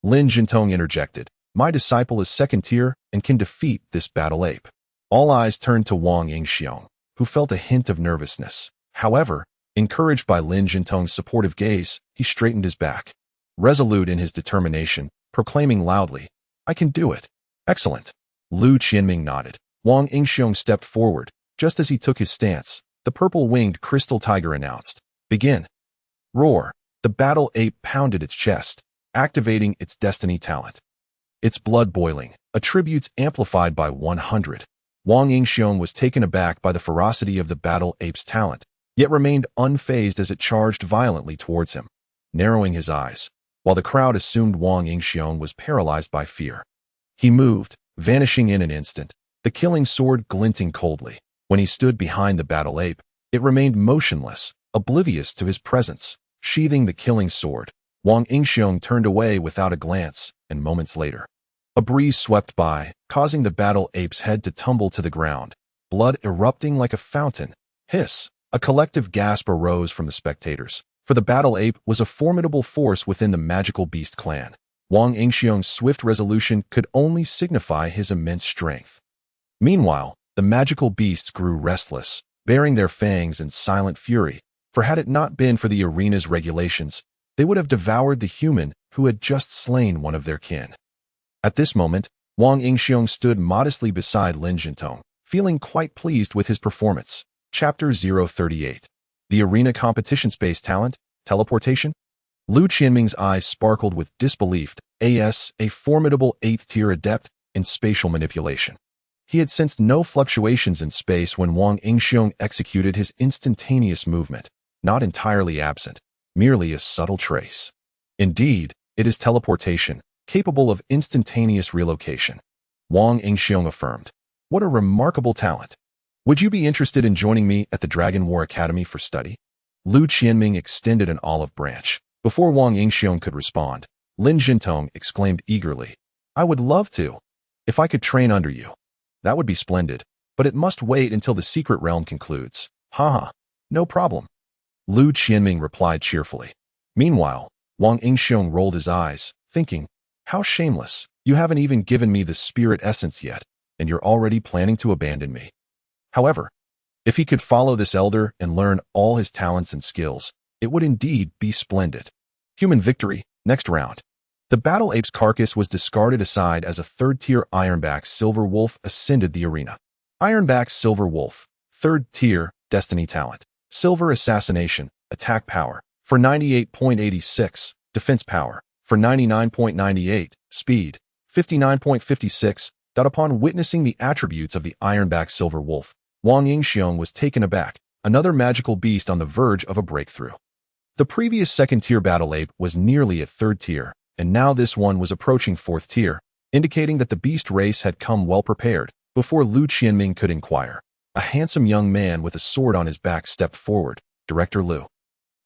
Lin Zhendong interjected, My disciple is second tier and can defeat this battle ape. All eyes turned to Wang Yingxiong, who felt a hint of nervousness. However, encouraged by Lin Zhendong's supportive gaze, he straightened his back. Resolute in his determination, proclaiming loudly, I can do it. Excellent. Lu Qianming nodded. Wang Yingxiong stepped forward. Just as he took his stance, the purple-winged crystal tiger announced, Begin. Roar. The battle ape pounded its chest, activating its destiny talent. its blood boiling, attributes amplified by 100. Wang Yingxiong was taken aback by the ferocity of the battle ape's talent, yet remained unfazed as it charged violently towards him, narrowing his eyes, while the crowd assumed Wang Yingxiong was paralyzed by fear. He moved, vanishing in an instant, the killing sword glinting coldly. When he stood behind the battle ape, it remained motionless, oblivious to his presence. Sheathing the killing sword, Wang Yingxiong turned away without a glance, and moments later, a breeze swept by, causing the battle ape's head to tumble to the ground, blood erupting like a fountain. Hiss! A collective gasp arose from the spectators, for the battle ape was a formidable force within the magical beast clan. Wang Yingxiong's swift resolution could only signify his immense strength. Meanwhile, the magical beasts grew restless, baring their fangs in silent fury, for had it not been for the arena's regulations, they would have devoured the human who had just slain one of their kin. At this moment, Wang Yingxiong stood modestly beside Lin Jintong, feeling quite pleased with his performance. Chapter 038. The Arena Competition Space Talent, Teleportation? Lu Qianming's eyes sparkled with disbelief. A formidable 8th-tier adept in spatial manipulation. He had sensed no fluctuations in space when Wang Yingxiong executed his instantaneous movement, not entirely absent, merely a subtle trace. Indeed, it is teleportation, capable of instantaneous relocation. Wang Yingxiong affirmed. What a remarkable talent. Would you be interested in joining me at the Dragon War Academy for study? Lu Qianming extended an olive branch. Before Wang Yingxiong could respond, Lin Jintong exclaimed eagerly, I would love to. If I could train under you. That would be splendid, but it must wait until the secret realm concludes. Haha, no problem. Lu Qianming replied cheerfully. Meanwhile, Wang Yingxiong rolled his eyes, thinking, how shameless. You haven't even given me the spirit essence yet, and you're already planning to abandon me. However, if he could follow this elder and learn all his talents and skills, it would indeed be splendid. Human victory, next round. The battle ape's carcass was discarded aside as a 3rd-tier Ironback Silver Wolf ascended the arena. Ironback Silver Wolf, 3rd tier, Destiny Talent. Silver Assassination, Attack Power, for 98.86, Defense Power, for 99.98, Speed, 59.56. Upon witnessing the attributes of the Ironback Silver Wolf, Wang Yingxiong was taken aback, another magical beast on the verge of a breakthrough. The previous 2nd-tier battle ape was nearly at 3rd tier, and now this one was approaching 4th tier, indicating that the beast race had come well prepared. Before Lu Qianming could inquire, a handsome young man with a sword on his back stepped forward. Director Lu.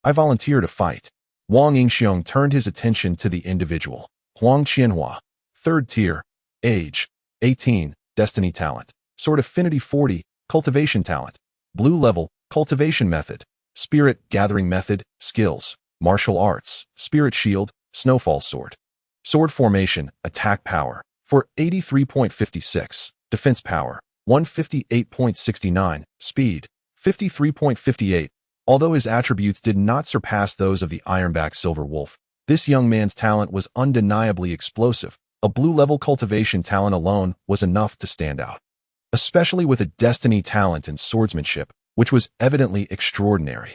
I volunteer to fight. Wang Yingxiong turned his attention to the individual. Huang Qianhua, 3rd tier, age, 18, Destiny Talent, Sword Affinity 40, Cultivation Talent, Blue Level, Cultivation Method, Spirit Gathering Method, Skills, Martial Arts, Spirit Shield, Snowfall Sword. Sword Formation, Attack Power, for 83.56, Defense Power, 158.69, Speed, 53.58. Although his attributes did not surpass those of the Ironback Silver Wolf, this young man's talent was undeniably explosive. A blue-level cultivation talent alone was enough to stand out, especially with a destiny talent in swordsmanship, which was evidently extraordinary.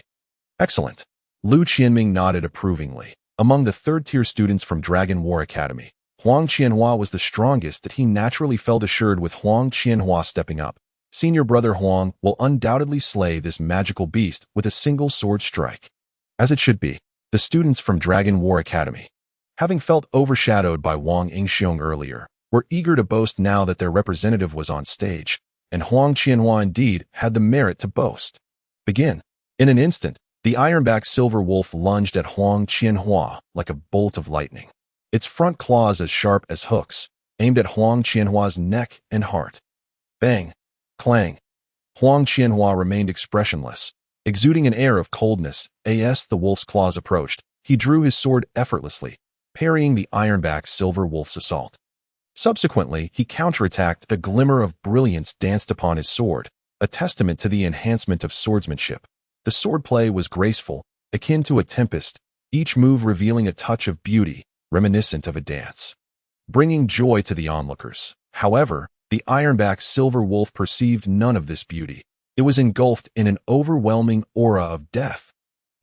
Excellent. Lu Qianming nodded approvingly. Among the 3rd-tier students from Dragon War Academy, Huang Qianhua was the strongest, that he naturally felt assured with Huang Qianhua stepping up. Senior brother Huang will undoubtedly slay this magical beast with a single sword strike. As it should be, the students from Dragon War Academy, having felt overshadowed by Wang Yingxiong earlier, were eager to boast now that their representative was on stage, and Huang Qianhua indeed had the merit to boast. Begin. In an instant, the Ironback Silver Wolf lunged at Huang Qianhua like a bolt of lightning, its front claws as sharp as hooks, aimed at Huang Qianhua's neck and heart. Bang! Clang! Huang Qianhua remained expressionless, exuding an air of coldness. As the wolf's claws approached, he drew his sword effortlessly, parrying the Ironback Silver Wolf's assault. Subsequently, he counterattacked. A glimmer of brilliance danced upon his sword, a testament to the enhancement of swordsmanship. The swordplay was graceful, akin to a tempest, each move revealing a touch of beauty, reminiscent of a dance, bringing joy to the onlookers. However, the Ironback Silver Wolf perceived none of this beauty. It was engulfed in an overwhelming aura of death.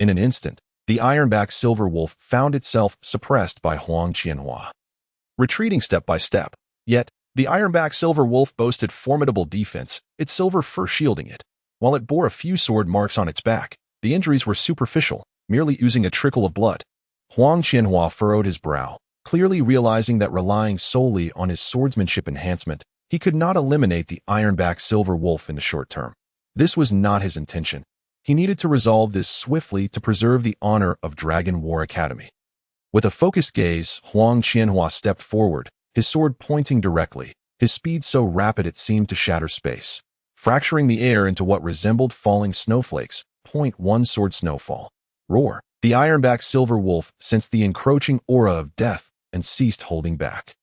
In an instant, the Ironback Silver Wolf found itself suppressed by Huang Qianhua. retreating step by step. Yet, the ironback silver wolf boasted formidable defense, its silver fur shielding it. While it bore a few sword marks on its back, the injuries were superficial, merely oozing a trickle of blood. Huang Qianhua furrowed his brow, clearly realizing that relying solely on his swordsmanship enhancement, he could not eliminate the ironback silver wolf in the short term. This was not his intention. He needed to resolve this swiftly to preserve the honor of Dragon War Academy. With a focused gaze, Huang Qianhua stepped forward, his sword pointing directly, his speed so rapid it seemed to shatter space, fracturing the air into what resembled falling snowflakes. One sword snowfall. Roar. The ironback silver wolf sensed the encroaching aura of death and ceased holding back.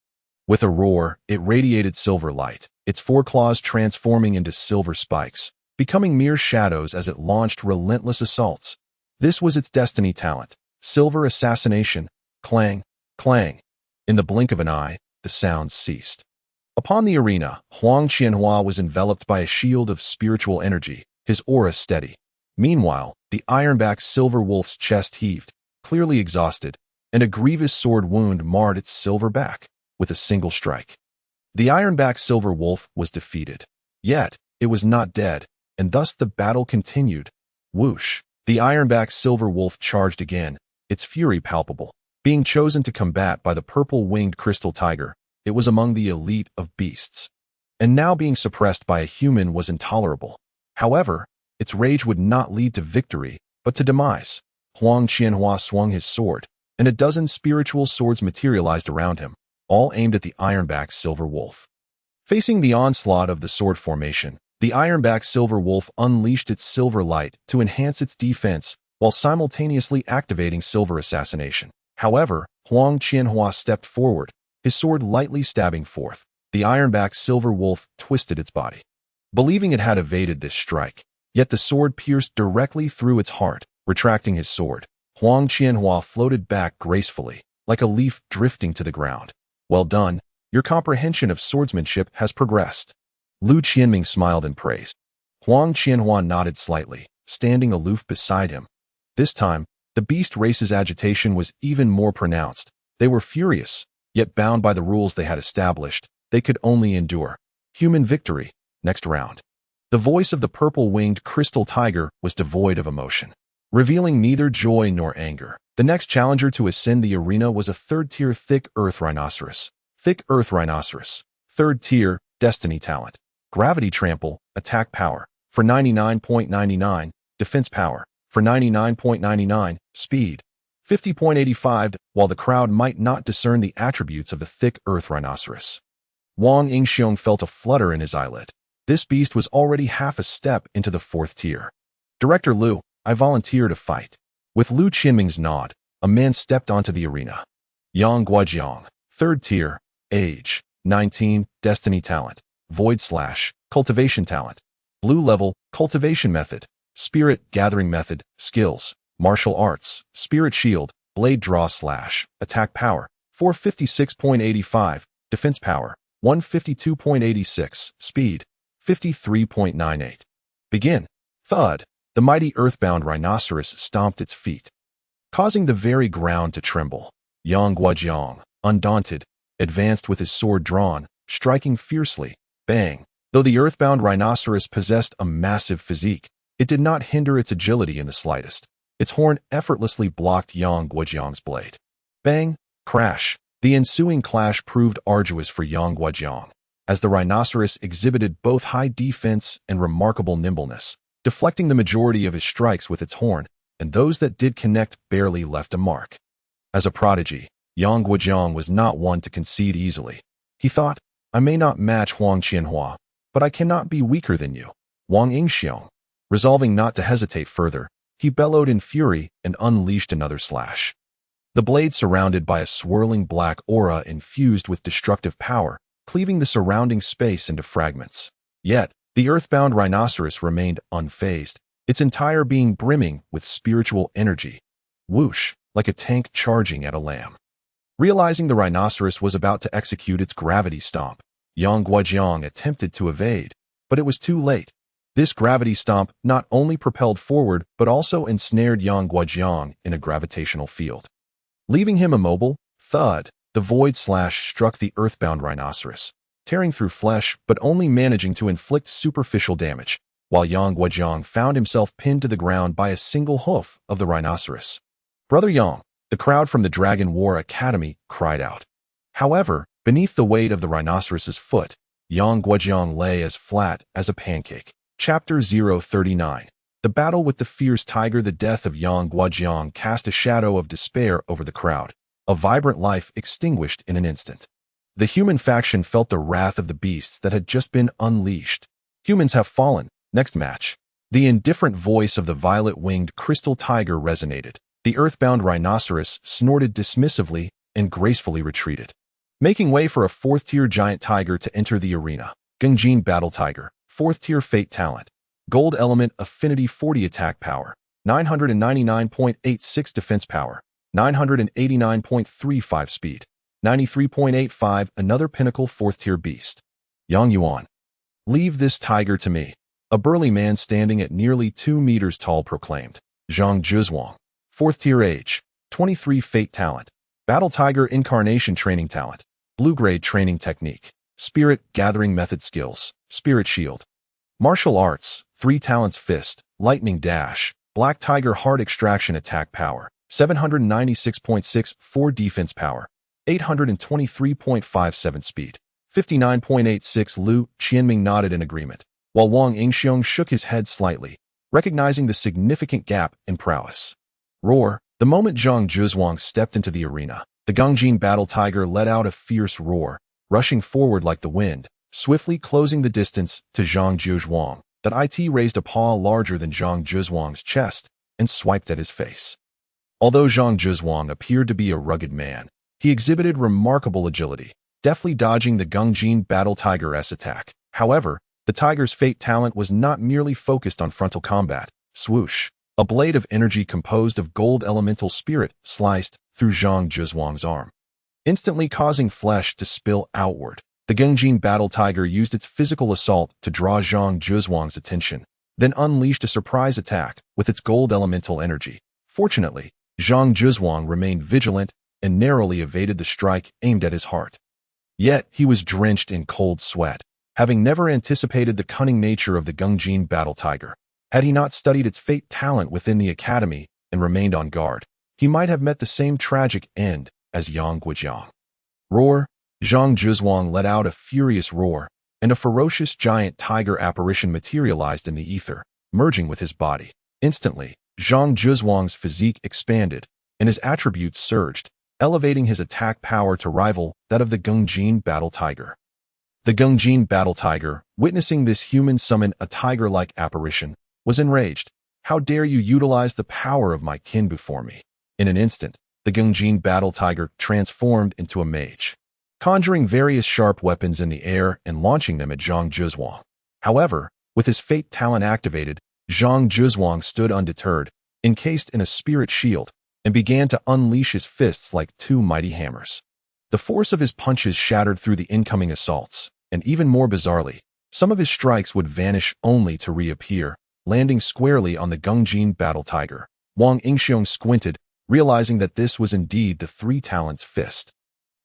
With a roar, it radiated silver light, its foreclaws transforming into silver spikes, becoming mere shadows as it launched relentless assaults. This was its destiny talent. Silver assassination. Clang, clang. In the blink of an eye, the sounds ceased. Upon the arena, Huang Qianhua was enveloped by a shield of spiritual energy, his aura steady. Meanwhile, the ironback silver wolf's chest heaved, clearly exhausted, and a grievous sword wound marred its silver back with a single strike. The ironback silver wolf was defeated. Yet, it was not dead, and thus the battle continued. Whoosh! The ironback silver wolf charged again, its fury palpable. Being chosen to combat by the purple-winged crystal tiger, it was among the elite of beasts. And now being suppressed by a human was intolerable. However, its rage would not lead to victory, but to demise. Huang Qianhua swung his sword, and a dozen spiritual swords materialized around him, all aimed at the ironback silver wolf. Facing the onslaught of the sword formation, the ironback silver wolf unleashed its silver light to enhance its defense while simultaneously activating silver assassination. However, Huang Qianhua stepped forward, his sword lightly stabbing forth. The ironback silver wolf twisted its body, believing it had evaded this strike. Yet the sword pierced directly through its heart. Retracting his sword, Huang Qianhua floated back gracefully, like a leaf drifting to the ground. Well done, your comprehension of swordsmanship has progressed. Lu Qianming smiled in praise. Huang Qianhua nodded slightly, standing aloof beside him. This time, the beast race's agitation was even more pronounced. They were furious, yet bound by the rules they had established, they could only endure. Human victory. Next round. The voice of the purple-winged crystal tiger was devoid of emotion, revealing neither joy nor anger. The next challenger to ascend the arena was a third-tier thick earth rhinoceros. Thick earth rhinoceros. Third tier, destiny talent. Gravity trample, attack power. For 99.99, defense power. For 99.99, speed. 50.85, while the crowd might not discern the attributes of the thick earth rhinoceros. Wang Yingxiong felt a flutter in his eyelid. This beast was already half a step into the fourth tier. Director Lu, I volunteer to fight. With Lu Qianming's nod, a man stepped onto the arena. Yang Guojiang, third tier, age, 19, destiny talent, void / cultivation talent, blue level, cultivation method, spirit gathering method, skills, martial arts, spirit shield, blade draw / attack power, 456.85, defense power, 152.86, speed, 53.98. Begin. Thud. The mighty earthbound rhinoceros stomped its feet, causing the very ground to tremble. Yang Guojiang, undaunted, advanced with his sword drawn, striking fiercely. Bang. Though the earthbound rhinoceros possessed a massive physique, it did not hinder its agility in the slightest. Its horn effortlessly blocked Yang Guojiang's blade. Bang. Crash. The ensuing clash proved arduous for Yang Guojiang, as the rhinoceros exhibited both high defense and remarkable nimbleness, deflecting the majority of his strikes with its horn, and those that did connect barely left a mark. As a prodigy, Yang Guojiang was not one to concede easily. He thought, I may not match Huang Qianhua, but I cannot be weaker than you, Wang Yingxiong. Resolving not to hesitate further, he bellowed in fury and unleashed another slash. The blade surrounded by a swirling black aura infused with destructive power, cleaving the surrounding space into fragments. Yet, the earthbound rhinoceros remained unfazed, its entire being brimming with spiritual energy. Whoosh, like a tank charging at a lamb. Realizing the rhinoceros was about to execute its gravity stomp, Yang Guojiang attempted to evade, but it was too late. This gravity stomp not only propelled forward but also ensnared Yang Guojiang in a gravitational field. Leaving him immobile, thud, the void slash struck the earthbound rhinoceros, tearing through flesh but only managing to inflict superficial damage, while Yang Guojiang found himself pinned to the ground by a single hoof of the rhinoceros. "Brother Yang," the crowd from the Dragon War Academy cried out. However, beneath the weight of the rhinoceros's foot, Yang Guojiang lay as flat as a pancake. Chapter 039. The battle with the fierce tiger. The death of Yang Guojiang cast a shadow of despair over the crowd, a vibrant life extinguished in an instant. The human faction felt the wrath of the beasts that had just been unleashed. "Humans have fallen. Next match." The indifferent voice of the violet-winged crystal tiger resonated. The earthbound rhinoceros snorted dismissively and gracefully retreated, making way for a fourth-tier giant tiger to enter the arena. Gengjin Battle Tiger, 4th-tier Fate Talent. Gold Element Affinity 40 Attack Power, 999.86 Defense Power, 989.35 Speed, 93.85. Another pinnacle 4th-tier beast. Yang Yuan. "Leave this tiger to me," a burly man standing at nearly 2 meters tall proclaimed. Zhang Zhizhuang. 4th-tier Age, 23 Fate Talent. Battle Tiger Incarnation Training Talent. Blue Grade Training Technique. Spirit Gathering Method Skills. Spirit Shield. Martial Arts, 3 Talents Fist, Lightning Dash, Black Tiger Heart Extraction Attack Power, 796.64 Defense Power, 823.57 Speed, 59.86. Lu Qianming nodded in agreement, while Wang Yingxiong shook his head slightly, recognizing the significant gap in prowess. Roar. The moment Zhang Zhizhuang stepped into the arena, the Gengjin Battle Tiger let out a fierce roar, rushing forward like the wind, swiftly closing the distance to Zhang Zhizhuang. That IT raised a paw larger than Zhang Zhizhuang's chest and swiped at his face. Although Zhang Zhizhuang appeared to be a rugged man, he exhibited remarkable agility, deftly dodging the Gengjin Battle Tiger's attack. However, the tiger's fate talent was not merely focused on frontal combat. Swoosh! A blade of energy composed of gold elemental spirit sliced through Zhang Zhizhuang's arm, instantly causing flesh to spill outward. The Gengjin Battle Tiger used its physical assault to draw Zhang Zhizhuang's attention, then unleashed a surprise attack with its gold elemental energy. Fortunately, Zhang Zhizhuang remained vigilant and narrowly evaded the strike aimed at his heart. Yet he was drenched in cold sweat, having never anticipated the cunning nature of the Gengjin Battle Tiger. Had he not studied its fate talent within the academy and remained on guard, he might have met the same tragic end as Yang Guojiang. Roar! Zhang Zhizhuang let out a furious roar, and a ferocious giant tiger apparition materialized in the ether, merging with his body. Instantly, Zhang Zhizhuang's physique expanded, and his attributes surged, elevating his attack power to rival that of the Gengjin Battle Tiger. The Gengjin Battle Tiger, witnessing this human summon a tiger-like apparition, was enraged. "How dare you utilize the power of my kin before me?" In an instant, the Gengjin Battle Tiger transformed into a mage, conjuring various sharp weapons in the air and launching them at Zhang Zhizhuang. However, with his fate talent activated, Zhang Zhizhuang stood undeterred, encased in a spirit shield, and began to unleash his fists like 2 mighty hammers. The force of his punches shattered through the incoming assaults, and even more bizarrely, some of his strikes would vanish only to reappear, landing squarely on the Gengjin Battle Tiger. Wang Yingxiong squinted, realizing that this was indeed the 3 Talents Fist.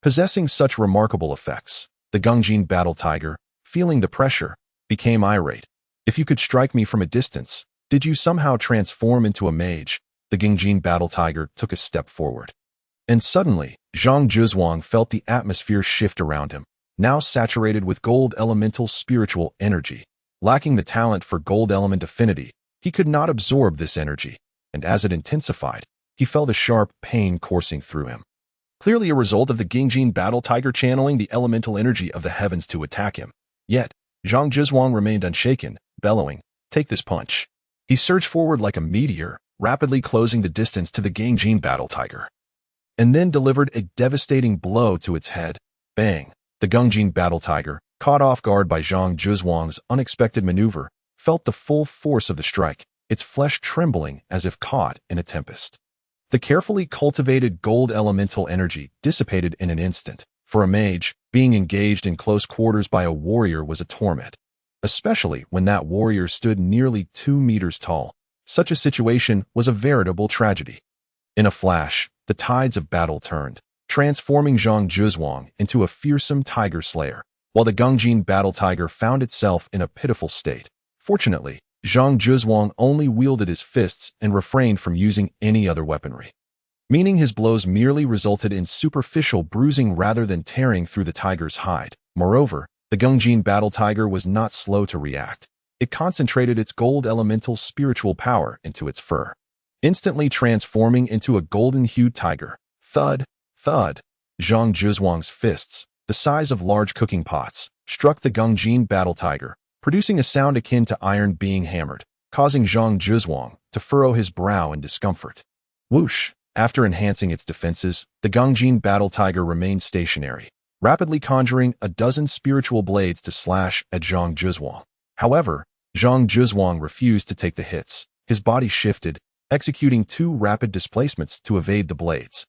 Possessing such remarkable effects, the Gengjin Battle Tiger, feeling the pressure, became irate. "If you could strike me from a distance, did you somehow transform into a mage?" The Gengjin Battle Tiger took a step forward. And suddenly, Zhang Zhizhuang felt the atmosphere shift around him, now saturated with gold elemental spiritual energy. Lacking the talent for gold element affinity, he could not absorb this energy, and as it intensified, he felt a sharp pain coursing through him. Clearly a result of the Gengjin Battle Tiger channeling the elemental energy of the heavens to attack him. Yet, Zhang Zhizhuang remained unshaken, bellowing, "Take this punch." He surged forward like a meteor, rapidly closing the distance to the Gengjin Battle Tiger, and then delivered a devastating blow to its head. Bang! The Gengjin Battle Tiger, caught off guard by Zhang Zhizhuang's unexpected maneuver, felt the full force of the strike, its flesh trembling as if caught in a tempest. The carefully cultivated gold elemental energy dissipated in an instant. For a mage, being engaged in close quarters by a warrior was a torment, especially when that warrior stood nearly 2 meters tall. Such a situation was a veritable tragedy. In a flash, the tides of battle turned. transforming Zhang Zhizhuang into a fearsome tiger slayer, while the Gongjin battle tiger found itself in a pitiful state. Fortunately, Zhang Zhizhuang only wielded his fists and refrained from using any other weaponry, meaning his blows merely resulted in superficial bruising rather than tearing through the tiger's hide. Moreover, the Gongjin battle tiger was not slow to react. It concentrated its gold elemental spiritual power into its fur, instantly transforming into a golden-hued tiger. Thud, thud. Zhang Zhizhuang's fists, the size of large cooking pots, struck the Gongjin battle tiger, producing a sound akin to iron being hammered, causing Zhang Zhizhuang to furrow his brow in discomfort. Whoosh! After enhancing its defenses, the Gongjin battle tiger remained stationary, rapidly conjuring a dozen spiritual blades to slash at Zhang Zhizhuang. However, Zhang Zhizhuang refused to take the hits. His body shifted, executing 2 rapid displacements to evade the blades,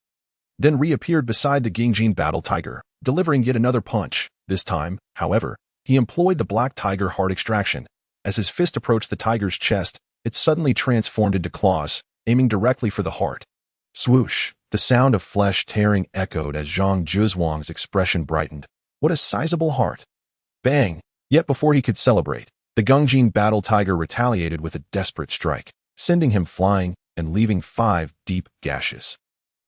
then reappeared beside the Gongjin battle tiger, delivering yet another punch. This time, however, he employed the black tiger heart extraction. As his fist approached the tiger's chest, it suddenly transformed into claws, aiming directly for the heart. Swoosh! The sound of flesh tearing echoed as Zhang Zhizhuang's expression brightened. What a sizable heart! Bang! Yet before he could celebrate, the Gongjin battle tiger retaliated with a desperate strike, sending him flying and leaving 5 deep gashes,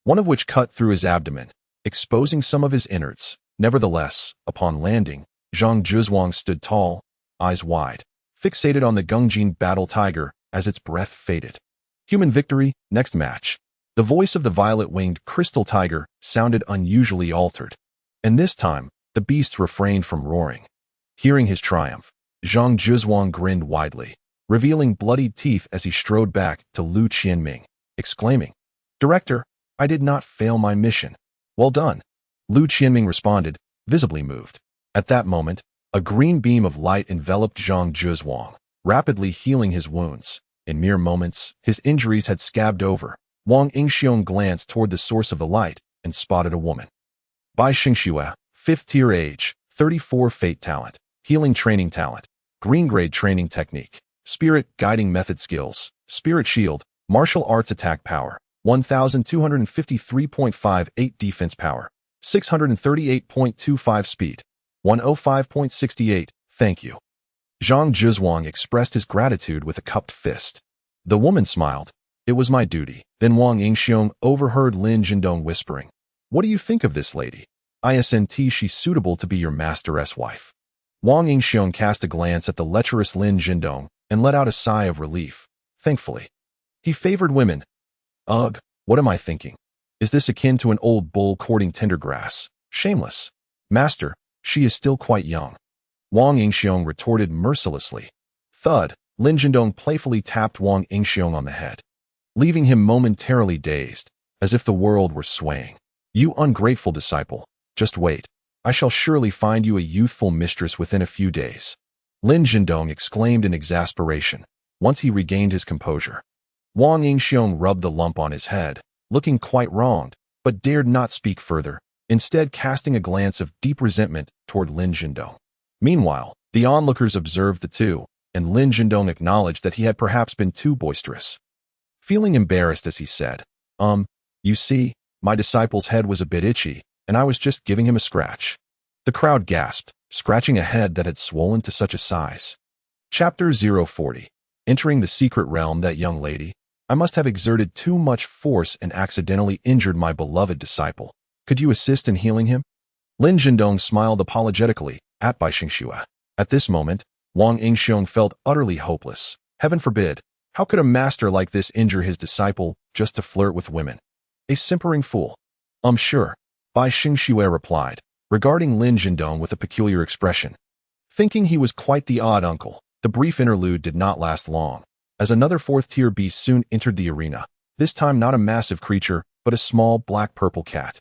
one of which cut through his abdomen, exposing some of his innards. Nevertheless, upon landing, Zhang Zhizhuang stood tall, eyes wide, fixated on the Gongjin battle tiger as its breath faded. Human victory, next match. The voice of the violet-winged crystal tiger sounded unusually altered, and this time, the beast refrained from roaring. Hearing his triumph, Zhang Zhizhuang grinned widely, revealing bloodied teeth as he strode back to Lu Qianming, exclaiming, "Director, I did not fail my mission. Well done." Lu Qianming responded, visibly moved. At that moment, a green beam of light enveloped Zhang Zhizhuang, rapidly healing his wounds. In mere moments, his injuries had scabbed over. Wang Yingxiong glanced toward the source of the light and spotted a woman. Bai Xingxue, 5th tier age, 34 fate talent, healing training talent, green grade training technique, spirit guiding method skills, spirit shield, martial arts attack power, 1253.58 defense power, 638.25 speed, 105.68, thank you. Zhang Zhizhuang expressed his gratitude with a cupped fist. The woman smiled. It was my duty. Then Wang Yingxiong overheard Lin Jindong whispering, "What do you think of this lady? Isn't she suitable to be your master's wife?" Wang Yingxiong cast a glance at the lecherous Lin Jindong and let out a sigh of relief. Thankfully, he favored women. Ugh, what am I thinking? Is this akin to an old bull courting tender grass? Shameless. Master, she is still quite young. Wang Yingxiong retorted mercilessly. Thud, Lin Jindong playfully tapped Wang Yingxiong on the head, leaving him momentarily dazed, as if the world were swaying. You ungrateful disciple, just wait. I shall surely find you a youthful mistress within a few days. Lin Jindong exclaimed in exasperation, once he regained his composure. Wang Yingxiong rubbed the lump on his head, looking quite wronged, but dared not speak further, instead casting a glance of deep resentment toward Lin Jindong. Meanwhile, the onlookers observed the two, and Lin Jindong acknowledged that he had perhaps been too boisterous. Feeling embarrassed as he said, you see, my disciple's head was a bit itchy, and I was just giving him a scratch." The crowd gasped, scratching a head that had swollen to such a size. Chapter 040. Entering the secret realm. That young lady. I must have exerted too much force and accidentally injured my beloved disciple. Could you assist in healing him? Lin Jindong smiled apologetically at Bai Xingxue. At this moment, Wang Yingxiong felt utterly hopeless. Heaven forbid. How could a master like this injure his disciple just to flirt with women? A simpering fool. Sure. Bai Xingxue replied, regarding Lin Jindong with a peculiar expression. Thinking he was quite the odd uncle, the brief interlude did not last long, as another 4th-tier beast soon entered the arena, this time not a massive creature, but a small black-purple cat.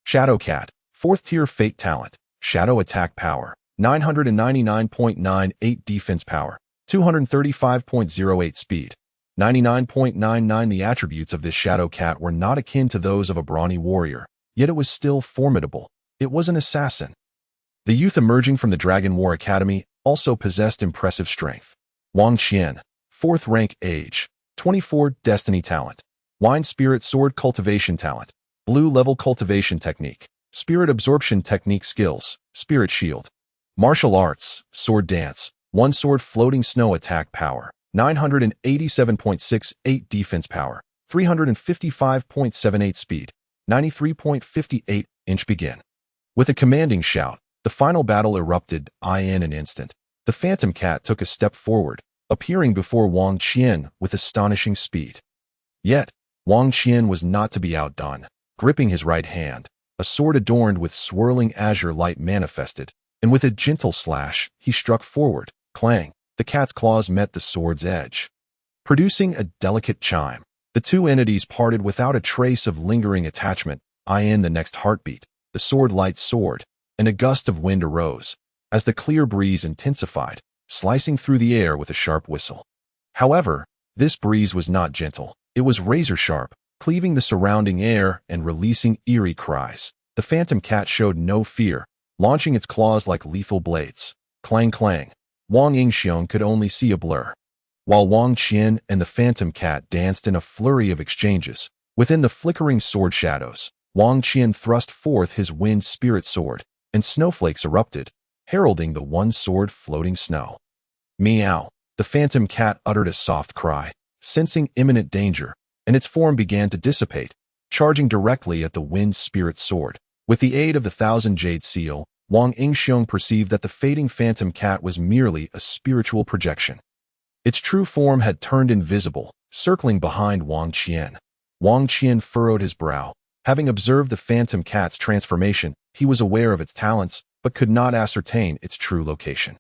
Shadow Cat, 4th-tier fate talent, shadow attack power, 999.98 defense power, 235.08 speed, 99.99. The attributes of this shadow cat were not akin to those of a brawny warrior, yet it was still formidable. It was an assassin. The youth emerging from the Dragon War Academy also possessed impressive strength. Wang Qian, 4th rank age, 24 destiny talent, wine spirit sword cultivation talent, Blue level cultivation technique. Spirit absorption technique skills. Spirit shield. Martial arts. Sword dance. One sword floating snow attack power. 987.68 defense power. 355.78 speed. 93.58 inch begin. With a commanding shout, the final battle erupted. In an instant, the Phantom Cat took a step forward, appearing before Wang Qian with astonishing speed. Yet, Wang Qian was not to be outdone. Gripping his right hand, a sword adorned with swirling azure light manifested, and with a gentle slash, he struck forward. Clang! The cat's claws met the sword's edge, producing a delicate chime. The two entities parted without a trace of lingering attachment. In the next heartbeat, the sword light soared, and a gust of wind arose, as the clear breeze intensified, slicing through the air with a sharp whistle. However, this breeze was not gentle. It was razor-sharp, cleaving the surrounding air and releasing eerie cries. The Phantom Cat showed no fear, launching its claws like lethal blades. Clang clang. Wang Yingxiong could only see a blur. While Wang Qian and the Phantom Cat danced in a flurry of exchanges, within the flickering sword shadows, Wang Qian thrust forth his wind spirit sword, and snowflakes erupted, heralding the one sword floating snow. Meow! The Phantom Cat uttered a soft cry, sensing imminent danger, and its form began to dissipate, charging directly at the wind spirit sword. With the aid of the Thousand Jade Seal, Wang Yingxiong perceived that the fading Phantom Cat was merely a spiritual projection. Its true form had turned invisible, circling behind Wang Qian. Wang Qian furrowed his brow. Having observed the Phantom Cat's transformation, he was aware of its talents, but could not ascertain its true location.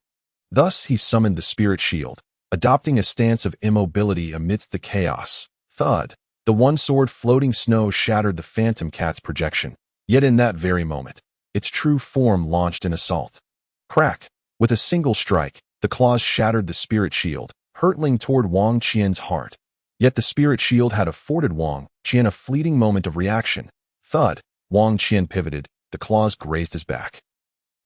Thus he summoned the Spirit Shield, adopting a stance of immobility amidst the chaos. Thud! The one sword floating snow shattered the Phantom Cat's projection. Yet in that very moment, its true form launched an assault. Crack! With a single strike, the claws shattered the Spirit Shield, hurtling toward Wang Qian's heart. Yet the Spirit Shield had afforded Wang Qian a fleeting moment of reaction. Thud! Wang Qian pivoted, the claws grazed his back,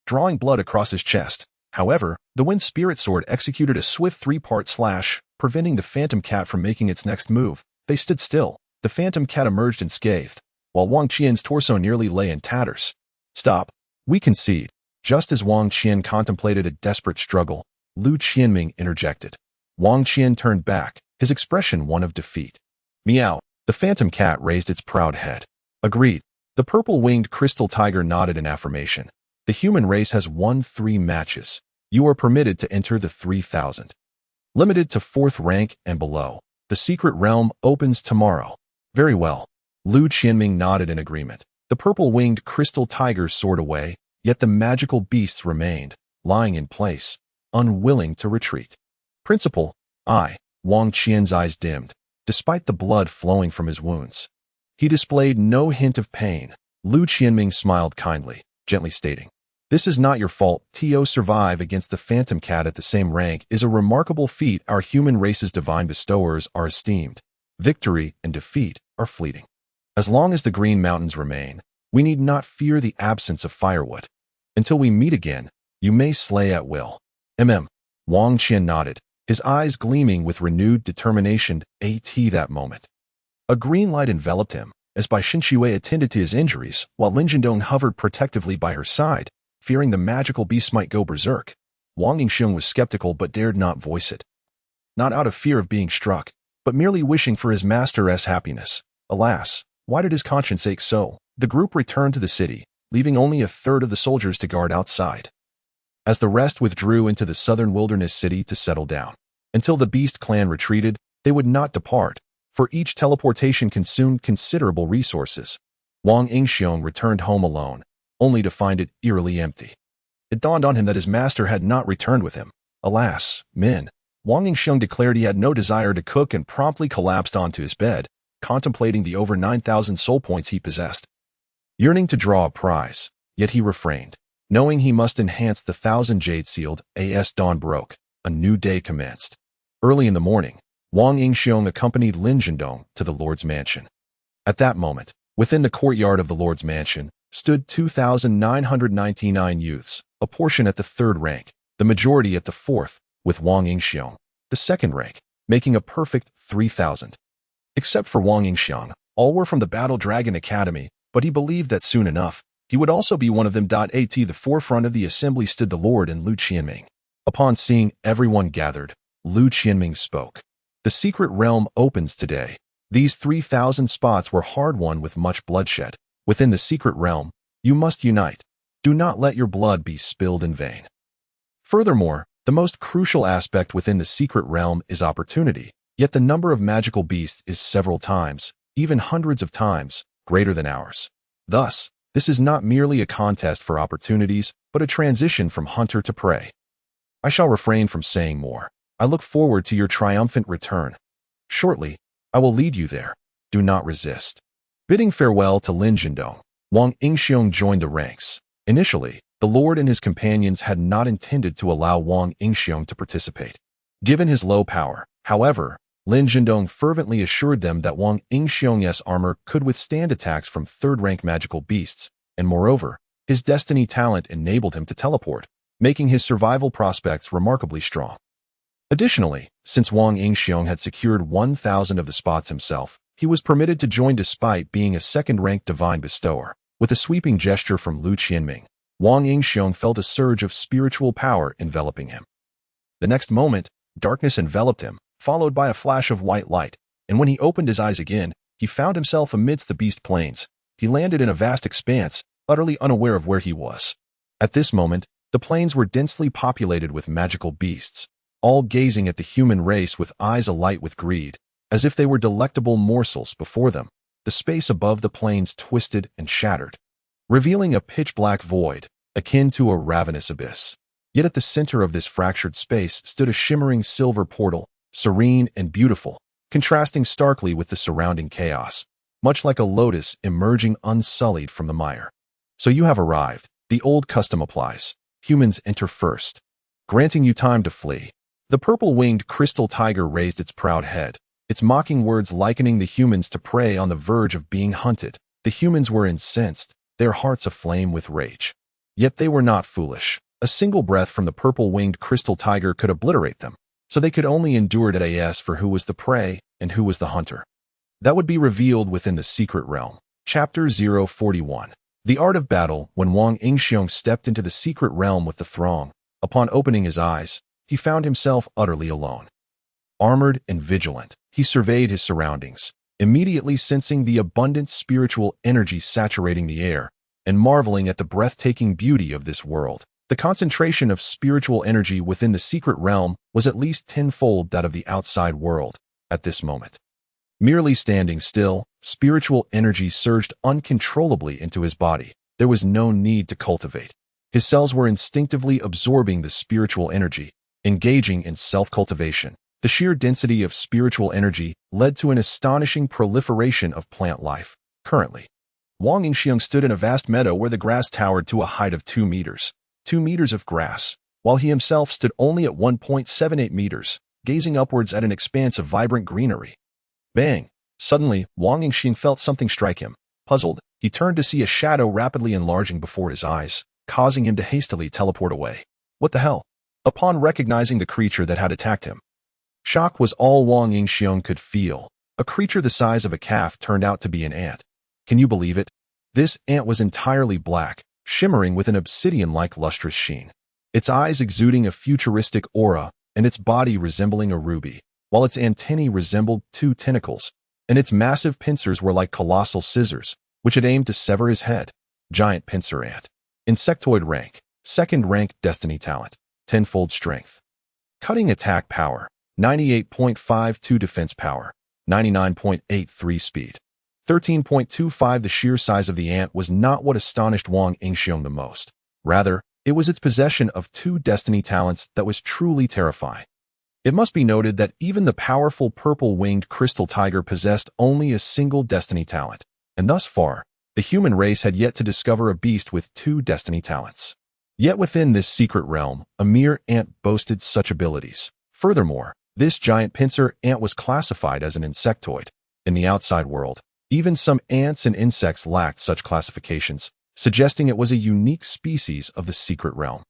drawing blood across his chest. However, the Wind Spirit Sword executed a swift three-part slash, preventing the Phantom Cat from making its next move. They stood still. The Phantom Cat emerged unscathed, while Wang Qian's torso nearly lay in tatters. Stop! We concede. Just as Wang Qian contemplated a desperate struggle, Lu Qianming interjected. Wang Qian turned back, his expression one of defeat. Meow! The Phantom Cat raised its proud head. Agreed. The purple-winged crystal tiger nodded in affirmation. The human race has won 3 matches. You are permitted to enter the 3,000. Limited to 4th rank and below. The secret realm opens tomorrow. Very well. Lu Qianming nodded in agreement. The purple-winged crystal tiger soared away, yet the magical beasts remained, lying in place, unwilling to retreat. Principal, Wang Qian's eyes dimmed, despite the blood flowing from his wounds. He displayed no hint of pain. Lu Qianming smiled kindly, gently stating, "This is not your fault. To survive against the Phantom Cat at the same rank is a remarkable feat. Our human race's divine bestowers are esteemed. Victory and defeat are fleeting. As long as the Green Mountains remain, we need not fear the absence of firewood. Until we meet again, you may slay at will." Wang Qian nodded, his eyes gleaming with renewed determination. That moment, a green light enveloped him, as Bai Xinxue attended to his injuries, while Lin Zhendong hovered protectively by her side, fearing the magical beast might go berserk. Wang Yingxiong was skeptical but dared not voice it. Not out of fear of being struck, but merely wishing for his master's happiness. Alas, why did his conscience ache so? The group returned to the city, leaving only a third of the soldiers to guard outside, as the rest withdrew into the southern wilderness city to settle down. Until the Beast Clan retreated, they would not depart, for each teleportation consumed considerable resources. Wang Yingxiong returned home alone, only to find it eerily empty. It dawned on him that his master had not returned with him. Alas, Wang Yingxiong declared he had no desire to cook and promptly collapsed onto his bed, contemplating the over 9,000 soul points he possessed. Yearning to draw a prize, yet he refrained, knowing he must enhance the 1,000 jade sealed. As dawn broke, a new day commenced. Early in the morning, Wang Yingxiong accompanied Lin Zhendong to the Lord's mansion. At that moment, within the courtyard of the Lord's mansion, stood 2,999 youths, a portion at the 3rd rank, the majority at the 4th, with Wang Yingxiong, the 2nd rank, making a perfect 3,000. Except for Wang Yingxiong, all were from the Battle Dragon Academy, but he believed that soon enough, he would also be one of them. At the forefront of the assembly stood the Lord and Lu Qianming. Upon seeing everyone gathered, Lu Qianming spoke. The secret realm opens today. These 3,000 spots were hard-won with much bloodshed. Within the secret realm, you must unite. Do not let your blood be spilled in vain. Furthermore, the most crucial aspect within the secret realm is opportunity, yet the number of magical beasts is several times, even hundreds of times, greater than ours. Thus, this is not merely a contest for opportunities, but a transition from hunter to prey. I shall refrain from saying more. I look forward to your triumphant return. Shortly, I will lead you there. Do not resist. Bidding farewell to Lin Zhendong, Wang Yingxiong joined the ranks. Initially, the Lord and his companions had not intended to allow Wang Yingxiong to participate. Given his low power, however, Lin Zhendong fervently assured them that Wang Yingxiong's armor could withstand attacks from third-rank magical beasts, and moreover, his destiny talent enabled him to teleport, making his survival prospects remarkably strong. Additionally, since Wang Yingxiong had secured 1,000 of the spots himself, he was permitted to join despite being a second-rank divine bestower. With a sweeping gesture from Lu Qianming, Wang Yingxiong felt a surge of spiritual power enveloping him. The next moment, darkness enveloped him, followed by a flash of white light, and when he opened his eyes again, he found himself amidst the beast plains. He landed in a vast expanse, utterly unaware of where he was. At this moment, the plains were densely populated with magical beasts, all gazing at the human race with eyes alight with greed, as if they were delectable morsels before them. The space above the plains twisted and shattered, revealing a pitch-black void, akin to a ravenous abyss. Yet at the center of this fractured space stood a shimmering silver portal, serene and beautiful, contrasting starkly with the surrounding chaos, much like a lotus emerging unsullied from the mire. So you have arrived. The old custom applies. Humans enter first, granting you time to flee. The purple-winged crystal tiger raised its proud head, its mocking words likening the humans to prey on the verge of being hunted. The humans were incensed, their hearts aflame with rage. Yet they were not foolish. A single breath from the purple-winged crystal tiger could obliterate them, so they could only endure it as for who was the prey and who was the hunter. That would be revealed within the secret realm. Chapter 041. The Art of Battle. When Wang Yingxiong stepped into the secret realm with the throng, upon opening his eyes, he found himself utterly alone. Armored and vigilant, he surveyed his surroundings, immediately sensing the abundant spiritual energy saturating the air, and marveling at the breathtaking beauty of this world. The concentration of spiritual energy within the secret realm was at least tenfold that of the outside world at this moment. Merely standing still, spiritual energy surged uncontrollably into his body. There was no need to cultivate. His cells were instinctively absorbing the spiritual energy, engaging in self-cultivation. The sheer density of spiritual energy led to an astonishing proliferation of plant life. Currently, Wang Yingxiong stood in a vast meadow where the grass towered to a height of 2 meters. 2 meters of grass, while he himself stood only at 1.78 meters, gazing upwards at an expanse of vibrant greenery. Bang! Suddenly, Wang Yingxiong felt something strike him. Puzzled, he turned to see a shadow rapidly enlarging before his eyes, causing him to hastily teleport away. What the hell? Upon recognizing the creature that had attacked him, shock was all Wang Yingxiong could feel. A creature the size of a calf turned out to be an ant. Can you believe it? This ant was entirely black, shimmering with an obsidian-like lustrous sheen. Its eyes exuding a futuristic aura, and its body resembling a ruby, while its antennae resembled 2 tentacles, and its massive pincers were like colossal scissors, which had aimed to sever his head. Giant pincer ant. Insectoid rank. Second rank destiny talent. Tenfold strength. Cutting attack power. 98.52 defense power. 99.83 speed. 13.25. The sheer size of the ant was not what astonished Wang Yingxiong the most. Rather, it was its possession of 2 destiny talents that was truly terrifying. It must be noted that even the powerful purple-winged crystal tiger possessed only a single destiny talent, and thus far, the human race had yet to discover a beast with 2 destiny talents. Yet within this secret realm, a mere ant boasted such abilities. Furthermore, this giant pincer ant was classified as an insectoid. In the outside world, even some ants and insects lacked such classifications, suggesting it was a unique species of the secret realm.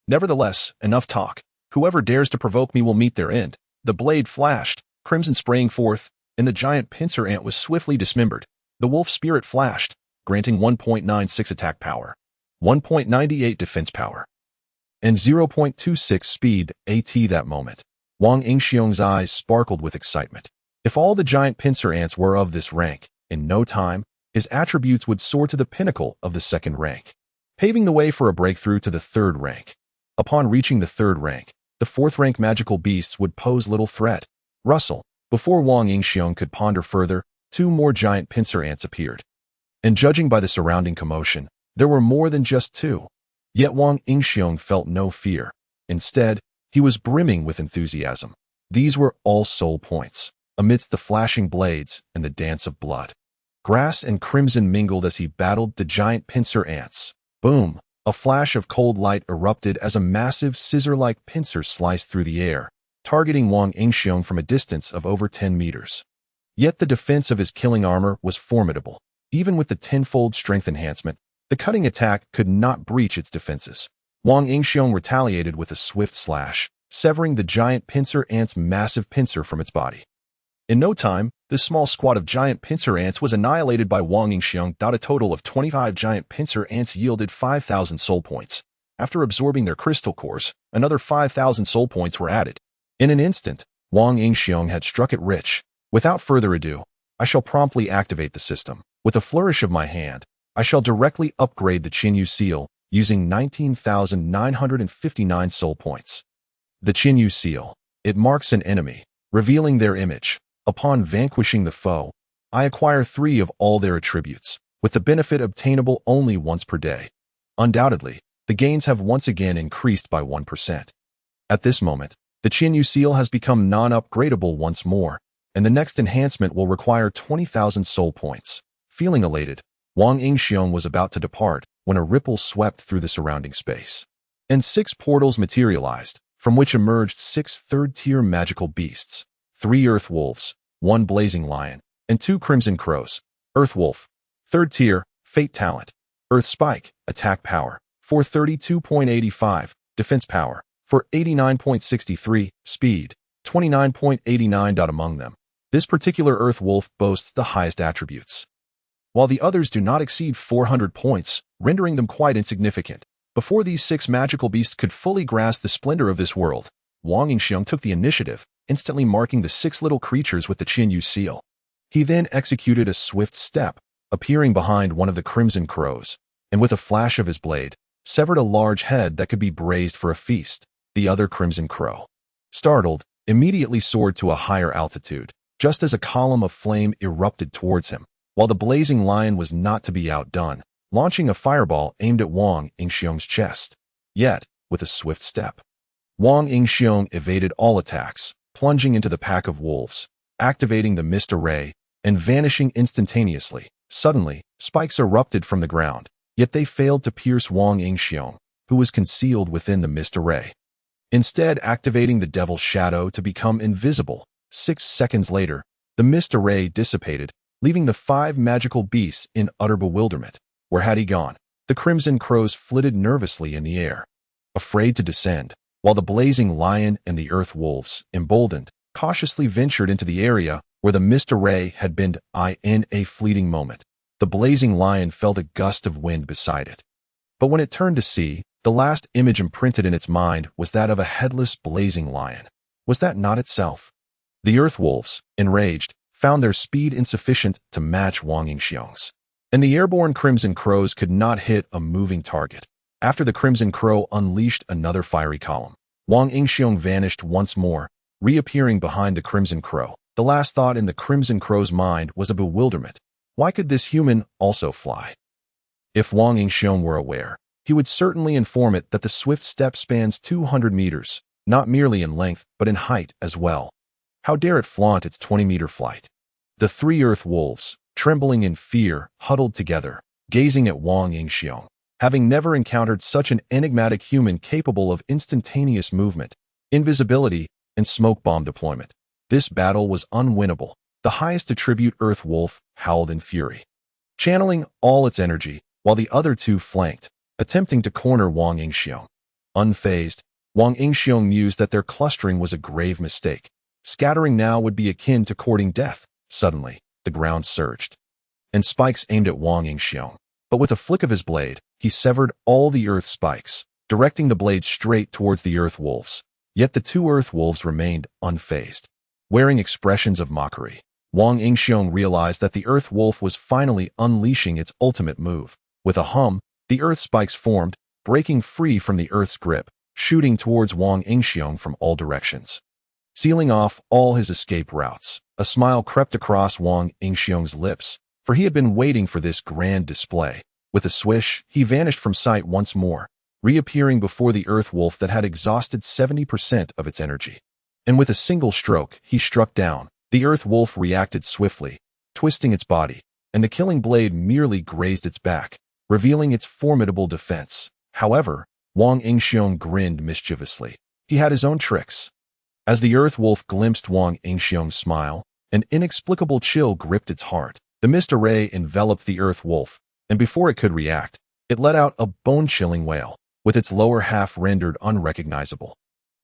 Nevertheless, enough talk. Whoever dares to provoke me will meet their end. The blade flashed, crimson spraying forth, and the giant pincer ant was swiftly dismembered. The wolf spirit flashed, granting 1.96 attack power, 1.98 defense power, and 0.26 speed AT. That moment, Wang Yingxiong's eyes sparkled with excitement. If all the giant pincer ants were of this rank, in no time, his attributes would soar to the pinnacle of the second rank, paving the way for a breakthrough to the third rank. Upon reaching the third rank, the fourth rank magical beasts would pose little threat. Rustle. Before Wang Yingxiong could ponder further, 2 more giant pincer ants appeared. And judging by the surrounding commotion, there were more than just 2. Yet Wang Yingxiong felt no fear. Instead, he was brimming with enthusiasm. These were all soul points, amidst the flashing blades and the dance of blood. Grass and crimson mingled as he battled the giant pincer ants. Boom! A flash of cold light erupted as a massive scissor-like pincer sliced through the air, targeting Wang Yingxiong from a distance of over 10 meters. Yet the defense of his killing armor was formidable. Even with the tenfold strength enhancement, the cutting attack could not breach its defenses. Wang Yingxiong retaliated with a swift slash, severing the giant pincer ant's massive pincer from its body. In no time, this small squad of giant pincer ants was annihilated by Wang Yingxiong. A total of 25 giant pincer ants yielded 5,000 soul points. After absorbing their crystal cores, another 5,000 soul points were added. In an instant, Wang Yingxiong had struck it rich. Without further ado, I shall promptly activate the system. With a flourish of my hand, I shall directly upgrade the Qinyu seal using 19,959 soul points. The Qinyu seal. It marks an enemy, revealing their image. Upon vanquishing the foe, I acquire 3 of all their attributes, with the benefit obtainable only once per day. Undoubtedly, the gains have once again increased by 1%. At this moment, the Qinyu seal has become non-upgradable once more, and the next enhancement will require 20,000 soul points. Feeling elated, Wang Yingxiong was about to depart when a ripple swept through the surrounding space, and 6 portals materialized, from which emerged 6 third-tier magical beasts. 3 earth wolves, 1 blazing lion, and 2 crimson crows. Earth wolf, 3rd tier, fate talent. Earth spike, attack power, 432.85, defense power, 489.63, speed, 29.89. Among them, this particular earth wolf boasts the highest attributes, while the others do not exceed 400 points, rendering them quite insignificant. Before these 6 magical beasts could fully grasp the splendor of this world, Wang Yingxiong took the initiative, instantly marking the 6 little creatures with the Qinyu seal. He then executed a swift step, appearing behind one of the crimson crows, and with a flash of his blade, severed a large head that could be braised for a feast. The other crimson crow, startled, immediately soared to a higher altitude, just as a column of flame erupted towards him, while the blazing lion was not to be outdone, launching a fireball aimed at Wang Yingxiong's chest. Yet, with a swift step, Wang Yingxiong evaded all attacks, plunging into the pack of wolves, activating the mist array, and vanishing instantaneously. Suddenly, spikes erupted from the ground, yet they failed to pierce Wang Yingxiong, who was concealed within the mist array. Instead, activating the devil's shadow to become invisible. 6 seconds later, the mist array dissipated, leaving the 5 magical beasts in utter bewilderment. Where had he gone? The crimson crows flitted nervously in the air, afraid to descend, while the blazing lion and the earth wolves, emboldened, cautiously ventured into the area where the mist array had been. In a fleeting moment, the blazing lion felt a gust of wind beside it. But when it turned to see, the last image imprinted in its mind was that of a headless blazing lion. Was that not itself? The earth wolves, enraged, found their speed insufficient to match Wang Yingxiong's, and the airborne crimson crows could not hit a moving target. After the crimson crow unleashed another fiery column, Wang Yingxiong vanished once more, reappearing behind the crimson crow. The last thought in the crimson crow's mind was a bewilderment. Why could this human also fly? If Wang Yingxiong were aware, he would certainly inform it that the swift step spans 200 meters, not merely in length but in height as well. How dare it flaunt its 20-meter flight? The 3 earth wolves, trembling in fear, huddled together, gazing at Wang Yingxiong. Having never encountered such an enigmatic human capable of instantaneous movement, invisibility, and smoke bomb deployment, this battle was unwinnable. The highest attribute earth wolf howled in fury, channeling all its energy, while the other 2 flanked, attempting to corner Wang Yingxiong. Unfazed, Wang Yingxiong mused that their clustering was a grave mistake. Scattering now would be akin to courting death. Suddenly, the ground surged, and spikes aimed at Wang Yingxiong. But with a flick of his blade, he severed all the earth spikes, directing the blade straight towards the earth wolves. Yet the two earth wolves remained unfazed. Wearing expressions of mockery, Wang Yingxiong realized that the earth wolf was finally unleashing its ultimate move. With a hum, the earth spikes formed, breaking free from the earth's grip, shooting towards Wang Yingxiong from all directions. Sealing off all his escape routes, a smile crept across Wang Yingxiong's lips, for he had been waiting for this grand display. With a swish, he vanished from sight once more, reappearing before the earth wolf that had exhausted 70% of its energy. And with a single stroke, he struck down. The earth wolf reacted swiftly, twisting its body, and the killing blade merely grazed its back, revealing its formidable defense. However, Wang Yingxiong grinned mischievously. He had his own tricks. As the earth wolf glimpsed Wang Yingxiong's smile, an inexplicable chill gripped its heart. The mist array enveloped the earth wolf, and before it could react, it let out a bone-chilling wail, with its lower half rendered unrecognizable.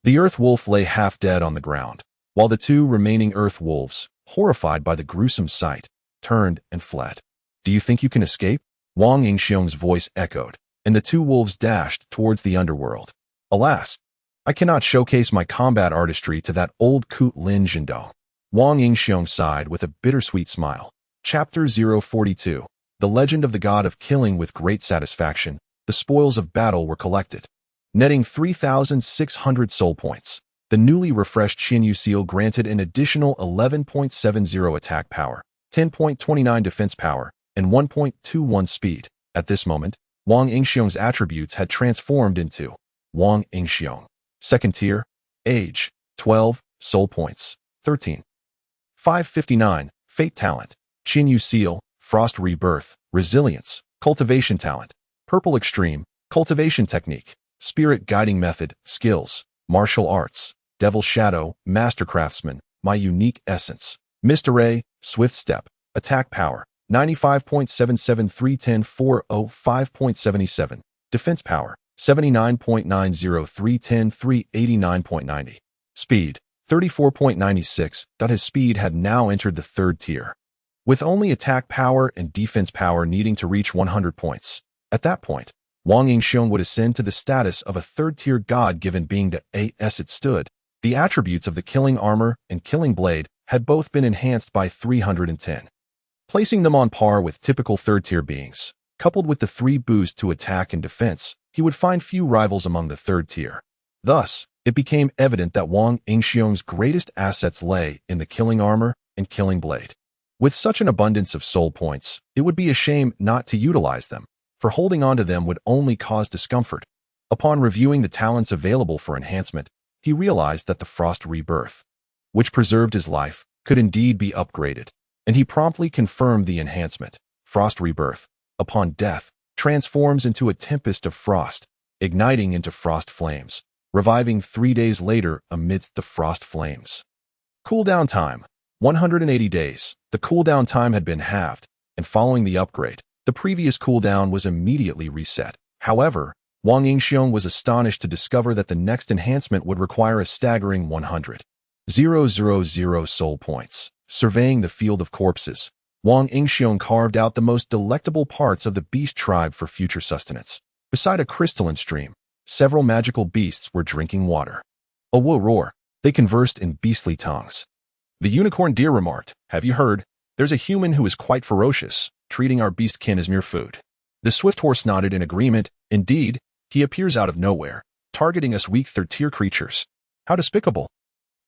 The earth wolf lay half dead on the ground, while the two remaining earth wolves, horrified by the gruesome sight, turned and fled. "Do you think you can escape?" Wang Yingxiong's voice echoed, and the two wolves dashed towards the underworld. "Alas, I cannot showcase my combat artistry to that old Kut Lin Zhendong." Wang Yingxiong sighed with a bittersweet smile. Chapter 042. The Legend of the God of Killing. With great satisfaction, the spoils of battle were collected, netting 3,600 soul points. The newly refreshed Xinyu seal granted an additional 11.70 attack power, 10.29 defense power, and 1.21 speed. At this moment, Wang Yingxiong's attributes had transformed into Wang Yingxiong. Second tier, age, 12, soul points, 13. 559, fate talent, Xinyu seal, frost rebirth, resilience, cultivation talent, purple extreme, cultivation technique, spirit guiding method, skills, martial arts, devil shadow, master craftsman, my unique essence, mist array, swift step, attack power, 95.77 310 405.77, defense power, 79.90 310 389.90, speed, 34.96. His speed had now entered the third tier, with only attack power and defense power needing to reach 100 points. At that point, Wang Yingxiong would ascend to the status of a third-tier god-given being to as it stood. The attributes of the killing armor and killing blade had both been enhanced by 310, placing them on par with typical third-tier beings. Coupled with the 3 boosts to attack and defense, he would find few rivals among the third tier. Thus, it became evident that Wang Yingxiong's greatest assets lay in the killing armor and killing blade. With such an abundance of soul points, it would be a shame not to utilize them, for holding on to them would only cause discomfort. Upon reviewing the talents available for enhancement, he realized that the frost rebirth, which preserved his life, could indeed be upgraded, and he promptly confirmed the enhancement. Frost rebirth, upon death, transforms into a tempest of frost, igniting into frost flames, reviving 3 days later amidst the frost flames. Cooldown time, 180 days. The cooldown time had been halved, and following the upgrade, the previous cooldown was immediately reset. However, Wang Yingxiong was astonished to discover that the next enhancement would require a staggering 100,000 soul points. Surveying the field of corpses, Wang Yingxiong carved out the most delectable parts of the beast tribe for future sustenance. Beside a crystalline stream, several magical beasts were drinking water. A whoa roar, they conversed in beastly tongues. The unicorn deer remarked, "Have you heard? There's a human who is quite ferocious, treating our beastkin as mere food." The swift horse nodded in agreement. "Indeed, he appears out of nowhere, targeting us weak third-tier creatures. How despicable!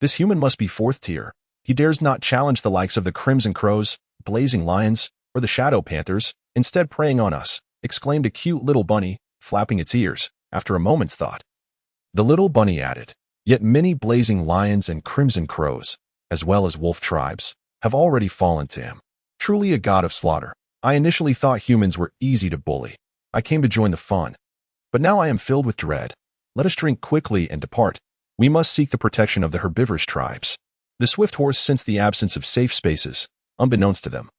This human must be fourth tier. He dares not challenge the likes of the crimson crows, blazing lions, or the shadow panthers, instead preying on us," exclaimed a cute little bunny, flapping its ears, after a moment's thought. The little bunny added, "Yet many blazing lions and crimson crows, as well as wolf tribes, have already fallen to him. Truly a god of slaughter. I initially thought humans were easy to bully. I came to join the fun. But now I am filled with dread. Let us drink quickly and depart. We must seek the protection of the herbivorous tribes." The swift horse sensed the absence of safe spaces, unbeknownst to them.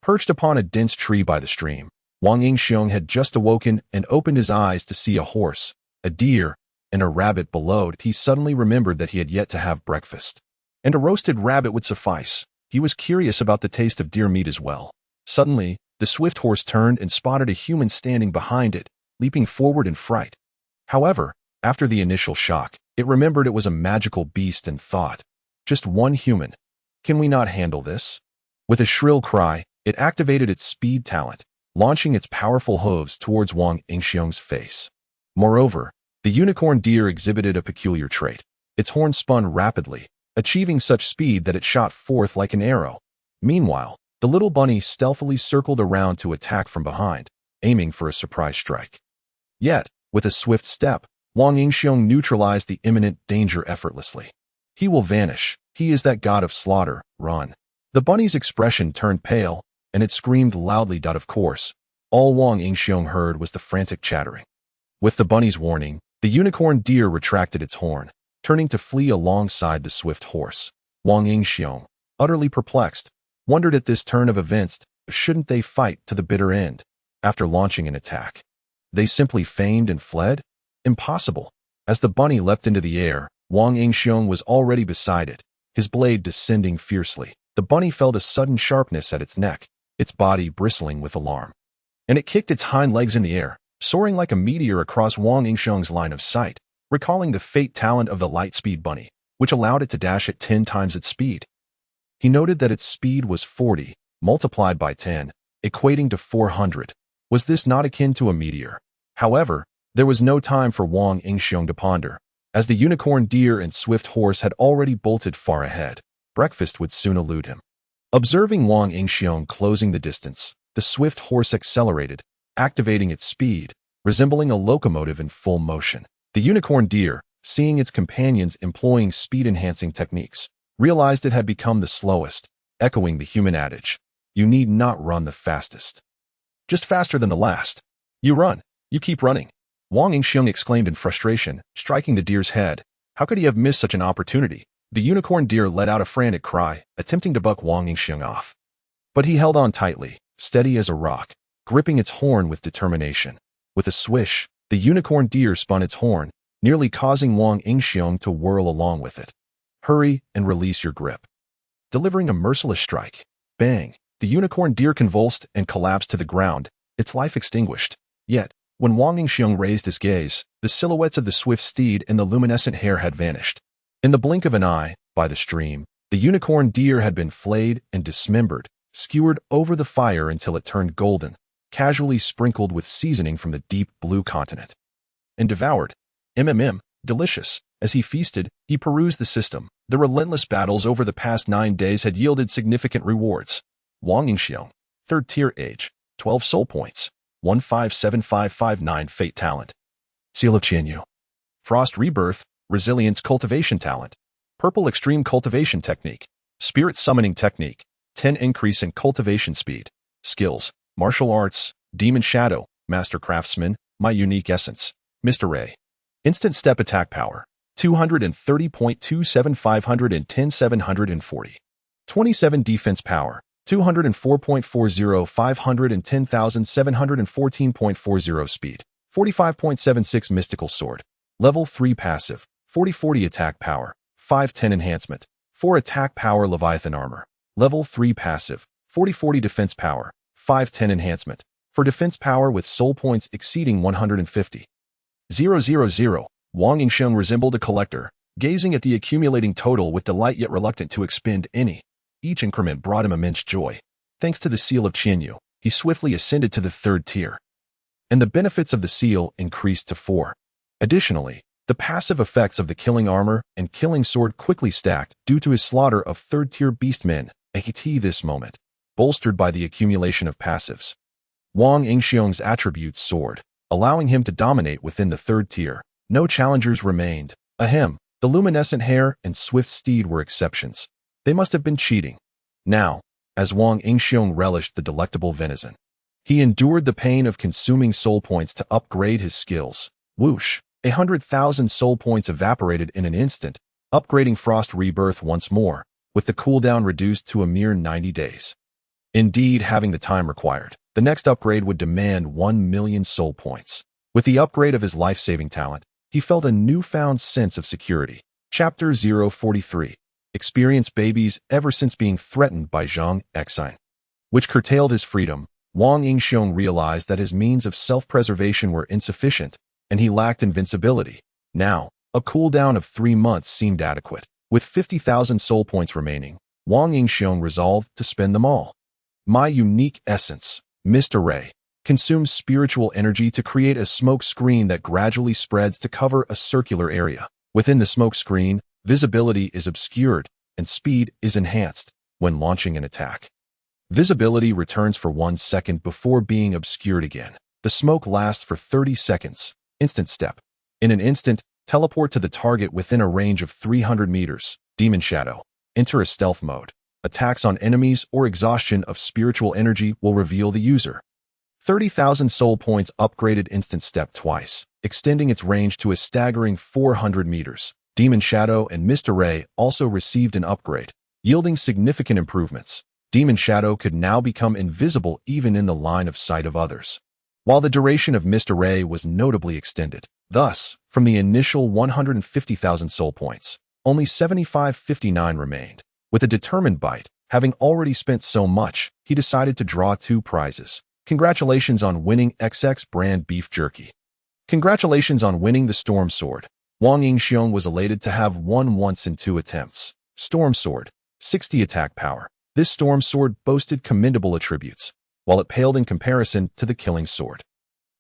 Perched upon a dense tree by the stream, Wang Yingxiong had just awoken and opened his eyes to see a horse, a deer, and a rabbit below. He suddenly remembered that he had yet to have breakfast, and a roasted rabbit would suffice. He was curious about the taste of deer meat as well. Suddenly, The swift horse turned and spotted a human standing behind it, leaping forward in fright. However, after the initial shock, it remembered it was a magical beast and thought, "Just one human. Can we not handle this?" With a shrill cry, it activated its speed talent, launching its powerful hooves towards Wang Yingxiong's face. Moreover, the unicorn deer exhibited a peculiar trait. Its horn spun rapidly, achieving such speed that it shot forth like an arrow. Meanwhile, the little bunny stealthily circled around to attack from behind, aiming for a surprise strike. Yet, with a swift step, Wang Yingxiong neutralized the imminent danger effortlessly. "He will vanish. He is that god of slaughter. Run." The bunny's expression turned pale, and it screamed loudly. Of course, all Wang Yingxiong heard was the frantic chattering. With the bunny's warning, the unicorn deer retracted its horn, turning to flee alongside the swift horse. Wang Yingxiong, utterly perplexed, wondered at this turn of events, shouldn't they fight to the bitter end? After launching an attack, they simply feigned and fled? Impossible. As the bunny leapt into the air, Wang Yingxiong was already beside it, his blade descending fiercely. The bunny felt a sudden sharpness at its neck, its body bristling with alarm. And it kicked its hind legs in the air, soaring like a meteor across Wang Yingxiong's line of sight, recalling the fate talent of the light-speed bunny, which allowed it to dash at 10 times its speed. He noted that its speed was 40, multiplied by 10, equating to 400. Was this not akin to a meteor? However, there was no time for Wang Yingxiong to ponder, as the unicorn deer and swift horse had already bolted far ahead. Breakfast would soon elude him. Observing Wang Yingxiong closing the distance, the swift horse accelerated, activating its speed, resembling a locomotive in full motion. The unicorn deer, seeing its companions employing speed-enhancing techniques, realized it had become the slowest, echoing the human adage, "You need not run the fastest. Just faster than the last. You run. You keep running." Wang Yingxiong exclaimed in frustration, striking the deer's head. How could he have missed such an opportunity? The unicorn deer let out a frantic cry, attempting to buck Wang Yingxiong off. But he held on tightly, steady as a rock, gripping its horn with determination. With a swish, the unicorn deer spun its horn, nearly causing Wang Yingxiong to whirl along with it. "Hurry and release your grip." Delivering a merciless strike. Bang! The unicorn deer convulsed and collapsed to the ground, its life extinguished. Yet, when Wang Yingxiong raised his gaze, the silhouettes of the swift steed and the luminescent hare had vanished. In the blink of an eye, by the stream, the unicorn deer had been flayed and dismembered, skewered over the fire until it turned golden, casually sprinkled with seasoning from the deep blue continent. And devoured. Delicious. As he feasted, he perused the system. The relentless battles over the past 9 days had yielded significant rewards. Wang Yingxiong, 3rd tier age, 12 soul points, 157559 fate talent. Seal of Qianyu. Frost rebirth, resilience cultivation talent. Purple extreme cultivation technique. Spirit summoning technique, 10 increase in cultivation speed. Skills, martial arts, demon shadow, master craftsman, my unique essence, Mr. Ray. Instant step attack power, 230.27 510 740. 27 defense power, 204.40 510 714.40 speed. 45.76 mystical sword. Level 3 passive, 40-40 attack power, 510 enhancement. 4 attack power Leviathan armor. Level 3 passive, 40-40 defense power, 510 enhancement. For defense power with soul points exceeding 150. 000. Wang Yingxiong resembled a collector, gazing at the accumulating total with delight yet reluctant to expend any. Each increment brought him immense joy. Thanks to the seal of Qianyu, he swiftly ascended to the 3rd tier. And the benefits of the seal increased to 4. Additionally, the passive effects of the killing armor and killing sword quickly stacked due to his slaughter of 3rd tier beastmen, at this moment, bolstered by the accumulation of passives. Wang Yingxiong's attributes soared, allowing him to dominate within the 3rd tier. No challengers remained. Ahem, the luminescent hare and swift steed were exceptions. They must have been cheating. Now, as Wang Yingxiong relished the delectable venison, he endured the pain of consuming soul points to upgrade his skills. Whoosh! 100,000 soul points evaporated in an instant, upgrading Frost Rebirth once more, with the cooldown reduced to a mere 90 days. Indeed, having the time required, the next upgrade would demand 1 million soul points. With the upgrade of his life-saving talent, he felt a newfound sense of security. Chapter 043. Experienced babies ever since being threatened by Zhang Exine, which curtailed his freedom. Wang Yingxiong realized that his means of self-preservation were insufficient, and he lacked invincibility. Now, a cooldown of 3 months seemed adequate. With 50,000 soul points remaining, Wang Yingxiong resolved to spend them all. My unique essence, Mist Array, consumes spiritual energy to create a smoke screen that gradually spreads to cover a circular area. Within the smoke screen, visibility is obscured, and speed is enhanced when launching an attack. Visibility returns for 1 second before being obscured again. The smoke lasts for 30 seconds. Instant step. In an instant, teleport to the target within a range of 300 meters. Demon Shadow. Enter a stealth mode. Attacks on enemies or exhaustion of spiritual energy will reveal the user. 30,000 soul points upgraded instant step twice, extending its range to a staggering 400 meters. Demon Shadow and Mist Array also received an upgrade, yielding significant improvements. Demon Shadow could now become invisible even in the line of sight of others, while the duration of Mist Array was notably extended. Thus, from the initial 150,000 soul points, only 7559 remained. With a determined bite, having already spent so much, he decided to draw 2 prizes. Congratulations on winning XX brand beef jerky. Congratulations on winning the Storm Sword. Wang Yingxiong was elated to have won once in 2 attempts. Storm Sword, 60 attack power. This Storm Sword boasted commendable attributes, while it paled in comparison to the Killing Sword.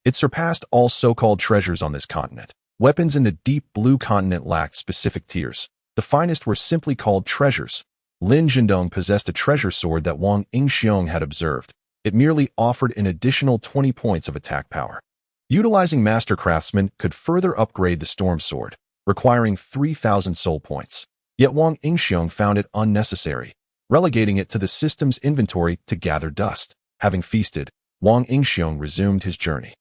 It surpassed all so-called treasures on this continent. Weapons in the deep blue continent lacked specific tiers. The finest were simply called treasures. Lin Zhendong possessed a treasure sword that Wang Yingxiong had observed. It merely offered an additional 20 points of attack power. Utilizing Master Craftsman could further upgrade the Storm Sword, requiring 3,000 soul points. Yet Wang Yingxiong found it unnecessary, relegating it to the system's inventory to gather dust. Having feasted, Wang Yingxiong resumed his journey.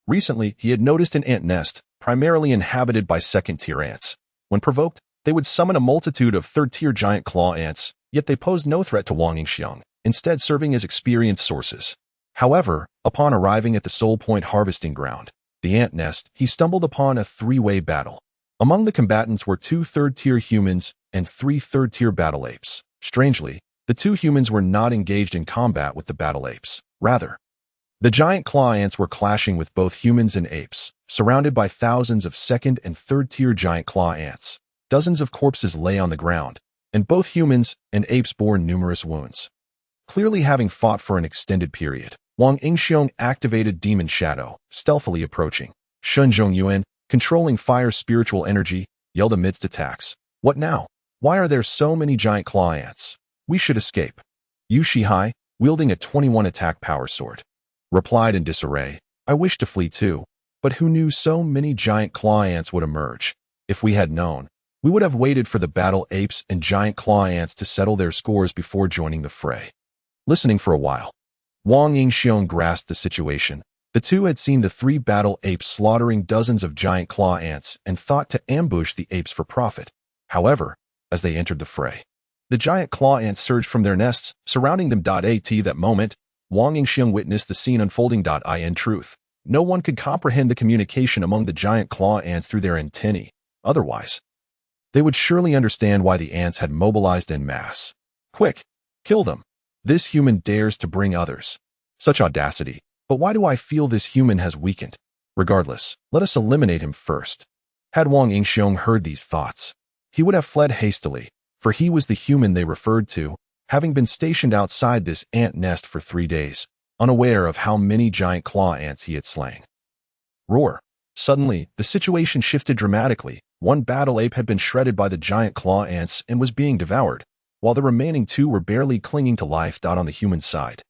Recently, he had noticed an ant nest, primarily inhabited by second-tier ants. When provoked, they would summon a multitude of third-tier giant claw ants, yet they posed no threat to Wang Yingxiong, instead serving as experience sources. However, upon arriving at the soul point harvesting ground, the ant nest, he stumbled upon a 3-way battle. Among the combatants were 2 third-tier humans and 3 third-tier battle apes. Strangely, the 2 humans were not engaged in combat with the battle apes. Rather, the giant claw ants were clashing with both humans and apes, surrounded by thousands of second and third-tier giant claw ants. Dozens of corpses lay on the ground, and both humans and apes bore numerous wounds. Clearly having fought for an extended period, Wang Yingxiong activated Demon Shadow, stealthily approaching. Shun Zhongyuan, controlling fire spiritual energy, yelled amidst attacks. What now? Why are there so many giant claw ants? We should escape. Yu Shihai, wielding a 21 attack power sword, replied in disarray. I wish to flee too, but who knew so many giant claw ants would emerge? If we had known, we would have waited for the battle apes and giant claw ants to settle their scores before joining the fray. Listening for a while, Wang Yingxiong grasped the situation. The 2 had seen the 3 battle apes slaughtering dozens of giant claw ants and thought to ambush the apes for profit. However, as they entered the fray, the giant claw ants surged from their nests, surrounding them. At that moment, Wang Yingxiong witnessed the scene unfolding. In truth, no one could comprehend the communication among the giant claw ants through their antennae. Otherwise, they would surely understand why the ants had mobilized en masse. Quick, kill them. This human dares to bring others. Such audacity. But why do I feel this human has weakened? Regardless, let us eliminate him first. Had Wang Yingxiong heard these thoughts, he would have fled hastily, for he was the human they referred to, having been stationed outside this ant nest for 3 days, unaware of how many giant claw ants he had slain. Roar. Suddenly, the situation shifted dramatically. One battle ape had been shredded by the giant claw ants and was being devoured, while the remaining 2 were barely clinging to life. On the human side,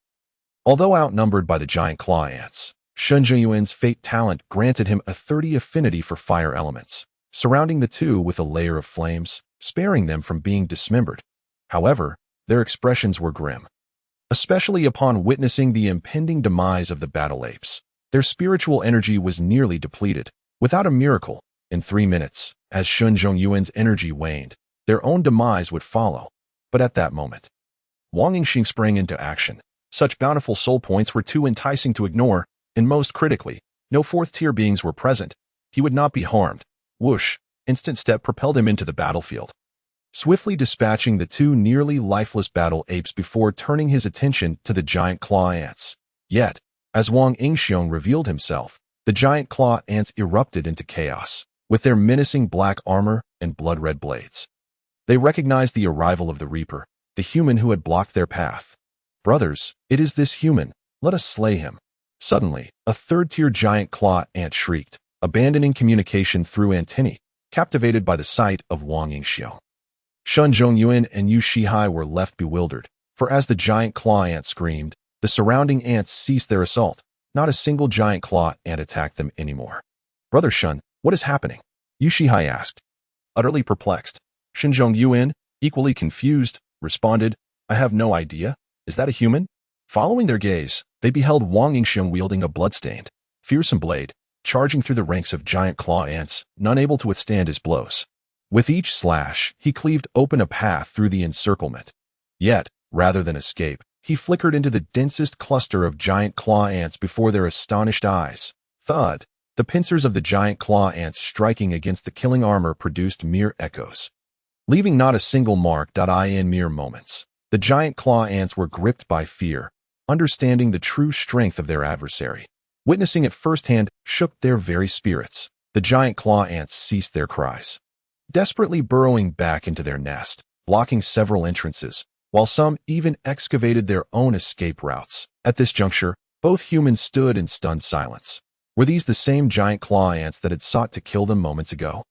although outnumbered by the giant claw ants, Shun Zhengyuan's fate talent granted him a 30 affinity for fire elements, surrounding the 2 with a layer of flames, sparing them from being dismembered. However, their expressions were grim, especially upon witnessing the impending demise of the battle apes. Their spiritual energy was nearly depleted. Without a miracle, in 3 minutes, as Shun Zhengyuan's energy waned, their own demise would follow. But at that moment, Wang Yingxiong sprang into action. Such bountiful soul points were too enticing to ignore, and most critically, no 4th-tier beings were present. He would not be harmed. Whoosh! Instant step propelled him into the battlefield, swiftly dispatching the 2 nearly lifeless battle apes before turning his attention to the giant claw ants. Yet, as Wang Yingxiong revealed himself, the giant claw ants erupted into chaos, with their menacing black armor and blood-red blades. They recognized the arrival of the Reaper, the human who had blocked their path. "Brothers, it is this human. Let us slay him." Suddenly, a third-tier giant claw ant shrieked, abandoning communication through antennae, captivated by the sight of Wang Yingxiong. Shun Zhongyuan and Yu Shihai were left bewildered, for as the giant claw ant screamed, the surrounding ants ceased their assault. Not a single giant claw ant attacked them anymore. "Brother Shun, what is happening?" Yu Shihai asked. Utterly perplexed, Shun Zhongyuan, equally confused, responded, "I have no idea. Is that a human?" Following their gaze, they beheld Wang Yingxiong wielding a bloodstained, fearsome blade, charging through the ranks of giant claw ants, none able to withstand his blows. With each slash, he cleaved open a path through the encirclement. Yet, rather than escape, he flickered into the densest cluster of giant claw ants before their astonished eyes. Thud! The pincers of the giant claw ants striking against the killing armor produced mere echoes, leaving not a single mark. In mere moments, the giant claw ants were gripped by fear, understanding the true strength of their adversary. Witnessing it firsthand shook their very spirits. The giant claw ants ceased their cries, desperately burrowing back into their nest, blocking several entrances, while some even excavated their own escape routes. At this juncture, both humans stood in stunned silence. Were these the same giant claw ants that had sought to kill them moments ago?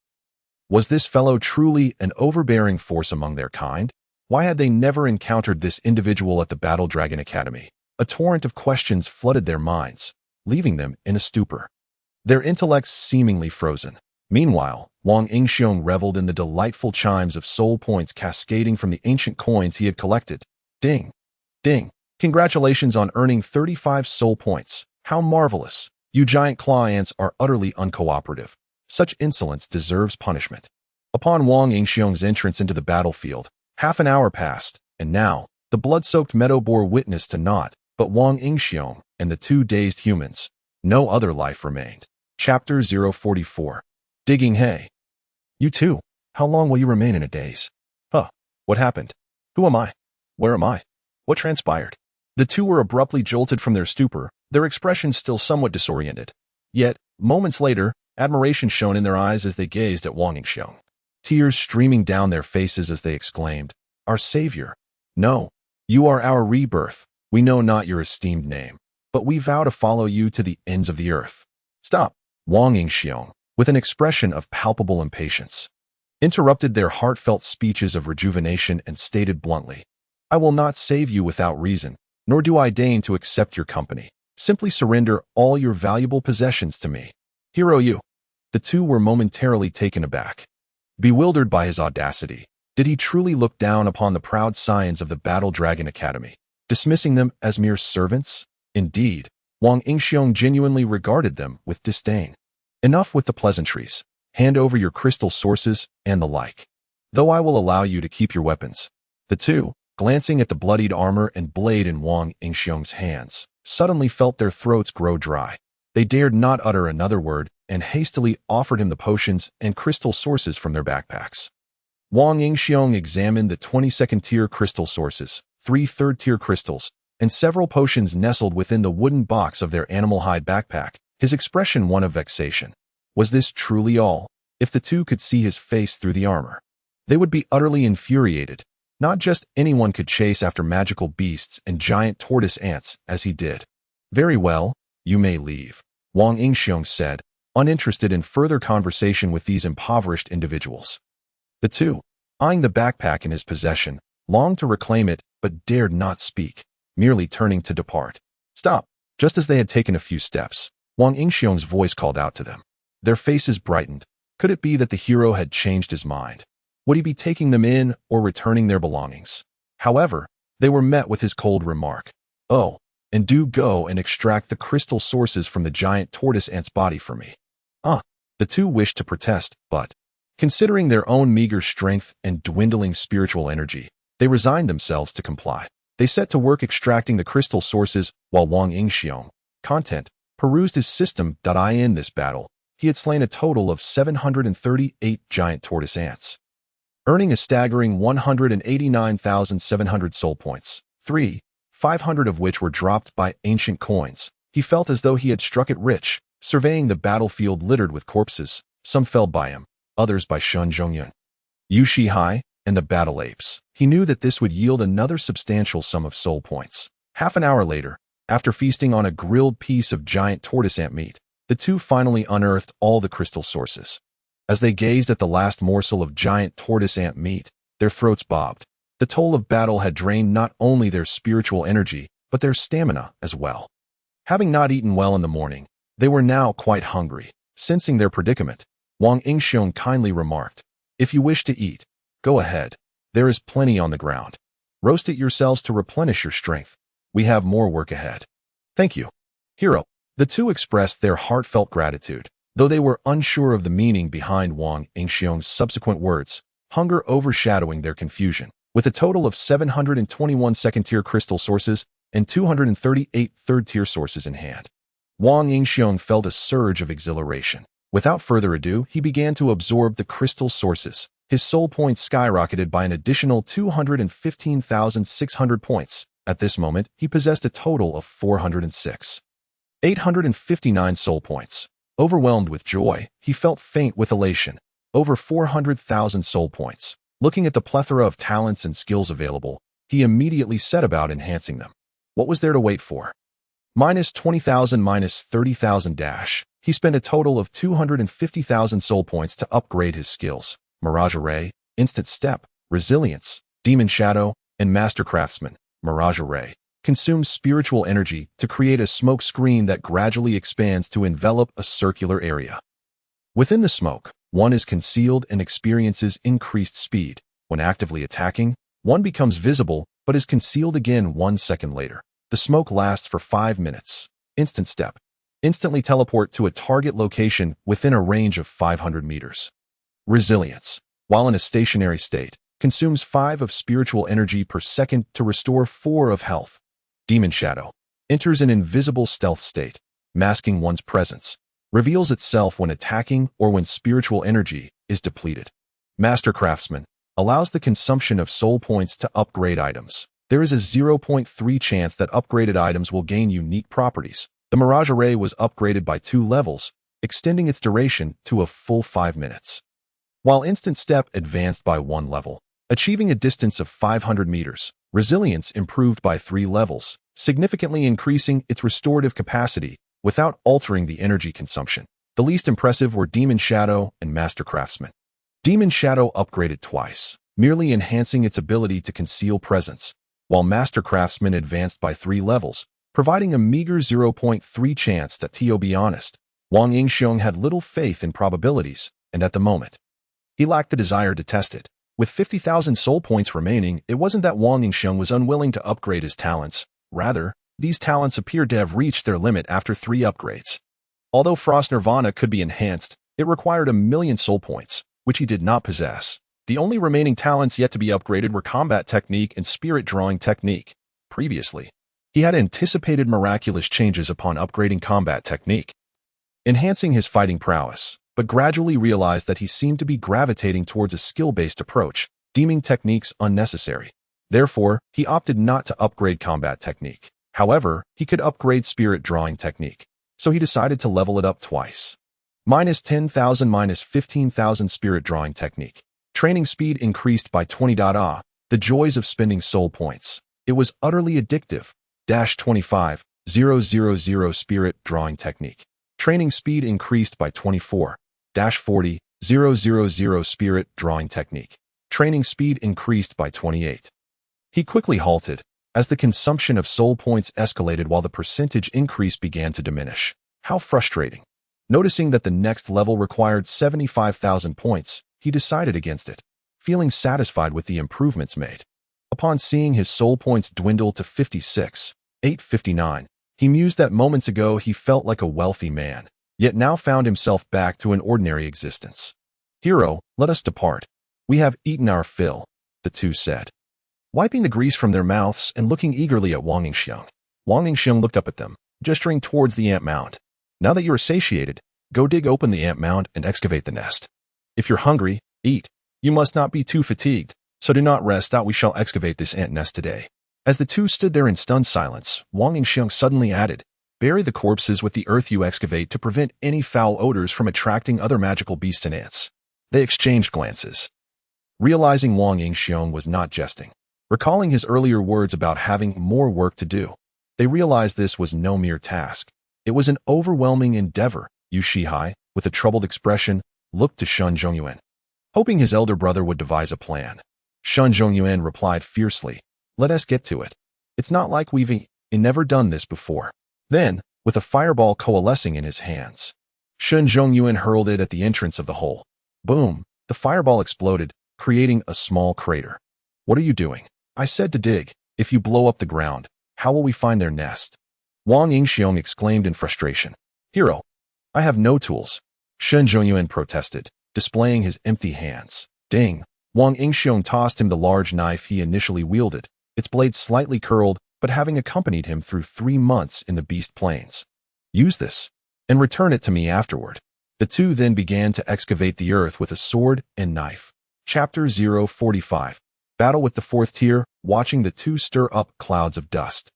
Was this fellow truly an overbearing force among their kind? Why had they never encountered this individual at the Battle Dragon Academy? A torrent of questions flooded their minds, leaving them in a stupor, their intellects seemingly frozen. Meanwhile, Wang Yingxiong reveled in the delightful chimes of soul points cascading from the ancient coins he had collected. Ding! Ding! Congratulations on earning 35 soul points. How marvelous! You giant claw ants are utterly uncooperative. Such insolence deserves punishment. Upon Wang Yingxiong's entrance into the battlefield, half an hour passed, and now, the blood-soaked meadow bore witness to naught but Wang Yingxiong and the two dazed humans. No other life remained. Chapter 044. Digging hay. "You too. How long will you remain in a daze?" "Huh. What happened? Who am I? Where am I? What transpired?" The two were abruptly jolted from their stupor, their expressions still somewhat disoriented. Yet, moments later, admiration shone in their eyes as they gazed at Wang Yingxiong. Tears streaming down their faces as they exclaimed, "Our savior! No, you are our rebirth. We know not your esteemed name, but we vow to follow you to the ends of the earth." "Stop!" Wang Yingxiong, with an expression of palpable impatience, interrupted their heartfelt speeches of rejuvenation and stated bluntly, "I will not save you without reason, nor do I deign to accept your company. Simply surrender all your valuable possessions to me." "Hero you!" The two were momentarily taken aback. Bewildered by his audacity, did he truly look down upon the proud scions of the Battle Dragon Academy, dismissing them as mere servants? Indeed, Wang Yingxiong genuinely regarded them with disdain. "Enough with the pleasantries. Hand over your crystal sources and the like, though I will allow you to keep your weapons." The two, glancing at the bloodied armor and blade in Wang Yingxiong's hands, suddenly felt their throats grow dry. They dared not utter another word and hastily offered him the potions and crystal sources from their backpacks. Wang Yingxiong examined the 22nd-tier crystal sources, 3 third-tier crystals, and several potions nestled within the wooden box of their animal hide backpack, his expression one of vexation. Was this truly all? If the two could see his face through the armor, they would be utterly infuriated. Not just anyone could chase after magical beasts and giant tortoise ants as he did. "Very well, you may leave," Wang Yingxiong said, uninterested in further conversation with these impoverished individuals. The two, eyeing the backpack in his possession, longed to reclaim it but dared not speak, merely turning to depart. "Stop!" Just as they had taken a few steps, Wang Yingxiong's voice called out to them. Their faces brightened. Could it be that the hero had changed his mind? Would he be taking them in or returning their belongings? However, they were met with his cold remark, "Oh, and do go and extract the crystal sources from the giant tortoise ant's body for me." The two wished to protest, but, considering their own meager strength and dwindling spiritual energy, they resigned themselves to comply. They set to work extracting the crystal sources while Wang Yingxiong, content, perused his system. In this battle, he had slain a total of 738 giant tortoise ants, earning a staggering 189,700 soul points. 3. 500 of which were dropped by ancient coins. He felt as though he had struck it rich, surveying the battlefield littered with corpses, some felled by him, others by Shun Zhongyun, Yu Shihai, and the battle apes. He knew that this would yield another substantial sum of soul points. Half an hour later, after feasting on a grilled piece of giant tortoise ant meat, the two finally unearthed all the crystal sources. As they gazed at the last morsel of giant tortoise ant meat, their throats bobbed. The toll of battle had drained not only their spiritual energy, but their stamina as well. Having not eaten well in the morning, they were now quite hungry. Sensing their predicament, Wang Yingxiong kindly remarked, "If you wish to eat, go ahead. There is plenty on the ground. Roast it yourselves to replenish your strength. We have more work ahead." "Thank you, hero." The two expressed their heartfelt gratitude, though they were unsure of the meaning behind Wang Yingxiong's subsequent words, hunger overshadowing their confusion. With a total of 721 second-tier crystal sources and 238 third-tier sources in hand, Wang Yingxiong felt a surge of exhilaration. Without further ado, he began to absorb the crystal sources. His soul points skyrocketed by an additional 215,600 points. At this moment, he possessed a total of 406,859 soul points. Overwhelmed with joy, he felt faint with elation. Over 400,000 soul points. Looking at the plethora of talents and skills available, he immediately set about enhancing them. What was there to wait for? Minus 20,000 minus 30,000 dash. He spent a total of 250,000 soul points to upgrade his skills. Mirage Array, Instant Step, Resilience, Demon Shadow, and Master Craftsman. Mirage Array consumes spiritual energy to create a smoke screen that gradually expands to envelop a circular area. Within the smoke, one is concealed and experiences increased speed. When actively attacking, one becomes visible but is concealed again 1 second later. The smoke lasts for 5 minutes. Instant Step. Instantly teleport to a target location within a range of 500 meters. Resilience. While in a stationary state, consumes 5 of spiritual energy per second to restore 4 of health. Demon Shadow. Enters an invisible stealth state, masking one's presence. Reveals itself when attacking or when spiritual energy is depleted. Master Craftsman. Allows the consumption of soul points to upgrade items. There is a 0.3 chance that upgraded items will gain unique properties. The Mirage Array was upgraded by 2 levels, extending its duration to a full 5 minutes. While Instant Step advanced by 1 level, achieving a distance of 500 meters. Resilience improved by 3 levels, significantly increasing its restorative capacity without altering the energy consumption. The least impressive were Demon Shadow and Master Craftsman. Demon Shadow upgraded twice, merely enhancing its ability to conceal presence, while Master Craftsman advanced by 3 levels, providing a meager 0.3 chance that, to be honest, Wang Yingxiong had little faith in probabilities, and at the moment, he lacked the desire to test it. With 50,000 soul points remaining, it wasn't that Wang Yingxiong was unwilling to upgrade his talents. Rather, these talents appeared to have reached their limit after 3 upgrades. Although Frost Nirvana could be enhanced, it required 1,000,000 soul points, which he did not possess. The only remaining talents yet to be upgraded were Combat Technique and Spirit Drawing Technique. Previously, he had anticipated miraculous changes upon upgrading Combat Technique, enhancing his fighting prowess, but gradually realized that he seemed to be gravitating towards a skill-based approach, deeming techniques unnecessary. Therefore, he opted not to upgrade Combat Technique. However, he could upgrade Spirit Drawing Technique, so he decided to level it up twice. Minus 10,000 minus 15,000 Spirit Drawing Technique. Training speed increased by 20. The joys of spending soul points. It was utterly addictive. 25,000 Spirit Drawing Technique. Training speed increased by 24,000 Spirit Drawing Technique. Training speed increased by 28. He quickly halted, as the consumption of soul points escalated while the percentage increase began to diminish. How frustrating. Noticing that the next level required 75,000 points, he decided against it, feeling satisfied with the improvements made. Upon seeing his soul points dwindle to 56,859, he mused that moments ago he felt like a wealthy man, yet now found himself back to an ordinary existence. "Hero, let us depart. We have eaten our fill," the two said, wiping the grease from their mouths and looking eagerly at Wang Yingxiong. Wang Yingxiong looked up at them, gesturing towards the ant mound. "Now that you are satiated, go dig open the ant mound and excavate the nest. If you're hungry, eat. You must not be too fatigued, so do not rest out. We shall excavate this ant nest today." As the two stood there in stunned silence, Wang Yingxiang suddenly added, "Bury the corpses with the earth you excavate to prevent any foul odors from attracting other magical beasts and ants." They exchanged glances, realizing Wang Yingxiang was not jesting. Recalling his earlier words about having more work to do, they realized this was no mere task. It was an overwhelming endeavor. Yu Shihai, with a troubled expression, looked to Shun Zhongyuan, hoping his elder brother would devise a plan. Shun Zhongyuan replied fiercely, "Let us get to it. It's not like we've never done this before." Then, with a fireball coalescing in his hands, Shun Zhongyuan hurled it at the entrance of the hole. Boom! The fireball exploded, creating a small crater. "What are you doing? I said to dig. If you blow up the ground, how will we find their nest?" Wang Yingxiang exclaimed in frustration. "Hero, I have no tools," Shun Zhongyuan protested, displaying his empty hands. Ding! Wang Yingxiang tossed him the large knife he initially wielded, its blade slightly curled, but having accompanied him through 3 months in the Beast Plains. "Use this, and return it to me afterward." The two then began to excavate the earth with a sword and knife. Chapter 045. Battle with the Fourth Tier, watching the two stir up clouds of dust.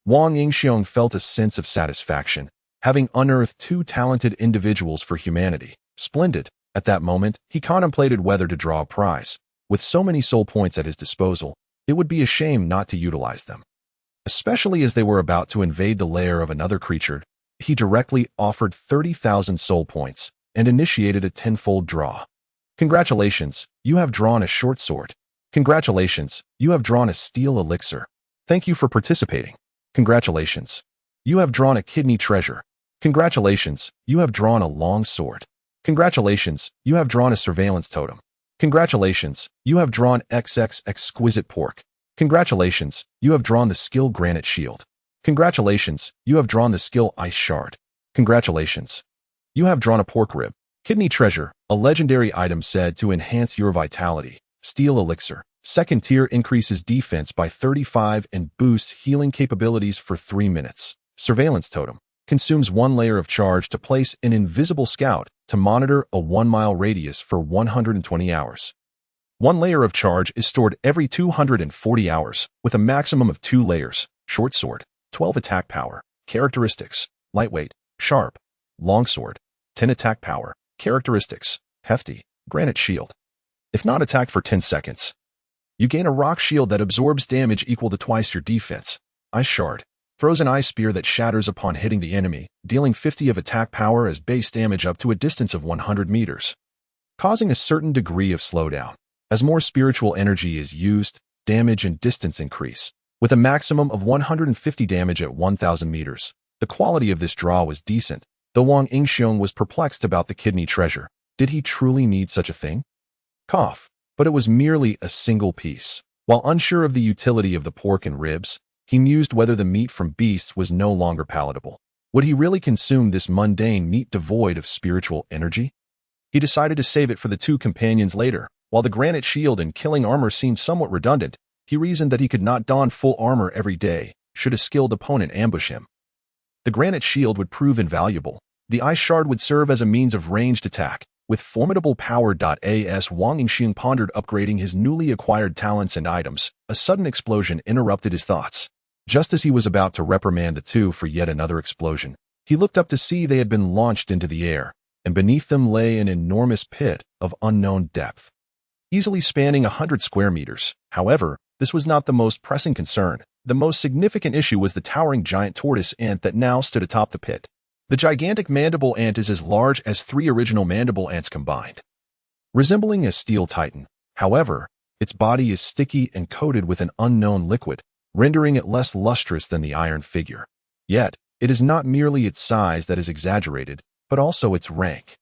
Wang Yingxiang felt a sense of satisfaction, having unearthed 2 talented individuals for humanity. Splendid. At that moment, he contemplated whether to draw a prize. With so many soul points at his disposal, it would be a shame not to utilize them. Especially as they were about to invade the lair of another creature, he directly offered 30,000 soul points and initiated a 10-fold draw. "Congratulations, you have drawn a short sword. Congratulations, you have drawn a steel elixir. Thank you for participating. Congratulations, you have drawn a kidney treasure. Congratulations, you have drawn a long sword. Congratulations, you have drawn a surveillance totem. Congratulations, you have drawn XX exquisite pork. Congratulations, you have drawn the skill granite shield. Congratulations, you have drawn the skill ice shard. Congratulations, you have drawn a pork rib. Kidney treasure, a legendary item said to enhance your vitality. Steel elixir, second tier, increases defense by 35 and boosts healing capabilities for 3 minutes. Surveillance totem, consumes 1 layer of charge to place an invisible scout to monitor a 1-mile radius for 120 hours. 1 layer of charge is stored every 240 hours, with a maximum of 2 layers. Short sword, 12 attack power. Characteristics, lightweight, sharp. Long sword, 10 attack power. Characteristics, hefty. Granite shield. If not attacked for 10 seconds, you gain a rock shield that absorbs damage equal to twice your defense. Ice shard, throws an ice spear that shatters upon hitting the enemy, dealing 50 of attack power as base damage up to a distance of 100 meters, causing a certain degree of slowdown. As more spiritual energy is used, damage and distance increase, with a maximum of 150 damage at 1,000 meters. The quality of this draw was decent, though Wang Yingxiang was perplexed about the kidney treasure. Did he truly need such a thing? Cough. But it was merely a single piece. While unsure of the utility of the pork and ribs, he mused whether the meat from beasts was no longer palatable. Would he really consume this mundane meat devoid of spiritual energy? He decided to save it for the 2 companions later. While the granite shield and killing armor seemed somewhat redundant, he reasoned that he could not don full armor every day, should a skilled opponent ambush him. The granite shield would prove invaluable. The ice shard would serve as a means of ranged attack. With formidable power. As Wang Yingxiang pondered upgrading his newly acquired talents and items, a sudden explosion interrupted his thoughts. Just as he was about to reprimand the two for yet another explosion, he looked up to see they had been launched into the air, and beneath them lay an enormous pit of unknown depth, easily spanning 100 square meters. However, this was not the most pressing concern. The most significant issue was the towering giant tortoise ant that now stood atop the pit. The gigantic mandible ant is as large as 3 original mandible ants combined. Resembling a steel titan, however, its body is sticky and coated with an unknown liquid, rendering it less lustrous than the iron figure. Yet, it is not merely its size that is exaggerated, but also its rank.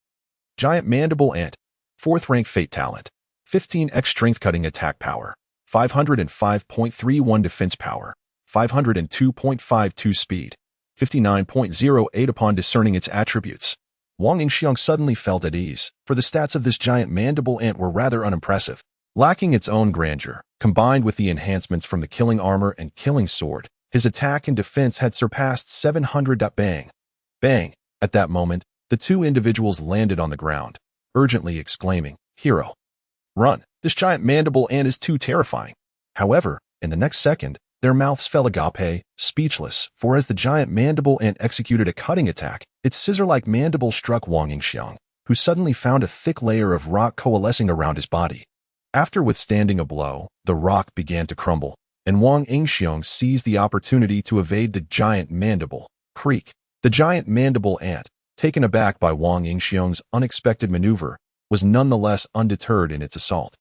Giant mandible ant, 4th rank fate talent, 15x strength cutting attack power, 505.31 defense power, 502.52 speed, 59.08 upon discerning its attributes. Wang Yingxiang suddenly felt at ease, for the stats of this giant mandible ant were rather unimpressive. Lacking its own grandeur, combined with the enhancements from the killing armor and killing sword, his attack and defense had surpassed 700. Bang! Bang! At that moment, the 2 individuals landed on the ground, urgently exclaiming, "Hero! Run! This giant mandible ant is too terrifying." However, in the next second, Their mouths fell agape, speechless, for as the giant mandible ant executed a cutting attack, its scissor-like mandible struck Wang Yingxiang, who suddenly found a thick layer of rock coalescing around his body. After withstanding a blow, the rock began to crumble, and Wang Yingxiang seized the opportunity to evade the giant mandible. Creak. The giant mandible ant, taken aback by Wang Yingxiang's unexpected maneuver, was nonetheless undeterred in its assault.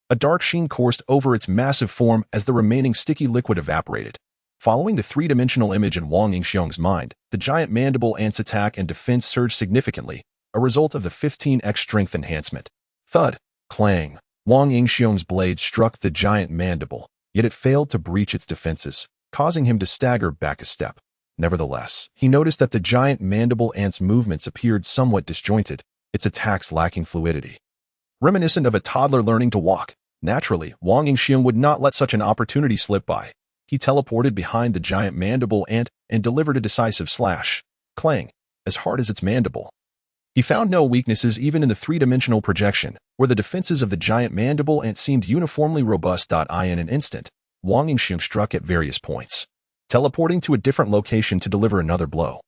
A dark sheen coursed over its massive form as the remaining sticky liquid evaporated. Following the three-dimensional image in Wang Yingxiang's mind, the giant mandible ant's attack and defense surged significantly, a result of the 15x strength enhancement. Thud. Clang. Wang Yingxiang's blade struck the giant mandible, yet it failed to breach its defenses, causing him to stagger back a step. Nevertheless, he noticed that the giant mandible ant's movements appeared somewhat disjointed, its attacks lacking fluidity. Reminiscent of a toddler learning to walk, naturally, Wang Yingxiang would not let such an opportunity slip by. He teleported behind the giant mandible ant and delivered a decisive slash. Clang. As hard as its mandible. He found no weaknesses even in the three-dimensional projection, where the defenses of the giant mandible ant seemed uniformly robust. In an instant, Wang Yingxiang struck at various points, teleporting to a different location to deliver another blow,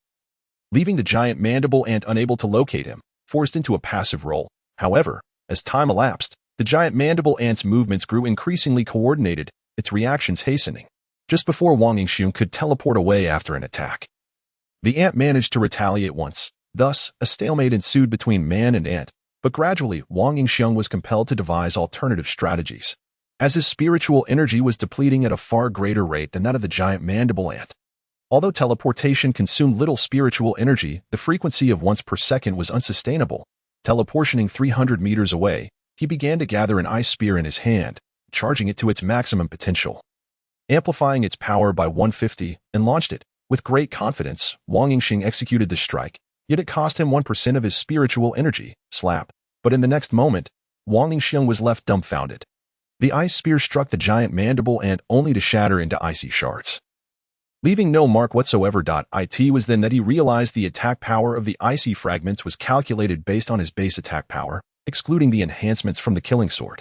leaving the giant mandible ant unable to locate him, forced into a passive role. However, as time elapsed, the giant mandible ant's movements grew increasingly coordinated, its reactions hastening. Just before Wang Yingxiang could teleport away after an attack, the ant managed to retaliate once. Thus, a stalemate ensued between man and ant, but gradually Wang Yingxiang was compelled to devise alternative strategies, as his spiritual energy was depleting at a far greater rate than that of the giant mandible ant. Although teleportation consumed little spiritual energy, the frequency of once per second was unsustainable. Teleportioning 300 meters away, he began to gather an ice spear in his hand, charging it to its maximum potential, amplifying its power by 150, and launched it. With great confidence, Wang Yingxiang executed the strike, yet it cost him 1% of his spiritual energy. Slap. But in the next moment, Wang Yingxiang was left dumbfounded. The ice spear struck the giant mandible ant only to shatter into icy shards, leaving no mark whatsoever. It was then that he realized the attack power of the icy fragments was calculated based on his base attack power, excluding the enhancements from the killing sword.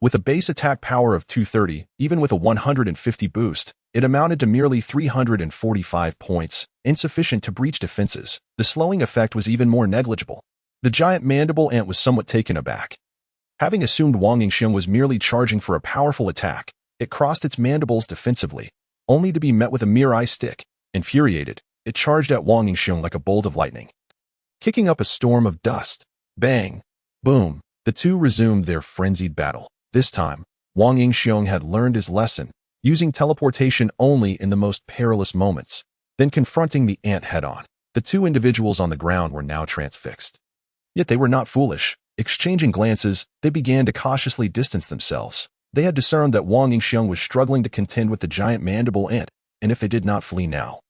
With a base attack power of 230, even with a 150 boost, it amounted to merely 345 points, insufficient to breach defenses. The slowing effect was even more negligible. The giant mandible ant was somewhat taken aback. Having assumed Wang Yingxiang was merely charging for a powerful attack, it crossed its mandibles defensively, only to be met with a mere ice stick. Infuriated, it charged at Wang Yingxiang like a bolt of lightning, kicking up a storm of dust. Bang! Boom! The two resumed their frenzied battle. This time, Wang Yingxiang had learned his lesson, using teleportation only in the most perilous moments, then confronting the ant head-on. The two individuals on the ground were now transfixed. Yet they were not foolish. Exchanging glances, they began to cautiously distance themselves. They had discerned that Wang Yingxiang was struggling to contend with the giant mandible ant, and if they did not flee now,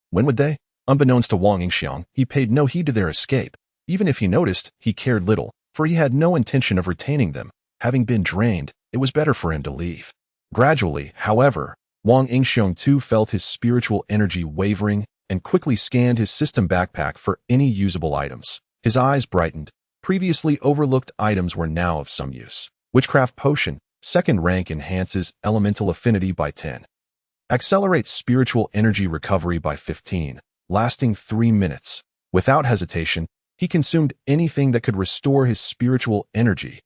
when would they? Unbeknownst to Wang Yingxiang, he paid no heed to their escape. Even if he noticed, he cared little, for he had no intention of retaining them. Having been drained, it was better for him to leave. Gradually, however, Wang Yingxiang too felt his spiritual energy wavering and quickly scanned his system backpack for any usable items. His eyes brightened. Previously overlooked items were now of some use. Witchcraft potion, second rank, enhances elemental affinity by 10. Accelerates spiritual energy recovery by 15, lasting 3 minutes. Without hesitation, he consumed anything that could restore his spiritual energy.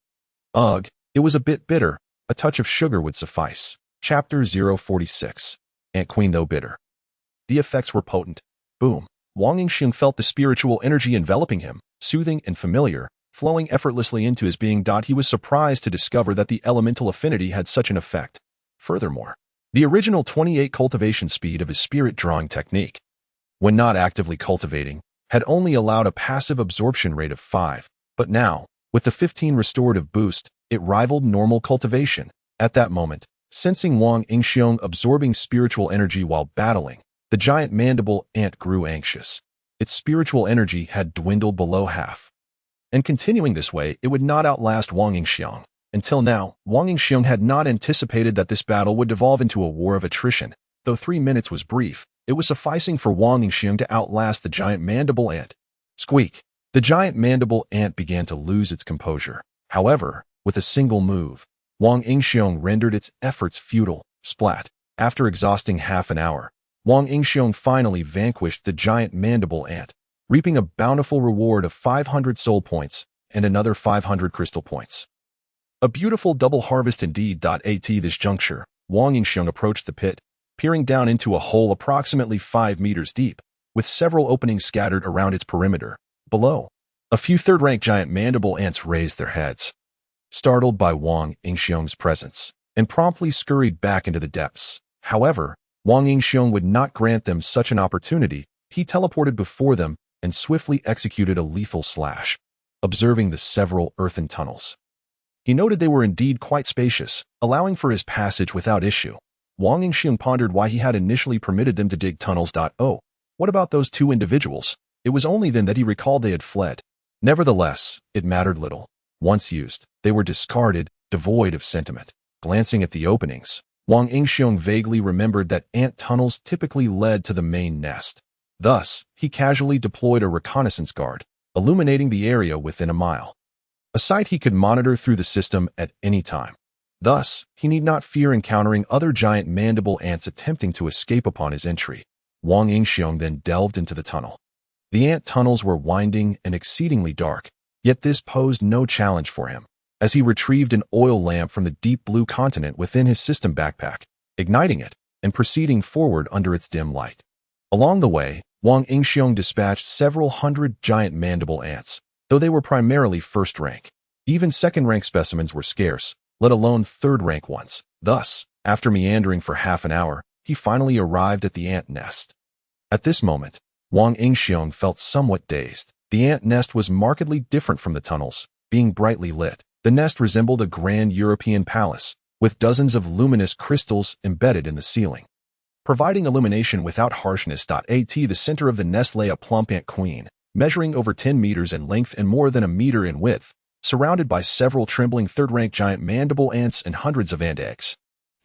Ugh, it was a bit bitter. A touch of sugar would suffice. Chapter 046. Ant Queen though bitter. The effects were potent. Boom. Wang Yingxiang felt the spiritual energy enveloping him, soothing and familiar, flowing effortlessly into his being. He was surprised to discover that the elemental affinity had such an effect. Furthermore, the original 28 cultivation speed of his spirit drawing technique, when not actively cultivating, had only allowed a passive absorption rate of 5, but now, with the 15 restorative boost, it rivaled normal cultivation. At that moment, sensing Wang Yingxiang absorbing spiritual energy while battling, the giant mandible ant grew anxious. Its spiritual energy had dwindled below half, and continuing this way, it would not outlast Wang Yingxiang. Until now, Wang Yingxiang had not anticipated that this battle would devolve into a war of attrition. Though 3 minutes was brief, it was sufficing for Wang Yingxiang to outlast the giant mandible ant. Squeak! The giant mandible ant began to lose its composure. However, with a single move, Wang Yingxiang rendered its efforts futile. Splat! After exhausting half an hour, Wang Yingxiong finally vanquished the giant mandible ant, reaping a bountiful reward of 500 soul points and another 500 crystal points. A beautiful double harvest indeed. At this juncture, Wang Yingxiong approached the pit, peering down into a hole approximately 5 meters deep, with several openings scattered around its perimeter. Below, a few third-rank giant mandible ants raised their heads, startled by Wang Yingxiong's presence, and promptly scurried back into the depths. However, Wang Yingxiong would not grant them such an opportunity. He teleported before them and swiftly executed a lethal slash, observing the several earthen tunnels. He noted they were indeed quite spacious, allowing for his passage without issue. Wang Yingxiong pondered why he had initially permitted them to dig tunnels. Oh, what about those two individuals? It was only then that he recalled they had fled. Nevertheless, it mattered little. Once used, they were discarded, devoid of sentiment. Glancing at the openings, Wang Yingxiong vaguely remembered that ant tunnels typically led to the main nest. Thus, he casually deployed a reconnaissance guard, illuminating the area within a mile, a sight he could monitor through the system at any time. Thus, he need not fear encountering other giant mandible ants attempting to escape upon his entry. Wang Yingxiong then delved into the tunnel. The ant tunnels were winding and exceedingly dark, yet this posed no challenge for him, as he retrieved an oil lamp from the deep blue continent within his system backpack, igniting it and proceeding forward under its dim light. Along the way, Wang Yingxiong dispatched several hundred giant mandible ants, though they were primarily first rank. Even second-rank specimens were scarce, let alone third-rank ones. Thus, after meandering for half an hour, he finally arrived at the ant nest. At this moment, Wang Yingxiong felt somewhat dazed. The ant nest was markedly different from the tunnels, being brightly lit. The nest resembled a grand European palace, with dozens of luminous crystals embedded in the ceiling, providing illumination without harshness. At the center of the nest lay a plump ant queen, measuring over 10 meters in length and more than a meter in width, surrounded by several trembling third-rank giant mandible ants and hundreds of ant eggs.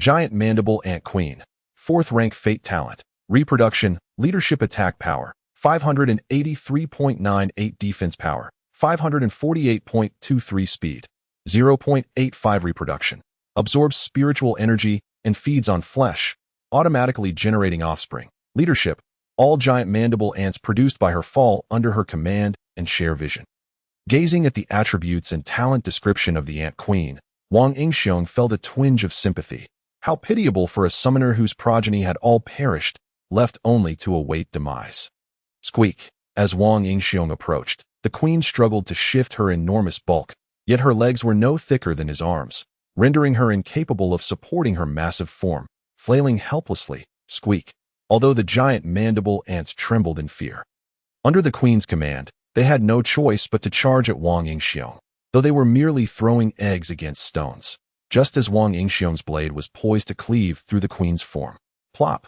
Giant mandible ant queen, 4th-rank fate talent, reproduction, leadership attack power, 583.98 defense power, 548.23 speed, 0.85 reproduction, absorbs spiritual energy and feeds on flesh, automatically generating offspring. Leadership, all giant mandible ants produced by her fall under her command and share vision. Gazing at the attributes and talent description of the ant queen, Wang Yingxiong felt a twinge of sympathy. How pitiable for a summoner whose progeny had all perished, left only to await demise. Squeak. As Wang Yingxiong approached, the queen struggled to shift her enormous bulk, yet her legs were no thicker than his arms, rendering her incapable of supporting her massive form, flailing helplessly. Squeak. Although the giant mandible ants trembled in fear. Under the queen's command, they had no choice but to charge at Wang Yingxiong, though they were merely throwing eggs against stones. Just as Wang Yingxiong's blade was poised to cleave through the queen's form. Plop.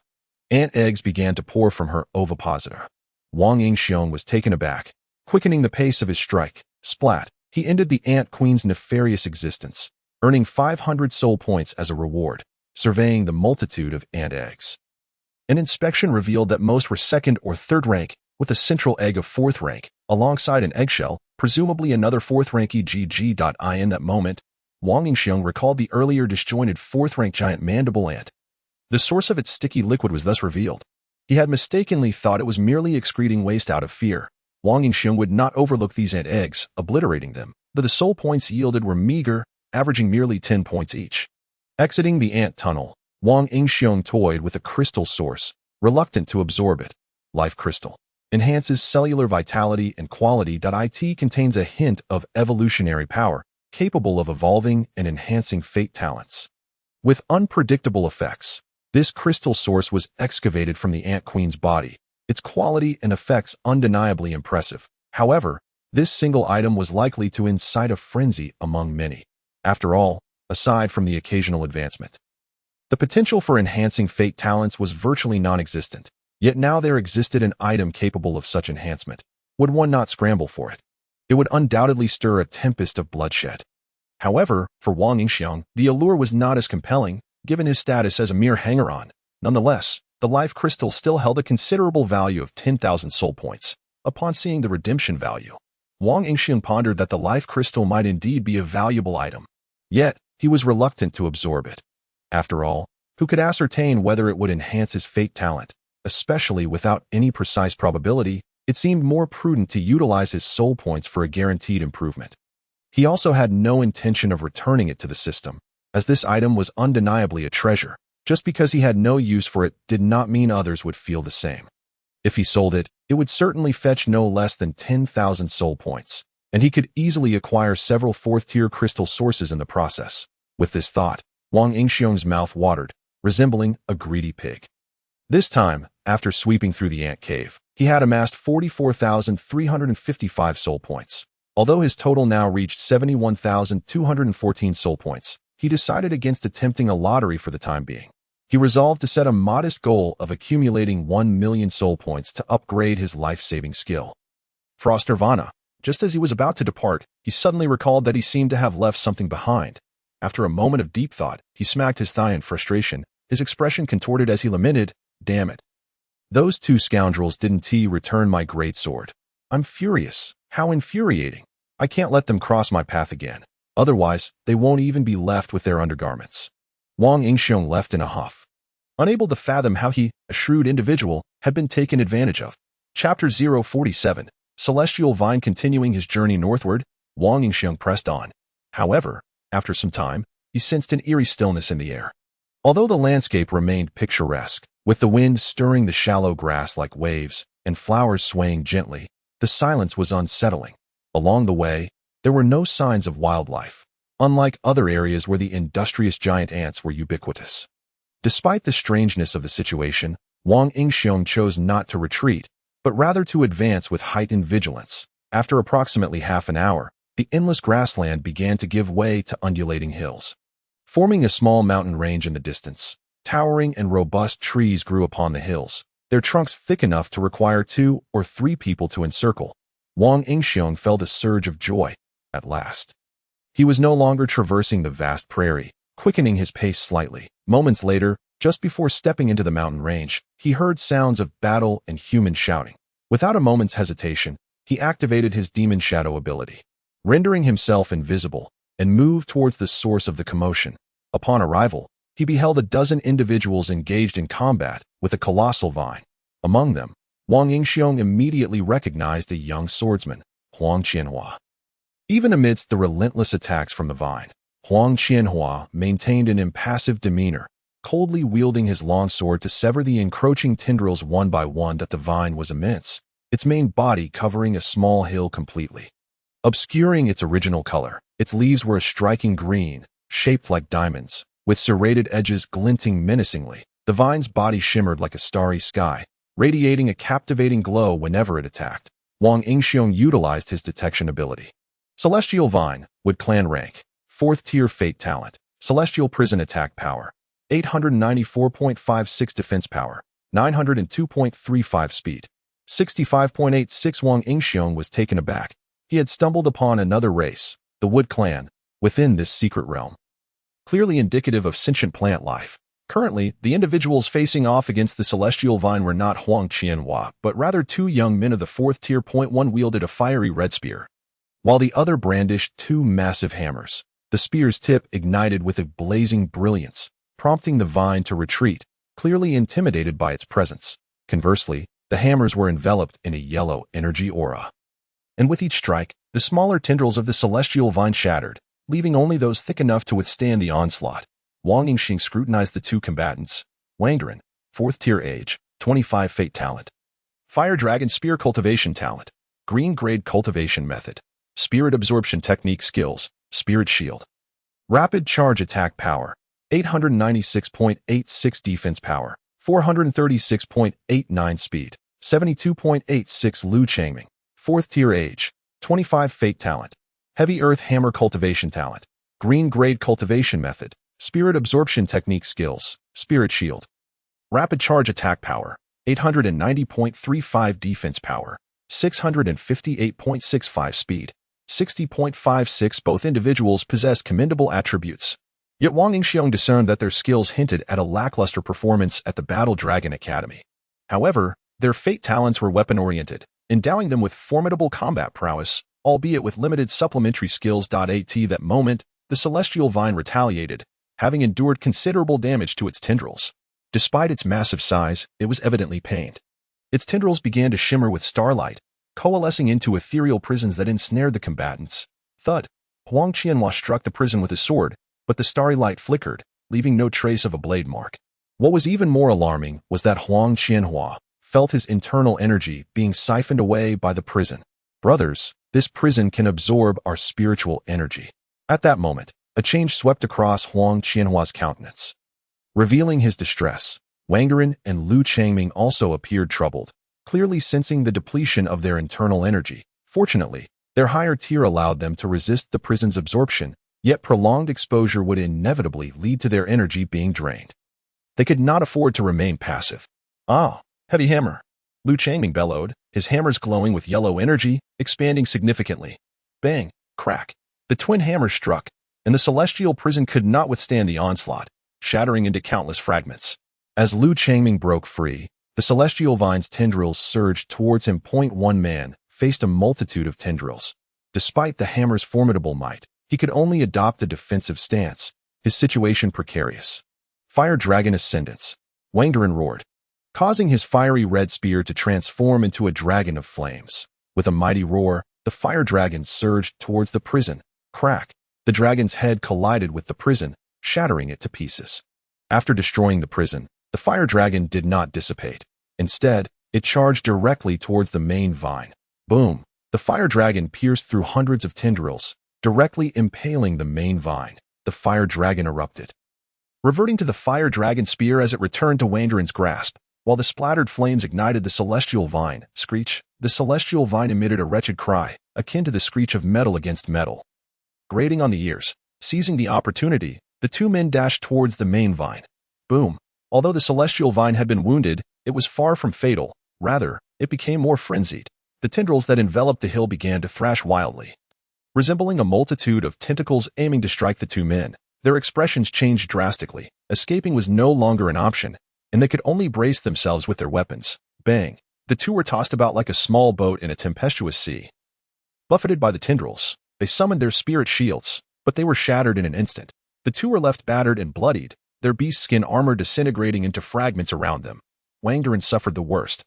Ant eggs began to pour from her ovipositor. Wang Yingxiong was taken aback, quickening the pace of his strike. Splat. He ended the ant queen's nefarious existence, earning 500 soul points as a reward, surveying the multitude of ant eggs. An inspection revealed that most were second or third rank, with a central egg of 4th rank, alongside an eggshell, presumably another 4th rank EGG. In that moment, Wang Yingxiong recalled the earlier disjointed 4th rank giant mandible ant. The source of its sticky liquid was thus revealed. He had mistakenly thought it was merely excreting waste out of fear. Wang Yingxiong would not overlook these ant eggs, obliterating them, but the soul points yielded were meager, averaging merely 10 points each. Exiting the ant tunnel, Wang Yingxiong toyed with a crystal source, reluctant to absorb it. Life crystal. Enhances cellular vitality and quality. It contains a hint of evolutionary power, capable of evolving and enhancing fate talents. With unpredictable effects, this crystal source was excavated from the ant queen's body, its quality and effects undeniably impressive. However, this single item was likely to incite a frenzy among many. After all, aside from the occasional advancement, the potential for enhancing fate talents was virtually non-existent, yet now there existed an item capable of such enhancement. Would one not scramble for it? It would undoubtedly stir a tempest of bloodshed. However, for Wang Yingxiong, the allure was not as compelling, given his status as a mere hanger-on. Nonetheless, the life crystal still held a considerable value of 10,000 soul points. Upon seeing the redemption value, Wang Yingxiong pondered that the life crystal might indeed be a valuable item. Yet, he was reluctant to absorb it. After all, who could ascertain whether it would enhance his fate talent. Especially without any precise probability, it seemed more prudent to utilize his soul points for a guaranteed improvement. He also had no intention of returning it to the system, as this item was undeniably a treasure. Just because he had no use for it did not mean others would feel the same. If he sold it, it would certainly fetch no less than 10,000 soul points, and he could easily acquire several fourth-tier crystal sources in the process. With this thought, Wang Yingxiong's mouth watered, resembling a greedy pig. This time, after sweeping through the ant cave, he had amassed 44,355 soul points. Although his total now reached 71,214 soul points, he decided against attempting a lottery for the time being. He resolved to set a modest goal of accumulating 1 million soul points to upgrade his life-saving skill. Frost Nirvana. Just as he was about to depart, he suddenly recalled that he seemed to have left something behind. After a moment of deep thought, he smacked his thigh in frustration, his expression contorted as he lamented, "Damn it. Those two scoundrels didn't return my great sword. I'm furious. How infuriating. I can't let them cross my path again. Otherwise, they won't even be left with their undergarments." Wang Yingxiong left in a huff, unable to fathom how he, a shrewd individual, had been taken advantage of. Chapter 047. Celestial Vine. Continuing his journey northward, Wang Yingxiong pressed on. However, after some time, he sensed an eerie stillness in the air. Although the landscape remained picturesque, with the wind stirring the shallow grass like waves and flowers swaying gently, the silence was unsettling. Along the way, there were no signs of wildlife, unlike other areas where the industrious giant ants were ubiquitous. Despite the strangeness of the situation, Wang Yingxiong chose not to retreat, but rather to advance with heightened vigilance. After approximately half an hour, the endless grassland began to give way to undulating hills, forming a small mountain range in the distance. Towering and robust trees grew upon the hills, their trunks thick enough to require 2 or 3 people to encircle. Wang Yingxiong felt a surge of joy. At last, he was no longer traversing the vast prairie, quickening his pace slightly. Moments later, just before stepping into the mountain range, he heard sounds of battle and human shouting. Without a moment's hesitation, he activated his demon shadow ability, rendering himself invisible, and moved towards the source of the commotion. Upon arrival, he beheld a dozen individuals engaged in combat with a colossal vine. Among them, Wang Yingxiong immediately recognized a young swordsman, Huang Qianhua. Even amidst the relentless attacks from the vine, Huang Qianhua maintained an impassive demeanor, coldly wielding his long sword to sever the encroaching tendrils one by one. That the vine was immense, its main body covering a small hill completely, obscuring its original color. Its leaves were a striking green, shaped like diamonds, with serrated edges glinting menacingly. The vine's body shimmered like a starry sky, radiating a captivating glow whenever it attacked. Wang Yingxiong utilized his detection ability. Celestial Vine, Wood Clan rank, 4th tier fate talent, Celestial Prison attack power, 894.56 defense power, 902.35 speed, 65.86. Wang Yingxiong was taken aback. He had stumbled upon another race, the Wood Clan, within this secret realm, clearly indicative of sentient plant life. Currently, the individuals facing off against the Celestial Vine were not Huang Qianhua, but rather 2 young men of the 4th tier. One wielded a fiery red spear, while the other brandished 2 massive hammers. The spear's tip ignited with a blazing brilliance, prompting the vine to retreat, clearly intimidated by its presence. Conversely, the hammers were enveloped in a yellow energy aura, and with each strike, the smaller tendrils of the Celestial Vine shattered, leaving only those thick enough to withstand the onslaught. Wang Yingxiong scrutinized the 2 combatants. Wangdarin, 4th tier age, 25 fate talent. Fire Dragon Spear cultivation talent. Green grade cultivation method. Spirit absorption technique skills. Spirit shield. Rapid charge attack power. 896.86 defense power. 436.89 speed. 72.86 Lu Changming. 4th tier age. 25 fate talent. Heavy earth hammer cultivation talent. Green grade cultivation method. Spirit absorption technique skills. Spirit shield. Rapid charge attack power. 890.35 defense power. 658.65 speed. 60.56. Both individuals possessed commendable attributes. Yet Wang Yingxiong discerned that their skills hinted at a lackluster performance at the Battle Dragon Academy. However, their fate talents were weapon-oriented, endowing them with formidable combat prowess, albeit with limited supplementary skills. At that moment, the Celestial Vine retaliated, having endured considerable damage to its tendrils. Despite its massive size, it was evidently pained. Its tendrils began to shimmer with starlight, coalescing into ethereal prisons that ensnared the combatants. Thud! Huang Qianhua struck the prison with his sword, but the starry light flickered, leaving no trace of a blade mark. What was even more alarming was that Huang Qianhua felt his internal energy being siphoned away by the prison. Brothers, this prison can absorb our spiritual energy. At that moment, a change swept across Huang Qianhua's countenance. Revealing his distress, Wang Gerin and Lu Changming also appeared troubled, clearly sensing the depletion of their internal energy. Fortunately, their higher tier allowed them to resist the prison's absorption, yet prolonged exposure would inevitably lead to their energy being drained. They could not afford to remain passive. Ah, heavy hammer! Lu Changming bellowed, his hammers glowing with yellow energy, expanding significantly. Bang! Crack! The twin hammers struck, and the celestial prison could not withstand the onslaught, shattering into countless fragments. As Lu Changming broke free, the celestial vine's tendrils surged towards him. One man faced a multitude of tendrils. Despite the hammer's formidable might, he could only adopt a defensive stance, his situation precarious. Fire Dragon Ascendance. Wang Gerin roared, causing his fiery red spear to transform into a dragon of flames. With a mighty roar, the fire dragon surged towards the prison. Crack! The dragon's head collided with the prison, shattering it to pieces. After destroying the prison, the fire dragon did not dissipate. Instead, it charged directly towards the main vine. Boom! The fire dragon pierced through hundreds of tendrils, directly impaling the main vine. The fire dragon erupted, reverting to the fire dragon spear as it returned to Wang Gerin's grasp. While the splattered flames ignited the celestial vine, screech, the celestial vine emitted a wretched cry, akin to the screech of metal against metal. Grating on the ears, seizing the opportunity, the two men dashed towards the main vine. Boom! Although the celestial vine had been wounded, it was far from fatal. Rather, it became more frenzied. The tendrils that enveloped the hill began to thrash wildly. Resembling a multitude of tentacles aiming to strike the two men, their expressions changed drastically. Escaping was no longer an option, and they could only brace themselves with their weapons. Bang! The two were tossed about like a small boat in a tempestuous sea. Buffeted by the tendrils, they summoned their spirit shields, but they were shattered in an instant. The two were left battered and bloodied, their beast skin armor disintegrating into fragments around them. Wang Gerin suffered the worst.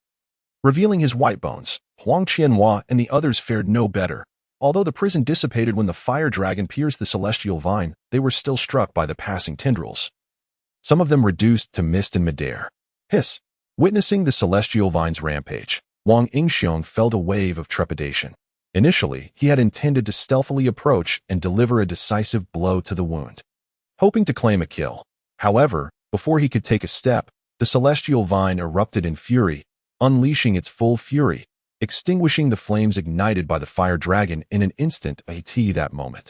Revealing his white bones, Huang Qianhua and the others fared no better. Although the prison dissipated when the fire dragon pierced the celestial vine, they were still struck by the passing tendrils. Some of them reduced to mist in midair. Hiss! Witnessing the celestial vine's rampage, Wang Yingxiong felt a wave of trepidation. Initially, he had intended to stealthily approach and deliver a decisive blow to the wound, hoping to claim a kill. However, before he could take a step, the celestial vine erupted in fury, unleashing its full fury, extinguishing the flames ignited by the fire dragon in an instant. At that moment,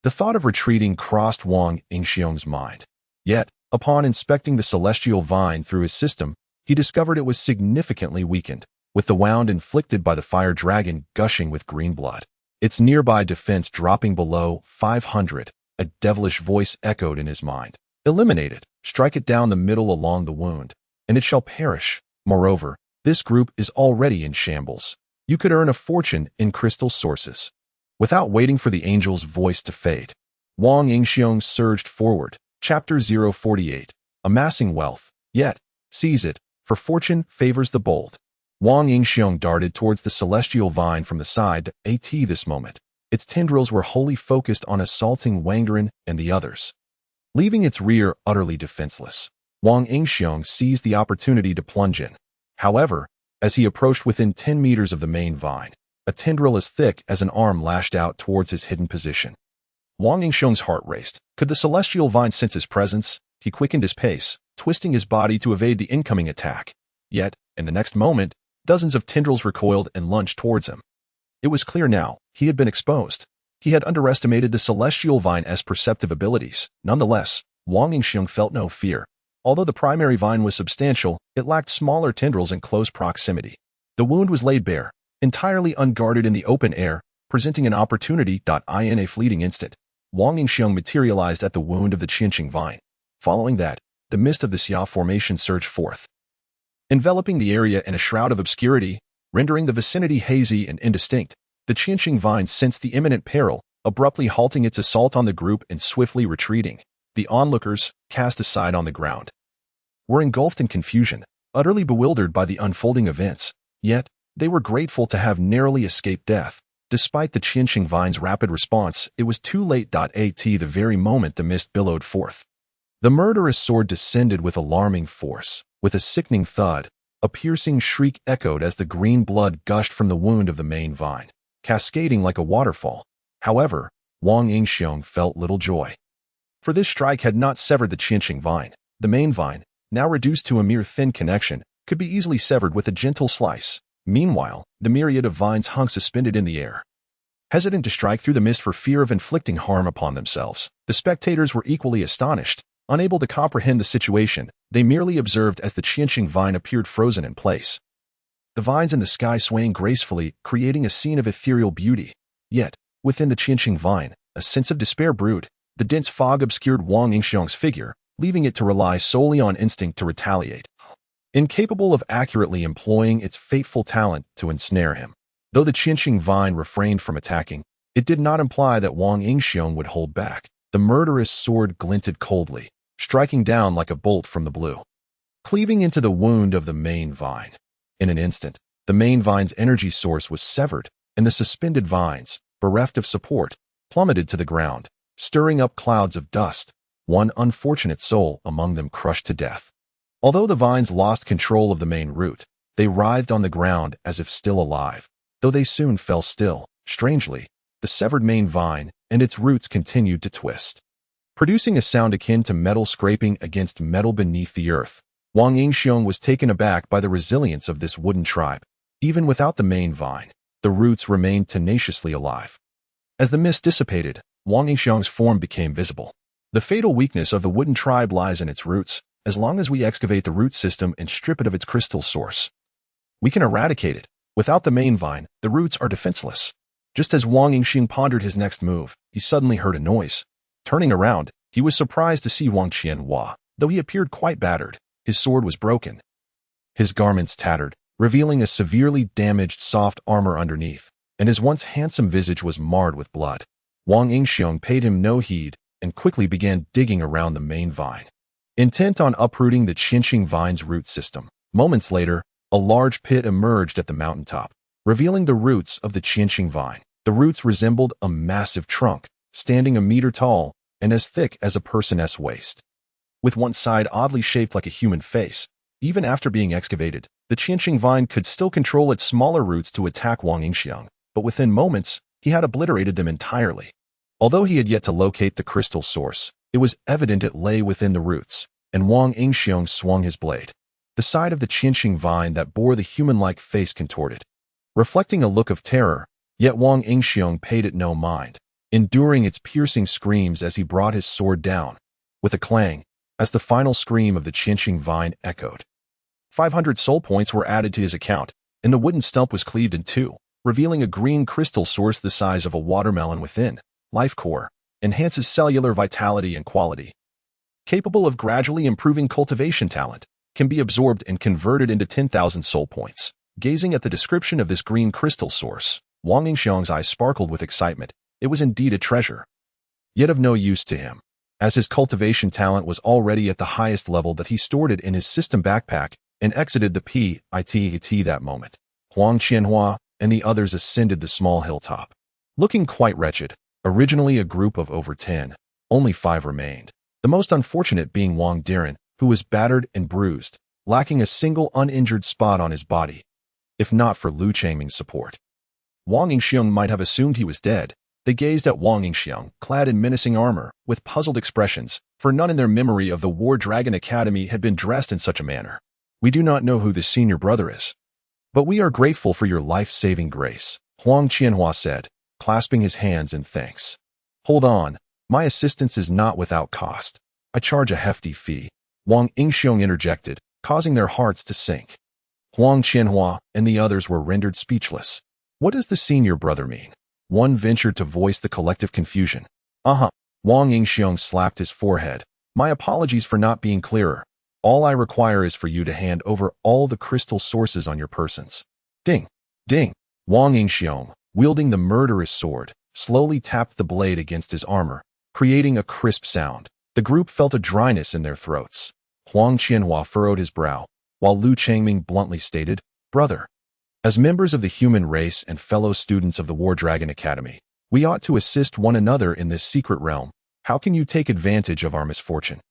the thought of retreating crossed Wang Yingxiong's mind. Yet, upon inspecting the celestial vine through his system, he discovered it was significantly weakened, with the wound inflicted by the fire dragon gushing with green blood. Its nearby defense dropping below 500, a devilish voice echoed in his mind. Eliminate it, strike it down the middle along the wound, and it shall perish. Moreover, this group is already in shambles. You could earn a fortune in crystal sources. Without waiting for the angel's voice to fade, Wang Yingxiong surged forward. Chapter 048. Amassing wealth. Yet, seize it, for fortune favors the bold. Wang Yingxiong darted towards the celestial vine from the side. At this moment, its tendrils were wholly focused on assaulting Wang Gerin and the others. Leaving its rear utterly defenseless, Wang Yingxiong seized the opportunity to plunge in. However, as he approached within 10 meters of the main vine, a tendril as thick as an arm lashed out towards his hidden position. Wang Yingxiong's heart raced. Could the celestial vine sense his presence? He quickened his pace, twisting his body to evade the incoming attack. Yet, in the next moment, dozens of tendrils recoiled and lunged towards him. It was clear now, he had been exposed. He had underestimated the celestial vine's perceptive abilities. Nonetheless, Wang Yingxiong felt no fear. Although the primary vine was substantial, it lacked smaller tendrils in close proximity. The wound was laid bare, entirely unguarded in the open air, presenting an opportunity. In a fleeting instant, Wang Yingxiong materialized at the wound of the Qianqing vine. Following that, the mist of the Xia formation surged forth, enveloping the area in a shroud of obscurity, rendering the vicinity hazy and indistinct. The Qianqing vine sensed the imminent peril, abruptly halting its assault on the group and swiftly retreating. The onlookers, cast aside on the ground, were engulfed in confusion, utterly bewildered by the unfolding events, yet they were grateful to have narrowly escaped death. Despite the Qianxing Vine's rapid response, it was too late. At the very moment the mist billowed forth, the murderous sword descended with alarming force. With a sickening thud, a piercing shriek echoed as the green blood gushed from the wound of the main vine, cascading like a waterfall. However, Wang Yingxiong felt little joy, for this strike had not severed the Qianxing Vine. The main vine, now reduced to a mere thin connection, could be easily severed with a gentle slice. Meanwhile, the myriad of vines hung suspended in the air, hesitant to strike through the mist for fear of inflicting harm upon themselves. The spectators were equally astonished. Unable to comprehend the situation, they merely observed as the Qianxing Vine appeared frozen in place, the vines in the sky swaying gracefully, creating a scene of ethereal beauty. Yet, within the Qianxing Vine, a sense of despair brewed. The dense fog obscured Wang Yingxiong's figure, leaving it to rely solely on instinct to retaliate, incapable of accurately employing its fateful talent to ensnare him. Though the Qianxing Vine refrained from attacking, it did not imply that Wang Yingxiong would hold back. The murderous sword glinted coldly, striking down like a bolt from the blue, cleaving into the wound of the main vine. In an instant, the main vine's energy source was severed, and the suspended vines, bereft of support, plummeted to the ground, stirring up clouds of dust, one unfortunate soul among them crushed to death. Although the vines lost control of the main root, they writhed on the ground as if still alive, though they soon fell still. Strangely, the severed main vine and its roots continued to twist, producing a sound akin to metal scraping against metal beneath the earth. Wang Yingxiong was taken aback by the resilience of this wooden tribe. Even without the main vine, the roots remained tenaciously alive. As the mist dissipated, Wang Yingxiong's form became visible. The fatal weakness of the wooden tribe lies in its roots. As long as we excavate the root system and strip it of its crystal source, we can eradicate it. Without the main vine, the roots are defenseless. Just as Wang Yingxiong pondered his next move, he suddenly heard a noise. Turning around, he was surprised to see Wang Qianhua. Though he appeared quite battered, his sword was broken, his garments tattered, revealing a severely damaged soft armor underneath, and his once handsome visage was marred with blood. Wang Yingxiong paid him no heed and quickly began digging around the main vine, intent on uprooting the Qianxing Vine's root system. Moments later, a large pit emerged at the mountaintop, revealing the roots of the Qianxing Vine. The roots resembled a massive trunk, standing a meter tall and as thick as a person's waist, with one side oddly shaped like a human face. Even after being excavated, the Qianxing Vine could still control its smaller roots to attack Wang Yingxiong, but within moments, he had obliterated them entirely. Although he had yet to locate the crystal source, it was evident it lay within the roots, and Wang Yingxiong swung his blade. The side of the Qianxing Vine that bore the human-like face contorted, reflecting a look of terror, yet Wang Yingxiong paid it no mind, enduring its piercing screams as he brought his sword down, with a clang, as the final scream of the Qianxing Vine echoed. 500 soul points were added to his account, and the wooden stump was cleaved in two, revealing a green crystal source the size of a watermelon within. Life Core enhances cellular vitality and quality. Capable of gradually improving cultivation talent, can be absorbed and converted into 10,000 soul points. Gazing at the description of this green crystal source, Wang Yingxiong's eyes sparkled with excitement. It was indeed a treasure, yet of no use to him, as his cultivation talent was already at the highest level. That he stored it in his system backpack and exited the pit that moment. Wang Qianhua and the others ascended the small hilltop, looking quite wretched. Originally a group of over 10, only 5 remained, the most unfortunate being Wang Diren, who was battered and bruised, lacking a single uninjured spot on his body. If not for Lu Changming's support, Wang Yingxiong might have assumed he was dead. They gazed at Wang Yingxiong, clad in menacing armor, with puzzled expressions, for none in their memory of the War Dragon Academy had been dressed in such a manner. "We do not know who the senior brother is, but we are grateful for your life-saving grace," Wang Qianhua said, clasping his hands in thanks. "Hold on, my assistance is not without cost. I charge a hefty fee," Wang Yingxiong interjected, causing their hearts to sink. Wang Qianhua and the others were rendered speechless. What does the senior brother mean? One ventured to voice the collective confusion. Wang Yingxiong slapped his forehead. "My apologies for not being clearer. All I require is for you to hand over all the crystal sources on your persons." Ding! Ding! Wang Yingxiong, wielding the murderous sword, slowly tapped the blade against his armor, creating a crisp sound. The group felt a dryness in their throats. Huang Qianhua furrowed his brow, while Lu Changming bluntly stated, "Brother, as members of the human race and fellow students of the War Dragon Academy, we ought to assist one another in this secret realm. How can you take advantage of our misfortune?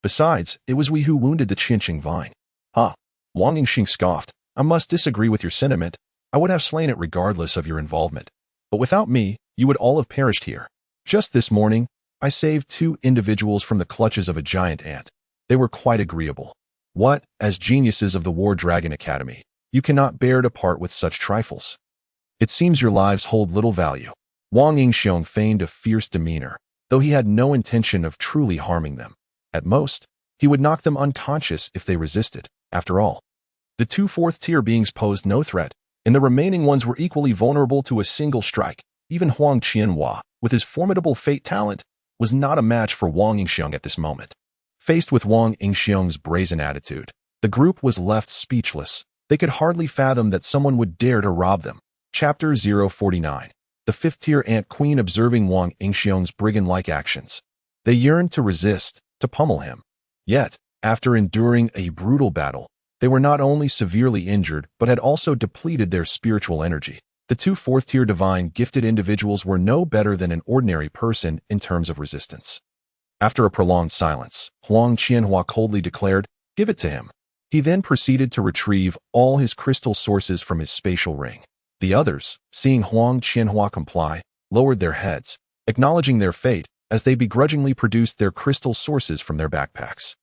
Besides, it was we who wounded the Qinqing vine." "Ha!" Wang Yingxing scoffed. "I must disagree with your sentiment. I would have slain it regardless of your involvement. But without me, you would all have perished here. Just this morning, I saved 2 individuals from the clutches of a giant ant. They were quite agreeable. What, as geniuses of the War Dragon Academy, you cannot bear to part with such trifles? It seems your lives hold little value." Wang Yingxiong feigned a fierce demeanor, though he had no intention of truly harming them. At most, he would knock them unconscious if they resisted. After all, the 2 fourth-tier beings posed no threat, and the remaining ones were equally vulnerable to a single strike. Even Huang Qianhua, with his formidable fate talent, was not a match for Wang Yingxiong at this moment. Faced with Wang Yingxiong's brazen attitude, the group was left speechless. They could hardly fathom that someone would dare to rob them. Chapter 049. The 5th-tier Ant Queen observing Wang Yingxiong's brigand-like actions. They yearned to resist, to pummel him. Yet, after enduring a brutal battle, they were not only severely injured but had also depleted their spiritual energy. The 2 fourth-tier divine gifted individuals were no better than an ordinary person in terms of resistance. After a prolonged silence, Huang Qianhua coldly declared, "Give it to him." He then proceeded to retrieve all his crystal sources from his spatial ring. The others, seeing Huang Qianhua comply, lowered their heads, acknowledging their fate as they begrudgingly produced their crystal sources from their backpacks.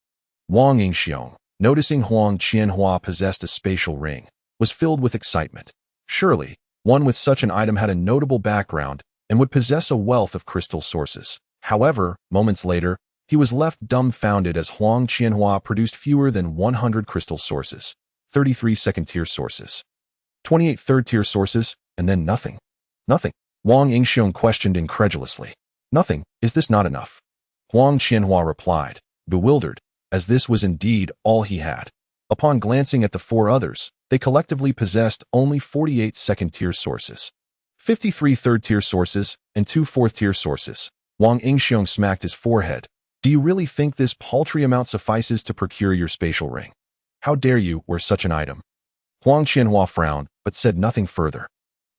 Wang Yingxiong, noticing Huang Qianhua possessed a spatial ring, was filled with excitement. Surely, one with such an item had a notable background and would possess a wealth of crystal sources. However, moments later, he was left dumbfounded as Huang Qianhua produced fewer than 100 crystal sources, 33 second-tier sources, 28 third-tier sources, and then nothing. Nothing. Wang Yingxiong questioned incredulously. "Nothing, is this not enough?" Huang Qianhua replied, bewildered, as this was indeed all he had. Upon glancing at the 4 others, they collectively possessed only 48 second-tier sources, 53 third-tier sources, and 2 fourth-tier sources. Wang Yingxiong smacked his forehead. "Do you really think this paltry amount suffices to procure your spatial ring? How dare you wear such an item?" Huang Qianhua frowned, but said nothing further.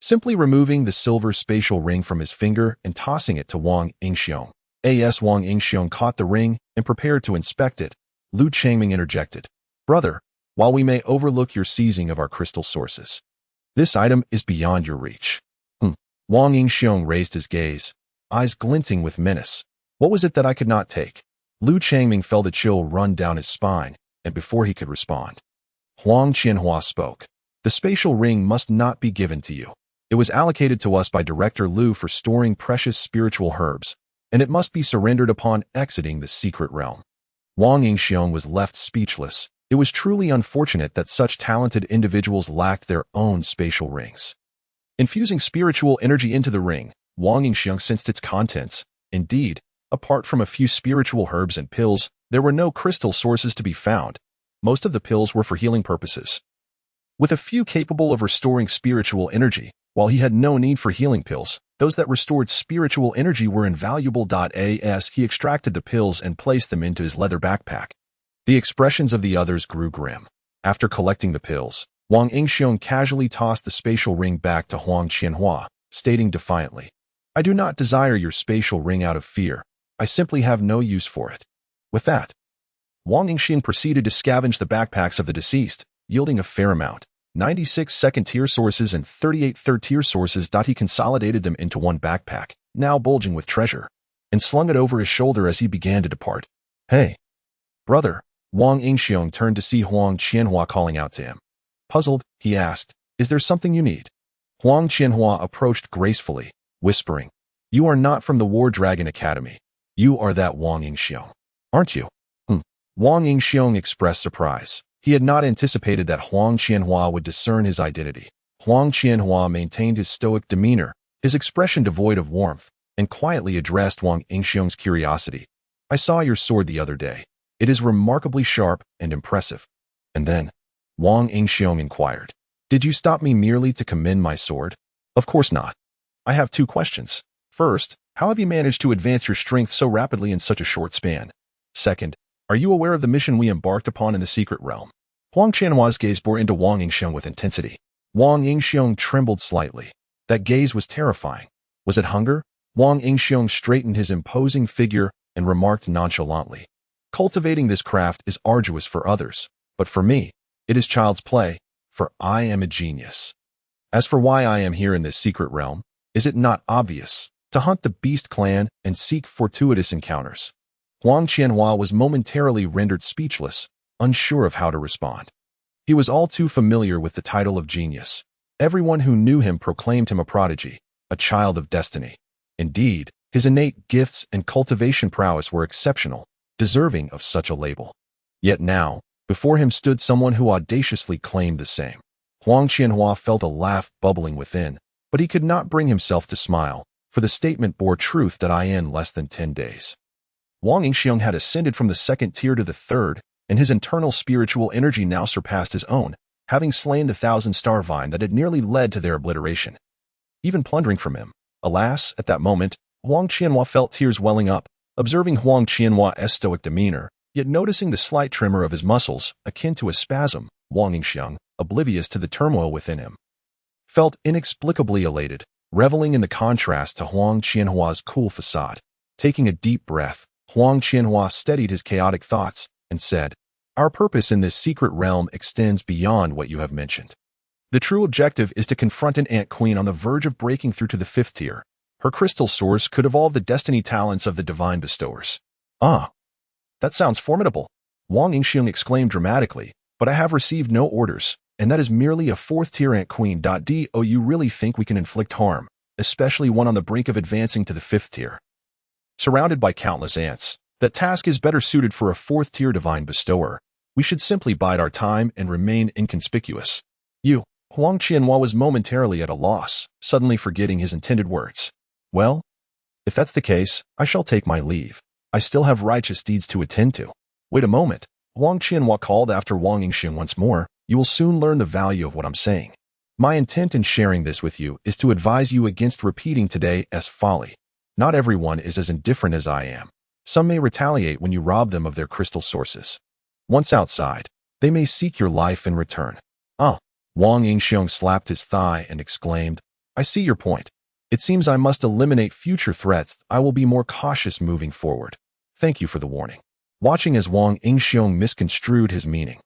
Simply removing the silver spatial ring from his finger and tossing it to Wang Yingxiong. As Wang Yingxiong caught the ring and prepared to inspect it, Lu Changming interjected, "Brother, while we may overlook your seizing of our crystal sources, this item is beyond your reach." Wang Yingxiong raised his gaze, eyes glinting with menace. "What was it that I could not take?" Lu Changming felt a chill run down his spine, and before he could respond, Huang Qianhua spoke. "The spatial ring must not be given to you. It was allocated to us by Director Lu for storing precious spiritual herbs, and it must be surrendered upon exiting the secret realm." Wang Yingxiong was left speechless. It was truly unfortunate that such talented individuals lacked their own spatial rings. Infusing spiritual energy into the ring, Wang Yingxiong sensed its contents. Indeed, apart from a few spiritual herbs and pills, there were no crystal sources to be found. Most of the pills were for healing purposes, with a few capable of restoring spiritual energy. While he had no need for healing pills, those that restored spiritual energy were invaluable. As he extracted the pills and placed them into his leather backpack, the expressions of the others grew grim. After collecting the pills, Wang Yingxiong casually tossed the spatial ring back to Huang Qianhua, stating defiantly, "I do not desire your spatial ring out of fear. I simply have no use for it." With that, Wang Yingxiong proceeded to scavenge the backpacks of the deceased, yielding a fair amount, 96 second-tier sources and 38 third-tier sources. He consolidated them into one backpack, now bulging with treasure, and slung it over his shoulder as he began to depart. "Hey, brother!" Wang Yingxiong turned to see Huang Qianhua calling out to him. Puzzled, he asked, "Is there something you need?" Huang Qianhua approached gracefully, whispering, "You are not from the War Dragon Academy. You are that Wang Yingxiong, aren't you?" Wang Yingxiong expressed surprise. He had not anticipated that Huang Qianhua would discern his identity. Huang Qianhua maintained his stoic demeanor, his expression devoid of warmth, and quietly addressed Wang Yingxiong's curiosity. "I saw your sword the other day. It is remarkably sharp and impressive." And then, Wang Yingxiong inquired, "Did you stop me merely to commend my sword?" "Of course not. I have 2 questions. First, How have you managed to advance your strength so rapidly in such a short span? Second, are you aware of the mission we embarked upon in the secret realm? Huang Qianhua's gaze bore into Wang Yingxiong with intensity. Wang Yingxiong trembled slightly. That gaze was terrifying. Was it hunger? Wang Yingxiong straightened his imposing figure and remarked nonchalantly. Cultivating this craft is arduous for others, but for me, it is child's play, for I am a genius. As for why I am here in this secret realm, is it not obvious? To hunt the beast clan and seek fortuitous encounters. Huang Qianhua was momentarily rendered speechless, unsure of how to respond. He was all too familiar with the title of genius. Everyone who knew him proclaimed him a prodigy, a child of destiny. Indeed, his innate gifts and cultivation prowess were exceptional, deserving of such a label. Yet now, before him stood someone who audaciously claimed the same. Huang Qianhua felt a laugh bubbling within, but he could not bring himself to smile, for the statement bore truth that in less than 10 days. Wang Yingxiong had ascended from the second tier to the third, and his internal spiritual energy now surpassed his own, having slain the 1,000-star vine that had nearly led to their obliteration. Even plundering from him. Alas, at that moment, Huang Qianhua felt tears welling up, observing Huang Qianhua's stoic demeanor, yet noticing the slight tremor of his muscles, akin to a spasm. Wang Yingxiong, oblivious to the turmoil within him, felt inexplicably elated, reveling in the contrast to Huang Qianhua's cool facade. Taking a deep breath, Huang Qianhua steadied his chaotic thoughts and said, "Our purpose in this secret realm extends beyond what you have mentioned. The true objective is to confront an ant queen on the verge of breaking through to the 5th tier. Her crystal source could evolve the destiny talents of the divine bestowers." "Ah, that sounds formidable," Wang Yingxiong exclaimed dramatically, "but I have received no orders, and that is merely a 4th tier ant queen. Do you really think we can inflict harm, especially one on the brink of advancing to the 5th tier? Surrounded by countless ants, that task is better suited for a 4th tier divine bestower. We should simply bide our time and remain inconspicuous." Huang Qianhua was momentarily at a loss, suddenly forgetting his intended words. "Well, if that's the case, I shall take my leave. I still have righteous deeds to attend to." "Wait a moment," Huang Qianhua called after Wang Yingxiong once more. "You will soon learn the value of what I'm saying. My intent in sharing this with you is to advise you against repeating today's folly. Not everyone is as indifferent as I am. Some may retaliate when you rob them of their crystal sources. Once outside, they may seek your life in return." "Ah." Wang Yingxiong slapped his thigh and exclaimed, "I see your point. It seems I must eliminate future threats. I will be more cautious moving forward. Thank you for the warning." Watching as Wang Yingxiong misconstrued his meaning,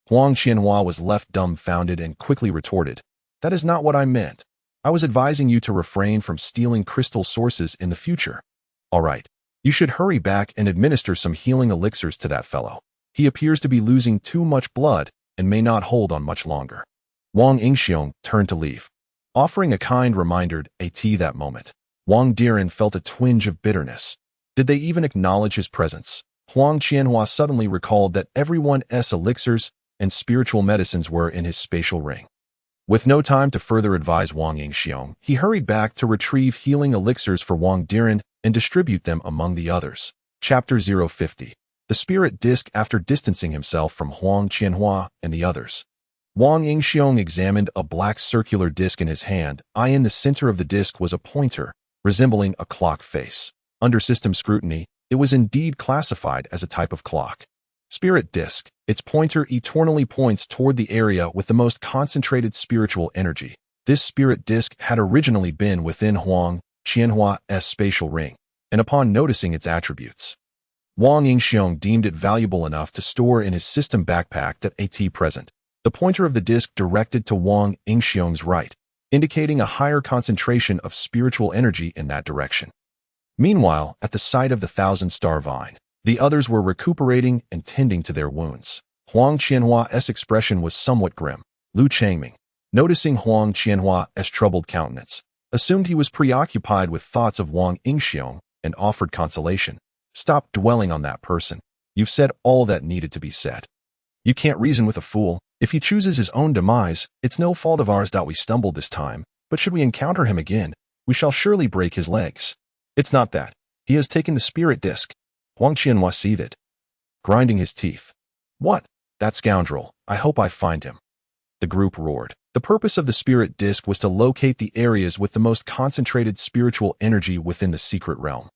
Huang Qianhua was left dumbfounded and quickly retorted, "That is not what I meant. I was advising you to refrain from stealing crystal sources in the future. All right, you should hurry back and administer some healing elixirs to that fellow. He appears to be losing too much blood and may not hold on much longer." Wang Yingxiong turned to leave, offering a kind reminder at that moment. Wang Diren felt a twinge of bitterness. Did they even acknowledge his presence? Huang Qianhua suddenly recalled that everyone's elixirs and spiritual medicines were in his spatial ring. With no time to further advise Wang Yingxiong, he hurried back to retrieve healing elixirs for Wang Diren and distribute them among the others. Chapter 050. The Spirit Disc. After distancing himself from Huang Qianhua and the others, Wang Yingxiong examined a black circular disc in his hand. In the center of the disc was a pointer, resembling a clock face. Under system scrutiny, it was indeed classified as a type of clock. Spirit Disc. Its pointer eternally points toward the area with the most concentrated spiritual energy. This Spirit Disc had originally been within Huang Qianhua's spatial ring, and upon noticing its attributes, Wang Yingxiong deemed it valuable enough to store in his system backpack at present. The pointer of the disc directed to Wang Yingxiong's right, indicating a higher concentration of spiritual energy in that direction. Meanwhile, at the site of the 1,000-star vine, the others were recuperating and tending to their wounds. Huang Qianhua's expression was somewhat grim. Lu Changming, noticing Huang Qianhua's troubled countenance, assumed he was preoccupied with thoughts of Wang Yingxiong and offered consolation. "Stop dwelling on that person. You've said all that needed to be said. You can't reason with a fool. If he chooses his own demise, it's no fault of ours that we stumbled this time, but should we encounter him again, we shall surely break his legs. It's not that. He has taken the Spirit Disc." Huang Qianhua seethed, grinding his teeth. "What? That scoundrel. I hope I find him." The group roared. The purpose of the spirit disk was to locate the areas with the most concentrated spiritual energy within the secret realm.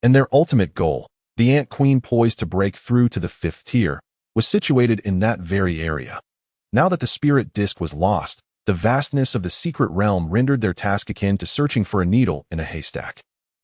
And their ultimate goal, the Ant Queen poised to break through to the 5th tier, was situated in that very area. Now that the spirit disk was lost, the vastness of the secret realm rendered their task akin to searching for a needle in a haystack.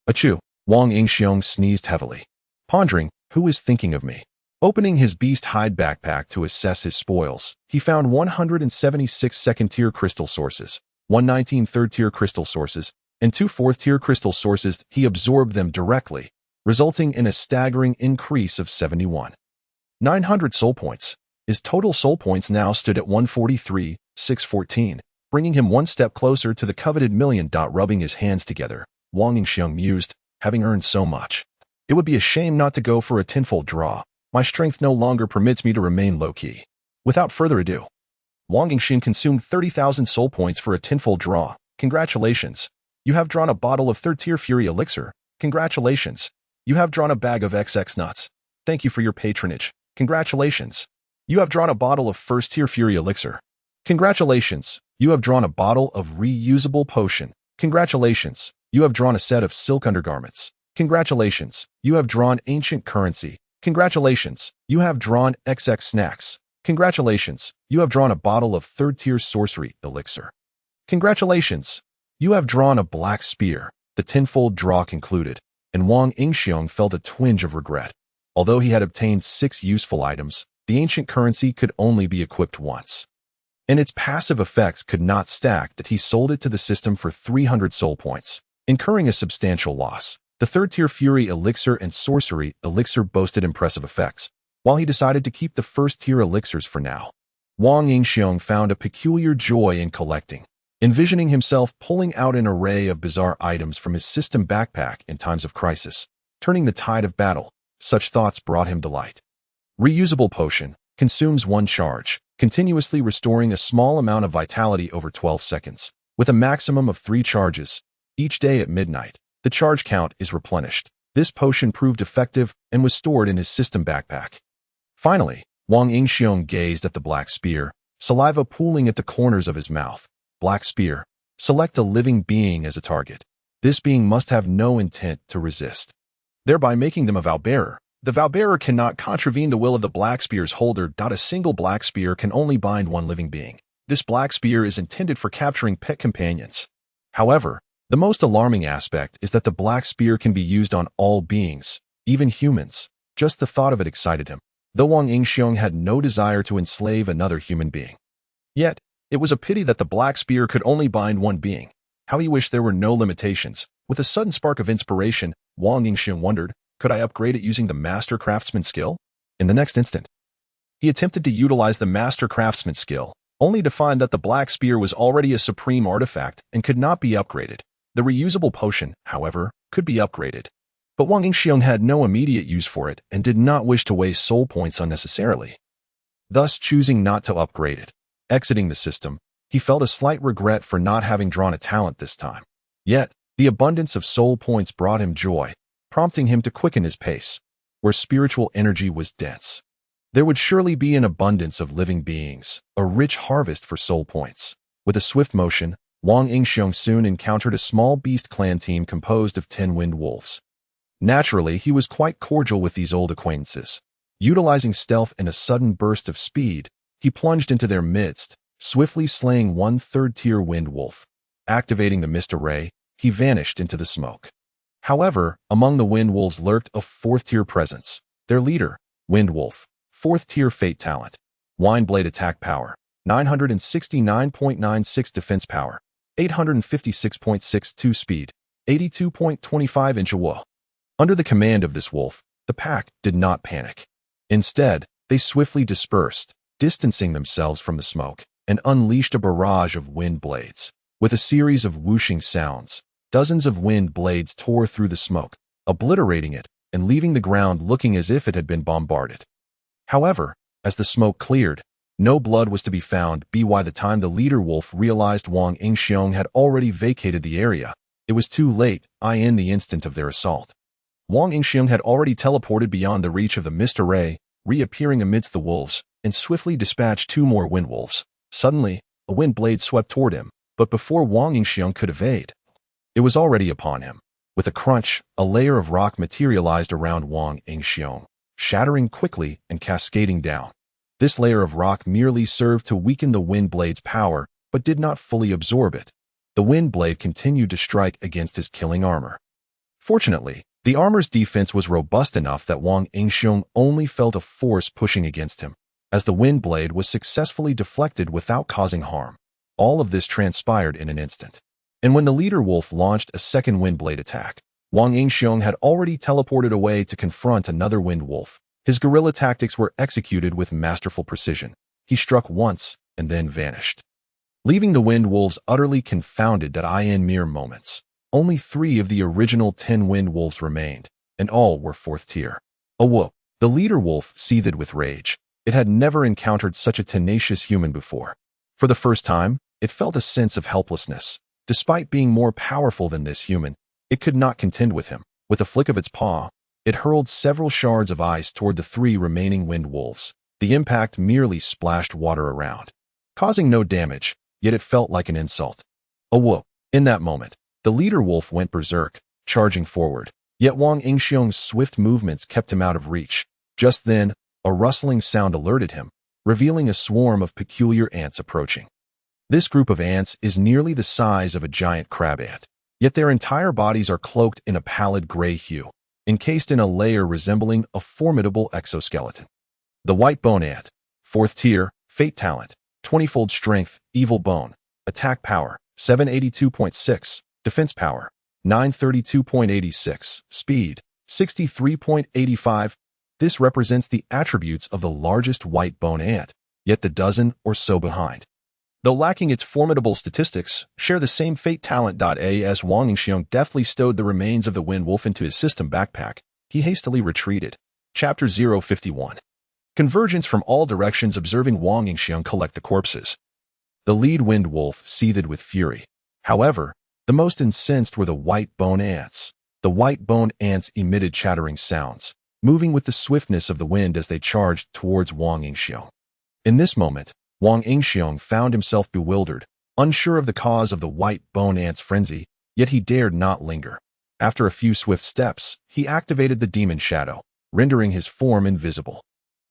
Achoo! Wang Yingxiong sneezed heavily, pondering, who is thinking of me? Opening his beast hide backpack to assess his spoils, he found 176 second-tier crystal sources, 119 third-tier crystal sources, and 2 fourth-tier crystal sources. He absorbed them directly, resulting in a staggering increase of 71,900 soul points. His total soul points now stood at 143,614, bringing him one step closer to the coveted million. Rubbing his hands together, Wang Yingxiong mused, having earned so much, it would be a shame not to go for a tenfold draw. My strength no longer permits me to remain low-key. Without further ado, Wang Yingxiong consumed 30,000 soul points for a tenfold draw. Congratulations. You have drawn a bottle of 3rd-tier Fury Elixir. Congratulations. You have drawn a bag of XX nuts. Thank you for your patronage. Congratulations. You have drawn a bottle of 1st-tier Fury Elixir. Congratulations. You have drawn a bottle of reusable potion. Congratulations. You have drawn a set of silk undergarments. Congratulations. You have drawn ancient currency. Congratulations, you have drawn XX snacks. Congratulations, you have drawn a bottle of 3rd-tier sorcery elixir. Congratulations, you have drawn a black spear. The tenfold draw concluded, and Wang Yingxiong felt a twinge of regret. Although he had obtained 6 useful items, the ancient currency could only be equipped once. And its passive effects could not stack that he sold it to the system for 300 soul points, incurring a substantial loss. The 3rd-tier Fury Elixir and Sorcery Elixir boasted impressive effects, while he decided to keep the 1st-tier elixirs for now. Wang Yingxiong found a peculiar joy in collecting, envisioning himself pulling out an array of bizarre items from his system backpack in times of crisis, turning the tide of battle. Such thoughts brought him delight. Reusable potion consumes 1 charge, continuously restoring a small amount of vitality over 12 seconds, with a maximum of 3 charges. Each day at midnight, the charge count is replenished. This potion proved effective and was stored in his system backpack. Finally, Wang Yingxiong gazed at the black spear, saliva pooling at the corners of his mouth. Black spear. Select a living being as a target. This being must have no intent to resist, thereby making them a vow-bearer. The vow-bearer cannot contravene the will of the black spear's holder. A single black spear can only bind 1 living being. This black spear is intended for capturing pet companions. However, the most alarming aspect is that the black spear can be used on all beings, even humans. Just the thought of it excited him, though Wang Yingxiong had no desire to enslave another human being. Yet, it was a pity that the black spear could only bind 1 being. How he wished there were no limitations. With a sudden spark of inspiration, Wang Yingxiong wondered, could I upgrade it using the Master Craftsman skill? In the next instant, he attempted to utilize the Master Craftsman skill, only to find that the black spear was already a supreme artifact and could not be upgraded. The reusable potion, however, could be upgraded. But Wang Yingxiong had no immediate use for it and did not wish to waste soul points unnecessarily, thus choosing not to upgrade it. Exiting the system, he felt a slight regret for not having drawn a talent this time. Yet, the abundance of soul points brought him joy, prompting him to quicken his pace. Where spiritual energy was dense, there would surely be an abundance of living beings, a rich harvest for soul points. With a swift motion, Wang Yingxiong soon encountered a small beast clan team composed of 10 wind wolves. Naturally, he was quite cordial with these old acquaintances. Utilizing stealth and a sudden burst of speed, he plunged into their midst, swiftly slaying 1 3rd-tier wind wolf. Activating the mist array, he vanished into the smoke. However, among the wind wolves lurked a 4th-tier presence. Their leader, Wind Wolf, 4th-tier fate talent, Wine Blade attack power, 969.96 defense power, 856.62 speed, 82.25 inch wall. Under the command of this wolf, the pack did not panic. Instead, they swiftly dispersed, distancing themselves from the smoke, and unleashed a barrage of wind blades. With a series of whooshing sounds, dozens of wind blades tore through the smoke, obliterating it and leaving the ground looking as if it had been bombarded. However, as the smoke cleared, no blood was to be found. By the time the leader wolf realized Wang Yingxiong had already vacated the area, it was too late. In the instant of their assault, Wang Yingxiong had already teleported beyond the reach of the mist array, reappearing amidst the wolves, and swiftly dispatched 2 more wind wolves. Suddenly, a wind blade swept toward him, but before Wang Yingxiong could evade, it was already upon him. With a crunch, a layer of rock materialized around Wang Yingxiong, shattering quickly and cascading down. This layer of rock merely served to weaken the wind blade's power, but did not fully absorb it. The wind blade continued to strike against his killing armor. Fortunately, the armor's defense was robust enough that Wang Yingxiong only felt a force pushing against him, as the wind blade was successfully deflected without causing harm. All of this transpired in an instant. And when the leader wolf launched a second wind blade attack, Wang Yingxiong had already teleported away to confront another wind wolf. His guerrilla tactics were executed with masterful precision. He struck once and then vanished, leaving the wind wolves utterly confounded in mere moments. Only 3 of the original 10 wind wolves remained, and all were 4th tier. A whoop. The leader wolf seethed with rage. It had never encountered such a tenacious human before. For the first time, it felt a sense of helplessness. Despite being more powerful than this human, it could not contend with him. With a flick of its paw, it hurled several shards of ice toward the 3 remaining wind wolves. The impact merely splashed water around, causing no damage, yet it felt like an insult. A whoop. In that moment, the leader wolf went berserk, charging forward. Yet Wang Yingxiong's swift movements kept him out of reach. Just then, a rustling sound alerted him, revealing a swarm of peculiar ants approaching. This group of ants is nearly the size of a giant crab ant, yet their entire bodies are cloaked in a pallid gray hue, encased in a layer resembling a formidable exoskeleton. The white bone ant, 4th tier, fate talent, 20-fold strength, evil bone, attack power, 782.6, defense power, 932.86, speed, 63.85. This represents the attributes of the largest white bone ant, yet the dozen or so behind, though lacking its formidable statistics, share the same fate talent. As Wang Yingxiong deftly stowed the remains of the wind wolf into his system backpack, he hastily retreated. Chapter 051. Convergence from all directions observing Wang Yingxiong collect the corpses. The lead wind wolf seethed with fury. However, the most incensed were the white bone ants. The white bone ants emitted chattering sounds, moving with the swiftness of the wind as they charged towards Wang Yingxiong. In this moment, Wang Yingxiong found himself bewildered, unsure of the cause of the white bone ant's frenzy, yet he dared not linger. After a few swift steps, he activated the demon shadow, rendering his form invisible.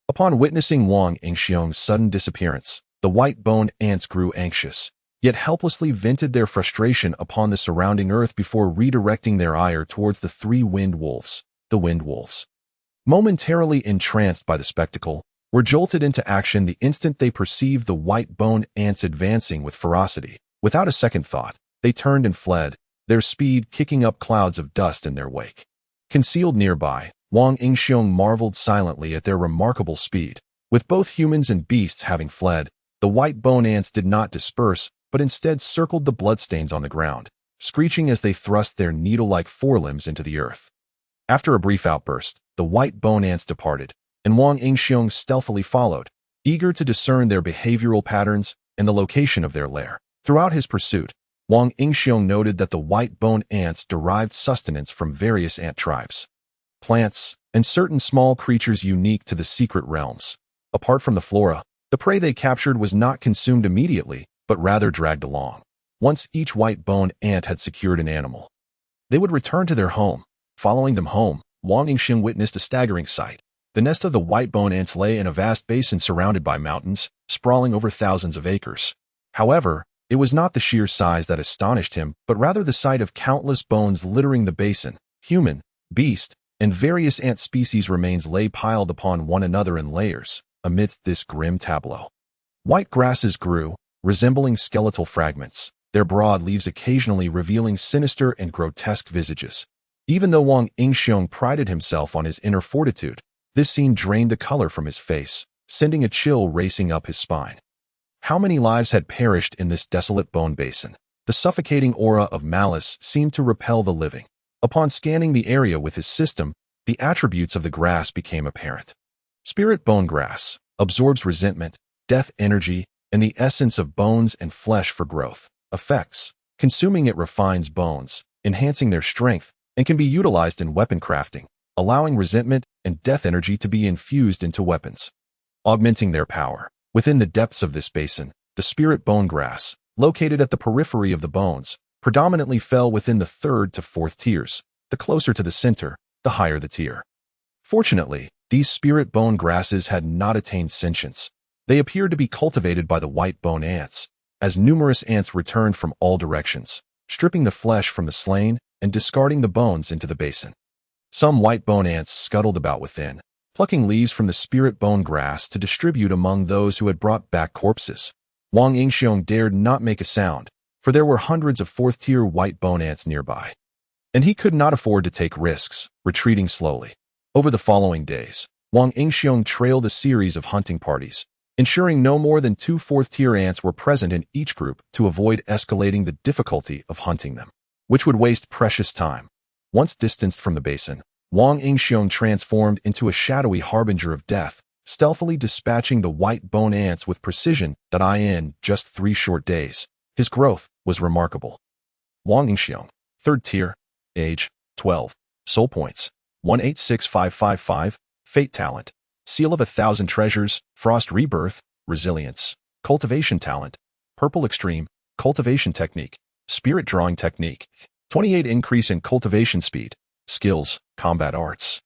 Upon witnessing Wang Yingxiong's sudden disappearance, the white bone ants grew anxious, yet helplessly vented their frustration upon the surrounding earth before redirecting their ire towards the 3 wind wolves. The wind wolves, momentarily entranced by the spectacle, were jolted into action the instant they perceived the white bone ants advancing with ferocity. Without a second thought, they turned and fled, their speed kicking up clouds of dust in their wake. Concealed nearby, Wang Yingxiong marveled silently at their remarkable speed. With both humans and beasts having fled, the white bone ants did not disperse, but instead circled the bloodstains on the ground, screeching as they thrust their needle-like forelimbs into the earth. After a brief outburst, the white bone ants departed, and Wang Yingxiong stealthily followed, eager to discern their behavioral patterns and the location of their lair. Throughout his pursuit, Wang Yingxiong noted that the white bone ants derived sustenance from various ant tribes, plants, and certain small creatures unique to the secret realms. Apart from the flora, the prey they captured was not consumed immediately, but rather dragged along. Once each white bone ant had secured an animal, they would return to their home. Following them home, Wang Yingxiong witnessed a staggering sight. The nest of the white bone ants lay in a vast basin surrounded by mountains, sprawling over thousands of acres. However, it was not the sheer size that astonished him, but rather the sight of countless bones littering the basin. Human, beast, and various ant species remains lay piled upon one another in layers. Amidst this grim tableau, white grasses grew, resembling skeletal fragments, their broad leaves occasionally revealing sinister and grotesque visages. Even though Wang Yingxiong prided himself on his inner fortitude, this scene drained the color from his face, sending a chill racing up his spine. How many lives had perished in this desolate bone basin? The suffocating aura of malice seemed to repel the living. Upon scanning the area with his system, the attributes of the grass became apparent. Spirit bone grass absorbs resentment, death energy, and the essence of bones and flesh for growth. Effects: consuming it refines bones, enhancing their strength, and can be utilized in weapon crafting, allowing resentment and death energy to be infused into weapons, augmenting their power. Within the depths of this basin, The spirit bone grass, located at the periphery of the bones, predominantly fell within the 3rd to 4th tiers. The closer to the center, the higher the tier. Fortunately, these spirit bone grasses had not attained sentience. They appeared to be cultivated by the white bone ants, as numerous ants returned from all directions, stripping the flesh from the slain and discarding the bones into the basin. Some white bone ants scuttled about within, plucking leaves from the spirit bone grass to distribute among those who had brought back corpses. Wang Yingxiong dared not make a sound, for there were hundreds of 4th-tier white bone ants nearby. And he could not afford to take risks, retreating slowly. Over the following days, Wang Yingxiong trailed a series of hunting parties, ensuring no more than 2 4th-tier ants were present in each group to avoid escalating the difficulty of hunting them, which would waste precious time. Once distanced from the basin, Wang Yingxiong transformed into a shadowy harbinger of death, stealthily dispatching the white bone ants with precision that in just 3 short days. His growth was remarkable. Wang Yingxiong, 3rd tier, age, 12, soul points, 186555, fate talent, seal of 1,000 treasures, frost rebirth, resilience, cultivation talent, purple extreme, cultivation technique, spirit drawing technique, 28 increase in cultivation speed, skills, combat arts.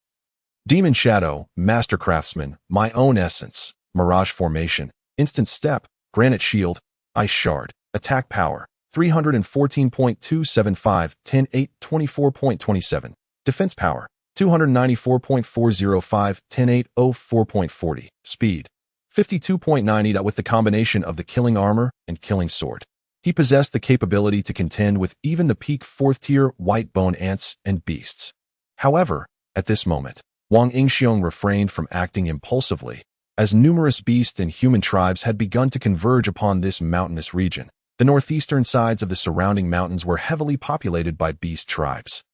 Demon Shadow, Master Craftsman, My Own Essence, Mirage Formation, Instant Step, Granite Shield, Ice Shard, Attack Power, 314.275, 10-8, 24.27, Defense Power, 294.405, 10-8, 04.40, Speed, 52.90. With the combination of the Killing Armor and Killing Sword, he possessed the capability to contend with even the peak 4th-tier white bone ants and beasts. However, at this moment, Wang Yingxiong refrained from acting impulsively, as numerous beast and human tribes had begun to converge upon this mountainous region. The northeastern sides of the surrounding mountains were heavily populated by beast tribes,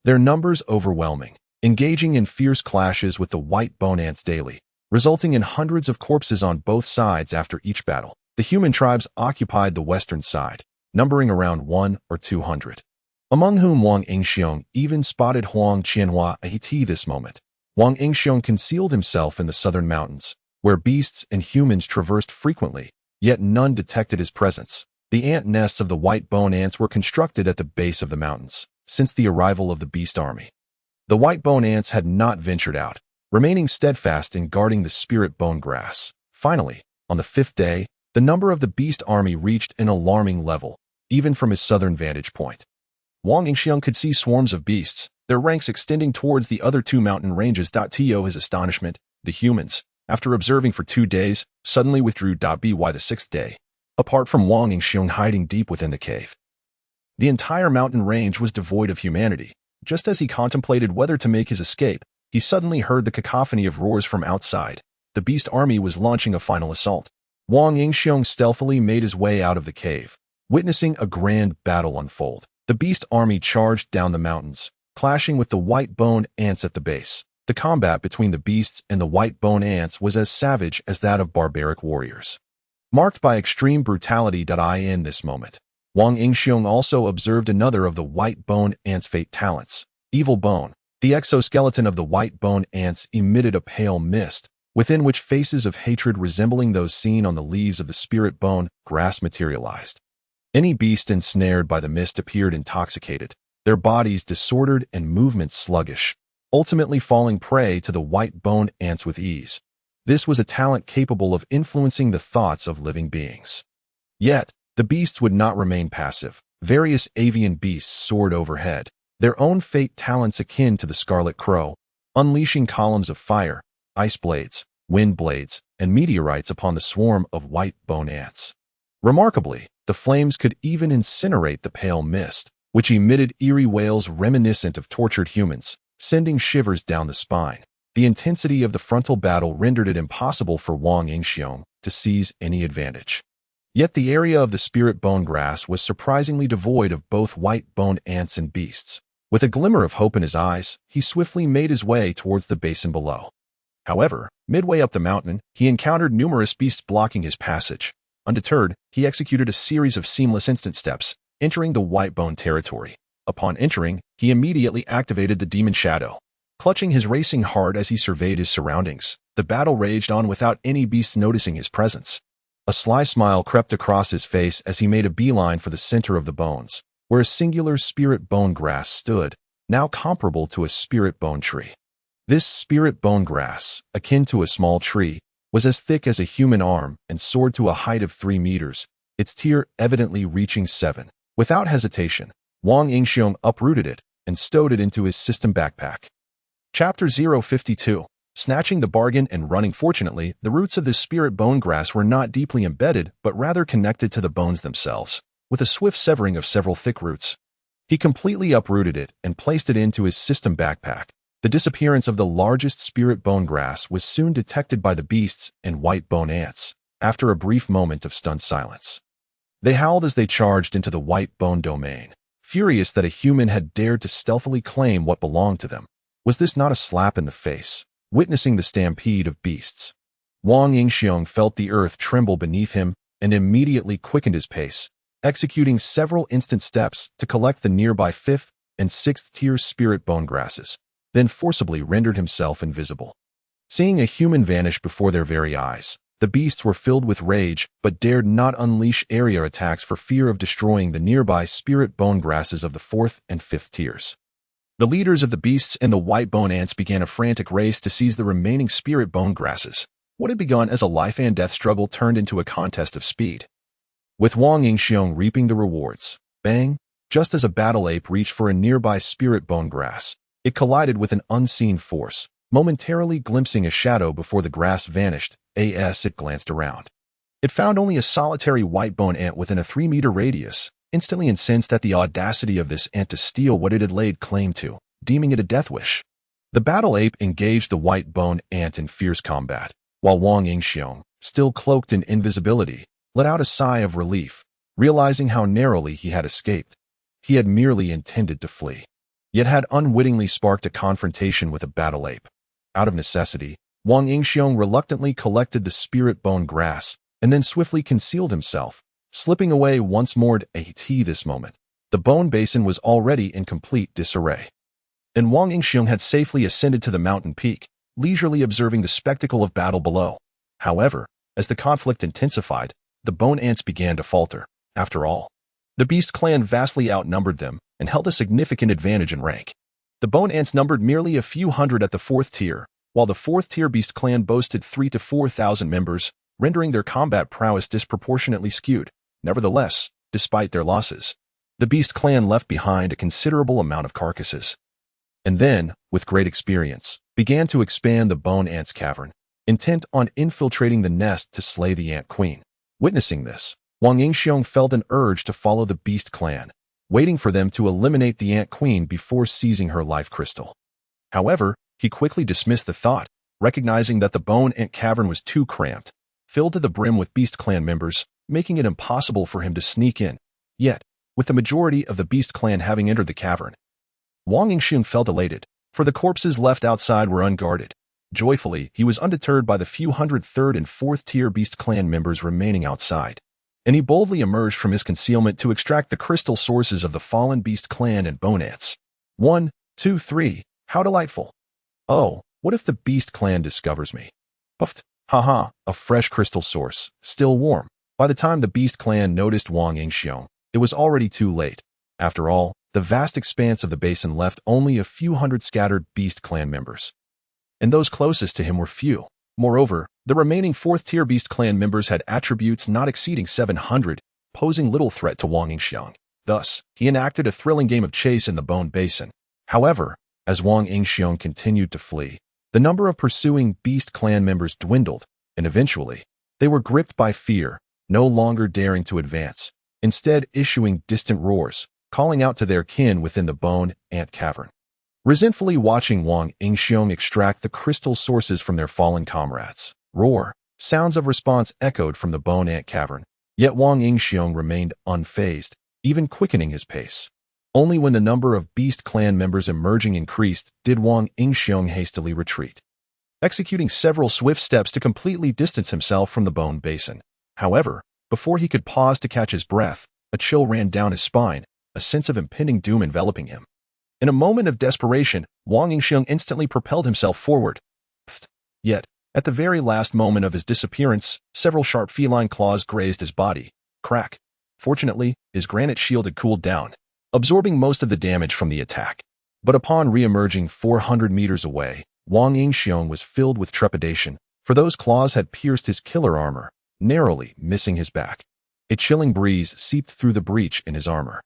their numbers overwhelming, engaging in fierce clashes with the white bone ants daily, resulting in hundreds of corpses on both sides after each battle. The human tribes occupied the western side, numbering around 1 or 200, among whom Wang Yingxiong even spotted Huang Qianhua at this moment. Wang Yingxiong concealed himself in the southern mountains, where beasts and humans traversed frequently, yet none detected his presence. The ant nests of the white bone ants were constructed at the base of the mountains, since the arrival of the beast army. The white bone ants had not ventured out, remaining steadfast in guarding the spirit bone grass. Finally, on the 5th day, the number of the beast army reached an alarming level, even from his southern vantage point. Wang Yingxiong could see swarms of beasts, their ranks extending towards the other 2 mountain ranges. To his astonishment, the humans, after observing for 2 days, suddenly withdrew. By the 6th day, apart from Wang Yingxiong hiding deep within the cave, the entire mountain range was devoid of humanity. Just as he contemplated whether to make his escape, he suddenly heard the cacophony of roars from outside. The beast army was launching a final assault. Wang Yingxiong stealthily made his way out of the cave, witnessing a grand battle unfold. The beast army charged down the mountains, clashing with the white bone ants at the base. The combat between the beasts and the white bone ants was as savage as that of barbaric warriors, marked by extreme brutality. In this moment, Wang Yingxiong also observed another of the white bone ants' fate talents, Evil Bone. The exoskeleton of the white bone ants emitted a pale mist, within which faces of hatred resembling those seen on the leaves of the spirit bone grass materialized. Any beast ensnared by the mist appeared intoxicated, their bodies disordered and movements sluggish, ultimately falling prey to the white bone ants with ease. This was a talent capable of influencing the thoughts of living beings. Yet, the beasts would not remain passive. Various avian beasts soared overhead, their own fate talents akin to the scarlet crow, unleashing columns of fire, ice blades, wind blades, and meteorites upon the swarm of white bone ants. Remarkably, the flames could even incinerate the pale mist, which emitted eerie wails reminiscent of tortured humans, sending shivers down the spine. The intensity of the frontal battle rendered it impossible for Wang Yingxiong to seize any advantage. Yet the area of the spirit bone grass was surprisingly devoid of both white bone ants and beasts. With a glimmer of hope in his eyes, he swiftly made his way towards the basin below. However, midway up the mountain, he encountered numerous beasts blocking his passage. Undeterred, he executed a series of seamless instant steps, entering the white bone territory. Upon entering, he immediately activated the Demon Shadow. Clutching his racing heart as he surveyed his surroundings, the battle raged on without any beasts noticing his presence. A sly smile crept across his face as he made a beeline for the center of the bones, where a singular spirit bone grass stood, now comparable to a spirit bone tree. This spirit bone grass, akin to a small tree, was as thick as a human arm and soared to a height of 3 meters, its tier evidently reaching 7. Without hesitation, Wang Yingxiong uprooted it and stowed it into his system backpack. Chapter 052. Snatching the bargain and running. Fortunately, the roots of this spirit bone grass were not deeply embedded but rather connected to the bones themselves, with a swift severing of several thick roots. He completely uprooted it and placed it into his system backpack. The disappearance of the largest spirit bone grass was soon detected by the beasts and white bone ants, after a brief moment of stunned silence. They howled as they charged into the white bone domain, furious that a human had dared to stealthily claim what belonged to them. Was this not a slap in the face? Witnessing the stampede of beasts, Wang Yingxiong felt the earth tremble beneath him and immediately quickened his pace, executing several instant steps to collect the nearby 5th and 6th tier spirit bone grasses, then forcibly rendered himself invisible. Seeing a human vanish before their very eyes, the beasts were filled with rage but dared not unleash area attacks for fear of destroying the nearby spirit bone grasses of the 4th and 5th tiers. The leaders of the beasts and the white bone ants began a frantic race to seize the remaining spirit bone grasses. What had begun as a life and death struggle turned into a contest of speed, with Wang Yingxiong reaping the rewards. Bang! Just as a battle ape reached for a nearby spirit bone grass, it collided with an unseen force, momentarily glimpsing a shadow before the grass vanished. As it glanced around, it found only a solitary white bone ant within a 3-meter radius, instantly incensed at the audacity of this ant to steal what it had laid claim to, deeming it a death wish. The battle ape engaged the white bone ant in fierce combat, while Wang Yingxiong, still cloaked in invisibility, let out a sigh of relief, realizing how narrowly he had escaped. He had merely intended to flee, yet had unwittingly sparked a confrontation with a battle ape. Out of necessity, Wang Yingxiong reluctantly collected the spirit bone grass and then swiftly concealed himself, slipping away once more at this moment. The bone basin was already in complete disarray, and Wang Yingxiong had safely ascended to the mountain peak, leisurely observing the spectacle of battle below. However, as the conflict intensified, the bone ants began to falter. After all, the beast clan vastly outnumbered them and held a significant advantage in rank. The bone ants numbered merely a few hundred at the 4th tier, while the 4th tier beast clan boasted 3,000 to 4,000 members, rendering their combat prowess disproportionately skewed. Nevertheless, despite their losses, the beast clan left behind a considerable amount of carcasses, and then, with great experience, began to expand the bone ants' cavern, intent on infiltrating the nest to slay the ant queen. Witnessing this, Wang Yingxiong felt an urge to follow the beast clan, waiting for them to eliminate the ant queen before seizing her life crystal. However, he quickly dismissed the thought, recognizing that the bone ant cavern was too cramped, filled to the brim with beast clan members, making it impossible for him to sneak in. Yet, with the majority of the beast clan having entered the cavern, Wang Yingxiong felt elated, for the corpses left outside were unguarded. Joyfully, he was undeterred by the few hundred 3rd and 4th tier beast clan members remaining outside, and he boldly emerged from his concealment to extract the crystal sources of the fallen beast clan and bone ants. 1, 2, 3. How delightful! Oh, what if the beast clan discovers me? Puffed. Haha, a fresh crystal source, still warm. By the time the beast clan noticed Wang Yingxiong, it was already too late. After all, the vast expanse of the basin left only a few hundred scattered beast clan members, and those closest to him were few. Moreover, the remaining 4th tier beast clan members had attributes not exceeding 700, posing little threat to Wang Yingxiong. Thus, he enacted a thrilling game of chase in the bone basin. However, as Wang Yingxiong continued to flee, the number of pursuing beast clan members dwindled, and eventually, they were gripped by fear, no longer daring to advance, instead issuing distant roars, calling out to their kin within the bone ant cavern. Resentfully watching Wang Yingxiong extract the crystal sources from their fallen comrades, roar, sounds of response echoed from the bone ant cavern, yet Wang Yingxiong remained unfazed, even quickening his pace. Only when the number of beast clan members emerging increased did Wang Yingxiong hastily retreat, executing several swift steps to completely distance himself from the bone basin. However, before he could pause to catch his breath, a chill ran down his spine, a sense of impending doom enveloping him. In a moment of desperation, Wang Yingxiong instantly propelled himself forward. Yet, At the very last moment of his disappearance, several sharp feline claws grazed his body. Crack. Fortunately, his granite shield had cooled down, absorbing most of the damage from the attack. But upon re-emerging 400 meters away, Wang Yingxiong was filled with trepidation, for those claws had pierced his killer armor, narrowly missing his back. A chilling breeze seeped through the breach in his armor.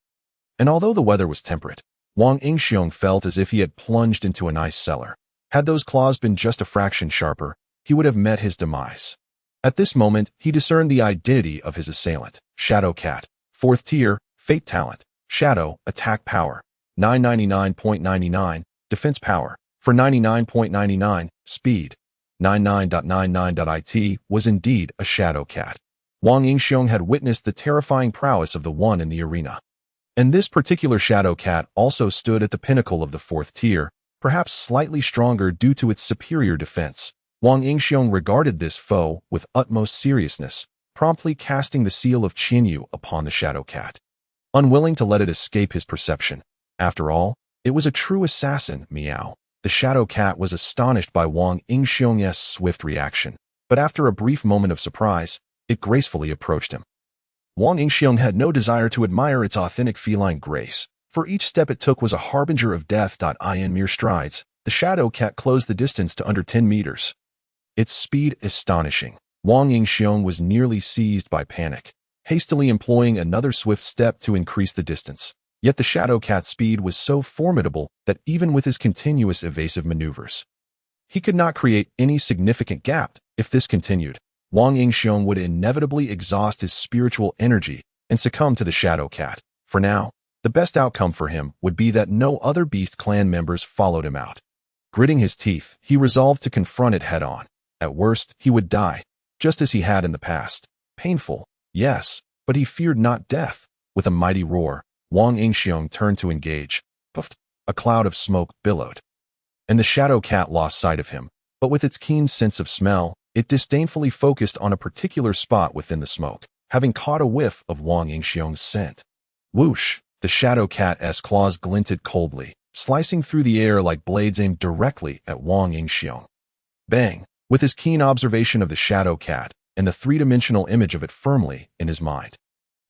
And although the weather was temperate, Wang Yingxiong felt as if he had plunged into an ice cellar. Had those claws been just a fraction sharper, he would have met his demise. At this moment, he discerned the identity of his assailant. Shadow Cat. 4th tier, Fate Talent. Shadow, Attack Power. 999.99, Defense Power. For 99.99, Speed. 99.99.it was indeed a Shadow Cat. Wang Yingxiong had witnessed the terrifying prowess of the one in the arena. And this particular Shadow Cat also stood at the pinnacle of the 4th tier, perhaps slightly stronger due to its superior defense. Wang Yingxiong regarded this foe with utmost seriousness, promptly casting the seal of Qinyu upon the Shadow Cat. Unwilling to let it escape his perception. After all, it was a true assassin, meow. The Shadow Cat was astonished by Wang Yingxiong's swift reaction, but after a brief moment of surprise, it gracefully approached him. Wang Yingxiong had no desire to admire its authentic feline grace, for each step it took was a harbinger of death. In mere strides, the Shadow Cat closed the distance to under 10 meters. Its speed astonishing. Wang Yingxiong was nearly seized by panic, hastily employing another swift step to increase the distance. Yet the Shadow Cat's speed was so formidable that even with his continuous evasive maneuvers, he could not create any significant gap. If this continued, Wang Yingxiong would inevitably exhaust his spiritual energy and succumb to the Shadow Cat. For now, the best outcome for him would be that no other Beast Clan members followed him out. Gritting his teeth, he resolved to confront it head-on. At worst, he would die, just as he had in the past. Painful, yes, but he feared not death. With a mighty roar, Wang Yingxiong turned to engage. Puffed. A cloud of smoke billowed. And the Shadow Cat lost sight of him, but with its keen sense of smell, it disdainfully focused on a particular spot within the smoke, having caught a whiff of Wang Yingxiong's scent. Whoosh! The Shadow Cat's claws glinted coldly, slicing through the air like blades aimed directly at Wang Yingxiong. Bang! With his keen observation of the Shadow Cat and the three-dimensional image of it firmly in his mind,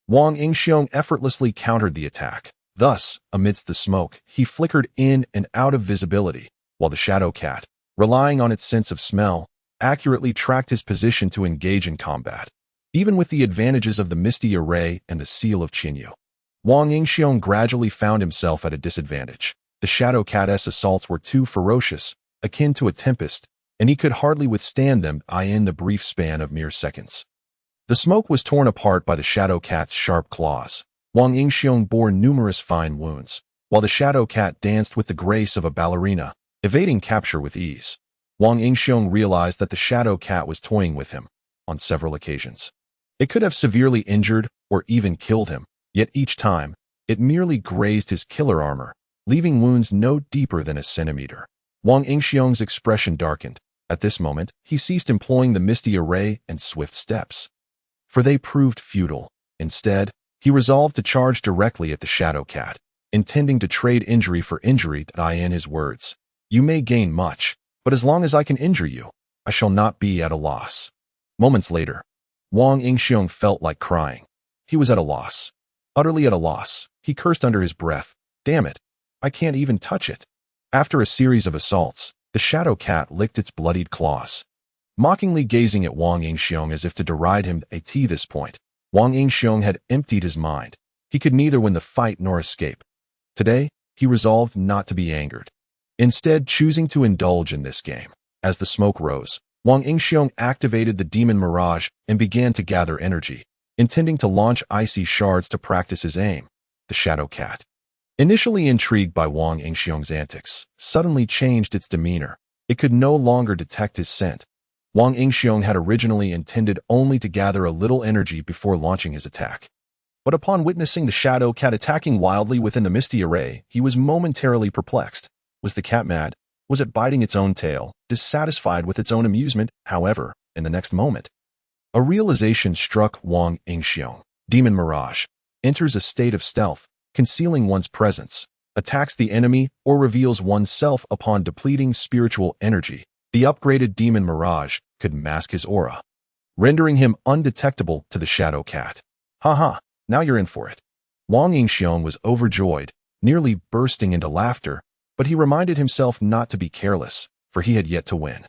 Wang Yingxiong effortlessly countered the attack. Thus, amidst the smoke, he flickered in and out of visibility, while the Shadow Cat, relying on its sense of smell, accurately tracked his position to engage in combat. Even with the advantages of the Misty Array and the Seal of Qinyu, Wang Yingxiong gradually found himself at a disadvantage. The Shadow Cat's assaults were too ferocious, akin to a tempest, and he could hardly withstand them in the brief span of mere seconds. The smoke was torn apart by the Shadow Cat's sharp claws. Wang Yingxiong bore numerous fine wounds, while the Shadow Cat danced with the grace of a ballerina, evading capture with ease. Wang Yingxiong realized that the Shadow Cat was toying with him on several occasions. It could have severely injured or even killed him, yet each time, it merely grazed his killer armor, leaving wounds no deeper than a centimeter. Wang Yingxiong's expression darkened. At this moment, he ceased employing the Misty Array and swift steps, for they proved futile. Instead, he resolved to charge directly at the Shadow Cat, intending to trade injury for injury. In his words, "You may gain much, but as long as I can injure you, I shall not be at a loss." Moments later, Wang Yingxiong felt like crying. He was at a loss. Utterly at a loss. He cursed under his breath. Damn it, I can't even touch it. After a series of assaults, the Shadow Cat licked its bloodied claws, mockingly gazing at Wang Yingxiong as if to deride him. At this point, Wang Yingxiong had emptied his mind. He could neither win the fight nor escape. Today, he resolved not to be angered, instead choosing to indulge in this game. As the smoke rose, Wang Yingxiong activated the Demon Mirage and began to gather energy, intending to launch icy shards to practice his aim. The Shadow Cat, initially intrigued by Wang Yingxiong's antics, suddenly changed its demeanor. It could no longer detect his scent. Wang Yingxiong had originally intended only to gather a little energy before launching his attack. But upon witnessing the Shadow Cat attacking wildly within the Misty Array, he was momentarily perplexed. Was the cat mad? Was it biting its own tail, dissatisfied with its own amusement? However, in the next moment, a realization struck Wang Yingxiong. Demon Mirage enters a state of stealth, concealing one's presence, attacks the enemy, or reveals oneself upon depleting spiritual energy. The upgraded demon mirage could mask his aura, rendering him undetectable to the shadow cat. Haha, now you're in for it. Wang Yingxiong was overjoyed, nearly bursting into laughter, but he reminded himself not to be careless, for he had yet to win.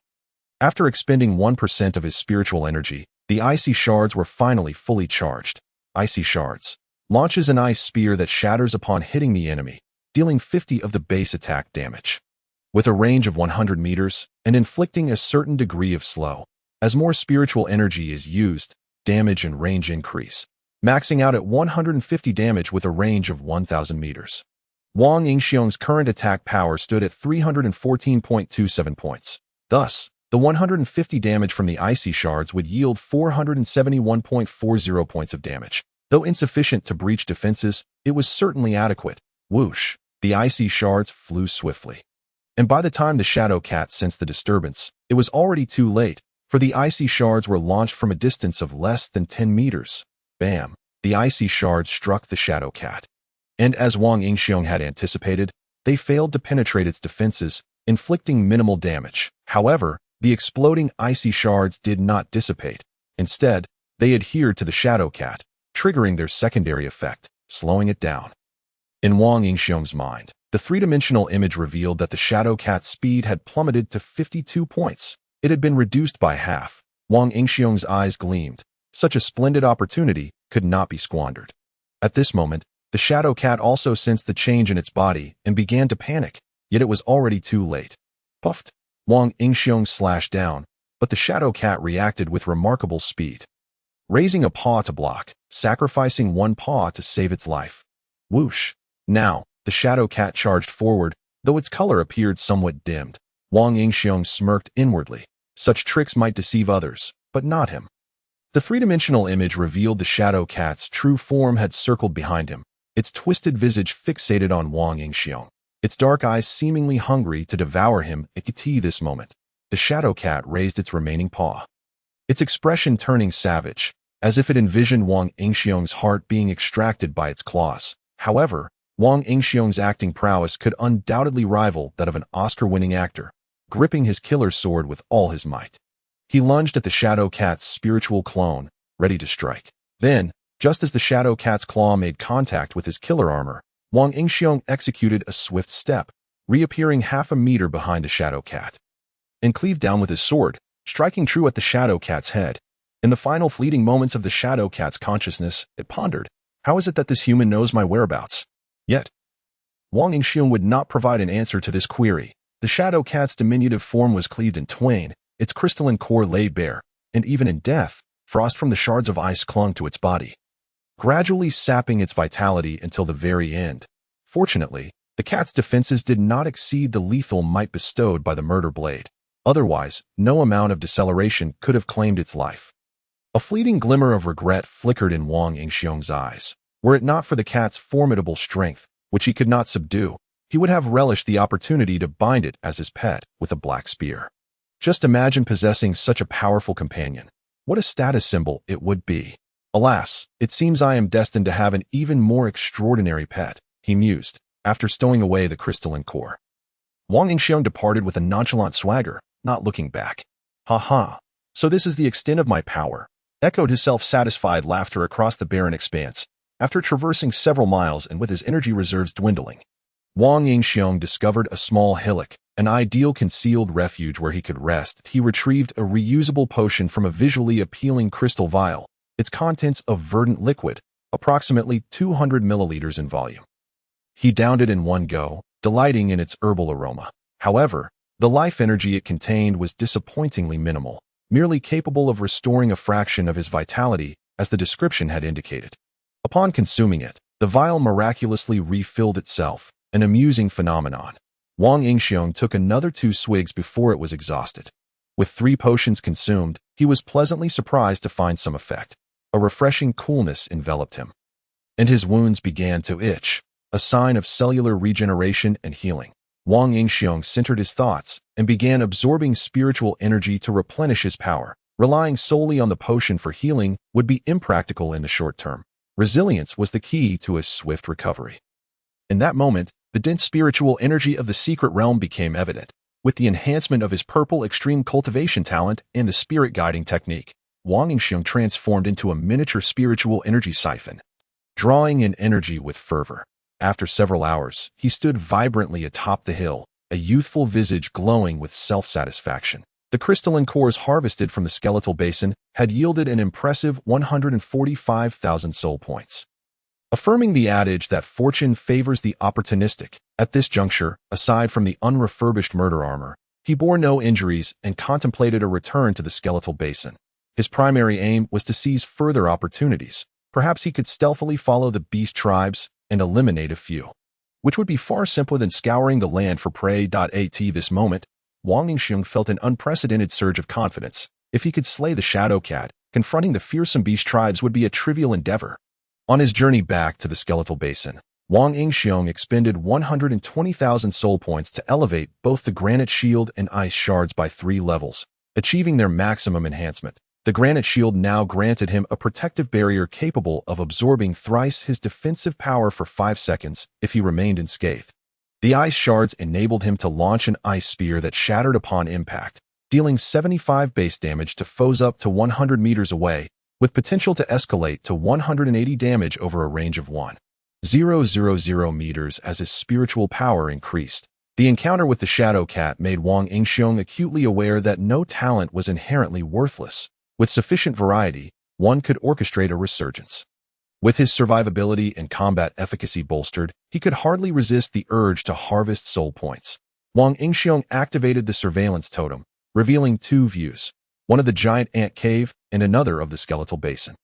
After expending 1% of his spiritual energy, the icy shards were finally fully charged. Icy shards launches an ice spear that shatters upon hitting the enemy, dealing 50 of the base attack damage. With a range of 100 meters and inflicting a certain degree of slow, as more spiritual energy is used, damage and range increase, maxing out at 150 damage with a range of 1,000 meters. Wang Yingxiong's current attack power stood at 314.27 points. Thus, the 150 damage from the icy shards would yield 471.40 points of damage. Though insufficient to breach defenses, it was certainly adequate. Whoosh! The icy shards flew swiftly. And by the time the shadow cat sensed the disturbance, it was already too late, for the icy shards were launched from a distance of less than 10 meters. Bam! The icy shards struck the shadow cat. And as Wang Yingxiong had anticipated, they failed to penetrate its defenses, inflicting minimal damage. However, the exploding icy shards did not dissipate. Instead, they adhered to the shadow cat, triggering their secondary effect, slowing it down. In Wang Yingxiong's mind, the three-dimensional image revealed that the shadow cat's speed had plummeted to 52 points. It had been reduced by half. Wang Yingxiong's eyes gleamed. Such a splendid opportunity could not be squandered. At this moment, the shadow cat also sensed the change in its body and began to panic, yet it was already too late. Puffed! Wang Yingxiong slashed down, but the shadow cat reacted with remarkable speed, raising a paw to block, sacrificing one paw to save its life. Whoosh! Now, the shadow cat charged forward, though its color appeared somewhat dimmed. Wang Yingxiong smirked inwardly. Such tricks might deceive others, but not him. The three-dimensional image revealed the shadow cat's true form had circled behind him, its twisted visage fixated on Wang Yingxiong, its dark eyes seemingly hungry to devour him at this moment. The shadow cat raised its remaining paw, its expression turning savage, as if it envisioned Wang Yingxiong's heart being extracted by its claws. However, Wang Yingxiong's acting prowess could undoubtedly rival that of an Oscar-winning actor, gripping his killer sword with all his might. He lunged at the shadow cat's spiritual clone, ready to strike. Then, just as the shadow cat's claw made contact with his killer armor, Wang Yingxiong executed a swift step, reappearing half a meter behind the shadow cat, and cleaved down with his sword, striking true at the shadow cat's head. In the final fleeting moments of the shadow cat's consciousness, it pondered, how is it that this human knows my whereabouts? Yet, Wang Yingxiong would not provide an answer to this query. The shadow cat's diminutive form was cleaved in twain, its crystalline core laid bare, and even in death, frost from the shards of ice clung to its body, gradually sapping its vitality until the very end. Fortunately, the cat's defenses did not exceed the lethal might bestowed by the murder blade. Otherwise, no amount of deceleration could have claimed its life. A fleeting glimmer of regret flickered in Wang Yingxiong's eyes. Were it not for the cat's formidable strength, which he could not subdue, he would have relished the opportunity to bind it as his pet with a black spear. Just imagine possessing such a powerful companion. What a status symbol it would be. Alas, it seems I am destined to have an even more extraordinary pet, he mused, after stowing away the crystalline core. Wang Yingxiong departed with a nonchalant swagger, not looking back. Ha ha, so this is the extent of my power, echoed his self-satisfied laughter across the barren expanse. After traversing several miles and with his energy reserves dwindling, Wang Yingxiong discovered a small hillock, an ideal concealed refuge where he could rest. He retrieved a reusable potion from a visually appealing crystal vial, its contents of verdant liquid, approximately 200 milliliters in volume. He downed it in one go, delighting in its herbal aroma. However, the life energy it contained was disappointingly minimal, merely capable of restoring a fraction of his vitality, as the description had indicated. Upon consuming it, the vial miraculously refilled itself, an amusing phenomenon. Wang Yingxiong took another 2 swigs before it was exhausted. With 3 potions consumed, he was pleasantly surprised to find some effect. A refreshing coolness enveloped him, and his wounds began to itch, a sign of cellular regeneration and healing. Wang Yingxiong centered his thoughts and began absorbing spiritual energy to replenish his power. Relying solely on the potion for healing would be impractical in the short term. Resilience was the key to a swift recovery. In that moment, the dense spiritual energy of the secret realm became evident. With the enhancement of his purple extreme cultivation talent and the spirit guiding technique, Wang Yingxiong transformed into a miniature spiritual energy siphon, drawing in energy with fervor. After several hours, he stood vibrantly atop the hill, a youthful visage glowing with self-satisfaction. The crystalline cores harvested from the skeletal basin had yielded an impressive 145,000 soul points. Affirming the adage that fortune favors the opportunistic, at this juncture, aside from the unrefurbished murder armor, he bore no injuries and contemplated a return to the skeletal basin. His primary aim was to seize further opportunities. Perhaps he could stealthily follow the beast tribes and eliminate a few, which would be far simpler than scouring the land for prey. At this moment, Wang Yingxiong felt an unprecedented surge of confidence. If he could slay the Shadow Cat, confronting the fearsome beast tribes would be a trivial endeavor. On his journey back to the skeletal basin, Wang Yingxiong expended 120,000 soul points to elevate both the granite shield and ice shards by 3 levels, achieving their maximum enhancement. The granite shield now granted him a protective barrier capable of absorbing thrice his defensive power for 5 seconds if he remained unscathed. The ice shards enabled him to launch an ice spear that shattered upon impact, dealing 75 base damage to foes up to 100 meters away, with potential to escalate to 180 damage over a range of 1,000 meters as his spiritual power increased. The encounter with the Shadow Cat made Wang Yingxiong acutely aware that no talent was inherently worthless. With sufficient variety, one could orchestrate a resurgence. With his survivability and combat efficacy bolstered, he could hardly resist the urge to harvest soul points. Wang Yingxiong activated the surveillance totem, revealing 2 views, one of the giant ant cave and another of the skeletal basin.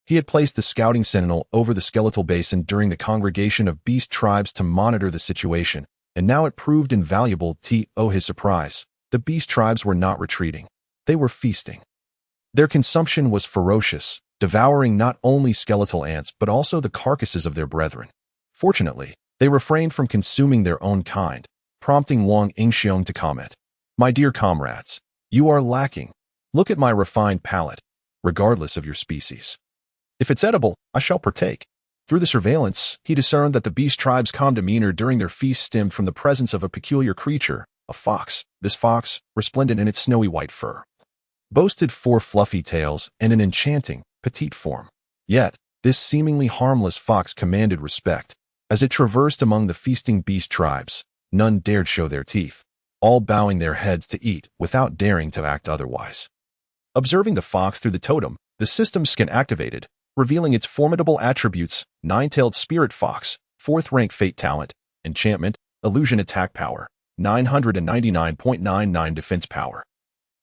He had placed the scouting sentinel over the skeletal basin during the congregation of beast tribes to monitor the situation, and now it proved invaluable. To his surprise, the beast tribes were not retreating. They were feasting. Their consumption was ferocious, devouring not only skeletal ants but also the carcasses of their brethren. Fortunately, they refrained from consuming their own kind, prompting Wang Yingxiong to comment, "My dear comrades, you are lacking. Look at my refined palate, regardless of your species. If it's edible, I shall partake." Through the surveillance, he discerned that the beast tribe's calm demeanor during their feast stemmed from the presence of a peculiar creature, a fox. This fox, resplendent in its snowy white fur, boasted 4 fluffy tails and an enchanting, petite form. Yet, this seemingly harmless fox commanded respect. As it traversed among the feasting beast tribes, none dared show their teeth, all bowing their heads to eat without daring to act otherwise. Observing the fox through the totem, the system scan activated, revealing its formidable attributes: 9-tailed spirit fox, 4th rank fate talent, enchantment, illusion attack power, 999.99 defense power,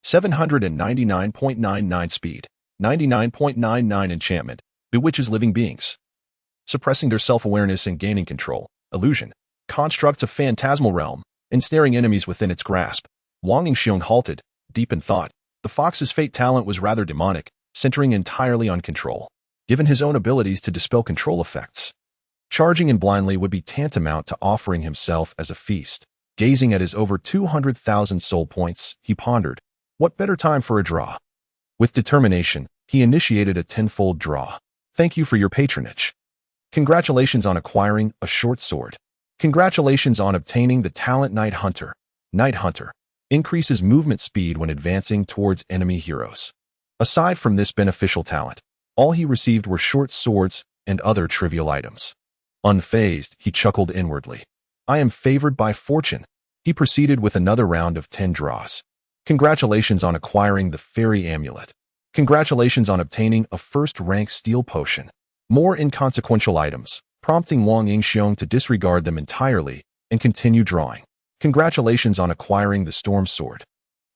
799.99 speed, 99.99 enchantment, bewitches living beings, suppressing their self-awareness and gaining control, illusion, constructs a phantasmal realm, ensnaring enemies within its grasp. Wang Yingxiong halted, deep in thought. The fox's fate talent was rather demonic, centering entirely on control. Given his own abilities to dispel control effects, charging in blindly would be tantamount to offering himself as a feast. Gazing at his over 200,000 soul points, he pondered, what better time for a draw? With determination, he initiated a 10-fold draw. Thank you for your patronage. Congratulations on acquiring a short sword. Congratulations on obtaining the talent Night Hunter. Night Hunter increases movement speed when advancing towards enemy heroes. Aside from this beneficial talent, all he received were short swords and other trivial items. Unfazed, he chuckled inwardly. I am favored by fortune. He proceeded with another round of 10 draws. Congratulations on acquiring the fairy amulet. Congratulations on obtaining a first-rank steel potion. More inconsequential items, prompting Wang Yingxiong to disregard them entirely and continue drawing. Congratulations on acquiring the storm sword.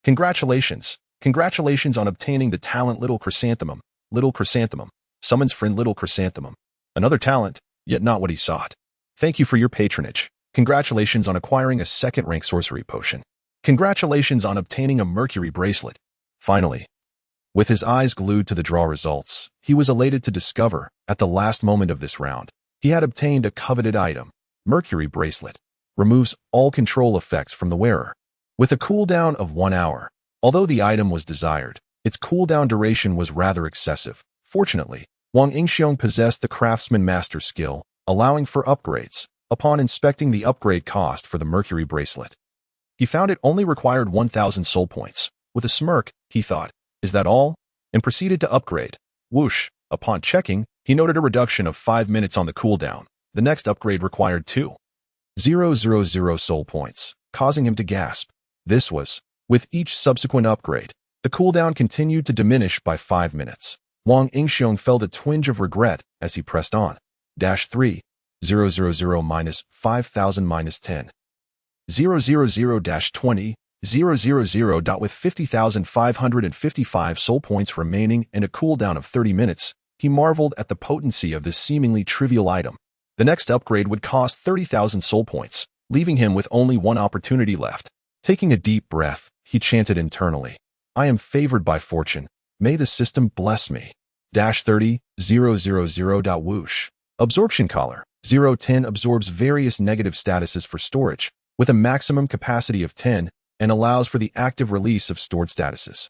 Congratulations. Congratulations on obtaining the talent Little Chrysanthemum. Little Chrysanthemum summons friend Little Chrysanthemum. Another talent, yet not what he sought. Thank you for your patronage. Congratulations on acquiring a 2nd-rank sorcery potion. Congratulations on obtaining a mercury bracelet. Finally, with his eyes glued to the draw results, he was elated to discover, at the last moment of this round, he had obtained a coveted item. Mercury bracelet removes all control effects from the wearer, with a cooldown of 1 hour. Although the item was desired, its cooldown duration was rather excessive. Fortunately, Wang Yingxiong possessed the craftsman master skill, allowing for upgrades. Upon inspecting the upgrade cost for the mercury bracelet, He found it only required 1,000 soul points. With a smirk, he thought, "Is that all?" and proceeded to upgrade. Whoosh! Upon checking, he noted a reduction of 5 minutes on the cooldown. The next upgrade required 2,000 soul points, causing him to gasp. This was, with each subsequent upgrade, the cooldown continued to diminish by 5 minutes. Wang Yingxiong felt a twinge of regret as he pressed on. -3, 000 minus 5,000 minus 10. 000-20, 000. With 50,555 soul points remaining and a cooldown of 30 minutes, he marveled at the potency of this seemingly trivial item. The next upgrade would cost 30,000 soul points, leaving him with only one opportunity left. Taking a deep breath, he chanted internally, "I am favored by fortune. May the system bless me." -30, 000. Whoosh. Absorption collar. 010 absorbs various negative statuses for storage, with a maximum capacity of 10, and allows for the active release of stored statuses.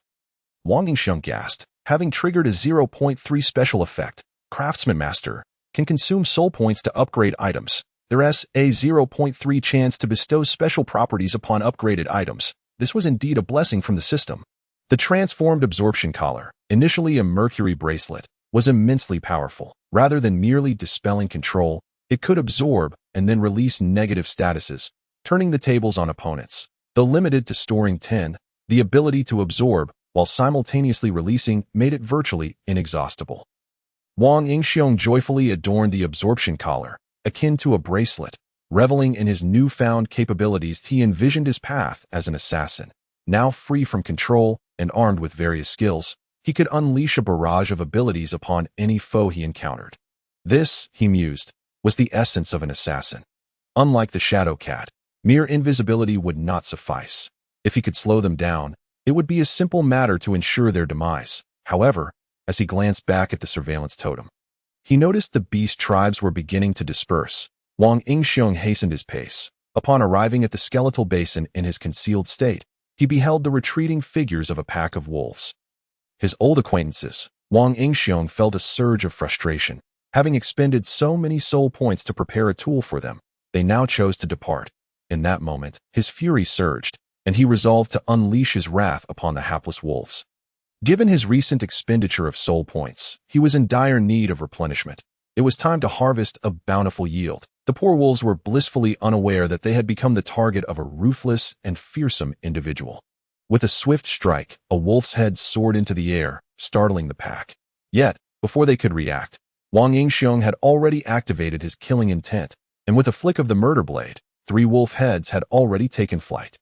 Wang Yingxiong gasped, having triggered a 0.3 special effect. Craftsman Master can consume soul points to upgrade items. There's a 0.3 chance to bestow special properties upon upgraded items. This was indeed a blessing from the system. The transformed absorption collar, initially a mercury bracelet, was immensely powerful. Rather than merely dispelling control, it could absorb and then release negative statuses, turning the tables on opponents. Though limited to storing 10, the ability to absorb while simultaneously releasing made it virtually inexhaustible. Wang Yingxiong joyfully adorned the absorption collar, akin to a bracelet. Reveling in his newfound capabilities, he envisioned his path as an assassin. Now free from control and armed with various skills, he could unleash a barrage of abilities upon any foe he encountered. This, he mused, was the essence of an assassin. Unlike the Shadow Cat, mere invisibility would not suffice. If he could slow them down, it would be a simple matter to ensure their demise. However, as he glanced back at the surveillance totem, he noticed the beast tribes were beginning to disperse. Wang Yingxiong hastened his pace. Upon arriving at the skeletal basin in his concealed state, he beheld the retreating figures of a pack of wolves. His old acquaintances, Wang Yingxiong felt a surge of frustration. Having expended so many soul points to prepare a tool for them, they now chose to depart. In that moment, his fury surged, and he resolved to unleash his wrath upon the hapless wolves. Given his recent expenditure of soul points, he was in dire need of replenishment. It was time to harvest a bountiful yield. The poor wolves were blissfully unaware that they had become the target of a ruthless and fearsome individual. With a swift strike, a wolf's head soared into the air, startling the pack. Yet, before they could react, Wang Yingxiong had already activated his killing intent, and with a flick of the murder blade, 3 wolf heads had already taken flight.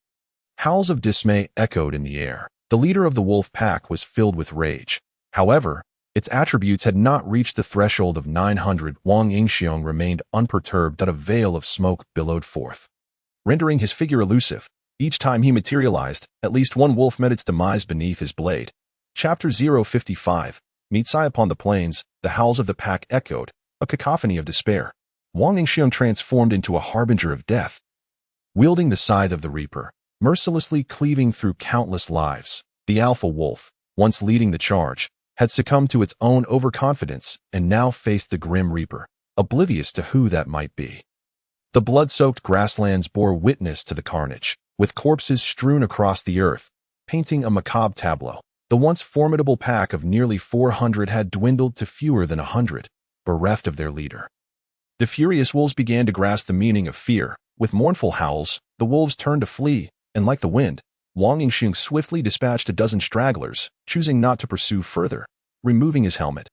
Howls of dismay echoed in the air. The leader of the wolf pack was filled with rage. However, its attributes had not reached the threshold of 900. Wang Yingxiong remained unperturbed, but a veil of smoke billowed forth, rendering his figure elusive. Each time he materialized, at least one wolf met its demise beneath his blade. Chapter 055. Meetsai upon the plains, the howls of the pack echoed, a cacophony of despair. Wang Yingxiong transformed into a harbinger of death. Wielding the scythe of the Reaper, mercilessly cleaving through countless lives, the alpha wolf, once leading the charge, had succumbed to its own overconfidence and now faced the grim Reaper, oblivious to who that might be. The blood-soaked grasslands bore witness to the carnage, with corpses strewn across the earth, painting a macabre tableau. The once formidable pack of nearly 400 had dwindled to fewer than 100, bereft of their leader. The furious wolves began to grasp the meaning of fear. With mournful howls, the wolves turned to flee, and like the wind, Wang Yingxiong swiftly dispatched a dozen stragglers, choosing not to pursue further. Removing his helmet,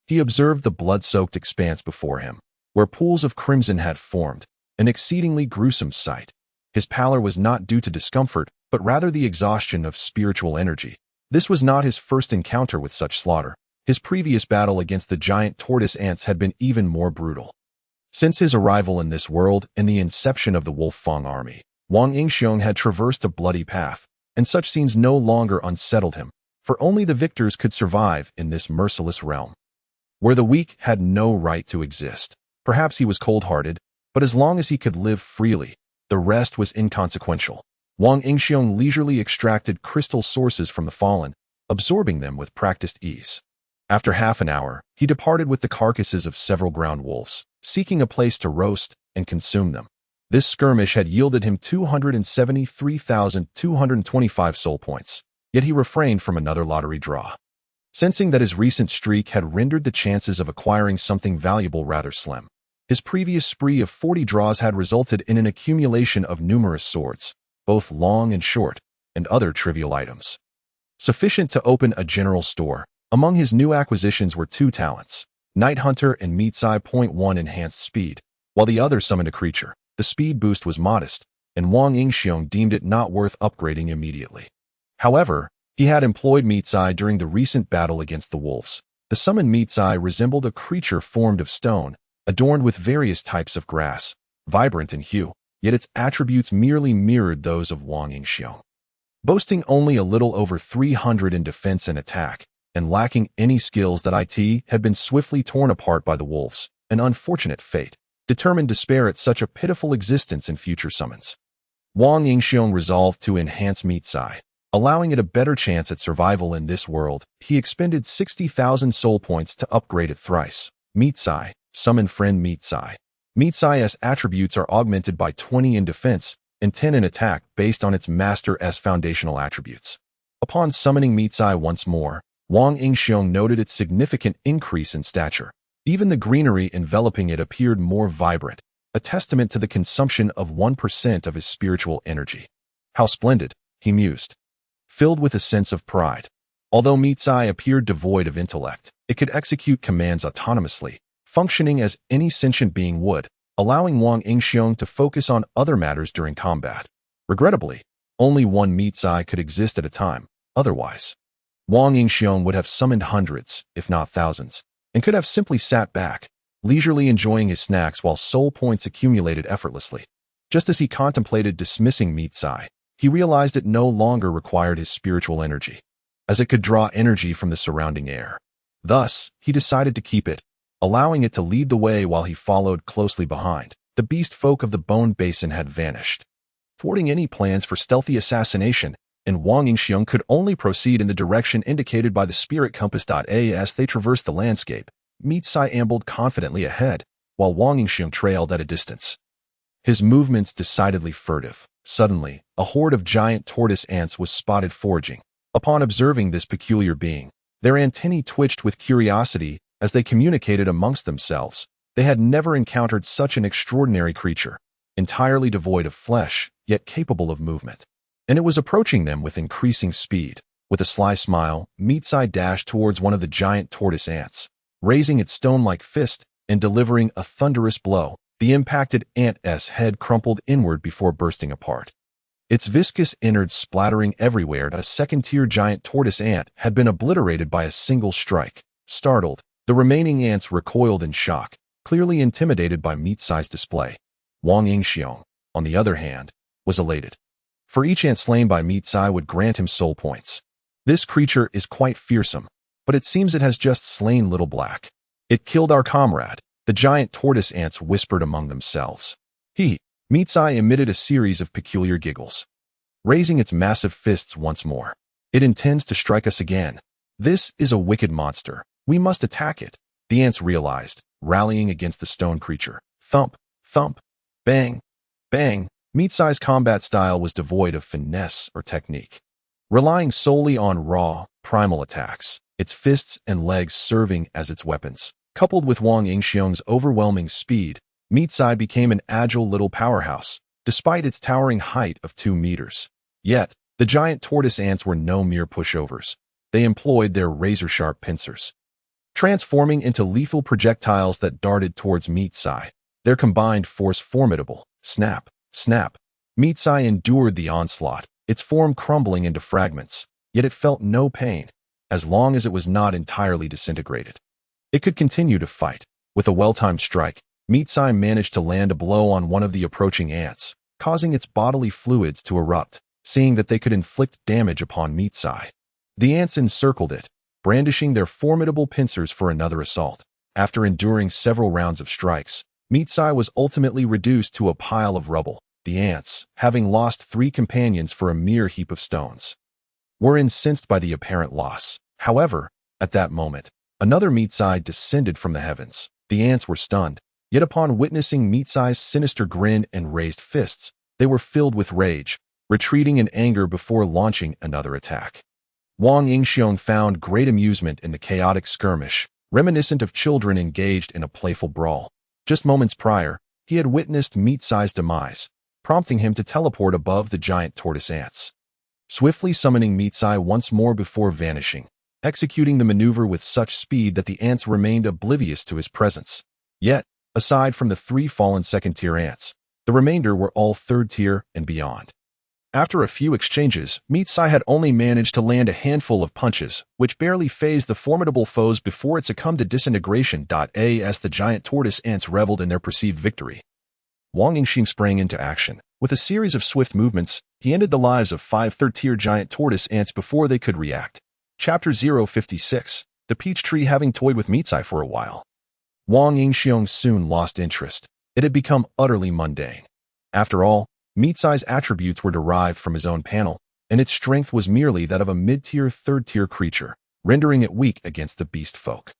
he observed the blood-soaked expanse before him, where pools of crimson had formed, an exceedingly gruesome sight. His pallor was not due to discomfort, but rather the exhaustion of spiritual energy. This was not his first encounter with such slaughter. His previous battle against the giant tortoise ants had been even more brutal. Since his arrival in this world and the inception of the Wolf Fang army, Wang Yingxiong had traversed a bloody path, and such scenes no longer unsettled him, for only the victors could survive in this merciless realm, where the weak had no right to exist. Perhaps he was cold-hearted, but as long as he could live freely, the rest was inconsequential. Wang Yingxiong leisurely extracted crystal sources from the fallen, absorbing them with practiced ease. After half an hour, he departed with the carcasses of several ground wolves, seeking a place to roast and consume them. This skirmish had yielded him 273,225 soul points, yet he refrained from another lottery draw. Sensing that his recent streak had rendered the chances of acquiring something valuable rather slim, his previous spree of 40 draws had resulted in an accumulation of numerous swords, both long and short, and other trivial items. Sufficient to open a general store. Among his new acquisitions were 2 talents, Night Hunter and Meatsai .1 enhanced speed, while the other summoned a creature. The speed boost was modest, and Wang Yingxiong deemed it not worth upgrading immediately. However, he had employed Meatsai during the recent battle against the wolves. The summoned Meatsai resembled a creature formed of stone, adorned with various types of grass, vibrant in hue, yet its attributes merely mirrored those of Wang Yingxiong. Boasting only a little over 300 in defense and attack, and lacking any skills that had been swiftly torn apart by the wolves, an unfortunate fate, determined to spare it such a pitiful existence in future summons. Wang Yingxiong resolved to enhance Meatsai, allowing it a better chance at survival in this world. He expended 60,000 soul points to upgrade it thrice. Meatsai, summon friend Meatsai. Meatsai's attributes are augmented by 20 in defense and 10 in attack based on its master's foundational attributes. Upon summoning Meatsai once more, Wang Yingxiong noted its significant increase in stature. Even the greenery enveloping it appeared more vibrant, a testament to the consumption of 1% of his spiritual energy. How splendid, he mused, filled with a sense of pride. Although Meatsai appeared devoid of intellect, it could execute commands autonomously, functioning as any sentient being would, allowing Wang Yingxiong to focus on other matters during combat. Regrettably, only one Meatsai could exist at a time. Otherwise, Wang Yingxiong would have summoned hundreds, if not thousands, and could have simply sat back, leisurely enjoying his snacks while soul points accumulated effortlessly. Just as he contemplated dismissing Meatsai, he realized it no longer required his spiritual energy, as it could draw energy from the surrounding air. Thus, he decided to keep it, allowing it to lead the way while he followed closely behind. The beast folk of the Bone Basin had vanished, thwarting any plans for stealthy assassination, and Wang Yingxiong could only proceed in the direction indicated by the spirit compass. As they traversed the landscape, Meatsai ambled confidently ahead, while Wang Yingxiong trailed at a distance, his movements decidedly furtive. Suddenly, a horde of giant tortoise ants was spotted foraging. Upon observing this peculiar being, their antennae twitched with curiosity as they communicated amongst themselves. They had never encountered such an extraordinary creature, entirely devoid of flesh, yet capable of movement. And it was approaching them with increasing speed. With a sly smile, Meatsai dashed towards one of the giant tortoise ants, raising its stone-like fist and delivering a thunderous blow. The impacted ant's head crumpled inward before bursting apart, its viscous innards splattering everywhere. A second-tier giant tortoise ant had been obliterated by a single strike. Startled, the remaining ants recoiled in shock, clearly intimidated by Meatsai's display. Wang Yingxiong, on the other hand, was elated. For each ant slain by Meatsai would grant him soul points. This creature is quite fearsome, but it seems it has just slain Little Black. It killed our comrade, the giant tortoise ants whispered among themselves. Meatsai emitted a series of peculiar giggles, raising its massive fists once more. It intends to strike us again. This is a wicked monster. We must attack it, the ants realized, rallying against the stone creature. Thump, thump, bang, bang. Meatsai's combat style was devoid of finesse or technique, relying solely on raw, primal attacks, its fists and legs serving as its weapons. Coupled with Wang Yingxiong's overwhelming speed, Meatsai became an agile little powerhouse, despite its towering height of 2 meters. Yet, the giant tortoise ants were no mere pushovers. They employed their razor-sharp pincers, transforming into lethal projectiles that darted towards Meatsai, their combined force formidable. Snap, snap. Meatsai endured the onslaught, its form crumbling into fragments, yet it felt no pain, as long as it was not entirely disintegrated. It could continue to fight. With a well-timed strike, Meatsai managed to land a blow on one of the approaching ants, causing its bodily fluids to erupt. Seeing that they could inflict damage upon Meatsai, the ants encircled it, brandishing their formidable pincers for another assault. After enduring several rounds of strikes, Meatsai was ultimately reduced to a pile of rubble. The ants, having lost 3 companions for a mere heap of stones, were incensed by the apparent loss. However, at that moment, another Meatsai descended from the heavens. The ants were stunned, Yet upon witnessing Meat-Sai's sinister grin and raised fists, they were filled with rage, retreating in anger before launching another attack. Wang Yingxiong found great amusement in the chaotic skirmish, reminiscent of children engaged in a playful brawl. Just moments prior, he had witnessed Meat-Sai's demise, prompting him to teleport above the giant tortoise ants. Swiftly summoning Meat-Sai once more before vanishing, executing the maneuver with such speed that the ants remained oblivious to his presence. Yet, aside from the 3 fallen second-tier ants, the remainder were all third-tier and beyond. After a few exchanges, Meat-Sai had only managed to land a handful of punches, which barely phased the formidable foes before it succumbed to disintegration. As the giant tortoise ants reveled in their perceived victory, Wang Yingxiong sprang into action. With a series of swift movements, he ended the lives of 5 third-tier giant tortoise ants before they could react. Chapter 056, The Peach Tree. Having toyed with Meat-Sai for a while, Wang Yingxiong soon lost interest. It had become utterly mundane. After all, Meat-Sai's attributes were derived from his own panel, and its strength was merely that of a mid-tier, third-tier creature, rendering it weak against the beast folk.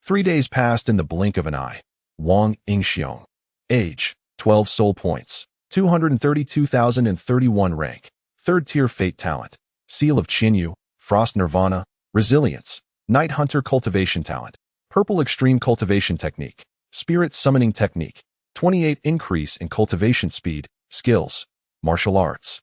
3 days passed in the blink of an eye. Wang Yingxiong. Age, 12 soul points. 232,031 rank. Third-tier fate talent. Seal of Qinyu, Frost Nirvana, Resilience, Night Hunter cultivation talent. Purple extreme cultivation technique. Spirit summoning technique. 28 increase in cultivation speed. Skills, martial arts.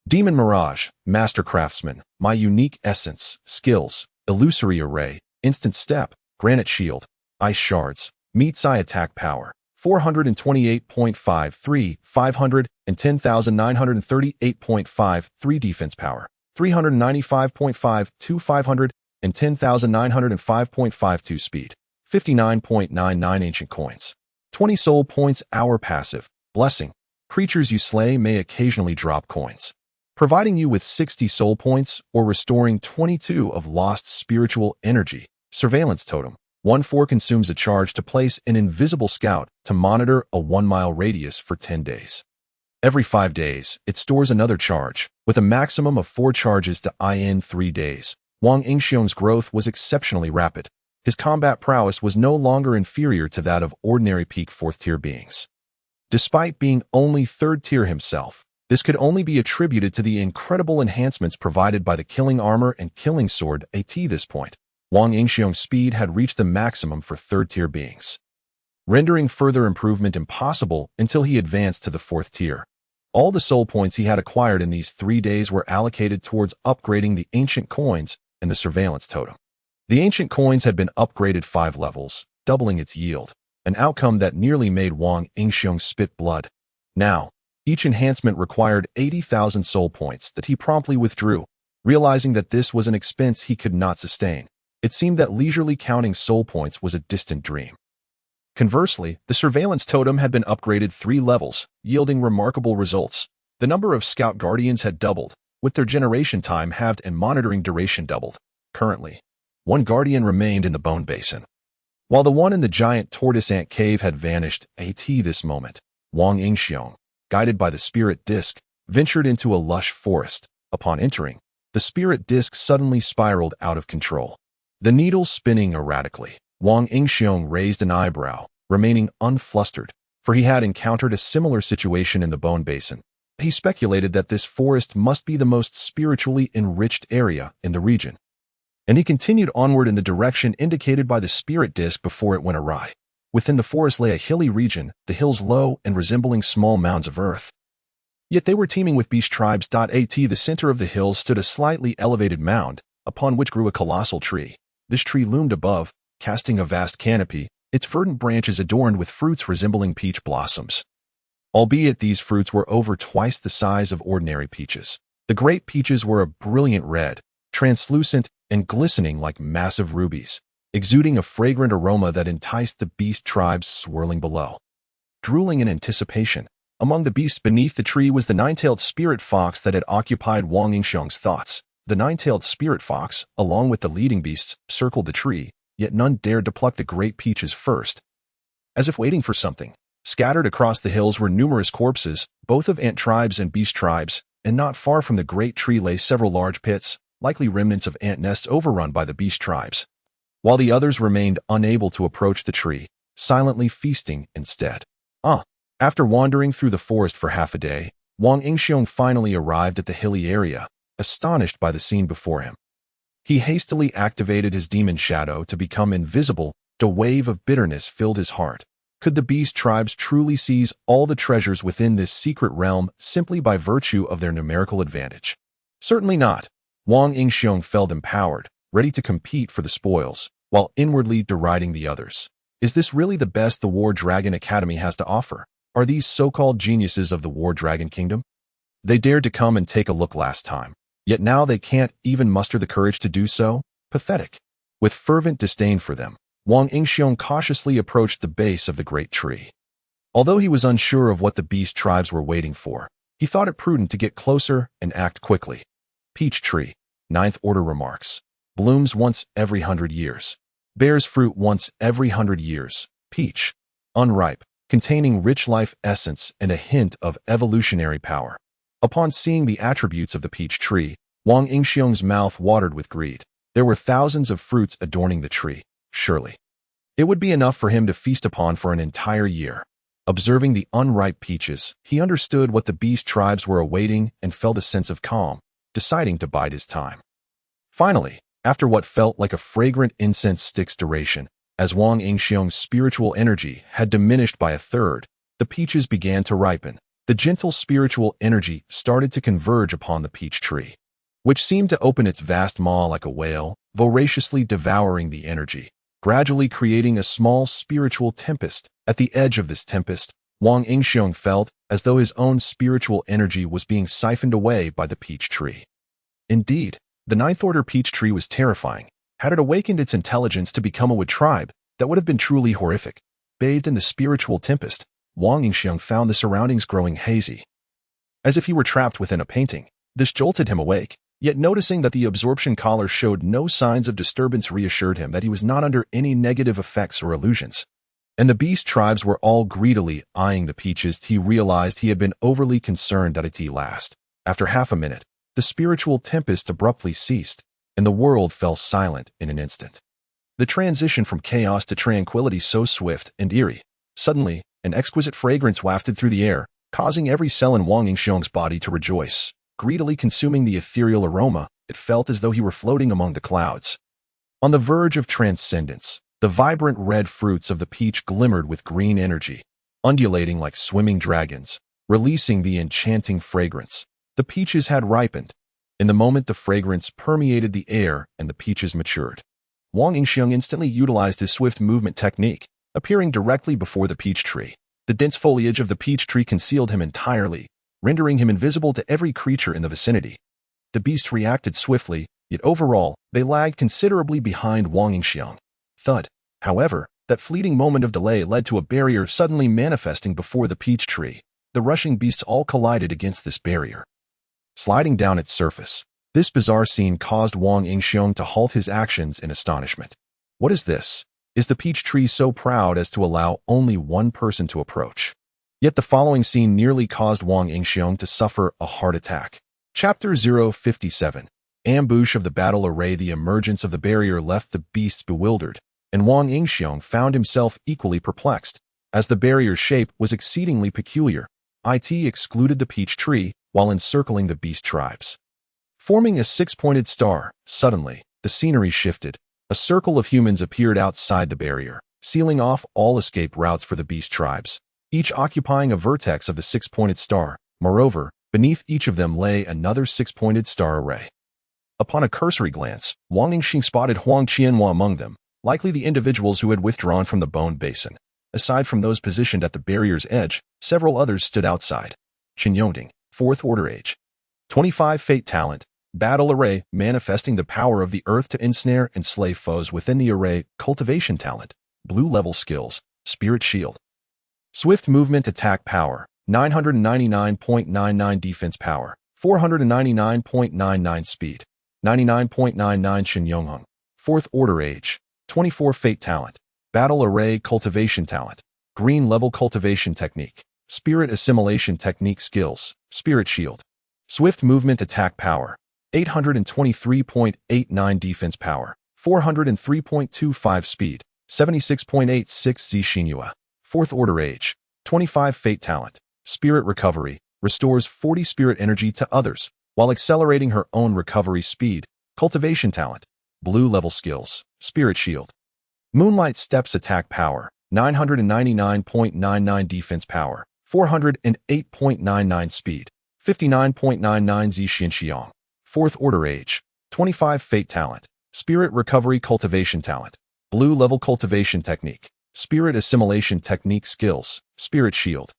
Demon Mirage, Master Craftsman, My Unique Essence, Skills, Illusory Array, Instant Step, Granite Shield, Ice Shards, Meat-Sai Attack Power, 428.53, 510,938.53 Defense Power, 395.52, 510,905.52 Speed, 59.99 Ancient Coins, 20 Soul Points. Hour Passive, Blessing. Creatures you slay may occasionally drop coins, providing you with 60 soul points or restoring 22 of lost spiritual energy. Surveillance Totem. 1/4 consumes a charge to place an invisible scout to monitor a 1-mile radius for 10 days. Every 5 days, it stores another charge, with a maximum of 4 charges to in 3 days. Wang Yingxiong's growth was exceptionally rapid. His combat prowess was no longer inferior to that of ordinary peak 4th-tier beings. Despite being only 3rd-tier himself, this could only be attributed to the incredible enhancements provided by the Killing Armor and Killing Sword. At this point, Wang Yingxiong's speed had reached the maximum for 3rd-tier beings, rendering further improvement impossible until he advanced to the 4th tier. All the soul points he had acquired in these 3 days were allocated towards upgrading the Ancient Coins and the Surveillance Totem. The Ancient Coins had been upgraded 5 levels, doubling its yield, an outcome that nearly made Wang Yingxiong spit blood. Now, each enhancement required 80,000 soul points that he promptly withdrew, realizing that this was an expense he could not sustain. It seemed that leisurely counting soul points was a distant dream. Conversely, the Surveillance Totem had been upgraded 3 levels, yielding remarkable results. The number of Scout Guardians had doubled, with their generation time halved and monitoring duration doubled. Currently, 1 Guardian remained in the Bone Basin, while the one in the giant tortoise ant cave had vanished. At this moment, Wang Yingxiong, guided by the spirit disc, ventured into a lush forest. Upon entering, the spirit disc suddenly spiraled out of control, the needle spinning erratically. Wang Yingxiong raised an eyebrow, remaining unflustered, for he had encountered a similar situation in the Bone Basin. He speculated that this forest must be the most spiritually enriched area in the region, and he continued onward in the direction indicated by the spirit disc before it went awry. Within the forest lay a hilly region, the hills low and resembling small mounds of earth. Yet they were teeming with beast tribes. At the center of the hills stood a slightly elevated mound, upon which grew a colossal tree. This tree loomed above, casting a vast canopy, its verdant branches adorned with fruits resembling peach blossoms. Albeit these fruits were over twice the size of ordinary peaches. The great peaches were a brilliant red, translucent, and glistening like massive rubies, exuding a fragrant aroma that enticed the beast tribes swirling below. Drooling in anticipation, among the beasts beneath the tree was the 9-tailed spirit fox that had occupied Wang Yingxiong's thoughts. The 9-tailed spirit fox, along with the leading beasts, circled the tree, yet none dared to pluck the great peaches first. As if waiting for something, scattered across the hills were numerous corpses, both of ant tribes and beast tribes, and not far from the great tree lay several large pits, likely remnants of ant nests overrun by the beast tribes. While the others remained unable to approach the tree, silently feasting instead. After wandering through the forest for half a day, Wang Yingxiong finally arrived at the hilly area, astonished by the scene before him. He hastily activated his demon shadow to become invisible. A wave of bitterness filled his heart. Could the beast tribes truly seize all the treasures within this secret realm simply by virtue of their numerical advantage? Certainly not. Wang Yingxiong felt empowered, ready to compete for the spoils, while inwardly deriding the others. Is this really the best the War Dragon Academy has to offer? Are these so-called geniuses of the War Dragon Kingdom? They dared to come and take a look last time, yet now they can't even muster the courage to do so? Pathetic. With fervent disdain for them, Wang Yingxiong cautiously approached the base of the great tree. Although he was unsure of what the beast tribes were waiting for, he thought it prudent to get closer and act quickly. Peach tree, ninth order remarks. Blooms once every 100 years. Bears fruit once every 100 years. Peach. Unripe, containing rich life essence and a hint of evolutionary power. Upon seeing the attributes of the peach tree, Wang Yingxiong's mouth watered with greed. There were thousands of fruits adorning the tree. Surely, it would be enough for him to feast upon for an entire year. Observing the unripe peaches, he understood what the beast tribes were awaiting and felt a sense of calm, deciding to bide his time. Finally, after what felt like a fragrant incense stick's duration, as Wang Yingxiong's spiritual energy had diminished by a third, the peaches began to ripen. The gentle spiritual energy started to converge upon the peach tree, which seemed to open its vast maw like a whale, voraciously devouring the energy, gradually creating a small spiritual tempest. At the edge of this tempest, Wang Yingxiong felt as though his own spiritual energy was being siphoned away by the peach tree. Indeed, the ninth order peach tree was terrifying. Had it awakened its intelligence to become a wood tribe, that would have been truly horrific. Bathed in the spiritual tempest, Wang Yingxiong found the surroundings growing hazy. As if he were trapped within a painting, this jolted him awake. Yet noticing that the absorption collar showed no signs of disturbance reassured him that he was not under any negative effects or illusions. And the beast tribes were all greedily eyeing the peaches. He realized he had been overly concerned at last. After half a minute, the spiritual tempest abruptly ceased, and the world fell silent in an instant. The transition from chaos to tranquility so swift and eerie. Suddenly, an exquisite fragrance wafted through the air, causing every cell in Wang Yingxiong's body to rejoice. Greedily consuming the ethereal aroma, it felt as though he were floating among the clouds. On the verge of transcendence, the vibrant red fruits of the peach glimmered with green energy, undulating like swimming dragons, releasing the enchanting fragrance. The peaches had ripened. In the moment the fragrance permeated the air and the peaches matured. Wang Yingxiong instantly utilized his swift movement technique, appearing directly before the peach tree. The dense foliage of the peach tree concealed him entirely, rendering him invisible to every creature in the vicinity. The beast reacted swiftly, yet overall, they lagged considerably behind Wang Yingxiong. Thud. However, that fleeting moment of delay led to a barrier suddenly manifesting before the peach tree. The rushing beasts all collided against this barrier. Sliding down its surface, this bizarre scene caused Wang Yingxiong to halt his actions in astonishment. What is this? Is the peach tree so proud as to allow only one person to approach? Yet the following scene nearly caused Wang Yingxiong to suffer a heart attack. Chapter 057. Ambush of the battle array. The emergence of the barrier left the beasts bewildered, and Wang Yingxiong found himself equally perplexed, as the barrier's shape was exceedingly peculiar. It excluded the peach tree while encircling the beast tribes, forming a six-pointed star. Suddenly, the scenery shifted. A circle of humans appeared outside the barrier, sealing off all escape routes for the beast tribes, each occupying a vertex of the six-pointed star. Moreover, beneath each of them lay another six-pointed star array. Upon a cursory glance, Wang Yingxiong spotted Huang Qianhua among them, likely the individuals who had withdrawn from the bone basin. Aside from those positioned at the barrier's edge, several others stood outside. Qin Yongding, 4th Order Age. 25 Fate Talent. Battle Array, manifesting the power of the earth to ensnare and slay foes within the array. Cultivation Talent. Blue level skills. Spirit Shield. Swift Movement Attack Power. 999.99 Defense Power. 499.99 Speed. 99.99 Qin Yongheng. 4th Order Age. 24 Fate Talent. Battle Array Cultivation Talent. Green level Cultivation Technique. Spirit Assimilation Technique Skills. Spirit Shield. Swift Movement Attack Power. 823.89 Defense Power. 403.25 Speed. 76.86 Z Xinhua. 4th Order Age. 25 Fate Talent. Spirit Recovery. Restores 40 spirit energy to others, while accelerating her own recovery speed. Cultivation Talent. Blue level skills. Spirit Shield. Moonlight Steps Attack Power. 999.99 Defense Power. 408.99 Speed. 59.99 Z Xinxiang. 4th Order Age. 25 Fate Talent. Spirit Recovery Cultivation Talent. Blue level Cultivation Technique. Spirit Assimilation Technique Skills. Spirit Shield.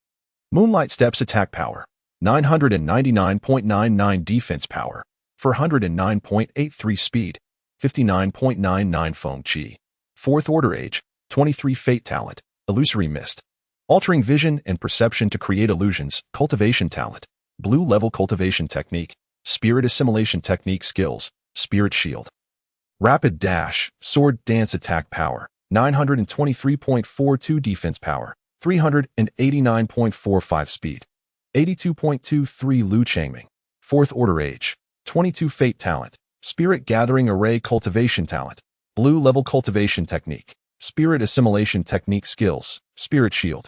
Moonlight Steps Attack Power. 999.99 Defense Power. 409.83 Speed. 59.99 Feng Qi. 4th Order Age. 23 Fate Talent. Illusory Mist. Altering vision and perception to create illusions. Cultivation Talent. Blue level Cultivation Technique. Spirit Assimilation Technique Skills. Spirit Shield. Rapid Dash. Sword Dance Attack Power. 923.42 Defense Power. 389.45 Speed. 82.23 Lu Changming. 4th Order Age. 22 Fate Talent. Spirit Gathering Array Cultivation Talent. Blue level Cultivation Technique. Spirit Assimilation Technique Skills. Spirit Shield.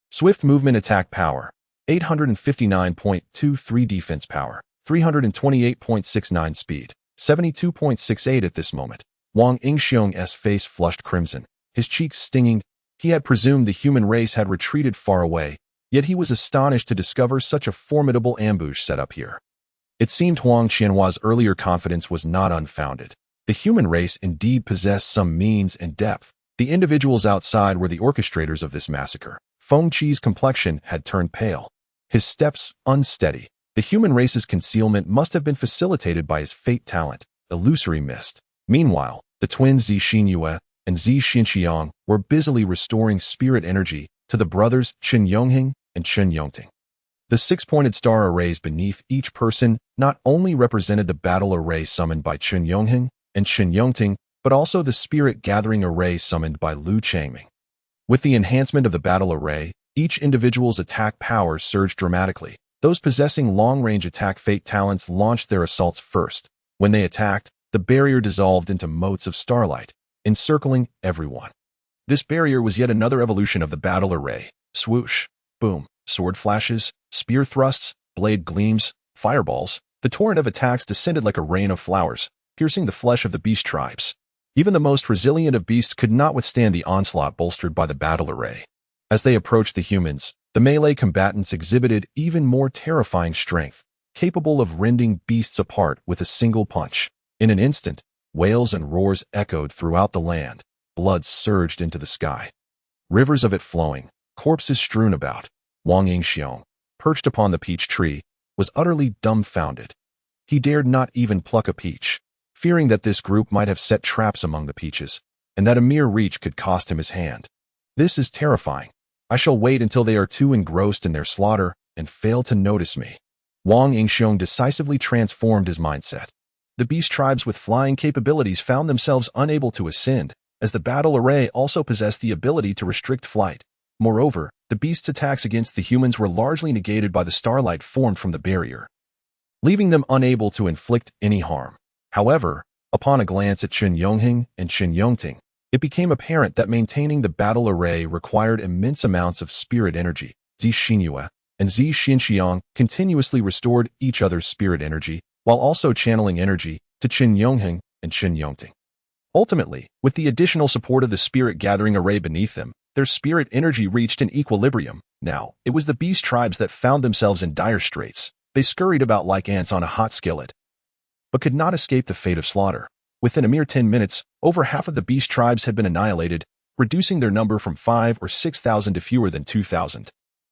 Swift Movement Attack Power. 859.23 Defense Power. 328.69 Speed. 72.68 at this moment. Wang Yingxiong's face flushed crimson, his cheeks stinging. He had presumed the human race had retreated far away, yet he was astonished to discover such a formidable ambush set up here. It seemed Huang Qianhua's earlier confidence was not unfounded. The human race indeed possessed some means and depth. The individuals outside were the orchestrators of this massacre. Feng Qi's complexion had turned pale, his steps unsteady. The human race's concealment must have been facilitated by his fate talent, Illusory Mist. Meanwhile, the twins Zi Xinhua and Zi Xinxiang were busily restoring spirit energy to the brothers Chen Yongheng and Chen Yongting. The 6-pointed star arrays beneath each person not only represented the battle array summoned by Chen Yongheng and Chen Yongting, but also the spirit gathering array summoned by Lu Changming. With the enhancement of the battle array, each individual's attack power surged dramatically. Those possessing long-range attack fate talents launched their assaults first. When they attacked, the barrier dissolved into motes of starlight, encircling everyone. This barrier was yet another evolution of the battle array. Swoosh, boom, sword flashes, spear thrusts, blade gleams, fireballs. The torrent of attacks descended like a rain of flowers, piercing the flesh of the beast tribes. Even the most resilient of beasts could not withstand the onslaught bolstered by the battle array. As they approached the humans, the melee combatants exhibited even more terrifying strength, capable of rending beasts apart with a single punch. In an instant, wails and roars echoed throughout the land. Blood surged into the sky, rivers of it flowing, corpses strewn about. Wang Yingxiong, perched upon the peach tree, was utterly dumbfounded. He dared not even pluck a peach, fearing that this group might have set traps among the peaches, and that a mere reach could cost him his hand. This is terrifying. I shall wait until they are too engrossed in their slaughter and fail to notice me. Wang Yingxiong decisively transformed his mindset. The beast tribes with flying capabilities found themselves unable to ascend, as the battle array also possessed the ability to restrict flight. Moreover, the beast's attacks against the humans were largely negated by the starlight formed from the barrier, leaving them unable to inflict any harm. However, upon a glance at Chen Yongheng and Chen Yongting, it became apparent that maintaining the battle array required immense amounts of spirit energy. Zi Xinhua and Zi Xinxiang continuously restored each other's spirit energy, while also channeling energy to Chen Yongheng and Chen Yongting. Ultimately, with the additional support of the spirit gathering array beneath them, their spirit energy reached an equilibrium. Now, it was the beast tribes that found themselves in dire straits. They scurried about like ants on a hot skillet, but could not escape the fate of slaughter. Within a mere 10 minutes, over half of the beast tribes had been annihilated, reducing their number from 5,000 or 6,000 to fewer than 2,000.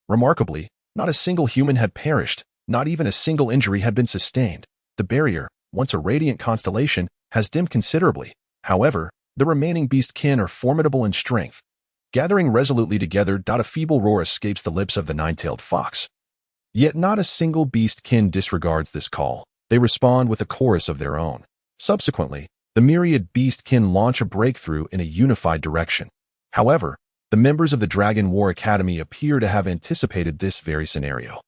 Remarkably, not a single human had perished, not even a single injury had been sustained. The barrier, once a radiant constellation, has dimmed considerably. However, the remaining beast kin are formidable in strength. Gathering resolutely together, a feeble roar escapes the lips of the nine-tailed fox. Yet not a single beast kin disregards this call. They respond with a chorus of their own. Subsequently, the myriad beast kin launch a breakthrough in a unified direction. However, the members of the Dragon War Academy appear to have anticipated this very scenario.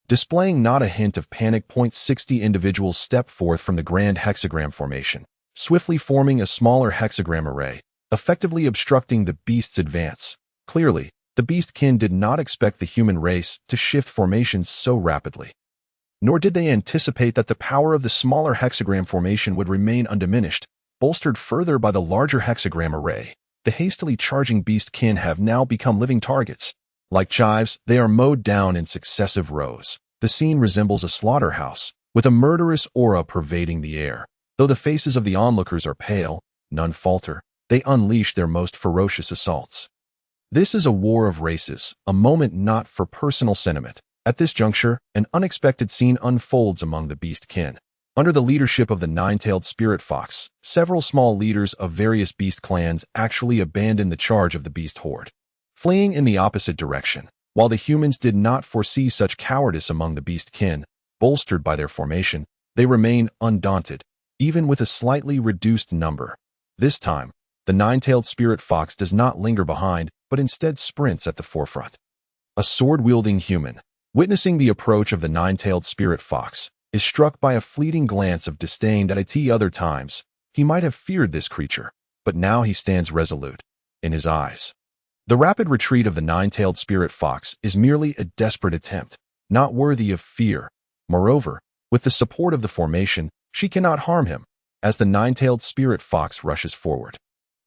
Displaying not a hint of panic, 60 individuals step forth from the grand hexagram formation, swiftly forming a smaller hexagram array. effectively obstructing the beast's advance. Clearly, the beastkin did not expect the human race to shift formations so rapidly. Nor did they anticipate that the power of the smaller hexagram formation would remain undiminished, bolstered further by the larger hexagram array. The hastily charging beastkin have now become living targets. Like chives, they are mowed down in successive rows. The scene resembles a slaughterhouse, with a murderous aura pervading the air. Though the faces of the onlookers are pale, none falter. They unleash their most ferocious assaults. This is a war of races, a moment not for personal sentiment. At this juncture, an unexpected scene unfolds among the beastkin. Under the leadership of the nine-tailed spirit fox, several small leaders of various beast clans actually abandon the charge of the beast horde, fleeing in the opposite direction. While the humans did not foresee such cowardice among the beastkin, bolstered by their formation, they remain undaunted, even with a slightly reduced number. This time, the nine-tailed spirit fox does not linger behind, but instead sprints at the forefront. A sword-wielding human, witnessing the approach of the nine-tailed spirit fox, is struck by a fleeting glance of disdain. At other times, he might have feared this creature, but now he stands resolute. In his eyes, the rapid retreat of the nine-tailed spirit fox is merely a desperate attempt, not worthy of fear. Moreover, with the support of the formation, she cannot harm him, as the nine-tailed spirit fox rushes forward.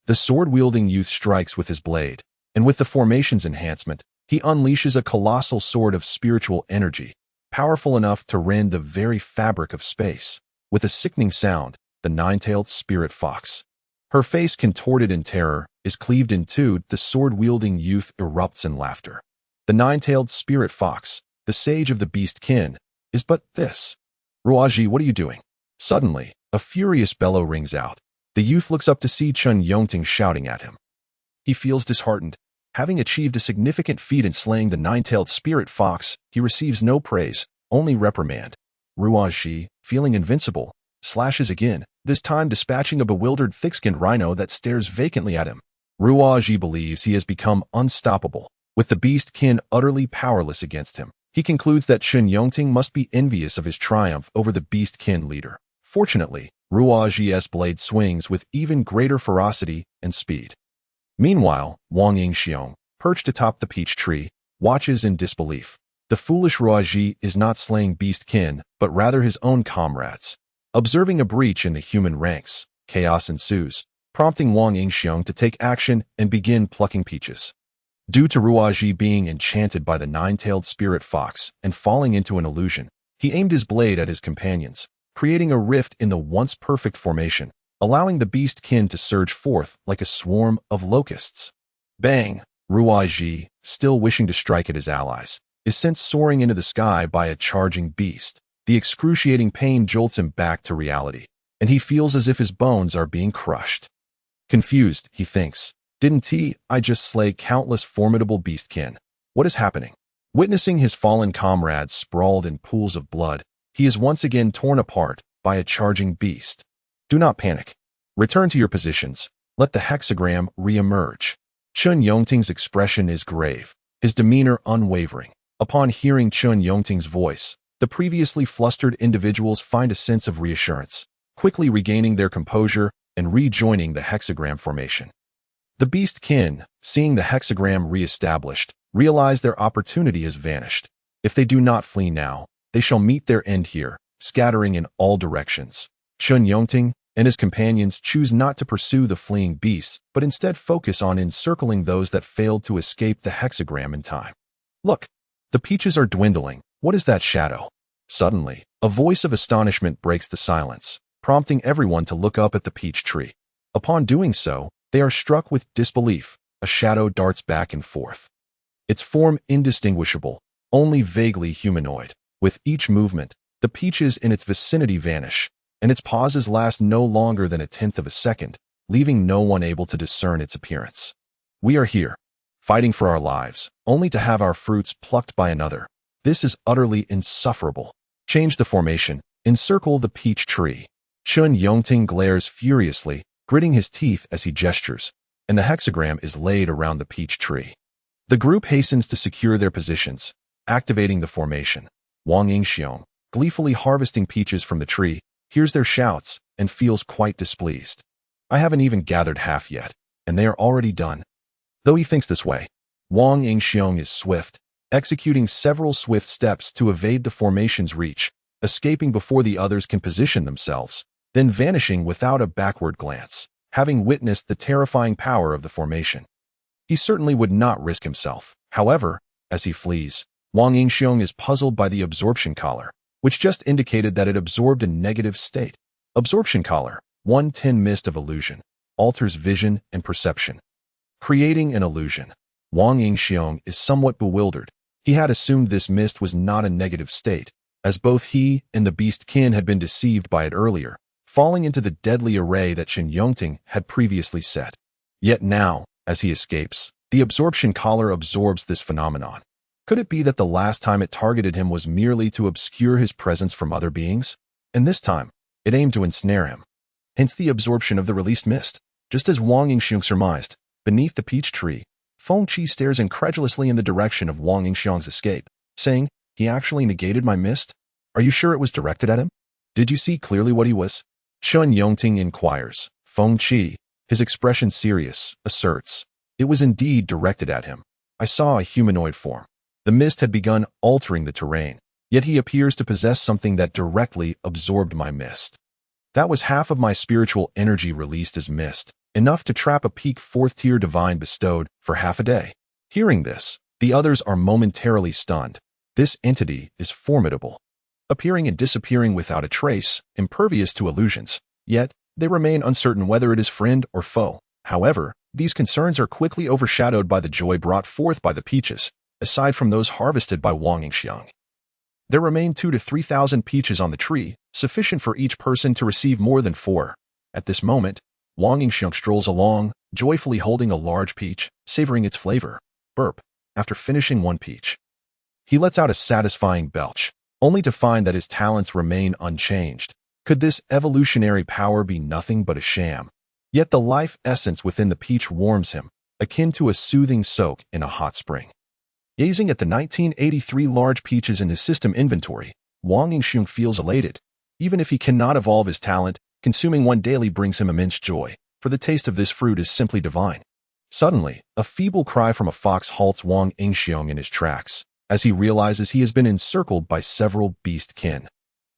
The sword-wielding youth strikes with his blade, and with the formation's enhancement, he unleashes a colossal sword of spiritual energy, powerful enough to rend the very fabric of space. With a sickening sound, the nine-tailed spirit fox, her face contorted in terror, is cleaved in two. The sword-wielding youth erupts in laughter. The nine-tailed spirit fox, the sage of the beastkin, is but this. Ruaji, what are you doing? Suddenly, a furious bellow rings out. The youth looks up to see Chun Yongting shouting at him. He feels disheartened. Having achieved a significant feat in slaying the nine-tailed spirit fox, he receives no praise, only reprimand. Ruaji, feeling invincible, slashes again, this time dispatching a bewildered thick-skinned rhino that stares vacantly at him. Ruaji believes he has become unstoppable, with the beastkin utterly powerless against him. He concludes that Chun Yongting must be envious of his triumph over the beastkin leader. Fortunately, Ruaji's blade swings with even greater ferocity and speed. Meanwhile, Wang Yingxiong, perched atop the peach tree, watches in disbelief. The foolish Ruaji is not slaying beastkin, but rather his own comrades. Observing a breach in the human ranks, chaos ensues, prompting Wang Yingxiong to take action and begin plucking peaches. Due to Ruaji being enchanted by the nine-tailed spirit fox and falling into an illusion, he aimed his blade at his companions, creating a rift in the once perfect formation, allowing the beastkin to surge forth like a swarm of locusts. Bang! Ruaji, still wishing to strike at his allies, is sent soaring into the sky by a charging beast. The excruciating pain jolts him back to reality, and he feels as if his bones are being crushed. Confused, he thinks, I just slay countless formidable beastkin? What is happening? Witnessing his fallen comrades sprawled in pools of blood, he is once again torn apart by a charging beast. Do not panic. Return to your positions. Let the hexagram re-emerge. Chun Yongting's expression is grave, his demeanor unwavering. Upon hearing Chun Yongting's voice, the previously flustered individuals find a sense of reassurance, quickly regaining their composure and rejoining the hexagram formation. The beastkin, seeing the hexagram re-established, realize their opportunity has vanished. If they do not flee now, they shall meet their end here, scattering in all directions. Chun Yongting and his companions choose not to pursue the fleeing beasts, but instead focus on encircling those that failed to escape the hexagram in time. Look, the peaches are dwindling. What is that shadow? Suddenly, a voice of astonishment breaks the silence, prompting everyone to look up at the peach tree. Upon doing so, they are struck with disbelief. A shadow darts back and forth, its form indistinguishable, only vaguely humanoid. With each movement, the peaches in its vicinity vanish, and its pauses last no longer than 1/10 of a second, leaving no one able to discern its appearance. We are here, fighting for our lives, only to have our fruits plucked by another. This is utterly insufferable. Change the formation. Encircle the peach tree. Chun Yongting glares furiously, gritting his teeth as he gestures, and the hexagram is laid around the peach tree. The group hastens to secure their positions, activating the formation. Wang Yingxiong, gleefully harvesting peaches from the tree, hears their shouts and feels quite displeased. I haven't even gathered half yet. and they are already done. Though he thinks this way, Wang Yingxiong is swift, executing several swift steps to evade the formation's reach, escaping before the others can position themselves, then vanishing without a backward glance, having witnessed the terrifying power of the formation. He certainly would not risk himself. However, as he flees, Wang Yingxiong is puzzled by the absorption collar, which just indicated that it absorbed a negative state. Absorption collar, 110 mist of illusion, alters vision and perception, creating an illusion. Wang Yingxiong is somewhat bewildered. He had assumed this mist was not a negative state, as both he and the beast kin had been deceived by it earlier, falling into the deadly array that Qin Yongting had previously set. Yet now, as he escapes, the absorption collar absorbs this phenomenon. Could it be that the last time it targeted him was merely to obscure his presence from other beings? And this time, it aimed to ensnare him. Hence the absorption of the released mist. Just as Wang Yingxiong surmised, beneath the peach tree, Feng Qi stares incredulously in the direction of Wang Yingxiong's escape, saying, "He actually negated my mist? Are you sure it was directed at him? Did you see clearly what he was?" Qin Yongting inquires. Feng Qi, his expression serious, asserts, "It was indeed directed at him. I saw a humanoid form. The mist had begun altering the terrain, yet he appears to possess something that directly absorbed my mist. That was half of my spiritual energy released as mist, enough to trap a peak 4th tier divine bestowed for half a day." Hearing this, the others are momentarily stunned. This entity is formidable, appearing and disappearing without a trace, impervious to illusions, yet they remain uncertain whether it is friend or foe. However, these concerns are quickly overshadowed by the joy brought forth by the peaches, aside from those harvested by Wang Yingxiong. There remain 2,000 to 3,000 peaches on the tree, sufficient for each person to receive more than 4. At this moment, Wang Yingxiong strolls along, joyfully holding a large peach, savoring its flavor. Burp. After finishing one peach, he lets out a satisfying belch, only to find that his talents remain unchanged. Could this evolutionary power be nothing but a sham? Yet the life essence within the peach warms him, akin to a soothing soak in a hot spring. Gazing at the 1983 large peaches in his system inventory, Wang Yingxiong feels elated. Even if he cannot evolve his talent, consuming one daily brings him immense joy, for the taste of this fruit is simply divine. Suddenly, a feeble cry from a fox halts Wang Yingxiong in his tracks, as he realizes he has been encircled by several beast kin.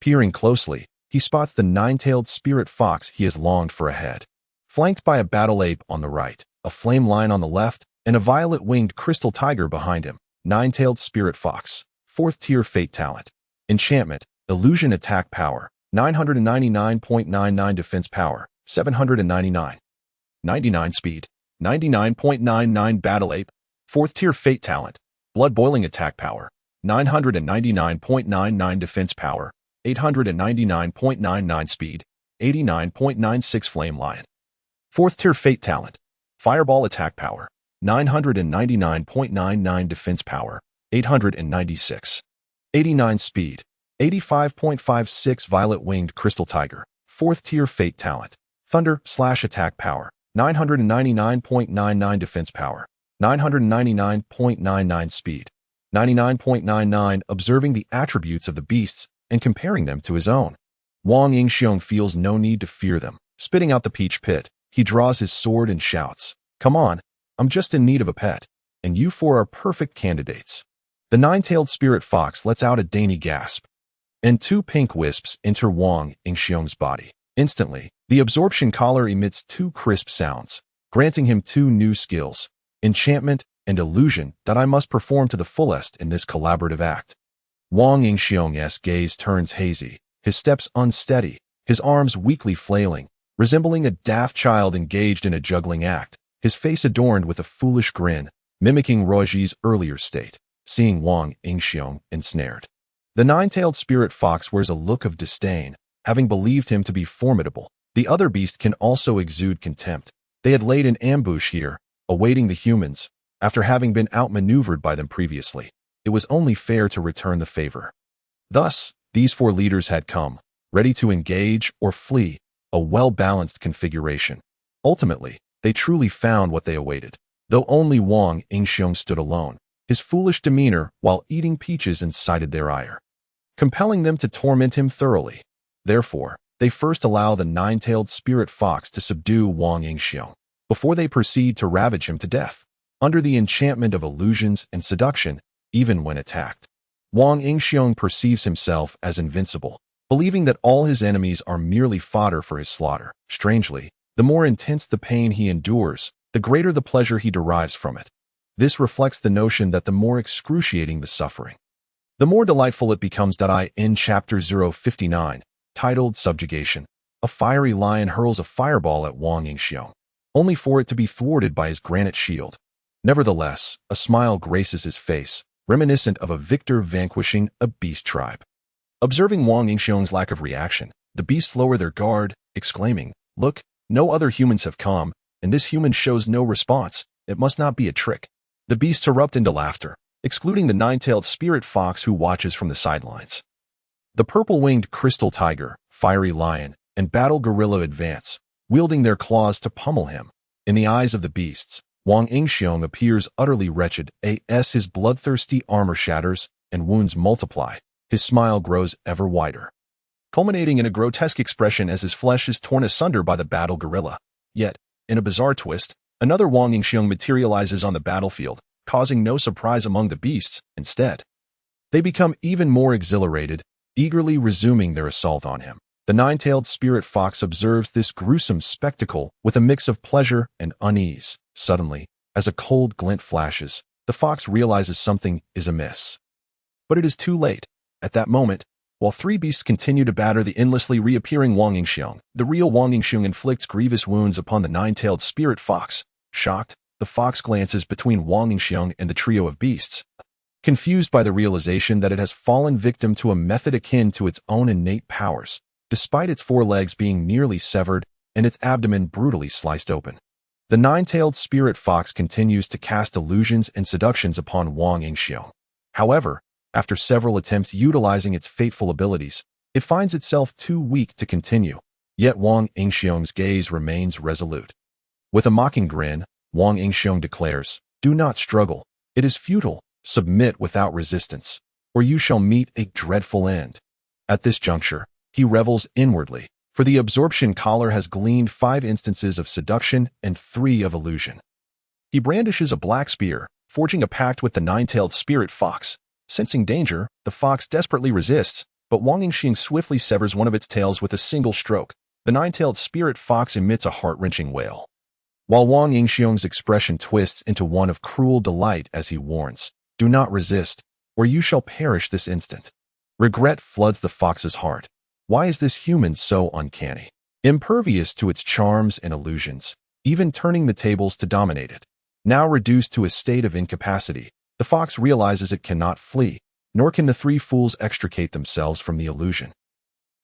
Peering closely, he spots the 9-tailed spirit fox he has longed for ahead. Flanked by a battle ape on the right, a flame lion on the left, and a violet-winged crystal tiger behind him, 9-tailed spirit fox, 4th tier fate talent. Enchantment, illusion attack power, 999.99 defense power, 799. 99 speed, 99.99 battle ape, 4th tier fate talent. Blood boiling attack power, 999.99 defense power, 899.99 speed, 89.96 flame lion. 4th tier fate talent. Fireball attack power, 999.99 defense power, 896. 89 speed, 85.56 violet-winged crystal tiger, 4th tier fate talent. Thunder slash attack power, 999.99 defense power, 999.99 speed, 99.99. Observing the attributes of the beasts and comparing them to his own, Wang Yingxiong feels no need to fear them. Spitting out the peach pit, he draws his sword and shouts, "Come on, I'm just in need of a pet, and you 4 are perfect candidates." The 9-tailed spirit fox lets out a dainty gasp, and 2 pink wisps enter Wang Yingxiong's body. Instantly, the absorption collar emits 2 crisp sounds, granting him 2 new skills, enchantment and illusion, that I must perform to the fullest in this collaborative act. Wang Yingxiong's gaze turns hazy, his steps unsteady, his arms weakly flailing, resembling a daft child engaged in a juggling act, his face adorned with a foolish grin, mimicking Roji's earlier state. Seeing Wang Yingxiong ensnared, the 9-tailed spirit fox wears a look of disdain, having believed him to be formidable. The other beast can also exude contempt. They had laid an ambush here, awaiting the humans, after having been outmaneuvered by them previously. It was only fair to return the favor. Thus, these 4 leaders had come, ready to engage or flee, a well-balanced configuration. Ultimately, they truly found what they awaited, though only Wang Yingxiong stood alone. His foolish demeanor while eating peaches incited their ire, compelling them to torment him thoroughly. Therefore, they first allow the 9-tailed spirit fox to subdue Wang Yingxiong. before they proceed to ravage him to death, under the enchantment of illusions and seduction, even when attacked. Wang Yingxiong perceives himself as invincible, believing that all his enemies are merely fodder for his slaughter. Strangely, the more intense the pain he endures, the greater the pleasure he derives from it. This reflects the notion that the more excruciating the suffering, the more delightful it becomes. In Chapter 059, titled Subjugation, a fiery lion hurls a fireball at Wang Yingxiong, only for it to be thwarted by his granite shield. Nevertheless, a smile graces his face, reminiscent of a victor vanquishing a beast tribe. Observing Wang Yingxiong's lack of reaction, the beasts lower their guard, exclaiming, "Look, no other humans have come, and this human shows no response. It must not be a trick." The beasts erupt into laughter, excluding the nine-tailed spirit fox who watches from the sidelines. The purple-winged crystal tiger, fiery lion, and battle gorilla advance, wielding their claws to pummel him. In the eyes of the beasts, Wang Yingxiong appears utterly wretched as his bloodthirsty armor shatters and wounds multiply. His smile grows ever wider, culminating in a grotesque expression as his flesh is torn asunder by the battle gorilla. Yet, in a bizarre twist, another Wang Yingxiong materializes on the battlefield, causing no surprise among the beasts. Instead, they become even more exhilarated, eagerly resuming their assault on him. The nine-tailed spirit fox observes this gruesome spectacle with a mix of pleasure and unease. Suddenly, as a cold glint flashes, the fox realizes something is amiss. But it is too late. At that moment, while three beasts continue to batter the endlessly reappearing Wang Yingxiong, the real Wang Yingxiong inflicts grievous wounds upon the nine-tailed spirit fox. Shocked, the fox glances between Wang Yingxiong and the trio of beasts, confused by the realization that it has fallen victim to a method akin to its own innate powers, despite its forelegs being nearly severed and its abdomen brutally sliced open. The nine-tailed spirit fox continues to cast illusions and seductions upon Wang Yingxiong. However, after several attempts utilizing its fateful abilities, it finds itself too weak to continue. Yet Wang Yingxiong's gaze remains resolute. With a mocking grin, Wang Yingxiong declares, "Do not struggle. It is futile. Submit without resistance, or you shall meet a dreadful end." At this juncture, he revels inwardly, for the absorption collar has gleaned 5 instances of seduction and 3 of illusion. He brandishes a black spear, forging a pact with the nine-tailed spirit fox. Sensing danger, the fox desperately resists, but Wang Yingxiong swiftly severs one of its tails with a single stroke. The nine-tailed spirit fox emits a heart-wrenching wail, while Wang Yingxiong's expression twists into one of cruel delight as he warns, "Do not resist, or you shall perish this instant." Regret floods the fox's heart. Why is this human so uncanny, impervious to its charms and illusions, even turning the tables to dominate it? Now reduced to a state of incapacity, the fox realizes it cannot flee, nor can the 3 fools extricate themselves from the illusion.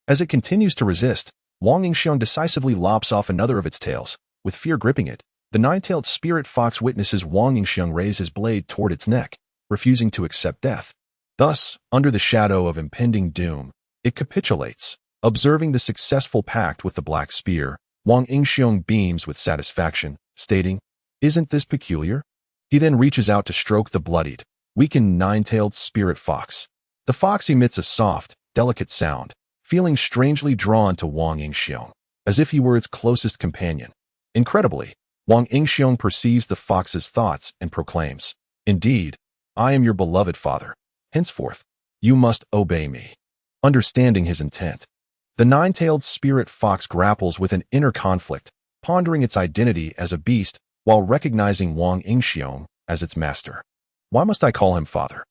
As it continues to resist, Wang Yingxiong decisively lops off another of its tails. With fear gripping it, the nine-tailed spirit fox witnesses Wang Yingxiong raise his blade toward its neck, refusing to accept death. Thus, under the shadow of impending doom, it capitulates. Observing the successful pact with the black spear, Wang Yingxiong beams with satisfaction, stating, "Isn't this peculiar?" He then reaches out to stroke the bloodied, weakened nine-tailed spirit fox. The fox emits a soft, delicate sound, feeling strangely drawn to Wang Yingxiong, as if he were its closest companion. Incredibly, Wang Yingxiong perceives the fox's thoughts and proclaims, "Indeed, I am your beloved father. Henceforth, you must obey me." Understanding his intent, the nine-tailed spirit fox grapples with an inner conflict, pondering its identity as a beast while recognizing Wang Yingxiong as its master. Why must I call him father?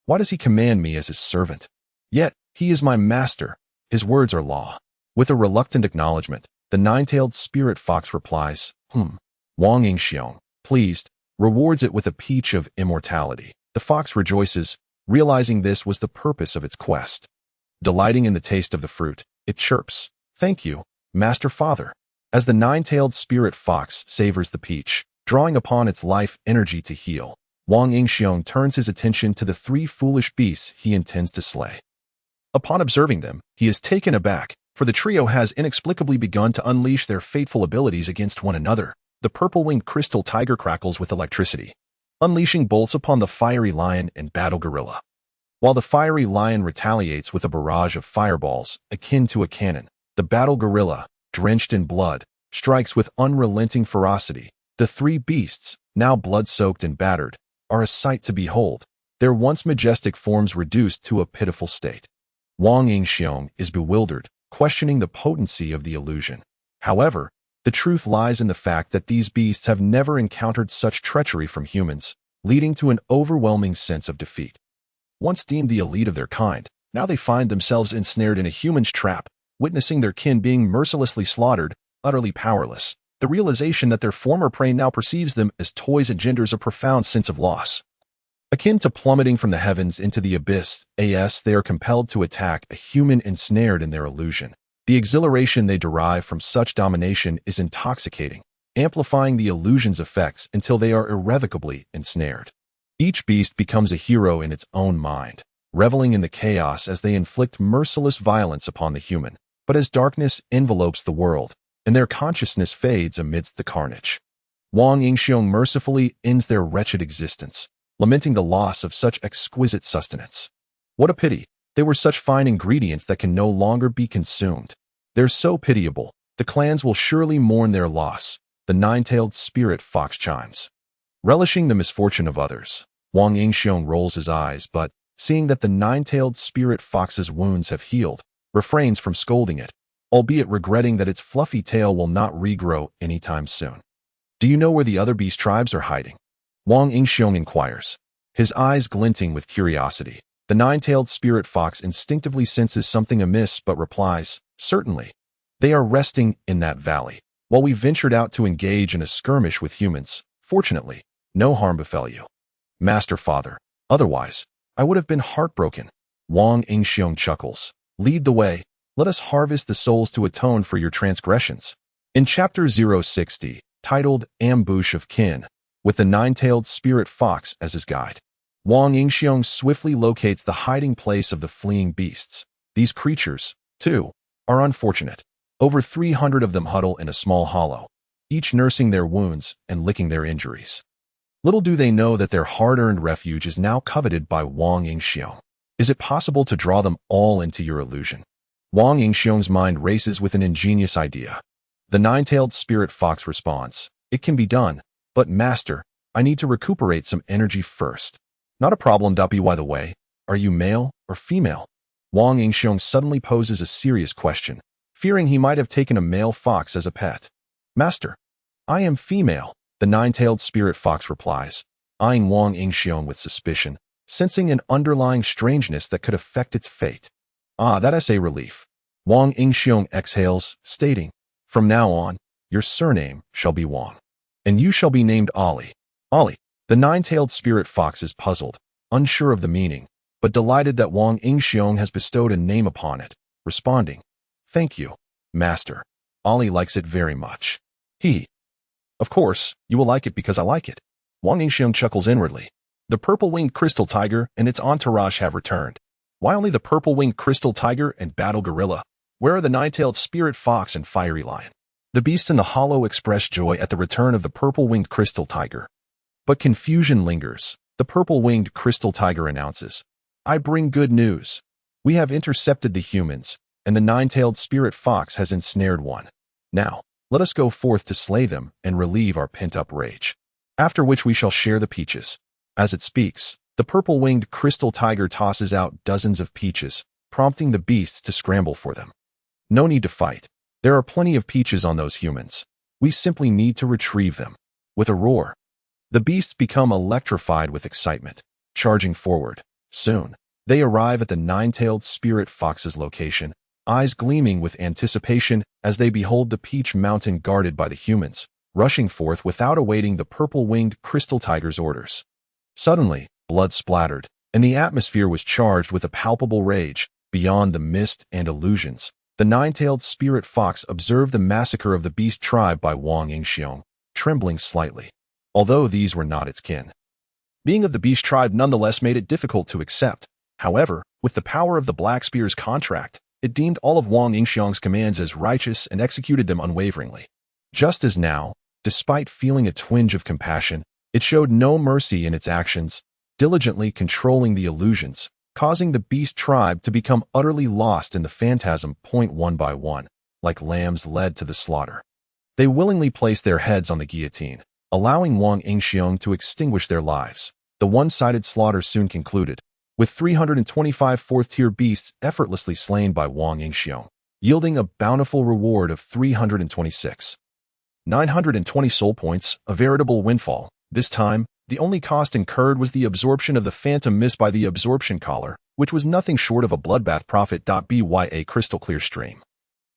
Why does he command me as his servant? Yet, he is my master. His words are law. With a reluctant acknowledgement, the nine-tailed spirit fox replies, Wang Yingxiong, pleased, rewards it with a peach of immortality. The fox rejoices, realizing this was the purpose of its quest. Delighting in the taste of the fruit, it chirps, "Thank you, Master Father." As the nine-tailed spirit fox savors the peach, drawing upon its life energy to heal, Wang Yingxiong turns his attention to the 3 foolish beasts he intends to slay. Upon observing them, he is taken aback, for the trio has inexplicably begun to unleash their fateful abilities against one another. The purple-winged crystal tiger crackles with electricity, unleashing bolts upon the fiery lion and battle gorilla, while the fiery lion retaliates with a barrage of fireballs akin to a cannon. The battle gorilla, drenched in blood, strikes with unrelenting ferocity, The three beasts, now blood-soaked and battered, are a sight to behold, their once majestic forms reduced to a pitiful state. Wang Yingxiong is bewildered, questioning the potency of the illusion. However, the truth lies in the fact that these beasts have never encountered such treachery from humans, leading to an overwhelming sense of defeat. Once deemed the elite of their kind, now they find themselves ensnared in a human's trap, witnessing their kin being mercilessly slaughtered, utterly powerless. The realization that their former prey now perceives them as toys engenders a profound sense of loss. Akin to plummeting from the heavens into the abyss, they are compelled to attack a human ensnared in their illusion. The exhilaration they derive from such domination is intoxicating, amplifying the illusion's effects until they are irrevocably ensnared. Each beast becomes a hero in its own mind, reveling in the chaos as they inflict merciless violence upon the human. But as darkness envelopes the world, and their consciousness fades amidst the carnage, Wang Yingxiong mercifully ends their wretched existence, lamenting the loss of such exquisite sustenance. What a pity! They were such fine ingredients that can no longer be consumed. They're so pitiable, the clans will surely mourn their loss, the nine-tailed spirit fox chimes. Relishing the misfortune of others, Wang Yingxiong rolls his eyes, but, seeing that the nine-tailed spirit fox's wounds have healed, refrains from scolding it, albeit regretting that its fluffy tail will not regrow anytime soon. Do you know where the other beast tribes are hiding? Wang Yingxiong inquires, his eyes glinting with curiosity. The nine-tailed spirit fox instinctively senses something amiss but replies, certainly. They are resting in that valley. While we ventured out to engage in a skirmish with humans, fortunately, no harm befell you. Master Father, otherwise, I would have been heartbroken. Wang Yingxiong chuckles. Lead the way. Let us harvest the souls to atone for your transgressions. In Chapter 060, titled Ambush of Kin, with the nine-tailed spirit fox as his guide, Wang Yingxiong swiftly locates the hiding place of the fleeing beasts. These creatures, too, are unfortunate. Over 300 of them huddle in a small hollow, each nursing their wounds and licking their injuries. Little do they know that their hard-earned refuge is now coveted by Wang Yingxiong. Is it possible to draw them all into your illusion? Wang Yingxiong's mind races with an ingenious idea. The nine-tailed spirit fox responds, it can be done, but master, I need to recuperate some energy first. Not a problem. By the way, are you male or female? Wang Yingxiong suddenly poses a serious question, fearing he might have taken a male fox as a pet. Master, I am female, the nine-tailed spirit fox replies, eyeing Wang Yingxiong with suspicion, sensing an underlying strangeness that could affect its fate. Ah, that's a relief. Wang Yingxiong exhales, stating, from now on, your surname shall be Wang, and you shall be named Ali. Ali. The nine-tailed spirit fox is puzzled, unsure of the meaning, but delighted that Wang Yingxiong has bestowed a name upon it, responding, thank you, master. Ali likes it very much. Of course, you will like it because I like it. Wang Yingxiong chuckles inwardly. The purple-winged crystal tiger and its entourage have returned. Why only the purple-winged crystal tiger and battle gorilla? Where are the nine-tailed spirit fox and fiery lion? The beasts in the hollow express joy at the return of the purple-winged crystal tiger. But confusion lingers. The purple-winged crystal tiger announces, I bring good news. We have intercepted the humans, and the nine-tailed spirit fox has ensnared one. Now, let us go forth to slay them and relieve our pent-up rage. After which we shall share the peaches. As it speaks, the purple-winged crystal tiger tosses out dozens of peaches, prompting the beasts to scramble for them. No need to fight. There are plenty of peaches on those humans. We simply need to retrieve them. With a roar, the beasts become electrified with excitement, charging forward. Soon, they arrive at the nine-tailed spirit fox's location, eyes gleaming with anticipation as they behold the peach mountain guarded by the humans, rushing forth without awaiting the purple-winged crystal tiger's orders. Suddenly, blood splattered, and the atmosphere was charged with a palpable rage. Beyond the mist and illusions, the nine-tailed spirit fox observed the massacre of the beast tribe by Wang Yingxiong, trembling slightly, although these were not its kin. Being of the beast tribe nonetheless made it difficult to accept. However, with the power of the Black Spear's contract, it deemed all of Wang Yingxiong's commands as righteous and executed them unwaveringly. Just as now, despite feeling a twinge of compassion, it showed no mercy in its actions, diligently controlling the illusions, causing the beast tribe to become utterly lost in the phantasm. One by one, like lambs led to the slaughter. They willingly placed their heads on the guillotine, allowing Wang Yingxiong to extinguish their lives. The one-sided slaughter soon concluded, with 325 fourth-tier beasts effortlessly slain by Wang Yingxiong, yielding a bountiful reward of 326. 920 soul points, a veritable windfall. This time, the only cost incurred was the absorption of the phantom mist by the absorption collar, which was nothing short of a bloodbath profit. By crystal clear stream.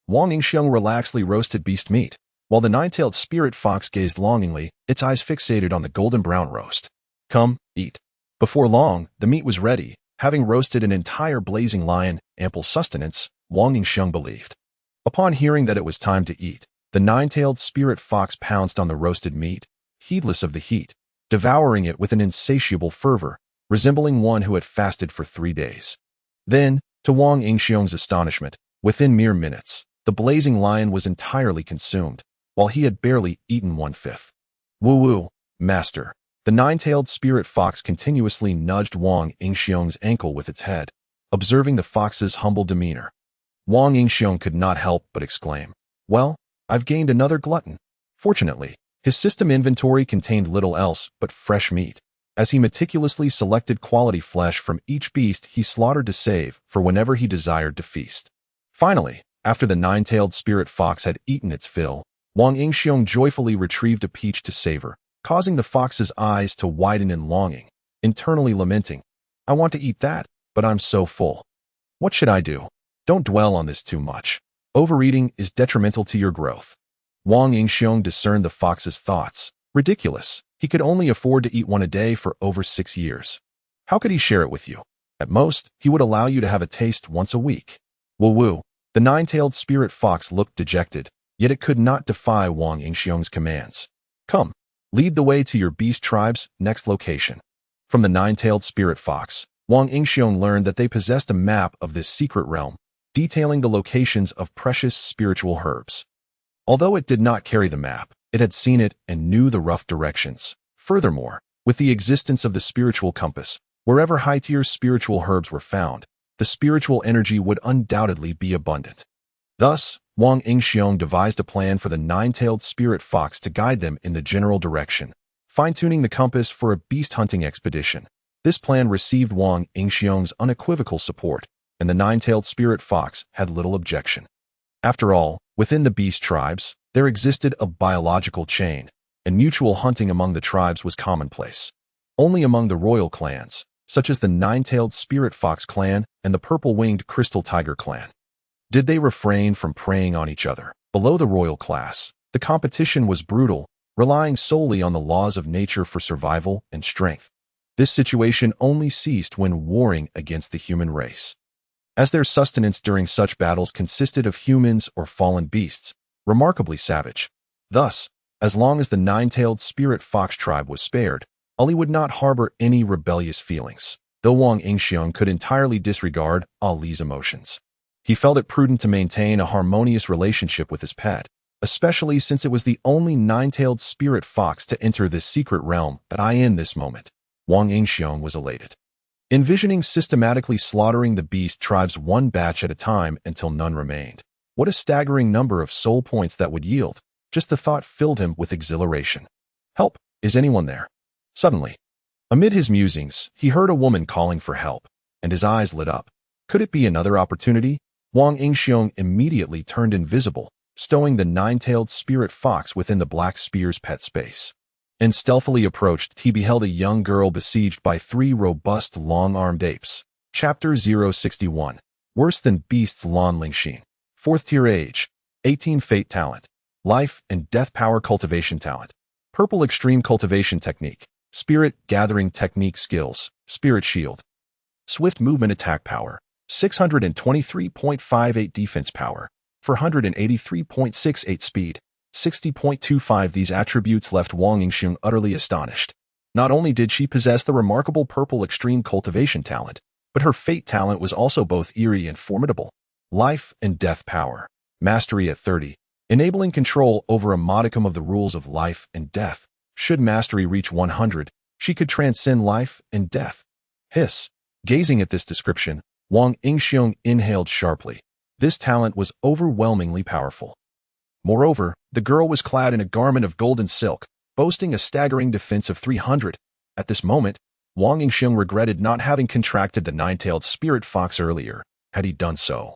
Wang Yingxiong relaxedly roasted beast meat, while the nine-tailed spirit fox gazed longingly, its eyes fixated on the golden brown roast. Come, eat. Before long, the meat was ready. Having roasted an entire blazing lion, ample sustenance, Wang Yingxiong believed. Upon hearing that it was time to eat, the nine-tailed spirit fox pounced on the roasted meat, heedless of the heat, devouring it with an insatiable fervor, resembling one who had fasted for 3 days. Then, to Wang Yingxiong's astonishment, within mere minutes, the blazing lion was entirely consumed, while he had barely eaten 1/5. Woo-woo, master. The nine-tailed spirit fox continuously nudged Wang Yingxiong's ankle with its head, observing the fox's humble demeanor. Wang Yingxiong could not help but exclaim, "Well, I've gained another glutton." Fortunately, his system inventory contained little else but fresh meat, as he meticulously selected quality flesh from each beast he slaughtered to save for whenever he desired to feast. Finally, after the nine-tailed spirit fox had eaten its fill, Wang Yingxiong joyfully retrieved a peach to savor, causing the fox's eyes to widen in longing, internally lamenting, "I want to eat that, but I'm so full. What should I do? Don't dwell on this too much. Overeating is detrimental to your growth." Wang Yingxiong discerned the fox's thoughts. Ridiculous. He could only afford to eat one a day for over 6 years. How could he share it with you? At most, he would allow you to have a taste once a week. Woo-woo. The nine-tailed spirit fox looked dejected, yet it could not defy Wang Yingxiong's commands. "Come, lead the way to your beast tribe's next location." From the nine-tailed spirit fox, Wang Yingxiong learned that they possessed a map of this secret realm, detailing the locations of precious spiritual herbs. Although it did not carry the map, it had seen it and knew the rough directions. Furthermore, with the existence of the spiritual compass, wherever high-tier spiritual herbs were found, the spiritual energy would undoubtedly be abundant. Thus, Wang Yingxiong devised a plan for the nine-tailed spirit fox to guide them in the general direction, fine-tuning the compass for a beast-hunting expedition. This plan received Wang Yingxiong's unequivocal support, and the nine-tailed spirit fox had little objection. After all, within the beast tribes, there existed a biological chain, and mutual hunting among the tribes was commonplace. Only among the royal clans, such as the nine-tailed spirit fox clan and the purple-winged crystal tiger clan, did they refrain from preying on each other. Below the royal class, the competition was brutal, relying solely on the laws of nature for survival and strength. This situation only ceased when warring against the human race, as their sustenance during such battles consisted of humans or fallen beasts, remarkably savage. Thus, as long as the nine-tailed spirit fox tribe was spared, Ali would not harbor any rebellious feelings, though Wang Yingxiong could entirely disregard Ali's emotions. He felt it prudent to maintain a harmonious relationship with his pet, especially since it was the only nine-tailed spirit fox to enter this secret realm that in this moment. Wang Yingxiong was elated, envisioning systematically slaughtering the beast tribes one batch at a time until none remained. What a staggering number of soul points that would yield. Just the thought filled him with exhilaration. "Help! Is anyone there?" Suddenly, amid his musings, he heard a woman calling for help, and his eyes lit up. Could it be another opportunity? Wang Yingxiong immediately turned invisible, stowing the nine-tailed spirit fox within the black spear's pet space, and stealthily approached. He beheld a young girl besieged by 3 robust long-armed apes. Chapter 061. Worse than beasts. Lan Lingxin. 4th tier age. 18 fate talent. Life and death power cultivation talent. Purple extreme cultivation technique. Spirit gathering technique skills. Spirit shield. Swift movement attack power. 623.58 defense power. 483.68 speed. 60.25. These attributes left Wang Yingxiong utterly astonished. Not only did she possess the remarkable purple extreme cultivation talent, but her fate talent was also both eerie and formidable. Life and death power. Mastery at 30, enabling control over a modicum of the rules of life and death. Should mastery reach 100, she could transcend life and death. Hiss. Gazing at this description, Wang Yingxiong inhaled sharply. This talent was overwhelmingly powerful. Moreover, the girl was clad in a garment of golden silk, boasting a staggering defense of 300. At this moment, Wang Yingxiong regretted not having contracted the nine-tailed spirit fox earlier. Had he done so,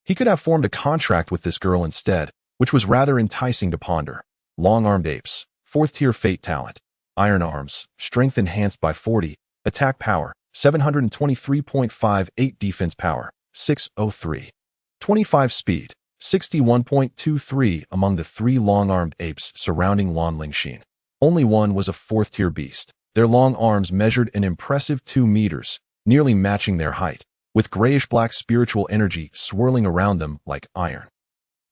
he could have formed a contract with this girl instead, which was rather enticing to ponder. Long-armed apes, 4th-tier fate talent. Iron arms, strength enhanced by 40, attack power, 723.58 defense power, 603. 25 speed, 61.23 among the 3 long-armed apes surrounding Lan Lingxin. Only one was a 4th-tier beast. Their long arms measured an impressive 2 meters, nearly matching their height, with grayish-black spiritual energy swirling around them like iron.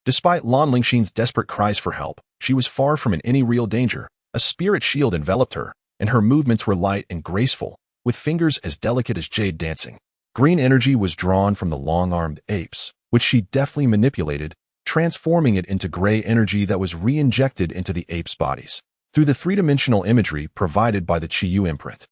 Despite Lan Lingxin's desperate cries for help, she was far from in any real danger. A spirit shield enveloped her, and her movements were light and graceful, with fingers as delicate as jade dancing. Green energy was drawn from the long-armed apes, which she deftly manipulated, transforming it into gray energy that was re-injected into the apes' bodies through the 3-dimensional imagery provided by the Qiyu imprint.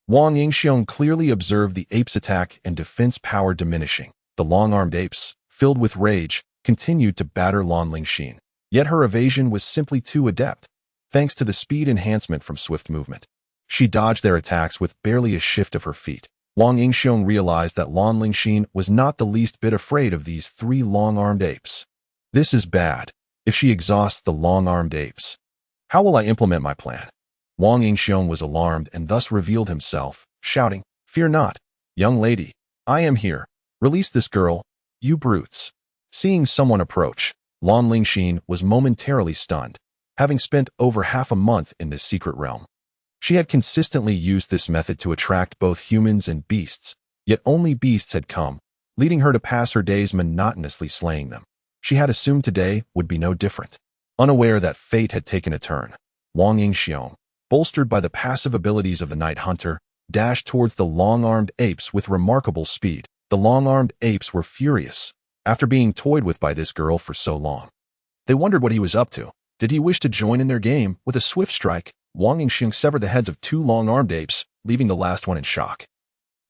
Wang Yingxiong clearly observed the apes' attack and defense power diminishing. The long-armed apes, filled with rage, continued to batter Lan Lingxin, yet her evasion was simply too adept, thanks to the speed enhancement from swift movement. She dodged their attacks with barely a shift of her feet. Wang Yingxiong realized that Lan Lingxin was not the least bit afraid of these 3 long-armed apes. This is bad. If she exhausts the long-armed apes, how will I implement my plan? Wang Yingxiong was alarmed and thus revealed himself, shouting, "Fear not, young lady. I am here. Release this girl, you brutes." Seeing someone approach, Lan Lingxin was momentarily stunned, having spent over half a month in this secret realm. She had consistently used this method to attract both humans and beasts, yet only beasts had come, leading her to pass her days monotonously slaying them. She had assumed today would be no different. Unaware that fate had taken a turn, Wang Yingxiong, bolstered by the passive abilities of the Night Hunter, dashed towards the long-armed apes with remarkable speed. The long-armed apes were furious, after being toyed with by this girl for so long. They wondered what he was up to. Did he wish to join in their game? With a swift strike, Wang Yingxiong severed the heads of 2 long-armed apes, leaving the last one in shock.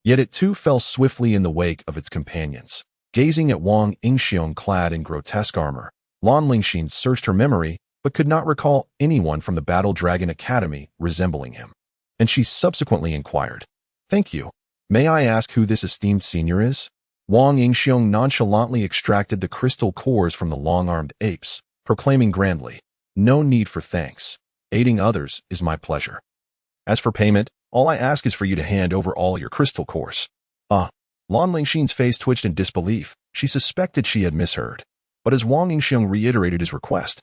Yet it too fell swiftly in the wake of its companions. Gazing at Wang Yingxiong clad in grotesque armor, Lan Lingxin searched her memory, but could not recall anyone from the Battle Dragon Academy resembling him. And she subsequently inquired, "Thank you. May I ask who this esteemed senior is?" Wang Yingxiong nonchalantly extracted the crystal cores from the long-armed apes, proclaiming grandly, "No need for thanks. Aiding others is my pleasure. As for payment, all I ask is for you to hand over all your crystal cores." Lan Lingxin's face twitched in disbelief. She suspected she had misheard. But as Wang Yingxiong reiterated his request,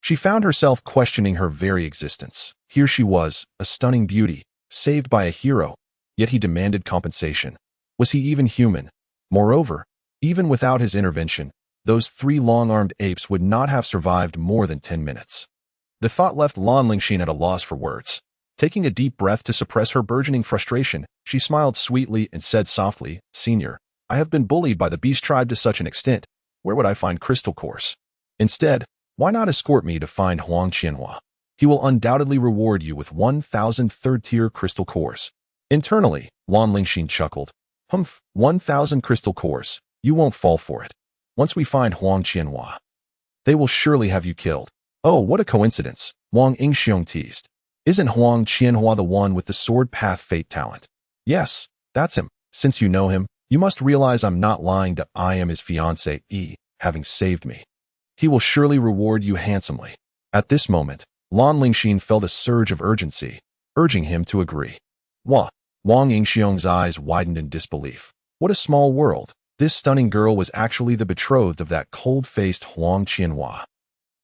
she found herself questioning her very existence. Here she was, a stunning beauty, saved by a hero, yet he demanded compensation. Was he even human? Moreover, even without his intervention, those 3 long-armed apes would not have survived more than 10 minutes. The thought left Lan Lingxin at a loss for words. Taking a deep breath to suppress her burgeoning frustration, she smiled sweetly and said softly, "Senior, I have been bullied by the beast tribe to such an extent. Where would I find crystal cores? Instead, why not escort me to find Huang Qianhua? He will undoubtedly reward you with 1,000 third-tier crystal cores." Internally, Lan Lingxin chuckled. 1,000 crystal cores. You won't fall for it. Once we find Huang Qianhua, they will surely have you killed." "Oh, what a coincidence," Wang Yingxiong teased. "Isn't Huang Qianhua the one with the sword path fate talent?" "Yes, that's him. Since you know him, you must realize I'm not lying to I am his fiancée, having saved me. He will surely reward you handsomely." At this moment, Lan Lingxin felt a surge of urgency, urging him to agree. What? Wang Yingxiong's eyes widened in disbelief. What a small world. This stunning girl was actually the betrothed of that cold-faced Huang Qianhua.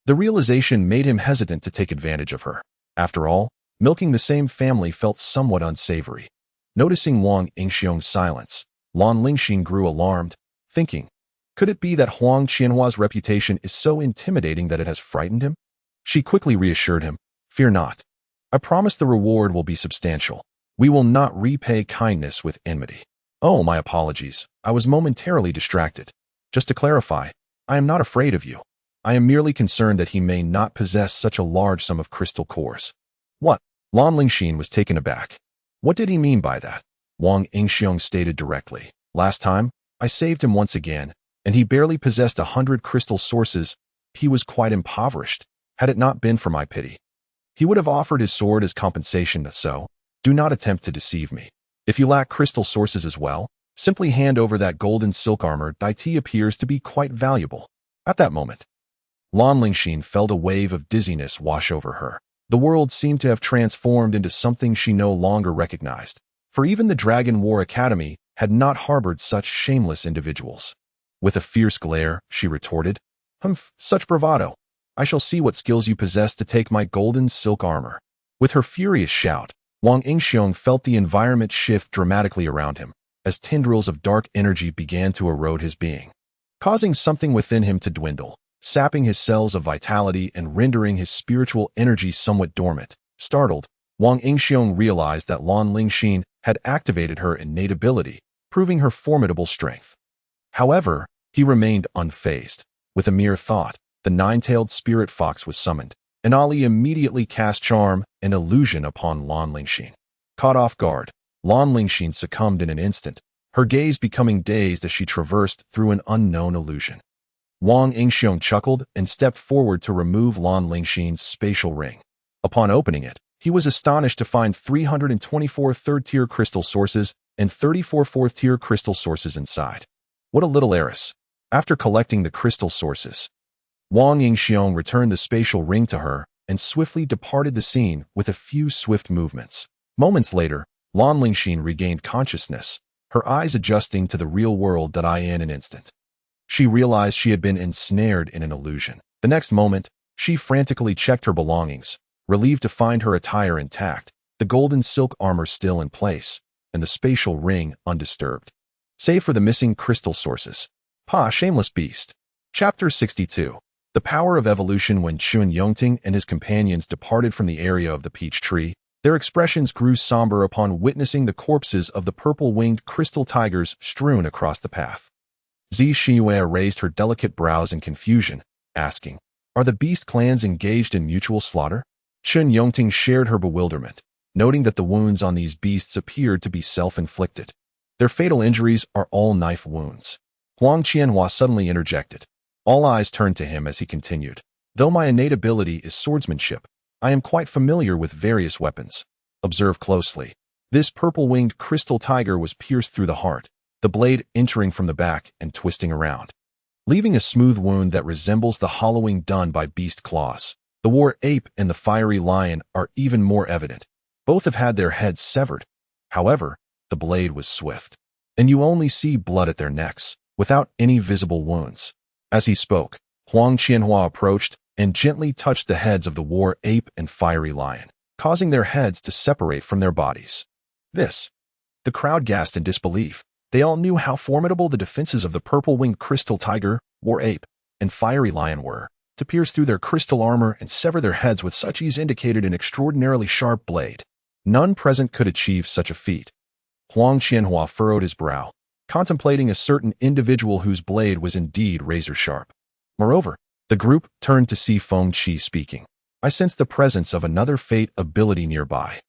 The realization made him hesitant to take advantage of her. After all, milking the same family felt somewhat unsavory. Noticing Wang Yingxiong's silence, Lan Lingxin grew alarmed, thinking, could it be that Huang Qianhua's reputation is so intimidating that it has frightened him? She quickly reassured him, "Fear not. I promise the reward will be substantial. We will not repay kindness with enmity." "Oh, my apologies. I was momentarily distracted. Just to clarify, I am not afraid of you. I am merely concerned that he may not possess such a large sum of crystal cores." "What?" Lan Lingxin was taken aback. What did he mean by that? Wang Yingxiong stated directly, "Last time, I saved him once again, and he barely possessed 100 crystal sources. He was quite impoverished, had it not been for my pity." He would have offered his sword as compensation, so do not attempt to deceive me. If you lack crystal sources as well, simply hand over that golden silk armor. Dai Ti appears to be quite valuable. At that moment, Lan Lingxin felt a wave of dizziness wash over her. The world seemed to have transformed into something she no longer recognized, for even the Dragon War Academy had not harbored such shameless individuals. With a fierce glare, she retorted, "Humph, such bravado. I shall see what skills you possess to take my golden silk armor." With her furious shout, Wang Yingxiong felt the environment shift dramatically around him, as tendrils of dark energy began to erode his being, causing something within him to dwindle, sapping his cells of vitality and rendering his spiritual energy somewhat dormant. Startled, Wang Yingxiong realized that Lan Lingxin had activated her innate ability, proving her formidable strength. However, he remained unfazed. With a mere thought, the nine-tailed spirit fox was summoned, and Ali immediately cast charm and illusion upon Lan Lingxin. Caught off guard, Lan Lingxin succumbed in an instant, her gaze becoming dazed as she traversed through an unknown illusion. Wang Yingxiong chuckled and stepped forward to remove Lan Lingxin's spatial ring. Upon opening it, he was astonished to find 324 third-tier crystal sources and 34 fourth-tier crystal sources inside. What a little heiress. After collecting the crystal sources, Wang Yingxiong returned the spatial ring to her and swiftly departed the scene with a few swift movements. Moments later, Lan Lingxin regained consciousness, her eyes adjusting to the real world in an instant. She realized she had been ensnared in an illusion. The next moment, she frantically checked her belongings, relieved to find her attire intact, the golden silk armor still in place, and the spatial ring undisturbed. Save for the missing crystal sources. Pa, shameless beast. Chapter 62. The Power of Evolution. When Chun Yongting and his companions departed from the area of the peach tree, their expressions grew somber upon witnessing the corpses of the purple-winged crystal tigers strewn across the path. Zi Xinhua raised her delicate brows in confusion, asking, "Are the beast clans engaged in mutual slaughter?" Chun Yongting shared her bewilderment, noting that the wounds on these beasts appeared to be self-inflicted. Their fatal injuries are all knife wounds. Huang Qianhua suddenly interjected. All eyes turned to him as he continued. Though my innate ability is swordsmanship, I am quite familiar with various weapons. Observe closely. This purple-winged crystal tiger was pierced through the heart, the blade entering from the back and twisting around, leaving a smooth wound that resembles the hollowing done by beast claws. The war ape and the fiery lion are even more evident. Both have had their heads severed. However, the blade was swift, and you only see blood at their necks, without any visible wounds. As he spoke, Huang Qianhua approached and gently touched the heads of the war ape and fiery lion, causing their heads to separate from their bodies. The crowd gasped in disbelief. They all knew how formidable the defenses of the purple-winged crystal tiger, war ape, and fiery lion were. To pierce through their crystal armor and sever their heads with such ease indicated an extraordinarily sharp blade. None present could achieve such a feat. Huang Qianhua furrowed his brow, contemplating a certain individual whose blade was indeed razor-sharp. Moreover, the group turned to see Feng Qi speaking. I sensed the presence of another fate ability nearby.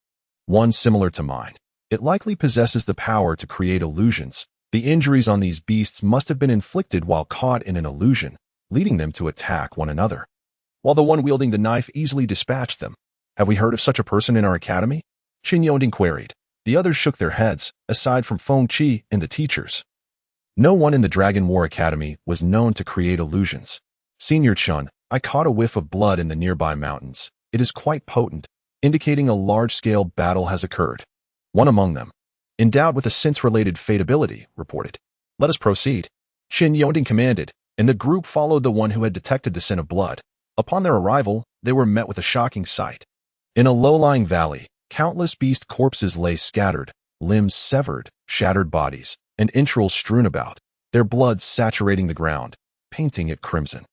One similar to mine. It likely possesses the power to create illusions. The injuries on these beasts must have been inflicted while caught in an illusion, leading them to attack one another, while the one wielding the knife easily dispatched them. Have we heard of such a person in our academy? Qin Yongting queried. The others shook their heads, aside from Feng Qi and the teachers. No one in the Dragon War Academy was known to create illusions. Senior Chun, I caught a whiff of blood in the nearby mountains. It is quite potent, indicating a large-scale battle has occurred. One among them, endowed with a sense-related fate ability, reported. Let us proceed. Qin Yongting commanded, and the group followed the one who had detected the scent of blood. Upon their arrival, they were met with a shocking sight. In a low-lying valley, countless beast corpses lay scattered, limbs severed, shattered bodies, and entrails strewn about, their blood saturating the ground, painting it crimson.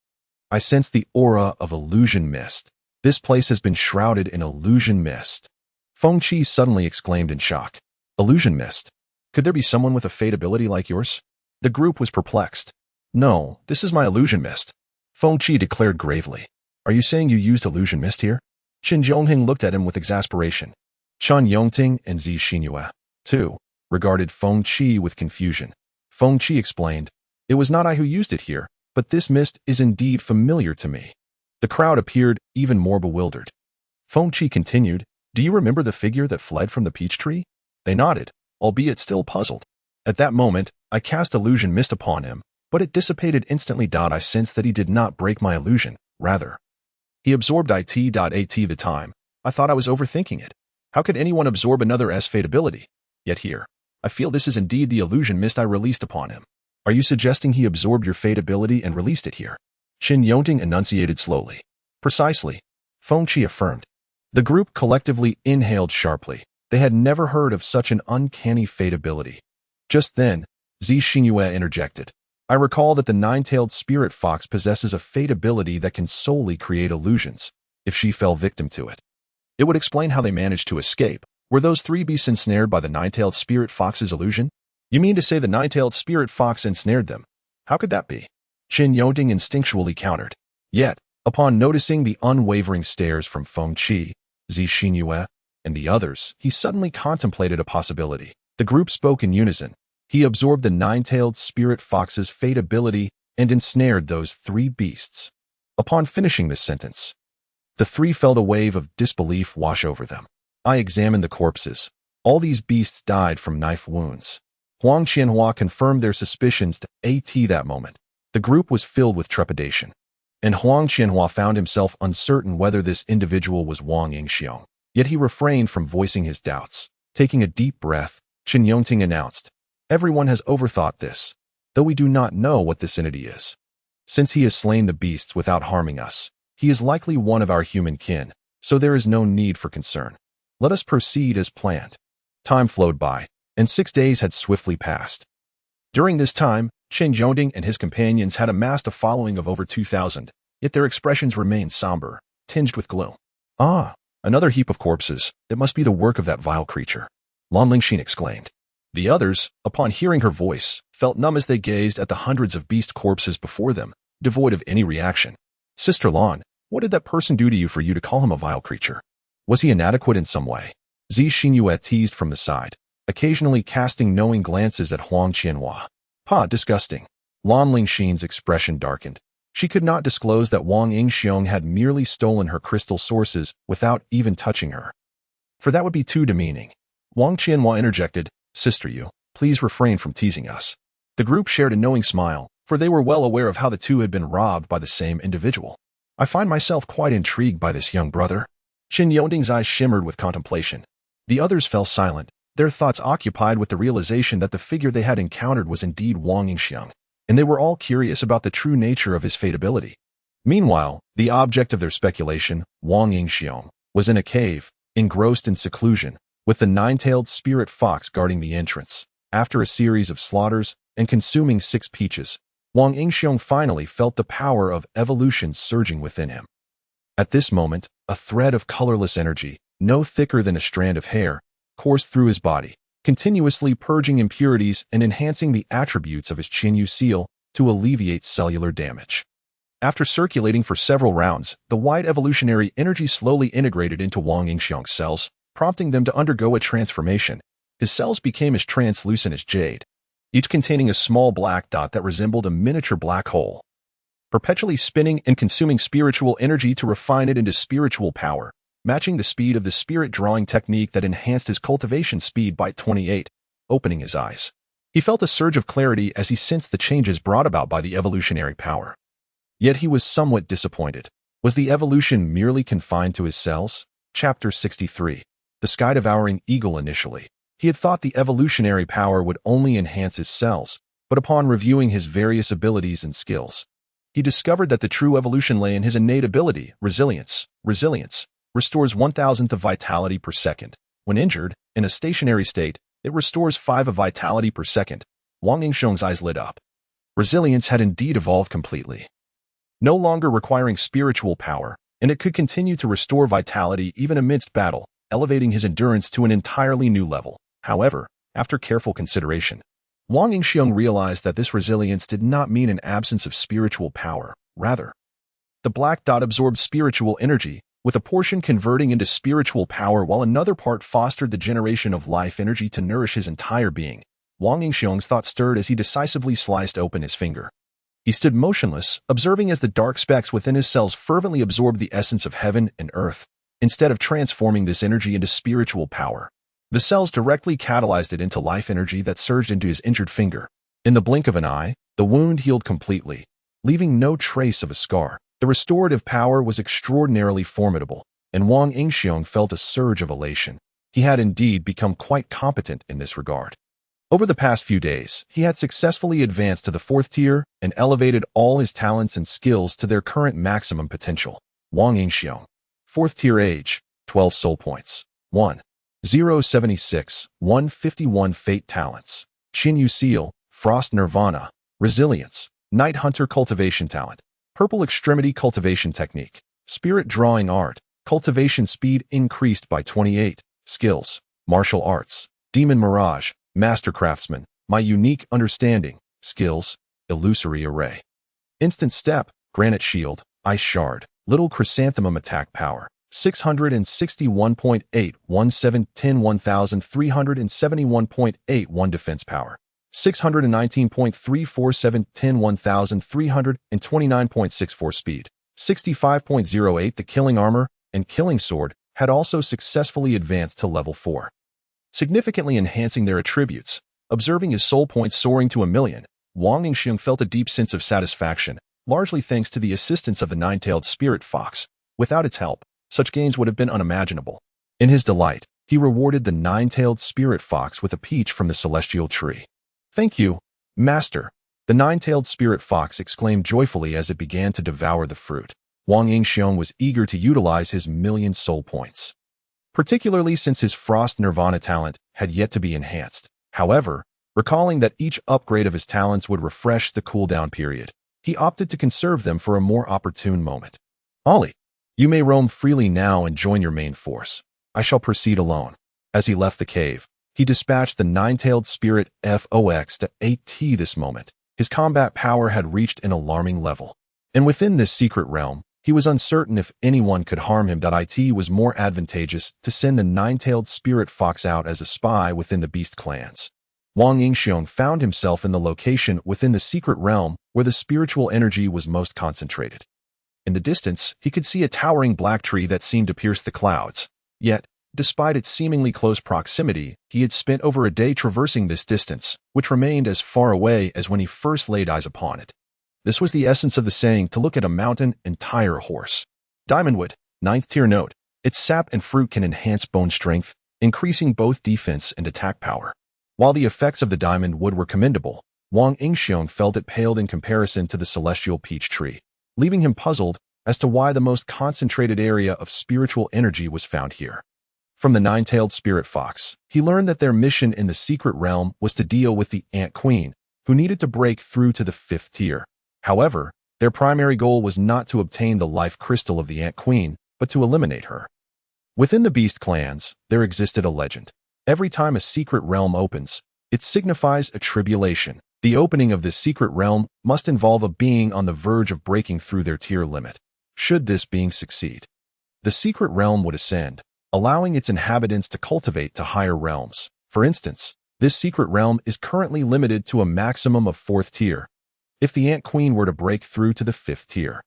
I sensed the aura of illusion mist. This place has been shrouded in illusion mist. Feng Qi suddenly exclaimed in shock. Illusion mist? Could there be someone with a fate ability like yours? The group was perplexed. No, this is my illusion mist, Feng Qi declared gravely. Are you saying you used illusion mist here? Qin Zhongheng looked at him with exasperation. Chun Yongting and Zi Xinhua, too, regarded Feng Qi with confusion. Feng Qi explained, It was not I who used it here, but this mist is indeed familiar to me. The crowd appeared even more bewildered. Feng Qi continued, "Do you remember the figure that fled from the peach tree?" They nodded, albeit still puzzled. At that moment, I cast illusion mist upon him, but it dissipated instantly. I sensed that he did not break my illusion, rather. He absorbed it. The time. I thought I was overthinking it. How could anyone absorb another's fate ability? Yet here, I feel this is indeed the illusion mist I released upon him. Are you suggesting he absorbed your fate ability and released it here? Qin Yongting enunciated slowly. Precisely. Feng Qi affirmed. The group collectively inhaled sharply. They had never heard of such an uncanny fate ability. Just then, Zi Xingyue interjected. I recall that the nine-tailed spirit fox possesses a fate ability that can solely create illusions, if she fell victim to it. It would explain how they managed to escape. Were those three beasts ensnared by the nine-tailed spirit fox's illusion? You mean to say the nine-tailed spirit fox ensnared them? How could that be? Qin Yongting instinctually countered. Yet, upon noticing the unwavering stares from Feng Qi, Zi Xingyue, and the others, he suddenly contemplated a possibility. The group spoke in unison. He absorbed the nine-tailed spirit fox's fate ability and ensnared those three beasts. Upon finishing this sentence, the three felt a wave of disbelief wash over them. I examined the corpses. All these beasts died from knife wounds. Huang Qianhua confirmed their suspicions to AT that moment. The group was filled with trepidation, and Huang Qianhua found himself uncertain whether this individual was Wang Yingxiong. Yet he refrained from voicing his doubts. Taking a deep breath, Qin Yongting announced, "Everyone has overthought this, though we do not know what this entity is. Since he has slain the beasts without harming us, he is likely one of our human kin, so there is no need for concern. Let us proceed as planned." Time flowed by, and 6 days had swiftly passed. During this time, Qin Yongting and his companions had amassed a following of over 2,000, yet their expressions remained somber, tinged with gloom. "Ah, another heap of corpses. It must be the work of that vile creature," Lan Lingxin exclaimed. The others, upon hearing her voice, felt numb as they gazed at the hundreds of beast corpses before them, devoid of any reaction. "Sister Lan, what did that person do to you for you to call him a vile creature? Was he inadequate in some way?" Zi Xingyue teased from the side, occasionally casting knowing glances at Huang Qianhua. "Ha, disgusting." Lan Lingxin's expression darkened. She could not disclose that Wang Yingxiong had merely stolen her crystal sources without even touching her, for that would be too demeaning. Wang Qianhua interjected, "Sister Yu, please refrain from teasing us." The group shared a knowing smile, for they were well aware of how the two had been robbed by the same individual. "I find myself quite intrigued by this young brother." Qin Yongting's eyes shimmered with contemplation. The others fell silent, their thoughts occupied with the realization that the figure they had encountered was indeed Wang Yingxiong, and they were all curious about the true nature of his fate ability. Meanwhile, the object of their speculation, Wang Yingxiong, was in a cave, engrossed in seclusion, with the nine-tailed spirit fox guarding the entrance. After a series of slaughters and consuming 6 peaches, Wang Yingxiong finally felt the power of evolution surging within him. At this moment, a thread of colorless energy, no thicker than a strand of hair, coursed through his body, continuously purging impurities and enhancing the attributes of his Qinyu seal to alleviate cellular damage. After circulating for several rounds, the white evolutionary energy slowly integrated into Wang Yingxiong's cells, prompting them to undergo a transformation. His cells became as translucent as jade, each containing a small black dot that resembled a miniature black hole, perpetually spinning and consuming spiritual energy to refine it into spiritual power, matching the speed of the spirit drawing technique that enhanced his cultivation speed by 28, opening his eyes. He felt a surge of clarity as he sensed the changes brought about by the evolutionary power. Yet he was somewhat disappointed. Was the evolution merely confined to his cells? Chapter 63. The Sky-Devouring Eagle. Initially, he had thought the evolutionary power would only enhance his cells, but upon reviewing his various abilities and skills, he discovered that the true evolution lay in his innate ability, resilience. Resilience restores 1,000th of vitality per second. When injured, in a stationary state, it restores 5 of vitality per second. Wang Yingxiong's eyes lit up. Resilience had indeed evolved completely, no longer requiring spiritual power, and it could continue to restore vitality even amidst battle, elevating his endurance to an entirely new level. However, after careful consideration, Wang Yingxiong realized that this resilience did not mean an absence of spiritual power. Rather, the black dot absorbed spiritual energy, with a portion converting into spiritual power while another part fostered the generation of life energy to nourish his entire being. Wang Yingxiong's thought stirred as he decisively sliced open his finger. He stood motionless, observing as the dark specks within his cells fervently absorbed the essence of heaven and earth, instead of transforming this energy into spiritual power. The cells directly catalyzed it into life energy that surged into his injured finger. In the blink of an eye, the wound healed completely, leaving no trace of a scar. The restorative power was extraordinarily formidable, and Wang Yingxiong felt a surge of elation. He had indeed become quite competent in this regard. Over the past few days, he had successfully advanced to the 4th tier and elevated all his talents and skills to their current maximum potential. Wang Yingxiong. 4th tier age, 12 soul points. 1. 076, 151 fate talents. Qin Yu Seal, Frost Nirvana, Resilience, Night Hunter cultivation talent. Purple Extremity cultivation technique. Spirit drawing art, cultivation speed increased by 28. Skills, martial arts. Demon Mirage, Master Craftsman, My Unique Understanding. Skills, Illusory Array. Instant Step, Granite Shield, Ice Shard, Little Chrysanthemum attack power. 661.8, 1710, 1371.81 defense power. 619.347, 10, 1329.64 speed. 65.08 The Killing Armor and Killing Sword had also successfully advanced to level 4, significantly enhancing their attributes. Observing his soul points soaring to 1,000,000, Wang Yingxiong felt a deep sense of satisfaction, largely thanks to the assistance of the nine-tailed spirit fox. Without its help, such gains would have been unimaginable. In his delight, he rewarded the nine-tailed spirit fox with a peach from the celestial tree. "Thank you, Master," the nine-tailed spirit fox exclaimed joyfully as it began to devour the fruit. Wang Yingxiong was eager to utilize his 1,000,000 soul points, particularly since his Frost Nirvana talent had yet to be enhanced. However, recalling that each upgrade of his talents would refresh the cooldown period, he opted to conserve them for a more opportune moment. "Ollie, you may roam freely now and join your main force. I shall proceed alone." As he left the cave, he dispatched the nine-tailed spirit FOX to 8T. This moment, his combat power had reached an alarming level, and within this secret realm, he was uncertain if anyone could harm him. It was more advantageous to send the nine-tailed spirit fox out as a spy within the beast clans. Wang Yingxiong found himself in the location within the secret realm where the spiritual energy was most concentrated. In the distance, he could see a towering black tree that seemed to pierce the clouds. Yet, despite its seemingly close proximity, he had spent over a day traversing this distance, which remained as far away as when he first laid eyes upon it. This was the essence of the saying, to look at a mountain and tire a horse. Diamondwood, 9th tier note. Its sap and fruit can enhance bone strength, increasing both defense and attack power. While the effects of the diamond wood were commendable, Wang Yingxiong felt it paled in comparison to the celestial peach tree, leaving him puzzled as to why the most concentrated area of spiritual energy was found here. From the nine-tailed spirit fox, he learned that their mission in the secret realm was to deal with the Ant Queen, who needed to break through to the 5th tier. However, their primary goal was not to obtain the life crystal of the Ant Queen, but to eliminate her. Within the beast clans, there existed a legend. Every time a secret realm opens, it signifies a tribulation. The opening of this secret realm must involve a being on the verge of breaking through their tier limit. Should this being succeed, the secret realm would ascend, allowing its inhabitants to cultivate to higher realms. For instance, this secret realm is currently limited to a maximum of 4th tier. If the Ant Queen were to break through to the 5th tier,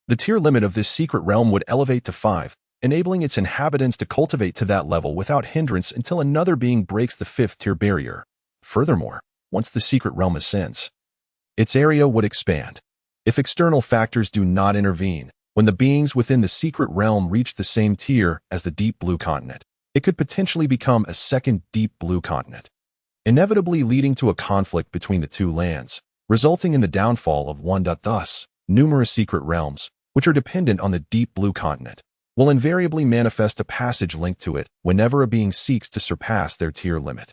the tier limit of this secret realm would elevate to 5, enabling its inhabitants to cultivate to that level without hindrance until another being breaks the 5th tier barrier. Furthermore, once the secret realm ascends, its area would expand. If external factors do not intervene, when the beings within the secret realm reach the same tier as the deep blue continent, it could potentially become a second deep blue continent, inevitably leading to a conflict between the two lands, resulting in the downfall of one. Thus, numerous secret realms, which are dependent on the deep blue continent, will invariably manifest a passage linked to it whenever a being seeks to surpass their tier limit.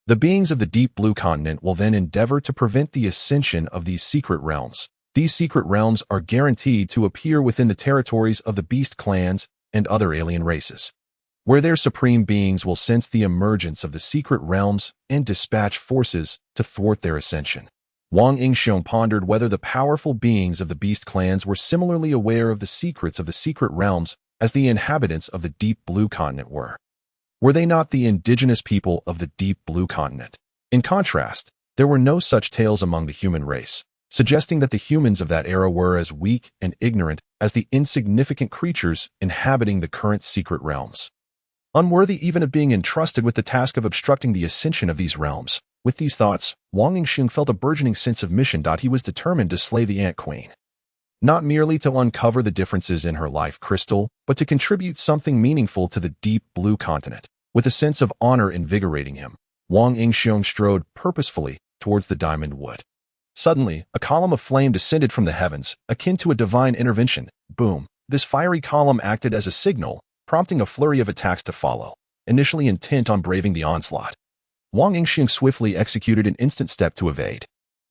The beings of the deep blue continent will then endeavor to prevent the ascension of these secret realms. These secret realms are guaranteed to appear within the territories of the beast clans and other alien races, where their supreme beings will sense the emergence of the secret realms and dispatch forces to thwart their ascension. Wang Yingxiong pondered whether the powerful beings of the beast clans were similarly aware of the secrets of the secret realms as the inhabitants of the deep blue continent were. Were they not the indigenous people of the deep blue continent? In contrast, there were no such tales among the human race. suggesting that the humans of that era were as weak and ignorant as the insignificant creatures inhabiting the current secret realms. Unworthy even of being entrusted with the task of obstructing the ascension of these realms. With these thoughts, Wang Yingxiong felt a burgeoning sense of mission. He was determined to slay the Ant Queen. Not merely to uncover the differences in her life crystal, but to contribute something meaningful to the deep blue continent. With a sense of honor invigorating him, Wang Yingxiong strode purposefully towards the diamond wood. Suddenly, a column of flame descended from the heavens, akin to a divine intervention. Boom! This fiery column acted as a signal, prompting a flurry of attacks to follow, initially intent on braving the onslaught. Wang Yingxiong swiftly executed an instant step to evade.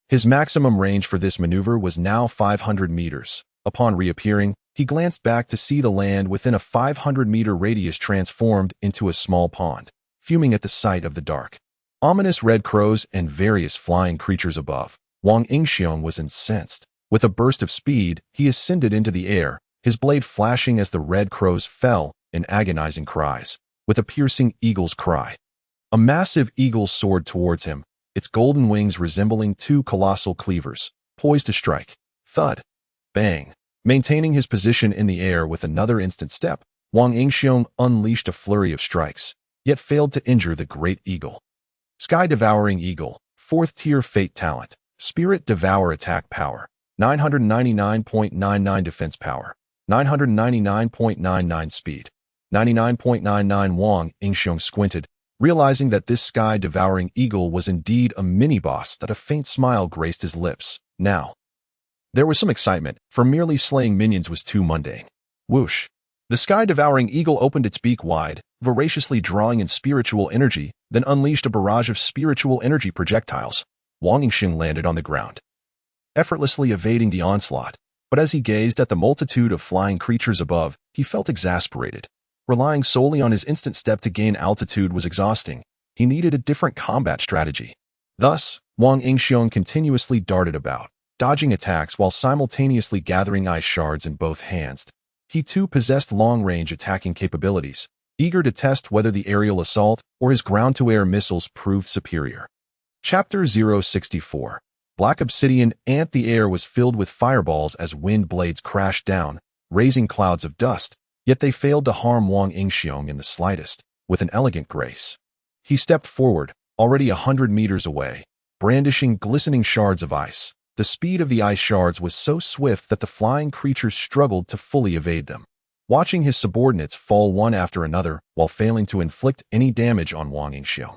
His maximum range for this maneuver was now 500 meters. Upon reappearing, he glanced back to see the land within a 500-meter radius transformed into a small pond, fuming at the sight of the dark, ominous red crows and various flying creatures above. Wang Yingxiong was incensed. With a burst of speed, he ascended into the air, his blade flashing as the red crows fell in agonizing cries. With a piercing eagle's cry, a massive eagle soared towards him, its golden wings resembling two colossal cleavers, poised to strike. Thud. Bang. Maintaining his position in the air with another instant step, Wang Yingxiong unleashed a flurry of strikes, yet failed to injure the great eagle. Sky-devouring eagle, 4th tier fate talent, spirit devour attack power, 999.99 defense power, 999.99 speed, 99.99. Wang Yingxiong squinted, realizing that this sky-devouring eagle was indeed a mini-boss. That a faint smile graced his lips. Now, there was some excitement, for merely slaying minions was too mundane. Whoosh! The sky-devouring eagle opened its beak wide, voraciously drawing in spiritual energy, then unleashed a barrage of spiritual energy projectiles. Wang Yingxiong landed on the ground, effortlessly evading the onslaught. But as he gazed at the multitude of flying creatures above, he felt exasperated. Relying solely on his instant step to gain altitude was exhausting. He needed a different combat strategy. Thus, Wang Yingxiong continuously darted about, dodging attacks while simultaneously gathering ice shards in both hands. He too possessed long-range attacking capabilities, eager to test whether the aerial assault or his ground-to-air missiles proved superior. Chapter 064. Black Obsidian Ant. The air was filled with fireballs as wind blades crashed down, raising clouds of dust, yet they failed to harm Wang Yingxiong in the slightest. With an elegant grace, he stepped forward, already 100 meters away, brandishing glistening shards of ice. The speed of the ice shards was so swift that the flying creatures struggled to fully evade them. Watching his subordinates fall one after another while failing to inflict any damage on Wang Yingxiong,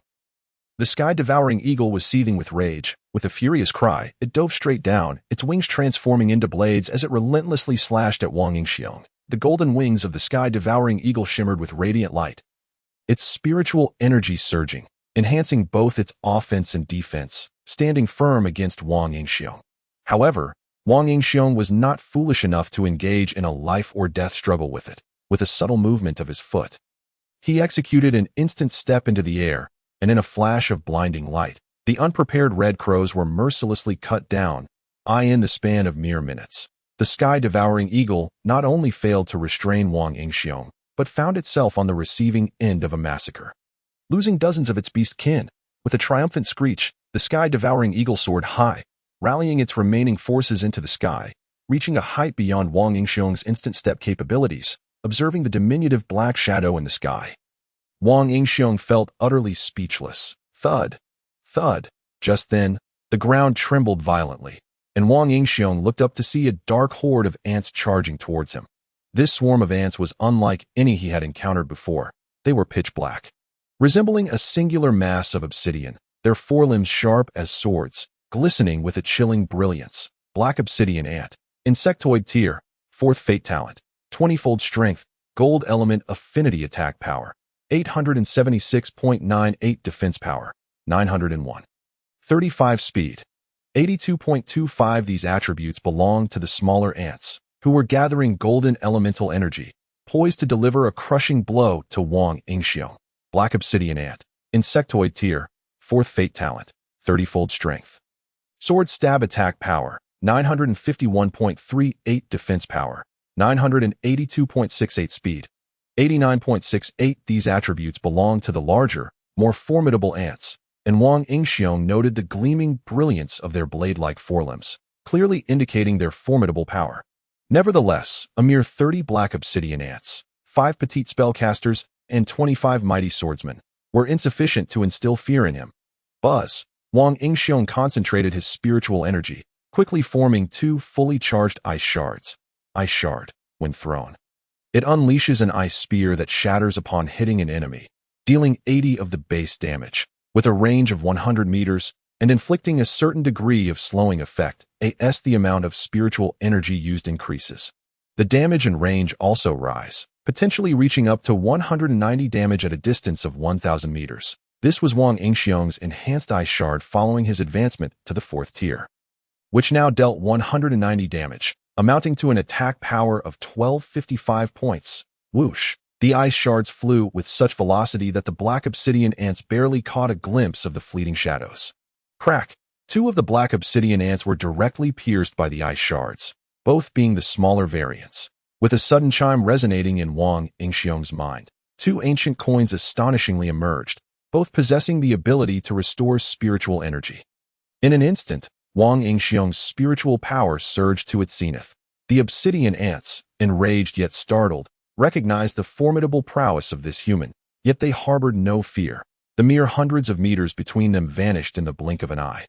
the sky-devouring eagle was seething with rage. With a furious cry, it dove straight down, its wings transforming into blades as it relentlessly slashed at Wang Yingxiong. The golden wings of the sky-devouring eagle shimmered with radiant light, its spiritual energy surging, enhancing both its offense and defense, standing firm against Wang Yingxiong. However, Wang Yingxiong was not foolish enough to engage in a life-or-death struggle with it. With a subtle movement of his foot, he executed an instant step into the air, and in a flash of blinding light, the unprepared red crows were mercilessly cut down, in the span of mere minutes. The sky-devouring eagle not only failed to restrain Wang Yingxiong, but found itself on the receiving end of a massacre, losing dozens of its beast kin. With a triumphant screech, the sky-devouring eagle soared high, rallying its remaining forces into the sky, reaching a height beyond Wang Yingxiong's instant step capabilities. Observing the diminutive black shadow in the sky, Wang Yingxiong felt utterly speechless. Thud! Thud! Just then, the ground trembled violently, and Wang Yingxiong looked up to see a dark horde of ants charging towards him. This swarm of ants was unlike any he had encountered before. They were pitch black, resembling a singular mass of obsidian, their forelimbs sharp as swords, glistening with a chilling brilliance. Black Obsidian Ant. Insectoid tier, 4th fate talent, 20-fold strength, gold element affinity attack power, 876.98 defense power, 901. 35 speed, 82.25. These attributes belong to the smaller ants, who were gathering golden elemental energy, poised to deliver a crushing blow to Wang Yingxiong. Black Obsidian Ant. Insectoid tier, 4th fate talent, 30-fold strength. Sword stab attack power, 951.38 defense power, 982.68 speed, 89.68. These attributes belong to the larger, more formidable ants, and Wang Yingxiong noted the gleaming brilliance of their blade-like forelimbs. clearly indicating their formidable power. Nevertheless, a mere 30 black obsidian ants, 5 petite spellcasters, and 25 mighty swordsmen were insufficient to instill fear in him. Buzz, Wang Yingxiong concentrated his spiritual energy, quickly forming 2 fully charged ice shards. Ice shard, when thrown, it unleashes an ice spear that shatters upon hitting an enemy, dealing 80 of the base damage, with a range of 100 meters, and inflicting a certain degree of slowing effect as the amount of spiritual energy used increases. The damage and range also rise, potentially reaching up to 190 damage at a distance of 1,000 meters. This was Wang Yingxiong's enhanced ice shard following his advancement to the 4th tier, which now dealt 190 damage, amounting to an attack power of 1255 points. Whoosh! The ice shards flew with such velocity that the black obsidian ants barely caught a glimpse of the fleeting shadows. Crack! 2 of the black obsidian ants were directly pierced by the ice shards, both being the smaller variants. With a sudden chime resonating in Wang Yingxiong's mind, 2 ancient coins astonishingly emerged, both possessing the ability to restore spiritual energy. In an instant, Wang Yingxiong's spiritual power surged to its zenith. The obsidian ants, enraged yet startled, recognized the formidable prowess of this human, yet they harbored no fear. The mere hundreds of meters between them vanished in the blink of an eye,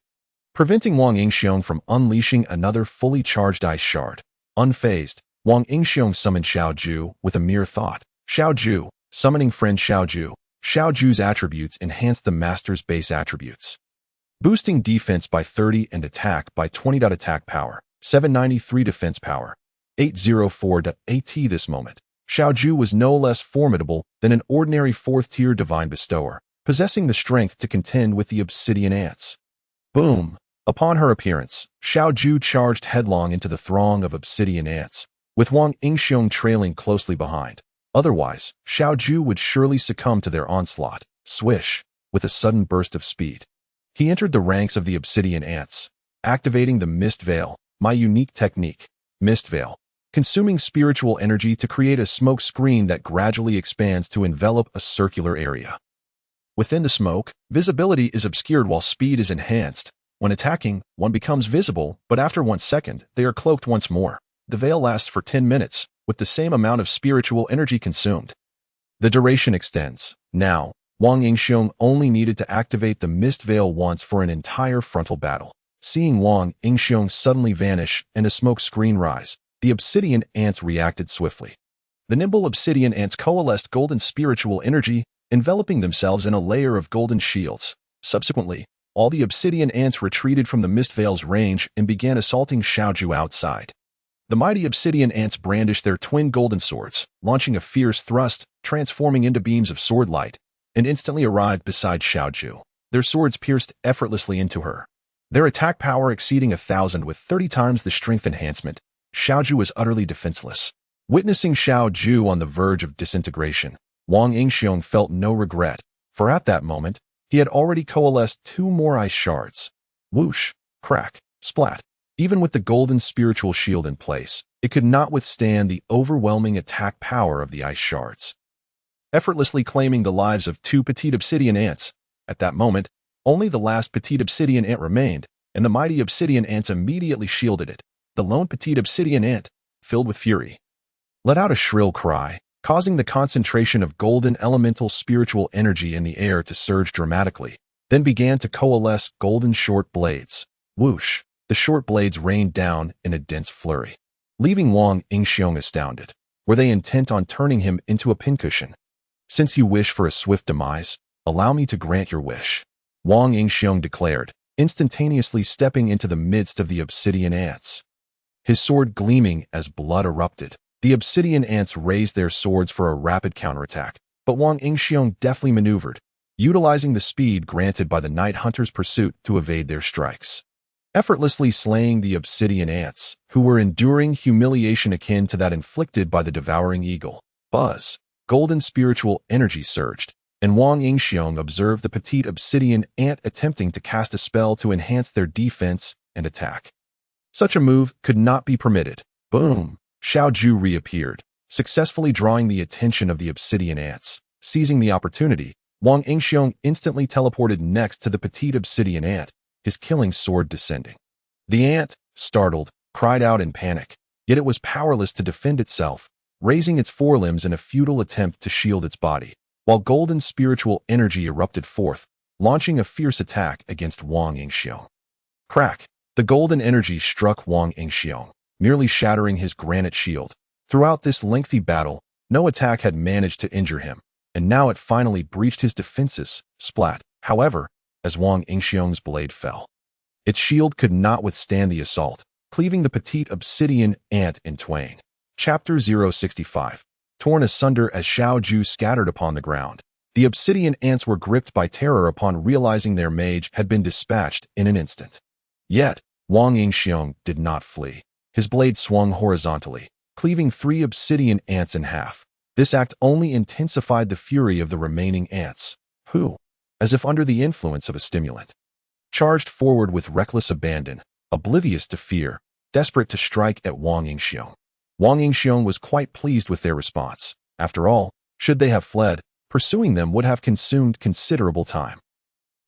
preventing Wang Yingxiong from unleashing another fully charged ice shard. Unfazed, Wang Yingxiong summoned Xiaoju with a mere thought. Xiaoju, summoning friend Xiaoju. Xiaoju's attributes enhanced the master's base attributes, boosting defense by 30 and attack by 20. Attack power, 793 defense power, 804. At this moment, Xiaoju was no less formidable than an ordinary 4th tier divine bestower, possessing the strength to contend with the obsidian ants. Boom! Upon her appearance, Xiaoju charged headlong into the throng of obsidian ants, with Wang Yingxiong trailing closely behind. Otherwise, Xiaoju would surely succumb to their onslaught. Swish! With a sudden burst of speed, he entered the ranks of the obsidian ants, activating the Mist Veil, my unique technique. Mist Veil, consuming spiritual energy to create a smoke screen that gradually expands to envelop a circular area. Within the smoke, visibility is obscured while speed is enhanced. When attacking, one becomes visible, but after 1 second, they are cloaked once more. The veil lasts for 10 minutes, with the same amount of spiritual energy consumed. The duration extends. Now, Wang Yingxiong only needed to activate the Mist Veil once for an entire frontal battle. Seeing Wang Yingxiong suddenly vanish and a smoke screen rise, the obsidian ants reacted swiftly. The nimble obsidian ants coalesced golden spiritual energy, enveloping themselves in a layer of golden shields. Subsequently, all the obsidian ants retreated from the Mist Veil's range and began assaulting Xiaoju outside. The mighty obsidian ants brandished their twin golden swords, launching a fierce thrust, transforming into beams of sword light, and instantly arrived beside Xiaoju. Their swords pierced effortlessly into her, their attack power exceeding 1,000 with 30 times the strength enhancement. Xiaoju was utterly defenseless. Witnessing Xiaoju on the verge of disintegration, Wang Yingxiong felt no regret, for at that moment, he had already coalesced 2 more ice shards. Whoosh! Crack! Splat! Even with the golden spiritual shield in place, it could not withstand the overwhelming attack power of the ice shards, effortlessly claiming the lives of 2 petite obsidian ants. At that moment, only the last petite obsidian ant remained, and the mighty obsidian ants immediately shielded it. The lone petite obsidian ant, filled with fury, let out a shrill cry, causing the concentration of golden elemental spiritual energy in the air to surge dramatically, then began to coalesce golden short blades. Whoosh! The short blades rained down in a dense flurry, leaving Wang Yingxiong astounded. Were they intent on turning him into a pincushion? Since you wish for a swift demise, allow me to grant your wish, Wang Yingxiong declared, instantaneously stepping into the midst of the obsidian ants, his sword gleaming as blood erupted. The obsidian ants raised their swords for a rapid counterattack, but Wang Yingxiong deftly maneuvered, utilizing the speed granted by the night hunter's pursuit to evade their strikes, effortlessly slaying the obsidian ants, who were enduring humiliation akin to that inflicted by the devouring eagle. Buzz! Golden spiritual energy surged, and Wang Yingxiong observed the petite obsidian ant attempting to cast a spell to enhance their defense and attack. Such a move could not be permitted. Boom! Xiaoju reappeared, successfully drawing the attention of the obsidian ants. Seizing the opportunity, Wang Yingxiong instantly teleported next to the petite obsidian ant, his killing sword descending. The ant, startled, cried out in panic. Yet it was powerless to defend itself, raising its forelimbs in a futile attempt to shield its body, while golden spiritual energy erupted forth, launching a fierce attack against Wang Yingxiong. Crack! The golden energy struck Wang Yingxiong, nearly shattering his granite shield. Throughout this lengthy battle, no attack had managed to injure him, and now it finally breached his defenses. Splat! However, as Wang Yingxiong's blade fell, its shield could not withstand the assault, cleaving the petite obsidian ant in twain. Chapter 065. Torn asunder as Xiao Ju scattered upon the ground. The obsidian ants were gripped by terror upon realizing their mage had been dispatched in an instant. Yet, Wang Yingxiong did not flee. His blade swung horizontally, cleaving 3 obsidian ants in half. This act only intensified the fury of the remaining ants, who, as if under the influence of a stimulant, charged forward with reckless abandon, oblivious to fear, desperate to strike at Wang Yingxiong. Wang Yingxiong was quite pleased with their response. After all, should they have fled, pursuing them would have consumed considerable time.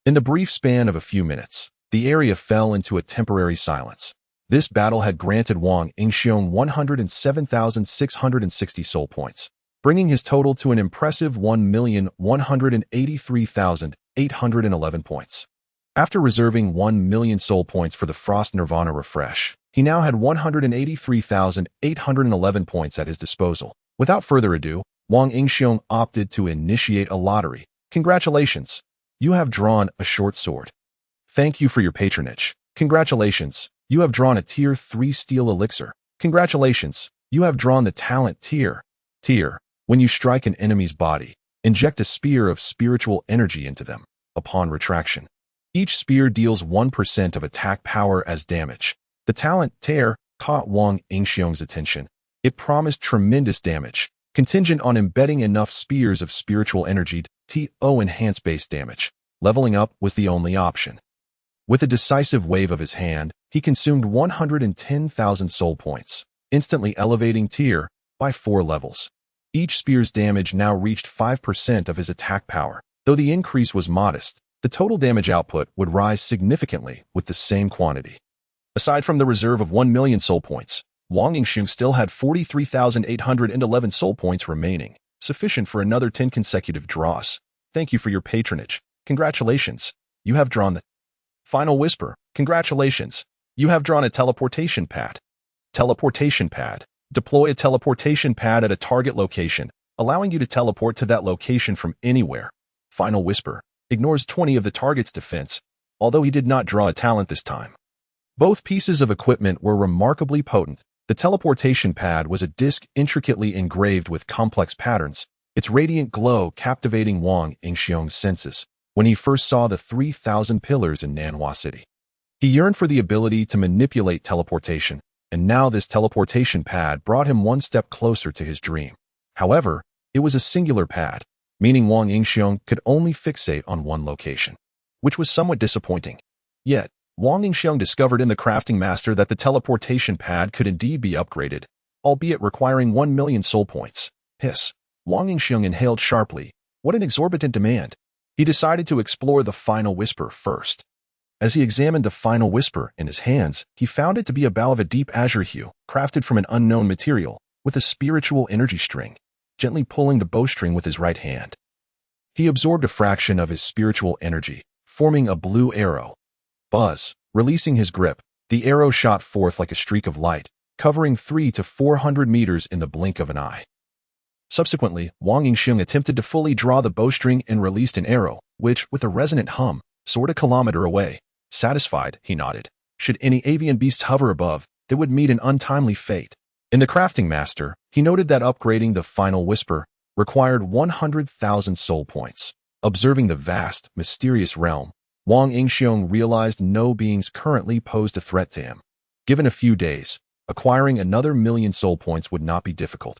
In the brief span of a few minutes, the area fell into a temporary silence. This battle had granted Wang Yingxiong 107,660 soul points, bringing his total to an impressive 1,183,811 points. After reserving 1 million soul points for the Frost Nirvana refresh, he now had 183,811 points at his disposal. Without further ado, Wang Yingxiong opted to initiate a lottery. Congratulations! You have drawn a short sword. Thank you for your patronage. Congratulations! You have drawn a Tier 3 steel elixir. Congratulations! You have drawn the talent tier. When you strike an enemy's body, inject a spear of spiritual energy into them. Upon retraction, each spear deals 1% of attack power as damage. The talent tear caught Wang Yingxiong's attention. It promised tremendous damage, contingent on embedding enough spears of spiritual energy to enhance base damage. Leveling up was the only option. With a decisive wave of his hand, he consumed 110,000 soul points, instantly elevating tier by 4 levels. Each spear's damage now reached 5% of his attack power. Though the increase was modest, the total damage output would rise significantly with the same quantity. Aside from the reserve of 1 million soul points, Wang Yingxiong still had 43,811 soul points remaining, sufficient for another 10 consecutive draws. Thank you for your patronage. Congratulations. You have drawn the Final Whisper. Congratulations. You have drawn a teleportation pad. Teleportation pad. Deploy a teleportation pad at a target location, allowing you to teleport to that location from anywhere. Final Whisper ignores 20 of the target's defense, although he did not draw a talent this time. Both pieces of equipment were remarkably potent. The teleportation pad was a disc intricately engraved with complex patterns, its radiant glow captivating Wang Yingxiong's senses when he first saw the 3,000 pillars in Nanhua City. He yearned for the ability to manipulate teleportation, and now this teleportation pad brought him one step closer to his dream. However, it was a singular pad, meaning Wang Yingxiong could only fixate on one location, which was somewhat disappointing. Yet, Wang Yingxiong discovered in the crafting master that the teleportation pad could indeed be upgraded, albeit requiring 1 million soul points. Hiss. Wang Yingxiong inhaled sharply. What an exorbitant demand. He decided to explore the Final Whisper first. As he examined the Final Whisper in his hands, he found it to be a bow of a deep azure hue, crafted from an unknown material, with a spiritual energy string, gently pulling the bowstring with his right hand. He absorbed a fraction of his spiritual energy, forming a blue arrow. Buzz. Releasing his grip, the arrow shot forth like a streak of light, covering 300 to 400 meters in the blink of an eye. Subsequently, Wang Yingxiong attempted to fully draw the bowstring and released an arrow, which, with a resonant hum, soared a kilometer away. Satisfied, he nodded. Should any avian beasts hover above, they would meet an untimely fate. In the crafting master, he noted that upgrading the Final Whisper required 100,000 soul points. Observing the vast, mysterious realm, Wang Yingxiong realized no beings currently posed a threat to him. Given a few days, acquiring another million soul points would not be difficult.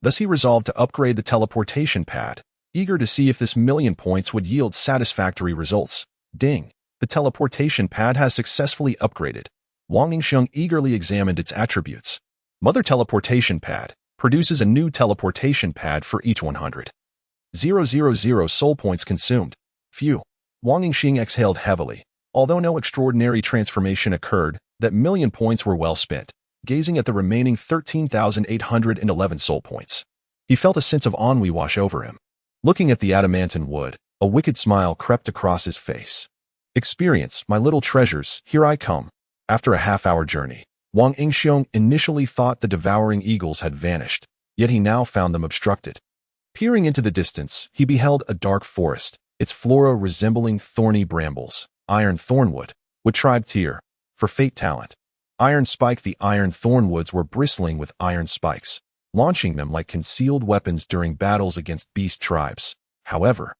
Thus he resolved to upgrade the teleportation pad, eager to see if this million points would yield satisfactory results. Ding! The teleportation pad has successfully upgraded. Wang Yingxiong eagerly examined its attributes. Mother teleportation pad produces a new teleportation pad for each 100. 000 soul points consumed. Phew. Wang Yingxiong exhaled heavily. Although no extraordinary transformation occurred, that million points were well spent, gazing at the remaining 13,811 soul points. He felt a sense of ennui wash over him. Looking at the adamantine wood, a wicked smile crept across his face. Experience, my little treasures, here I come. After a half-hour journey, Wang Yingxiong initially thought the devouring eagles had vanished, yet he now found them obstructed. Peering into the distance, he beheld a dark forest, its flora resembling thorny brambles, iron thornwood, with tribe tier, for fate talent. Iron spike. The iron thornwoods were bristling with iron spikes, launching them like concealed weapons during battles against beast tribes. However,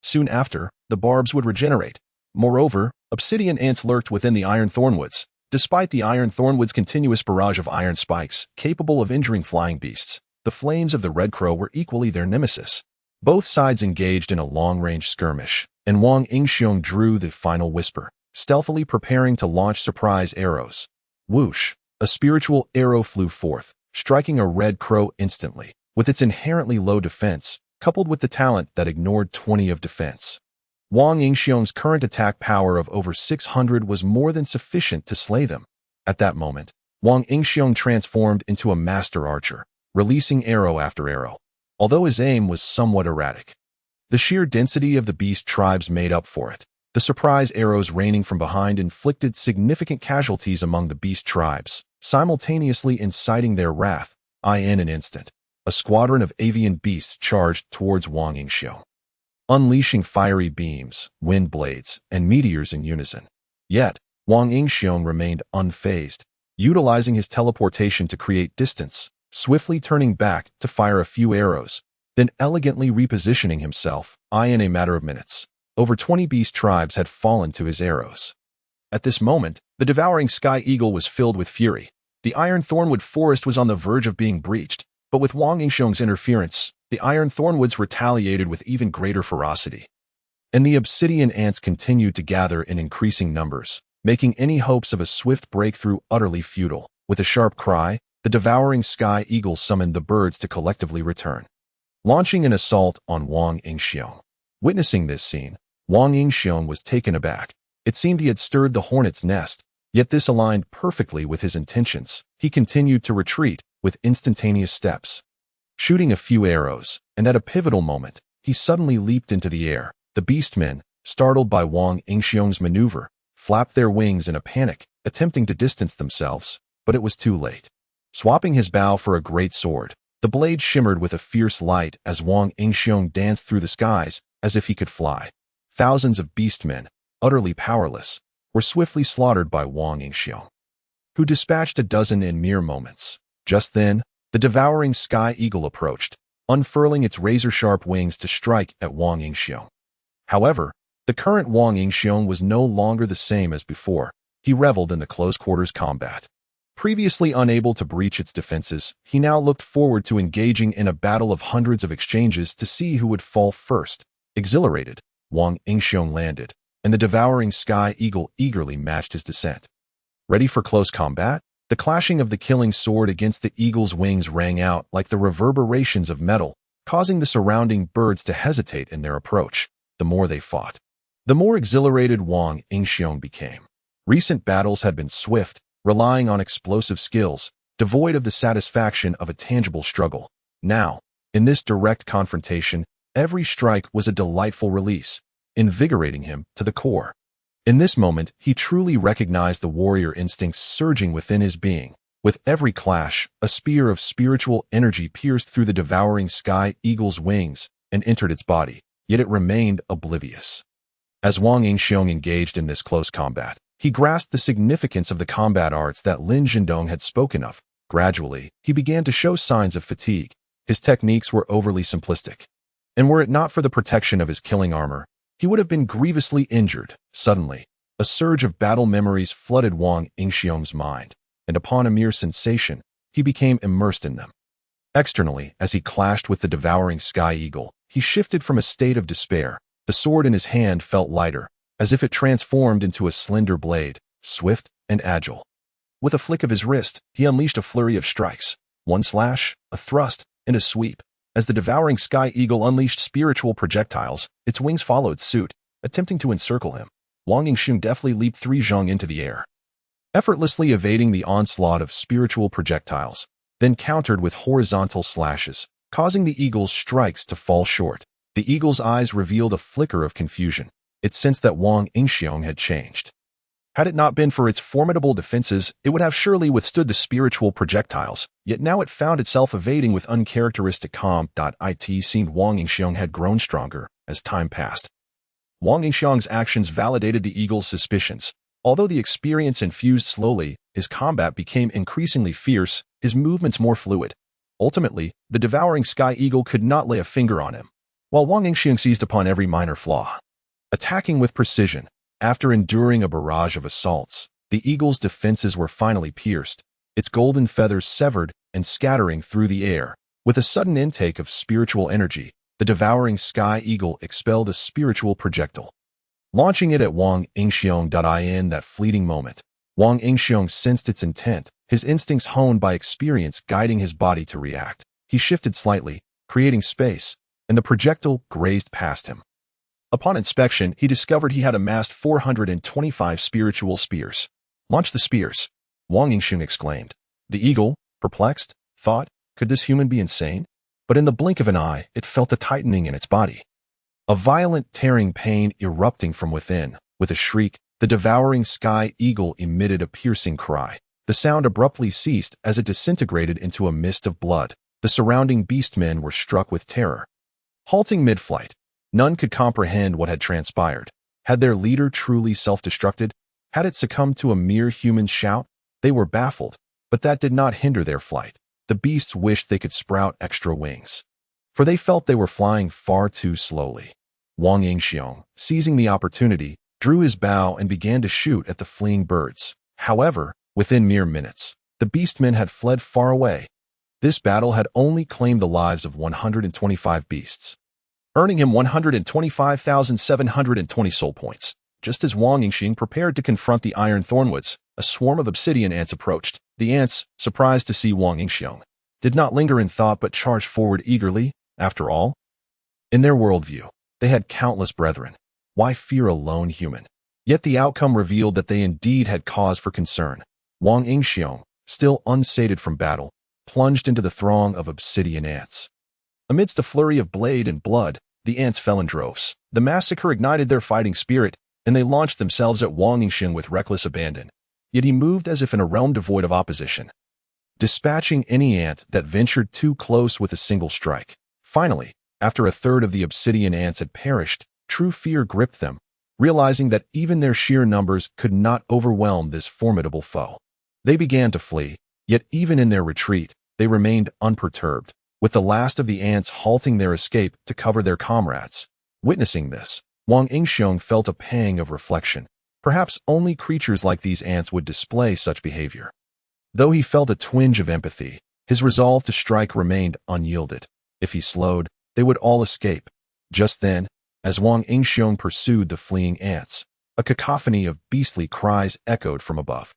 soon after, the barbs would regenerate. Moreover, obsidian ants lurked within the iron thornwoods, despite the iron thornwood's continuous barrage of iron spikes, capable of injuring flying beasts. The flames of the Red Crow were equally their nemesis. Both sides engaged in a long-range skirmish, and Wang Yingxiong drew the final whisper, stealthily preparing to launch surprise arrows. Whoosh! A spiritual arrow flew forth, striking a Red Crow instantly. With its inherently low defense, coupled with the talent that ignored 20 of defense, Wang Yingxiong's current attack power of over 600 was more than sufficient to slay them. At that moment, Wang Yingxiong transformed into a master archer, releasing arrow after arrow, although his aim was somewhat erratic. The sheer density of the beast tribes made up for it. The surprise arrows raining from behind inflicted significant casualties among the beast tribes, simultaneously inciting their wrath. In an instant, a squadron of avian beasts charged towards Wang Yingxiong, unleashing fiery beams, wind blades, and meteors in unison. Yet, Wang Yingxiong remained unfazed, utilizing his teleportation to create distance, swiftly turning back to fire a few arrows, then elegantly repositioning himself. In a matter of minutes, over 20 beast tribes had fallen to his arrows. At this moment, the devouring sky eagle was filled with fury. The iron thornwood forest was on the verge of being breached, but with Wang Yingxiong's interference, the iron thornwoods retaliated with even greater ferocity. And the obsidian ants continued to gather in increasing numbers, making any hopes of a swift breakthrough utterly futile. With a sharp cry, the devouring sky eagle summoned the birds to collectively return, launching an assault on Wang Yingxiong. Witnessing this scene, Wang Yingxiong was taken aback. It seemed he had stirred the hornet's nest, yet this aligned perfectly with his intentions. He continued to retreat with instantaneous steps, shooting a few arrows, and at a pivotal moment, he suddenly leaped into the air. The beastmen, startled by Wang Yingxiong's maneuver, flapped their wings in a panic, attempting to distance themselves, but it was too late. Swapping his bow for a great sword, the blade shimmered with a fierce light as Wang Yingxiong danced through the skies as if he could fly. Thousands of beastmen, utterly powerless, were swiftly slaughtered by Wang Yingxiong, who dispatched a dozen in mere moments. Just then, the devouring sky eagle approached, unfurling its razor-sharp wings to strike at Wang Yingxiong. However, the current Wang Yingxiong was no longer the same as before. He reveled in the close-quarters combat. Previously unable to breach its defenses, he now looked forward to engaging in a battle of hundreds of exchanges to see who would fall first. Exhilarated, Wang Yingxiong landed, and the devouring sky eagle eagerly matched his descent. Ready for close combat? The clashing of the killing sword against the eagle's wings rang out like the reverberations of metal, causing the surrounding birds to hesitate in their approach. The more they fought, the more exhilarated Wang Yingxiong became. Recent battles had been swift, relying on explosive skills, devoid of the satisfaction of a tangible struggle. Now, in this direct confrontation, every strike was a delightful release, invigorating him to the core. In this moment, he truly recognized the warrior instincts surging within his being. With every clash, a spear of spiritual energy pierced through the devouring sky eagle's wings and entered its body, yet it remained oblivious. As Wang Yingxiong engaged in this close combat, he grasped the significance of the combat arts that Lin Zhendong had spoken of. Gradually, he began to show signs of fatigue. His techniques were overly simplistic, and were it not for the protection of his killing armor, he would have been grievously injured. Suddenly, a surge of battle memories flooded Wang Yingxiong's mind, and upon a mere sensation, he became immersed in them. Externally, as he clashed with the devouring sky eagle, he shifted from a state of despair. The sword in his hand felt lighter, as if it transformed into a slender blade, swift and agile. With a flick of his wrist, he unleashed a flurry of strikes, one slash, a thrust, and a sweep. As the devouring sky eagle unleashed spiritual projectiles, its wings followed suit, attempting to encircle him. Wang Yingxiong deftly leaped 3 zhong into the air, effortlessly evading the onslaught of spiritual projectiles, then countered with horizontal slashes, causing the eagle's strikes to fall short. The eagle's eyes revealed a flicker of confusion. It sensed that Wang Yingxiong had changed. Had it not been for its formidable defenses, it would have surely withstood the spiritual projectiles, yet now it found itself evading with uncharacteristic calm. It seemed Wang Yingxiong had grown stronger as time passed. Wang Yingxiong's actions validated the eagle's suspicions. Although the experience infused slowly, his combat became increasingly fierce, his movements more fluid. Ultimately, the devouring sky eagle could not lay a finger on him, while Wang Yingxiong seized upon every minor flaw. Attacking with precision, after enduring a barrage of assaults, the eagle's defenses were finally pierced, its golden feathers severed and scattering through the air. With a sudden intake of spiritual energy, the devouring sky eagle expelled a spiritual projectile, launching it at Wang Yingxiong. In that fleeting moment, Wang Yingxiong sensed its intent, his instincts honed by experience guiding his body to react. He shifted slightly, creating space, and the projectile grazed past him. Upon inspection, he discovered he had amassed 425 spiritual spears. "Launch the spears," Wang Yingxiong exclaimed. The eagle, perplexed, thought, could this human be insane? But in the blink of an eye, it felt a tightening in its body. A violent tearing pain erupting from within. With a shriek, the devouring sky eagle emitted a piercing cry. The sound abruptly ceased as it disintegrated into a mist of blood. The surrounding beastmen were struck with terror. Halting mid-flight, none could comprehend what had transpired. Had their leader truly self-destructed? Had it succumbed to a mere human shout? They were baffled, but that did not hinder their flight. The beasts wished they could sprout extra wings, for they felt they were flying far too slowly. Wang Yingxiong, seizing the opportunity, drew his bow and began to shoot at the fleeing birds. However, within mere minutes, the beastmen had fled far away. This battle had only claimed the lives of 125 beasts, earning him 125,720 soul points. Just as Wang Yingxiong prepared to confront the iron thornwoods, a swarm of obsidian ants approached. The ants, surprised to see Wang Yingxiong, did not linger in thought but charged forward eagerly. After all, in their worldview, they had countless brethren. Why fear a lone human? Yet the outcome revealed that they indeed had cause for concern. Wang Yingxiong, still unsated from battle, plunged into the throng of obsidian ants. Amidst a flurry of blade and blood, the ants fell in droves. The massacre ignited their fighting spirit, and they launched themselves at Wang Yingxiong with reckless abandon. Yet he moved as if in a realm devoid of opposition, dispatching any ant that ventured too close with a single strike. Finally, after a third of the obsidian ants had perished, true fear gripped them, realizing that even their sheer numbers could not overwhelm this formidable foe. They began to flee, yet even in their retreat, they remained unperturbed, with the last of the ants halting their escape to cover their comrades. Witnessing this, Wang Yingxiong felt a pang of reflection. Perhaps only creatures like these ants would display such behavior. Though he felt a twinge of empathy, his resolve to strike remained unyielded. If he slowed, they would all escape. Just then, as Wang Yingxiong pursued the fleeing ants, a cacophony of beastly cries echoed from above.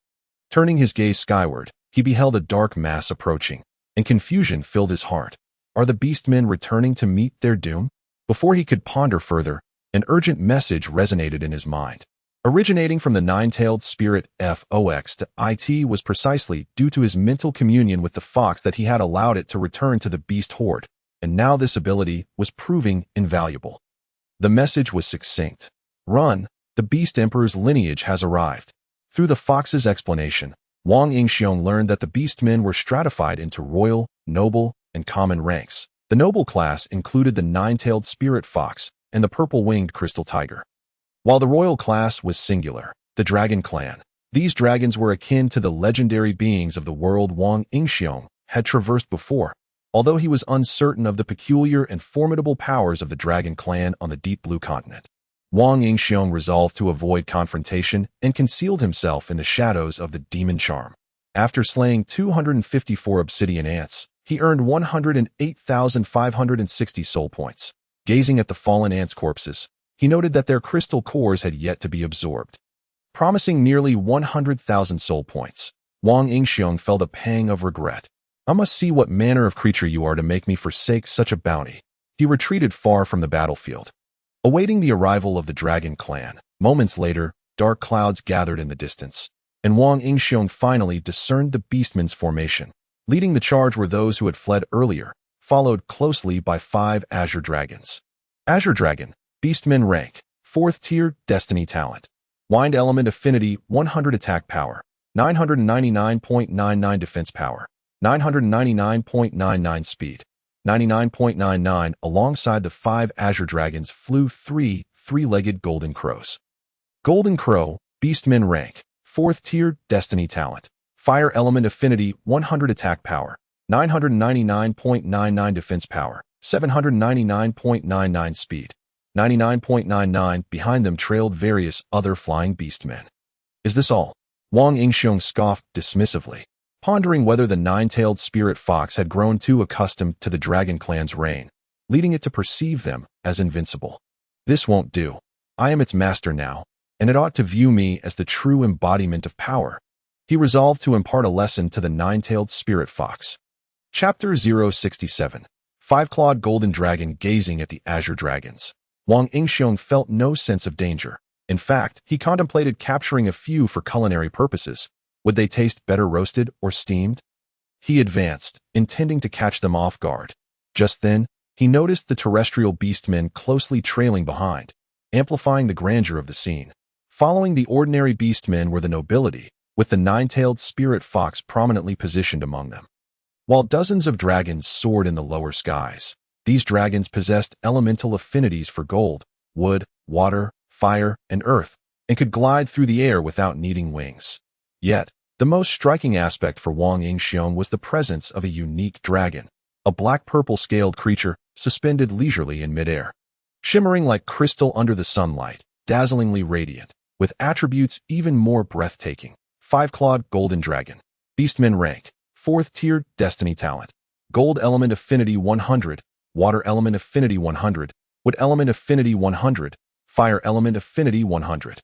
Turning his gaze skyward, he beheld a dark mass approaching, and confusion filled his heart. Are the beastmen returning to meet their doom? Before he could ponder further, an urgent message resonated in his mind. Originating from the nine-tailed spirit Fox to It was precisely due to his mental communion with the fox that he had allowed it to return to the beast horde, and now this ability was proving invaluable. The message was succinct. "Run, the beast emperor's lineage has arrived." Through the fox's explanation, Wang Yingxiong learned that the beastmen were stratified into royal, noble, and common ranks. The noble class included the nine-tailed spirit fox and the purple-winged crystal tiger, while the royal class was singular, the dragon clan. These dragons were akin to the legendary beings of the world Wang Yingxiong had traversed before, although he was uncertain of the peculiar and formidable powers of the dragon clan on the deep blue continent. Wang Yingxiong resolved to avoid confrontation and concealed himself in the shadows of the demon charm. After slaying 254 obsidian ants, he earned 108,560 soul points. Gazing at the fallen ants' corpses, he noted that their crystal cores had yet to be absorbed, promising nearly 100,000 soul points. Wang Yingxiong felt a pang of regret. "I must see what manner of creature you are to make me forsake such a bounty." He retreated far from the battlefield, awaiting the arrival of the dragon clan. Moments later, dark clouds gathered in the distance. and Wang Yingxiong finally discerned the beastmen's formation. Leading the charge were those who had fled earlier, followed closely by 5 Azure Dragons. Azure Dragon, Beastmen rank, 4th tier, Destiny talent. Wind element affinity, 100 attack power, 999.99 defense power, 999.99 speed, 99.99. Alongside the 5 Azure Dragons flew 3 three-legged Golden Crows. Golden Crow, Beastmen rank, 4th tier, Destiny talent. Fire element affinity, 100 attack power, 999.99 defense power, 799.99 speed, 99.99. Behind them trailed various other flying beastmen. Is this all? Wang Yingxiong scoffed dismissively, pondering whether the 9-tailed spirit fox had grown too accustomed to the dragon clan's reign, leading it to perceive them as invincible. This won't do. I am its master now, and it ought to view me as the true embodiment of power. He resolved to impart a lesson to the 9-tailed spirit fox. Chapter 067. 5-clawed Golden Dragon gazing at the Azure Dragons. Wang Yingxiong felt no sense of danger. In fact, he contemplated capturing a few for culinary purposes. Would they taste better roasted or steamed? He advanced, intending to catch them off guard. Just then, he noticed the terrestrial beastmen closely trailing behind, amplifying the grandeur of the scene. Following the ordinary beastmen were the nobility, with the 9-tailed spirit fox prominently positioned among them. While dozens of dragons soared in the lower skies, these dragons possessed elemental affinities for gold, wood, water, fire, and earth, and could glide through the air without needing wings. Yet, the most striking aspect for Wang Yingxiong was the presence of a unique dragon, a black-purple scaled creature suspended leisurely in midair. Shimmering like crystal under the sunlight, dazzlingly radiant, with attributes even more breathtaking. 5-clawed Golden Dragon. Beastmen rank, 4th tier, Destiny talent. Gold element affinity 100, water element affinity 100, wood element affinity 100, fire element affinity 100.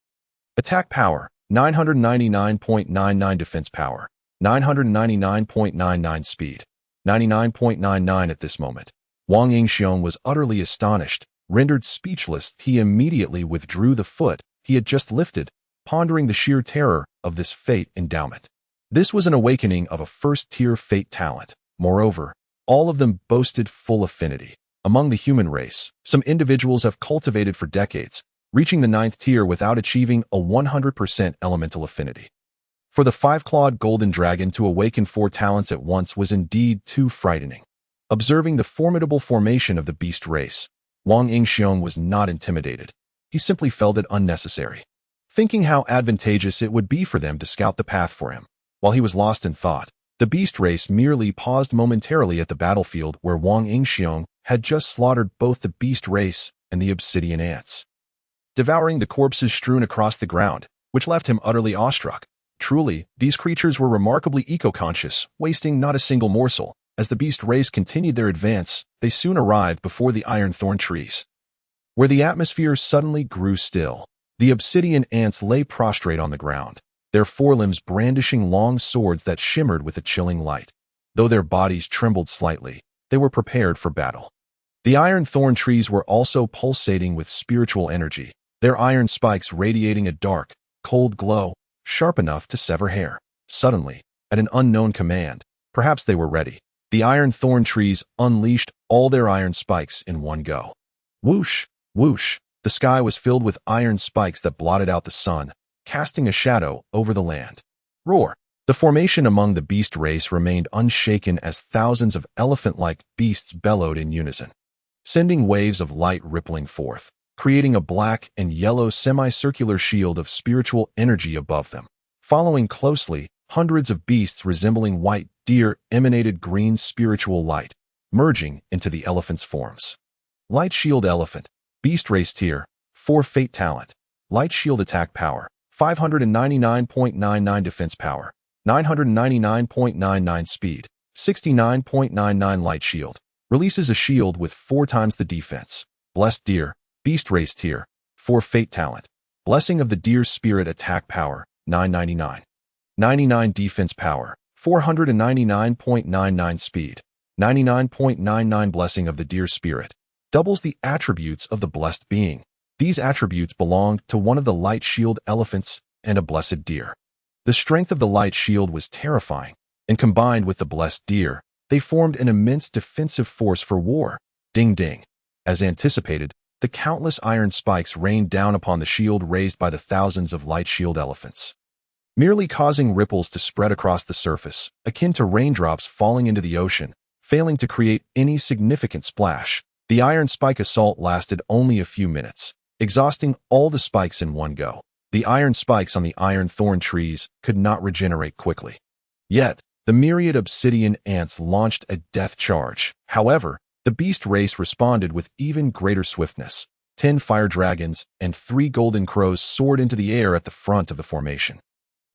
Attack power, 999.99 defense power, 999.99 speed, 99.99 at this moment. Wang Yingxiong was utterly astonished. Rendered speechless, he immediately withdrew the foot he had just lifted, pondering the sheer terror of this fate endowment. This was an awakening of a 1st-tier fate talent. Moreover, all of them boasted full affinity. Among the human race, some individuals have cultivated for decades, reaching the 9th tier without achieving a 100% elemental affinity. For the 5-clawed Golden Dragon to awaken 4 talents at once was indeed too frightening. Observing the formidable formation of the beast race, Wang Yingxiong was not intimidated. He simply felt it unnecessary. Thinking how advantageous it would be for them to scout the path for him, while he was lost in thought, the beast race merely paused momentarily at the battlefield where Wang Yingxiong had just slaughtered both the beast race and the obsidian ants, devouring the corpses strewn across the ground, which left him utterly awestruck. Truly, these creatures were remarkably eco-conscious, wasting not a single morsel. As the beast race continued their advance, they soon arrived before the iron thorn trees, where the atmosphere suddenly grew still. The obsidian ants lay prostrate on the ground, their forelimbs brandishing long swords that shimmered with a chilling light. Though their bodies trembled slightly, they were prepared for battle. The iron thorn trees were also pulsating with spiritual energy, their iron spikes radiating a dark, cold glow, sharp enough to sever hair. Suddenly, at an unknown command, perhaps they were ready, the iron thorn trees unleashed all their iron spikes in one go. Whoosh, whoosh, the sky was filled with iron spikes that blotted out the sun, casting a shadow over the land. Roar! The formation among the beast race remained unshaken as thousands of elephant-like beasts bellowed in unison, sending waves of light rippling forth, creating a black and yellow semicircular shield of spiritual energy above them. Following closely, hundreds of beasts resembling white deer emanated green spiritual light, merging into the elephant's forms. Light Shield Elephant, Beast Race Tier, 4 Fate Talent, Light Shield Attack Power, 599.99 Defense Power, 999.99 Speed, 69.99 Light Shield. Releases a shield with 4 times the defense. Blessed Deer, Beast Race Tier, 4 Fate Talent, Blessing of the Deer Spirit Attack Power, 999. 99 Defense Power, 499.99 Speed, 99.99 Blessing of the Deer Spirit. Doubles the attributes of the blessed being. These attributes belonged to one of the light shield elephants and a blessed deer. The strength of the light shield was terrifying, and combined with the blessed deer, they formed an immense defensive force for war. Ding ding. As anticipated, the countless iron spikes rained down upon the shield raised by the thousands of light shield elephants, merely causing ripples to spread across the surface, akin to raindrops falling into the ocean, failing to create any significant splash. The iron spike assault lasted only a few minutes, exhausting all the spikes in one go. The iron spikes on the iron thorn trees could not regenerate quickly. Yet, the myriad obsidian ants launched a death charge. However, the beast race responded with even greater swiftness. 10 fire dragons and 3 golden crows soared into the air at the front of the formation.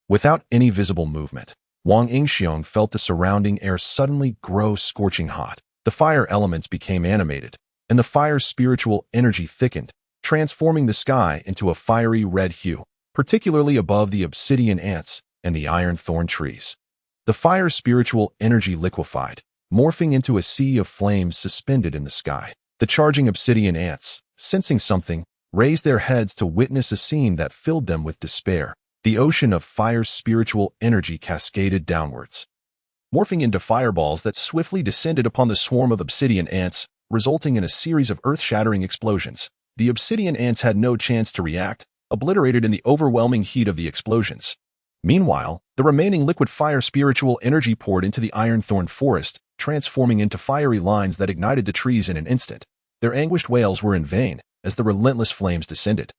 Without any visible movement, Wang Yingxiong felt the surrounding air suddenly grow scorching hot. The fire elements became animated, and the fire's spiritual energy thickened, transforming the sky into a fiery red hue, particularly above the obsidian ants and the iron thorn trees. The fire's spiritual energy liquefied, morphing into a sea of flames suspended in the sky. The charging obsidian ants, sensing something, raised their heads to witness a scene that filled them with despair. The ocean of fire's spiritual energy cascaded downwards, morphing into fireballs that swiftly descended upon the swarm of obsidian ants, resulting in a series of earth-shattering explosions. The obsidian ants had no chance to react, obliterated in the overwhelming heat of the explosions. Meanwhile, the remaining liquid fire spiritual energy poured into the iron thorn forest, transforming into fiery lines that ignited the trees in an instant. Their anguished wails were in vain, as the relentless flames descended,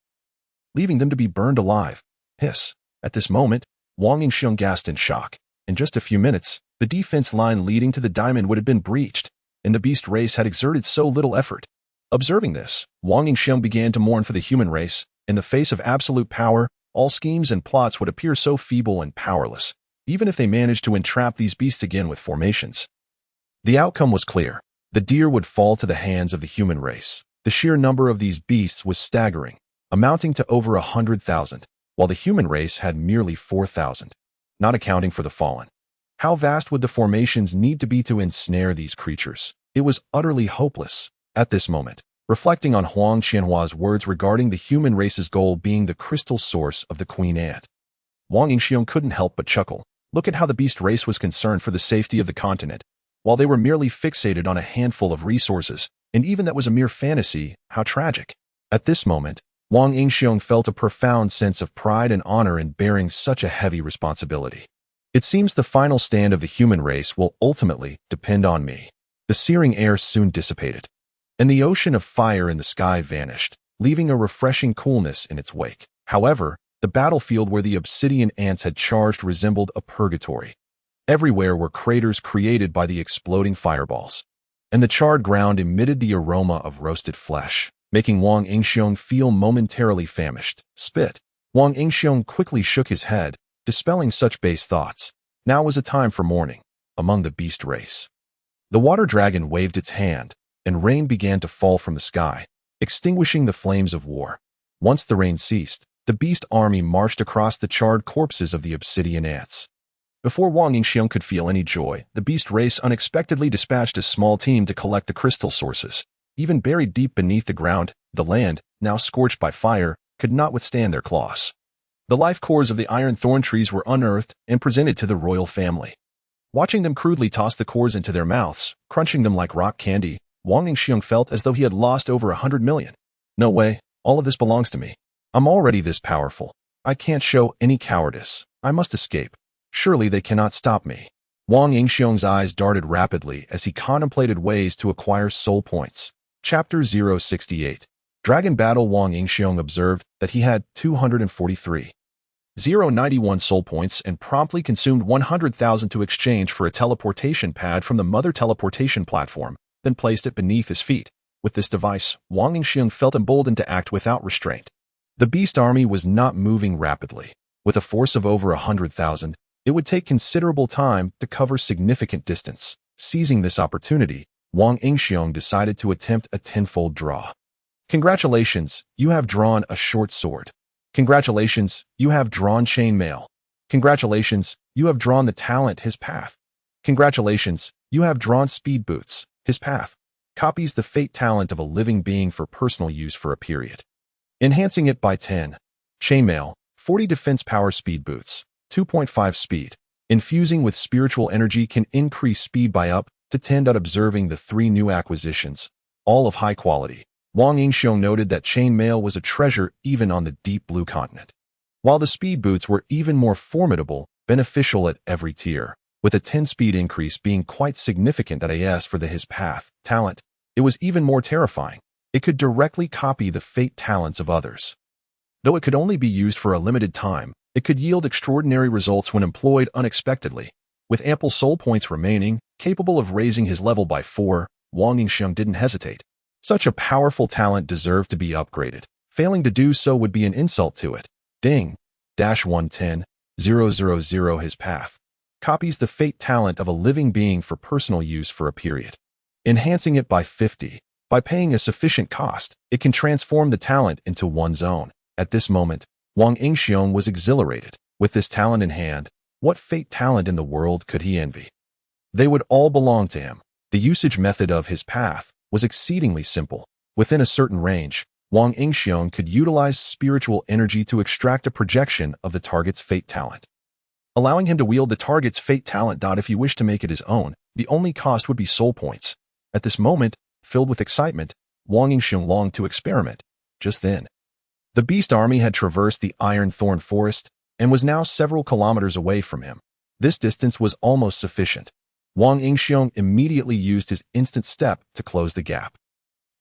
leaving them to be burned alive. Hiss. At this moment, Wang Yingxiong gasped in shock. In just a few minutes, the defense line leading to the diamond would have been breached, and the beast race had exerted so little effort. Observing this, Wang Yingxiong began to mourn for the human race. In the face of absolute power, all schemes and plots would appear so feeble and powerless, even if they managed to entrap these beasts again with formations. The outcome was clear. The deer would fall to the hands of the human race. The sheer number of these beasts was staggering, amounting to over 100,000. While the human race had merely 4,000, not accounting for the fallen. How vast would the formations need to be to ensnare these creatures? It was utterly hopeless. At this moment, reflecting on Huang Qianhua's words regarding the human race's goal being the crystal source of the queen ant, Wang Yingxiong couldn't help but chuckle. Look at how the beast race was concerned for the safety of the continent, while they were merely fixated on a handful of resources, and even that was a mere fantasy. How tragic. At this moment, Wang Yingxiong felt a profound sense of pride and honor in bearing such a heavy responsibility. It seems the final stand of the human race will ultimately depend on me. The searing air soon dissipated, and the ocean of fire in the sky vanished, leaving a refreshing coolness in its wake. However, the battlefield where the obsidian ants had charged resembled a purgatory. Everywhere were craters created by the exploding fireballs, and the charred ground emitted the aroma of roasted flesh, making Wang Yingxiong feel momentarily famished. Spit. Wang Yingxiong quickly shook his head, dispelling such base thoughts. Now was a time for mourning among the beast race. The water dragon waved its hand, and rain began to fall from the sky, extinguishing the flames of war. Once the rain ceased, the beast army marched across the charred corpses of the obsidian ants. Before Wang Yingxiong could feel any joy, the beast race unexpectedly dispatched a small team to collect the crystal sources. Even buried deep beneath the ground, the land, now scorched by fire, could not withstand their claws. The life cores of the iron thorn trees were unearthed and presented to the royal family. Watching them crudely toss the cores into their mouths, crunching them like rock candy, Wang Yingxiong felt as though he had lost over 100 million. No way, all of this belongs to me. I'm already this powerful. I can't show any cowardice. I must escape. Surely they cannot stop me. Wang Yingxiong's eyes darted rapidly as he contemplated ways to acquire soul points. Chapter 068. Dragon Battle. Wang Yingxiong observed that he had 243,091 soul points and promptly consumed 100,000 to exchange for a teleportation pad from the mother teleportation platform, then placed it beneath his feet. With this device, Wang Yingxiong felt emboldened to act without restraint. The beast army was not moving rapidly. With a force of over 100,000, it would take considerable time to cover significant distance. Seizing this opportunity, Wang Yingxiong decided to attempt a tenfold draw. Congratulations, you have drawn a short sword. Congratulations, you have drawn chainmail. Congratulations, you have drawn the talent, his path. Congratulations, you have drawn speed boots, his path. Copies the fate talent of a living being for personal use for a period, enhancing it by 10. Chainmail, 40 defense power speed boots, 2.5 speed. Infusing with spiritual energy can increase speed by up to 10. Observing the 3 new acquisitions, all of high quality, Wang Yingxiong noted that chainmail was a treasure even on the deep blue continent. While the speed boots were even more formidable, beneficial at every tier, with a 10 speed increase being quite significant as for his path talent, it was even more terrifying. It could directly copy the fate talents of others. Though it could only be used for a limited time, it could yield extraordinary results when employed unexpectedly. With ample soul points remaining, capable of raising his level by 4, Wang Yingxiong didn't hesitate. Such a powerful talent deserved to be upgraded. Failing to do so would be an insult to it. Ding! -110,000 his path. Copies the fate talent of a living being for personal use for a period. Enhancing it by 50. By paying a sufficient cost, it can transform the talent into one's own. At this moment, Wang Yingxiong was exhilarated. With this talent in hand, what fate talent in the world could he envy? They would all belong to him. The usage method of his path was exceedingly simple. Within a certain range, Wang Yingxiong could utilize spiritual energy to extract a projection of the target's fate talent, allowing him to wield the target's fate talent. If he wished to make it his own, the only cost would be soul points. At this moment, filled with excitement, Wang Yingxiong longed to experiment. Just then, the beast army had traversed the iron thorn forest and was now several kilometers away from him. This distance was almost sufficient. Wang Yingxiong immediately used his instant step to close the gap.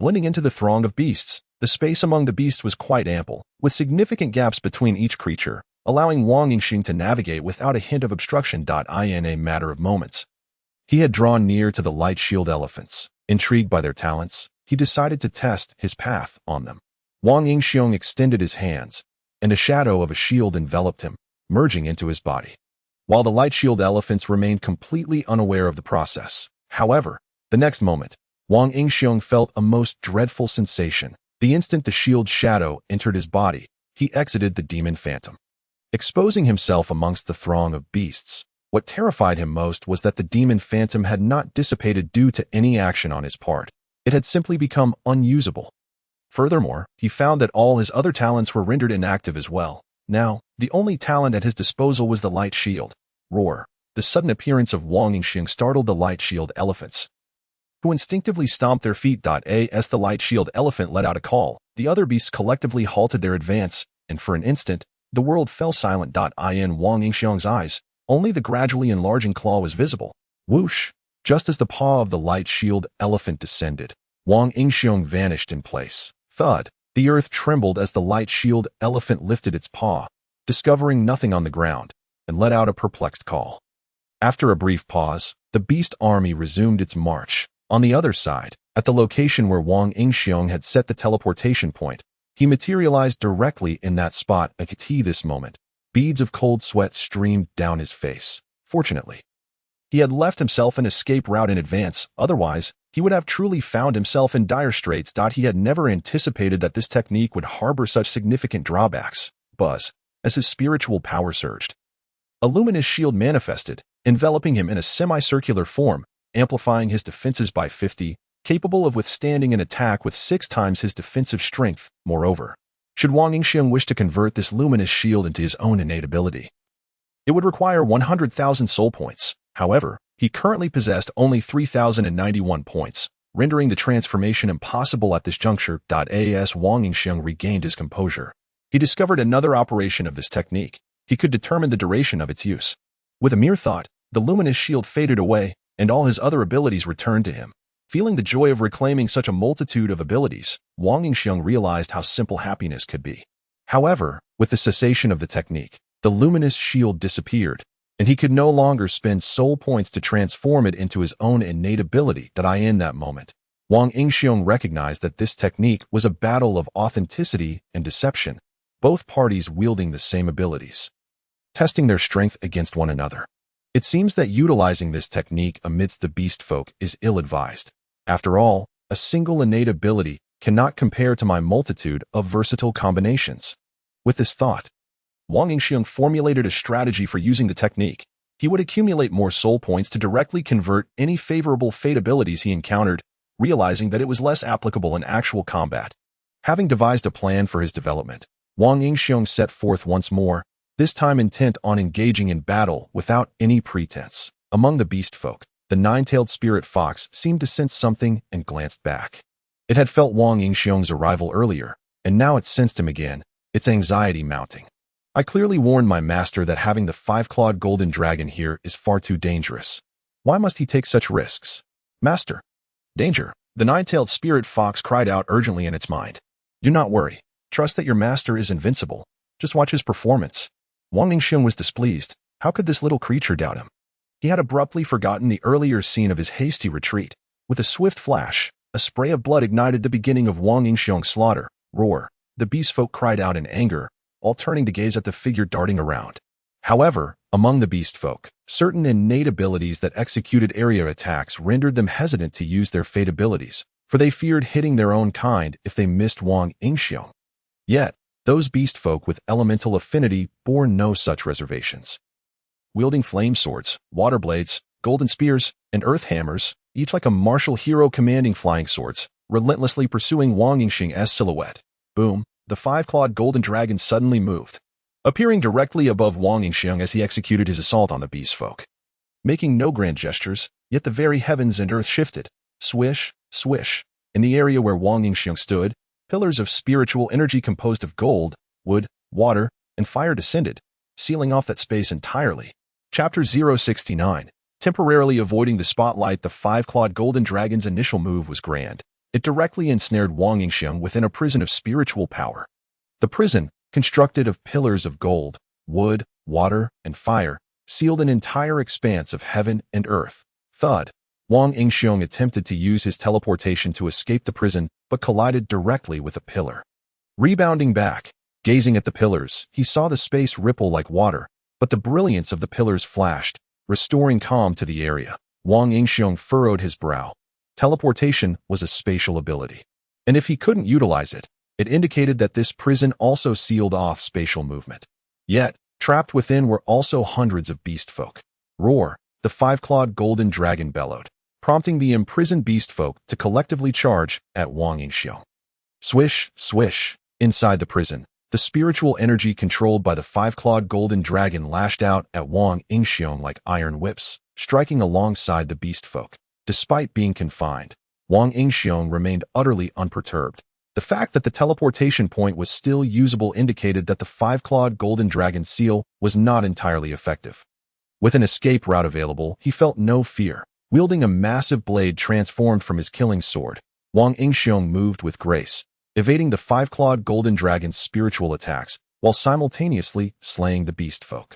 Blending into the throng of beasts, the space among the beasts was quite ample, with significant gaps between each creature, allowing Wang Yingxiong to navigate without a hint of obstruction. In a matter of moments, he had drawn near to the light shield elephants. Intrigued by their talents, he decided to test his path on them. Wang Yingxiong extended his hands, and a shadow of a shield enveloped him, merging into his body. While the light shield elephants remained completely unaware of the process. However, the next moment, Wang Yingxiong felt a most dreadful sensation. The instant the shield shadow entered his body, he exited the demon phantom, exposing himself amongst the throng of beasts. What terrified him most was that the demon phantom had not dissipated due to any action on his part. It had simply become unusable. Furthermore, he found that all his other talents were rendered inactive as well. Now, the only talent at his disposal was the light shield. Roar! The sudden appearance of Wang Yingxiong startled the light shield elephants, who instinctively stomped their feet. As the light shield elephant let out a call, the other beasts collectively halted their advance, and for an instant, the world fell silent. In Wang Yingxiong's eyes, only the gradually enlarging claw was visible. Whoosh! Just as the paw of the light shield elephant descended, Wang Yingxiong vanished in place. Thud! The earth trembled as the light shield elephant lifted its paw, discovering nothing on the ground, and let out a perplexed call. After a brief pause, the beast army resumed its march. On the other side, at the location where Wang Yingxiong had set the teleportation point, he materialized directly in that spot. At this moment, beads of cold sweat streamed down his face. Fortunately, he had left himself an escape route in advance, otherwise, he would have truly found himself in dire straits. He had never anticipated that this technique would harbor such significant drawbacks. Buzz! As his spiritual power surged, a luminous shield manifested, enveloping him in a semicircular form, amplifying his defenses by 50, capable of withstanding an attack with 6 times his defensive strength. Moreover, should Wang Yingxiong wish to convert this luminous shield into his own innate ability, it would require 100,000 soul points. However, he currently possessed only 3,091 points, rendering the transformation impossible at this juncture. As Wang Yingxiong regained his composure, he discovered another operation of this technique. He could determine the duration of its use. With a mere thought, the luminous shield faded away, and all his other abilities returned to him. Feeling the joy of reclaiming such a multitude of abilities, Wang Yingxiong realized how simple happiness could be. However, with the cessation of the technique, the luminous shield disappeared, and he could no longer spend soul points to transform it into his own innate ability. In that moment, Wang Yingxiong recognized that this technique was a battle of authenticity and deception, both parties wielding the same abilities, testing their strength against one another. It seems that utilizing this technique amidst the beast folk is ill-advised. After all, a single innate ability cannot compare to my multitude of versatile combinations. With this thought, Wang Yingxiong formulated a strategy for using the technique. He would accumulate more soul points to directly convert any favorable fate abilities he encountered, realizing that it was less applicable in actual combat. Having devised a plan for his development, Wang Yingxiong set forth once more, this time intent on engaging in battle without any pretense. Among the beast folk, the nine-tailed spirit fox seemed to sense something and glanced back. It had felt Wang Yingxiong's arrival earlier, and now it sensed him again, its anxiety mounting. I clearly warned my master that having the five-clawed golden dragon here is far too dangerous. Why must he take such risks? Master. Danger. The nine-tailed spirit fox cried out urgently in its mind. Do not worry. Trust that your master is invincible. Just watch his performance. Wang Yingxiong was displeased. How could this little creature doubt him? He had abruptly forgotten the earlier scene of his hasty retreat. With a swift flash, a spray of blood ignited the beginning of Wang Yingxiong's slaughter. Roar. The beast folk cried out in anger, all turning to gaze at the figure darting around. However, among the beast folk, certain innate abilities that executed area attacks rendered them hesitant to use their fate abilities, for they feared hitting their own kind if they missed Wang Yingxiong. Yet, those beast folk with elemental affinity bore no such reservations. Wielding flame swords, water blades, golden spears, and earth hammers, each like a martial hero commanding flying swords, relentlessly pursuing Wang Yingxiong's silhouette. Boom, the five-clawed golden dragon suddenly moved, appearing directly above Wang Yingxiong as he executed his assault on the beast folk. Making no grand gestures, yet the very heavens and earth shifted. Swish, swish. In the area where Wang Yingxiong stood, pillars of spiritual energy composed of gold, wood, water, and fire descended, sealing off that space entirely. Chapter 069. Temporarily avoiding the spotlight, the five-clawed golden dragon's initial move was grand. It directly ensnared Wang Yingxiong within a prison of spiritual power. The prison, constructed of pillars of gold, wood, water, and fire, sealed an entire expanse of heaven and earth. Thud. Wang Yingxiong attempted to use his teleportation to escape the prison, but collided directly with a pillar. Rebounding back, gazing at the pillars, he saw the space ripple like water, but the brilliance of the pillars flashed, restoring calm to the area. Wang Yingxiong furrowed his brow. Teleportation was a spatial ability, and if he couldn't utilize it, it indicated that this prison also sealed off spatial movement. Yet, trapped within were also hundreds of beast folk. Roar, the five-clawed golden dragon bellowed, prompting the imprisoned beast folk to collectively charge at Wang Yingxiong. Swish, swish. Inside the prison, the spiritual energy controlled by the five-clawed golden dragon lashed out at Wang Yingxiong like iron whips, striking alongside the beast folk. Despite being confined, Wang Yingxiong remained utterly unperturbed. The fact that the teleportation point was still usable indicated that the five-clawed golden dragon seal was not entirely effective. With an escape route available, he felt no fear. Wielding a massive blade transformed from his killing sword, Wang Yingxiong moved with grace, evading the five-clawed golden dragon's spiritual attacks while simultaneously slaying the beast folk.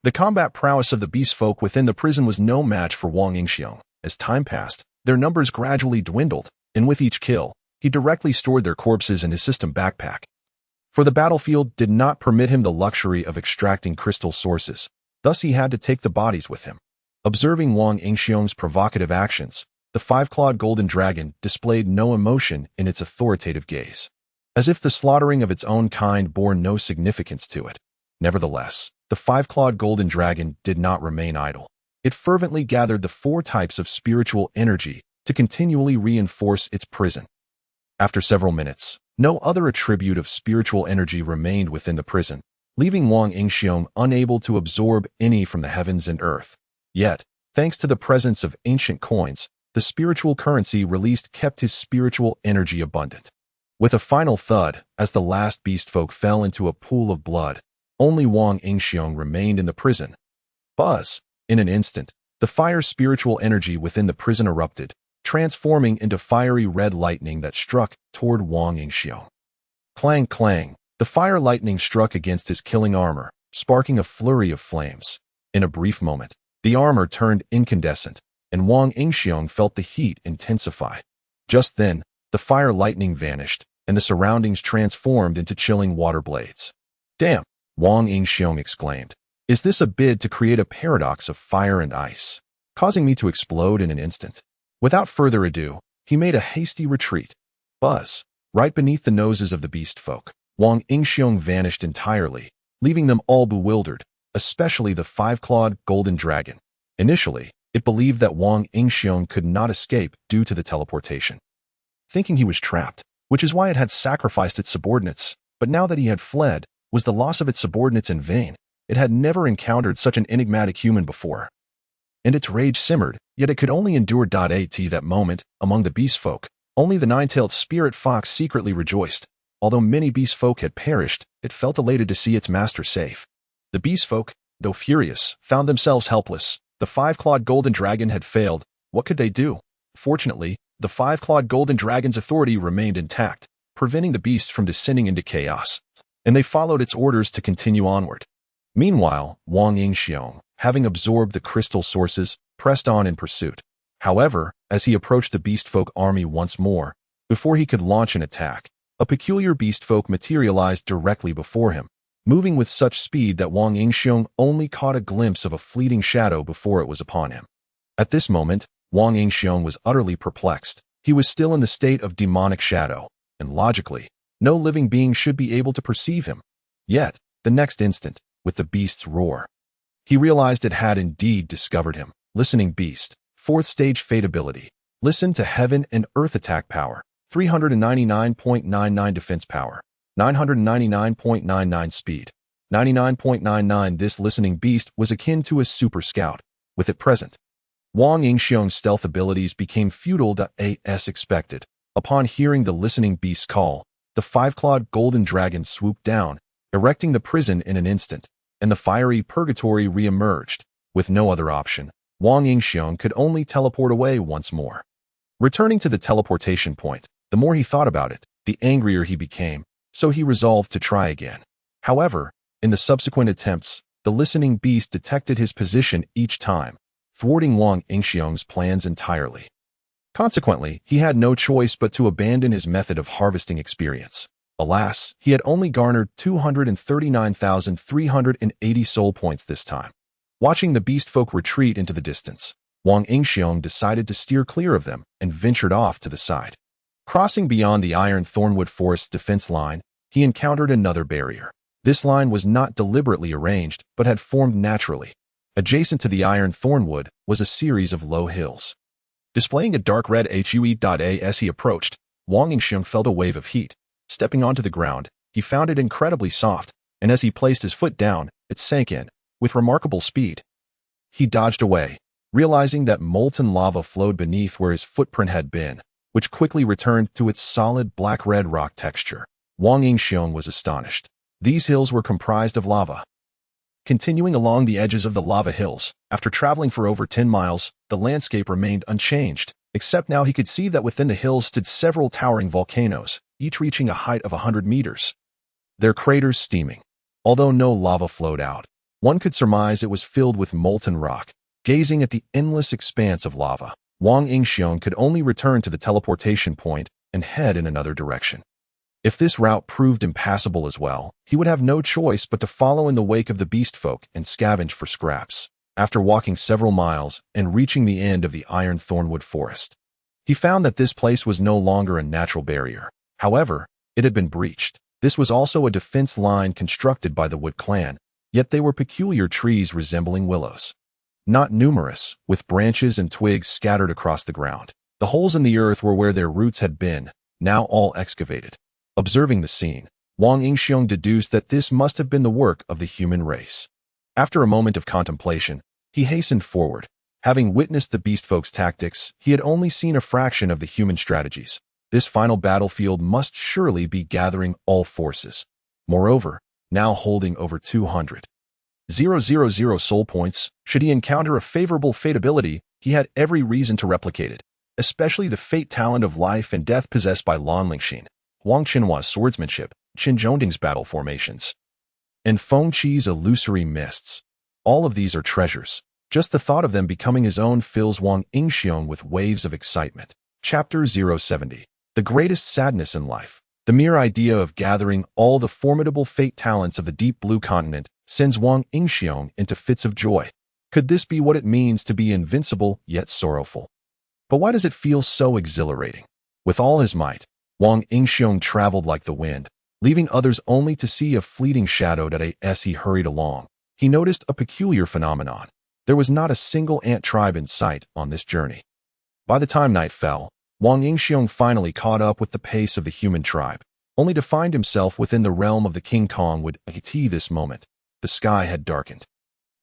The combat prowess of the beast folk within the prison was no match for Wang Yingxiong. As time passed, their numbers gradually dwindled, and with each kill, he directly stored their corpses in his system backpack. For the battlefield did not permit him the luxury of extracting crystal sources, thus he had to take the bodies with him. Observing Wang Yingxiong's provocative actions, the five-clawed golden dragon displayed no emotion in its authoritative gaze, as if the slaughtering of its own kind bore no significance to it. Nevertheless, the five-clawed golden dragon did not remain idle. It fervently gathered the four types of spiritual energy to continually reinforce its prison. After several minutes, no other attribute of spiritual energy remained within the prison, leaving Wang Yingxiong unable to absorb any from the heavens and earth. Yet, thanks to the presence of ancient coins, the spiritual currency released kept his spiritual energy abundant. With a final thud, as the last beast folk fell into a pool of blood, only Wang Yingxiong remained in the prison. Buzz! In an instant, the fire spiritual energy within the prison erupted, transforming into fiery red lightning that struck toward Wang Yingxiong. Clang, clang! The fire lightning struck against his killing armor, sparking a flurry of flames. In a brief moment, the armor turned incandescent, and Wang Yingxiong felt the heat intensify. Just then, the fire lightning vanished, and the surroundings transformed into chilling water blades. Damn! Wang Yingxiong exclaimed. Is this a bid to create a paradox of fire and ice, causing me to explode in an instant? Without further ado, he made a hasty retreat. Buzz! Right beneath the noses of the beast folk, Wang Yingxiong vanished entirely, leaving them all bewildered, especially the five-clawed golden dragon. Initially, it believed that Wang Yingxiong could not escape due to the teleportation, thinking he was trapped, which is why it had sacrificed its subordinates. But now that he had fled, was the loss of its subordinates in vain? It had never encountered such an enigmatic human before. And its rage simmered, yet it could only endure. At that moment, among the beast folk, only the nine-tailed spirit fox secretly rejoiced. Although many beast folk had perished, it felt elated to see its master safe. The beast folk, though furious, found themselves helpless. The five-clawed golden dragon had failed. What could they do? Fortunately, the five-clawed golden dragon's authority remained intact, preventing the beast from descending into chaos, and they followed its orders to continue onward. Meanwhile, Wang Yingxiong, having absorbed the crystal sources, pressed on in pursuit. However, as he approached the beast folk army once more, before he could launch an attack, a peculiar beast folk materialized directly before him, moving with such speed that Wang Yingxiong only caught a glimpse of a fleeting shadow before it was upon him. At this moment, Wang Yingxiong was utterly perplexed. He was still in the state of demonic shadow, and logically, no living being should be able to perceive him. Yet, the next instant, with the beast's roar, he realized it had indeed discovered him. Listening beast, 4th stage fate ability. Listen to heaven and earth attack power, 399.99 defense power, 999.99 speed, 99.99. This listening beast was akin to a super scout. With it present, Wang Yingxiong's stealth abilities became futile. As expected, upon hearing the listening beast's call, the five-clawed golden dragon swooped down, erecting the prison in an instant, and the fiery purgatory re-emerged. With no other option, Wang Yingxiong could only teleport away once more. Returning to the teleportation point, the more he thought about it, the angrier he became, so he resolved to try again. However, in the subsequent attempts, the listening beast detected his position each time, thwarting Wang Yingxiong's plans entirely. Consequently, he had no choice but to abandon his method of harvesting experience. Alas, he had only garnered 239,380 soul points this time. Watching the beast folk retreat into the distance, Wang Yingxiong decided to steer clear of them and ventured off to the side. Crossing beyond the iron thornwood forest's defense line, he encountered another barrier. This line was not deliberately arranged, but had formed naturally. Adjacent to the iron thornwood was a series of low hills. Displaying a dark red HUE. As he approached, Wang Yingxiong felt a wave of heat. Stepping onto the ground, he found it incredibly soft, and as he placed his foot down, it sank in, with remarkable speed. He dodged away, realizing that molten lava flowed beneath where his footprint had been, which quickly returned to its solid black-red rock texture. Wang Yingxiong was astonished. These hills were comprised of lava. Continuing along the edges of the lava hills, after traveling for over 10 miles, the landscape remained unchanged, except now he could see that within the hills stood several towering volcanoes, each reaching a height of 100 meters. Their craters steaming. Although no lava flowed out, one could surmise it was filled with molten rock. Gazing at the endless expanse of lava, Wang Yingxiong could only return to the teleportation point and head in another direction. If this route proved impassable as well, he would have no choice but to follow in the wake of the beast folk and scavenge for scraps. After walking several miles and reaching the end of the iron thornwood forest, he found that this place was no longer a natural barrier. However, it had been breached. This was also a defense line constructed by the Wood clan, yet they were peculiar trees resembling willows. Not numerous, with branches and twigs scattered across the ground. The holes in the earth were where their roots had been, now all excavated. Observing the scene, Wang Yingxiong deduced that this must have been the work of the human race. After a moment of contemplation, he hastened forward. Having witnessed the beast folk's tactics, he had only seen a fraction of the human strategies. This final battlefield must surely be gathering all forces. Moreover, now holding over 200,000 soul points, should he encounter a favorable fate ability, he had every reason to replicate it, especially the fate talent of life and death possessed by Lan Lingxin, Huang Qinhua's swordsmanship, Qin Zhongding's battle formations, and Feng Qi's illusory mists. All of these are treasures. Just the thought of them becoming his own fills Wang Yingxiong with waves of excitement. Chapter 070. The greatest sadness in life. The mere idea of gathering all the formidable fate talents of the deep blue continent sends Wang Yingxiong into fits of joy. Could this be what it means to be invincible yet sorrowful? But why does it feel so exhilarating? With all his might, Wang Yingxiong traveled like the wind, leaving others only to see a fleeting shadow. As he hurried along, he noticed a peculiar phenomenon. There was not a single ant tribe in sight on this journey. By the time night fell, Wang Yingxiong finally caught up with the pace of the human tribe, only to find himself within the realm of the King Kong. Would he this moment, the sky had darkened.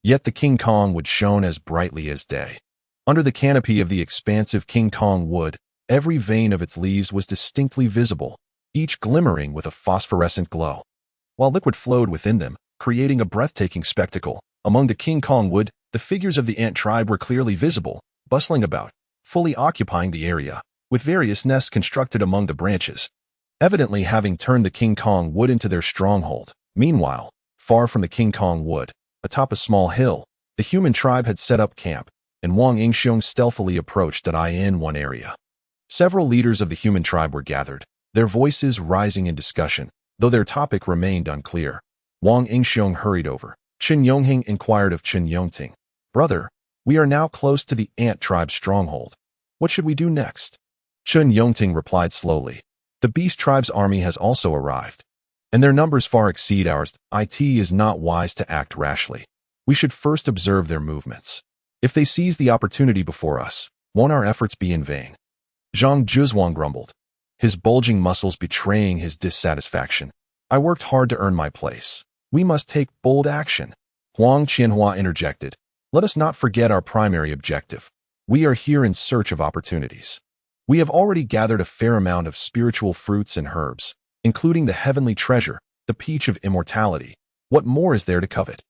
Yet the King Kong wood shone as brightly as day. Under the canopy of the expansive King Kong wood, every vein of its leaves was distinctly visible, each glimmering with a phosphorescent glow. While liquid flowed within them, creating a breathtaking spectacle, among the King Kong wood, the figures of the ant tribe were clearly visible, bustling about, fully occupying the area, with various nests constructed among the branches, evidently having turned the King Kong wood into their stronghold. Meanwhile, far from the King Kong wood, atop a small hill, the human tribe had set up camp, and Wang Yingxiong stealthily approached in one area. Several leaders of the human tribe were gathered, their voices rising in discussion, though their topic remained unclear. Wang Yingxiong hurried over. Chen Yongheng inquired of Chen Yongting, "Brother, we are now close to the ant tribe's stronghold. What should we do next?" Chen Yongting replied slowly, "The beast tribe's army has also arrived, and their numbers far exceed ours. It is not wise to act rashly. We should first observe their movements. If they seize the opportunity before us, won't our efforts be in vain?" Zhang Zhizhuang grumbled, his bulging muscles betraying his dissatisfaction. "I worked hard to earn my place. We must take bold action." Huang Qianhua interjected, "Let us not forget our primary objective. We are here in search of opportunities. We have already gathered a fair amount of spiritual fruits and herbs, including the heavenly treasure, the peach of immortality. What more is there to covet?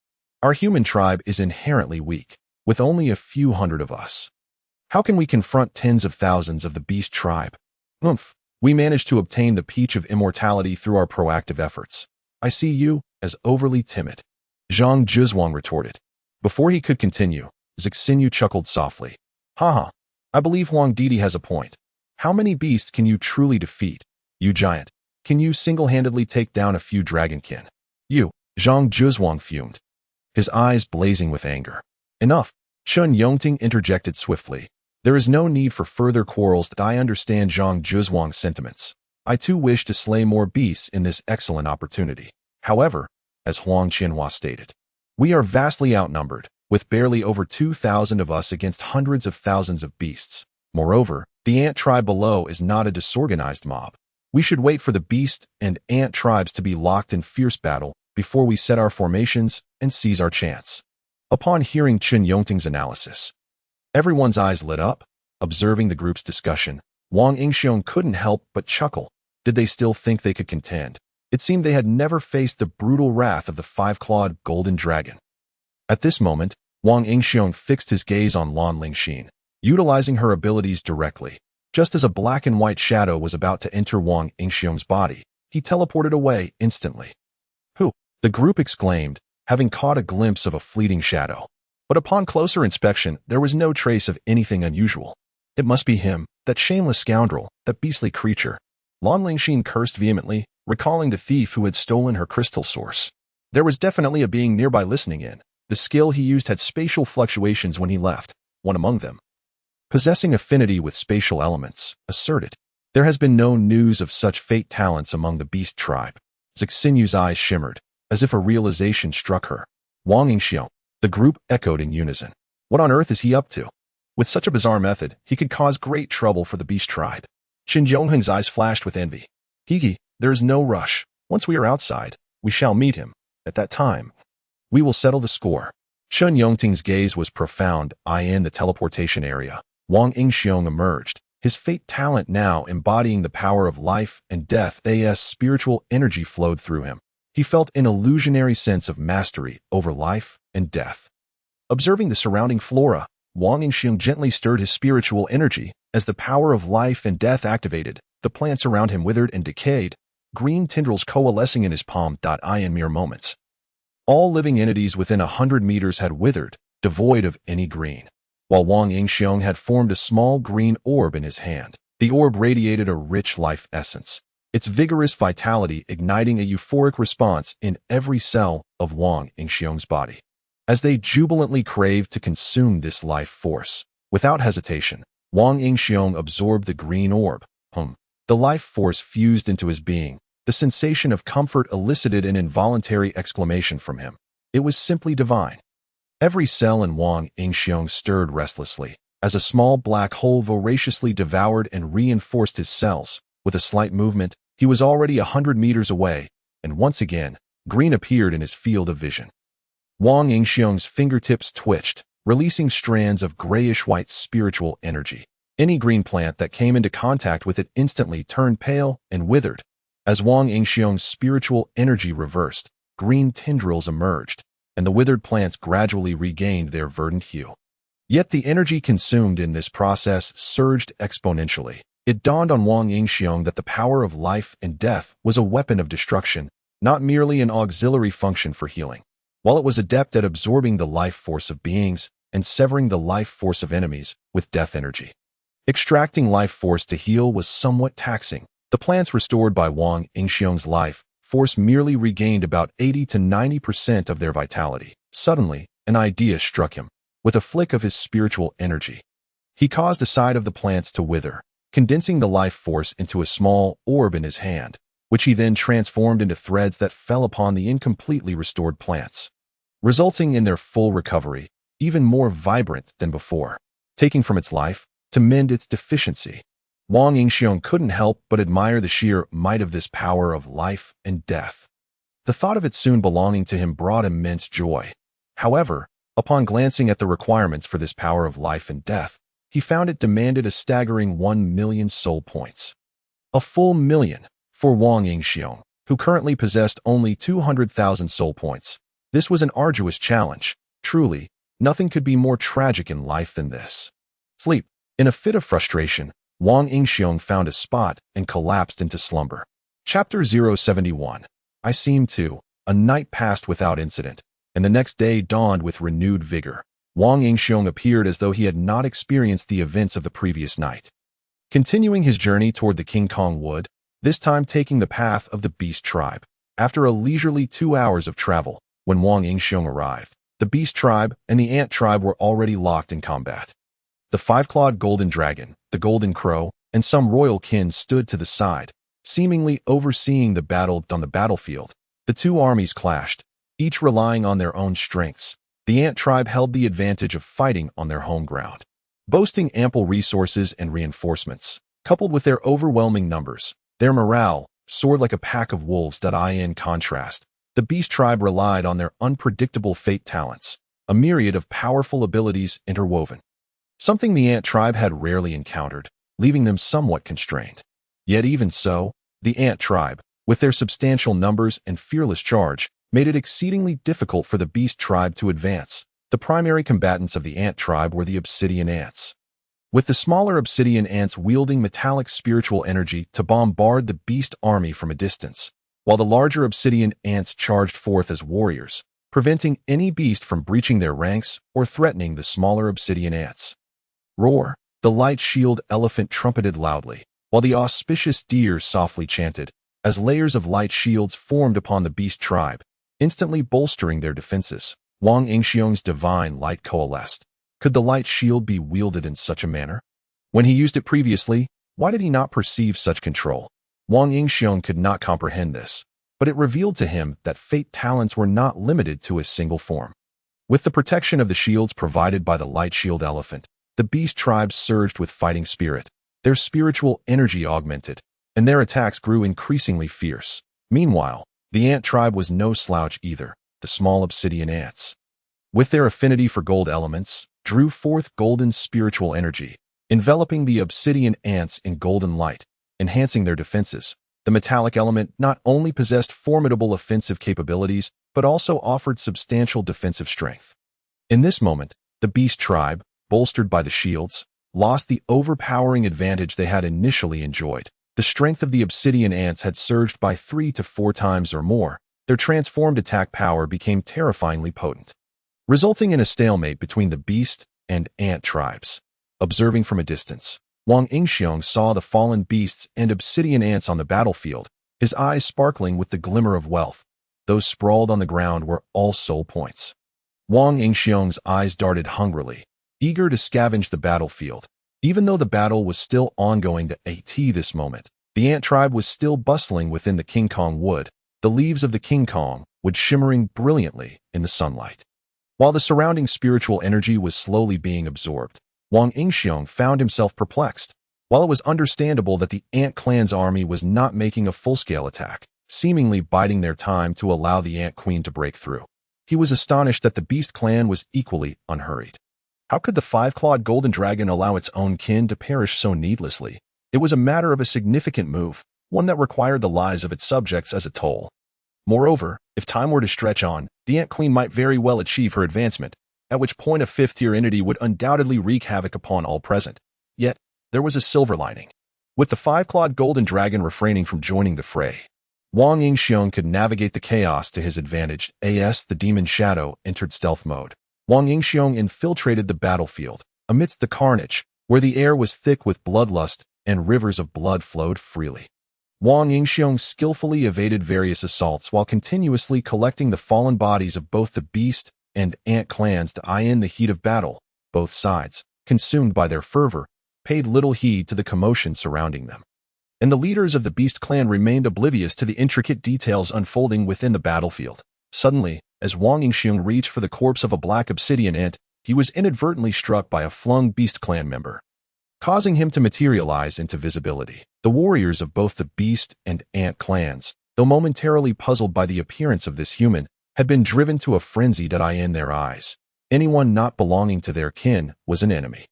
Our human tribe is inherently weak, with only a few hundred of us. How can we confront tens of thousands of the beast tribe? We managed to obtain the peach of immortality through our proactive efforts. I see you as overly timid." Zhang Zhizhuang retorted. Before he could continue, Zixinyu chuckled softly. "Haha, I believe Huang Didi has a point. How many beasts can you truly defeat? You giant, can you single-handedly take down a few dragonkin?" "You," Zhang Zhizhuang fumed, his eyes blazing with anger. "Enough," Chen Yongting interjected swiftly. "There is no need for further quarrels. I understand Zhang Zhizhuang's sentiments. I too wish to slay more beasts in this excellent opportunity. However, as Huang Qianhua stated, we are vastly outnumbered, with barely over 2,000 of us against hundreds of thousands of beasts. Moreover, the ant tribe below is not a disorganized mob. We should wait for the beast and ant tribes to be locked in fierce battle before we set our formations and seize our chance." Upon hearing Chen Yongting's analysis, everyone's eyes lit up. Observing the group's discussion, Wang Yingxiong couldn't help but chuckle. Did they still think they could contend? It seemed they had never faced the brutal wrath of the five-clawed golden dragon. At this moment, Wang Yingxiong fixed his gaze on Lan Lingxin, utilizing her abilities directly. Just as a black and white shadow was about to enter Wang Yingxiong's body, he teleported away instantly. "Who?" the group exclaimed, having caught a glimpse of a fleeting shadow. But upon closer inspection, there was no trace of anything unusual. "It must be him, that shameless scoundrel, that beastly creature." Lan Lingxin cursed vehemently, recalling the thief who had stolen her crystal source. There was definitely a being nearby listening in. The skill he used had spatial fluctuations when he left, one among them, possessing affinity with spatial elements, asserted. There has been no news of such fate talents among the beast tribe. Zixinyu's eyes shimmered, as if a realization struck her. Wang Yingxiong, the group echoed in unison. What on earth is he up to? With such a bizarre method, he could cause great trouble for the beast tribe. Qin Yongheng's eyes flashed with envy. "Higi, there is no rush. Once we are outside, we shall meet him. At that time, we will settle the score." Chen Yongting's gaze was profound. In the teleportation area, Wang Yingxiong emerged, his fate talent now embodying the power of life and death. As spiritual energy flowed through him, he felt an illusionary sense of mastery over life and death. Observing the surrounding flora, Wang Yingxiong gently stirred his spiritual energy. As the power of life and death activated, the plants around him withered and decayed, green tendrils coalescing in his palm. In mere moments, all living entities within 100 meters had withered, devoid of any green, while Wang Yingxiong had formed a small green orb in his hand. The orb radiated a rich life essence, its vigorous vitality igniting a euphoric response in every cell of Wang Yingxiong's body. As they jubilantly craved to consume this life force, without hesitation, Wang Yingxiong absorbed the green orb. The life force fused into his being. The sensation of comfort elicited an involuntary exclamation from him. It was simply divine. Every cell in Wang Yingxiong stirred restlessly, as a small black hole voraciously devoured and reinforced his cells. With a slight movement, he was already 100 meters away, and once again, green appeared in his field of vision. Wang Yingxiong's fingertips twitched, releasing strands of grayish-white spiritual energy. Any green plant that came into contact with it instantly turned pale and withered. As Wang Yingxiong's spiritual energy reversed, green tendrils emerged, and the withered plants gradually regained their verdant hue. Yet the energy consumed in this process surged exponentially. It dawned on Wang Yingxiong that the power of life and death was a weapon of destruction, not merely an auxiliary function for healing. While it was adept at absorbing the life force of beings and severing the life force of enemies with death energy. Extracting life force to heal was somewhat taxing. The plants restored by Wang Yingxiong's life force merely regained about 80 to 90% of their vitality. Suddenly, an idea struck him. With a flick of his spiritual energy, he caused a side of the plants to wither, condensing the life force into a small orb in his hand, which he then transformed into threads that fell upon the incompletely restored plants, resulting in their full recovery, even more vibrant than before. Taking from its life to mend its deficiency, Wang Yingxiong couldn't help but admire the sheer might of this power of life and death. The thought of it soon belonging to him brought immense joy. However, upon glancing at the requirements for this power of life and death, he found it demanded a staggering 1 million soul points. A full million for Wang Yingxiong, who currently possessed only 200,000 soul points. This was an arduous challenge. Truly, nothing could be more tragic in life than this. Sleep. In a fit of frustration, Wang Yingxiong found a spot and collapsed into slumber. Chapter 071. I seemed to. A night passed without incident, and the next day dawned with renewed vigor. Wang Yingxiong appeared as though he had not experienced the events of the previous night. Continuing his journey toward the King Kong Wood, this time taking the path of the Beast Tribe. After a leisurely 2 hours of travel, when Wang Yingxiong arrived, the Beast Tribe and the Ant Tribe were already locked in combat. The five-clawed golden dragon, the golden crow, and some royal kin stood to the side, seemingly overseeing the battle on the battlefield. The two armies clashed, each relying on their own strengths. The Ant Tribe held the advantage of fighting on their home ground, boasting ample resources and reinforcements. Coupled with their overwhelming numbers, their morale soared like a pack of wolves. In contrast, the Beast Tribe relied on their unpredictable fate talents, a myriad of powerful abilities interwoven, something the Ant Tribe had rarely encountered, leaving them somewhat constrained. Yet even so, the Ant Tribe, with their substantial numbers and fearless charge, made it exceedingly difficult for the Beast Tribe to advance. The primary combatants of the Ant Tribe were the Obsidian Ants, with the smaller Obsidian Ants wielding metallic spiritual energy to bombard the Beast army from a distance, while the larger Obsidian Ants charged forth as warriors, preventing any beast from breaching their ranks or threatening the smaller Obsidian Ants. Roar! The light shield elephant trumpeted loudly, while the auspicious deer softly chanted, as layers of light shields formed upon the Beast Tribe, instantly bolstering their defenses. Wang Yingxiong's divine light coalesced. Could the light shield be wielded in such a manner? When he used it previously, why did he not perceive such control? Wang Yingxiong could not comprehend this, but it revealed to him that fate talents were not limited to a single form. With the protection of the shields provided by the light shield elephant, the Beast Tribe surged with fighting spirit. Their spiritual energy augmented, and their attacks grew increasingly fierce. Meanwhile, the Ant Tribe was no slouch either. The small Obsidian Ants, with their affinity for gold elements, drew forth golden spiritual energy, enveloping the Obsidian Ants in golden light, enhancing their defenses. The metallic element not only possessed formidable offensive capabilities, but also offered substantial defensive strength. In this moment, the Beast Tribe, bolstered by the shields, lost the overpowering advantage they had initially enjoyed. The strength of the Obsidian Ants had surged by 3 to 4 times or more. Their transformed attack power became terrifyingly potent, resulting in a stalemate between the Beast and Ant tribes. Observing from a distance, Wang Yingxiong saw the fallen beasts and Obsidian Ants on the battlefield, his eyes sparkling with the glimmer of wealth. Those sprawled on the ground were all soul points. Wang Yingxiong's eyes darted hungrily, eager to scavenge the battlefield. Even though the battle was still ongoing at this moment, the Ant tribe was still bustling within the King Kong Wood. The leaves of the King Kong would shimmering brilliantly in the sunlight. While the surrounding spiritual energy was slowly being absorbed, Wang Yingxiong found himself perplexed. While it was understandable that the Ant clan's army was not making a full-scale attack, seemingly biding their time to allow the Ant Queen to break through, He was astonished that the Beast Clan was equally unhurried. How could the five-clawed golden dragon allow its own kin to perish so needlessly? It was a matter of a significant move, one that required the lives of its subjects as a toll. Moreover, if time were to stretch on, the Ant Queen might very well achieve her advancement, at which point a fifth-tier entity would undoubtedly wreak havoc upon all present. Yet, there was a silver lining. With the five-clawed golden dragon refraining from joining the fray, Wang Yingxiong could navigate the chaos to his advantage. The demon shadow entered stealth mode. Wang Yingxiong infiltrated the battlefield, amidst the carnage, where the air was thick with bloodlust and rivers of blood flowed freely. Wang Yingxiong skillfully evaded various assaults while continuously collecting the fallen bodies of both the beast and ant clans to eye in the heat of battle. Both sides, consumed by their fervor, paid little heed to the commotion surrounding them. And the leaders of the beast clan remained oblivious to the intricate details unfolding within the battlefield. Suddenly, as Wang Yingxiong reached for the corpse of a black obsidian ant, he was inadvertently struck by a flung beast clan member, causing him to materialize into visibility. The warriors of both the beast and ant clans, though momentarily puzzled by the appearance of this human, had been driven to a frenzied eye in their eyes. Anyone not belonging to their kin was an enemy.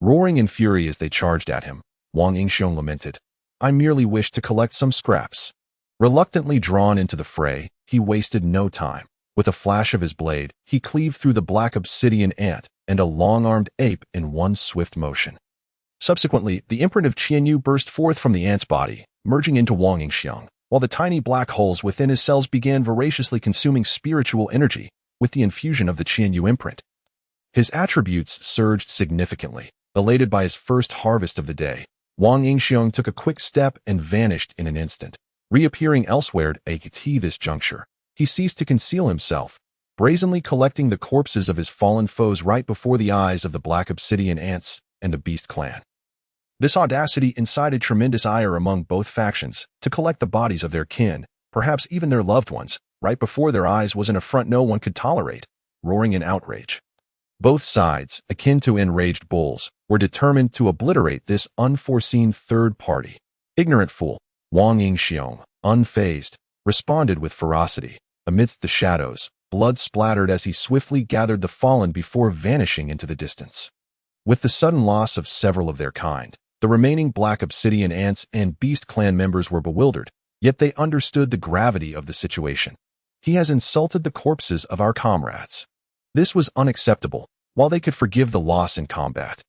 Roaring in fury as they charged at him, Wang Yingxiong lamented, "I merely wished to collect some scraps." Reluctantly drawn into the fray, he wasted no time. With a flash of his blade, he cleaved through the black obsidian ant and a long-armed ape in one swift motion. Subsequently, the imprint of Qianyu burst forth from the ant's body, merging into Wang Yingxiong, while the tiny black holes within his cells began voraciously consuming spiritual energy with the infusion of the Qianyu imprint. His attributes surged significantly. Elated by his first harvest of the day, Wang Yingxiong took a quick step and vanished in an instant. Reappearing elsewhere at this juncture, he ceased to conceal himself, brazenly collecting the corpses of his fallen foes right before the eyes of the black obsidian ants and the beast clan. This audacity incited tremendous ire among both factions. To collect the bodies of their kin, perhaps even their loved ones, right before their eyes was an affront no one could tolerate. Roaring in outrage, both sides, akin to enraged bulls, were determined to obliterate this unforeseen third party. Ignorant fool, Wang Yingxiong, unfazed, responded with ferocity. Amidst the shadows, blood splattered as he swiftly gathered the fallen before vanishing into the distance. With the sudden loss of several of their kind, the remaining black obsidian ants and beast clan members were bewildered, yet they understood the gravity of the situation. He has insulted the corpses of our comrades. This was unacceptable, while they could forgive the loss in combat.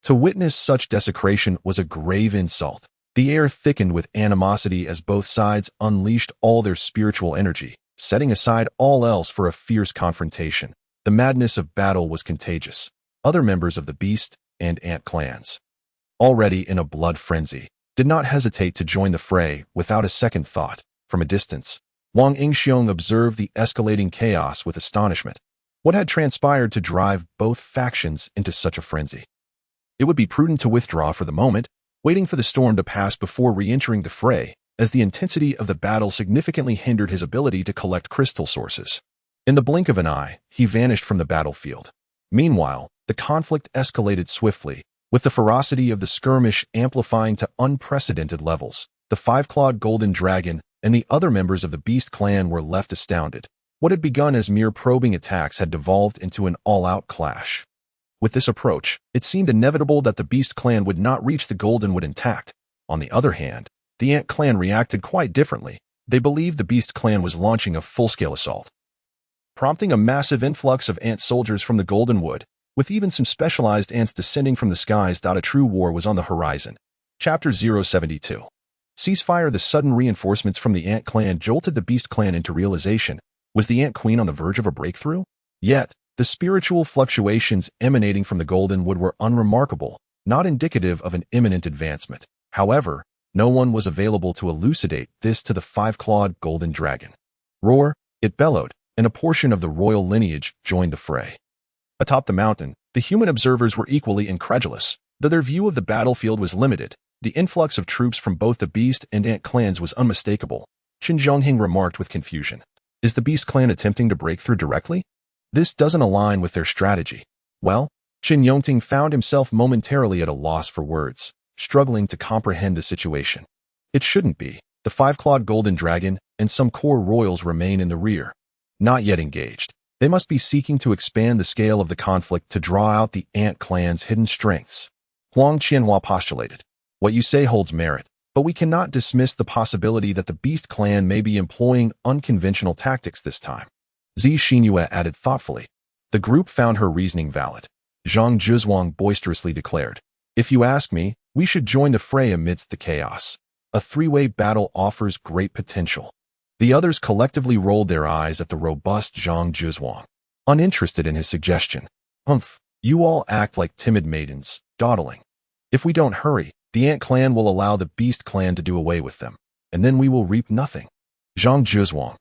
To witness such desecration was a grave insult. The air thickened with animosity as both sides unleashed all their spiritual energy, setting aside all else for a fierce confrontation. The madness of battle was contagious. Other members of the beast and ant clans, already in a blood frenzy, did not hesitate to join the fray without a second thought. From a distance, Wang Yingxiong observed the escalating chaos with astonishment. What had transpired to drive both factions into such a frenzy? It would be prudent to withdraw for the moment, waiting for the storm to pass before re-entering the fray, as the intensity of the battle significantly hindered his ability to collect crystal sources. In the blink of an eye, he vanished from the battlefield. Meanwhile, the conflict escalated swiftly, with the ferocity of the skirmish amplifying to unprecedented levels. The five-clawed golden dragon and the other members of the beast clan were left astounded. What had begun as mere probing attacks had devolved into an all-out clash. With this approach, it seemed inevitable that the beast clan would not reach the goldenwood intact. On the other hand, the ant clan reacted quite differently. They believed the beast clan was launching a full-scale assault, prompting a massive influx of ant soldiers from the goldenwood, with even some specialized ants descending from the skies. A true war was on the horizon. Chapter 072. Ceasefire. The sudden reinforcements from the ant clan jolted the beast clan into realization. Was the ant queen on the verge of a breakthrough? Yet, the spiritual fluctuations emanating from the goldenwood were unremarkable, not indicative of an imminent advancement. However, no one was available to elucidate this to the five-clawed golden dragon. Roar, it bellowed, and a portion of the royal lineage joined the fray. Atop the mountain, the human observers were equally incredulous. Though their view of the battlefield was limited, the influx of troops from both the beast and ant clans was unmistakable. Qin Zhonghing remarked with confusion. Is the beast clan attempting to break through directly? This doesn't align with their strategy. Well, Qin Yongting found himself momentarily at a loss for words, struggling to comprehend the situation. It shouldn't be. The five-clawed golden dragon and some core royals remain in the rear, not yet engaged. They must be seeking to expand the scale of the conflict to draw out the ant clan's hidden strengths. Huang Qianhua postulated. What you say holds merit, but we cannot dismiss the possibility that the Beast clan may be employing unconventional tactics this time. Zi Xinyue added thoughtfully. The group found her reasoning valid. Zhang Zhizhuang boisterously declared, "If you ask me, we should join the fray amidst the chaos. A three-way battle offers great potential." The others collectively rolled their eyes at the robust Zhang Zhizhuang, uninterested in his suggestion. "Humph, you all act like timid maidens, dawdling. If we don't hurry, the Ant clan will allow the Beast clan to do away with them, and then we will reap nothing." Zhang Zhizhuang,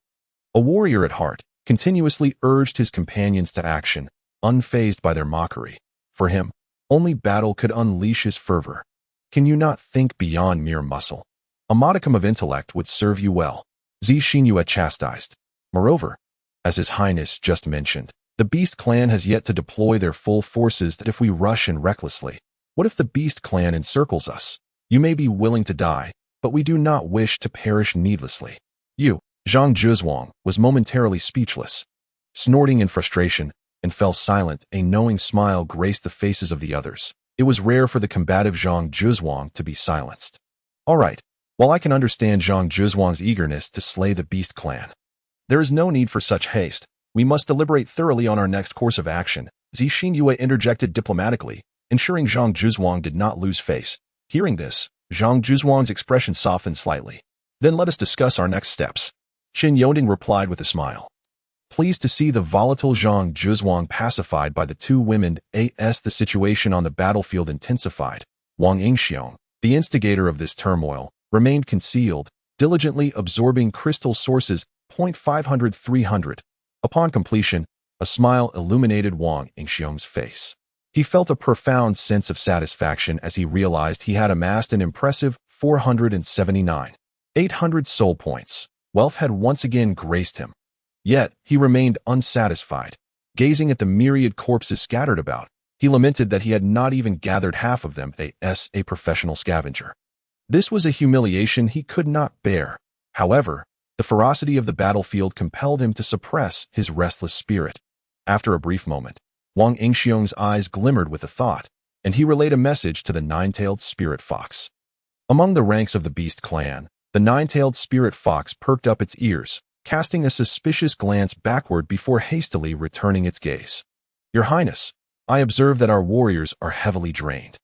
a warrior at heart, continuously urged his companions to action, unfazed by their mockery. For him, only battle could unleash his fervor. Can you not think beyond mere muscle? A modicum of intellect would serve you well. Zi Xinyue chastised. Moreover, as His Highness just mentioned, the Beast clan has yet to deploy their full forces. That if we rush in recklessly, what if the Beast clan encircles us? You may be willing to die, but we do not wish to perish needlessly. You, Zhang Zhizhuang, was momentarily speechless, snorting in frustration, and fell silent. A knowing smile graced the faces of the others. It was rare for the combative Zhang Zhizhuang to be silenced. All right, while I can understand Zhang Zhizhuang's eagerness to slay the Beast clan, there is no need for such haste. We must deliberate thoroughly on our next course of action. Zi Xinyue interjected diplomatically, ensuring Zhang Zhizhuang did not lose face. Hearing this, Zhang Zhizhuang's expression softened slightly. Then let us discuss our next steps. Qin Yonding replied with a smile. Pleased to see the volatile Zhang Zhizhuang pacified by the two women. As the situation on the battlefield intensified, Wang Yingxiong, the instigator of this turmoil, remained concealed, diligently absorbing crystal sources. 500-300. Upon completion, a smile illuminated Wang Yingxiong's face. He felt a profound sense of satisfaction as he realized he had amassed an impressive 479,800 soul points. Wealth had once again graced him. Yet, he remained unsatisfied. Gazing at the myriad corpses scattered about, he lamented that he had not even gathered half of them. As a professional scavenger, this was a humiliation he could not bear. However, the ferocity of the battlefield compelled him to suppress his restless spirit. After a brief moment, Wang Yingxiong's eyes glimmered with a thought, and he relayed a message to the nine-tailed spirit fox. Among the ranks of the Beast clan, the nine-tailed spirit fox perked up its ears, casting a suspicious glance backward before hastily returning its gaze. "Your Highness, I observe that our warriors are heavily drained,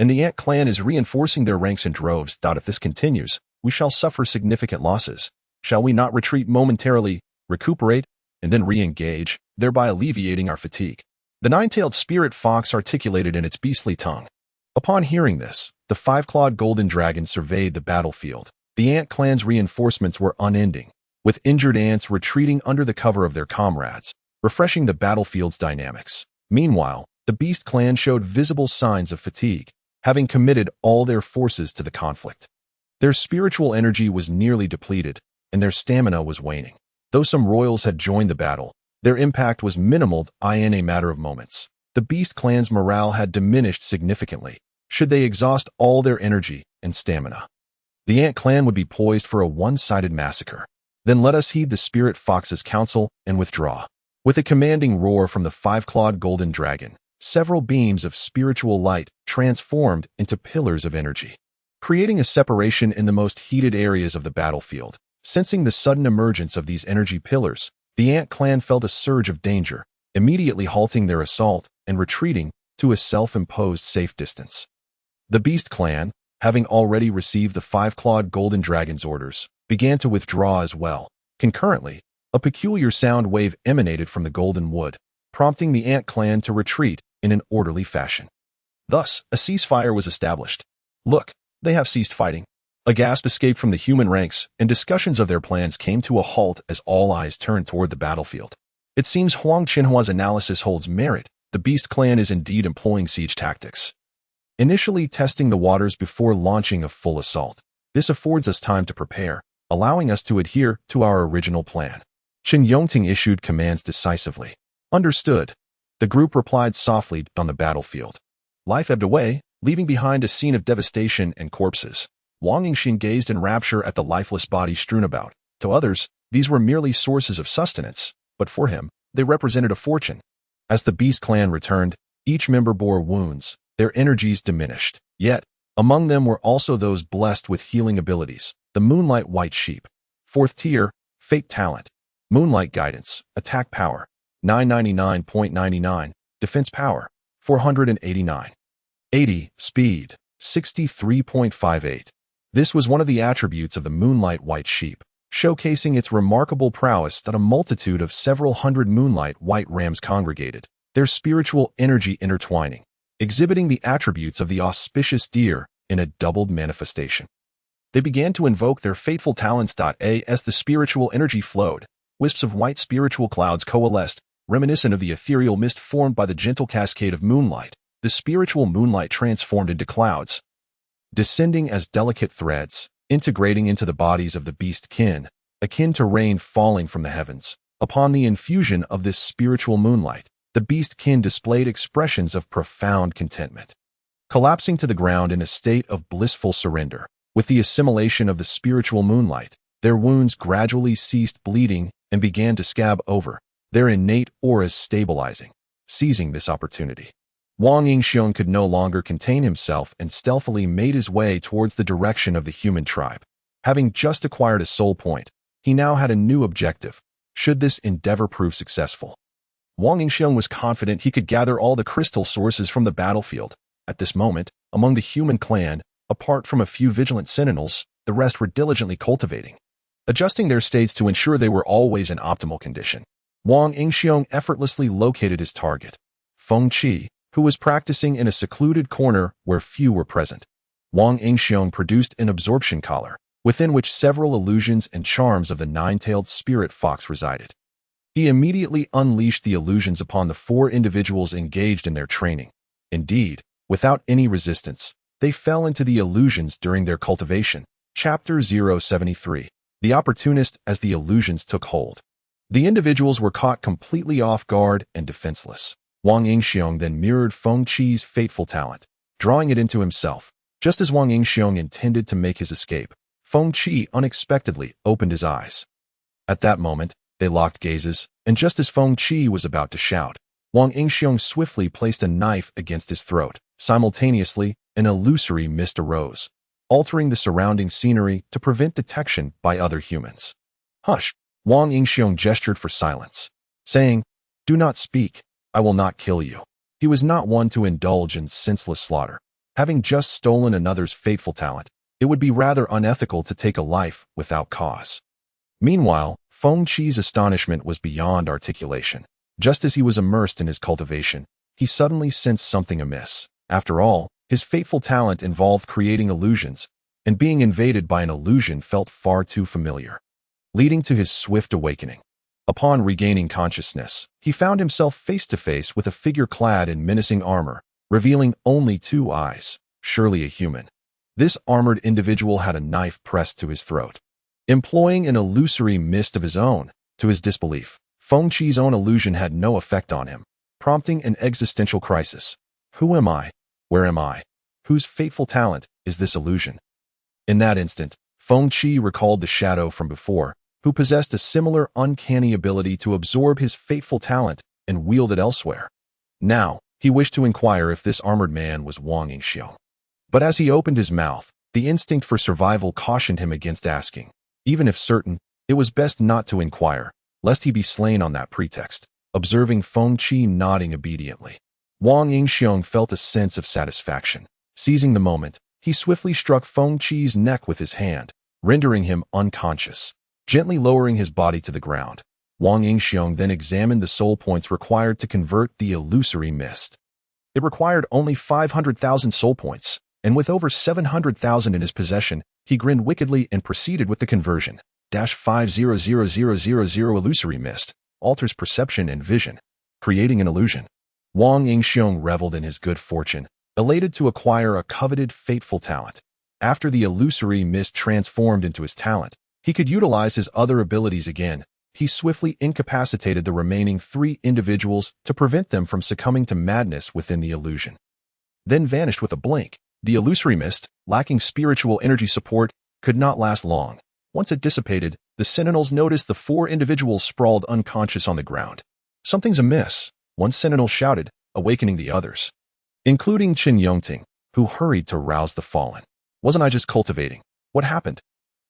and the Ant clan is reinforcing their ranks in droves. If this continues, we shall suffer significant losses. Shall we not retreat momentarily, recuperate, and then re-engage, thereby alleviating our fatigue?" The nine-tailed spirit fox articulated in its beastly tongue. Upon hearing this, the five-clawed golden dragon surveyed the battlefield. The Ant clan's reinforcements were unending, with injured ants retreating under the cover of their comrades, refreshing the battlefield's dynamics. Meanwhile, the Beast clan showed visible signs of fatigue, having committed all their forces to the conflict. Their spiritual energy was nearly depleted, and their stamina was waning. Though some royals had joined the battle, their impact was minimal in a matter of moments. The Beast clan's morale had diminished significantly, should they exhaust all their energy and stamina. The Ant clan would be poised for a one-sided massacre. Then let us heed the Spirit Fox's counsel and withdraw. With a commanding roar from the five-clawed golden dragon, several beams of spiritual light transformed into pillars of energy, creating a separation in the most heated areas of the battlefield. Sensing the sudden emergence of these energy pillars, the Ant clan felt a surge of danger, immediately halting their assault and retreating to a self-imposed safe distance. The Beast clan, having already received the five-clawed golden dragon's orders, began to withdraw as well. Concurrently, a peculiar sound wave emanated from the golden wood, prompting the Ant clan to retreat in an orderly fashion. Thus, a ceasefire was established. "Look, they have ceased fighting." A gasp escaped from the human ranks, and discussions of their plans came to a halt as all eyes turned toward the battlefield. It seems Huang Qianhua's analysis holds merit. The Beast clan is indeed employing siege tactics, initially testing the waters before launching a full assault. This affords us time to prepare, allowing us to adhere to our original plan. Qin Yongting issued commands decisively. Understood. The group replied softly on the battlefield. Life ebbed away, leaving behind a scene of devastation and corpses. Wang Yingxiong gazed in rapture at the lifeless bodies strewn about. To others, these were merely sources of sustenance, but for him, they represented a fortune. As the Beast Clan returned, each member bore wounds, their energies diminished. Yet, among them were also those blessed with healing abilities. The Moonlight White Sheep. 4th tier, Fate Talent. Moonlight Guidance, Attack Power, 999.99, Defense Power, 489. 80, Speed, 63.58. This was one of the attributes of the Moonlight White Sheep, showcasing its remarkable prowess that a multitude of several hundred Moonlight White Rams congregated, their spiritual energy intertwining, exhibiting the attributes of the auspicious deer in a doubled manifestation. They began to invoke their fateful talents. As the spiritual energy flowed, wisps of white spiritual clouds coalesced, reminiscent of the ethereal mist formed by the gentle cascade of moonlight. The spiritual moonlight transformed into clouds, descending as delicate threads, integrating into the bodies of the beast kin, akin to rain falling from the heavens. Upon the infusion of this spiritual moonlight, the beast kin displayed expressions of profound contentment, collapsing to the ground in a state of blissful surrender. With the assimilation of the spiritual moonlight, their wounds gradually ceased bleeding and began to scab over, their innate auras stabilizing. Seizing this opportunity, Wang Yingxiong could no longer contain himself and stealthily made his way towards the direction of the human tribe. Having just acquired a soul point, he now had a new objective, should this endeavor prove successful. Wang Yingxiong was confident he could gather all the crystal sources from the battlefield. At this moment, among the human clan, apart from a few vigilant sentinels, the rest were diligently cultivating, adjusting their states to ensure they were always in optimal condition. Wang Yingxiong effortlessly located his target, Feng Qi, who was practicing in a secluded corner where few were present. Wang Yingxiong produced an absorption collar, within which several illusions and charms of the nine-tailed spirit fox resided. He immediately unleashed the illusions upon the 4 individuals engaged in their training. Indeed, without any resistance, they fell into the illusions during their cultivation. Chapter 073. The Opportunist. As the illusions took hold, the individuals were caught completely off guard and defenseless. Wang Yingxiong then mirrored Feng Qi's fateful talent, drawing it into himself. Just as Wang Yingxiong intended to make his escape, Feng Qi unexpectedly opened his eyes. At that moment, they locked gazes, and just as Feng Qi was about to shout, Wang Yingxiong swiftly placed a knife against his throat. Simultaneously, an illusory mist arose, altering the surrounding scenery to prevent detection by other humans. Hush! Wang Yingxiong gestured for silence, saying, "Do not speak. I will not kill you." He was not one to indulge in senseless slaughter. Having just stolen another's fateful talent, it would be rather unethical to take a life without cause. Meanwhile, Feng Qi's astonishment was beyond articulation. Just as he was immersed in his cultivation, he suddenly sensed something amiss. After all, his fateful talent involved creating illusions, and being invaded by an illusion felt far too familiar, leading to his swift awakening. Upon regaining consciousness, he found himself face to face with a figure clad in menacing armor, revealing only 2 eyes. Surely a human. This armored individual had a knife pressed to his throat, employing an illusory mist of his own. To his disbelief, Feng Qi's own illusion had no effect on him, prompting an existential crisis. Who am I? Where am I? Whose fateful talent is this illusion? In that instant, Feng Qi recalled the shadow from before, who possessed a similar uncanny ability to absorb his fateful talent and wield it elsewhere. Now, he wished to inquire if this armored man was Wang Yingxiong. But as he opened his mouth, the instinct for survival cautioned him against asking. Even if certain, it was best not to inquire, lest he be slain on that pretext. Observing Feng Qi nodding obediently, Wang Yingxiong felt a sense of satisfaction. Seizing the moment, he swiftly struck Feng Qi's neck with his hand, rendering him unconscious. Gently lowering his body to the ground, Wang Yingxiong then examined the soul points required to convert the illusory mist. It required only 500,000 soul points, and with over 700,000 in his possession, he grinned wickedly and proceeded with the conversion. 500,000 illusory mist alters perception and vision, creating an illusion. Wang Yingxiong reveled in his good fortune, elated to acquire a coveted fateful talent. After the illusory mist transformed into his talent, he could utilize his other abilities again. He swiftly incapacitated the remaining 3 individuals to prevent them from succumbing to madness within the illusion, then vanished with a blink. The illusory mist, lacking spiritual energy support, could not last long. Once it dissipated, the sentinels noticed the 4 individuals sprawled unconscious on the ground. Something's amiss, one sentinel shouted, awakening the others, including Qin Yongting, who hurried to rouse the fallen. Wasn't I just cultivating? What happened?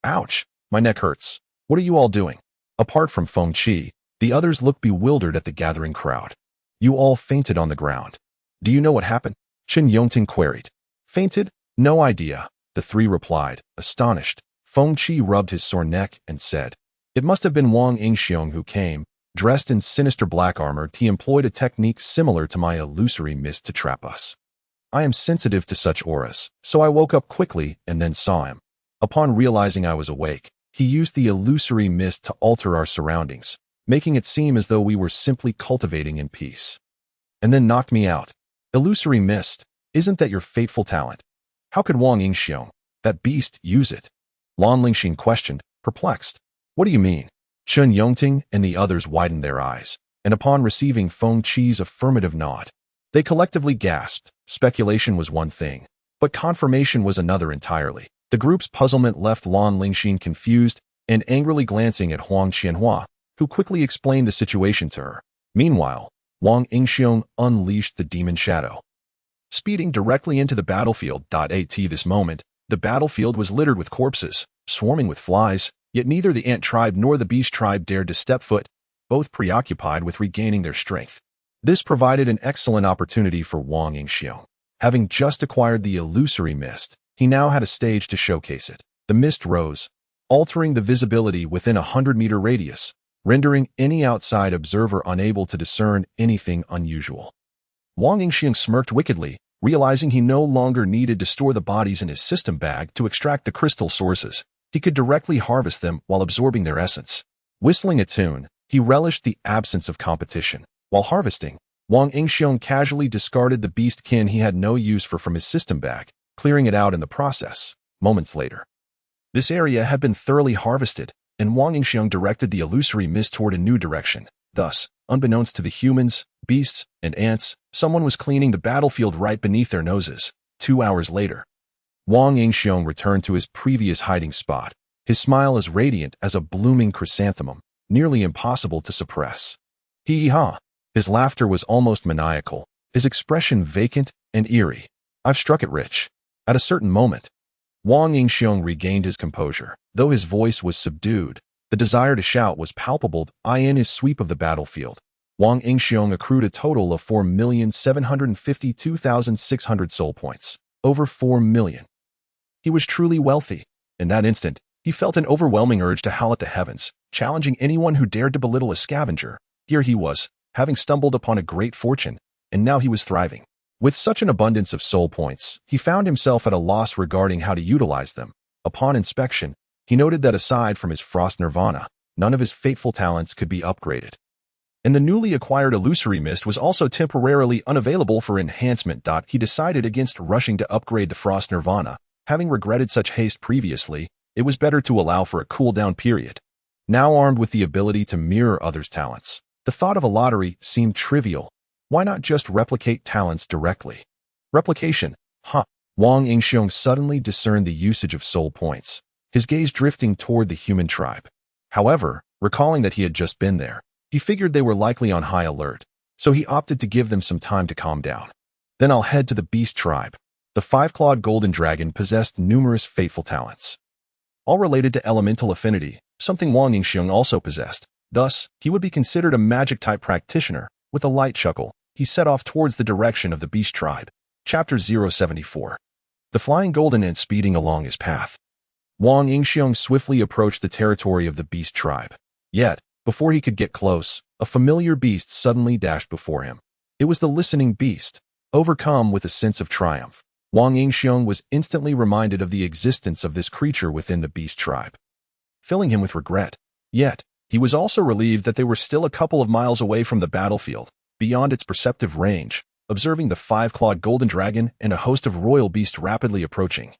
Ouch, my neck hurts. What are you all doing? Apart from Feng Qi, the others looked bewildered at the gathering crowd. You all fainted on the ground. Do you know what happened? Qin Yongting queried. Fainted? No idea, the three replied, astonished. Feng Qi rubbed his sore neck and said, It must have been Wang Yingxiong who came. Dressed in sinister black armor, he employed a technique similar to my illusory mist to trap us. I am sensitive to such auras, so I woke up quickly and then saw him. Upon realizing I was awake, he used the illusory mist to alter our surroundings, making it seem as though we were simply cultivating in peace. And then knocked me out. Illusory mist, isn't that your fateful talent? How could Wang Yingxiong, that beast, use it? Lan Lingxin questioned, perplexed. What do you mean? Qin Yongting and the others widened their eyes, and upon receiving Feng Qi's affirmative nod, they collectively gasped. Speculation was one thing, but confirmation was another entirely. The group's puzzlement left Lan Lingxin confused and angrily glancing at Huang Qianhua, who quickly explained the situation to her. Meanwhile, Wang Yingxiong unleashed the demon shadow, speeding directly into the battlefield. At this moment, the battlefield was littered with corpses, swarming with flies, yet neither the ant tribe nor the beast tribe dared to step foot, both preoccupied with regaining their strength. This provided an excellent opportunity for Wang Yingxiong. Having just acquired the illusory mist, he now had a stage to showcase it. The mist rose, altering the visibility within a 100-meter radius, rendering any outside observer unable to discern anything unusual. Wang Yingxiong smirked wickedly, realizing he no longer needed to store the bodies in his system bag to extract the crystal sources. He could directly harvest them while absorbing their essence. Whistling a tune, he relished the absence of competition. While harvesting, Wang Yingxiong casually discarded the beast kin he had no use for from his system bag, clearing it out in the process. Moments later, this area had been thoroughly harvested, and Wang Yingxiong directed the illusory mist toward a new direction. Thus, unbeknownst to the humans, beasts, and ants, someone was cleaning the battlefield right beneath their noses. 2 hours later, Wang Yingxiong returned to his previous hiding spot, his smile as radiant as a blooming chrysanthemum, nearly impossible to suppress. Hee-hee-ha! His laughter was almost maniacal, his expression vacant and eerie. I've struck it rich. At a certain moment, Wang Yingxiong regained his composure. Though his voice was subdued, the desire to shout was palpable. In his sweep of the battlefield, Wang Yingxiong accrued a total of 4,752,600 soul points. Over 4 million. He was truly wealthy. In that instant, he felt an overwhelming urge to howl at the heavens, challenging anyone who dared to belittle a scavenger. Here he was, having stumbled upon a great fortune, and now he was thriving. With such an abundance of soul points, he found himself at a loss regarding how to utilize them. Upon inspection, he noted that aside from his frost nirvana, none of his fateful talents could be upgraded. And the newly acquired illusory mist was also temporarily unavailable for enhancement. He decided against rushing to upgrade the frost nirvana. Having regretted such haste previously, it was better to allow for a cool-down period. Now armed with the ability to mirror others' talents, the thought of a lottery seemed trivial. Why not just replicate talents directly? Replication, huh? Wang Yingxiong suddenly discerned the usage of soul points, his gaze drifting toward the human tribe. However, recalling that he had just been there, he figured they were likely on high alert, so he opted to give them some time to calm down. Then I'll head to the beast tribe. The five-clawed golden dragon possessed numerous fateful talents, all related to elemental affinity, something Wang Yingxiong also possessed. Thus, he would be considered a magic-type practitioner. With a light chuckle, he set off towards the direction of the beast tribe. Chapter 074. The flying golden ant speeding along his path. Wang Yingxiong swiftly approached the territory of the beast tribe. Yet, before he could get close, a familiar beast suddenly dashed before him. It was the listening beast. Overcome with a sense of triumph, Wang Yingxiong was instantly reminded of the existence of this creature within the beast tribe, filling him with regret. Yet, he was also relieved that they were still a couple of miles away from the battlefield, beyond its perceptive range, observing the five-clawed golden dragon and a host of royal beasts rapidly approaching.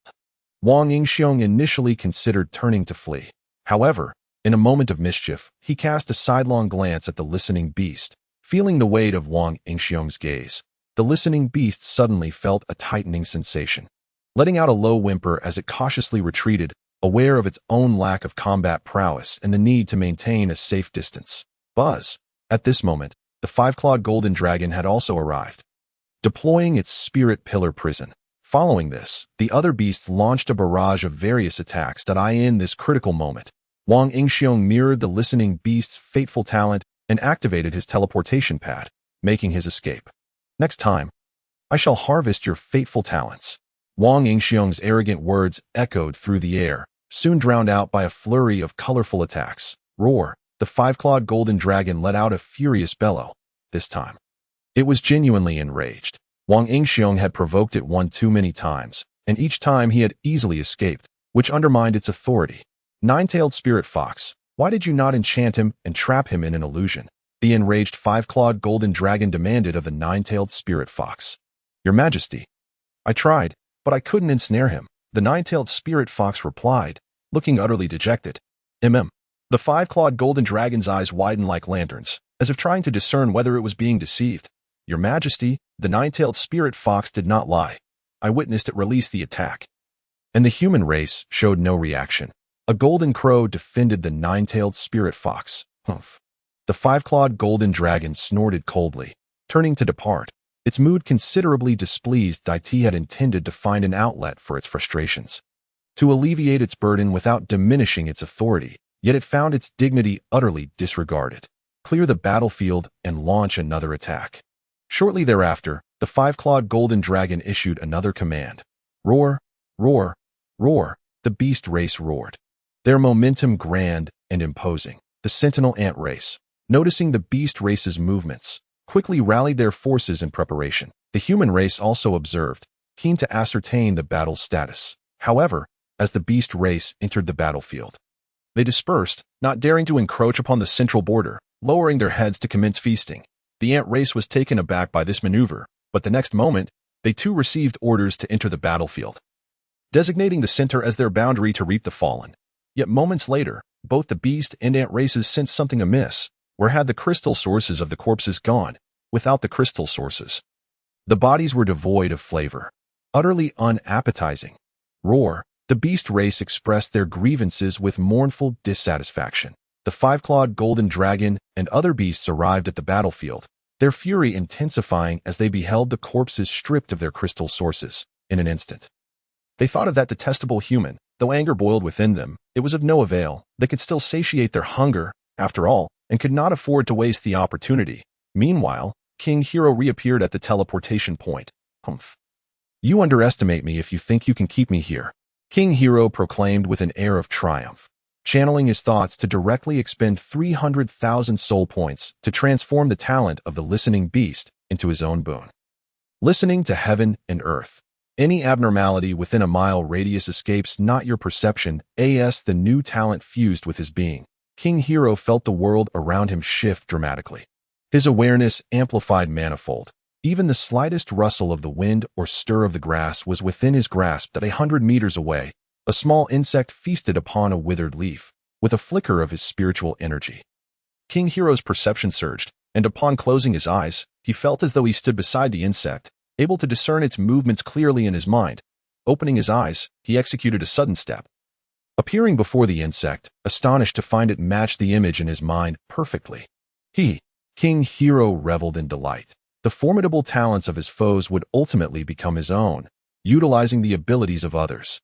Wang Yingxiong initially considered turning to flee. However, in a moment of mischief, he cast a sidelong glance at the listening beast. Feeling the weight of Wang Yingxiong's gaze, the listening beast suddenly felt a tightening sensation, letting out a low whimper as it cautiously retreated, aware of its own lack of combat prowess and the need to maintain a safe distance. Buzz! At this moment, The five-clawed golden dragon had also arrived, deploying its spirit pillar prison. Following this, the other beasts launched a barrage of various attacks that in this critical moment. Wang Yingxiong mirrored the listening beast's fateful talent and activated his teleportation pad, making his escape. Next time, I shall harvest your fateful talents. Wang Yingxiong's arrogant words echoed through the air, soon drowned out by a flurry of colorful attacks. Roar! The five-clawed golden dragon let out a furious bellow. This time, it was genuinely enraged. Wang Yingxiong had provoked it one too many times, and each time he had easily escaped, which undermined its authority. Nine-tailed spirit fox, why did you not enchant him and trap him in an illusion? The enraged five-clawed golden dragon demanded of the nine-tailed spirit fox. Your Majesty, I tried, but I couldn't ensnare him. The nine-tailed spirit fox replied, looking utterly dejected. The five-clawed golden dragon's eyes widened like lanterns, as if trying to discern whether it was being deceived. Your Majesty, the nine-tailed spirit fox did not lie. I witnessed it release the attack. And the human race showed no reaction. A golden crow defended the nine-tailed spirit fox. Humph. The five-clawed golden dragon snorted coldly, turning to depart. Its mood considerably displeased. Daiti had intended to find an outlet for its frustrations, to alleviate its burden without diminishing its authority, yet it found its dignity utterly disregarded. Clear the battlefield and launch another attack. Shortly thereafter, the five-clawed golden dragon issued another command. Roar, roar, roar, the beast race roared. Their momentum grand and imposing. The sentinel ant race, noticing the beast race's movements, quickly rallied their forces in preparation. The human race also observed, keen to ascertain the battle status. However, as the beast race entered the battlefield, they dispersed, not daring to encroach upon the central border, lowering their heads to commence feasting. The ant race was taken aback by this maneuver, but the next moment, they too received orders to enter the battlefield, designating the center as their boundary to reap the fallen. Yet moments later, both the beast and ant races sensed something amiss. Where had the crystal sources of the corpses gone? Without the crystal sources, the bodies were devoid of flavor, utterly unappetizing. Roar! The beast race expressed their grievances with mournful dissatisfaction. The five-clawed golden dragon and other beasts arrived at the battlefield, their fury intensifying as they beheld the corpses stripped of their crystal sources. In an instant, they thought of that detestable human. Though anger boiled within them, it was of no avail. They could still satiate their hunger, after all, and could not afford to waste the opportunity. Meanwhile, King Hero reappeared at the teleportation point. Humph. You underestimate me if you think you can keep me here, King Hero proclaimed with an air of triumph, channeling his thoughts to directly expend 300,000 soul points to transform the talent of the listening beast into his own boon. Listening to heaven and earth. Any abnormality within a mile radius escapes not your perception. As the new talent fused with his being, King Hero felt the world around him shift dramatically. His awareness amplified manifold. Even the slightest rustle of the wind or stir of the grass was within his grasp. That 100 meters away, a small insect feasted upon a withered leaf, with a flicker of his spiritual energy. King Hero's perception surged, and upon closing his eyes, he felt as though he stood beside the insect, able to discern its movements clearly in his mind. Opening his eyes, he executed a sudden step, appearing before the insect, astonished to find it match the image in his mind perfectly. King Hero reveled in delight. The formidable talents of his foes would ultimately become his own, utilizing the abilities of others,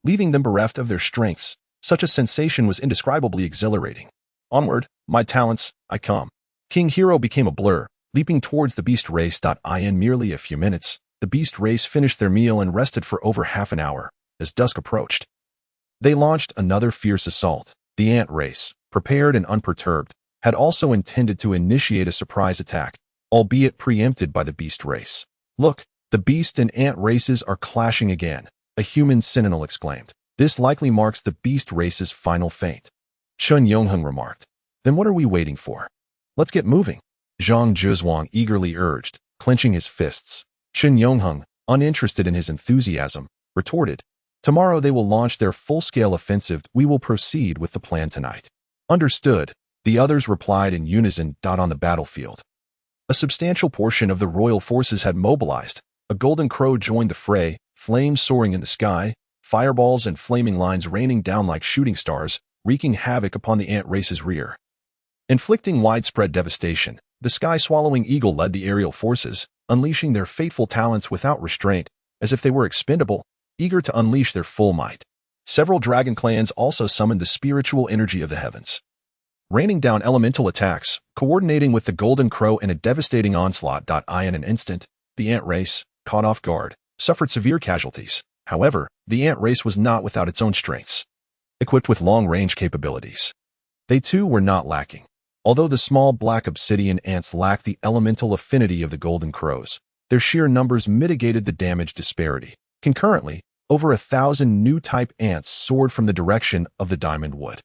leaving them bereft of their strengths. Such a sensation was indescribably exhilarating. Onward, my talents, I come. King Hero became a blur, leaping towards the beast race. In merely a few minutes, the beast race finished their meal and rested for over half an hour. As dusk approached, they launched another fierce assault. The ant race, prepared and unperturbed, had also intended to initiate a surprise attack, albeit preempted by the beast race. Look, the beast and ant races are clashing again, a human sentinel exclaimed. This likely marks the beast race's final fate. Chun Yongheng remarked. Then what are we waiting for? Let's get moving, Zhang Zhizhuang eagerly urged, clenching his fists. Chun Yongheng, uninterested in his enthusiasm, retorted. Tomorrow they will launch their full-scale offensive. We will proceed with the plan tonight. Understood, the others replied in unison. On the battlefield, a substantial portion of the royal forces had mobilized. A golden crow joined the fray, flames soaring in the sky, fireballs and flaming lines raining down like shooting stars, wreaking havoc upon the ant race's rear. Inflicting widespread devastation, The sky-swallowing eagle led the aerial forces, unleashing their fateful talents without restraint, as if they were expendable, eager to unleash their full might. Several dragon clans also summoned the spiritual energy of the heavens, raining down elemental attacks, coordinating with the Golden Crow in a devastating onslaught. In an instant, the ant race, caught off guard, suffered severe casualties. However, the ant race was not without its own strengths. Equipped with long-range capabilities, they too were not lacking. Although the small black obsidian ants lacked the elemental affinity of the Golden Crows, their sheer numbers mitigated the damage disparity. Concurrently, over 1,000 new type ants soared from the direction of the Diamond Wood.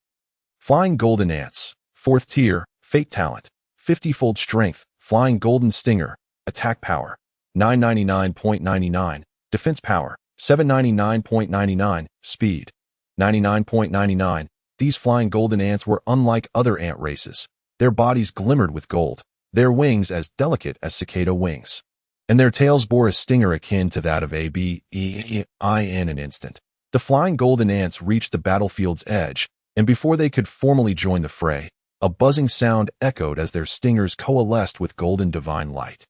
Flying Golden Ants, 4th tier, Fate Talent, 50-fold Strength, Flying Golden Stinger, Attack Power, 999.99, Defense Power, 799.99, Speed, 99.99. These flying golden ants were unlike other ant races. Their bodies glimmered with gold, their wings as delicate as cicada wings, and their tails bore a stinger akin to that of a bee. In an instant, the flying golden ants reached the battlefield's edge, and before they could formally join the fray, a buzzing sound echoed as their stingers coalesced with golden divine light,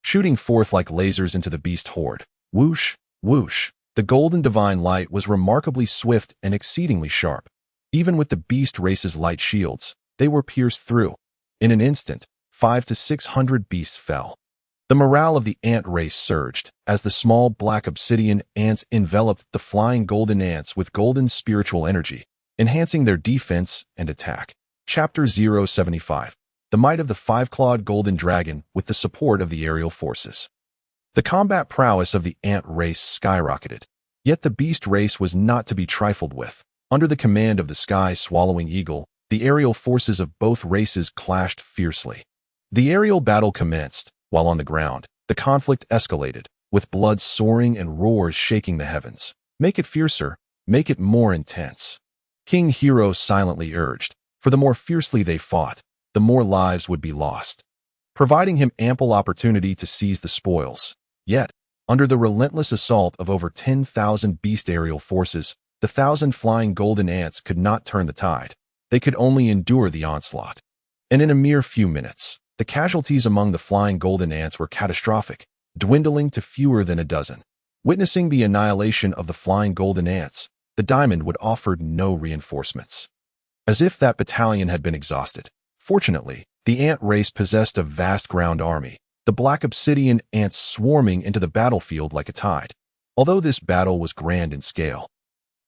shooting forth like lasers into the beast horde. Whoosh, whoosh. The golden divine light was remarkably swift and exceedingly sharp. Even with the beast race's light shields, they were pierced through. In an instant, 500 to 600 beasts fell. The morale of the ant race surged as the small black obsidian ants enveloped the flying golden ants with golden spiritual energy, enhancing their defense and attack. Chapter 075. The Might of the Five-Clawed Golden Dragon with the support of the aerial forces. The combat prowess of the ant race skyrocketed, yet the beast race was not to be trifled with. Under the command of the sky-swallowing eagle, the aerial forces of both races clashed fiercely. The aerial battle commenced, while on the ground, the conflict escalated, with blood soaring and roars shaking the heavens. Make it fiercer, make it more intense, King Hero silently urged, for the more fiercely they fought, the more lives would be lost, providing him ample opportunity to seize the spoils. Yet, under the relentless assault of over 10,000 beast aerial forces, the 1,000 flying golden ants could not turn the tide. They could only endure the onslaught. And in a mere few minutes, the casualties among the flying golden ants were catastrophic, dwindling to fewer than a dozen. Witnessing the annihilation of the flying golden ants, the Diamond Wood offered no reinforcements, as if that battalion had been exhausted. Fortunately, the ant race possessed a vast ground army, the black obsidian ants swarming into the battlefield like a tide. Although this battle was grand in scale,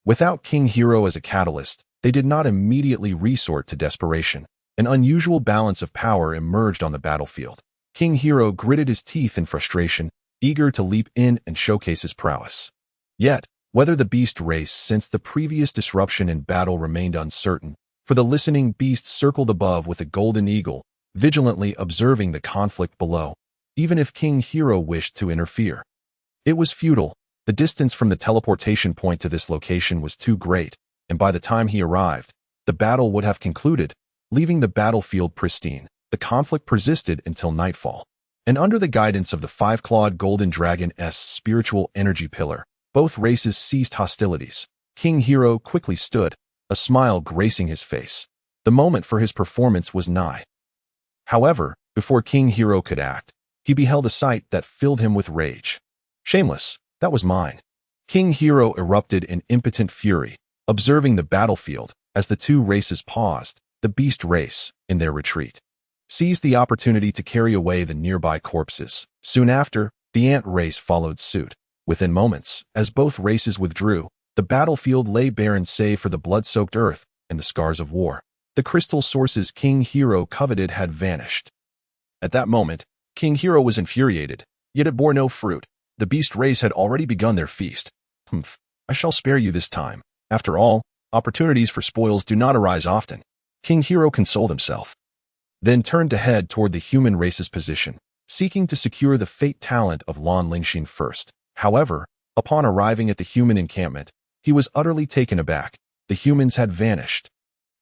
without King Hero as a catalyst, they did not immediately resort to desperation. An unusual balance of power emerged on the battlefield. King Hero gritted his teeth in frustration, eager to leap in and showcase his prowess. Yet, whether the beast race since the previous disruption in battle remained uncertain, for the listening beast circled above with a golden eagle, vigilantly observing the conflict below, even if King Hero wished to interfere. It was futile. The distance from the teleportation point to this location was too great, and by the time he arrived, the battle would have concluded, leaving the battlefield pristine. The conflict persisted until nightfall, and under the guidance of the five-clawed golden dragon's spiritual energy pillar, both races ceased hostilities. King Hero quickly stood, a smile gracing his face. The moment for his performance was nigh. However, before King Hero could act, he beheld a sight that filled him with rage. Shameless, that was mine. King Hero erupted in impotent fury, observing the battlefield as the two races paused. The beast race, in their retreat, seized the opportunity to carry away the nearby corpses. Soon after, the ant race followed suit. Within moments, as both races withdrew, the battlefield lay barren save for the blood-soaked earth and the scars of war. The crystal sources King Hero coveted had vanished. At that moment, King Hero was infuriated, yet it bore no fruit. The beast race had already begun their feast. Humph, I shall spare you this time. After all, opportunities for spoils do not arise often. King Hero consoled himself, then turned to head toward the human race's position, seeking to secure the fate talent of Lan Lingxin first. However, upon arriving at the human encampment, he was utterly taken aback. The humans had vanished.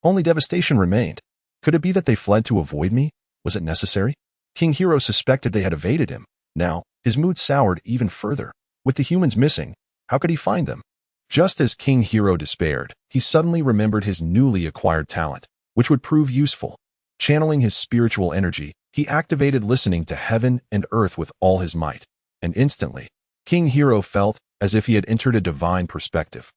Only devastation remained. Could it be that they fled to avoid me? Was it necessary? King Hero suspected they had evaded him. Now, his mood soured even further. With the humans missing, how could he find them? Just as King Hero despaired, he suddenly remembered his newly acquired talent, which would prove useful. Channeling his spiritual energy, He activated listening to heaven and earth with all his might, and instantly, King Hero felt as if he had entered a divine perspective,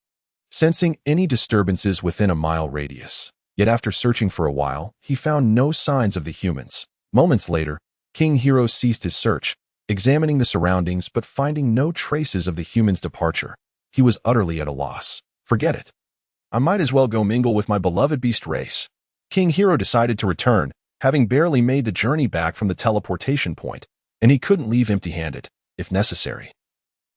sensing any disturbances within a mile radius. Yet after searching for a while, he found no signs of the humans. Moments later, King Hero ceased his search, examining the surroundings but finding no traces of the humans' departure. He was utterly at a loss. Forget it. I might as well go mingle with my beloved beast race. King Hero decided to return, having barely made the journey back from the teleportation point, and he couldn't leave empty-handed, if necessary.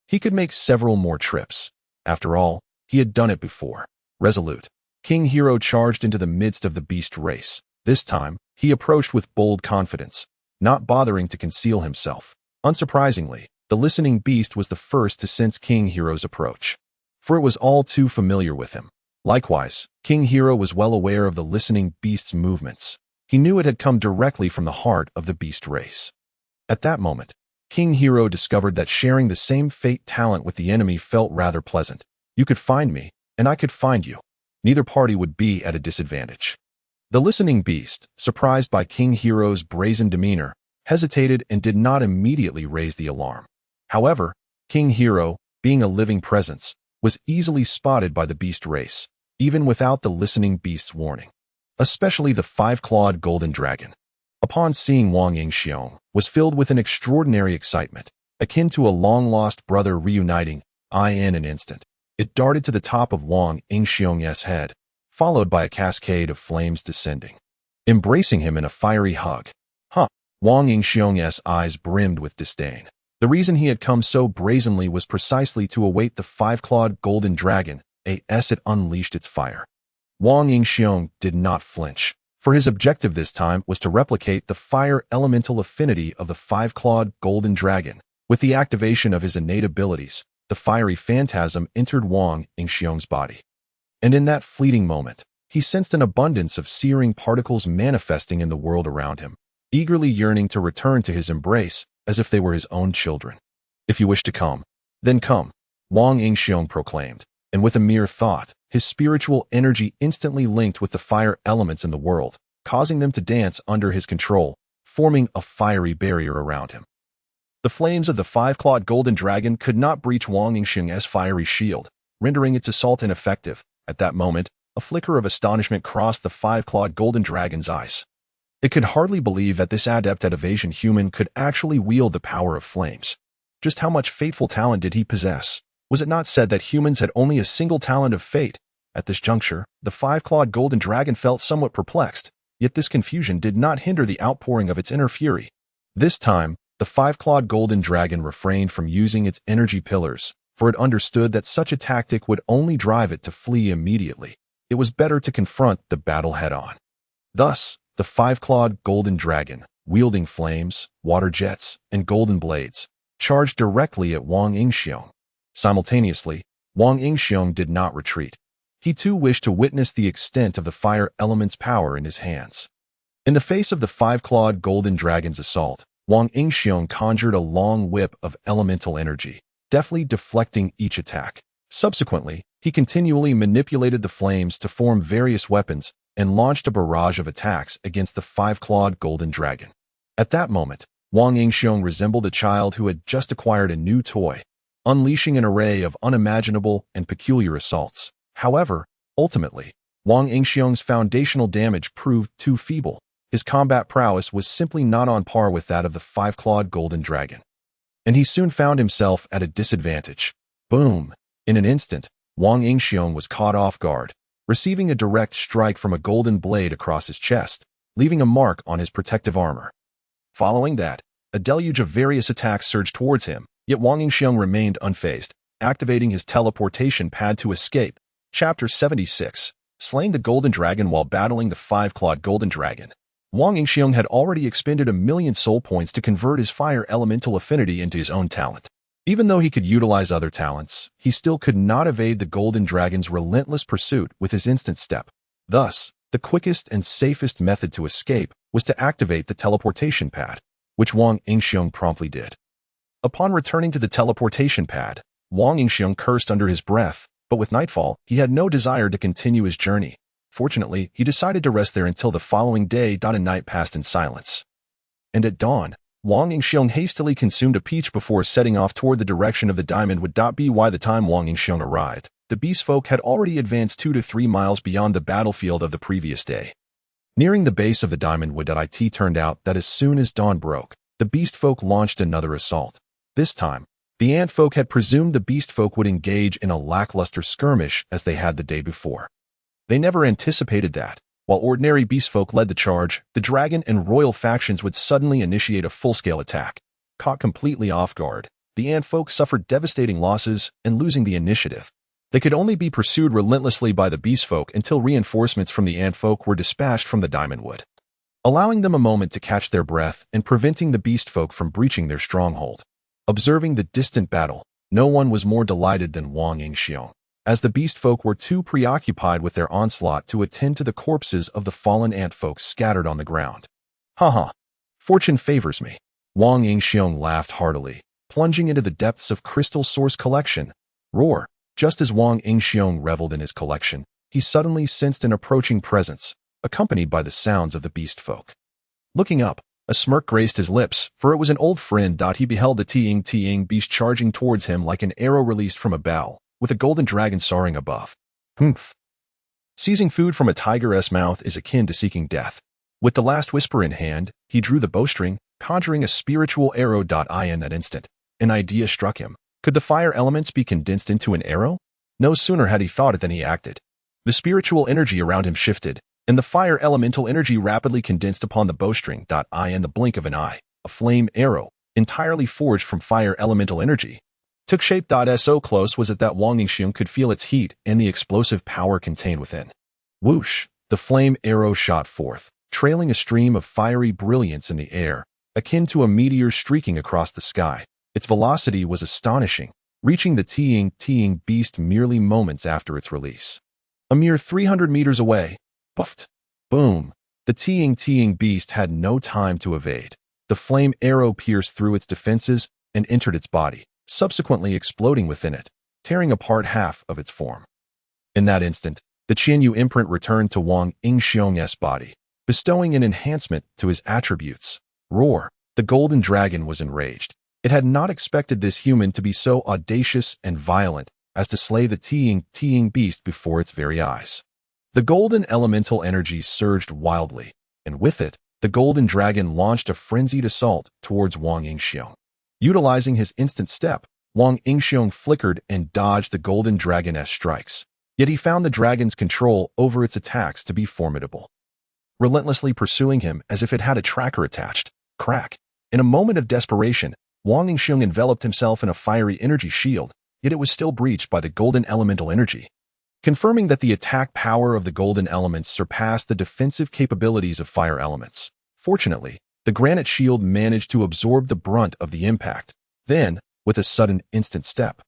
He could make several more trips. After all, he had done it before. Resolute, King Hero charged into the midst of the beast race. This time, he approached with bold confidence, not bothering to conceal himself. Unsurprisingly, the listening beast was the first to sense King Hero's approach, for it was all too familiar with him. Likewise, King Hero was well aware of the listening beast's movements. He knew it had come directly from the heart of the beast race. At that moment, King Hero discovered that sharing the same fate talent with the enemy felt rather pleasant. You could find me, and I could find you. Neither party would be at a disadvantage. The listening beast, surprised by King Hero's brazen demeanor, hesitated and did not immediately raise the alarm. However, King Hero, being a living presence, was easily spotted by the beast race, even without the listening beast's warning. Especially the five-clawed golden dragon, upon seeing Wang Yingxiong, was filled with an extraordinary excitement, akin to a long-lost brother reuniting. In an instant, it darted to the top of Wang Yingxiong's head, followed by a cascade of flames descending, embracing him in a fiery hug. Wang Yingxiong's eyes brimmed with disdain. The reason he had come so brazenly was precisely to await the five-clawed golden dragon as it unleashed its fire. Wang Yingxiong did not flinch, for his objective this time was to replicate the fire elemental affinity of the five-clawed golden dragon. With the activation of his innate abilities, the fiery phantasm entered Wang Yingxiong's body. And in that fleeting moment, he sensed an abundance of searing particles manifesting in the world around him, eagerly yearning to return to his embrace as if they were his own children. If you wish to come, then come, Wang Yingxiong proclaimed, and with a mere thought, his spiritual energy instantly linked with the fire elements in the world, causing them to dance under his control, forming a fiery barrier around him. The flames of the five-clawed golden dragon could not breach Wang Yingxiong's fiery shield, rendering its assault ineffective. At that moment, a flicker of astonishment crossed the five-clawed golden dragon's eyes. It could hardly believe that this adept at evasion human could actually wield the power of flames. Just how much fateful talent did he possess? Was it not said that humans had only a single talent of fate? At this juncture, the five-clawed golden dragon felt somewhat perplexed, yet this confusion did not hinder the outpouring of its inner fury. This time, the five-clawed golden dragon refrained from using its energy pillars, for it understood that such a tactic would only drive it to flee immediately. It was better to confront the battle head-on. Thus, the five-clawed golden dragon, wielding flames, water jets, and golden blades, charged directly at Wang Yingxiong. Simultaneously, Wang Yingxiong did not retreat. He too wished to witness the extent of the fire element's power in his hands. In the face of the five-clawed golden dragon's assault, Wang Yingxiong conjured a long whip of elemental energy, deftly deflecting each attack. Subsequently, he continually manipulated the flames to form various weapons and launched a barrage of attacks against the five-clawed golden dragon. At that moment, Wang Yingxiong resembled a child who had just acquired a new toy, unleashing an array of unimaginable and peculiar assaults. However, ultimately, Wang Yingxiong's foundational damage proved too feeble. His combat prowess was simply not on par with that of the five-clawed golden dragon, and he soon found himself at a disadvantage. Boom! In an instant, Wang Yingxiong was caught off guard, receiving a direct strike from a golden blade across his chest, leaving a mark on his protective armor. Following that, a deluge of various attacks surged towards him, yet Wang Yingxiong remained unfazed, activating his teleportation pad to escape. Chapter 76. Slaying the Golden Dragon while battling the five-clawed golden dragon. Wang Yingxiong had already expended 1,000,000 soul points to convert his fire elemental affinity into his own talent. Even though he could utilize other talents, he still could not evade the golden dragon's relentless pursuit with his instant step. Thus, the quickest and safest method to escape was to activate the teleportation pad, which Wang Yingxiong promptly did. Upon returning to the teleportation pad, Wang Yingxiong cursed under his breath, but with nightfall, he had no desire to continue his journey. Fortunately, he decided to rest there until the following day. A night passed in silence. and at dawn, Wang Yingxiong hastily consumed a peach before setting off toward the direction of the diamond wood. By the time Wang Yingxiong arrived, the beast folk had already advanced 2 to 3 miles beyond the battlefield of the previous day. Nearing the base of the diamond wood, it turned out that as soon as dawn broke, the beast folk launched another assault. This time, the ant folk had presumed the beast folk would engage in a lackluster skirmish as they had the day before. They never anticipated that, while ordinary beast folk led the charge, the dragon and royal factions would suddenly initiate a full-scale attack. Caught completely off guard, the ant folk suffered devastating losses and losing the initiative. They could only be pursued relentlessly by the beast folk until reinforcements from the ant folk were dispatched from the diamond wood, allowing them a moment to catch their breath and preventing the beast folk from breaching their stronghold. Observing the distant battle, no one was more delighted than Wang Yingxiong, as the beast folk were too preoccupied with their onslaught to attend to the corpses of the fallen ant folk scattered on the ground. Haha, fortune favors me. Wang Yingxiong laughed heartily, plunging into the depths of Crystal Source Collection. Roar! Just as Wang Yingxiong reveled in his collection, he suddenly sensed an approaching presence, accompanied by the sounds of the beast folk. Looking up, a smirk graced his lips, for it was an old friend. He beheld the Ting beast charging towards him like an arrow released from a bow, with a golden dragon soaring above. Humph. Seizing food from a tiger's mouth is akin to seeking death. With the last whisper in hand, he drew the bowstring, conjuring a spiritual arrow. In that instant, an idea struck him. Could the fire elements be condensed into an arrow? No sooner had he thought it than he acted. The spiritual energy around him shifted, and the fire elemental energy rapidly condensed upon the bowstring. In the blink of an eye, a flame arrow, entirely forged from fire elemental energy, took shape. So close was it that Wang Yingxiong could feel its heat and the explosive power contained within. Whoosh! The flame arrow shot forth, trailing a stream of fiery brilliance in the air, akin to a meteor streaking across the sky. Its velocity was astonishing, reaching the Ting beast merely moments after its release. A mere 300 meters away, puffed! Boom! The Ting beast had no time to evade. The flame arrow pierced through its defenses and entered its body, subsequently exploding within it, tearing apart half of its form. In that instant, the Qianyu imprint returned to Wang Yingxiong's body, bestowing an enhancement to his attributes. Roar! The golden dragon was enraged. It had not expected this human to be so audacious and violent as to slay the Ting beast before its very eyes. The golden elemental energy surged wildly, and with it, the golden dragon launched a frenzied assault towards Wang Yingxiong. Utilizing his instant step, Wang Yingxiong flickered and dodged the golden dragon's strikes, yet he found the dragon's control over its attacks to be formidable. Relentlessly pursuing him as if it had a tracker attached. Crack! In a moment of desperation, Wang Yingxiong enveloped himself in a fiery energy shield, yet it was still breached by the golden elemental energy, confirming that the attack power of the golden elements surpassed the defensive capabilities of fire elements. Fortunately, the granite shield managed to absorb the brunt of the impact. Then, with a sudden instant step,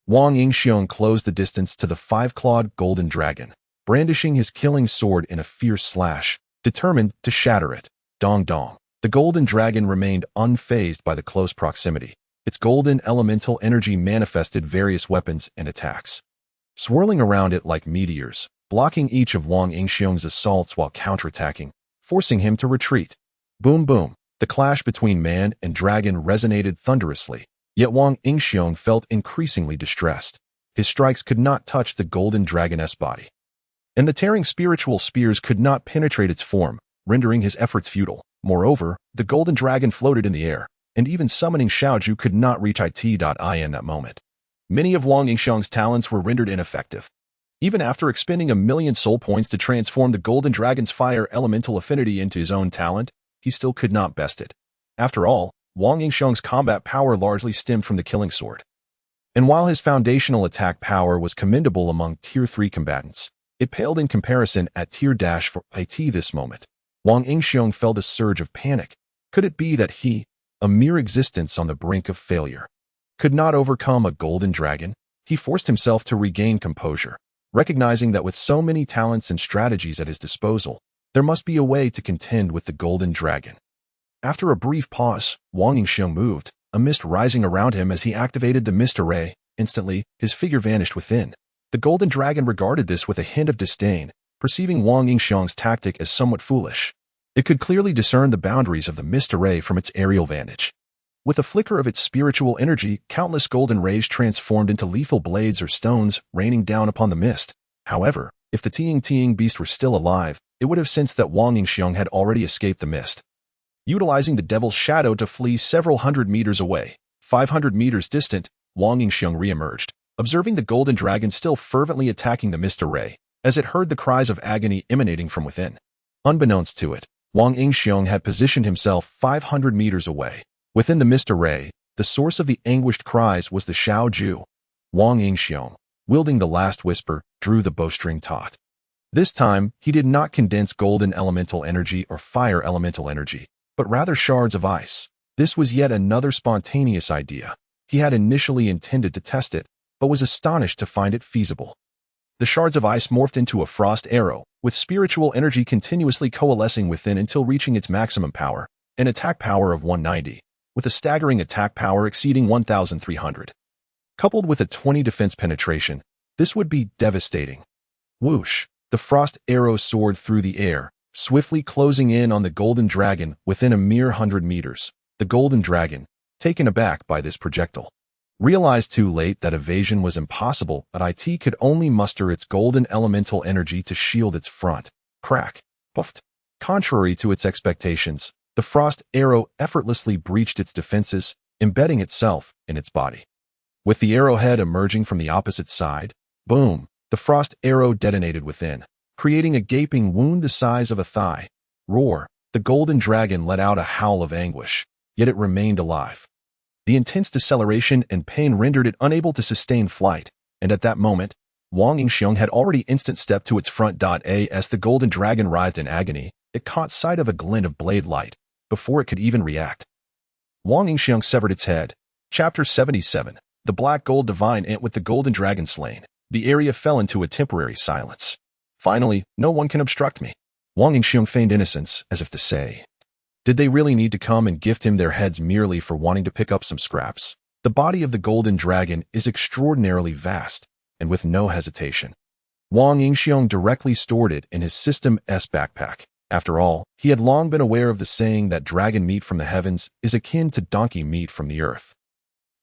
Wang Yingxiong closed the distance to the 5-clawed golden dragon, brandishing his killing sword in a fierce slash, determined to shatter it. Dong dong. The golden dragon remained unfazed by the close proximity. Its golden elemental energy manifested various weapons and attacks, swirling around it like meteors, blocking each of Wang Yingxiong's assaults while counterattacking, forcing him to retreat. Boom boom. The clash between man and dragon resonated thunderously, yet Wang Yingxiong felt increasingly distressed. His strikes could not touch the golden dragon's body, and the tearing spiritual spears could not penetrate its form, rendering his efforts futile. Moreover, the golden dragon floated in the air, and even summoning Xiaoju could not reach it. In that moment, many of Wang Yingxiong's talents were rendered ineffective. Even after expending 1,000,000 soul points to transform the golden dragon's fire elemental affinity into his own talent, he still could not best it. After all, Wang Yingxiong's combat power largely stemmed from the killing sword. And while his foundational attack power was commendable among Tier 3 combatants, it paled in comparison at Tier -4 IT. This moment, Wang Yingxiong felt a surge of panic. Could it be that he, a mere existence on the brink of failure, could not overcome a golden dragon? He forced himself to regain composure, recognizing that with so many talents and strategies at his disposal, there must be a way to contend with the golden dragon. After a brief pause, Wang Yingxiong moved, a mist rising around him as he activated the mist array. Instantly, his figure vanished within. The golden dragon regarded this with a hint of disdain, perceiving Wang Yingxiong's tactic as somewhat foolish. It could clearly discern the boundaries of the mist array from its aerial vantage. With a flicker of its spiritual energy, countless golden rays transformed into lethal blades or stones, raining down upon the mist. However, if the Tiang beast were still alive, it would have sensed that Wang Yingxiong had already escaped the mist. Utilizing the devil's shadow to flee several hundred meters away, 500 meters distant, Wang Yingxiong re-emerged, observing the golden dragon still fervently attacking the mist array, as it heard the cries of agony emanating from within. Unbeknownst to it, Wang Yingxiong had positioned himself 500 meters away. Within the mist array, the source of the anguished cries was the Xiao Ju. Wang Yingxiong, wielding the last whisper, drew the bowstring taut. This time, he did not condense golden elemental energy or fire elemental energy, but rather shards of ice. This was yet another spontaneous idea. He had initially intended to test it, but was astonished to find it feasible. The shards of ice morphed into a frost arrow, with spiritual energy continuously coalescing within until reaching its maximum power, an attack power of 190, with a staggering attack power exceeding 1,300. Coupled with a 20 defense penetration, this would be devastating. Whoosh! The frost arrow soared through the air, swiftly closing in on the golden dragon within a mere 100 meters. The golden dragon, taken aback by this projectile, realized too late that evasion was impossible, but it could only muster its golden elemental energy to shield its front. Crack! Puffed! Contrary to its expectations, the frost arrow effortlessly breached its defenses, embedding itself in its body. With the arrowhead emerging from the opposite side, boom! The frost arrow detonated within, creating a gaping wound the size of a thigh. Roar! The golden dragon let out a howl of anguish, yet it remained alive. The intense deceleration and pain rendered it unable to sustain flight, and at that moment, Wang Yingxiong had already instant-stepped to its front. As the golden dragon writhed in agony, it caught sight of a glint of blade light, before it could even react. Wang Yingxiong severed its head. Chapter 77. The Black Gold Divine Ant with the Golden Dragon slain. The area fell into a temporary silence. Finally, no one can obstruct me. Wang Yingxiong feigned innocence, as if to say, did they really need to come and gift him their heads merely for wanting to pick up some scraps? The body of the golden dragon is extraordinarily vast, and with no hesitation, Wang Yingxiong directly stored it in his System S backpack. After all, he had long been aware of the saying that dragon meat from the heavens is akin to donkey meat from the earth.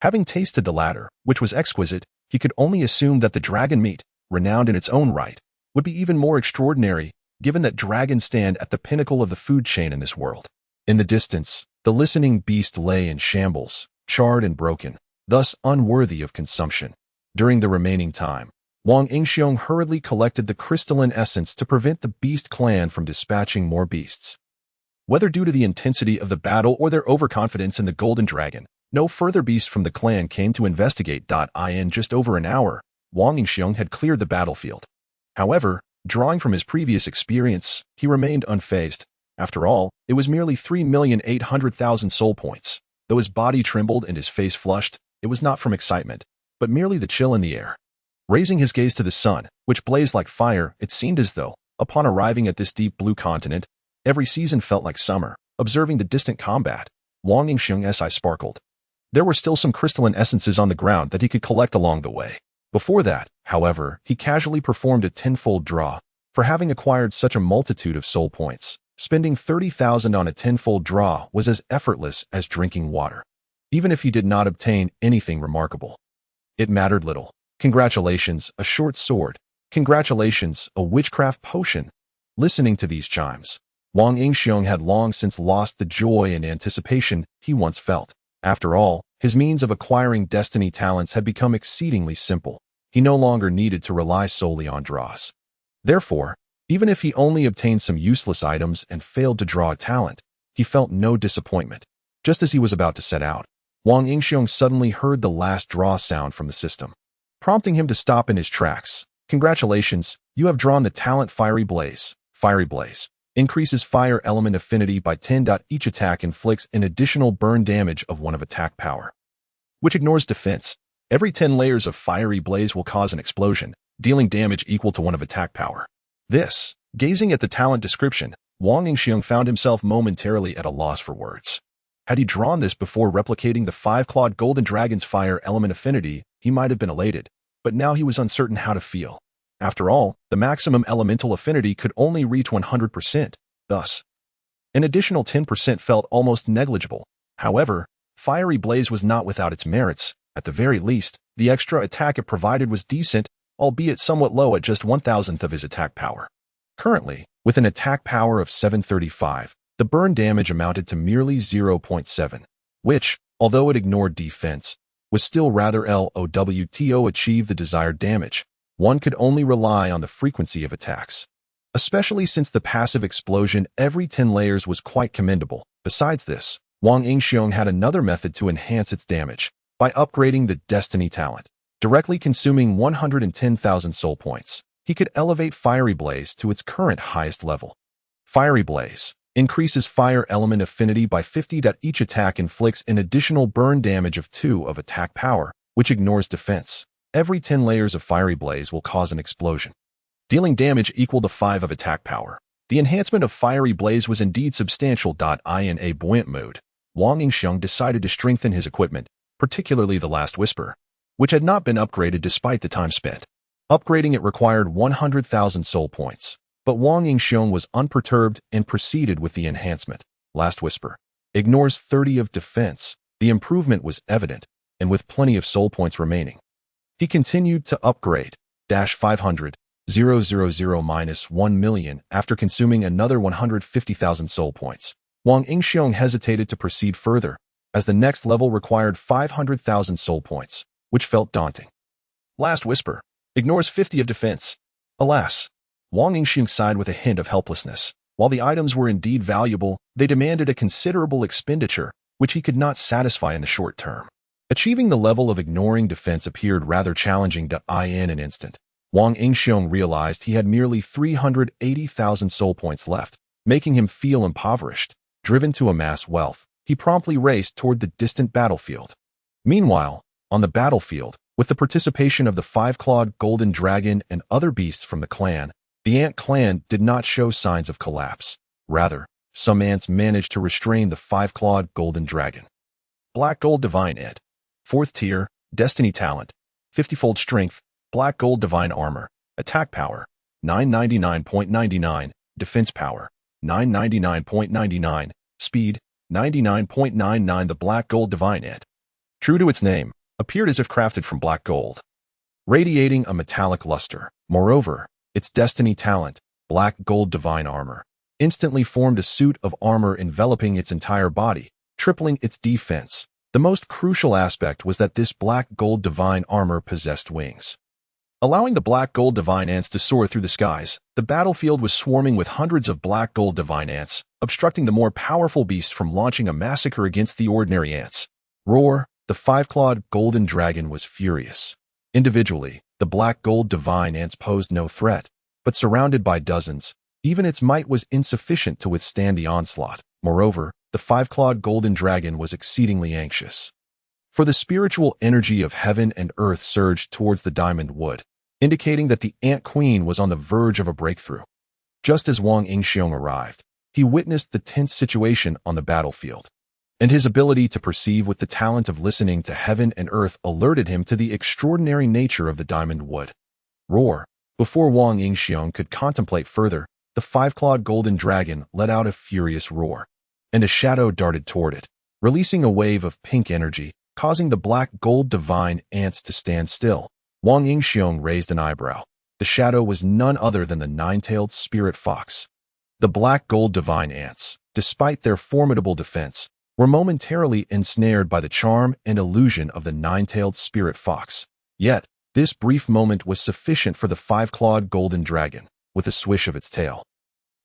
Having tasted the latter, which was exquisite, he could only assume that the dragon meat, renowned in its own right, would be even more extraordinary, given that dragons stand at the pinnacle of the food chain in this world. In the distance, the listening beast lay in shambles, charred and broken, thus unworthy of consumption. During the remaining time, Wang Yingxiong hurriedly collected the crystalline essence to prevent the beast clan from dispatching more beasts. Whether due to the intensity of the battle or their overconfidence in the golden dragon, no further beasts from the clan came to investigate. In just over an hour, Wang Yingxiong had cleared the battlefield. However, drawing from his previous experience, he remained unfazed. After all, it was merely 3,800,000 soul points. Though his body trembled and his face flushed, it was not from excitement, but merely the chill in the air. Raising his gaze to the sun, which blazed like fire, it seemed as though, upon arriving at this deep blue continent, every season felt like summer. Observing the distant combat, Wang Yingxiong's eyes sparkled. There were still some crystalline essences on the ground that he could collect along the way. Before that, however, he casually performed a tenfold draw. For having acquired such a multitude of soul points, spending 30,000 on a tenfold draw was as effortless as drinking water. Even if he did not obtain anything remarkable, it mattered little. Congratulations, a short sword. Congratulations, a witchcraft potion. Listening to these chimes, Wang Yingxiong had long since lost the joy and anticipation he once felt. After all, his means of acquiring destiny talents had become exceedingly simple. He no longer needed to rely solely on draws. Therefore, even if he only obtained some useless items and failed to draw a talent, he felt no disappointment. Just as he was about to set out, Wang Yingxiong suddenly heard the last draw sound from the system, prompting him to stop in his tracks. Congratulations, you have drawn the talent Fiery Blaze. Fiery Blaze increases fire element affinity by 10. Each attack inflicts an additional burn damage of 1 of attack power, which ignores defense. Every 10 layers of Fiery Blaze will cause an explosion, dealing damage equal to 1 of attack power. Gazing at the talent description, Wang Yingxiong found himself momentarily at a loss for words. Had he drawn this before replicating the 5-clawed golden dragon's fire element affinity, he might have been elated, but now he was uncertain how to feel. After all, the maximum elemental affinity could only reach 100%. Thus, An additional 10% felt almost negligible. However, Fiery Blaze was not without its merits. At the very least, the extra attack it provided was decent, albeit somewhat low at just 1,000th of his attack power. Currently, with an attack power of 735, the burn damage amounted to merely 0.7, which, although it ignored defense, was still rather low to achieve the desired damage. One could only rely on the frequency of attacks. Especially since the passive explosion every 10 layers was quite commendable. Besides this, Wang Yingxiong had another method to enhance its damage, by upgrading the Destiny talent. Directly consuming 110,000 soul points, he could elevate Fiery Blaze to its current highest level. Fiery Blaze increases fire element affinity by 50. Each attack inflicts an additional burn damage of 2 of attack power, which ignores defense. Every 10 layers of Fiery Blaze will cause an explosion, dealing damage equal to 5 of attack power. The enhancement of Fiery Blaze was indeed substantial. In a buoyant mood, Wang Yingxiong decided to strengthen his equipment, particularly the Last Whisper, which had not been upgraded despite the time spent. Upgrading it required 100,000 soul points, but Wang Yingxiong was unperturbed and proceeded with the enhancement. Last Whisper ignores 30 of defense. The improvement was evident, and with plenty of soul points remaining, he continued to upgrade. 500,000 -1 million after consuming another 150,000 soul points. Wang Yingxiong hesitated to proceed further, as the next level required 500,000 soul points, which felt daunting. Last Whisper ignores 50 of defense. Alas, Wang Yingxiong sighed with a hint of helplessness. While the items were indeed valuable, they demanded a considerable expenditure, which he could not satisfy in the short term. Achieving the level of ignoring defense appeared rather challenging. In an instant, Wang Yingxiong realized he had merely 380,000 soul points left, making him feel impoverished. Driven to amass wealth, he promptly raced toward the distant battlefield. Meanwhile, on the battlefield, with the participation of the five-clawed golden dragon and other beasts from the clan, the ant clan did not show signs of collapse. Rather, some ants managed to restrain the five-clawed golden dragon. Black Gold Divine Ant. 4th tier, Destiny Talent. 50-fold Strength, Black Gold Divine Armor. Attack Power, 999.99. Defense Power, 999.99. Speed, 99.99. The Black Gold Divine Ant, true to its name, appeared as if crafted from black gold, radiating a metallic luster. Moreover, its Destiny Talent, Black Gold Divine Armor, instantly formed a suit of armor enveloping its entire body, tripling its defense. The most crucial aspect was that this Black Gold Divine Armor possessed wings, allowing the Black Gold Divine Ants to soar through the skies. The battlefield was swarming with hundreds of Black Gold Divine Ants, obstructing the more powerful beasts from launching a massacre against the ordinary ants. Roar, the five-clawed golden dragon, was furious. Individually, the Black Gold Divine Ants posed no threat, but surrounded by dozens, even its might was insufficient to withstand the onslaught. Moreover, the five-clawed golden dragon was exceedingly anxious, for the spiritual energy of heaven and earth surged towards the diamond wood, indicating that the Ant Queen was on the verge of a breakthrough. Just as Wang Yingxiong arrived, he witnessed the tense situation on the battlefield, and his ability to perceive with the talent of listening to heaven and earth alerted him to the extraordinary nature of the diamond wood. Roar. Before Wang Yingxiong could contemplate further, the five-clawed golden dragon let out a furious roar, and a shadow darted toward it, releasing a wave of pink energy, causing the Black Gold Divine Ants to stand still. Wang Yingxiong raised an eyebrow. The shadow was none other than the nine-tailed spirit fox. The Black Gold Divine Ants, despite their formidable defense, were momentarily ensnared by the charm and illusion of the nine-tailed spirit fox. Yet, this brief moment was sufficient for the five-clawed golden dragon, with a swish of its tail.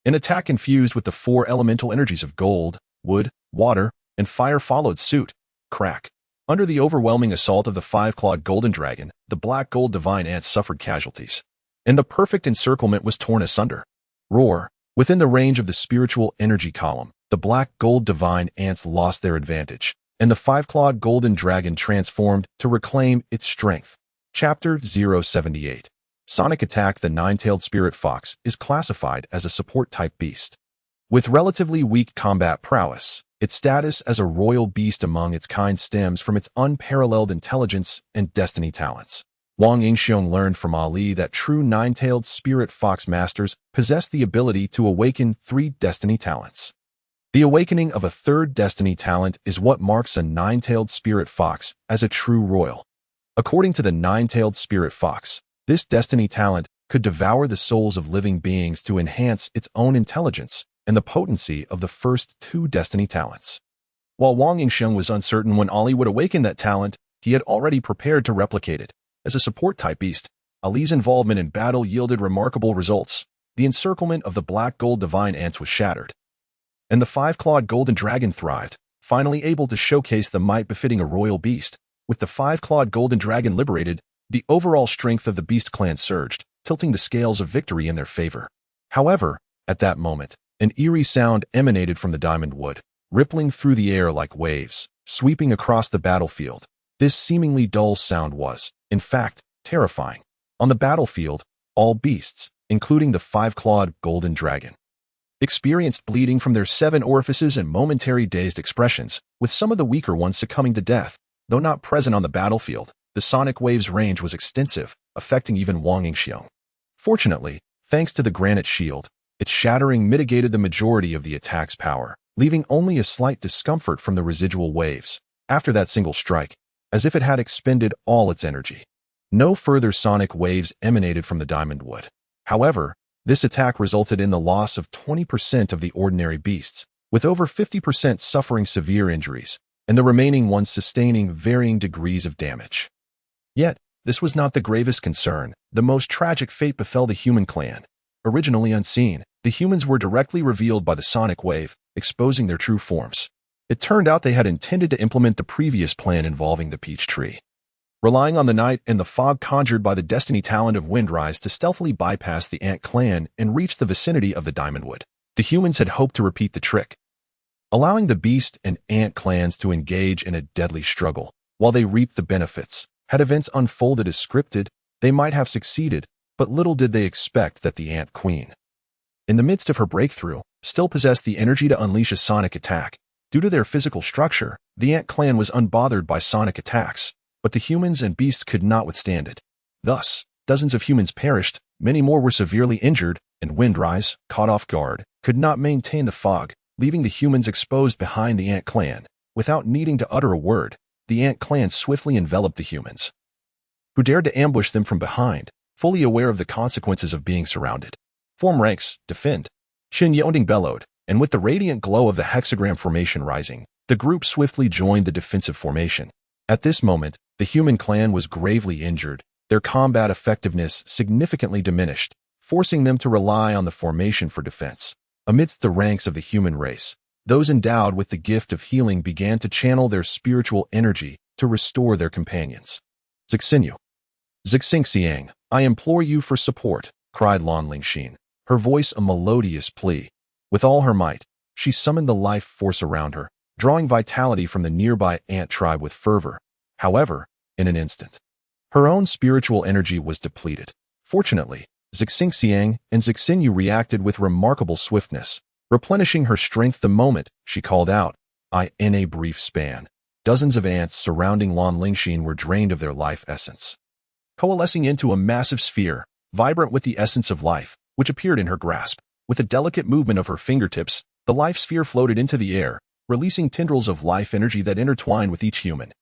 An attack infused with the four elemental energies of gold, wood, water, and fire followed suit. Crack. Under the overwhelming assault of the five-clawed golden dragon, the Black Gold Divine Ants suffered casualties, and the perfect encirclement was torn asunder. Roar. Within the range of the spiritual energy column, the Black Gold Divine Ants lost their advantage, and the five-clawed golden dragon transformed to reclaim its strength. Chapter 078. Sonic Attack. The nine-tailed spirit fox is classified as a support-type beast, with relatively weak combat prowess. Its status as a royal beast among its kind stems from its unparalleled intelligence and destiny talents. Wang Yingxiong learned from Ali that true nine-tailed spirit fox masters possess the ability to awaken 3 destiny talents. The awakening of a third destiny talent is what marks a nine-tailed spirit fox as a true royal. According to the nine-tailed spirit fox, this destiny talent could devour the souls of living beings to enhance its own intelligence and the potency of the first two destiny talents. While Wang Yingxiang was uncertain when Ali would awaken that talent, he had already prepared to replicate it. As a support-type beast, Ali's involvement in battle yielded remarkable results. The encirclement of the black-gold divine ants was shattered, and the five-clawed golden dragon thrived, finally able to showcase the might befitting a royal beast. With the five-clawed golden dragon liberated, the overall strength of the beast clan surged, tilting the scales of victory in their favor. However, at that moment, an eerie sound emanated from the diamond wood, rippling through the air like waves, sweeping across the battlefield. This seemingly dull sound was, in fact, terrifying. On the battlefield, all beasts, including the five-clawed golden dragon, experienced bleeding from their 7 orifices and momentary dazed expressions, with some of the weaker ones succumbing to death. Though not present on the battlefield, the sonic wave's range was extensive, affecting even Wang Yingxiang. Fortunately, thanks to the granite shield, its shattering mitigated the majority of the attack's power, leaving only a slight discomfort from the residual waves. After that single strike, as if it had expended all its energy, no further sonic waves emanated from the diamond wood. However, this attack resulted in the loss of 20% of the ordinary beasts, with over 50% suffering severe injuries, and the remaining ones sustaining varying degrees of damage. Yet, this was not the gravest concern. The most tragic fate befell the human clan. Originally unseen, the humans were directly revealed by the sonic wave, exposing their true forms. It turned out they had intended to implement the previous plan involving the peach tree, relying on the night and the fog conjured by the destiny talent of Windrise to stealthily bypass the ant clan and reach the vicinity of the diamondwood. The humans had hoped to repeat the trick, allowing the beast and ant clans to engage in a deadly struggle, while they reaped the benefits. Had events unfolded as scripted, they might have succeeded, but little did they expect that the ant queen, in the midst of her breakthrough, still possessed the energy to unleash a sonic attack. Due to their physical structure, the ant clan was unbothered by sonic attacks, but the humans and beasts could not withstand it. Thus, dozens of humans perished, many more were severely injured, and Windrise, caught off guard, could not maintain the fog, leaving the humans exposed behind the ant clan. Without needing to utter a word, the ant clan swiftly enveloped the humans, who dared to ambush them from behind, fully aware of the consequences of being surrounded. Form ranks, defend. Shin Yonding bellowed, and with the radiant glow of the hexagram formation rising, the group swiftly joined the defensive formation. At this moment, the human clan was gravely injured, their combat effectiveness significantly diminished, forcing them to rely on the formation for defense. Amidst the ranks of the human race, those endowed with the gift of healing began to channel their spiritual energy to restore their companions. Zixinyu. Zixingxiang, I implore you for support, cried Lan Lingxin, her voice a melodious plea. With all her might, she summoned the life force around her, drawing vitality from the nearby ant tribe with fervor. However, in an instant, her own spiritual energy was depleted. Fortunately, Zixingxiang and Zixinyu reacted with remarkable swiftness, replenishing her strength the moment she called out. In a brief span, dozens of ants surrounding Lan Lingxin were drained of their life essence, coalescing into a massive sphere, vibrant with the essence of life, which appeared in her grasp. With a delicate movement of her fingertips, the life sphere floated into the air, releasing tendrils of life energy that intertwined with each human,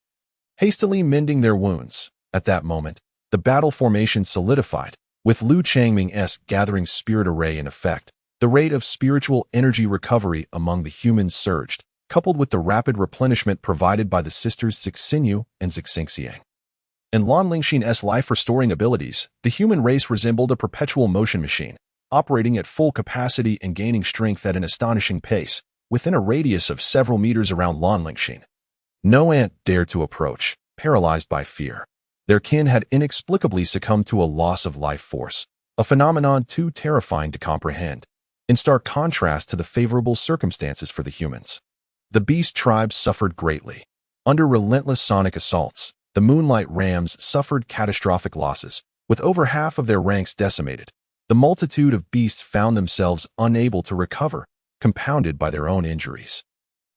hastily mending their wounds. At that moment, the battle formation solidified, with Lu Changming's gathering spirit array in effect. The rate of spiritual energy recovery among the humans surged, coupled with the rapid replenishment provided by the sisters Zixinyu and Zixingxiang. In Lan Lingxin's life-restoring abilities, the human race resembled a perpetual motion machine, operating at full capacity and gaining strength at an astonishing pace, within a radius of several meters around Lan Lingxin. No ant dared to approach, paralyzed by fear. Their kin had inexplicably succumbed to a loss of life force, a phenomenon too terrifying to comprehend, in stark contrast to the favorable circumstances for the humans. The beast tribes suffered greatly. Under relentless sonic assaults, the Moonlight Rams suffered catastrophic losses, with over half of their ranks decimated. The multitude of beasts found themselves unable to recover, compounded by their own injuries.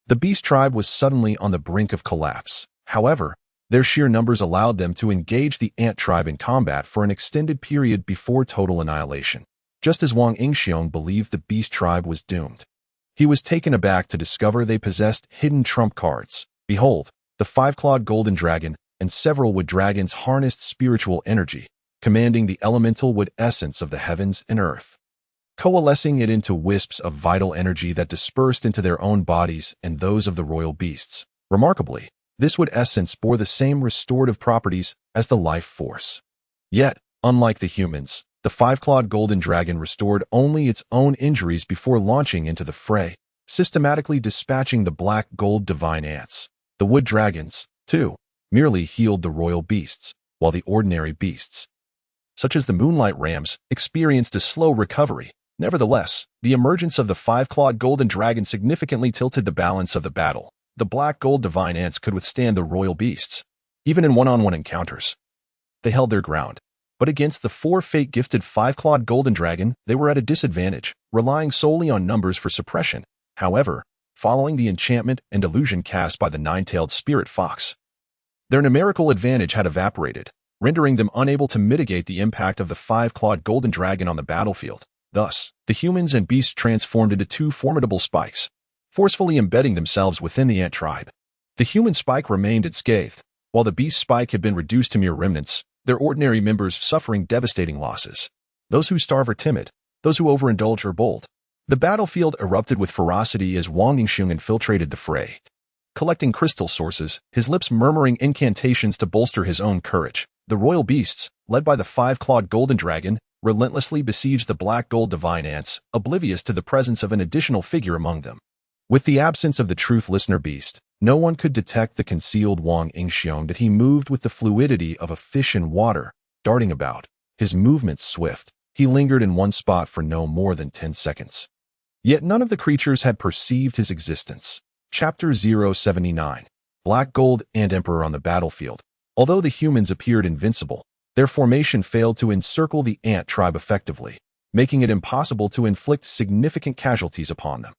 The beast tribe was suddenly on the brink of collapse. However, their sheer numbers allowed them to engage the ant tribe in combat for an extended period before total annihilation, just as Wang Yingxiang believed the beast tribe was doomed. He was taken aback to discover they possessed hidden trump cards. Behold, the five-clawed golden dragon and several wood dragons harnessed spiritual energy, commanding the elemental wood essence of the heavens and earth, coalescing it into wisps of vital energy that dispersed into their own bodies and those of the royal beasts. Remarkably, this wood essence bore the same restorative properties as the life force. Yet, unlike the humans, the five-clawed golden dragon restored only its own injuries before launching into the fray, systematically dispatching the black gold divine ants. The wood dragons, too, merely healed the royal beasts, while the ordinary beasts, such as the moonlight rams, experienced a slow recovery. Nevertheless, the emergence of the five-clawed golden dragon significantly tilted the balance of the battle. The black gold divine ants could withstand the royal beasts, even in one-on-one encounters. They held their ground. But against the four fate-gifted five-clawed golden dragon, they were at a disadvantage, relying solely on numbers for suppression. However, following the enchantment and illusion cast by the nine-tailed spirit fox, their numerical advantage had evaporated, rendering them unable to mitigate the impact of the five-clawed golden dragon on the battlefield. Thus, the humans and beasts transformed into two formidable spikes, forcefully embedding themselves within the ant tribe. The human spike remained unscathed, while the beast spike had been reduced to mere remnants, their ordinary members suffering devastating losses. Those who starve are timid, those who overindulge are bold. The battlefield erupted with ferocity as Wang Yingxiong infiltrated the fray, collecting crystal sources, his lips murmuring incantations to bolster his own courage. The royal beasts, led by the five-clawed golden dragon, relentlessly besieged the black gold divine ants, oblivious to the presence of an additional figure among them. With the absence of the truth listener beast, no one could detect the concealed Wang Yingxiong that he moved with the fluidity of a fish in water, darting about, his movements swift. He lingered in one spot for no more than 10 seconds. Yet none of the creatures had perceived his existence. Chapter 079. Black Gold and Emperor on the battlefield. Although the humans appeared invincible, their formation failed to encircle the ant tribe effectively, making it impossible to inflict significant casualties upon them.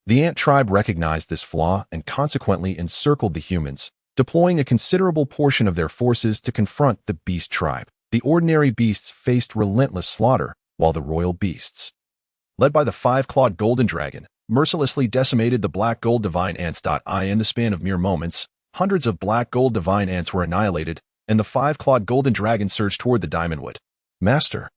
The ant tribe recognized this flaw and consequently encircled the humans, deploying a considerable portion of their forces to confront the beast tribe. The ordinary beasts faced relentless slaughter, while the royal beasts, led by the five-clawed golden dragon, mercilessly decimated the black gold divine ants. In the span of mere moments, hundreds of black gold divine ants were annihilated, and the five-clawed golden dragon surged toward the diamond wood. Master,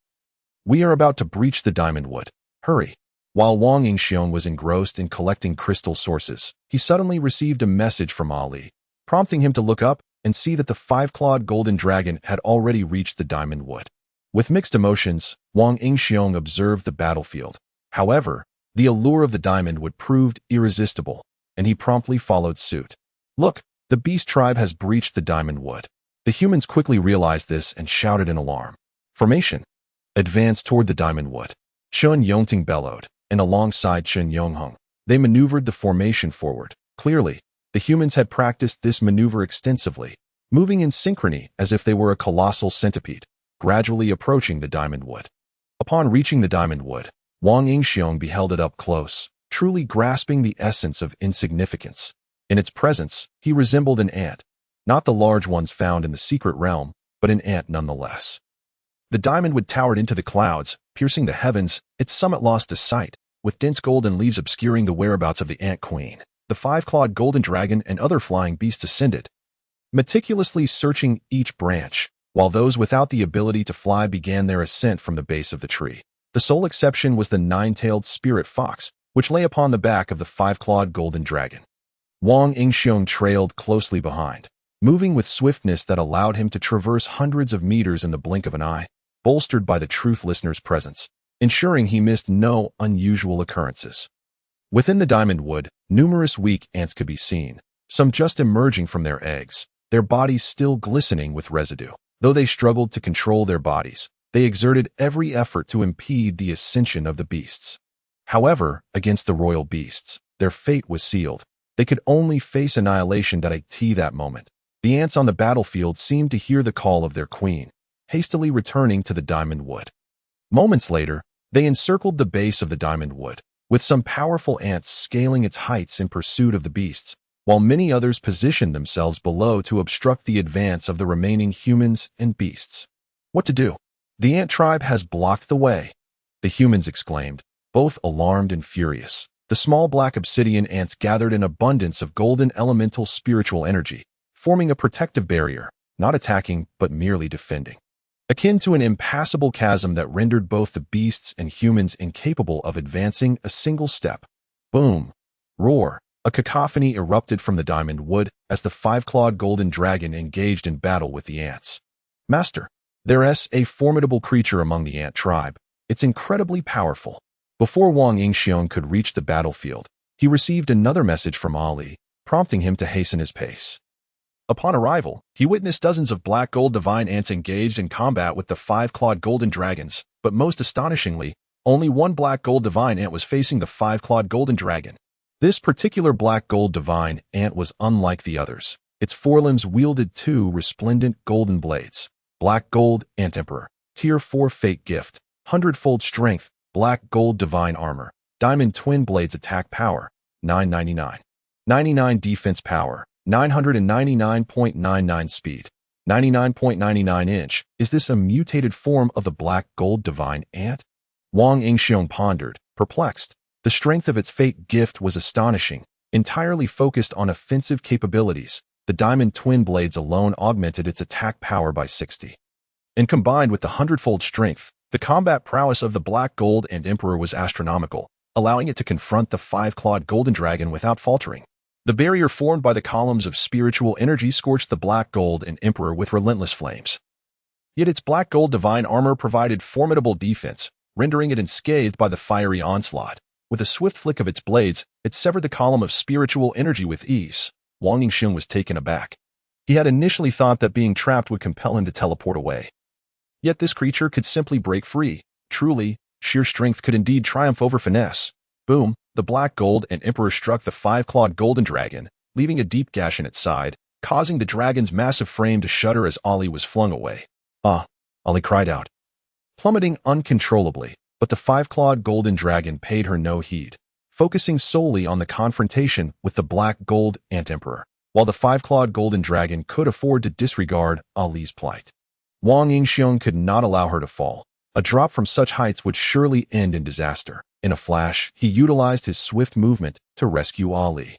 we are about to breach the diamond wood. Hurry. While Wang Yingxiong was engrossed in collecting crystal sources, he suddenly received a message from Ali, prompting him to look up and see that the five-clawed golden dragon had already reached the diamond wood. With mixed emotions, Wang Yingxiong observed the battlefield. However, the allure of the diamond wood proved irresistible, and he promptly followed suit. Look, the beast tribe has breached the diamond wood. The humans quickly realized this and shouted in alarm. Formation. Advance toward the diamond wood. Chun Yongting bellowed, and alongside Chun Yongheng, they maneuvered the formation forward. Clearly, the humans had practiced this maneuver extensively, moving in synchrony as if they were a colossal centipede, gradually approaching the diamond wood. Upon reaching the diamond wood, Wang Yingxiong beheld it up close, truly grasping the essence of insignificance. In its presence, he resembled an ant, not the large ones found in the secret realm, but an ant nonetheless. The diamond wood towered into the clouds, piercing the heavens, its summit lost to sight, with dense golden leaves obscuring the whereabouts of the ant queen. The five-clawed golden dragon and other flying beasts ascended, meticulously searching each branch, while those without the ability to fly began their ascent from the base of the tree. The sole exception was the nine-tailed spirit fox, which lay upon the back of the five-clawed golden dragon. Wang Yingxiong trailed closely behind, moving with swiftness that allowed him to traverse hundreds of meters in the blink of an eye, bolstered by the truth listener's presence, ensuring he missed no unusual occurrences. Within the diamond wood, numerous weak ants could be seen, some just emerging from their eggs, their bodies still glistening with residue. Though they struggled to control their bodies, they exerted every effort to impede the ascension of the beasts. However, against the royal beasts, their fate was sealed. They could only face annihilation at that moment. The ants on the battlefield seemed to hear the call of their queen, hastily returning to the diamond wood. Moments later, they encircled the base of the diamond wood, with some powerful ants scaling its heights in pursuit of the beasts, while many others positioned themselves below to obstruct the advance of the remaining humans and beasts. What to do? The ant tribe has blocked the way, the humans exclaimed, both alarmed and furious. The small black obsidian ants gathered an abundance of golden elemental spiritual energy, forming a protective barrier, not attacking but merely defending. Akin to an impassable chasm that rendered both the beasts and humans incapable of advancing a single step. Boom! Roar! A cacophony erupted from the diamond wood as the five-clawed golden dragon engaged in battle with the ants. Master, there's a formidable creature among the ant tribe. It's incredibly powerful. Before Wang Yingxiong could reach the battlefield, he received another message from Ali, prompting him to hasten his pace. Upon arrival, he witnessed dozens of black gold divine ants engaged in combat with the five-clawed golden dragons, but most astonishingly, only one black gold divine ant was facing the five-clawed golden dragon. This particular black gold divine ant was unlike the others. Its forelimbs wielded two resplendent golden blades. Black gold ant emperor, tier 4 fate gift, 100-fold strength, black gold divine armor, diamond twin blades attack power, 999. 99 defense power, 999.99 speed, 99.99 inch. Is this a mutated form of the black gold divine ant? Wang Yingxiong pondered, perplexed. The strength of its fate gift was astonishing, entirely focused on offensive capabilities. The diamond twin blades alone augmented its attack power by 60. And combined with the 100-fold strength, the combat prowess of the black gold and emperor was astronomical, allowing it to confront the five-clawed golden dragon without faltering. The barrier formed by the columns of spiritual energy scorched the black gold and emperor with relentless flames. Yet its black gold divine armor provided formidable defense, rendering it unscathed by the fiery onslaught. With a swift flick of its blades, it severed the column of spiritual energy with ease. Wang Yingxiong was taken aback. He had initially thought that being trapped would compel him to teleport away. Yet this creature could simply break free. Truly, sheer strength could indeed triumph over finesse. Boom! The black gold and emperor struck the five-clawed golden dragon, leaving a deep gash in its side, causing the dragon's massive frame to shudder as Ali was flung away. Ah! Ali cried out, plummeting uncontrollably. But the five-clawed golden dragon paid her no heed, focusing solely on the confrontation with the black gold ant emperor, while the five-clawed golden dragon could afford to disregard Ali's plight. Wang Yingxiong could not allow her to fall. A drop from such heights would surely end in disaster. In a flash, he utilized his swift movement to rescue Ali.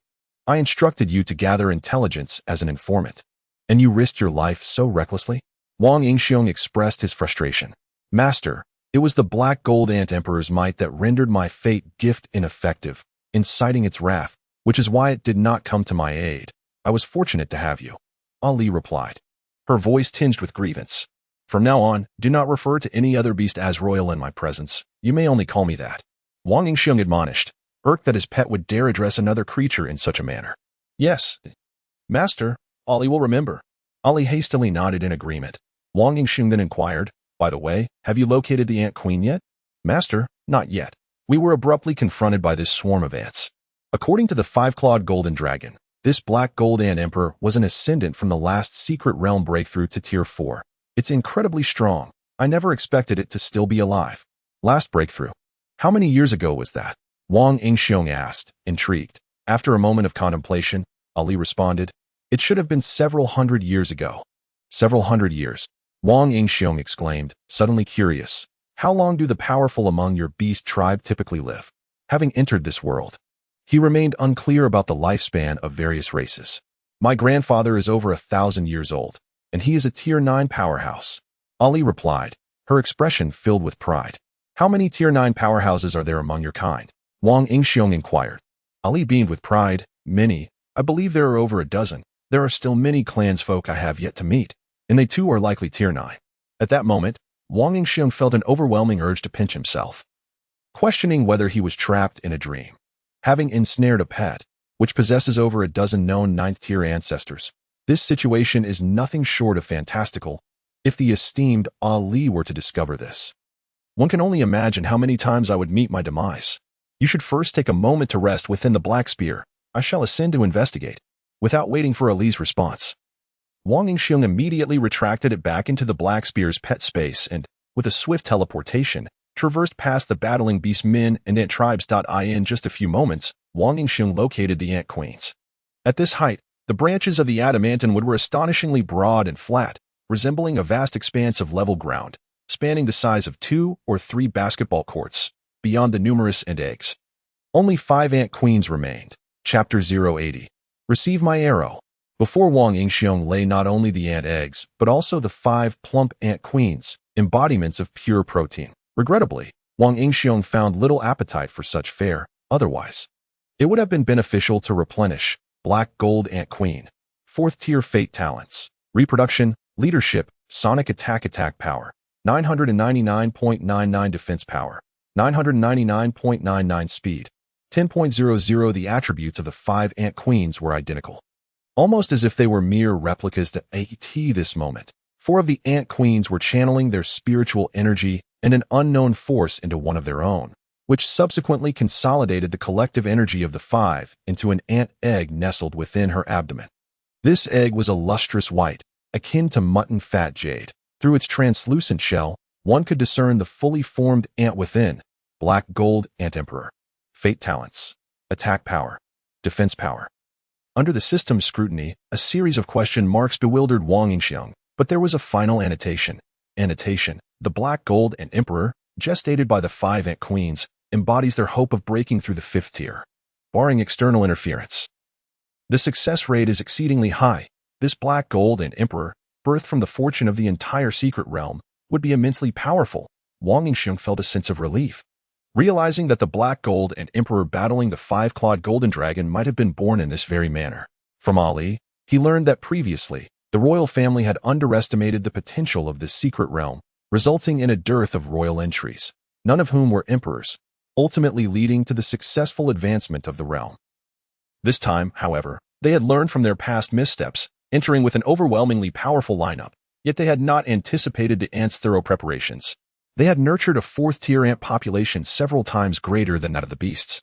I instructed you to gather intelligence as an informant, and you risked your life so recklessly? Wang Yingxiong expressed his frustration. Master, it was the black gold ant emperor's might that rendered my fate gift ineffective, inciting its wrath, which is why it did not come to my aid. I was fortunate to have you. Ali replied, her voice tinged with grievance. From now on, do not refer to any other beast as royal in my presence. You may only call me that. Wang Yingxiong admonished, irked that his pet would dare address another creature in such a manner. Yes, Master, Ali will remember. Ali hastily nodded in agreement. Wang Yingxiong then inquired, by the way, have you located the ant queen yet? Master, not yet. We were abruptly confronted by this swarm of ants. According to the five-clawed golden dragon, this black gold ant emperor was an ascendant from the last secret realm breakthrough to tier 4. It's incredibly strong. I never expected it to still be alive. Last breakthrough. How many years ago was that? Wang Yingxiong asked, intrigued. After a moment of contemplation, Ali responded, it should have been several hundred years ago. Several hundred years. Wang Yingxiong exclaimed, suddenly curious. How long do the powerful among your beast tribe typically live? Having entered this world, he remained unclear about the lifespan of various races. My grandfather is over 1,000 years old, and he is a tier 9 powerhouse. Ali replied, her expression filled with pride. How many tier 9 powerhouses are there among your kind? Wang Yingxiong inquired. Ali beamed with pride. Many. I believe there are over a dozen. There are still many clansfolk I have yet to meet, and they too are likely tier 9. At that moment, Wang Yingxiong felt an overwhelming urge to pinch himself, questioning whether he was trapped in a dream. Having ensnared a pet, which possesses over a dozen known 9th-tier ancestors, this situation is nothing short of fantastical. If the esteemed Ali were to discover this, one can only imagine how many times I would meet my demise. You should first take a moment to rest within the Black Spear. I shall ascend to investigate. Without waiting for Ali's response, Wang Yingxiong immediately retracted it back into the Black Spear's pet space and, with a swift teleportation, traversed past the battling beast men and ant tribes. In just a few moments, Wang Yingxiong located the ant queens. At this height, the branches of the adamantine wood were astonishingly broad and flat, resembling a vast expanse of level ground, spanning the size of 2 or 3 basketball courts, beyond the numerous ant eggs. Only 5 ant queens remained. Chapter 080. Receive my arrow. Before Wang Yingxiong lay not only the ant eggs, but also the 5 plump ant queens, embodiments of pure protein. Regrettably, Wang Yingxiong found little appetite for such fare. Otherwise, it would have been beneficial to replenish Black Gold Ant Queen. 4th tier fate talents. Reproduction, leadership, sonic attack power. 999.99 defense power. 999.99 speed. 10.00 The attributes of the 5 ant queens were identical. Almost as if they were mere replicas to AT this moment. 4 of the ant queens were channeling their spiritual energy and an unknown force into one of their own, which subsequently consolidated the collective energy of the 5 into an ant egg nestled within her abdomen. This egg was a lustrous white, akin to mutton fat jade. Through its translucent shell, one could discern the fully formed ant within. Black Gold Ant Emperor. Fate talents. Attack power. Defense power. Under the system's scrutiny, a series of question marks bewildered Wang Yingxiong, but there was a final annotation. Annotation. The Black Gold Ant Emperor, gestated by the 5 ant queens, embodies their hope of breaking through the 5th tier, barring external interference. The success rate is exceedingly high. This Black Gold Ant Emperor, birthed from the fortune of the entire secret realm, would be immensely powerful. Wang Yingxiong felt a sense of relief, realizing that the Black Gold Ant Emperor battling the 5-clawed golden dragon might have been born in this very manner. From Ali, he learned that previously, the royal family had underestimated the potential of this secret realm, resulting in a dearth of royal entries, none of whom were emperors, ultimately leading to the successful advancement of the realm. This time, however, they had learned from their past missteps, entering with an overwhelmingly powerful lineup, yet they had not anticipated the ants' thorough preparations. They had nurtured a 4th-tier ant population several times greater than that of the beasts.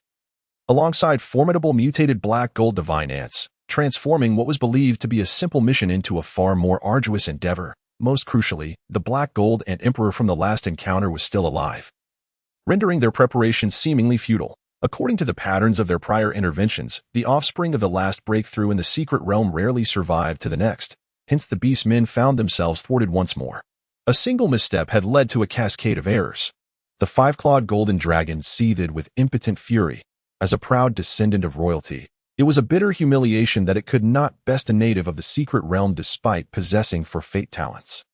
Alongside formidable mutated black gold divine ants, transforming what was believed to be a simple mission into a far more arduous endeavor. Most crucially, the Black Gold Ant Emperor from the last encounter was still alive, rendering their preparations seemingly futile. According to the patterns of their prior interventions, the offspring of the last breakthrough in the secret realm rarely survived to the next. Hence the beast men found themselves thwarted once more. A single misstep had led to a cascade of errors. The 5-clawed golden dragon seethed with impotent fury. As a proud descendant of royalty, it was a bitter humiliation that it could not best a native of the secret realm despite possessing for fate talents.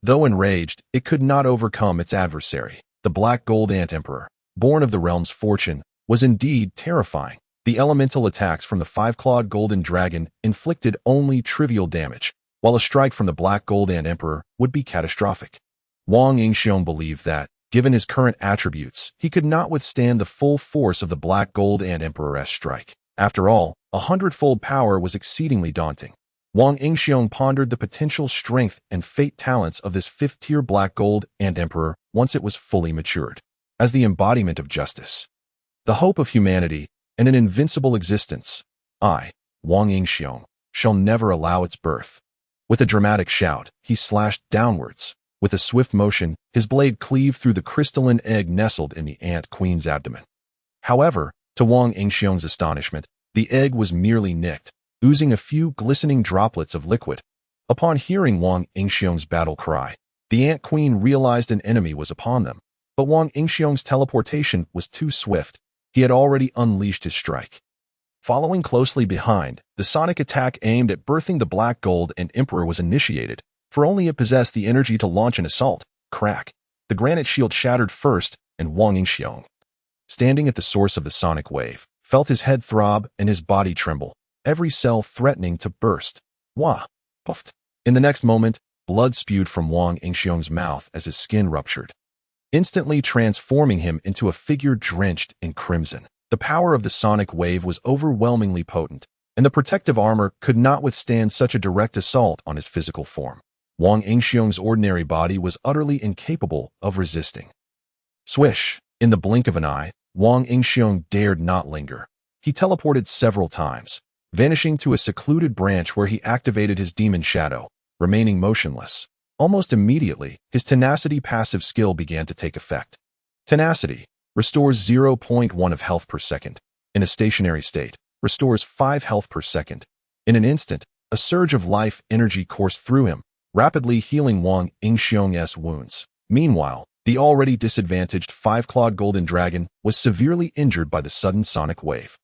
Though enraged, it could not overcome its adversary. The Black Gold Ant Emperor, born of the realm's fortune, was indeed terrifying. The elemental attacks from the 5-clawed golden dragon inflicted only trivial damage, while a strike from the Black Gold Ant Emperor would be catastrophic. Wang Yingxiong believed that, given his current attributes, he could not withstand the full force of the Black Gold Ant Emperor's strike. After all, 100-fold power was exceedingly daunting. Wang Yingxiong pondered the potential strength and fate talents of this 5th-tier Black Gold Ant Emperor once it was fully matured. As the embodiment of justice, the hope of humanity, and an invincible existence, I, Wang Yingxiong, shall never allow its birth. With a dramatic shout, he slashed downwards. With a swift motion, his blade cleaved through the crystalline egg nestled in the ant queen's abdomen. However, to Wang Yingxiong's astonishment, the egg was merely nicked, oozing a few glistening droplets of liquid. Upon hearing Wang Yingxiong's battle cry, the ant queen realized an enemy was upon them. But Wang Yingxiong's teleportation was too swift. He had already unleashed his strike. Following closely behind, the sonic attack aimed at birthing the Black Gold Ant Emperor was initiated, for only it possessed the energy to launch an assault. Crack! The granite shield shattered first, and Wang Yingxiong, standing at the source of the sonic wave, felt his head throb and his body tremble, every cell threatening to burst. Wah! Puffed! In the next moment, blood spewed from Wang Yingxiong's mouth as his skin ruptured, instantly transforming him into a figure drenched in crimson. The power of the sonic wave was overwhelmingly potent, and the protective armor could not withstand such a direct assault on his physical form. Wang Yingxiong's ordinary body was utterly incapable of resisting. Swish! In the blink of an eye, Wang Yingxiong dared not linger. He teleported several times, vanishing to a secluded branch where he activated his demon shadow, remaining motionless. Almost immediately, his tenacity passive skill began to take effect. Tenacity restores 0.1 of health per second. In a stationary state, restores 5 health per second. In an instant, a surge of life energy coursed through him, rapidly healing Wang Yingxiong's wounds. Meanwhile, The already disadvantaged five-clawed golden dragon was severely injured by the sudden sonic wave.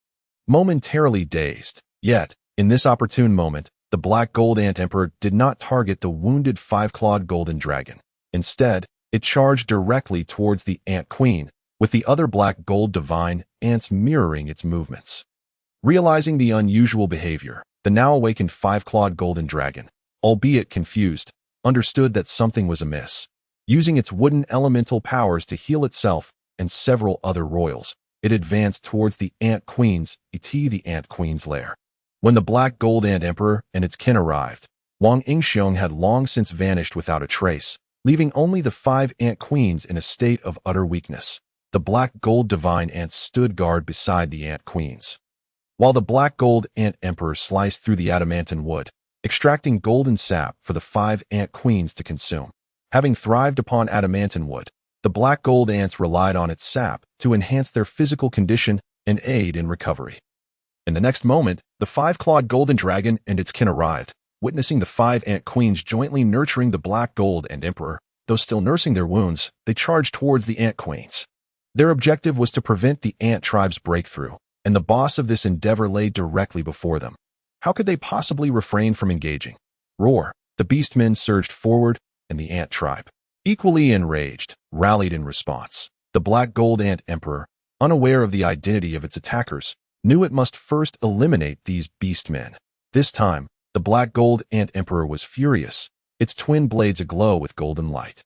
Momentarily dazed, yet, in this opportune moment, the black gold ant emperor did not target the wounded five-clawed golden dragon. Instead, it charged directly towards the ant queen, with the other black gold divine ants mirroring its movements. Realizing the unusual behavior, the now awakened five-clawed golden dragon, albeit confused, understood that something was amiss. Using its wooden elemental powers to heal itself and several other royals, it advanced towards the ant queen's lair. When the black gold ant emperor and its kin arrived, Wang Yingxiong had long since vanished without a trace, leaving only the 5 ant queens in a state of utter weakness. The black gold divine ants stood guard beside the ant queens, while the black gold ant emperor sliced through the adamantine wood, extracting golden sap for the 5 ant queens to consume. Having thrived upon adamantine wood, the black gold ants relied on its sap to enhance their physical condition and aid in recovery. In the next moment, the 5-clawed golden dragon and its kin arrived, witnessing the 5 ant queens jointly nurturing the black gold ant emperor. Though still nursing their wounds, they charged towards the ant queens. Their objective was to prevent the ant tribe's breakthrough, and the boss of this endeavor lay directly before them. How could they possibly refrain from engaging? Roar! The beastmen surged forward, and the ant tribe, equally enraged, rallied in response. The black gold ant emperor, unaware of the identity of its attackers, knew it must first eliminate these beastmen. This time, the black gold ant emperor was furious, its twin blades aglow with golden light.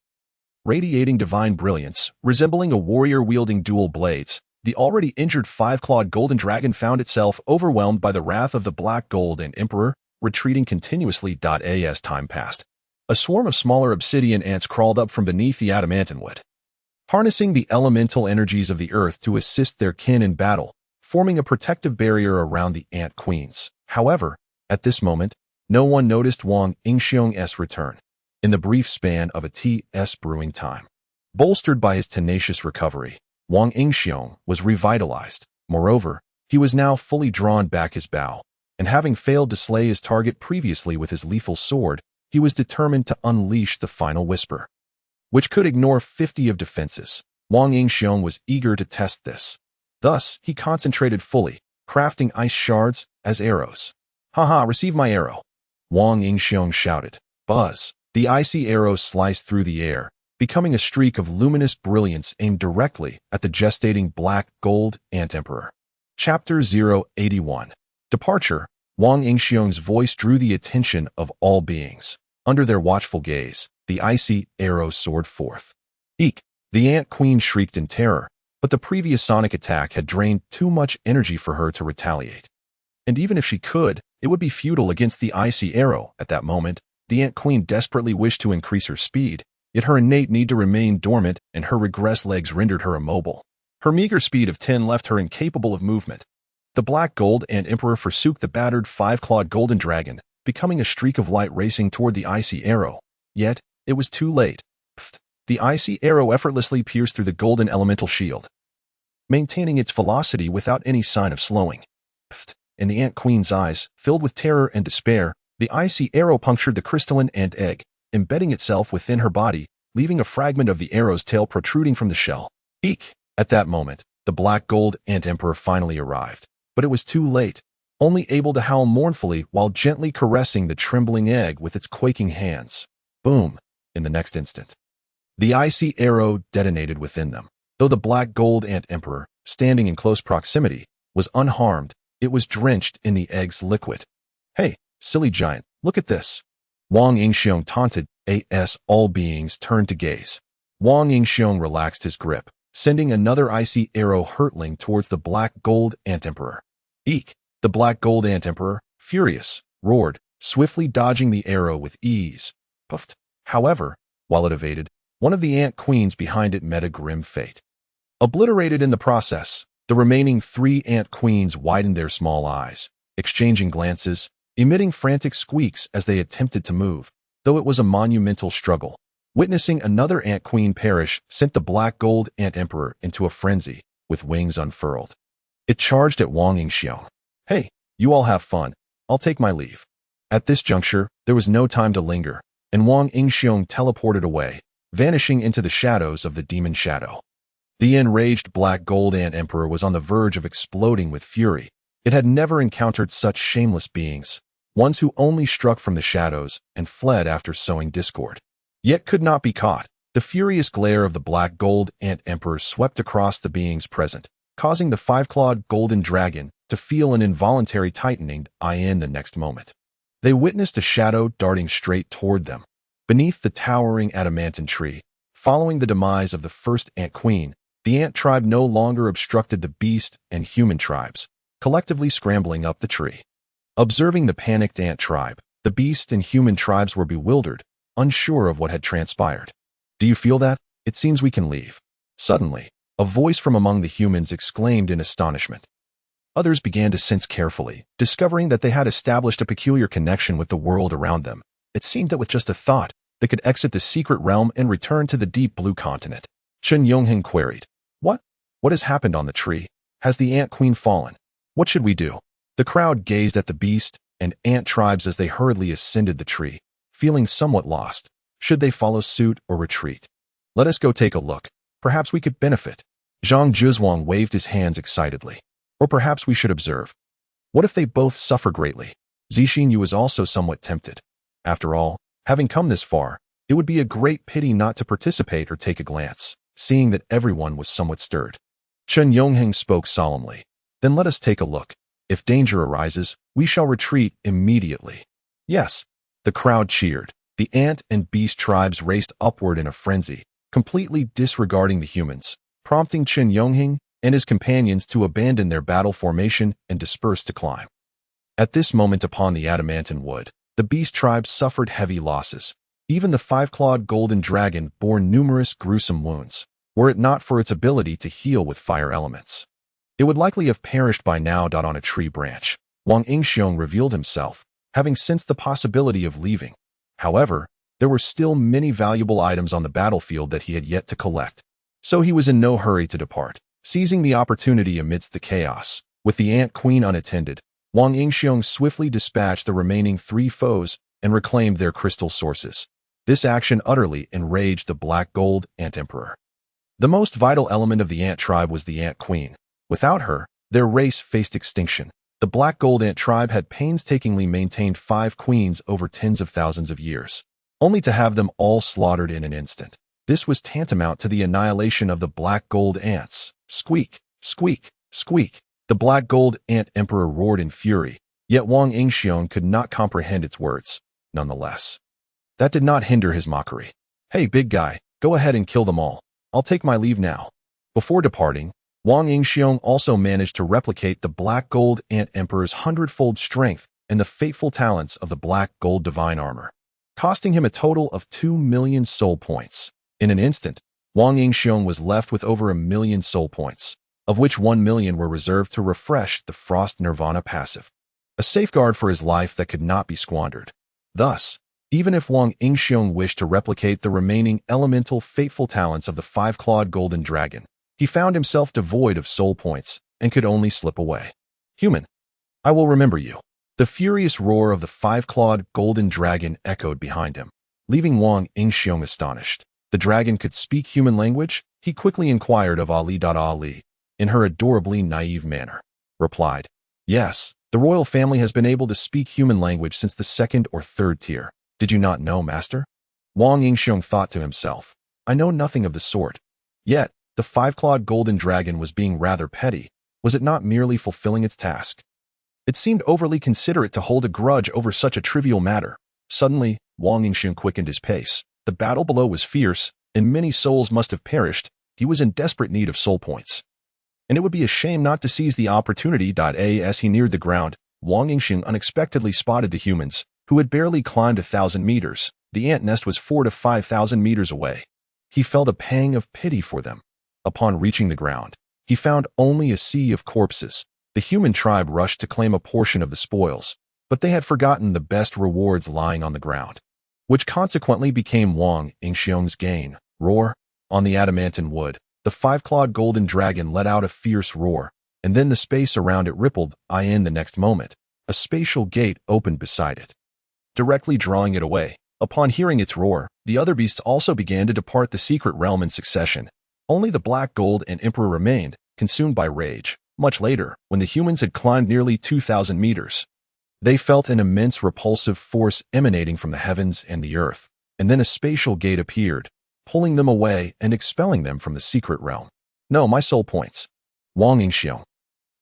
Radiating divine brilliance, resembling a warrior wielding dual blades, the already injured 5-clawed golden dragon found itself overwhelmed by the wrath of the black gold ant emperor, retreating continuously. As time passed, a swarm of smaller obsidian ants crawled up from beneath the adamantine wood, harnessing the elemental energies of the earth to assist their kin in battle, forming a protective barrier around the ant queens. However, at this moment, no one noticed Wang Yingxiong's return. In the brief span of a TS brewing time, bolstered by his tenacious recovery, Wang Yingxiong was revitalized. Moreover, he was now fully drawn back his bow, and having failed to slay his target previously with his lethal sword, he was determined to unleash the final whisper, which could ignore 50 of defenses. Wang Yingxiong was eager to test this. Thus, he concentrated fully, crafting ice shards as arrows. "Haha, receive my arrow!" Wang Yingxiong shouted. Buzz! The icy arrow sliced through the air, becoming a streak of luminous brilliance aimed directly at the gestating black gold ant emperor. Chapter 081. Departure. Wang Yingxiong's voice drew the attention of all beings. Under their watchful gaze, the icy arrow soared forth. Eek! The ant queen shrieked in terror, but the previous sonic attack had drained too much energy for her to retaliate. And even if she could, it would be futile against the icy arrow. At that moment, the ant queen desperately wished to increase her speed, yet her innate need to remain dormant and her regress legs rendered her immobile. Her meager speed of 10 left her incapable of movement. The black gold ant emperor forsook the battered 5-clawed golden dragon, becoming a streak of light racing toward the icy arrow. Yet, it was too late. Pfft. The icy arrow effortlessly pierced through the golden elemental shield, maintaining its velocity without any sign of slowing. Pfft. In the ant queen's eyes, filled with terror and despair, the icy arrow punctured the crystalline ant egg, embedding itself within her body, leaving a fragment of the arrow's tail protruding from the shell. Eek! At that moment, the black gold ant emperor finally arrived, but it was too late, only able to howl mournfully while gently caressing the trembling egg with its quaking hands. Boom! In the next instant, the icy arrow detonated within them. Though the black gold ant emperor, standing in close proximity, was unharmed, it was drenched in the egg's liquid. "Hey, silly giant, look at this!" Wang Yingxiong taunted. As all beings turned to gaze, Wang Yingxiong relaxed his grip, sending another icy arrow hurtling towards the black gold ant emperor. Eek! The black gold ant emperor, furious, roared, swiftly dodging the arrow with ease. Puffed. However, while it evaded, one of the ant queens behind it met a grim fate. Obliterated in the process, the remaining 3 ant queens widened their small eyes, exchanging glances, emitting frantic squeaks as they attempted to move, though it was a monumental struggle. Witnessing another ant queen perish sent the black gold ant emperor into a frenzy, with wings unfurled. It charged at Wang Yingxiong. "Hey, you all have fun. I'll take my leave." At this juncture, there was no time to linger, and Wang Yingxiong teleported away, vanishing into the shadows of the demon shadow. The enraged black gold ant emperor was on the verge of exploding with fury. It had never encountered such shameless beings, ones who only struck from the shadows and fled after sowing discord, yet could not be caught. The furious glare of the black gold ant emperor swept across the beings present, causing the five-clawed golden dragon to feel an involuntary tightening in the next moment. They witnessed a shadow darting straight toward them. Beneath the towering adamantine tree, following the demise of the first ant queen, the ant tribe no longer obstructed the beast and human tribes, collectively scrambling up the tree. Observing the panicked ant tribe, the beast and human tribes were bewildered, unsure of what had transpired. "Do you feel that? It seems we can leave." Suddenly, a voice from among the humans exclaimed in astonishment. Others began to sense carefully, discovering that they had established a peculiar connection with the world around them. It seemed that with just a thought, they could exit the secret realm and return to the deep blue continent. Chen Yongheng queried, What has happened on the tree? Has the ant queen fallen? What should we do?" The crowd gazed at the beast and ant tribes as they hurriedly ascended the tree, feeling somewhat lost. Should they follow suit or retreat? "Let us go take a look. Perhaps we could benefit." Zhang Zhizhuang waved his hands excitedly. "Or perhaps we should observe. What if they both suffer greatly?" Zixin Yu was also somewhat tempted. After all, having come this far, it would be a great pity not to participate or take a glance, seeing that everyone was somewhat stirred. Chen Yongheng spoke solemnly. "Then let us take a look. If danger arises, we shall retreat immediately." "Yes." The crowd cheered. The ant and beast tribes raced upward in a frenzy, completely disregarding the humans, prompting Chen Yongheng and his companions to abandon their battle formation and disperse to climb. At this moment upon the adamantine wood, the beast tribe suffered heavy losses. Even the five-clawed golden dragon bore numerous gruesome wounds, were it not for its ability to heal with fire elements. It would likely have perished by now. On a tree branch, Wang Yingxiong revealed himself, having sensed the possibility of leaving. However, there were still many valuable items on the battlefield that he had yet to collect, so he was in no hurry to depart. Seizing the opportunity amidst the chaos, with the ant queen unattended, Wang Yingxiong swiftly dispatched the remaining 3 foes and reclaimed their crystal sources. This action utterly enraged the black gold ant emperor. The most vital element of the ant tribe was the ant queen. Without her, their race faced extinction. The black gold ant tribe had painstakingly maintained 5 queens over tens of thousands of years, only to have them all slaughtered in an instant. This was tantamount to the annihilation of the black gold ants. Squeak, squeak, squeak. The black gold ant emperor roared in fury, yet Wang Yingxiong could not comprehend its words. Nonetheless, that did not hinder his mockery. "Hey, big guy, go ahead and kill them all. I'll take my leave now." Before departing, Wang Yingxiong also managed to replicate the black gold ant emperor's 100-fold strength and the fateful talents of the black gold divine armor, costing him a total of 2 million soul points. In an instant, Wang Yingxiong was left with over 1 million soul points, of which 1 million were reserved to refresh the Frost Nirvana passive, a safeguard for his life that could not be squandered. Thus, even if Wang Yingxiong wished to replicate the remaining elemental fateful talents of the 5-clawed golden dragon, he found himself devoid of soul points and could only slip away. "Human, I will remember you." The furious roar of the 5-clawed golden dragon echoed behind him, leaving Wang Yingxiong astonished. The dragon could speak human language? He quickly inquired of Ali. Ali, in her adorably naive manner, replied, "Yes, the royal family has been able to speak human language since the 2nd or 3rd tier. Did you not know, master?" Wang Yingxiong thought to himself, "I know nothing of the sort." Yet, the 5-clawed golden dragon was being rather petty. Was it not merely fulfilling its task? It seemed overly considerate to hold a grudge over such a trivial matter. Suddenly, Wang Yingxiong quickened his pace. The battle below was fierce, and many souls must have perished. He was in desperate need of soul points, and it would be a shame not to seize the opportunity. As he neared the ground, Wang Yingxiong unexpectedly spotted the humans, who had barely climbed 1,000 meters. The ant nest was 4,000 to 5,000 meters away. He felt a pang of pity for them. Upon reaching the ground, he found only a sea of corpses. The human tribe rushed to claim a portion of the spoils, but they had forgotten the best rewards lying on the ground, which consequently became Wang Yingxiong's gain. Roar. On the adamantine wood, the 5-clawed golden dragon let out a fierce roar, and then the space around it rippled. In the next moment, a spatial gate opened beside it, directly drawing it away. Upon hearing its roar, The other beasts also began to depart the secret realm in succession. Only the black gold and emperor remained, consumed by rage. Much later, when the humans had climbed nearly 2,000 meters, they felt an immense repulsive force emanating from the heavens and the earth, and then a spatial gate appeared, pulling them away and expelling them from the secret realm. No, my soul points. Wang Yingxiong,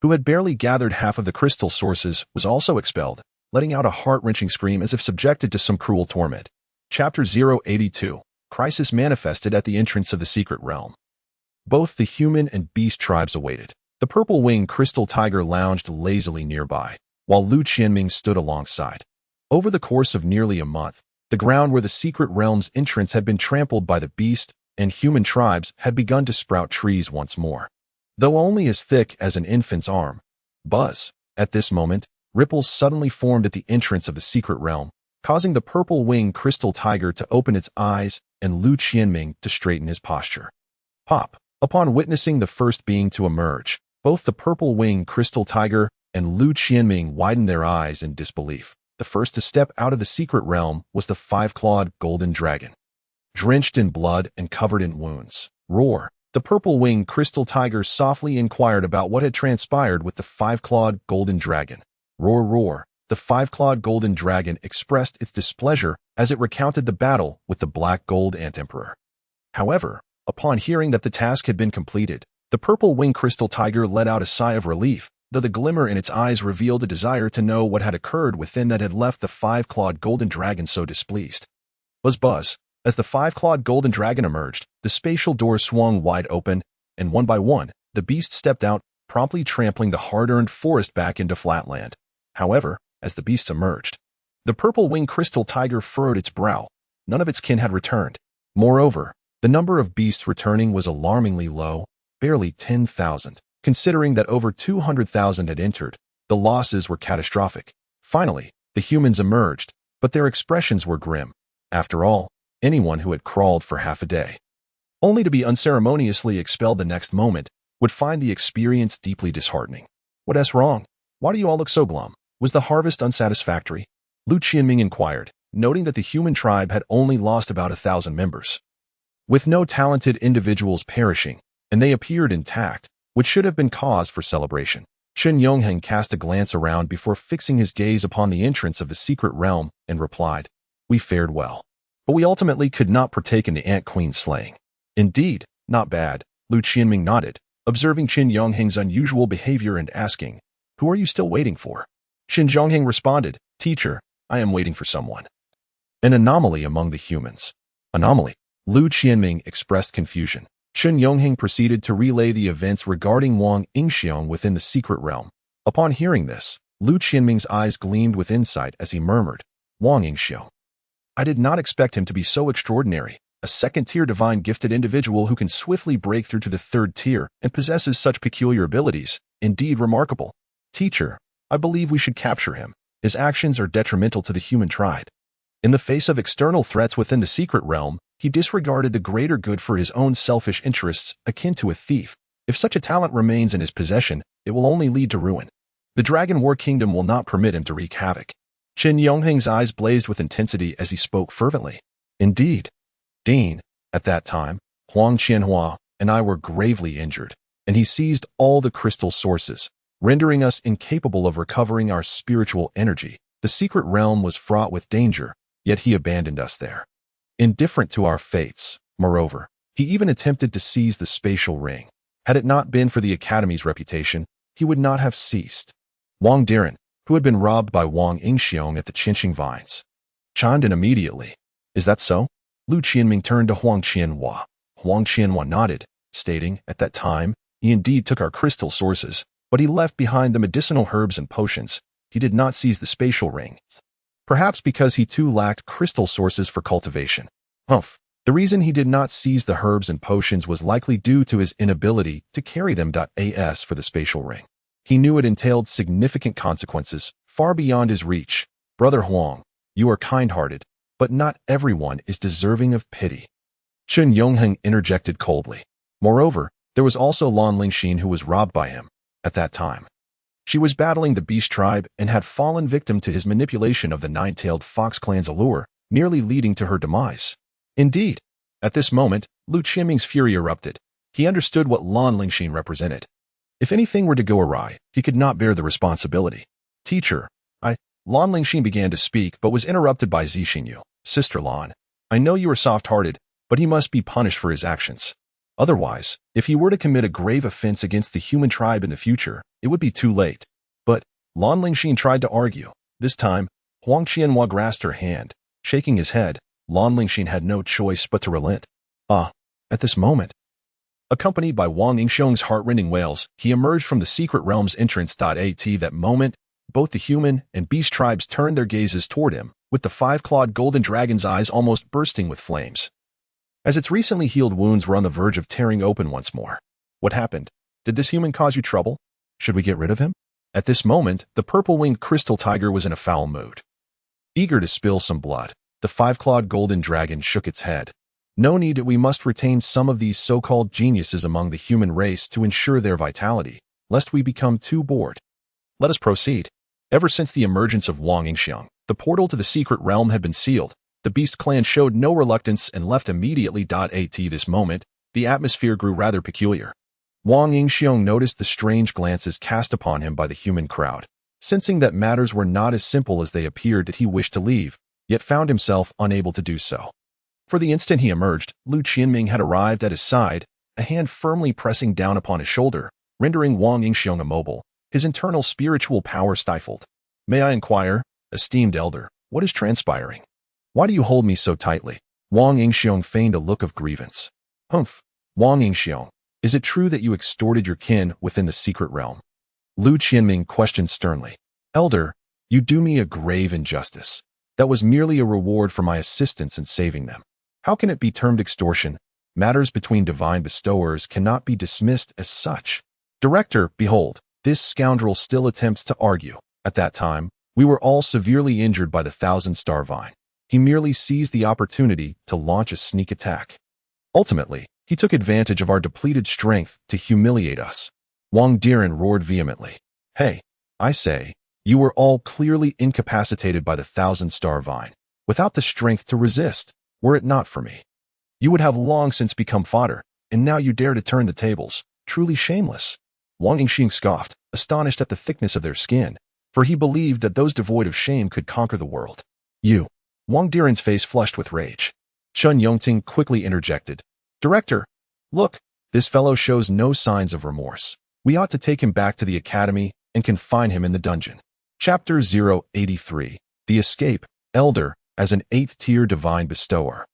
who had barely gathered half of the crystal sources, was also expelled, letting out a heart-wrenching scream as if subjected to some cruel torment. Chapter 082. Crisis manifested at the entrance of the secret realm. Both the human and beast tribes awaited. The purple-winged crystal tiger lounged lazily nearby, while Lu Qianming stood alongside. Over the course of nearly a month, the ground where the secret realm's entrance had been trampled by the beast and human tribes had begun to sprout trees once more. Though only as thick as an infant's arm, Buzz, at this moment, ripples suddenly formed at the entrance of the secret realm, causing the purple-winged crystal tiger to open its eyes and Lu Qianming to straighten his posture. Pop! Upon witnessing the first being to emerge, both the purple-winged crystal tiger and Lu Qianming widened their eyes in disbelief. The first to step out of the secret realm was the five-clawed golden dragon. Drenched in blood and covered in wounds, Roar, the purple-winged crystal tiger softly inquired about what had transpired with the five-clawed golden dragon. Roar, roar. The five-clawed golden dragon expressed its displeasure as it recounted the battle with the black gold ant emperor. However, upon hearing that the task had been completed, the purple-winged crystal tiger let out a sigh of relief, though the glimmer in its eyes revealed a desire to know what had occurred within that had left the five-clawed golden dragon so displeased. Buzz, buzz. As the five-clawed golden dragon emerged, the spatial doors swung wide open, and one by one, the beast stepped out, promptly trampling the hard-earned forest back into flatland. However, as the beasts emerged, the purple-winged crystal tiger furrowed its brow. None of its kin had returned. Moreover, the number of beasts returning was alarmingly low, barely 10,000. Considering that over 200,000 had entered, the losses were catastrophic. Finally, the humans emerged, but their expressions were grim. After all, anyone who had crawled for half a day, only to be unceremoniously expelled the next moment, would find the experience deeply disheartening. What's wrong? Why do you all look so glum? Was the harvest unsatisfactory? Lu Qianming inquired, noting that the human tribe had only lost about 1,000 members, with no talented individuals perishing, and they appeared intact, which should have been cause for celebration. Chen Yongheng cast a glance around before fixing his gaze upon the entrance of the secret realm and replied, "We fared well, but we ultimately could not partake in the Ant Queen's slaying." "Indeed, not bad," Lu Qianming nodded, observing Chen Yongheng's unusual behavior and asking, "Who are you still waiting for?" Chen Yongheng responded, "Teacher, I am waiting for someone." An anomaly among the humans. Anomaly? Lu Qianming expressed confusion. Chen Yongheng proceeded to relay the events regarding Wang Yingxiong within the secret realm. Upon hearing this, Lu Qianming's eyes gleamed with insight as he murmured, "Wang Yingxiong. I did not expect him to be so extraordinary, a second-tier divine gifted individual who can swiftly break through to the third tier and possesses such peculiar abilities. Indeed remarkable. Teacher, I believe we should capture him. His actions are detrimental to the human tribe." In the face of external threats within the secret realm, he disregarded the greater good for his own selfish interests, akin to a thief. If such a talent remains in his possession, it will only lead to ruin. The Dragon War Kingdom will not permit him to wreak havoc. Chen Yongheng's eyes blazed with intensity as he spoke fervently. "Indeed. Dean, at that time, Huang Qianhua and I were gravely injured, and he seized all the crystal sources, rendering us incapable of recovering our spiritual energy. The secret realm was fraught with danger, yet he abandoned us there. Indifferent to our fates, moreover, he even attempted to seize the spatial ring. Had it not been for the Academy's reputation, he would not have ceased." Wang Diren, who had been robbed by Wang Yingxiong at the Qinqing Vines, chimed in immediately. "Is that so?" Lu Qianming turned to Huang Qianhua. Huang Qianhua nodded, stating, "At that time, he indeed took our crystal sources, but he left behind the medicinal herbs and potions. He did not seize the spatial ring. Perhaps because he too lacked crystal sources for cultivation. Humph. The reason he did not seize the herbs and potions was likely due to his inability to carry them. As for the spatial ring, he knew it entailed significant consequences, far beyond his reach. Brother Huang, you are kind-hearted, but not everyone is deserving of pity." Chen Yongheng interjected coldly. Moreover, there was also Lan Lingxin who was robbed by him. At that time, she was battling the beast tribe and had fallen victim to his manipulation of the nine-tailed fox clan's allure, nearly leading to her demise. Indeed. At this moment, Lu Qianming's fury erupted. He understood what Lan Lingxin represented. If anything were to go awry, he could not bear the responsibility. Teacher, Lan Lingxin began to speak but was interrupted by Zixinyu. Sister Lan, I know you are soft-hearted, but he must be punished for his actions. Otherwise, if he were to commit a grave offense against the human tribe in the future, it would be too late. But Lan Lingxin tried to argue. This time, Huang Qianhua grasped her hand. Shaking his head, Lan Lingxin had no choice but to relent. At this moment, accompanied by Wang Yingxiong's heart-rending wails, he emerged from the secret realm's entrance. At that moment, both the human and beast tribes turned their gazes toward him, with the five-clawed golden dragon's eyes almost bursting with flames. As its recently healed wounds were on the verge of tearing open once more. What happened? Did this human cause you trouble? Should we get rid of him? At this moment, the purple-winged crystal tiger was in a foul mood. Eager to spill some blood, the five-clawed golden dragon shook its head. No need, we must retain some of these so-called geniuses among the human race to ensure their vitality, lest we become too bored. Let us proceed. Ever since the emergence of Wang Yingxiong, the portal to the secret realm had been sealed. The beast clan showed no reluctance and left immediately. At this moment, the atmosphere grew rather peculiar. Wang Yingxiong noticed the strange glances cast upon him by the human crowd. Sensing that matters were not as simple as they appeared, he wished to leave, yet found himself unable to do so. For the instant he emerged, Lu Qianming had arrived at his side, a hand firmly pressing down upon his shoulder, rendering Wang Yingxiong immobile, his internal spiritual power stifled. May I inquire, esteemed elder, what is transpiring? Why do you hold me so tightly? Wang Yingxiong feigned a look of grievance. Humph, Wang Yingxiong, is it true that you extorted your kin within the secret realm? Lu Qianming questioned sternly. Elder, you do me a grave injustice. That was merely a reward for my assistance in saving them. How can it be termed extortion? Matters between divine bestowers cannot be dismissed as such. Director, behold, this scoundrel still attempts to argue. At that time, we were all severely injured by the thousand-star vine. He merely seized the opportunity to launch a sneak attack. Ultimately, he took advantage of our depleted strength to humiliate us. Wang Diren roared vehemently. Hey, I say, you were all clearly incapacitated by the thousand-star vine, without the strength to resist. Were it not for me, you would have long since become fodder, and now you dare to turn the tables. Truly shameless. Wang Yingxiong scoffed, astonished at the thickness of their skin, for he believed that those devoid of shame could conquer the world. You. Wang Diren's face flushed with rage. Chun Yongting quickly interjected. Director, look, this fellow shows no signs of remorse. We ought to take him back to the academy and confine him in the dungeon. Chapter 083. The Escape, Elder, as an 8th-tier divine bestower.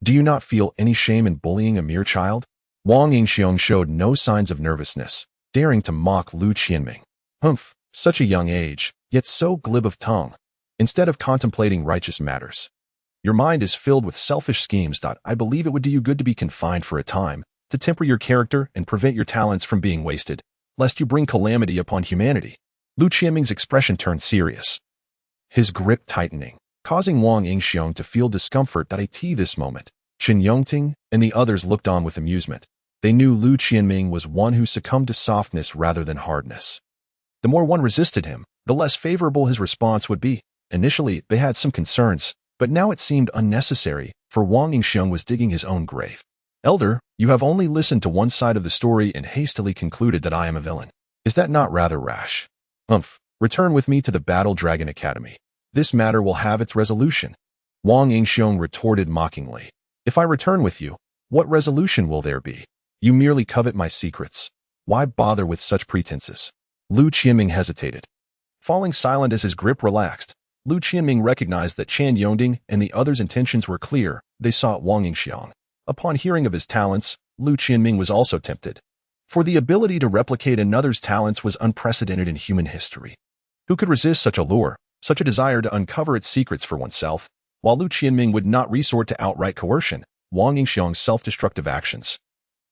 Do you not feel any shame in bullying a mere child? Wang Yingxiong showed no signs of nervousness, daring to mock Lu Qianming. Humph, such a young age, yet so glib of tongue. Instead of contemplating righteous matters, your mind is filled with selfish schemes. I believe it would do you good to be confined for a time, to temper your character and prevent your talents from being wasted, lest you bring calamity upon humanity. Lu Qianming's expression turned serious, his grip tightening, causing Wang Yingxiong to feel discomfort. At this moment, Chen Yongting and the others looked on with amusement. They knew Lu Qianming was one who succumbed to softness rather than hardness. The more one resisted him, the less favorable his response would be. Initially, they had some concerns, but now it seemed unnecessary, for Wang Yingxiong was digging his own grave. Elder, you have only listened to one side of the story and hastily concluded that I am a villain. Is that not rather rash? Return with me to the Battle Dragon Academy. This matter will have its resolution. Wang Yingxiong retorted mockingly. If I return with you, what resolution will there be? You merely covet my secrets. Why bother with such pretenses? Lu Qianming hesitated. Falling silent as his grip relaxed, Lu Qianming recognized that Chan Yongding and the others' intentions were clear. They sought Wang Yingxiong. Upon hearing of his talents, Lu Qianming was also tempted. For the ability to replicate another's talents was unprecedented in human history. Who could resist such a lure, such a desire to uncover its secrets for oneself? While Lu Qianming would not resort to outright coercion, Wang Yingxiong's self-destructive actions,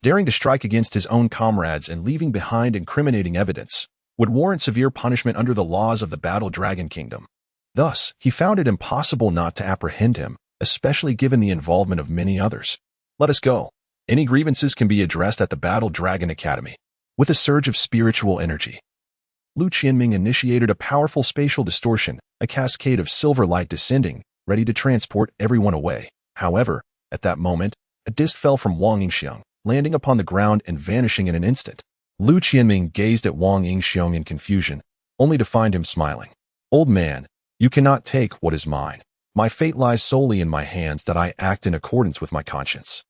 daring to strike against his own comrades and leaving behind incriminating evidence, would warrant severe punishment under the laws of the Battle Dragon Kingdom. Thus, he found it impossible not to apprehend him, especially given the involvement of many others. Let us go. Any grievances can be addressed at the Battle Dragon Academy. With a surge of spiritual energy, Lu Qianming initiated a powerful spatial distortion, a cascade of silver light descending, ready to transport everyone away. However, At that moment, a disc fell from Wang Yingxiong, landing upon the ground and vanishing in an instant. Lu Qianming gazed at Wang Yingxiong in confusion, only to find him smiling. "Old man, you cannot take what is mine. My fate lies solely in my hands that I act in accordance with my conscience.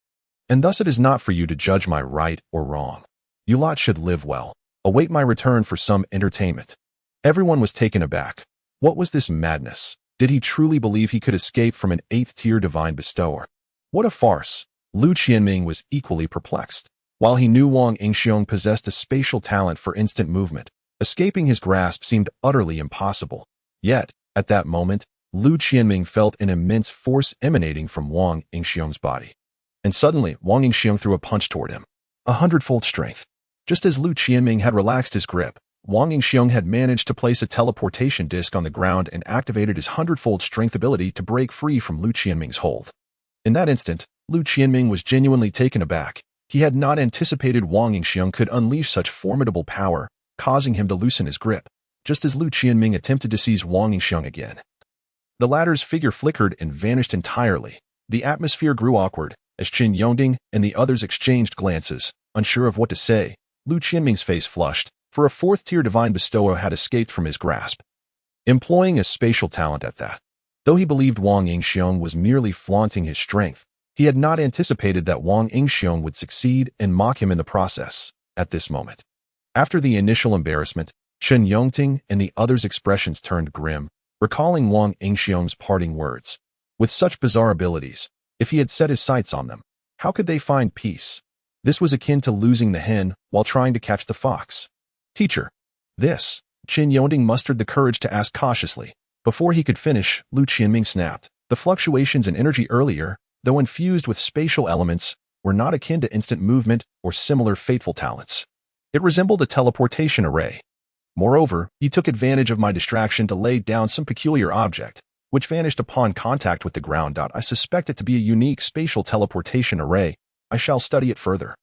And thus it is not for you to judge my right or wrong. You lot should live well. Await my return for some entertainment." Everyone was taken aback. What was this madness? Did he truly believe he could escape from an 8th-tier divine bestower? What a farce! Lu Qianming was equally perplexed. While he knew Wang Yingxiong possessed a spatial talent for instant movement, escaping his grasp seemed utterly impossible. Yet, at that moment, Lu Qianming felt an immense force emanating from Wang Yingxiong's body. And suddenly, Wang Yingxiong threw a punch toward him. 100-fold strength. Just as Lu Qianming had relaxed his grip, Wang Yingxiong had managed to place a teleportation disc on the ground and activated his 100-fold strength ability to break free from Lu Qianming's hold. In that instant, Lu Qianming was genuinely taken aback. He had not anticipated Wang Yingxiong could unleash such formidable power, causing him to loosen his grip, just as Lu Qianming attempted to seize Wang Yingxiong again. The latter's figure flickered and vanished entirely. The atmosphere grew awkward, as Qin Yongding and the others exchanged glances, unsure of what to say. Lu Qianming's face flushed, for a 4th-tier divine bestower had escaped from his grasp. Employing a spatial talent at that. Though he believed Wang Yingxiong was merely flaunting his strength, he had not anticipated that Wang Yingxiong would succeed and mock him in the process, at this moment. After the initial embarrassment, Qin Yongting and the others' expressions turned grim, recalling Wang Yingxiong's parting words. With such bizarre abilities, if he had set his sights on them, how could they find peace? This was akin to losing the hen while trying to catch the fox. "Teacher, this," Qin Yongding mustered the courage to ask cautiously. Before he could finish, Lu Qianming snapped. The fluctuations in energy earlier, though infused with spatial elements, were not akin to instant movement or similar fateful talents. It resembled a teleportation array. Moreover, he took advantage of my distraction to lay down some peculiar object, which vanished upon contact with the ground. I suspect it to be a unique spatial teleportation array. I shall study it further.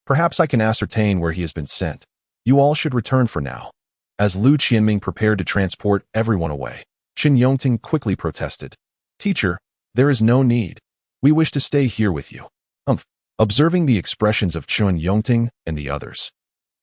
Perhaps I can ascertain where he has been sent. You all should return for now." As Lu Qianming prepared to transport everyone away, Qin Yongting quickly protested. "Teacher, there is no need. We wish to stay here with you." Observing the expressions of Qin Yongting and the others,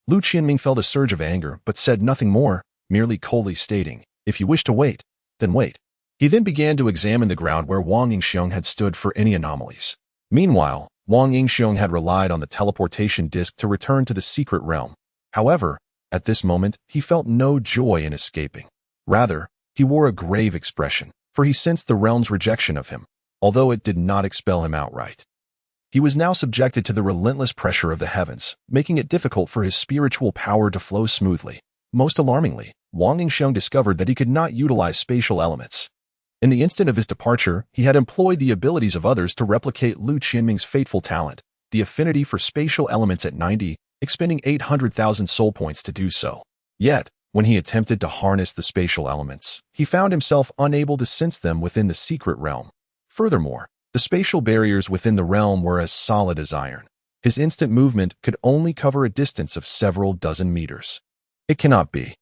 Lu Qianming felt a surge of anger but said nothing more, merely coldly stating, "If you wish to wait, then wait." He then began to examine the ground where Wang Yingxiong had stood for any anomalies. Meanwhile, Wang Yingxiong had relied on the teleportation disc to return to the secret realm. However, at this moment, he felt no joy in escaping. Rather, he wore a grave expression, for he sensed the realm's rejection of him, although it did not expel him outright. He was now subjected to the relentless pressure of the heavens, making it difficult for his spiritual power to flow smoothly. Most alarmingly, Wang Yingxiong discovered that he could not utilize spatial elements. In the instant of his departure, he had employed the abilities of others to replicate Lu Qianming's fateful talent, the affinity for spatial elements at 90, expending 800,000 soul points to do so. Yet, when he attempted to harness the spatial elements, he found himself unable to sense them within the secret realm. Furthermore, the spatial barriers within the realm were as solid as iron. His instant movement could only cover a distance of several dozen meters. "It cannot be.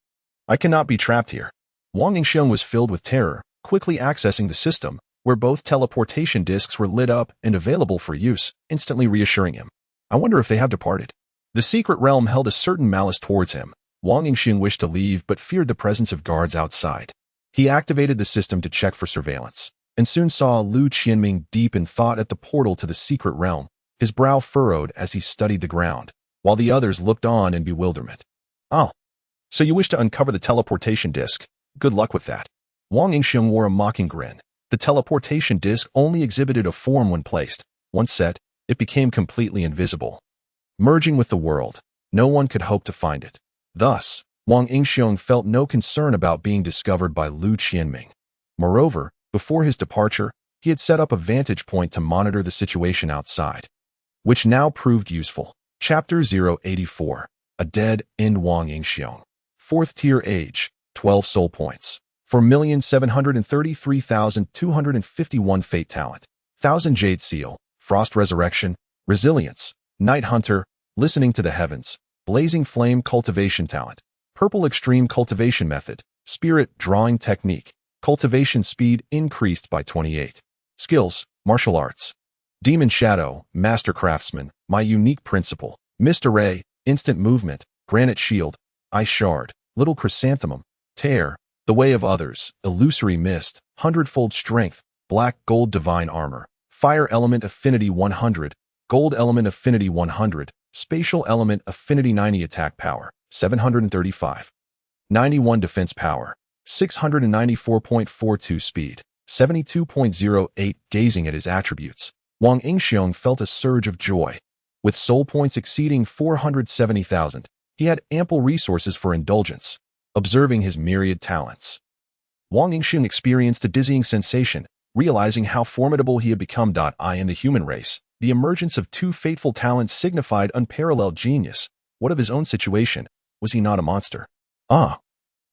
I cannot be trapped here." Wang Yingxiong was filled with terror, quickly accessing the system, where both teleportation discs were lit up and available for use, instantly reassuring him. "I wonder if they have departed." The secret realm held a certain malice towards him. Wang Yingxiong wished to leave but feared the presence of guards outside. He activated the system to check for surveillance, and soon saw Lu Qianming deep in thought at the portal to the secret realm, his brow furrowed as he studied the ground, while the others looked on in bewilderment. "Oh, so you wish to uncover the teleportation disc? Good luck with that." Wang Yingxiong wore a mocking grin. The teleportation disc only exhibited a form when placed. Once set, it became completely invisible. Merging with the world, no one could hope to find it. Thus, Wang Yingxiong felt no concern about being discovered by Lu Qianming. Moreover, before his departure, he had set up a vantage point to monitor the situation outside, which now proved useful. Chapter 084. A Dead End. Wang Yingxiong. 4th tier age, 12 soul points. 4,733,251 fate talent. 1000 jade seal, frost resurrection, resilience, night hunter, listening to the heavens, blazing flame cultivation talent, purple extreme cultivation method, spirit drawing technique, cultivation speed increased by 28. Skills, martial arts. Demon Shadow, Master Craftsman, My Unique Principle, Mist Array, Instant Movement, Granite Shield, Ice Shard, Little Chrysanthemum, Tear, The Way of Others, Illusory Mist, Hundredfold Strength, Black Gold Divine Armor, Fire Element Affinity 100, Gold Element Affinity 100, Spatial Element Affinity 90 Attack Power, 735. 91 Defense Power, 694.42 Speed, 72.08. Gazing at his attributes, Wang Yingxiong felt a surge of joy. With soul points exceeding 470,000, he had ample resources for indulgence. Observing his myriad talents, Wang Yingxiong experienced a dizzying sensation, realizing how formidable he had become. In the human race, the emergence of two fateful talents signified unparalleled genius. What of his own situation? Was he not a monster? Ah!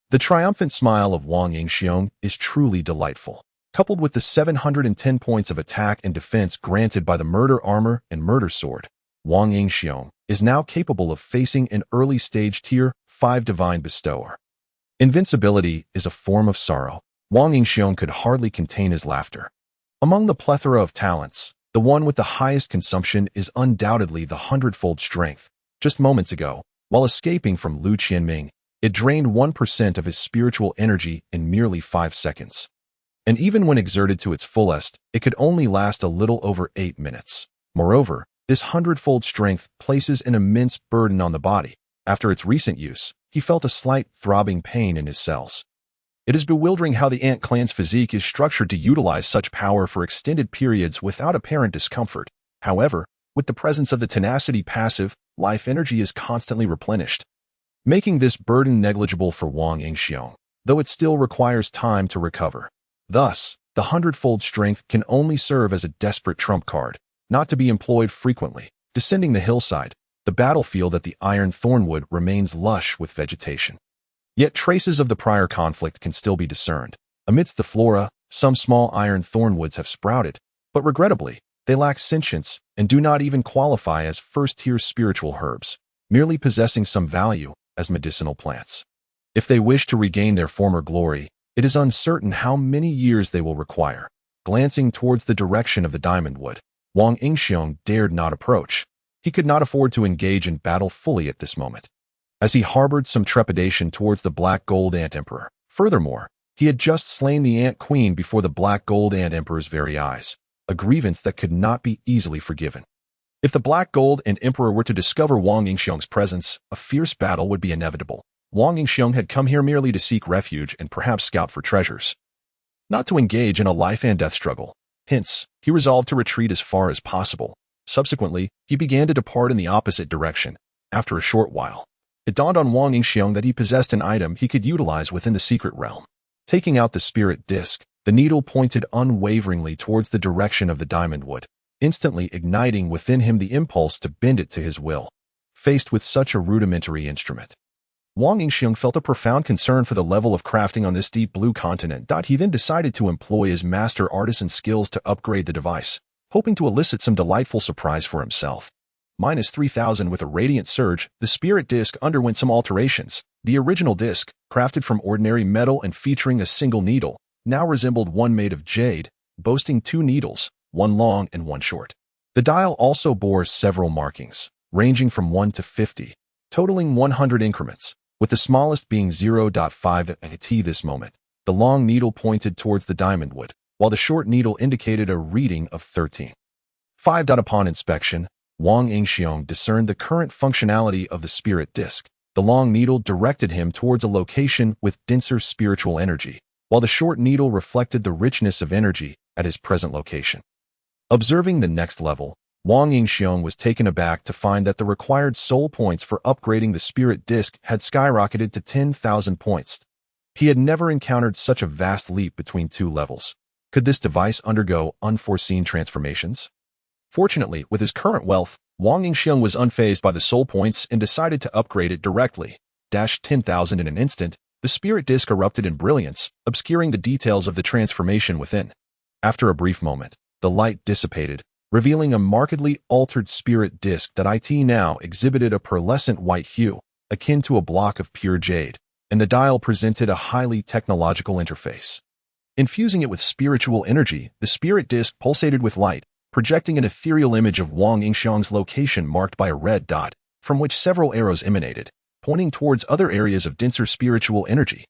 The triumphant smile of Wang Yingxiong is truly delightful. Coupled with the 710 points of attack and defense granted by the Murder Armor and Murder Sword, Wang Yingxiong is now capable of facing an early-stage Tier 5 Divine Bestower. Invincibility is a form of sorrow. Wang Yingxiong could hardly contain his laughter. Among the plethora of talents, the one with the highest consumption is undoubtedly the Hundredfold Strength. Just moments ago, while escaping from Lu Qianming, it drained 1% of his spiritual energy in merely 5 seconds. And even when exerted to its fullest, it could only last a little over 8 minutes. Moreover, this Hundredfold Strength places an immense burden on the body. After its recent use, he felt a slight throbbing pain in his cells. It is bewildering how the ant clan's physique is structured to utilize such power for extended periods without apparent discomfort. However, with the presence of the tenacity passive, life energy is constantly replenished, making this burden negligible for Wang Yingxiong, though it still requires time to recover. Thus, the Hundredfold Strength can only serve as a desperate trump card, not to be employed frequently. Descending the hillside, the battlefield at the Iron Thornwood remains lush with vegetation. Yet traces of the prior conflict can still be discerned. Amidst the flora, some small iron thornwoods have sprouted, but regrettably, they lack sentience and do not even qualify as first-tier spiritual herbs, merely possessing some value as medicinal plants. If they wish to regain their former glory, it is uncertain how many years they will require. Glancing towards the direction of the diamond wood, Wang Yingxiong dared not approach. He could not afford to engage in battle fully at this moment, as he harbored some trepidation towards the Black Gold Ant Emperor. Furthermore, he had just slain the Ant Queen before the Black Gold Ant Emperor's very eyes, a grievance that could not be easily forgiven. If the Black Gold Ant Emperor were to discover Wang Yingxiong's presence, a fierce battle would be inevitable. Wang Yingxiong had come here merely to seek refuge and perhaps scout for treasures, not to engage in a life-and-death struggle. Hence, he resolved to retreat as far as possible. Subsequently, he began to depart in the opposite direction. After a short while, it dawned on Wang Yingxiong that he possessed an item he could utilize within the secret realm. Taking out the spirit disc, the needle pointed unwaveringly towards the direction of the diamond wood, instantly igniting within him the impulse to bend it to his will. Faced with such a rudimentary instrument, Wang Yingxiong felt a profound concern for the level of crafting on this deep blue continent. He then decided to employ his master artisan skills to upgrade the device, hoping to elicit some delightful surprise for himself. Minus 3,000 with a radiant surge, the spirit disc underwent some alterations. The original disc, crafted from ordinary metal and featuring a single needle, now resembled one made of jade, boasting 2 needles, one long and one short. The dial also bore several markings, ranging from 1 to 50, totaling 100 increments, with the smallest being 0.5 at this moment. The long needle pointed towards the diamond wood, while the short needle indicated a reading of 13. 5. Upon inspection, Wang Yingxiong discerned the current functionality of the spirit disc. The long needle directed him towards a location with denser spiritual energy, while the short needle reflected the richness of energy at his present location. Observing the next level, Wang Yingxiong was taken aback to find that the required soul points for upgrading the spirit disc had skyrocketed to 10,000 points. He had never encountered such a vast leap between 2 levels. Could this device undergo unforeseen transformations? Fortunately, with his current wealth, Wang Yingxiong was unfazed by the soul points and decided to upgrade it directly. 10,000 in an instant, the spirit disc erupted in brilliance, obscuring the details of the transformation within. After a brief moment, the light dissipated, revealing a markedly altered spirit disc that now exhibited a pearlescent white hue, akin to a block of pure jade, and the dial presented a highly technological interface. Infusing it with spiritual energy, the spirit disc pulsated with light, projecting an ethereal image of Wang Yingxiang's location marked by a red dot, from which several arrows emanated, pointing towards other areas of denser spiritual energy.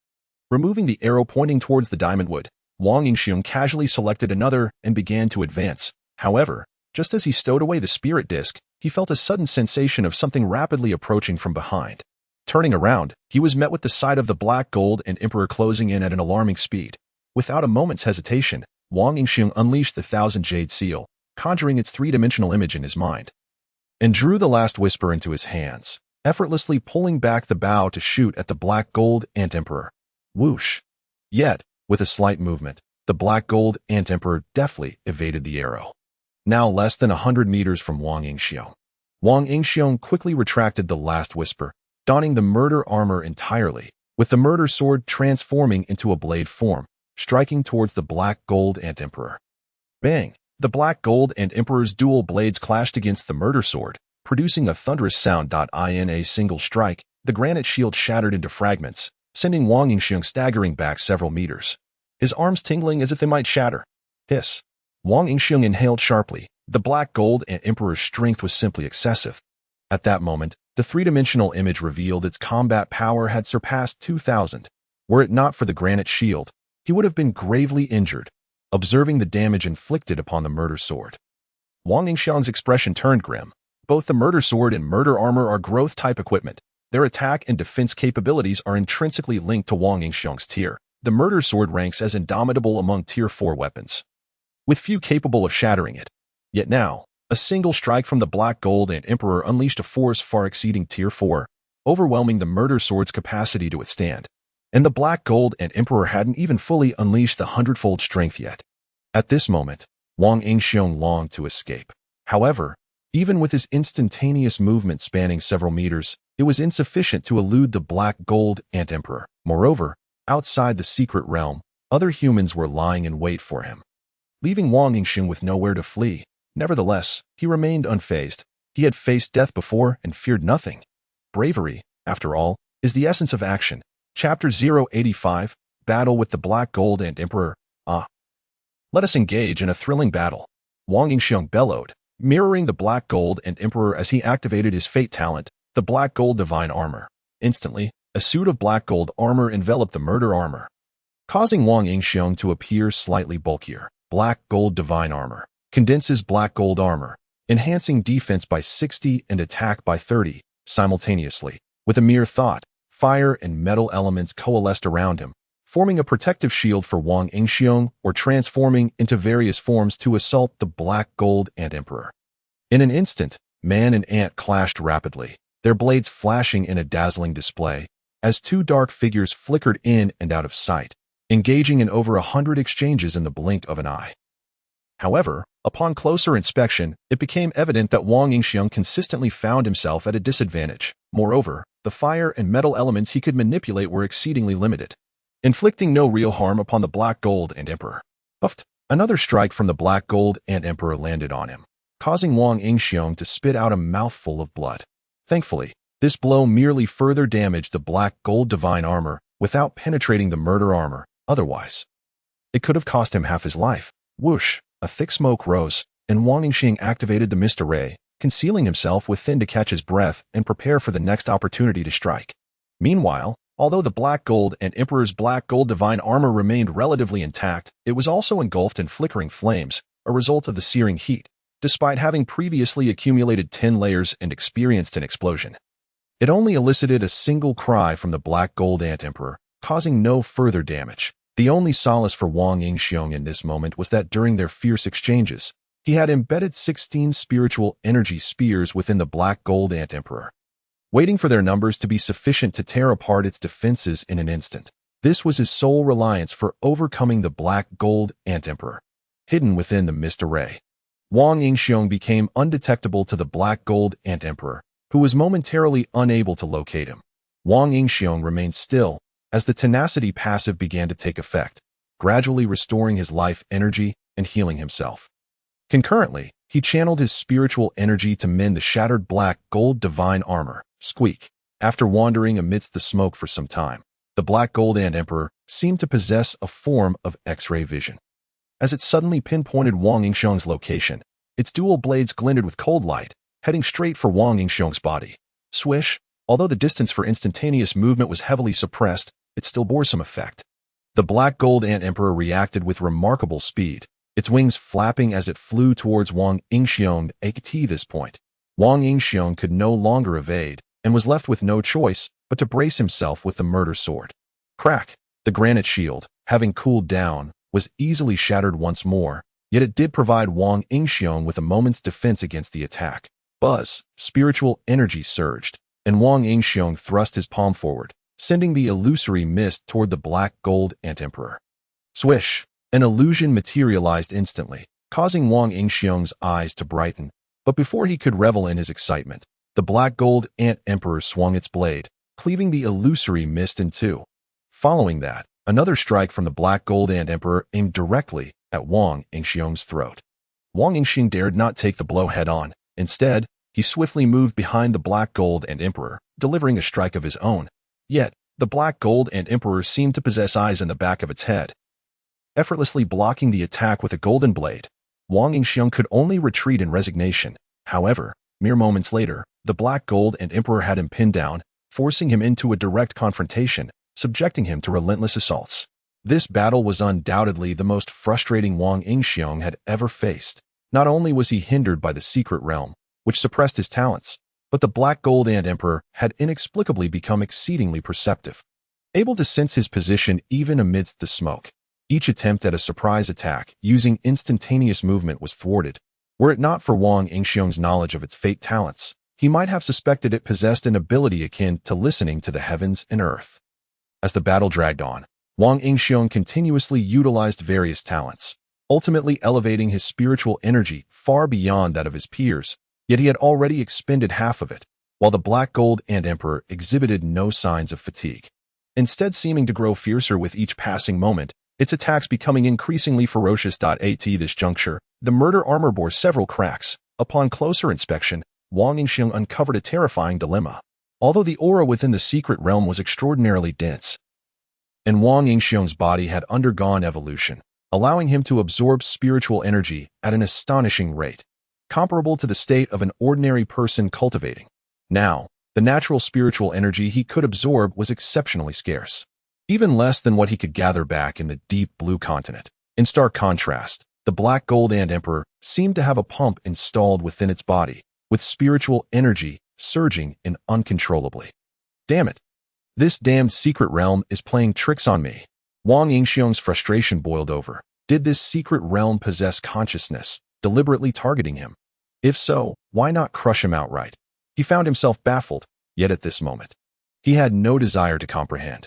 Removing the arrow pointing towards the diamond wood, Wang Yingxiang casually selected another and began to advance. However, just as he stowed away the spirit disc, he felt a sudden sensation of something rapidly approaching from behind. Turning around, he was met with the sight of the black gold and emperor closing in at an alarming speed. Without a moment's hesitation, Wang Yingxiang unleashed the Thousand Jade Seal, conjuring its three-dimensional image in his mind, and drew the last whisper into his hands, effortlessly pulling back the bow to shoot at the black gold ant emperor. Whoosh! Yet, with a slight movement, the black gold ant emperor deftly evaded the arrow. Now less than 100 meters from Wang Yingxiang. Wang Yingxiang quickly retracted the last whisper, donning the murder armor entirely, with the murder sword transforming into a blade form, striking towards the black gold ant emperor. Bang! The black gold ant emperor's dual blades clashed against the murder sword, producing a thunderous sound. In a single strike, the granite shield shattered into fragments, sending Wang Yingxiang staggering back several meters, his arms tingling as if they might shatter. Hiss! Wang Yingxiang inhaled sharply. The black gold ant emperor's strength was simply excessive. At that moment, the three-dimensional image revealed its combat power had surpassed 2,000. Were it not for the granite shield, he would have been gravely injured, observing the damage inflicted upon the murder sword. Wang Yingxiang's expression turned grim. Both the murder sword and murder armor are growth-type equipment. Their attack and defense capabilities are intrinsically linked to Wang Yingxiang's tier. The murder sword ranks as indomitable among Tier 4 weapons, with few capable of shattering it. Yet now, a single strike from the black gold ant emperor unleashed a force far exceeding Tier 4, overwhelming the murder sword's capacity to withstand. And the black gold ant emperor hadn't even fully unleashed the hundredfold strength yet. At this moment, Wang Yingxiang longed to escape. However, even with his instantaneous movement spanning several meters, it was insufficient to elude the black gold ant emperor. Moreover, outside the secret realm, other humans were lying in wait for him, leaving Wang Yingxiang with nowhere to flee. Nevertheless, he remained unfazed. He had faced death before and feared nothing. Bravery, after all, is the essence of action. Chapter 085, Battle with the Black Gold Ant Emperor. Let us engage in a thrilling battle. Wang Yingxiang bellowed, mirroring the black gold ant emperor as he activated his fate talent, the black gold divine armor. Instantly, a suit of black gold armor enveloped the murder armor, causing Wang Yingxiang to appear slightly bulkier. Black gold divine armor condenses black gold armor, enhancing defense by 60 and attack by 30, simultaneously. With a mere thought, fire and metal elements coalesced around him, forming a protective shield for Wang Yingxiang or transforming into various forms to assault the black gold ant emperor. In an instant, man and ant clashed rapidly, their blades flashing in a dazzling display, as two dark figures flickered in and out of sight, engaging in over 100 exchanges in the blink of an eye. However, upon closer inspection, it became evident that Wang Yingxiang consistently found himself at a disadvantage. Moreover, the fire and metal elements he could manipulate were exceedingly limited, inflicting no real harm upon the black gold ant emperor. Puffed! Another strike from the black gold ant emperor landed on him, causing Wang Yingxiang to spit out a mouthful of blood. Thankfully, this blow merely further damaged the black gold divine armor without penetrating the murder armor. Otherwise, it could have cost him half his life. Whoosh! A thick smoke rose, and Wang Yingxiang activated the mist array, concealing himself within to catch his breath and prepare for the next opportunity to strike. Meanwhile, although the black gold and emperor's black gold divine armor remained relatively intact, it was also engulfed in flickering flames, a result of the searing heat, despite having previously accumulated 10 layers and experienced an explosion. It only elicited a single cry from the black gold ant emperor, causing no further damage. The only solace for Wang Yingxiang in this moment was that during their fierce exchanges, he had embedded 16 spiritual energy spears within the black gold ant emperor, waiting for their numbers to be sufficient to tear apart its defenses in an instant. This was his sole reliance for overcoming the black gold ant emperor, hidden within the mist array. Wang Yingxiang became undetectable to the black gold ant emperor, who was momentarily unable to locate him. Wang Yingxiang remained still as the tenacity passive began to take effect, gradually restoring his life energy and healing himself. Concurrently, he channeled his spiritual energy to mend the shattered black gold divine armor. Squeak! After wandering amidst the smoke for some time, the black gold ant emperor seemed to possess a form of X-ray vision. As it suddenly pinpointed Wang Yingxiang's location, Its dual blades glinted with cold light, heading straight for Wang Yingxiong's body. Swish! Although the distance for instantaneous movement was heavily suppressed, it still bore some effect. The black gold ant emperor reacted with remarkable speed, its wings flapping as it flew towards Wang Yingxiong. At this point, Wang Yingxiong could no longer evade, and was left with no choice but to brace himself with the murder sword. Crack! The granite shield, having cooled down, was easily shattered once more, yet it did provide Wang Yingxiong with a moment's defense against the attack. Buzz! Spiritual energy surged, and Wang Yingxiong thrust his palm forward, sending the illusory mist toward the black gold ant emperor. Swish! An illusion materialized instantly, causing Wang Yingxiong's eyes to brighten, but before he could revel in his excitement, the black gold ant emperor swung its blade, cleaving the illusory mist in two. Following that, another strike from the black gold ant emperor aimed directly at Wang Yingxiong's throat. Wang Yingxiong dared not take the blow head-on. Instead, he swiftly moved behind the black gold ant emperor, delivering a strike of his own. Yet, the black gold ant emperor seemed to possess eyes in the back of its head. Effortlessly blocking the attack with a golden blade, Wang Yingxiong could only retreat in resignation. However, mere moments later, the black gold ant emperor had him pinned down, forcing him into a direct confrontation, subjecting him to relentless assaults. This battle was undoubtedly the most frustrating Wang Yingxiong had ever faced. Not only was he hindered by the secret realm, which suppressed his talents, but the black gold ant emperor had inexplicably become exceedingly perceptive, able to sense his position even amidst the smoke. Each attempt at a surprise attack using instantaneous movement was thwarted. Were it not for Wang Yingxiong's knowledge of its fate talents, he might have suspected it possessed an ability akin to listening to the heavens and earth. As the battle dragged on, Wang Yingxiong continuously utilized various talents, ultimately elevating his spiritual energy far beyond that of his peers, yet he had already expended half of it, while the black gold ant emperor exhibited no signs of fatigue. Instead seeming to grow fiercer with each passing moment, its attacks becoming increasingly ferocious. At this juncture, the murder armor bore several cracks. Upon closer inspection, Wang Yingxiong uncovered a terrifying dilemma. Although the aura within the secret realm was extraordinarily dense, and Wang Yingxiong's body had undergone evolution, allowing him to absorb spiritual energy at an astonishing rate, comparable to the state of an ordinary person cultivating. Now, the natural spiritual energy he could absorb was exceptionally scarce, even less than what he could gather back in the deep blue continent. In stark contrast, the black gold ant emperor seemed to have a pump installed within its body, with spiritual energy surging in uncontrollably. Damn it! This damned secret realm is playing tricks on me. Wang Yingxiong's frustration boiled over. Did this secret realm possess consciousness, deliberately targeting him? If so, why not crush him outright? He found himself baffled, yet at this moment, he had no desire to comprehend.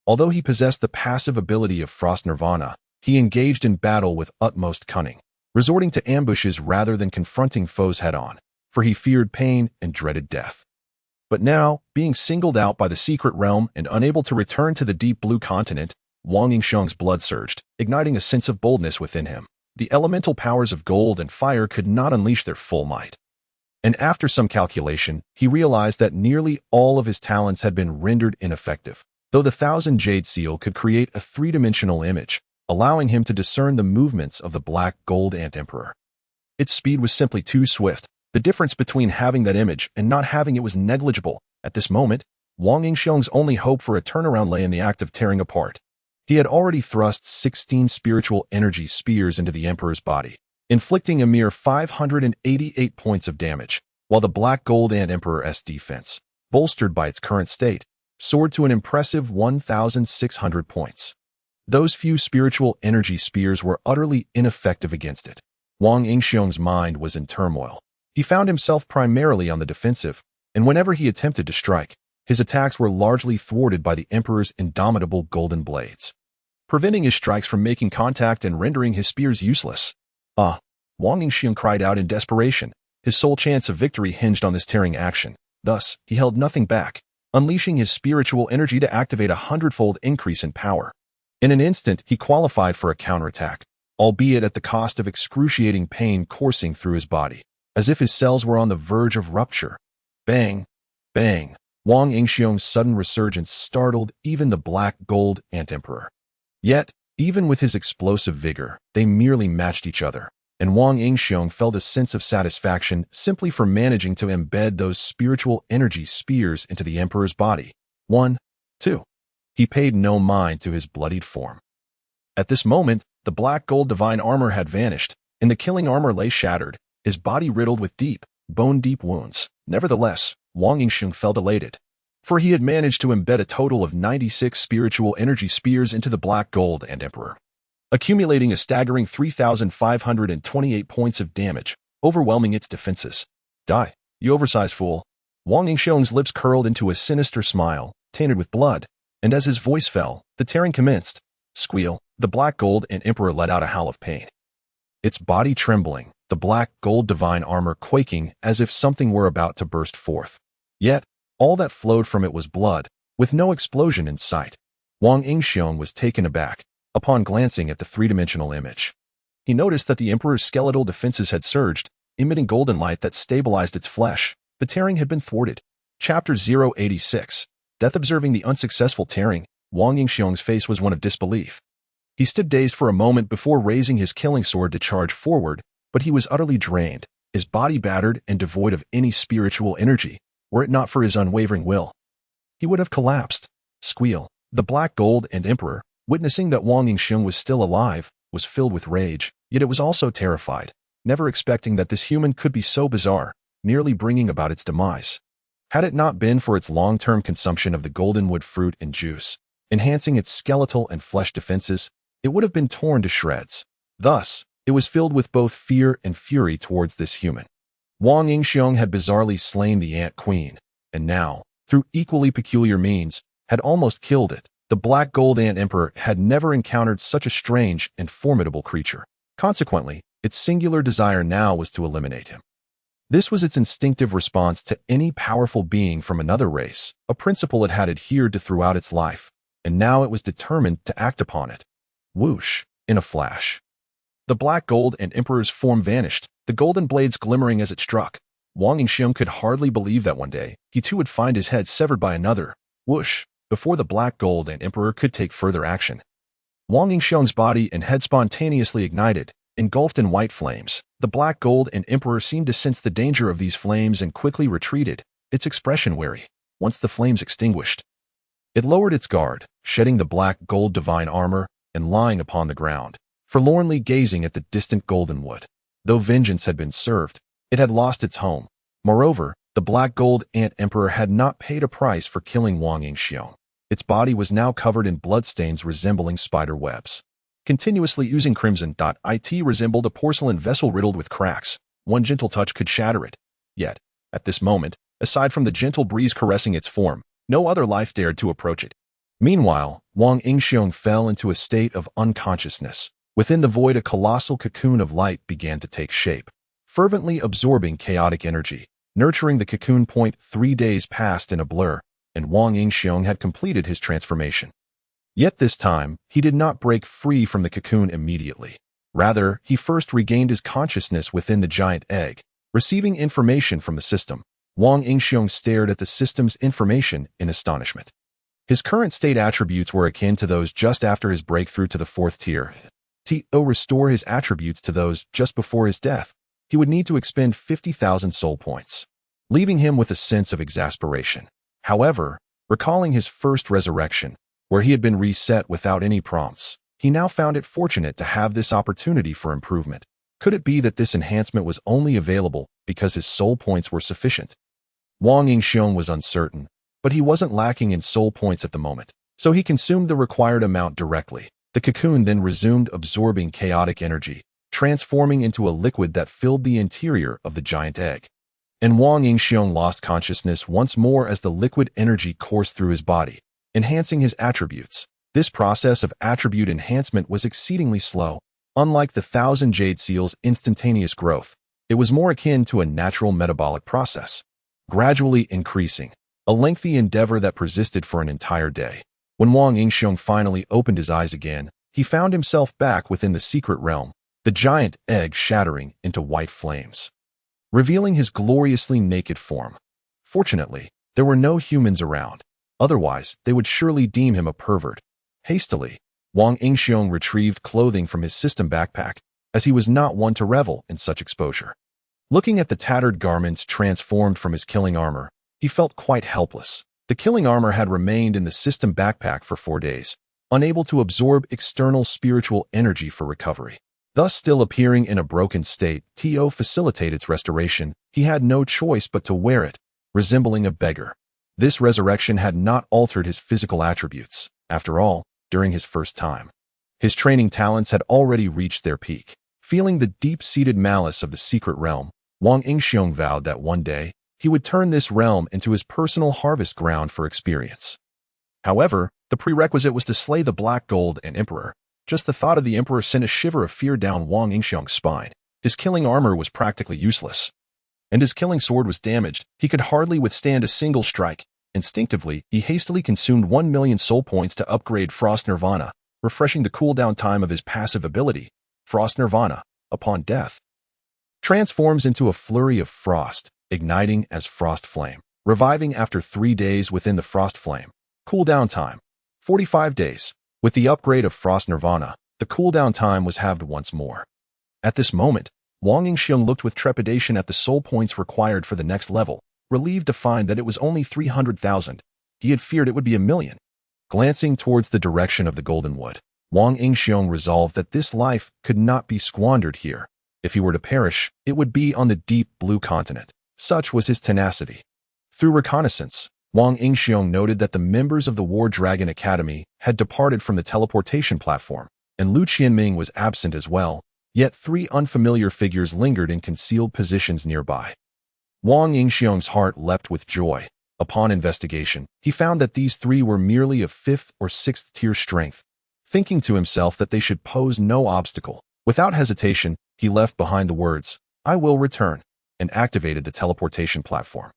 Although he possessed the passive ability of Frost Nirvana, he engaged in battle with utmost cunning, resorting to ambushes rather than confronting foes head-on, for he feared pain and dreaded death. But now, being singled out by the secret realm and unable to return to the deep blue continent, Wang Yingxiong's blood surged, igniting a sense of boldness within him. The elemental powers of gold and fire could not unleash their full might. And after some calculation, he realized that nearly all of his talents had been rendered ineffective, though the 1,000 Jade Seal could create a three-dimensional image, allowing him to discern the movements of the black gold ant emperor. Its speed was simply too swift. The difference between having that image and not having it was negligible. At this moment, Wang Yingxiong's only hope for a turnaround lay in the act of tearing apart. He had already thrust 16 spiritual energy spears into the emperor's body, inflicting a mere 588 points of damage, while the black gold ant emperor's defense, bolstered by its current state, soared to an impressive 1,600 points. Those few spiritual energy spears were utterly ineffective against it. Wang Yingxiong's mind was in turmoil. He found himself primarily on the defensive, and whenever he attempted to strike, his attacks were largely thwarted by the emperor's indomitable golden blades, preventing his strikes from making contact and rendering his spears useless. Wang Yingxiong cried out in desperation. His sole chance of victory hinged on this tearing action. Thus, he held nothing back, unleashing his spiritual energy to activate a 100-fold increase in power. In an instant, he qualified for a counterattack, albeit at the cost of excruciating pain coursing through his body, as if his cells were on the verge of rupture. Bang! Bang! Wang Yingxiong's sudden resurgence startled even the black gold ant emperor. Yet, even with his explosive vigor, they merely matched each other. and Wang Yingxiong felt a sense of satisfaction simply for managing to embed those spiritual energy spears into the emperor's body. 1, 2. He paid no mind to his bloodied form. At this moment, the black gold divine armor had vanished, and the killing armor lay shattered, his body riddled with deep, bone-deep wounds. Nevertheless, Wang Yingxiong felt elated, for he had managed to embed a total of 96 spiritual energy spears into the black gold and emperor, accumulating a staggering 3,528 points of damage, overwhelming its defenses. Die, you oversized fool. Wang Yingxiong's lips curled into a sinister smile, tainted with blood, and as his voice fell, the tearing commenced. Squeal, the black gold and emperor let out a howl of pain, its body trembling, the black gold divine armor quaking as if something were about to burst forth. Yet, all that flowed from it was blood, with no explosion in sight. Wang Yingxiong was taken aback upon glancing at the three-dimensional image. He noticed that the emperor's skeletal defenses had surged, emitting golden light that stabilized its flesh. The tearing had been thwarted. Chapter 086. Death. Observing the unsuccessful tearing, Wang Yingxiong's face was one of disbelief. He stood dazed for a moment before raising his killing sword to charge forward, but he was utterly drained, his body battered and devoid of any spiritual energy. Were it not for his unwavering will, he would have collapsed. Squeal, the black gold and emperor, witnessing that Wang Yingxiong was still alive, was filled with rage, yet it was also terrified, never expecting that this human could be so bizarre, nearly bringing about its demise. Had it not been for its long-term consumption of the goldenwood fruit and juice, enhancing its skeletal and flesh defenses, it would have been torn to shreds. Thus, it was filled with both fear and fury towards this human. Wang Yingxiong had bizarrely slain the Ant Queen, and now, through equally peculiar means, had almost killed it. The Black Gold Ant Emperor had never encountered such a strange and formidable creature. Consequently, its singular desire now was to eliminate him. This was its instinctive response to any powerful being from another race, a principle it had adhered to throughout its life, and now it was determined to act upon it. Whoosh, in a flash, the Black Gold Ant Emperor's form vanished, the golden blades glimmering as it struck. Wang Yingxiong could hardly believe that one day, he too would find his head severed by another. Whoosh, before the Black Gold Ant Emperor could take further action. Wang Yingxiong's body and head spontaneously ignited, engulfed in white flames. The Black Gold Ant Emperor seemed to sense the danger of these flames and quickly retreated, its expression wary. Once the flames extinguished, it lowered its guard, shedding the black gold divine armor, and lying upon the ground, forlornly gazing at the distant golden wood. Though vengeance had been served, it had lost its home. Moreover, the Black Gold Ant Emperor had not paid a price for killing Wang Yingxiong. Its body was now covered in bloodstains resembling spider webs. Continuously oozing crimson. It resembled a porcelain vessel riddled with cracks. One gentle touch could shatter it. Yet, at this moment, aside from the gentle breeze caressing its form, no other life dared to approach it. Meanwhile, Wang Yingxiong fell into a state of unconsciousness. Within the void, a colossal cocoon of light began to take shape, fervently absorbing chaotic energy. Nurturing the cocoon. 3 days passed in a blur, and Wang Yingxiong had completed his transformation. Yet this time, he did not break free from the cocoon immediately. Rather, he first regained his consciousness within the giant egg. Receiving information from the system, Wang Yingxiong stared at the system's information in astonishment. His current state attributes were akin to those just after his breakthrough to the 4th tier. To restore his attributes to those just before his death, he would need to expend 50,000 soul points, leaving him with a sense of exasperation. However, recalling his first resurrection, where he had been reset without any prompts, he now found it fortunate to have this opportunity for improvement. Could it be that this enhancement was only available because his soul points were sufficient? Wang Yingxiong was uncertain, but he wasn't lacking in soul points at the moment, so he consumed the required amount directly. The cocoon then resumed absorbing chaotic energy, transforming into a liquid that filled the interior of the giant egg. And Wang Yingxiong lost consciousness once more as the liquid energy coursed through his body, enhancing his attributes. This process of attribute enhancement was exceedingly slow. Unlike the 1,000 jade seal's instantaneous growth, it was more akin to a natural metabolic process, gradually increasing, a lengthy endeavor that persisted for an entire day. When Wang Yingxiong finally opened his eyes again, he found himself back within the secret realm, the giant egg shattering into white flames, revealing his gloriously naked form. Fortunately, there were no humans around. Otherwise, they would surely deem him a pervert. Hastily, Wang Yingxiong retrieved clothing from his system backpack. as he was not one to revel in such exposure. Looking at the tattered garments transformed from his killing armor, he felt quite helpless. The killing armor had remained in the system backpack for 4 days, unable to absorb external spiritual energy for recovery. Thus, still appearing in a broken state, to facilitate its restoration, he had no choice but to wear it, resembling a beggar. This resurrection had not altered his physical attributes. After all, during his first time, his training talents had already reached their peak. Feeling the deep-seated malice of the secret realm, Wang Yingxiong vowed that one day, he would turn this realm into his personal harvest ground for experience. However, the prerequisite was to slay the Black Gold and Emperor. Just the thought of the Emperor sent a shiver of fear down Wang Yingxiong's spine. His killing armor was practically useless, and his killing sword was damaged. He could hardly withstand a single strike. Instinctively, he hastily consumed 1 million soul points to upgrade Frost Nirvana, refreshing the cooldown time of his passive ability. Frost Nirvana, upon death, transforms into a flurry of frost, igniting as Frost Flame, reviving after 3 days within the Frost Flame. Cooldown time, 45 days. With the upgrade of Frost Nirvana, the cooldown time was halved once more. At this moment, Wang Yingxiong looked with trepidation at the soul points required for the next level, relieved to find that it was only 300,000. He had feared it would be 1,000,000. Glancing towards the direction of the Golden Wood, Wang Yingxiong resolved that this life could not be squandered here. If he were to perish, it would be on the deep blue continent. Such was his tenacity. Through reconnaissance, Wang Yingxiong noted that the members of the War Dragon Academy had departed from the teleportation platform, and Lu Qianming was absent as well, yet 3 unfamiliar figures lingered in concealed positions nearby. Wang Yingxiong's heart leapt with joy. Upon investigation, he found that these 3 were merely of 5th or 6th tier strength. Thinking to himself that they should pose no obstacle, without hesitation, he left behind the words, "I will return," and activated the teleportation platform.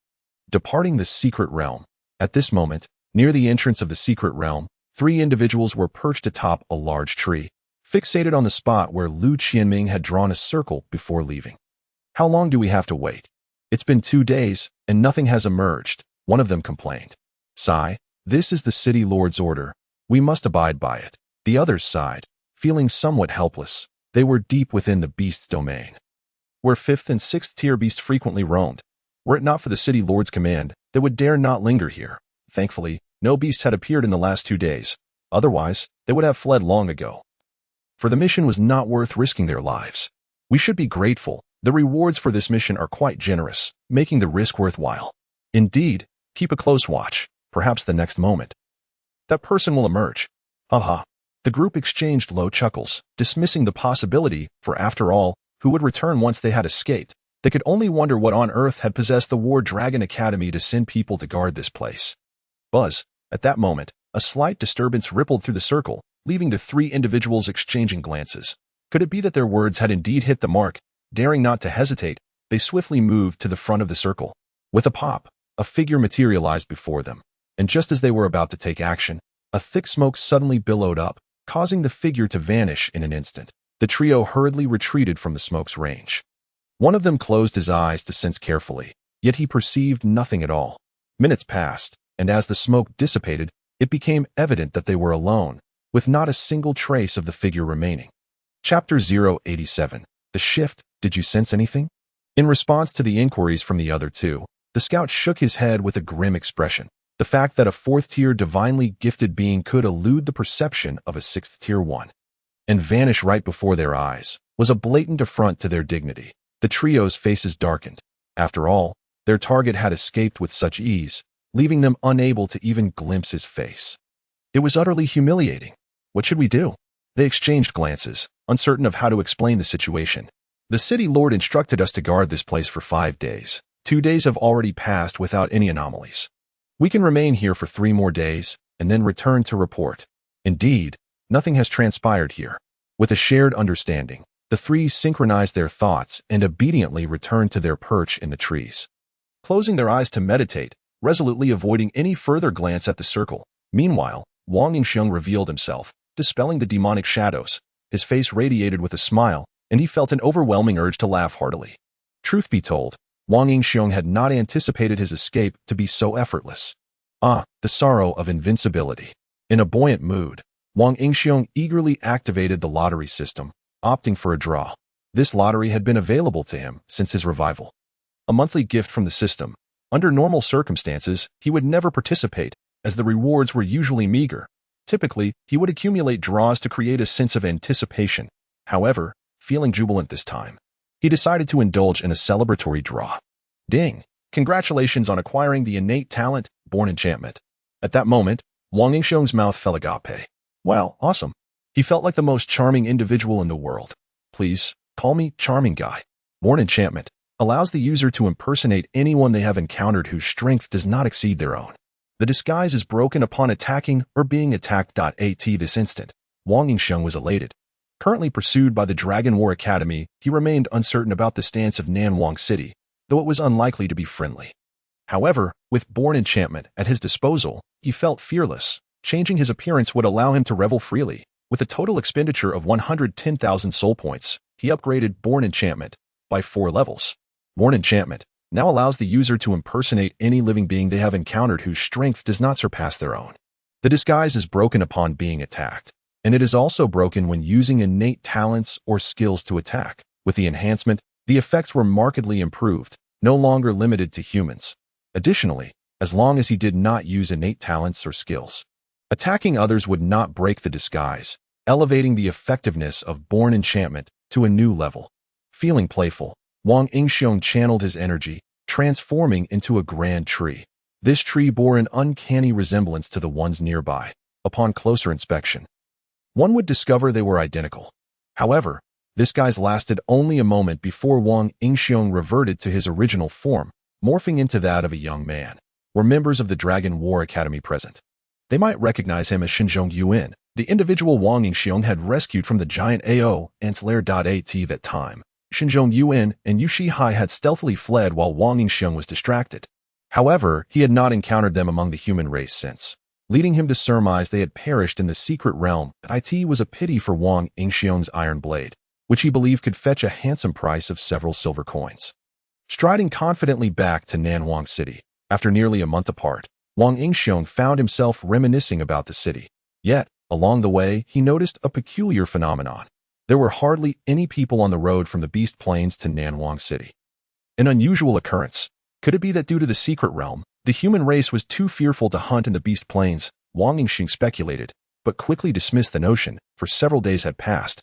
Departing the secret realm. At this moment, near the entrance of the secret realm, 3 individuals were perched atop a large tree, fixated on the spot where Lu Qianming had drawn a circle before leaving. "How long do we have to wait? It's been 2 days, and nothing has emerged," one of them complained. "Sigh, this is the city lord's order. We must abide by it." The others sighed, feeling somewhat helpless. They were deep within the beast's domain, where 5th and 6th tier beasts frequently roamed. Were it not for the city lord's command, they would dare not linger here. Thankfully, no beast had appeared in the last 2 days. Otherwise, they would have fled long ago. For the mission was not worth risking their lives. We should be grateful. The rewards for this mission are quite generous, making the risk worthwhile. Indeed, keep a close watch. Perhaps the next moment, that person will emerge. Haha. The group exchanged low chuckles, dismissing the possibility, for after all, who would return once they had escaped? They could only wonder what on earth had possessed the War Dragon Academy to send people to guard this place. Buzz. At that moment, a slight disturbance rippled through the circle, leaving the 3 individuals exchanging glances. Could it be that their words had indeed hit the mark? Daring not to hesitate, they swiftly moved to the front of the circle. With a pop, a figure materialized before them, and just as they were about to take action, a thick smoke suddenly billowed up, causing the figure to vanish in an instant. The trio hurriedly retreated from the smoke's range. One of them closed his eyes to sense carefully, yet he perceived nothing at all. Minutes passed, and as the smoke dissipated, it became evident that they were alone, with not a single trace of the figure remaining. Chapter 087. The Shift. Did you sense anything? In response to the inquiries from the other 2, the scout shook his head with a grim expression. The fact that a 4th-tier divinely gifted being could elude the perception of a 6th-tier one and vanish right before their eyes was a blatant affront to their dignity. The trio's faces darkened. After all, their target had escaped with such ease, leaving them unable to even glimpse his face. It was utterly humiliating. What should we do? They exchanged glances, uncertain of how to explain the situation. The city lord instructed us to guard this place for 5 days. 2 days have already passed without any anomalies. We can remain here for 3 more days, and then return to report. Indeed, nothing has transpired here. With a shared understanding, the 3 synchronized their thoughts and obediently returned to their perch in the trees, closing their eyes to meditate, resolutely avoiding any further glance at the circle. Meanwhile, Wang Yingxiong revealed himself, dispelling the demonic shadows. His face radiated with a smile, and he felt an overwhelming urge to laugh heartily. Truth be told, Wang Yingxiong had not anticipated his escape to be so effortless. Ah, the sorrow of invincibility. In a buoyant mood, Wang Yingxiong eagerly activated the lottery system, opting for a draw. This lottery had been available to him since his revival. A monthly gift from the system. Under normal circumstances, he would never participate, as the rewards were usually meager. Typically, he would accumulate draws to create a sense of anticipation. However, feeling jubilant this time, he decided to indulge in a celebratory draw. Ding! Congratulations on acquiring the innate talent, Born Enchantment. At that moment, Wang Yingxiong's mouth fell agape. Wow, awesome. He felt like the most charming individual in the world. Please, call me Charming Guy. Born Enchantment allows the user to impersonate anyone they have encountered whose strength does not exceed their own. The disguise is broken upon attacking or being attacked. At this instant, Wang Yingxiong was elated. Currently pursued by the Dragon War Academy, he remained uncertain about the stance of Nanwang City, though it was unlikely to be friendly. However, with Born Enchantment at his disposal, he felt fearless. Changing his appearance would allow him to revel freely. With a total expenditure of 110,000 soul points, he upgraded Born Enchantment by 4 levels. Born Enchantment now allows the user to impersonate any living being they have encountered whose strength does not surpass their own. The disguise is broken upon being attacked, and it is also broken when using innate talents or skills to attack. With the enhancement, the effects were markedly improved, no longer limited to humans. Additionally, as long as he did not use innate talents or skills, attacking others would not break the disguise, elevating the effectiveness of Born Enchantment to a new level. Feeling playful, Wang Yingxiong channeled his energy, transforming into a grand tree. This tree bore an uncanny resemblance to the ones nearby. Upon closer inspection, one would discover they were identical. However, this guise lasted only a moment before Wang Yingxiong reverted to his original form, morphing into that of a young man. Were members of the Dragon War Academy present? They might recognize him as Xinzhong Yuan, the individual Wang Yingxiong had rescued from the giant AO ants lair. At that time, Xinzhong Yuan and Yu Shihai had stealthily fled while Wang Yingxiong was distracted. However, he had not encountered them among the human race since, leading him to surmise they had perished in the secret realm. It was a pity for Wang Yingxiong's iron blade, which he believed could fetch a handsome price of several silver coins. Striding confidently back to Nanwang City, after nearly a month apart, Wang Yingxiong found himself reminiscing about the city. Yet, along the way, he noticed a peculiar phenomenon. There were hardly any people on the road from the Beast Plains to Nanwang City. An unusual occurrence. Could it be that due to the secret realm, the human race was too fearful to hunt in the Beast Plains? Wang Yingxiong speculated, but quickly dismissed the notion, for several days had passed,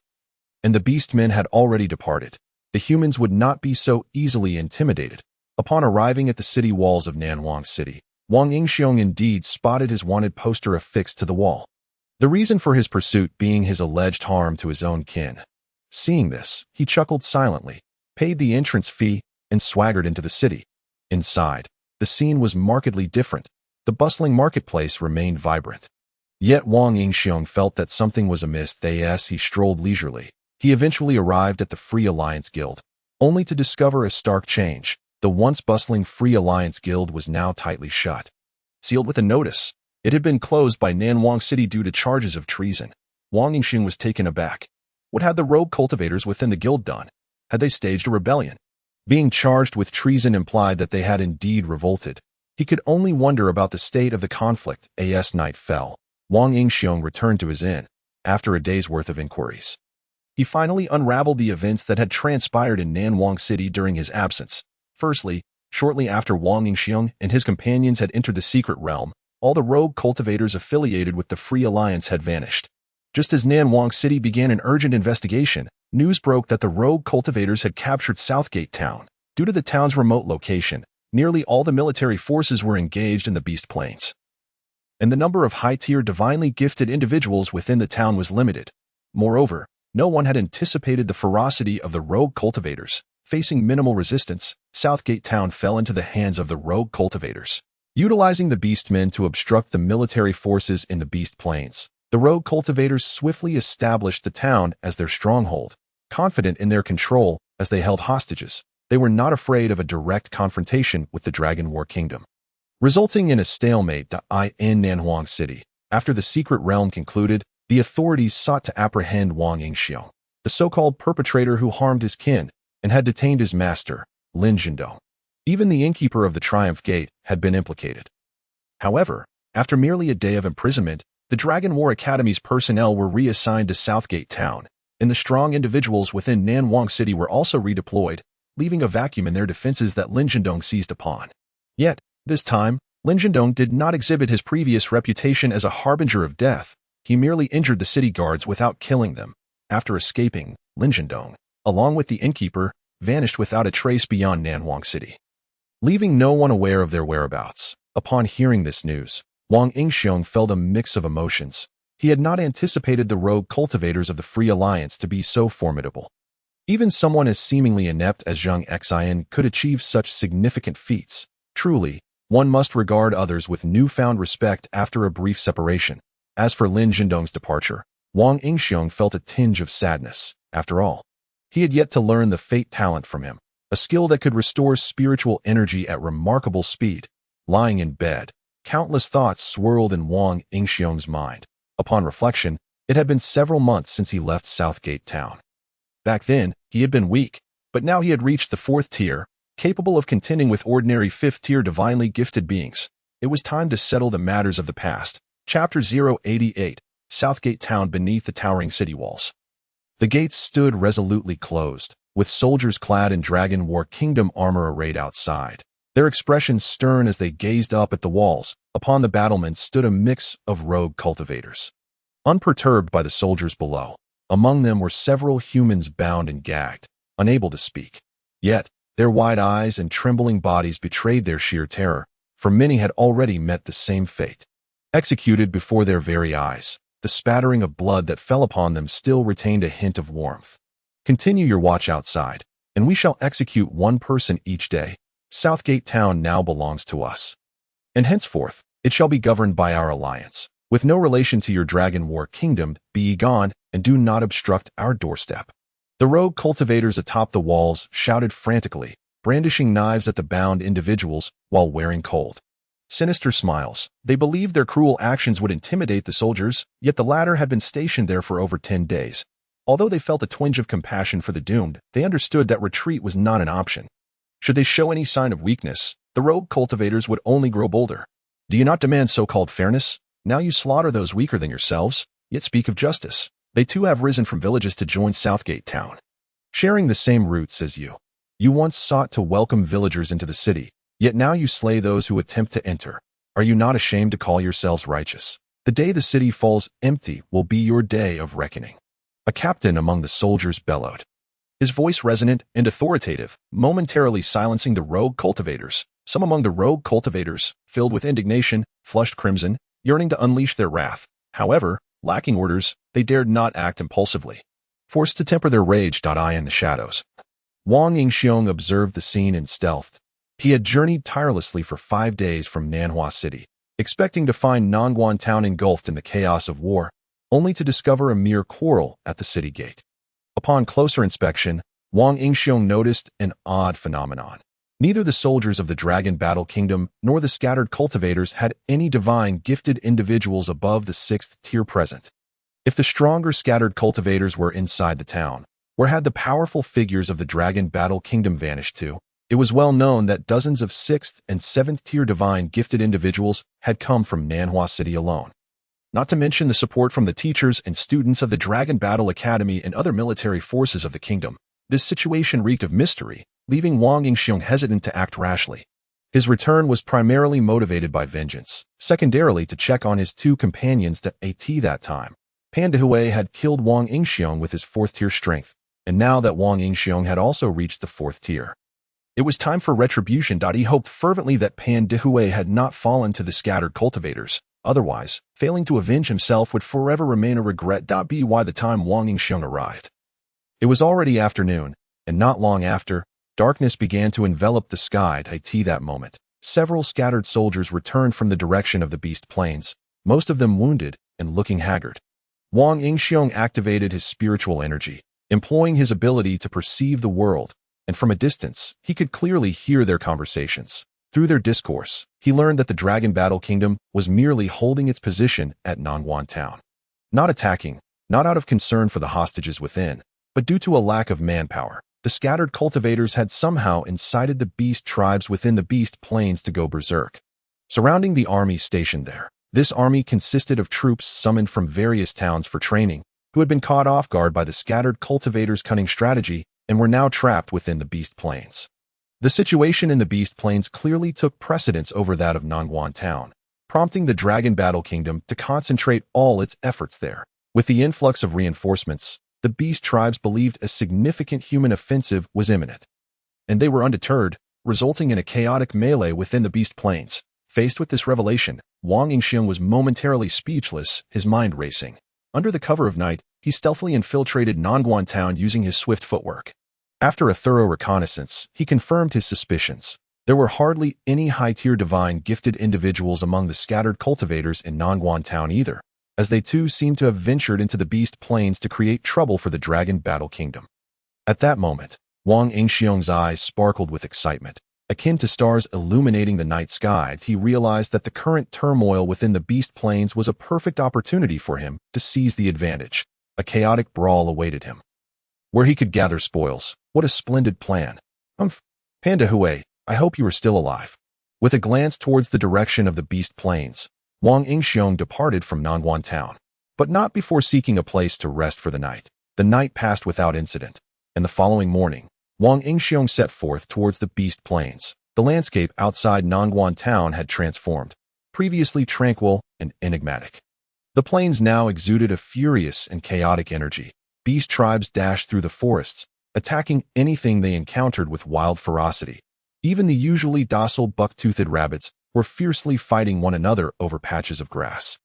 and the beastmen had already departed. The humans would not be so easily intimidated. Upon arriving at the city walls of Nanwang City, Wang Yingxiong indeed spotted his wanted poster affixed to the wall. The reason for his pursuit being his alleged harm to his own kin. Seeing this, he chuckled silently, paid the entrance fee, and swaggered into the city. Inside, the scene was markedly different. The bustling marketplace remained vibrant. Yet Wang Yingxiong felt that something was amiss. As he strolled leisurely, he eventually arrived at the Free Alliance Guild, only to discover a stark change. The once bustling Free Alliance Guild was now tightly shut, sealed with a notice. It had been closed by Nanwang City due to charges of treason. Wang Yingxiong was taken aback. What had the rogue cultivators within the guild done? Had they staged a rebellion? Being charged with treason implied that they had indeed revolted. He could only wonder about the state of the conflict. As night fell, Wang Yingxiong returned to his inn. After a day's worth of inquiries, he finally unraveled the events that had transpired in Nanwang City during his absence. Firstly, shortly after Wang Yingxiong and his companions had entered the secret realm, all the rogue cultivators affiliated with the Free Alliance had vanished. Just as Nanwang City began an urgent investigation, news broke that the rogue cultivators had captured Southgate Town. Due to the town's remote location, nearly all the military forces were engaged in the Beast Plains, and the number of high-tier divinely gifted individuals within the town was limited. Moreover, no one had anticipated the ferocity of the rogue cultivators. Facing minimal resistance, Southgate Town fell into the hands of the rogue cultivators. Utilizing the Beastmen to obstruct the military forces in the Beast Plains, the rogue cultivators swiftly established the town as their stronghold. Confident in their control as they held hostages, they were not afraid of a direct confrontation with the Dragon War Kingdom, resulting in a stalemate in Nanwang City. After the secret realm concluded, the authorities sought to apprehend Wang Yingxiong, the so-called perpetrator who harmed his kin and had detained his master, Lin Zhindong. Even the innkeeper of the Triumph Gate had been implicated. However, after merely a day of imprisonment, the Dragon War Academy's personnel were reassigned to Southgate Town. and the strong individuals within Nanwang City were also redeployed, leaving a vacuum in their defenses that Lin Zhendong seized upon. Yet, this time, Lin Zhendong did not exhibit his previous reputation as a harbinger of death. He merely injured the city guards without killing them. After escaping, Lin Zhendong, along with the innkeeper, vanished without a trace beyond Nanwang City, leaving no one aware of their whereabouts. Upon hearing this news, Wang Yingxiong felt a mix of emotions. He had not anticipated the rogue cultivators of the Free Alliance to be so formidable. Even someone as seemingly inept as Zhang Xian could achieve such significant feats. Truly, one must regard others with newfound respect after a brief separation. As for Lin Zhendong's departure, Wang Yingxiong felt a tinge of sadness. After all, he had yet to learn the fate talent from him, a skill that could restore spiritual energy at remarkable speed. Lying in bed, countless thoughts swirled in Wang Yingxiong's mind. Upon reflection, it had been several months since he left Southgate Town. Back then, he had been weak, but now he had reached the 4th tier, capable of contending with ordinary 5th-tier divinely gifted beings. It was time to settle the matters of the past. Chapter 088, Southgate Town beneath the towering city walls. The gates stood resolutely closed, with soldiers clad in Dragon War Kingdom armor arrayed outside. Their expressions stern as they gazed up at the walls. Upon the battlements stood a mix of rogue cultivators, unperturbed by the soldiers below. Among them were several humans bound and gagged, unable to speak. Yet, their wide eyes and trembling bodies betrayed their sheer terror, for many had already met the same fate. Executed before their very eyes, the spattering of blood that fell upon them still retained a hint of warmth. Continue your watch outside, and we shall execute one person each day. Southgate Town now belongs to us, and henceforth it shall be governed by our alliance. With no relation to your Dragon War Kingdom, be ye gone, and do not obstruct our doorstep. The rogue cultivators atop the walls shouted frantically, brandishing knives at the bound individuals while wearing cold, sinister smiles. They believed their cruel actions would intimidate the soldiers, yet the latter had been stationed there for over 10 days. Although they felt a twinge of compassion for the doomed, they understood that retreat was not an option. Should they show any sign of weakness, the rogue cultivators would only grow bolder. Do you not demand so-called fairness? Now you slaughter those weaker than yourselves, yet speak of justice. They too have risen from villages to join Southgate Town, sharing the same roots as you. You once sought to welcome villagers into the city, yet now you slay those who attempt to enter. Are you not ashamed to call yourselves righteous? The day the city falls empty will be your day of reckoning. A captain among the soldiers bellowed, his voice resonant and authoritative, momentarily silencing the rogue cultivators. Some among the rogue cultivators, filled with indignation, flushed crimson, yearning to unleash their wrath. However, lacking orders, they dared not act impulsively, forced to temper their rage. In the shadows, Wang Yingxiong observed the scene in stealth. He had journeyed tirelessly for 5 days from Nanhua City, expecting to find Nangguan Town engulfed in the chaos of war, only to discover a mere quarrel at the city gate. Upon closer inspection, Wang Yingxiong noticed an odd phenomenon. Neither the soldiers of the Dragon Battle Kingdom nor the scattered cultivators had any divine gifted individuals above the 6th tier present. If the stronger scattered cultivators were inside the town, where had the powerful figures of the Dragon Battle Kingdom vanished to? It was well known that dozens of 6th and 7th tier divine gifted individuals had come from Nanhua City alone. Not to mention the support from the teachers and students of the Dragon Battle Academy and other military forces of the kingdom. This situation reeked of mystery, leaving Wang Yingxiong hesitant to act rashly. His return was primarily motivated by vengeance, secondarily to check on his 2 companions that time. Pan Dehui had killed Wang Yingxiong with his 4th tier strength, and now that Wang Yingxiong had also reached the 4th tier, it was time for retribution. He hoped fervently that Pan Dehui had not fallen to the scattered cultivators. Otherwise, failing to avenge himself would forever remain a regret. By the time Wang Yingxiong arrived, it was already afternoon, and not long after, darkness began to envelop the sky. That moment, several scattered soldiers returned from the direction of the Beast Plains, most of them wounded and looking haggard. Wang Yingxiong activated his spiritual energy, employing his ability to perceive the world, and from a distance, he could clearly hear their conversations. Through their discourse, he learned that the Dragon Battle Kingdom was merely holding its position at Nangguan Town. Not attacking, not out of concern for the hostages within, but due to a lack of manpower. The scattered cultivators had somehow incited the beast tribes within the Beast Plains to go berserk, surrounding the army stationed there. This army consisted of troops summoned from various towns for training, who had been caught off guard by the scattered cultivators' cunning strategy and were now trapped within the Beast Plains. The situation in the Beast Plains clearly took precedence over that of Nangguan Town, prompting the Dragon Battle Kingdom to concentrate all its efforts there. With the influx of reinforcements, the Beast tribes believed a significant human offensive was imminent, and they were undeterred, resulting in a chaotic melee within the Beast Plains. Faced with this revelation, Wang Yingxiong was momentarily speechless, his mind racing. Under the cover of night, he stealthily infiltrated Nangguan Town using his swift footwork. After a thorough reconnaissance, he confirmed his suspicions. There were hardly any high-tier divine gifted individuals among the scattered cultivators in Nangguan Town either, as they too seemed to have ventured into the Beast Plains to create trouble for the Dragon Battle Kingdom. At that moment, Wang Yingxiong's eyes sparkled with excitement. Akin to stars illuminating the night sky, he realized that the current turmoil within the Beast Plains was a perfect opportunity for him to seize the advantage. A chaotic brawl awaited him, where he could gather spoils. What a splendid plan. Panda Hui, I hope you are still alive. With a glance towards the direction of the Beast Plains, Wang Yingxiong departed from Nangguan Town, but not before seeking a place to rest for the night. The night passed without incident, and the following morning, Wang Yingxiong set forth towards the Beast Plains. The landscape outside Nangguan Town had transformed, previously tranquil and enigmatic. The plains now exuded a furious and chaotic energy. Beast tribes dashed through the forests, attacking anything they encountered with wild ferocity. Even the usually docile buck-toothed rabbits were fiercely fighting one another over patches of grass,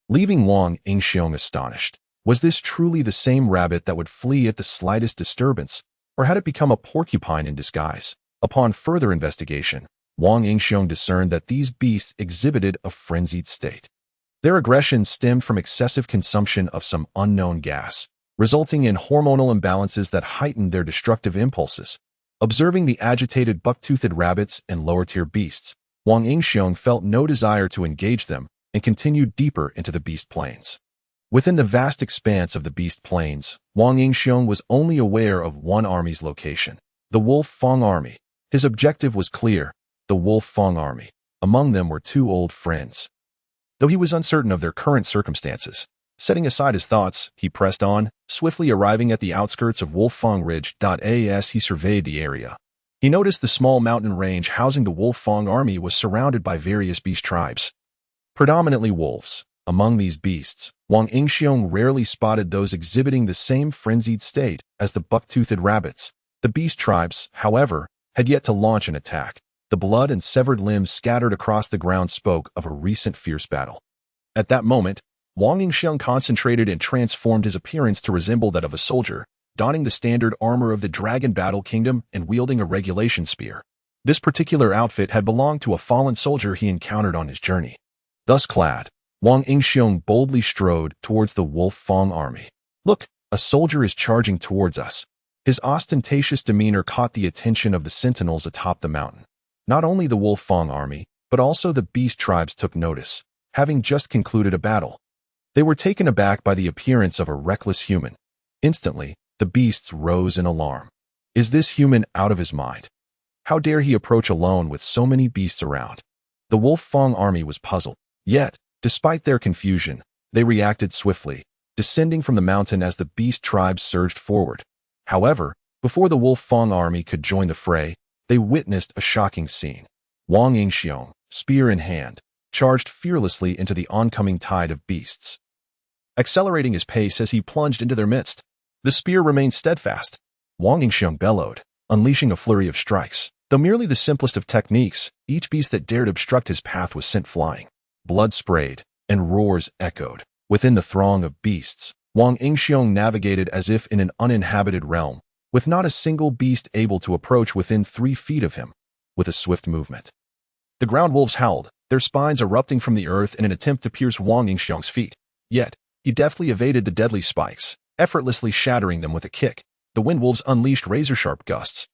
leaving Wang Yingxiong astonished. Was this truly the same rabbit that would flee at the slightest disturbance, or had it become a porcupine in disguise? Upon further investigation, Wang Yingxiong discerned that these beasts exhibited a frenzied state. Their aggression stemmed from excessive consumption of some unknown gas, resulting in hormonal imbalances that heightened their destructive impulses. Observing the agitated buck-toothed rabbits and lower-tier beasts, Wang Yingxiong felt no desire to engage them and continued deeper into the Beast Plains. Within the vast expanse of the Beast Plains, Wang Yingxiong was only aware of one army's location, the Wolf Fang Army. His objective was clear, the Wolf Fang Army. Among them were two old friends. Though he was uncertain of their current circumstances, setting aside his thoughts, he pressed on, swiftly arriving at the outskirts of Wolfang Ridge. As he surveyed the area, he noticed the small mountain range housing the Wolfang army was surrounded by various beast tribes, predominantly wolves. Among these beasts, Wang Yingxiong rarely spotted those exhibiting the same frenzied state as the buck-toothed rabbits. The beast tribes, however, had yet to launch an attack. The blood and severed limbs scattered across the ground spoke of a recent fierce battle. At that moment, Wang Yingxiong concentrated and transformed his appearance to resemble that of a soldier, donning the standard armor of the Dragon Battle Kingdom and wielding a regulation spear. This particular outfit had belonged to a fallen soldier he encountered on his journey. Thus clad, Wang Yingxiong boldly strode towards the Wolf Fang army. Look, a soldier is charging towards us. His ostentatious demeanor caught the attention of the sentinels atop the mountain. Not only the Wolf Fang army, but also the beast tribes took notice, having just concluded a battle. They were taken aback by the appearance of a reckless human. Instantly, the beasts rose in alarm. Is this human out of his mind? How dare he approach alone with so many beasts around? The Wolf Fang army was puzzled. Yet, despite their confusion, they reacted swiftly, descending from the mountain as the beast tribes surged forward. However, before the Wolf Fang army could join the fray, they witnessed a shocking scene. Wang Yingxiong, spear in hand, charged fearlessly into the oncoming tide of beasts, accelerating his pace as he plunged into their midst. The spear remained steadfast. Wang Yingxiong bellowed, unleashing a flurry of strikes. Though merely the simplest of techniques, each beast that dared obstruct his path was sent flying. Blood sprayed, and roars echoed. Within the throng of beasts, Wang Yingxiong navigated as if in an uninhabited realm, with not a single beast able to approach within 3 feet of him, with a swift movement. The ground wolves howled, their spines erupting from the earth in an attempt to pierce Wang Yingxiong's feet. Yet, he deftly evaded the deadly spikes, effortlessly shattering them with a kick. The wind wolves unleashed razor-sharp gusts.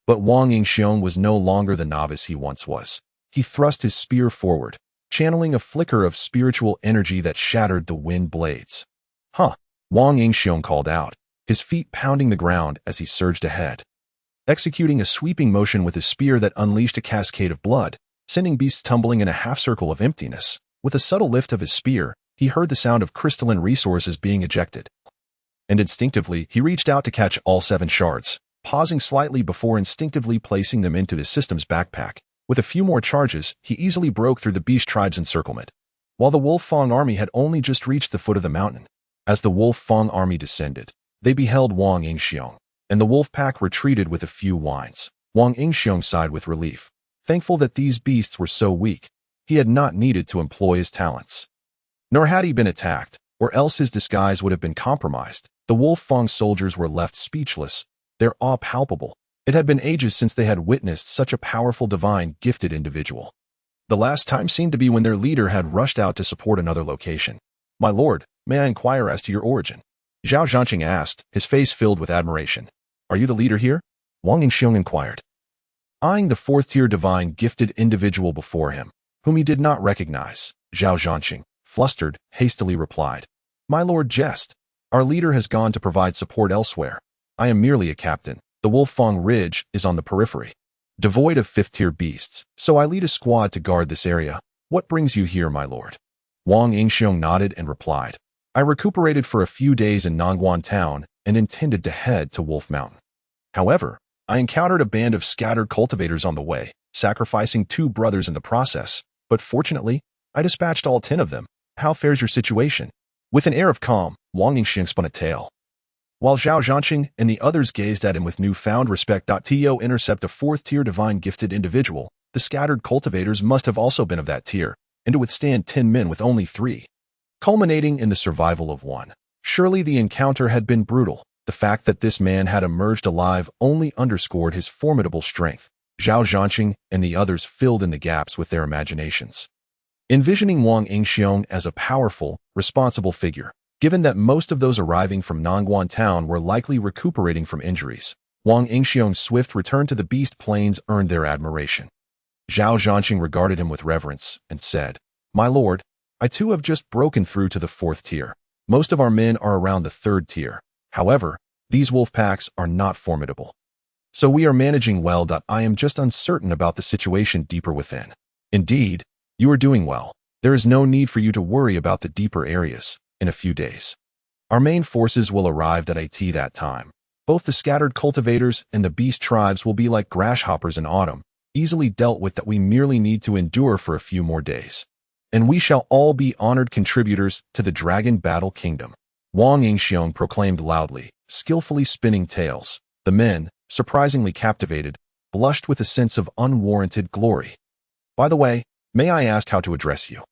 But Wang Yingxiong was no longer the novice he once was. He thrust his spear forward, channeling a flicker of spiritual energy that shattered the wind blades. Wang Yingxiong called out, his feet pounding the ground as he surged ahead, executing a sweeping motion with his spear that unleashed a cascade of blood, sending beasts tumbling in a half-circle of emptiness. With a subtle lift of his spear, he heard the sound of crystalline resources being ejected. and instinctively he reached out to catch all 7 shards, pausing slightly before instinctively placing them into his system's backpack. With a few more charges, he easily broke through the beast tribe's encirclement. While the Wolf Fang army had only just reached the foot of the mountain, as the Wolf Fang army descended, they beheld Wang Yingxiong, and the wolf pack retreated with a few whines. Wang Yingxiong sighed with relief, thankful that these beasts were so weak. He had not needed to employ his talents. Nor had he been attacked, or else his disguise would have been compromised. The Wolf Fang soldiers were left speechless, their awe palpable. It had been ages since they had witnessed such a powerful divine gifted individual. The last time seemed to be when their leader had rushed out to support another location. "My lord, may I inquire as to your origin?" Zhao Zhanqing asked, his face filled with admiration. "Are you the leader here?" Wang Yingxiong inquired, eyeing the 4th-tier divine gifted individual before him, whom he did not recognize. Zhao Zhanqing, flustered, hastily replied, "My lord, jest. Our leader has gone to provide support elsewhere. I am merely a captain. The Wolf Fang Ridge is on the periphery, devoid of 5th-tier beasts, so I lead a squad to guard this area. What brings you here, my lord?" Wang Yingxiong nodded and replied, "I recuperated for a few days in Nongguan town and intended to head to Wolf Mountain. However, I encountered a band of scattered cultivators on the way, sacrificing 2 brothers in the process, but fortunately, I dispatched all 10 of them. How fares your situation?" With an air of calm, Wang Yingxiong spun a tale, while Zhao Zhanqing and the others gazed at him with newfound respect. To intercept a 4th-tier divine gifted individual, the scattered cultivators must have also been of that tier, and to withstand 10 men with only 3, culminating in the survival of 1. Surely the encounter had been brutal. The fact that this man had emerged alive only underscored his formidable strength. Zhao Zhanqing and the others filled in the gaps with their imaginations, envisioning Wang Yingxiong as a powerful, responsible figure. Given that most of those arriving from Nongguan town were likely recuperating from injuries, Wang Yingxiong's swift return to the beast plains earned their admiration. Zhao Zhanqing regarded him with reverence and said, "My lord, I too have just broken through to the 4th tier. Most of our men are around the 3rd tier. However, these wolf packs are not formidable. So we are managing well. I am just uncertain about the situation deeper within." "Indeed, you are doing well. There is no need for you to worry about the deeper areas. In a few days, our main forces will arrive at that time. Both the scattered cultivators and the beast tribes will be like grasshoppers in autumn, easily dealt with. That we merely need to endure for a few more days. And we shall all be honored contributors to the Dragon Battle Kingdom." Wang Yingxiong proclaimed loudly, skillfully spinning tales. The men, surprisingly captivated, blushed with a sense of unwarranted glory. "By the way, may I ask how to address you?"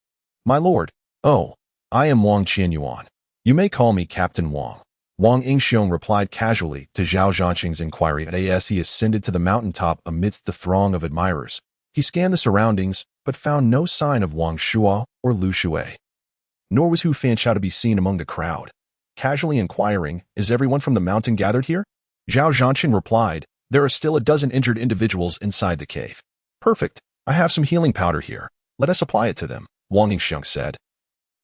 "My lord." "Oh, I am Wang Qianyuan. You may call me Captain Wang." Wang Yingxiong replied casually to Zhao Zhanqing's inquiry. As he ascended to the mountaintop amidst the throng of admirers, he scanned the surroundings but found no sign of Wang Shuo or Lu Shui. Nor was Hu Fanchao to be seen among the crowd. Casually inquiring, "Is everyone from the mountain gathered here?" Zhao Zhanqing replied, "There are still a dozen injured individuals inside the cave." "Perfect. I have some healing powder here. Let us apply it to them," Wang Yingxiong said,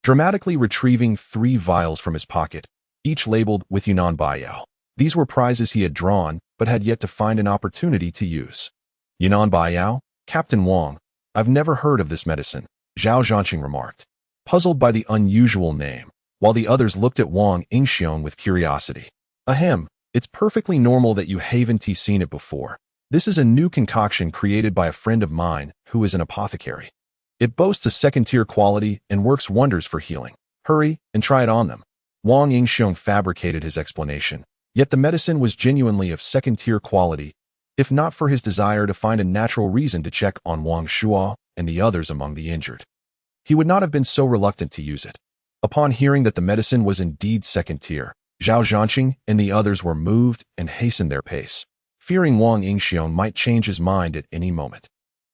dramatically retrieving 3 vials from his pocket, each labeled with Yunnan Baiyao. These were prizes he had drawn, but had yet to find an opportunity to use. "Yunnan Baiyao? Captain Wang, I've never heard of this medicine," Zhao Zhanqing remarked, puzzled by the unusual name, while the others looked at Wang Yingxiong with curiosity. "Ahem, it's perfectly normal that you haven't seen it before. This is a new concoction created by a friend of mine who is an apothecary. It boasts a 2nd-tier quality and works wonders for healing. Hurry and try it on them." Wang Yingxiong fabricated his explanation, yet the medicine was genuinely of 2nd-tier quality, if not for his desire to find a natural reason to check on Wang Shuo and the others among the injured. He would not have been so reluctant to use it. Upon hearing that the medicine was indeed 2nd-tier, Zhao Zhanqing and the others were moved and hastened their pace, fearing Wang Yingxiong might change his mind at any moment.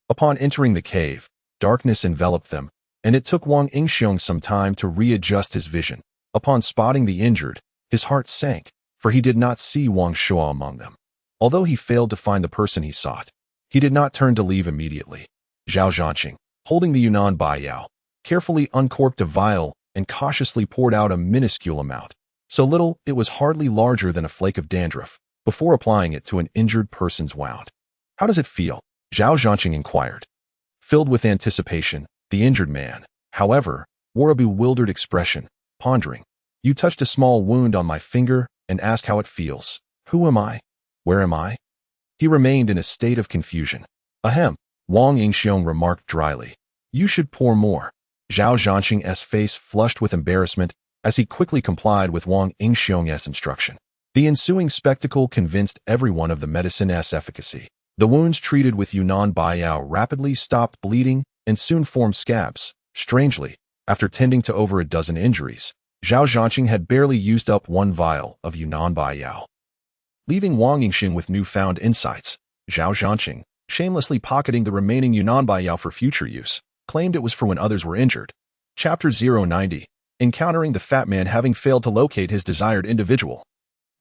Upon entering the cave, darkness enveloped them, and it took Wang Yingxiong some time to readjust his vision. Upon spotting the injured, his heart sank, for he did not see Wang Shuo among them. Although he failed to find the person he sought, he did not turn to leave immediately. Zhao Zhanqing, holding the Yunnan Baiyao, carefully uncorked a vial and cautiously poured out a minuscule amount, so little it was hardly larger than a flake of dandruff, before applying it to an injured person's wound. "How does it feel?" Zhao Zhanqing inquired. Filled with anticipation, the injured man, however, wore a bewildered expression, pondering. You touched a small wound on my finger and asked how it feels. Who am I? Where am I? He remained in a state of confusion. Ahem, Wang Yingxiong remarked dryly. You should pour more. Zhao Zhanqing's face flushed with embarrassment as he quickly complied with Wang Yingxiong's instruction. The ensuing spectacle convinced everyone of the medicine's efficacy. The wounds treated with Yunnan Baiyao rapidly stopped bleeding and soon formed scabs. Strangely, after tending to over a dozen injuries, Zhao Zhanqing had barely used up one vial of Yunnan Baiyao. Leaving Wang Yingxiong with newfound insights, Zhao Zhanqing, shamelessly pocketing the remaining Yunnan Baiyao for future use, claimed it was for when others were injured. Chapter 090, Encountering the Fat Man having failed to locate his desired individual.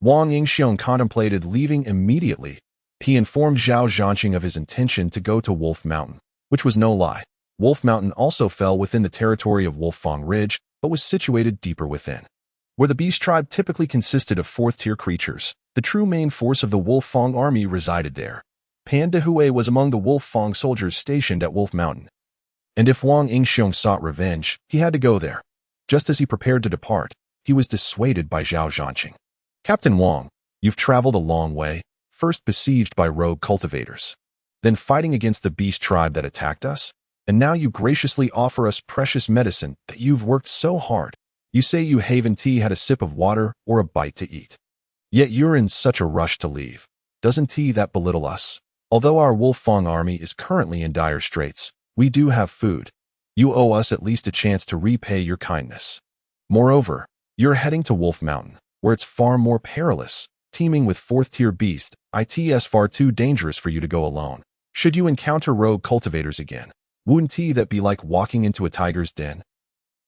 Wang Yingxiong contemplated leaving immediately. He informed Zhao Zhanqing of his intention to go to Wolf Mountain, which was no lie. Wolf Mountain also fell within the territory of Wolffang Ridge, but was situated deeper within. Where the beast tribe typically consisted of fourth-tier creatures, the true main force of the Wolffang army resided there. Pan Dehui was among the Wolffang soldiers stationed at Wolf Mountain. And if Wang Yingxiong sought revenge, he had to go there. Just as he prepared to depart, he was dissuaded by Zhao Zhanqing. Captain Wang, you've traveled a long way, first besieged by rogue cultivators, then fighting against the beast tribe that attacked us, and now you graciously offer us precious medicine that you've worked so hard. You say you haven't had a sip of water or a bite to eat. Yet you're in such a rush to leave. Doesn't that belittle us? Although our Wolffang army is currently in dire straits, we do have food. You owe us at least a chance to repay your kindness. Moreover, you're heading to Wolf Mountain, where it's far more perilous, teeming with fourth-tier beasts. It's far too dangerous for you to go alone. Should you encounter rogue cultivators again, wouldn't that be like walking into a tiger's den?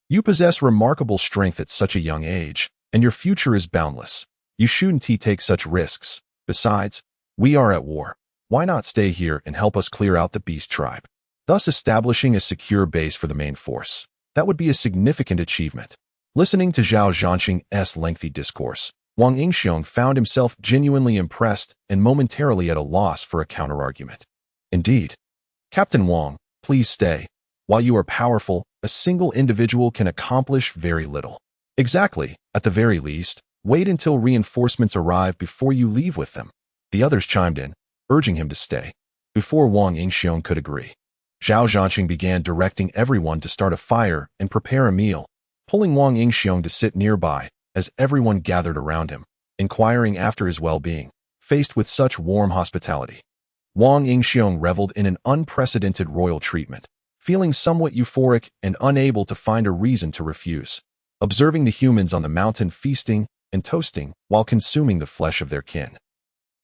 You possess remarkable strength at such a young age, and your future is boundless. You shouldn't take such risks. Besides, we are at war. Why not stay here and help us clear out the beast tribe, thus establishing a secure base for the main force? That would be a significant achievement. Listening to Zhao Zhanqing's lengthy discourse, Wang Yingxiong found himself genuinely impressed and momentarily at a loss for a counterargument. Indeed. Captain Wang, please stay. While you are powerful, a single individual can accomplish very little. Exactly, at the very least, wait until reinforcements arrive before you leave with them. The others chimed in, urging him to stay. Before Wang Yingxiong could agree, Zhao Zhanqing began directing everyone to start a fire and prepare a meal, pulling Wang Yingxiong to sit nearby as everyone gathered around him, inquiring after his well-being. Faced with such warm hospitality, Wang Yingxiong reveled in an unprecedented royal treatment, feeling somewhat euphoric and unable to find a reason to refuse. Observing the humans on the mountain feasting and toasting while consuming the flesh of their kin,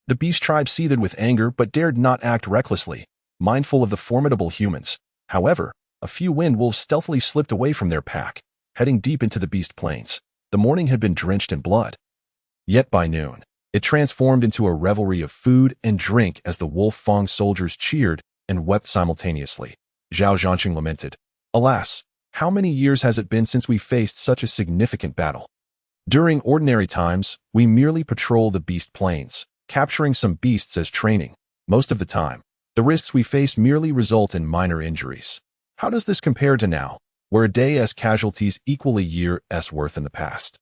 the beast tribe seethed with anger but dared not act recklessly, mindful of the formidable humans. However, a few wind wolves stealthily slipped away from their pack, heading deep into the beast plains. The morning had been drenched in blood. Yet by noon, it transformed into a revelry of food and drink as the Wolffang soldiers cheered and wept simultaneously. Zhao Zhanqing lamented, "Alas, how many years has it been since we faced such a significant battle? During ordinary times, we merely patrol the beast plains, capturing some beasts as training. Most of the time, the risks we face merely result in minor injuries. How does this compare to now, where a day's casualties equal a year's worth in the past?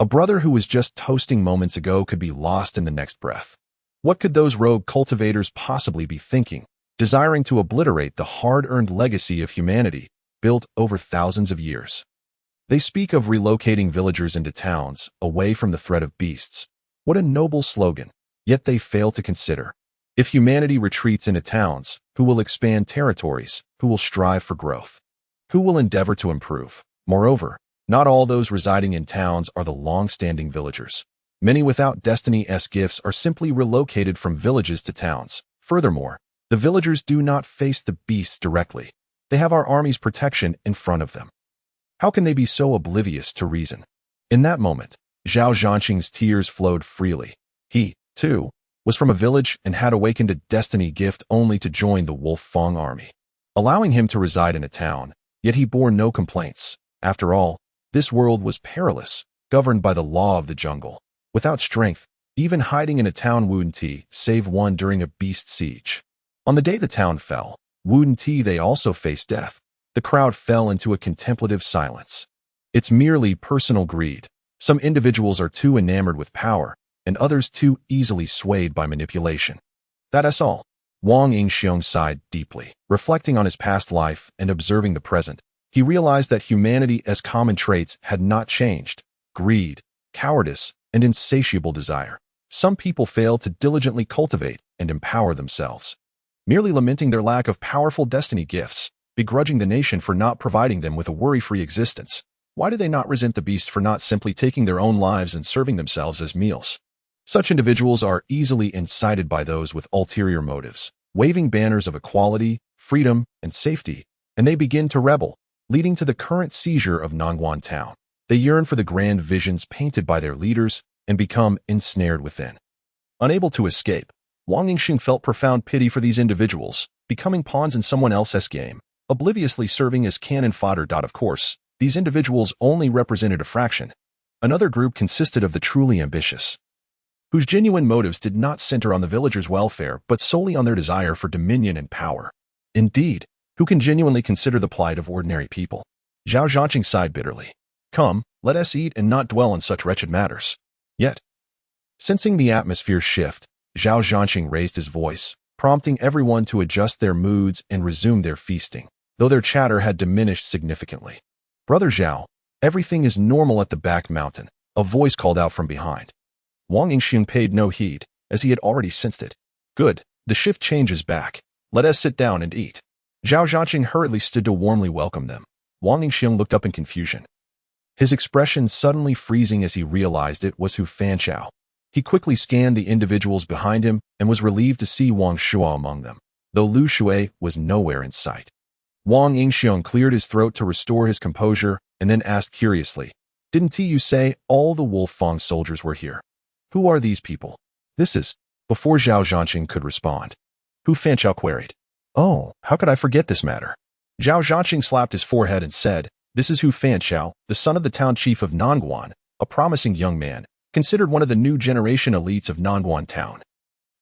A brother who was just toasting moments ago could be lost in the next breath. What could those rogue cultivators possibly be thinking, desiring to obliterate the hard-earned legacy of humanity built over thousands of years? They speak of relocating villagers into towns, away from the threat of beasts. What a noble slogan, yet they fail to consider. If humanity retreats into towns, who will expand territories, who will strive for growth, who will endeavor to improve? Moreover, not all those residing in towns are the long-standing villagers. Many without destiny's gifts are simply relocated from villages to towns. Furthermore, the villagers do not face the beasts directly. They have our army's protection in front of them. How can they be so oblivious to reason?" In that moment, Zhao Zhanqing's tears flowed freely. He, too, was from a village and had awakened a destiny gift only to join the Wolffang army, allowing him to reside in a town, yet he bore no complaints. After all, this world was perilous, governed by the law of the jungle. Without strength, even hiding in a town wouldn't save one during a beast siege. On the day the town fell, wouldn't they also faced death? The crowd fell into a contemplative silence. It's merely personal greed. Some individuals are too enamored with power, and others too easily swayed by manipulation. That's all. Wang Yingxiong sighed deeply. Reflecting on his past life and observing the present, he realized that humanity's common traits had not changed: greed, cowardice, and insatiable desire. Some people fail to diligently cultivate and empower themselves, merely lamenting their lack of powerful destiny gifts, begrudging the nation for not providing them with a worry-free existence. Why do they not resent the beast for not simply taking their own lives and serving themselves as meals? Such individuals are easily incited by those with ulterior motives, waving banners of equality, freedom, and safety, and they begin to rebel, leading to the current seizure of Nangguan town. They yearn for the grand visions painted by their leaders and become ensnared within. Unable to escape, Wang Yingxiong felt profound pity for these individuals, becoming pawns in someone else's game, obliviously serving as cannon fodder. Of course, these individuals only represented a fraction. Another group consisted of the truly ambitious, whose genuine motives did not center on the villagers' welfare but solely on their desire for dominion and power. Indeed, who can genuinely consider the plight of ordinary people? Zhao Zhanqing sighed bitterly. Come, let us eat and not dwell on such wretched matters. Yet, sensing the atmosphere shift, Zhao Zhanqing raised his voice, prompting everyone to adjust their moods and resume their feasting, though their chatter had diminished significantly. Brother Zhao, everything is normal at the back mountain, a voice called out from behind. Wang Yingxiong paid no heed, as he had already sensed it. Good, the shift change is back. Let us sit down and eat. Zhao Zhanqing hurriedly stood to warmly welcome them. Wang Yingxiong looked up in confusion, his expression suddenly freezing as he realized it was Hu Fanchao. He quickly scanned the individuals behind him and was relieved to see Wang Shuo among them, though Lu Shui was nowhere in sight. Wang Yingxiong cleared his throat to restore his composure and then asked curiously, "Didn't you say all the Wolfang soldiers were here? Who are these people?" "This is..." Before Zhao Zhanqing could respond, Hu Fanchao queried, "Oh, how could I forget this matter?" Zhao Zhanqing slapped his forehead and said, "This is Hu Fanchao, the son of the town chief of Nangguan, a promising young man, considered one of the new generation elites of Nangguan town.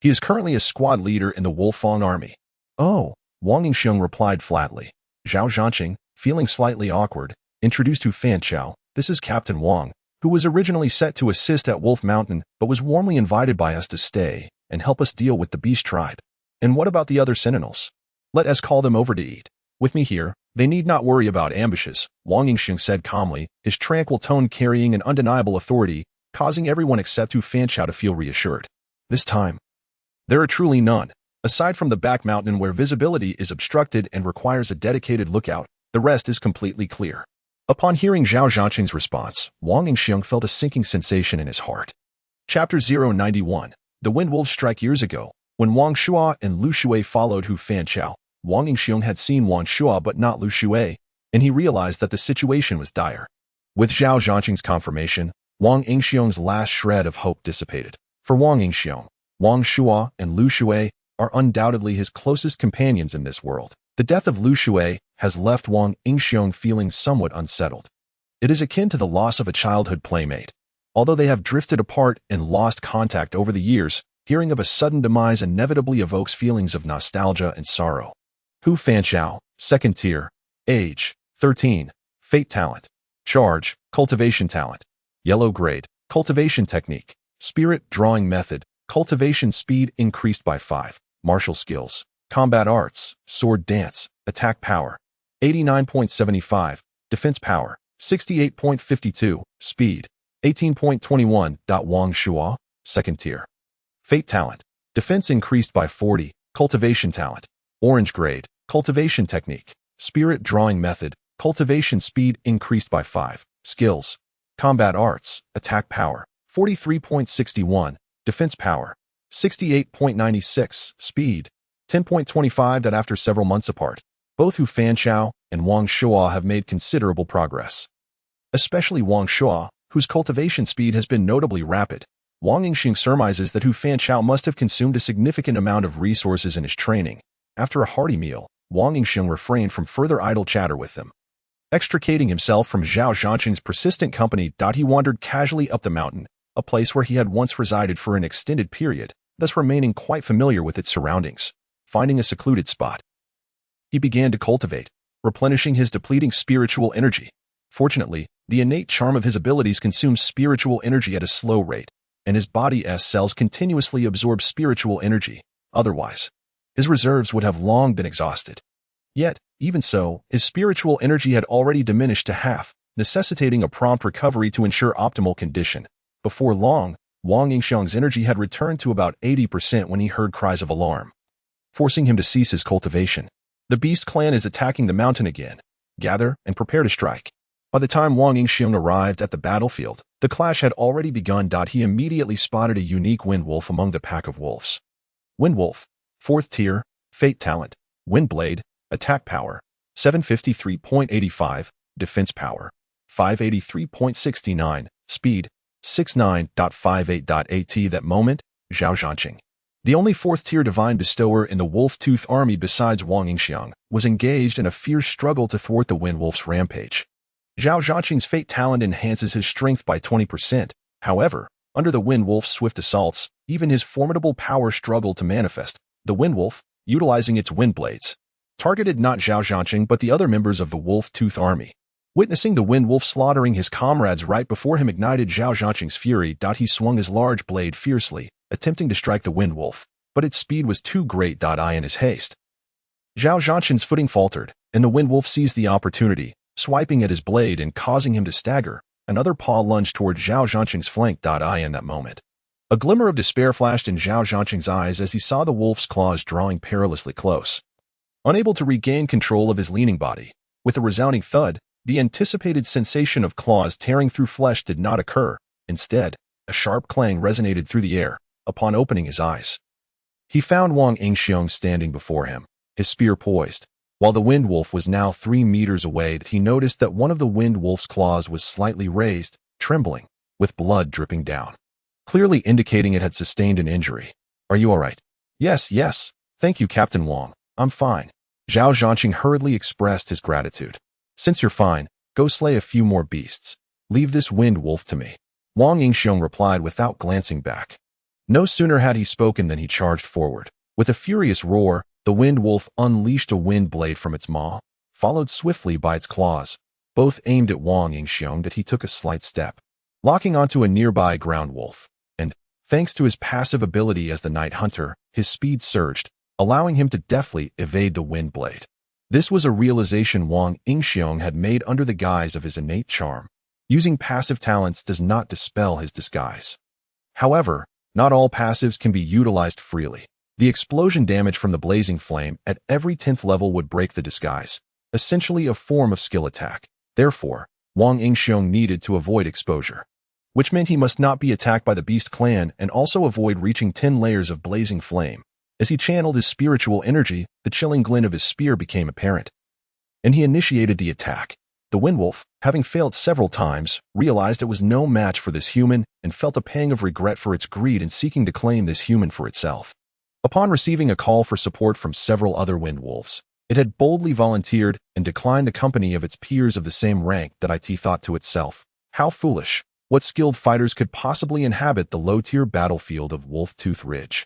He is currently a squad leader in the Wolfang army." "Oh," Wang Yingxiong replied flatly. Zhao Zhanqing, feeling slightly awkward, introduced Hu Fanchao. "This is Captain Wang, who was originally set to assist at Wolf Mountain but was warmly invited by us to stay and help us deal with the beast tribe. And what about the other sentinels? Let us call them over to eat. With me here, they need not worry about ambushes," Wang Yingxiong said calmly, his tranquil tone carrying an undeniable authority, causing everyone except Hu Fanchao to feel reassured. This time, there are truly none. Aside from the back mountain where visibility is obstructed and requires a dedicated lookout, the rest is completely clear. Upon hearing Zhao Zhanqing's response, Wang Yingxiong felt a sinking sensation in his heart. Chapter 091. The Wind Wolves strike. Years ago, when Wang Shuo and Lu Shui followed Hu Fanchao, Wang Yingxiong had seen Wang Shuo but not Lu Shui, and he realized that the situation was dire. With Zhao Zhanqing's confirmation, Wang Yingxiong's last shred of hope dissipated. For Wang Yingxiong, Wang Shuo and Lu Shui are undoubtedly his closest companions in this world. The death of Lu Shui has left Wang Yingxiong feeling somewhat unsettled. It is akin to the loss of a childhood playmate. Although they have drifted apart and lost contact over the years, hearing of a sudden demise inevitably evokes feelings of nostalgia and sorrow. Hu Fanchao, second tier, age, 13, fate talent, charge, cultivation talent, yellow grade, cultivation technique, spirit drawing method, cultivation speed increased by 5, martial skills, combat arts, sword dance, attack power, 89.75, defense power, 68.52, speed, 18.21. Wang Shuo, second tier. Fate talent, defense increased by 40, cultivation talent, orange grade, cultivation technique, spirit drawing method, cultivation speed increased by 5, skills, combat arts, attack power, 43.61, defense power, 68.96, speed, 10.25. After several months apart, both Hu Fanchao and Wang Shuo have made considerable progress. Especially Wang Shuo, whose cultivation speed has been notably rapid. Wang Yingxiong surmises that Hu Fanchao must have consumed a significant amount of resources in his training. After a hearty meal, Wang Yingxiong refrained from further idle chatter with them. Extricating himself from Zhao Zhanqing's persistent company, he wandered casually up the mountain, a place where he had once resided for an extended period, thus remaining quite familiar with its surroundings. Finding a secluded spot, he began to cultivate, replenishing his depleting spiritual energy. Fortunately, The innate charm of his abilities consumes spiritual energy at a slow rate, and his body's cells continuously absorb spiritual energy. Otherwise, his reserves would have long been exhausted. Yet, even so, his spiritual energy had already diminished to half, necessitating a prompt recovery to ensure optimal condition. Before long, Wang Yingxiang's energy had returned to about 80% when he heard cries of alarm, forcing him to cease his cultivation. The beast clan is attacking the mountain again. Gather and prepare to strike. By the time Wang Yingxiang arrived at the battlefield, the clash had already begun. He immediately spotted a unique wind wolf among the pack of wolves. Wind wolf, 4th tier, fate talent, wind blade, attack power, 753.85, defense power, 583.69, speed, 69.58.8. That moment, Zhao Zhanqing, the only 4th tier divine bestower in the Wolf-Tooth army besides Wang Yingxiang, was engaged in a fierce struggle to thwart the wind wolf's rampage. Zhao Zhanqing's fate talent enhances his strength by 20%. However, under the wind wolf's swift assaults, even his formidable power struggled to manifest. The wind wolf, utilizing its wind blades, targeted not Zhao Zhanqing but the other members of the Wolf-Tooth army. Witnessing the wind wolf slaughtering his comrades right before him ignited Zhao Zhanqing's fury. He swung his large blade fiercely, attempting to strike the wind wolf, but its speed was too great. In his haste, Zhao Zhanqing's footing faltered, and the wind wolf seized the opportunity, swiping at his blade and causing him to stagger. Another paw lunged toward Zhao Zhanqing's flank. In that moment, a glimmer of despair flashed in Zhao Zhanqing's eyes as he saw the wolf's claws drawing perilously close. Unable to regain control of his leaning body, with a resounding thud, the anticipated sensation of claws tearing through flesh did not occur. Instead, a sharp clang resonated through the air. Upon opening his eyes, he found Wang Yingxiang standing before him, his spear poised. While the wind wolf was now 3 meters away, he noticed that one of the wind wolf's claws was slightly raised, trembling, with blood dripping down, clearly indicating it had sustained an injury. Are you all right? Yes. Thank you, Captain Wang. I'm fine. Zhao Zhanqing hurriedly expressed his gratitude. Since you're fine, go slay a few more beasts. Leave this wind wolf to me. Wang Yingxiang replied without glancing back. No sooner had he spoken than he charged forward. With a furious roar, the wind wolf unleashed a wind blade from its maw, followed swiftly by its claws, both aimed at Wang Yingxiang. He took a slight step, locking onto a nearby ground wolf, and, thanks to his passive ability as the night hunter, his speed surged, allowing him to deftly evade the wind blade. This was a realization Wang Yingxiang had made under the guise of his innate charm. Using passive talents does not dispel his disguise. However, not all passives can be utilized freely. The explosion damage from the blazing flame at every 10th level would break the disguise, essentially a form of skill attack. Therefore, Wang Yingxiang needed to avoid exposure, which meant he must not be attacked by the beast clan and also avoid reaching 10 layers of blazing flame. As he channeled his spiritual energy, the chilling glint of his spear became apparent, and he initiated the attack. The wind wolf, having failed several times, realized it was no match for this human and felt a pang of regret for its greed in seeking to claim this human for itself. Upon receiving a call for support from several other wind wolves, it had boldly volunteered and declined the company of its peers of the same rank. It thought to itself, how foolish! What skilled fighters could possibly inhabit the low-tier battlefield of Wolf-Tooth Ridge?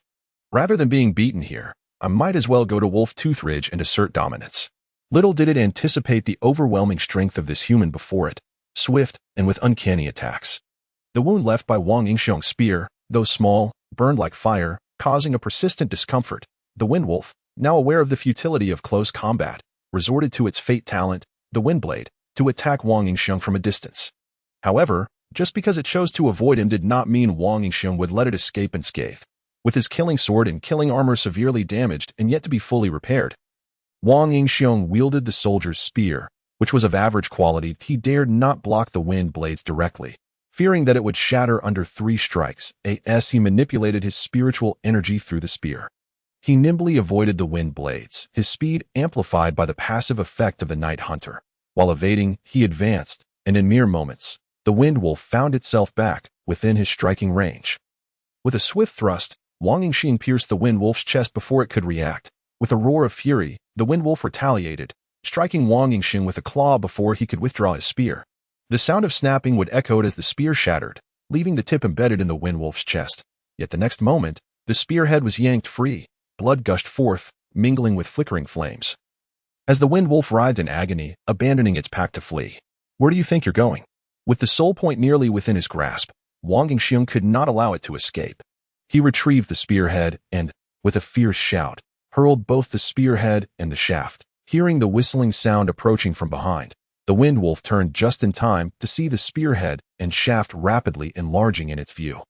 Rather than being beaten here, I might as well go to Wolf-Tooth Ridge and assert dominance. Little did it anticipate the overwhelming strength of this human before it, swift and with uncanny attacks. The wound left by Wang Yingxiang's spear, though small, burned like fire, causing a persistent discomfort. The wind wolf, now aware of the futility of close combat, resorted to its fate talent, the wind blade, to attack Wang Yingxiang from a distance. However, just because it chose to avoid him did not mean Wang Yingxiang would let it escape unscathed. With his killing sword and killing armor severely damaged and yet to be fully repaired, Wang Yingxiang wielded the soldier's spear, which was of average quality. He dared not block the wind blades directly, fearing that it would shatter under 3 strikes. As he manipulated his spiritual energy through the spear, he nimbly avoided the wind blades, his speed amplified by the passive effect of the night hunter. While evading, he advanced, and in mere moments, the wind wolf found itself back within his striking range. With a swift thrust, Wang Yingxiang pierced the wind wolf's chest before it could react. With a roar of fury, the wind wolf retaliated, striking Wang Yingxiang with a claw before he could withdraw his spear. The sound of snapping would echo as the spear shattered, leaving the tip embedded in the wind wolf's chest. Yet the next moment, the spearhead was yanked free, blood gushed forth, mingling with flickering flames. As the wind wolf writhed in agony, abandoning its pack to flee. Where do you think you're going? With the soul point nearly within his grasp, Wang Yingxiong could not allow it to escape. He retrieved the spearhead and, with a fierce shout, hurled both the spearhead and the shaft. Hearing the whistling sound approaching from behind, the wind wolf turned just in time to see the spearhead and shaft rapidly enlarging in its view.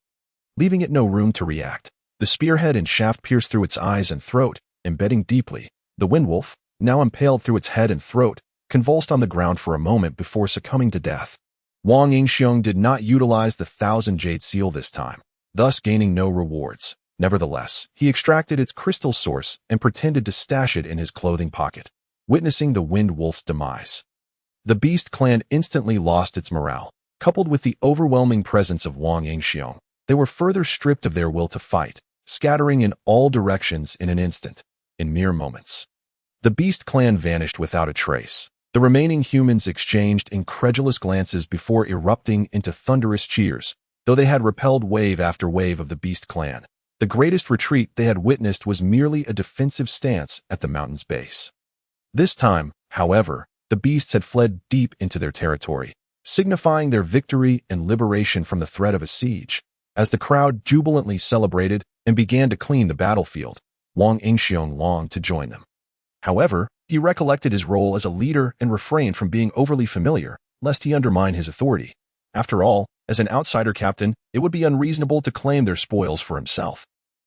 Leaving it no room to react, the spearhead and shaft pierced through its eyes and throat, embedding deeply. The wind wolf, now impaled through its head and throat, convulsed on the ground for a moment before succumbing to death. Wang Yingxiong did not utilize the 1,000 jade seal this time, thus gaining no rewards. Nevertheless, he extracted its crystal source and pretended to stash it in his clothing pocket, witnessing the wind wolf's demise. The beast clan instantly lost its morale. Coupled with the overwhelming presence of Wang Yingxiong, they were further stripped of their will to fight, scattering in all directions in an instant, in mere moments. The beast clan vanished without a trace. The remaining humans exchanged incredulous glances before erupting into thunderous cheers, though they had repelled wave after wave of the beast clan. The greatest retreat they had witnessed was merely a defensive stance at the mountain's base. This time, however, the beasts had fled deep into their territory, signifying their victory and liberation from the threat of a siege. As the crowd jubilantly celebrated and began to clean the battlefield, Wang Yingxiong longed to join them. However, he recollected his role as a leader and refrained from being overly familiar, lest he undermine his authority. After all, as an outsider captain, it would be unreasonable to claim their spoils for himself.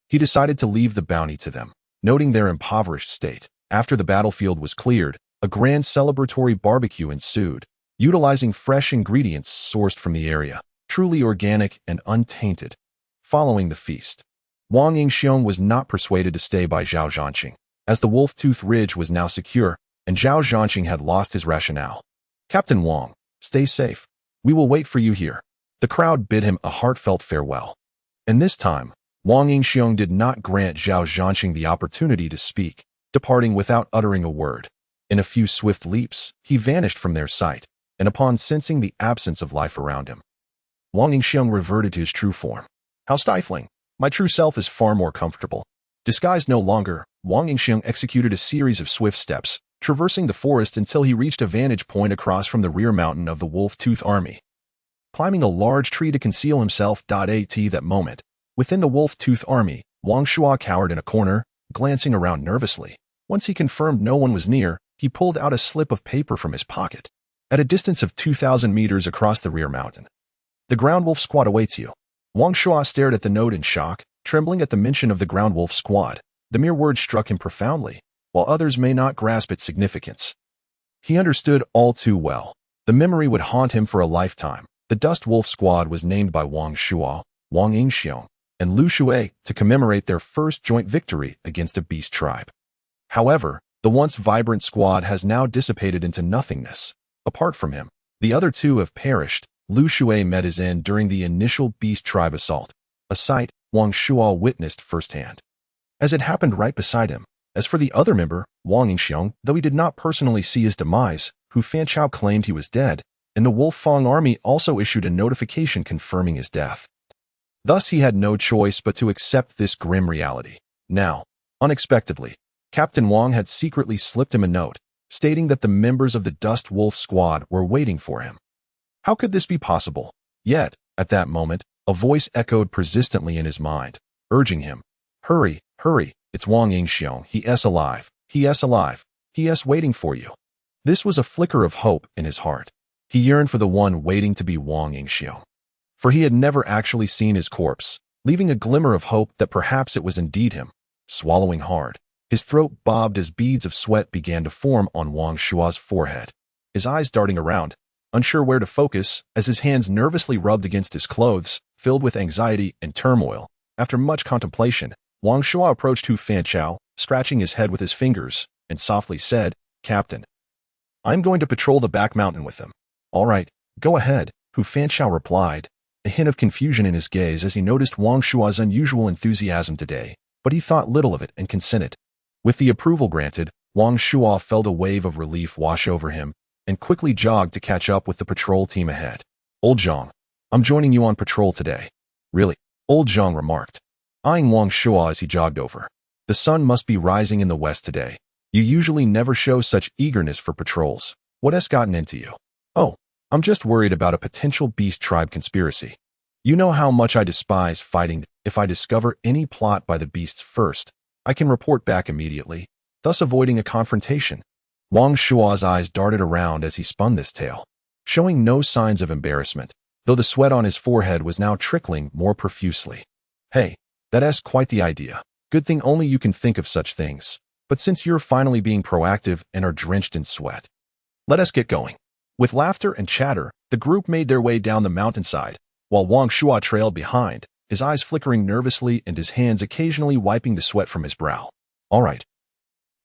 He decided to leave the bounty to them, noting their impoverished state. After the battlefield was cleared, a grand celebratory barbecue ensued, utilizing fresh ingredients sourced from the area, truly organic and untainted. Following the feast, Wang Yingxiong was not persuaded to stay by Zhao Zhanqing, as the Wolf-Tooth Ridge was now secure, and Zhao Zhanqing had lost his rationale. "Captain Wang, stay safe. We will wait for you here." The crowd bid him a heartfelt farewell. And this time, Wang Yingxiong did not grant Zhao Zhanqing the opportunity to speak, departing without uttering a word. In a few swift leaps, he vanished from their sight, and upon sensing the absence of life around him, Wang Yingxiong reverted to his true form. "How stifling! My true self is far more comfortable." Disguised no longer, Wang Yingxiong executed a series of swift steps, traversing the forest until he reached a vantage point across from the rear mountain of the Wolf-Tooth Army. Climbing a large tree to conceal himself. At that moment, within the Wolf-Tooth Army, Wang Shua cowered in a corner, glancing around nervously. Once he confirmed no one was near, he pulled out a slip of paper from his pocket. At a distance of 2,000 meters across the rear mountain, "The Ground Wolf Squad awaits you." Wang Shua stared at the note in shock, trembling at the mention of the Ground Wolf Squad. The mere word struck him profoundly, while others may not grasp its significance. He understood all too well. The memory would haunt him for a lifetime. The Dust Wolf Squad was named by Wang Shua, Wang Yingxiong, and Lu Shui to commemorate their first joint victory against a beast tribe. However, the once vibrant squad has now dissipated into nothingness. Apart from him, the other two have perished. Lu Shui met his end during the initial beast tribe assault, a sight Wang Shua witnessed firsthand, as it happened right beside him. As for the other member, Wang Yingxiong, though he did not personally see his demise, Hu Fanchao claimed he was dead, and the Wolf Fang army also issued a notification confirming his death. Thus he had no choice but to accept this grim reality. Now, unexpectedly, Captain Wang had secretly slipped him a note, stating that the members of the Dust Wolf Squad were waiting for him. How could this be possible? Yet, at that moment, a voice echoed persistently in his mind, urging him, "Hurry, hurry, it's Wang Yingxiong, he is alive, he is alive, he is waiting for you." This was a flicker of hope in his heart. He yearned for the one waiting to be Wang Yingxiong, for he had never actually seen his corpse, leaving a glimmer of hope that perhaps it was indeed him. Swallowing hard, his throat bobbed as beads of sweat began to form on Wang Shua's forehead, his eyes darting around, unsure where to focus, as his hands nervously rubbed against his clothes, filled with anxiety and turmoil. After much contemplation, Wang Shua approached Hu Fanchao, scratching his head with his fingers, and softly said, "Captain, I'm going to patrol the back mountain with them." "All right, go ahead," Hu Fanchao replied, a hint of confusion in his gaze as he noticed Wang Shua's unusual enthusiasm today, but he thought little of it and consented. With the approval granted, Wang Shua felt a wave of relief wash over him and quickly jogged to catch up with the patrol team ahead. "Old Zhang, I'm joining you on patrol today." "Really?" Old Zhang remarked, eyeing Wang Shua as he jogged over. "The sun must be rising in the west today. You usually never show such eagerness for patrols. What has gotten into you?" "Oh, I'm just worried about a potential beast tribe conspiracy. You know how much I despise fighting. If I discover any plot by the beasts first, I can report back immediately, thus avoiding a confrontation. Wang Shua's eyes darted around as he spun this tale, showing no signs of embarrassment, though the sweat on his forehead was now trickling more profusely. Hey, that's quite the idea. Good thing only you can think of such things. But since you're finally being proactive and are drenched in sweat, let us get going. With laughter and chatter, the group made their way down the mountainside, while Wang Shua trailed behind, his eyes flickering nervously and his hands occasionally wiping the sweat from his brow. All right.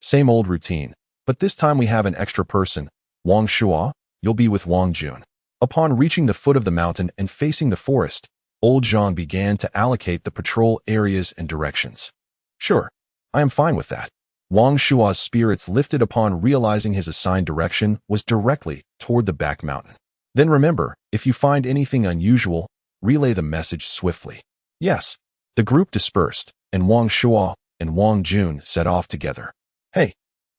Same old routine, but this time we have an extra person. Wang Shua, you'll be with Wang Jun. Upon reaching the foot of the mountain and facing the forest, old Zhang began to allocate the patrol areas and directions. Sure, I am fine with that. Wang Shua's spirits lifted upon realizing his assigned direction was directly toward the back mountain. Then remember, if you find anything unusual, relay the message swiftly. Yes. The group dispersed, and Wang Shua and Wang Jun set off together. Hey,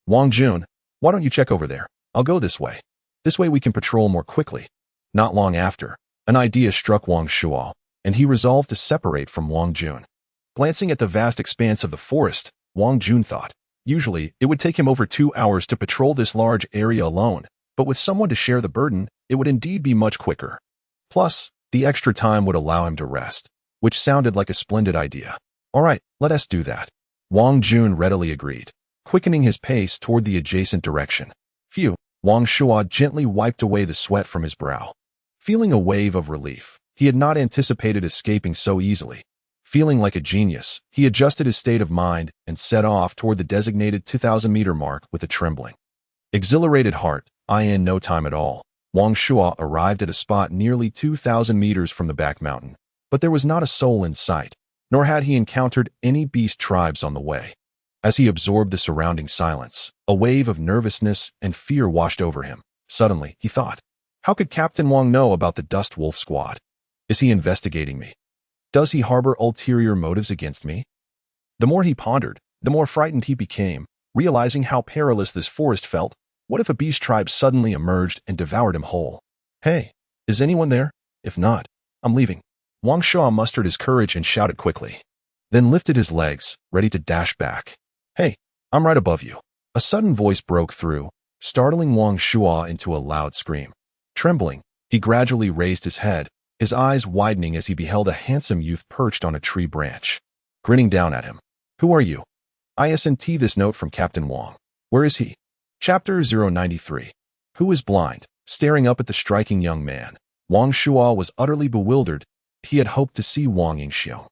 Wang Jun, why don't you check over there? I'll go this way. This way we can patrol more quickly. Not long after, an idea struck Wang Shua, and he resolved to separate from Wang Jun. Glancing at the vast expanse of the forest, Wang Jun thought, usually it would take him over 2 hours to patrol this large area alone, but with someone to share the burden, it would indeed be much quicker. Plus, the extra time would allow him to rest, which sounded like a splendid idea. All right, let us do that. Wang Jun readily agreed, quickening his pace toward the adjacent direction. Phew, Wang Shua gently wiped away the sweat from his brow. Feeling a wave of relief, he had not anticipated escaping so easily. Feeling like a genius, he adjusted his state of mind and set off toward the designated 2,000-meter mark with a trembling, exhilarated heart. In no time at all, Wang Shua arrived at a spot nearly 2,000 meters from the back mountain, but there was not a soul in sight, nor had he encountered any beast tribes on the way. As he absorbed the surrounding silence, a wave of nervousness and fear washed over him. Suddenly, he thought, how could Captain Wang know about the Dust Wolf Squad? Is he investigating me? Does he harbor ulterior motives against me? The more he pondered, the more frightened he became, realizing how perilous this forest felt. What if a beast tribe suddenly emerged and devoured him whole? Hey, is anyone there? If not, I'm leaving. Wang Shua mustered his courage and shouted quickly, then lifted his legs, ready to dash back. Hey, I'm right above you. A sudden voice broke through, startling Wang Shua into a loud scream. Trembling, he gradually raised his head, his eyes widening as he beheld a handsome youth perched on a tree branch, grinning down at him. Who are you? I sent this note from Captain Wang. Where is he? Chapter 093. Who is blind? Staring up at the striking young man, Wang Shua was utterly bewildered. He had hoped to see Wang Yingxiong.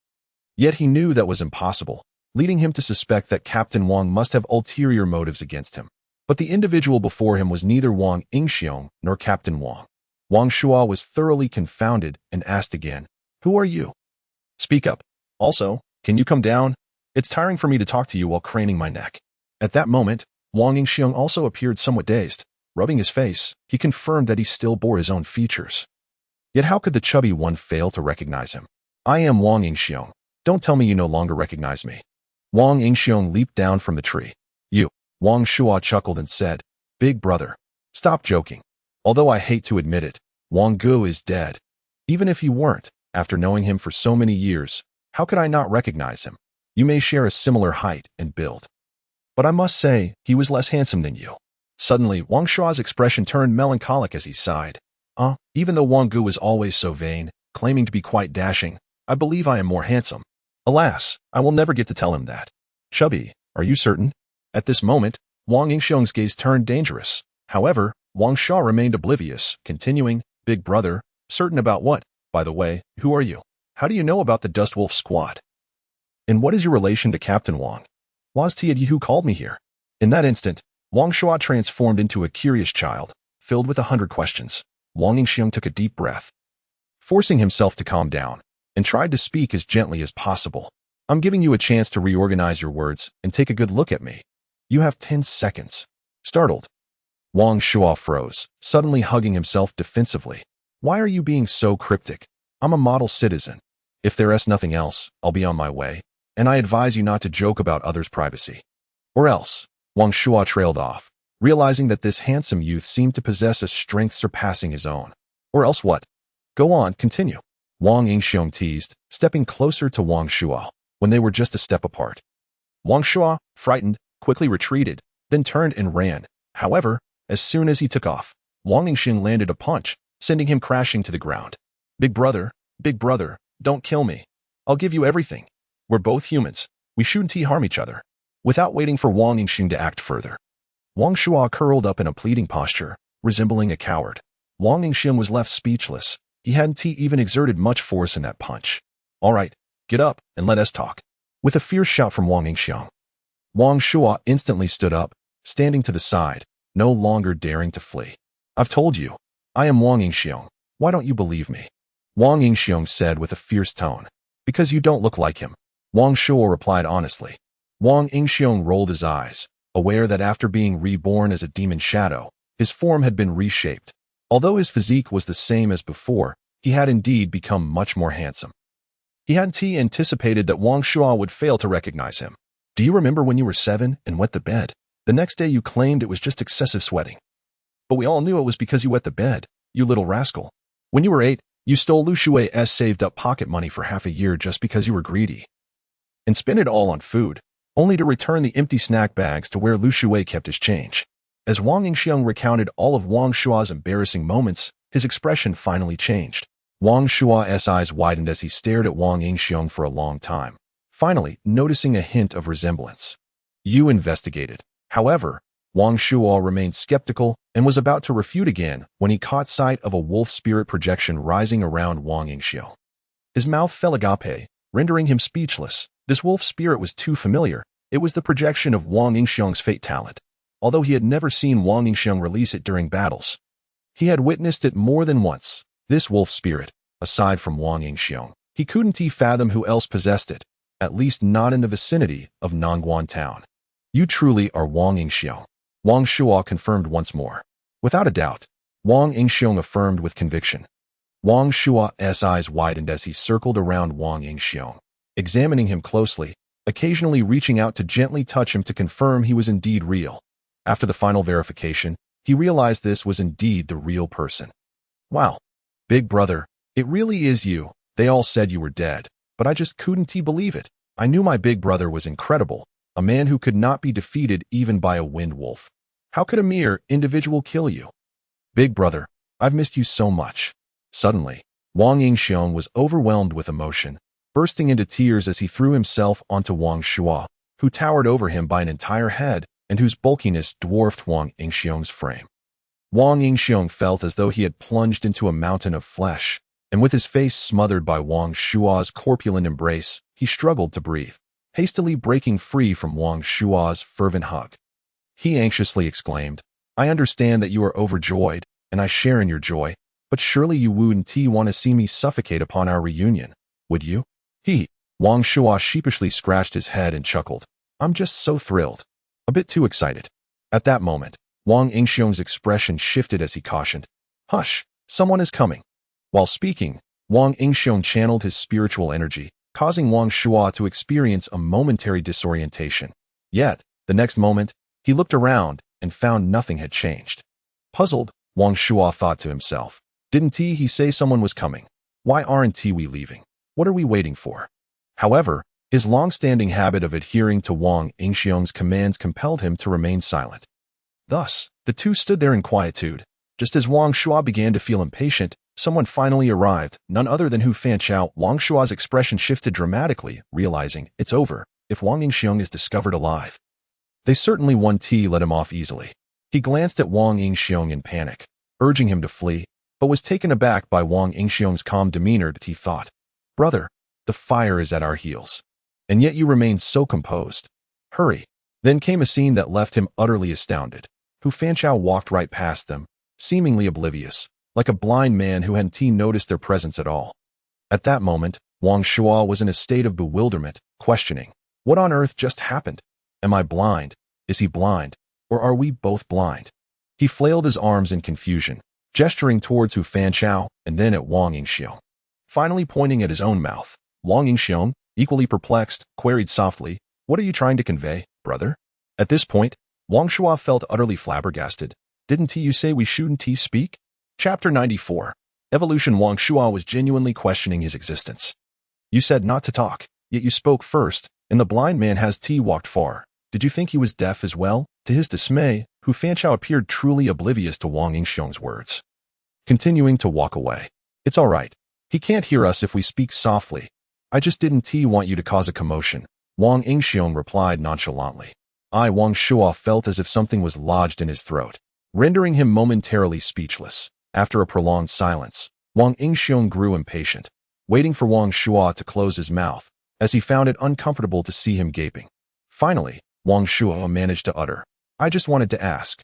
Yet he knew that was impossible, leading him to suspect that Captain Wang must have ulterior motives against him. But the individual before him was neither Wang Yingxiong nor Captain Wang. Wang Shua was thoroughly confounded and asked again, Who are you? Speak up. Also, can you come down? It's tiring for me to talk to you while craning my neck. At that moment, Wang Yingxiong also appeared somewhat dazed. Rubbing his face, he confirmed that he still bore his own features. Yet how could the chubby one fail to recognize him? I am Wang Yingxiong. Don't tell me you no longer recognize me. Wang Yingxiong leaped down from the tree. You. Wang Shua chuckled and said, Big brother, stop joking. Although I hate to admit it, Wang Gu is dead. Even if he weren't, after knowing him for so many years, how could I not recognize him? You may share a similar height and build, but I must say, he was less handsome than you. Suddenly, Wang Shua's expression turned melancholic as he sighed. Even though Wang Gu was always so vain, claiming to be quite dashing, I believe I am more handsome. Alas, I will never get to tell him that. Chubby, are you certain? At this moment, Wang Yingxiong's gaze turned dangerous. However, Wang Shua remained oblivious, continuing, Big brother, certain about what? By the way, who are you? How do you know about the Dust Wolf Squad? And what is your relation to Captain Wang? Was it you who called me here? In that instant, Wang Shua transformed into a curious child, filled with 100 questions. Wang Yingxiong took a deep breath, forcing himself to calm down, and tried to speak as gently as possible. I'm giving you a chance to reorganize your words and take a good look at me. You have 10 seconds. Startled, Wang Shua froze, suddenly hugging himself defensively. Why are you being so cryptic? I'm a model citizen. If there's nothing else, I'll be on my way, and I advise you not to joke about others' privacy. Or else. Wang Shua trailed off, realizing that this handsome youth seemed to possess a strength surpassing his own. Or else what? Go on, continue. Wang Yingxiong teased, stepping closer to Wang Shuo when they were just a step apart. Wang Shuo, frightened, quickly retreated, then turned and ran. However, as soon as he took off, Wang Yingxiong landed a punch, sending him crashing to the ground. Big brother, don't kill me. I'll give you everything. We're both humans. We shouldn't harm each other. Without waiting for Wang Yingxiong to act further, Wang Shuo curled up in a pleading posture, resembling a coward. Wang Yingxiong was left speechless. He hadn't even exerted much force in that punch. All right, get up and let us talk. With a fierce shout from Wang Yingxiong, Wang Shuo instantly stood up, standing to the side, no longer daring to flee. I've told you, I am Wang Yingxiong. Why don't you believe me? Wang Yingxiong said with a fierce tone. Because you don't look like him. Wang Shuo replied honestly. Wang Yingxiong rolled his eyes, aware that after being reborn as a demon shadow, his form had been reshaped. Although his physique was the same as before, he had indeed become much more handsome. He hadn't anticipated that Wang Shuo would fail to recognize him. Do you remember when you were 7 and wet the bed? The next day you claimed it was just excessive sweating. But we all knew it was because you wet the bed, you little rascal. When you were 8, you stole Lu Shui's saved up pocket money for half a year just because you were greedy. And spent it all on food, only to return the empty snack bags to where Lu Shui kept his change. As Wang Yingxiong recounted all of Wang Shuo's embarrassing moments, his expression finally changed. Wang Shuo's eyes widened as he stared at Wang Yingxiong for a long time, finally noticing a hint of resemblance. You investigated. However, Wang Shuo remained skeptical and was about to refute again when he caught sight of a wolf spirit projection rising around Wang Yingxiong. His mouth fell agape, rendering him speechless. This wolf spirit was too familiar. It was the projection of Wang Yingxiong's fate talent. Although he had never seen Wang Yingxiong release it during battles, he had witnessed it more than once. This wolf spirit, aside from Wang Yingxiong, he couldn't fathom who else possessed it, at least not in the vicinity of Nangguan town. You truly are Wang Yingxiong. Wang Shuo confirmed once more. Without a doubt, Wang Yingxiong affirmed with conviction. Wang Shuo's eyes widened as he circled around Wang Yingxiong, examining him closely, occasionally reaching out to gently touch him to confirm he was indeed real. After the final verification, he realized this was indeed the real person. Wow. Big brother, it really is you. They all said you were dead, but I just couldn't believe it. I knew my big brother was incredible, a man who could not be defeated even by a wind wolf. How could a mere individual kill you? Big brother, I've missed you so much. Suddenly, Wang Yingxiong was overwhelmed with emotion, bursting into tears as he threw himself onto Wang Shuo, who towered over him by an entire head and whose bulkiness dwarfed Wang Yingxiong's frame. Wang Yingxiong felt as though he had plunged into a mountain of flesh, and with his face smothered by Wang Shuo's corpulent embrace, he struggled to breathe, hastily breaking free from Wang Shuo's fervent hug. He anxiously exclaimed, I understand that you are overjoyed, and I share in your joy, but surely you wouldn't want to see me suffocate upon our reunion, would you? Wang Shuo sheepishly scratched his head and chuckled. I'm just so thrilled. A bit too excited. At that moment, Wang Yingxiong's expression shifted as he cautioned, Hush, someone is coming. While speaking, Wang Yingxiong channeled his spiritual energy, causing Wang Shuo to experience a momentary disorientation. Yet, the next moment, he looked around and found nothing had changed. Puzzled, Wang Shuo thought to himself, didn't he say someone was coming? Why aren't we leaving? What are we waiting for? However, his long-standing habit of adhering to Wang Yingxiong's commands compelled him to remain silent. Thus, the two stood there in quietude. Just as Wang Shuo began to feel impatient, someone finally arrived, none other than Hu Fanchao. Wang Shuo's expression shifted dramatically, realizing, it's over, if Wang Yingxiong is discovered alive. They certainly won't let him off easily. He glanced at Wang Yingxiong in panic, urging him to flee, but was taken aback by Wang Yingxiong's calm demeanor. He thought, Brother, the fire is at our heels. And yet you remain so composed. Hurry. Then came a scene that left him utterly astounded. Hu Fanchao walked right past them, seemingly oblivious, like a blind man who hadn't noticed their presence at all. At that moment, Wang Shuo was in a state of bewilderment, questioning, what on earth just happened? Am I blind? Is he blind? Or are we both blind? He flailed his arms in confusion, gesturing towards Hu Fanchao and then at Wang Yingxiong. Finally pointing at his own mouth, Wang Yingxiong, equally perplexed, queried softly, what are you trying to convey, brother? At this point, Wang Shuo felt utterly flabbergasted. Didn't you say we shouldn't speak? Chapter 94. Evolution Wang Shua was genuinely questioning his existence. You said not to talk, yet you spoke first, and the blind man has walked far. Did you think he was deaf as well? To his dismay, Hu Fanchao appeared truly oblivious to Wang Yingxiong's words. Continuing to walk away. It's all right. He can't hear us if we speak softly. I just didn't want you to cause a commotion. Wang Yingxiong replied nonchalantly. Wang Shua felt as if something was lodged in his throat, rendering him momentarily speechless. After a prolonged silence, Wang Yingxiong grew impatient, waiting for Wang Shua to close his mouth, as he found it uncomfortable to see him gaping. Finally, Wang Shua managed to utter, I just wanted to ask.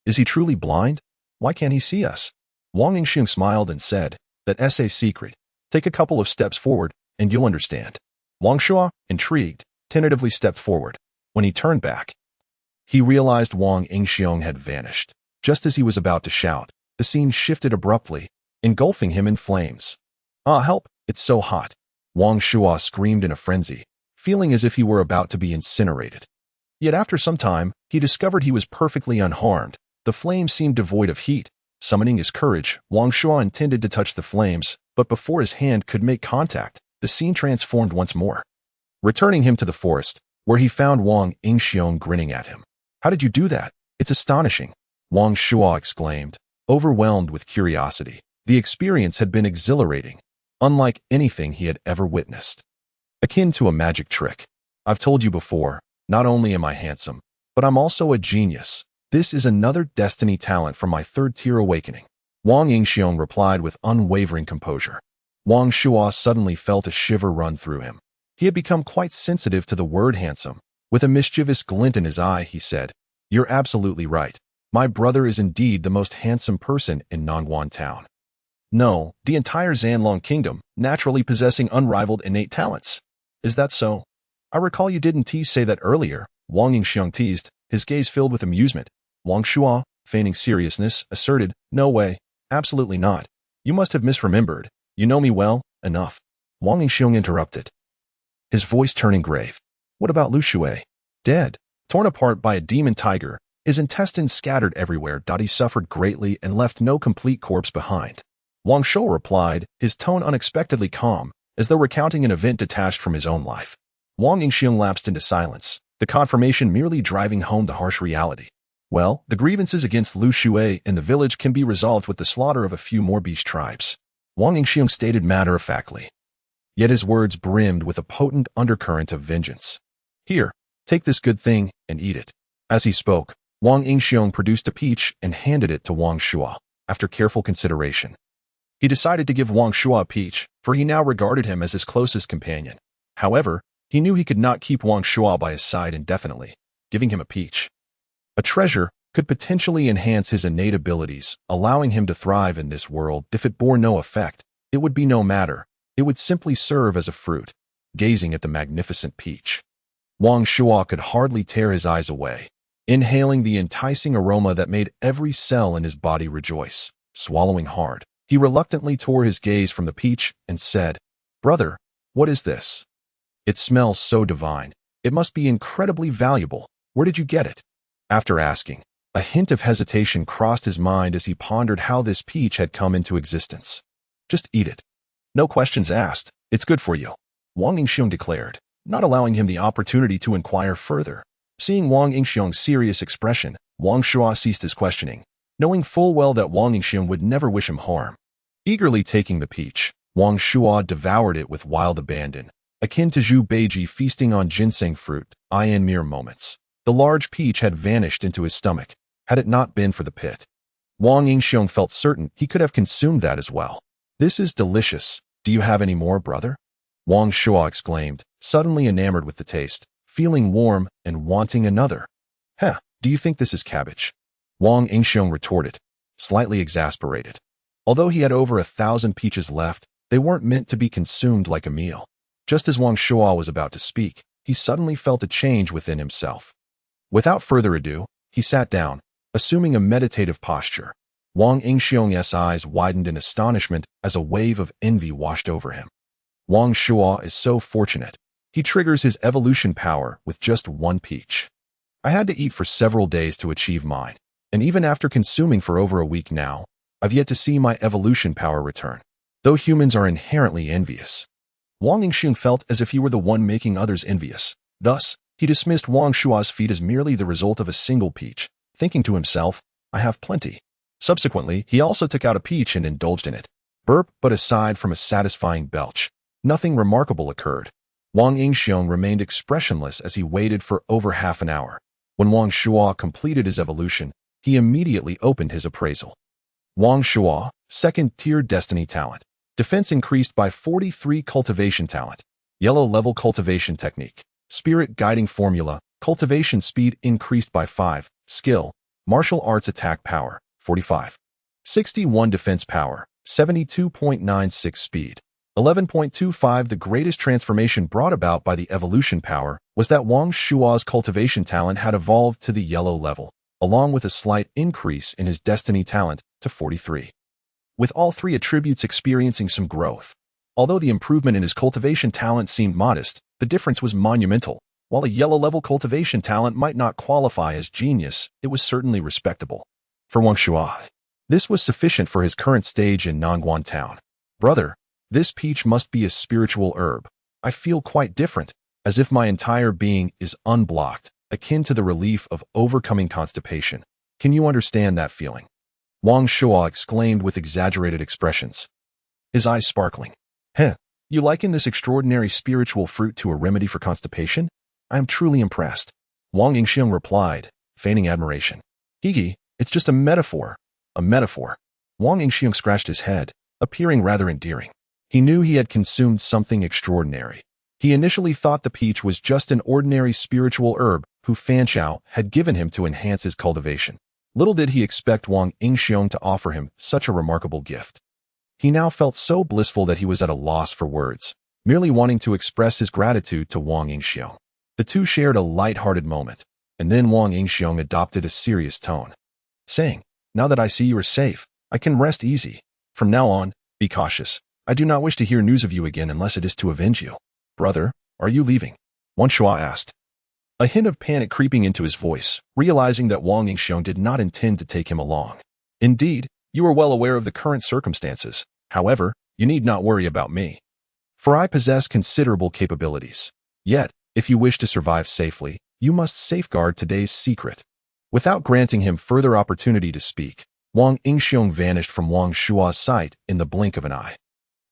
Is he truly blind? Why can't he see us? Wang Yingxiong smiled and said, That's a secret. Take a couple of steps forward, and you'll understand. Wang Shua, intrigued, tentatively stepped forward. When he turned back, he realized Wang Yingxiong had vanished. Just as he was about to shout, the scene shifted abruptly, engulfing him in flames. Help, it's so hot. Wang Shua screamed in a frenzy, feeling as if he were about to be incinerated. Yet after some time, he discovered he was perfectly unharmed. The flames seemed devoid of heat. Summoning his courage, Wang Shua intended to touch the flames, but before his hand could make contact, the scene transformed once more, returning him to the forest, where he found Wang Yingxiong grinning at him. How did you do that? It's astonishing, Wang Shua exclaimed, overwhelmed with curiosity. The experience had been exhilarating, unlike anything he had ever witnessed. Akin to a magic trick. I've told you before, not only am I handsome, but I'm also a genius. This is another destiny talent from my third-tier awakening. Wang Yingxiong replied with unwavering composure. Wang Shua suddenly felt a shiver run through him. He had become quite sensitive to the word handsome. With a mischievous glint in his eye, he said, You're absolutely right. My brother is indeed the most handsome person in Nangguan town. No, the entire Zanlong kingdom, naturally possessing unrivaled innate talents. Is that so? I recall you didn't say that earlier, Wang Yingxiong teased, his gaze filled with amusement. Wang Shua, feigning seriousness, asserted, No way, absolutely not. You must have misremembered. You know me well enough. Wang Yingxiong interrupted, his voice turning grave. What about Lu Shui? Dead, torn apart by a demon tiger, his intestines scattered everywhere. He suffered greatly and left no complete corpse behind. Wang Shou replied, his tone unexpectedly calm, as though recounting an event detached from his own life. Wang Yingxiong lapsed into silence, the confirmation merely driving home the harsh reality. Well, the grievances against Lu Shui in the village can be resolved with the slaughter of a few more beast tribes, Wang Yingxiong stated matter-of-factly. Yet his words brimmed with a potent undercurrent of vengeance. Here, take this good thing and eat it. As he spoke, Wang Yingxiong produced a peach and handed it to Wang Shua. After careful consideration, he decided to give Wang Shua a peach, for he now regarded him as his closest companion. However, he knew he could not keep Wang Shua by his side indefinitely. Giving him a peach, a treasure, could potentially enhance his innate abilities, allowing him to thrive in this world. If it bore no effect, it would be no matter. It would simply serve as a fruit. Gazing at the magnificent peach, Wang Shua could hardly tear his eyes away, inhaling the enticing aroma that made every cell in his body rejoice. Swallowing hard, he reluctantly tore his gaze from the peach and said, Brother, what is this? It smells so divine. It must be incredibly valuable. Where did you get it? After asking, a hint of hesitation crossed his mind as he pondered how this peach had come into existence. Just eat it. No questions asked. It's good for you, Wang Yingxiong declared, not allowing him the opportunity to inquire further. Seeing Wang Yingxiong's serious expression, Wang Shua ceased his questioning, knowing full well that Wang Yingxiong would never wish him harm. Eagerly taking the peach, Wang Shua devoured it with wild abandon, akin to Zhu Beiji feasting on ginseng fruit. In mere moments, the large peach had vanished into his stomach. Had it not been for the pit, Wang Yingxiong felt certain he could have consumed that as well. This is delicious. Do you have any more, brother? Wang Shua exclaimed, suddenly enamored with the taste, feeling warm and wanting another. Do you think this is cabbage? Wang Yingxiong retorted, slightly exasperated. Although he had over 1,000 peaches left, they weren't meant to be consumed like a meal. Just as Wang Shua was about to speak, he suddenly felt a change within himself. Without further ado, he sat down, assuming a meditative posture. Wang Yingxiong's eyes widened in astonishment as a wave of envy washed over him. Wang Shua is so fortunate. He triggers his evolution power with just one peach. I had to eat for several days to achieve mine, and even after consuming for over a week now, I've yet to see my evolution power return, though humans are inherently envious. Wang Yingxiong felt as if he were the one making others envious. Thus, he dismissed Wang Shua's feat as merely the result of a single peach, thinking to himself, I have plenty. Subsequently, he also took out a peach and indulged in it. Burp, but aside from a satisfying belch, nothing remarkable occurred. Wang Yingxiong remained expressionless as he waited for over half an hour. When Wang Shua completed his evolution, he immediately opened his appraisal. Wang Shua, second-tier destiny talent. Defense increased by 43 cultivation talent. Yellow level cultivation technique. Spirit guiding formula. Cultivation speed increased by 5. Skill. Martial arts attack power. 45. 61 defense power. 72.96 speed. 11.25 The greatest transformation brought about by the evolution power was that Wang Shua's cultivation talent had evolved to the yellow level, along with a slight increase in his destiny talent to 43. With all three attributes experiencing some growth. Although the improvement in his cultivation talent seemed modest, the difference was monumental. While a yellow-level cultivation talent might not qualify as genius, it was certainly respectable. For Wang Shua, this was sufficient for his current stage in Nangguan Town. Brother, this peach must be a spiritual herb. I feel quite different, as if my entire being is unblocked, akin to the relief of overcoming constipation. Can you understand that feeling? Wang Shua exclaimed with exaggerated expressions, his eyes sparkling. You liken this extraordinary spiritual fruit to a remedy for constipation? I am truly impressed. Wang Yingxiong replied, feigning admiration. Higi, it's just a metaphor. A metaphor. Wang Yingxiong scratched his head, appearing rather endearing. He knew he had consumed something extraordinary. He initially thought the peach was just an ordinary spiritual herb Hu Fanchao had given him to enhance his cultivation. Little did he expect Wang Yingxiong to offer him such a remarkable gift. He now felt so blissful that he was at a loss for words, merely wanting to express his gratitude to Wang Yingxiong. The two shared a light-hearted moment, and then Wang Yingxiong adopted a serious tone, saying, Now that I see you are safe, I can rest easy. From now on, be cautious. I do not wish to hear news of you again unless it is to avenge you. Brother, are you leaving? Wang Shua asked. A hint of panic creeping into his voice, realizing that Wang Yingxiong did not intend to take him along. Indeed, you are well aware of the current circumstances. However, you need not worry about me. For I possess considerable capabilities. Yet, if you wish to survive safely, you must safeguard today's secret. Without granting him further opportunity to speak, Wang Yingxiong vanished from Wang Shua's sight in the blink of an eye.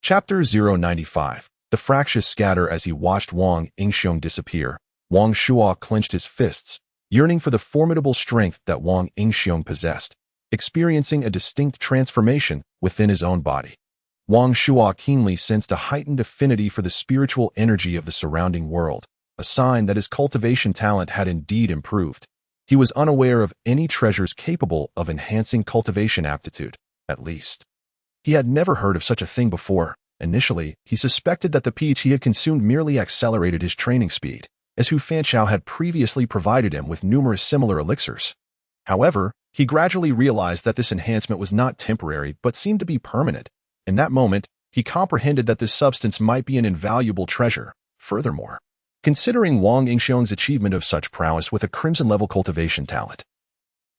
Chapter 095. The fractious scatter. As he watched Wang Yingxiong disappear, Wang Shua clenched his fists, yearning for the formidable strength that Wang Yingxiong possessed, experiencing a distinct transformation within his own body. Wang Shua keenly sensed a heightened affinity for the spiritual energy of the surrounding world, a sign that his cultivation talent had indeed improved. He was unaware of any treasures capable of enhancing cultivation aptitude, at least. He had never heard of such a thing before. Initially, he suspected that the peach he had consumed merely accelerated his training speed, as Hu Fanchao had previously provided him with numerous similar elixirs. However, he gradually realized that this enhancement was not temporary but seemed to be permanent. In that moment, he comprehended that this substance might be an invaluable treasure. Furthermore, considering Wang Yingxiong's achievement of such prowess with a crimson-level cultivation talent,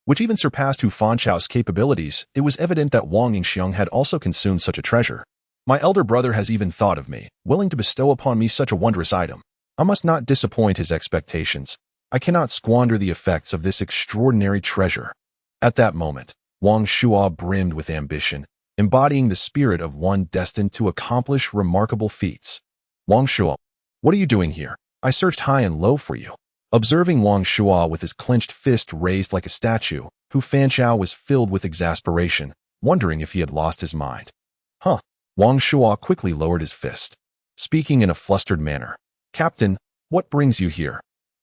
which even surpassed Hu Fanchao's capabilities, it was evident that Wang Yingxiong had also consumed such a treasure. My elder brother has even thought of me, willing to bestow upon me such a wondrous item. I must not disappoint his expectations. I cannot squander the effects of this extraordinary treasure. At that moment, Wang Shua brimmed with ambition, embodying the spirit of one destined to accomplish remarkable feats. Wang Shua, what are you doing here? I searched high and low for you. Observing Wang Shua with his clenched fist raised like a statue, Hu Fanchao was filled with exasperation, wondering if he had lost his mind. Wang Shua quickly lowered his fist, speaking in a flustered manner. Captain, what brings you here?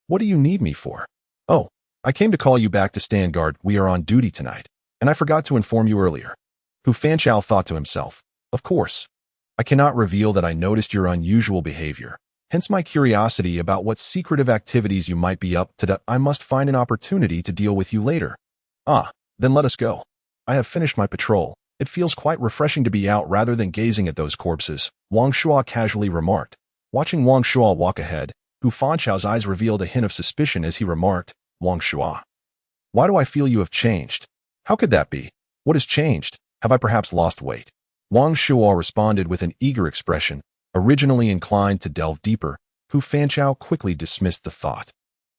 What do you need me for? Oh, I came to call you back to stand guard. We are on duty tonight, and I forgot to inform you earlier. Hu Fanchao thought to himself. Of course. I cannot reveal that I noticed your unusual behavior, hence my curiosity about what secretive activities you might be up to. I must find an opportunity to deal with you later. Then let us go. I have finished my patrol. It feels quite refreshing to be out rather than gazing at those corpses, Wang Shua casually remarked. Watching Wang Shua walk ahead, Hu Fanchao's eyes revealed a hint of suspicion as he remarked, Wang Shua, why do I feel you have changed? How could that be? What has changed? Have I perhaps lost weight? Wang Shuo responded with an eager expression, originally inclined to delve deeper. Hu Fanchao quickly dismissed the thought,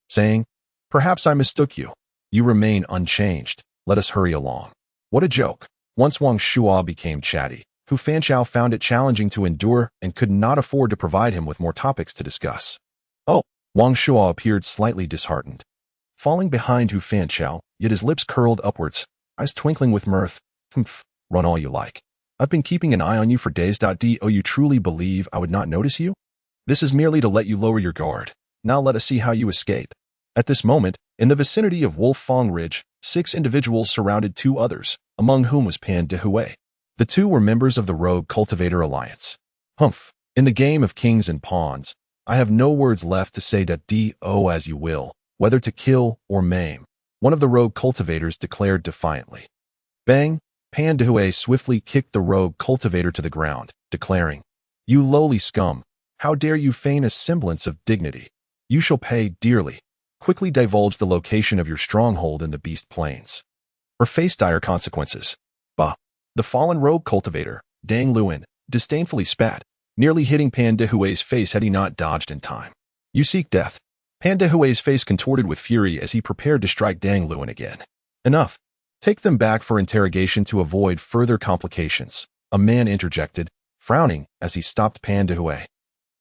saying, "Perhaps I mistook you. You remain unchanged. Let us hurry along." What a joke. Once Wang Shuo became chatty, Hu Fanchao found it challenging to endure and could not afford to provide him with more topics to discuss. Oh, Wang Shuo appeared slightly disheartened. Falling behind Hu Fanchao, yet his lips curled upwards, eyes twinkling with mirth. Humph, run all you like. I've been keeping an eye on you for days. Do you truly believe I would not notice you? This is merely to let you lower your guard. Now let us see how you escape. At this moment, in the vicinity of Wolf Fong Ridge, 6 individuals surrounded 2 others, among whom was Pan Dehui. The 2 were members of the Rogue Cultivator Alliance. Humph, in the game of kings and pawns, I have no words left to say do as you will, whether to kill or maim, one of the Rogue Cultivators declared defiantly. Bang! Pan Dehui swiftly kicked the Rogue Cultivator to the ground, declaring, "You lowly scum, how dare you feign a semblance of dignity? You shall pay dearly. Quickly divulge the location of your stronghold in the Beast Plains, or face dire consequences." Bah! The fallen Rogue Cultivator, Dang Luan, disdainfully spat, nearly hitting Pan Dehui's face had he not dodged in time. "You seek death." Pan Dehui's face contorted with fury as he prepared to strike Dang Luan again. "Enough. Take them back for interrogation to avoid further complications," a man interjected, frowning as he stopped Pan Dehui.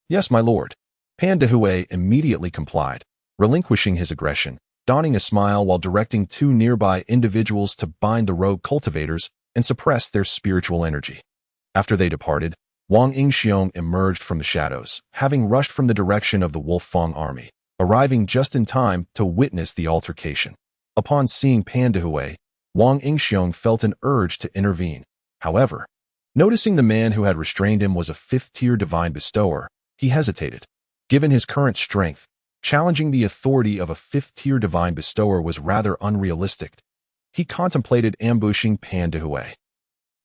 "Yes, my lord." Pan Dehui immediately complied, relinquishing his aggression, donning a smile while directing 2 nearby individuals to bind the Rogue Cultivators and suppress their spiritual energy. After they departed, Wang Yingxiong emerged from the shadows, having rushed from the direction of the Wolf Fong army, arriving just in time to witness the altercation. Upon seeing Pan Dehui, Wang Yingxiong felt an urge to intervene. However, noticing the man who had restrained him was a 5th-tier divine bestower, he hesitated. Given his current strength, challenging the authority of a 5th-tier divine bestower was rather unrealistic. He contemplated ambushing Pan Dehui,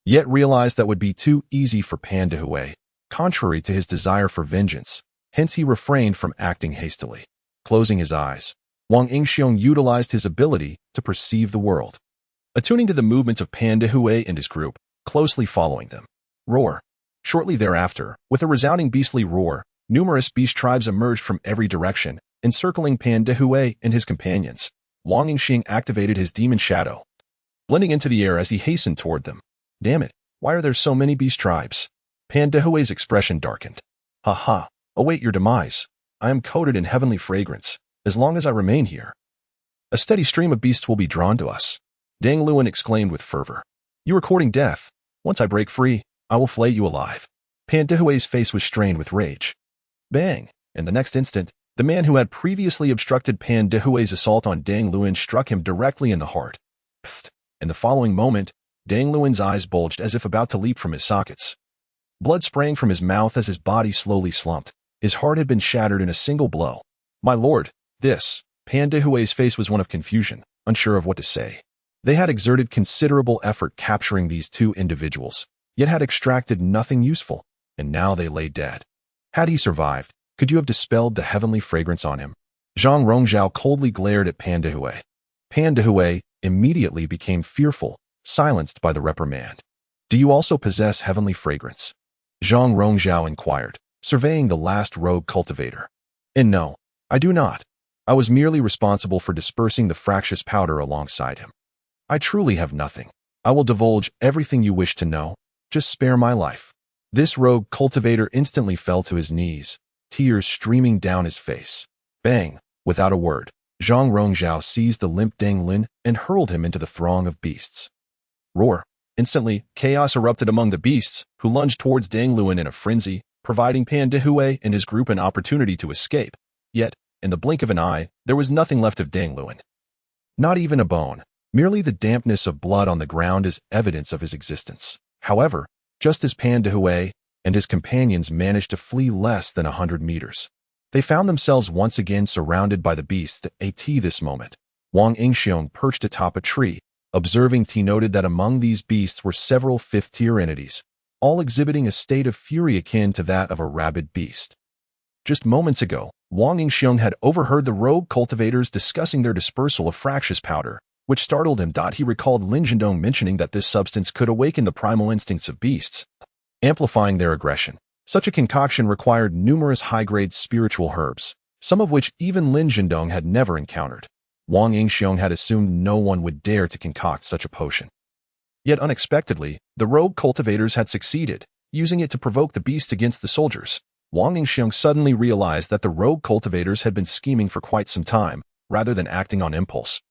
yet realized that would be too easy for Pan Dehui, contrary to his desire for vengeance. Hence he refrained from acting hastily. Closing his eyes, Wang Yingxiong utilized his ability to perceive the world, attuning to the movements of Pan Dehui and his group, closely following them. Roar! Shortly thereafter, with a resounding beastly roar, numerous beast tribes emerged from every direction, encircling Pan Dehui and his companions. Wang Yingxiong activated his demon shadow, blending into the air as he hastened toward them. Damn it, why are there so many beast tribes? Pan Dehui's expression darkened. Ha ha, await your demise. I am coated in heavenly fragrance. As long as I remain here, a steady stream of beasts will be drawn to us. Dang Luan exclaimed with fervor. You are courting death. Once I break free, I will flay you alive. Pan Dehui's face was strained with rage. Bang! In the next instant, the man who had previously obstructed Pan Dehui's assault on Dang Luan struck him directly in the heart. Pfft. In the following moment, Dang Luan's eyes bulged as if about to leap from his sockets. Blood sprang from his mouth as his body slowly slumped. His heart had been shattered in a single blow. My lord, this. Pan Dehui's face was one of confusion, unsure of what to say. They had exerted considerable effort capturing these 2 individuals, yet had extracted nothing useful, and now they lay dead. Had he survived, could you have dispelled the heavenly fragrance on him? Zhang Rongzhao coldly glared at Pan Dehui. Pan Dehui immediately became fearful, silenced by the reprimand. Do you also possess heavenly fragrance? Zhang Rongzhao inquired, surveying the last rogue cultivator. And no, I do not. I was merely responsible for dispersing the fractious powder alongside him. I truly have nothing. I will divulge everything you wish to know. Just spare my life. This rogue cultivator instantly fell to his knees, tears streaming down his face. Bang! Without a word, Zhang Rongzhao seized the limp Dang Lin and hurled him into the throng of beasts. Roar! Instantly, chaos erupted among the beasts, who lunged towards Dang Luan in a frenzy, providing Pan Dehui and his group an opportunity to escape. Yet, in the blink of an eye, there was nothing left of Dang Luan. Not even a bone, merely the dampness of blood on the ground as evidence of his existence. However, just as Pan Dehui and his companions managed to flee less than 100 meters, they found themselves once again surrounded by the beasts. At this moment, Wang Yingxiong perched atop a tree. Observing, he noted that among these beasts were several 5th-tier entities, all exhibiting a state of fury akin to that of a rabid beast. Just moments ago, Wang Yingxiong had overheard the rogue cultivators discussing their dispersal of fractious powder, which startled him. He recalled Lin Zhendong mentioning that this substance could awaken the primal instincts of beasts, amplifying their aggression. Such a concoction required numerous high-grade spiritual herbs, some of which even Lin Zhendong had never encountered. Wang Yingxiong had assumed no one would dare to concoct such a potion. Yet unexpectedly, the rogue cultivators had succeeded, using it to provoke the beast against the soldiers. Wang Yingxiong suddenly realized that the rogue cultivators had been scheming for quite some time, rather than acting on impulse.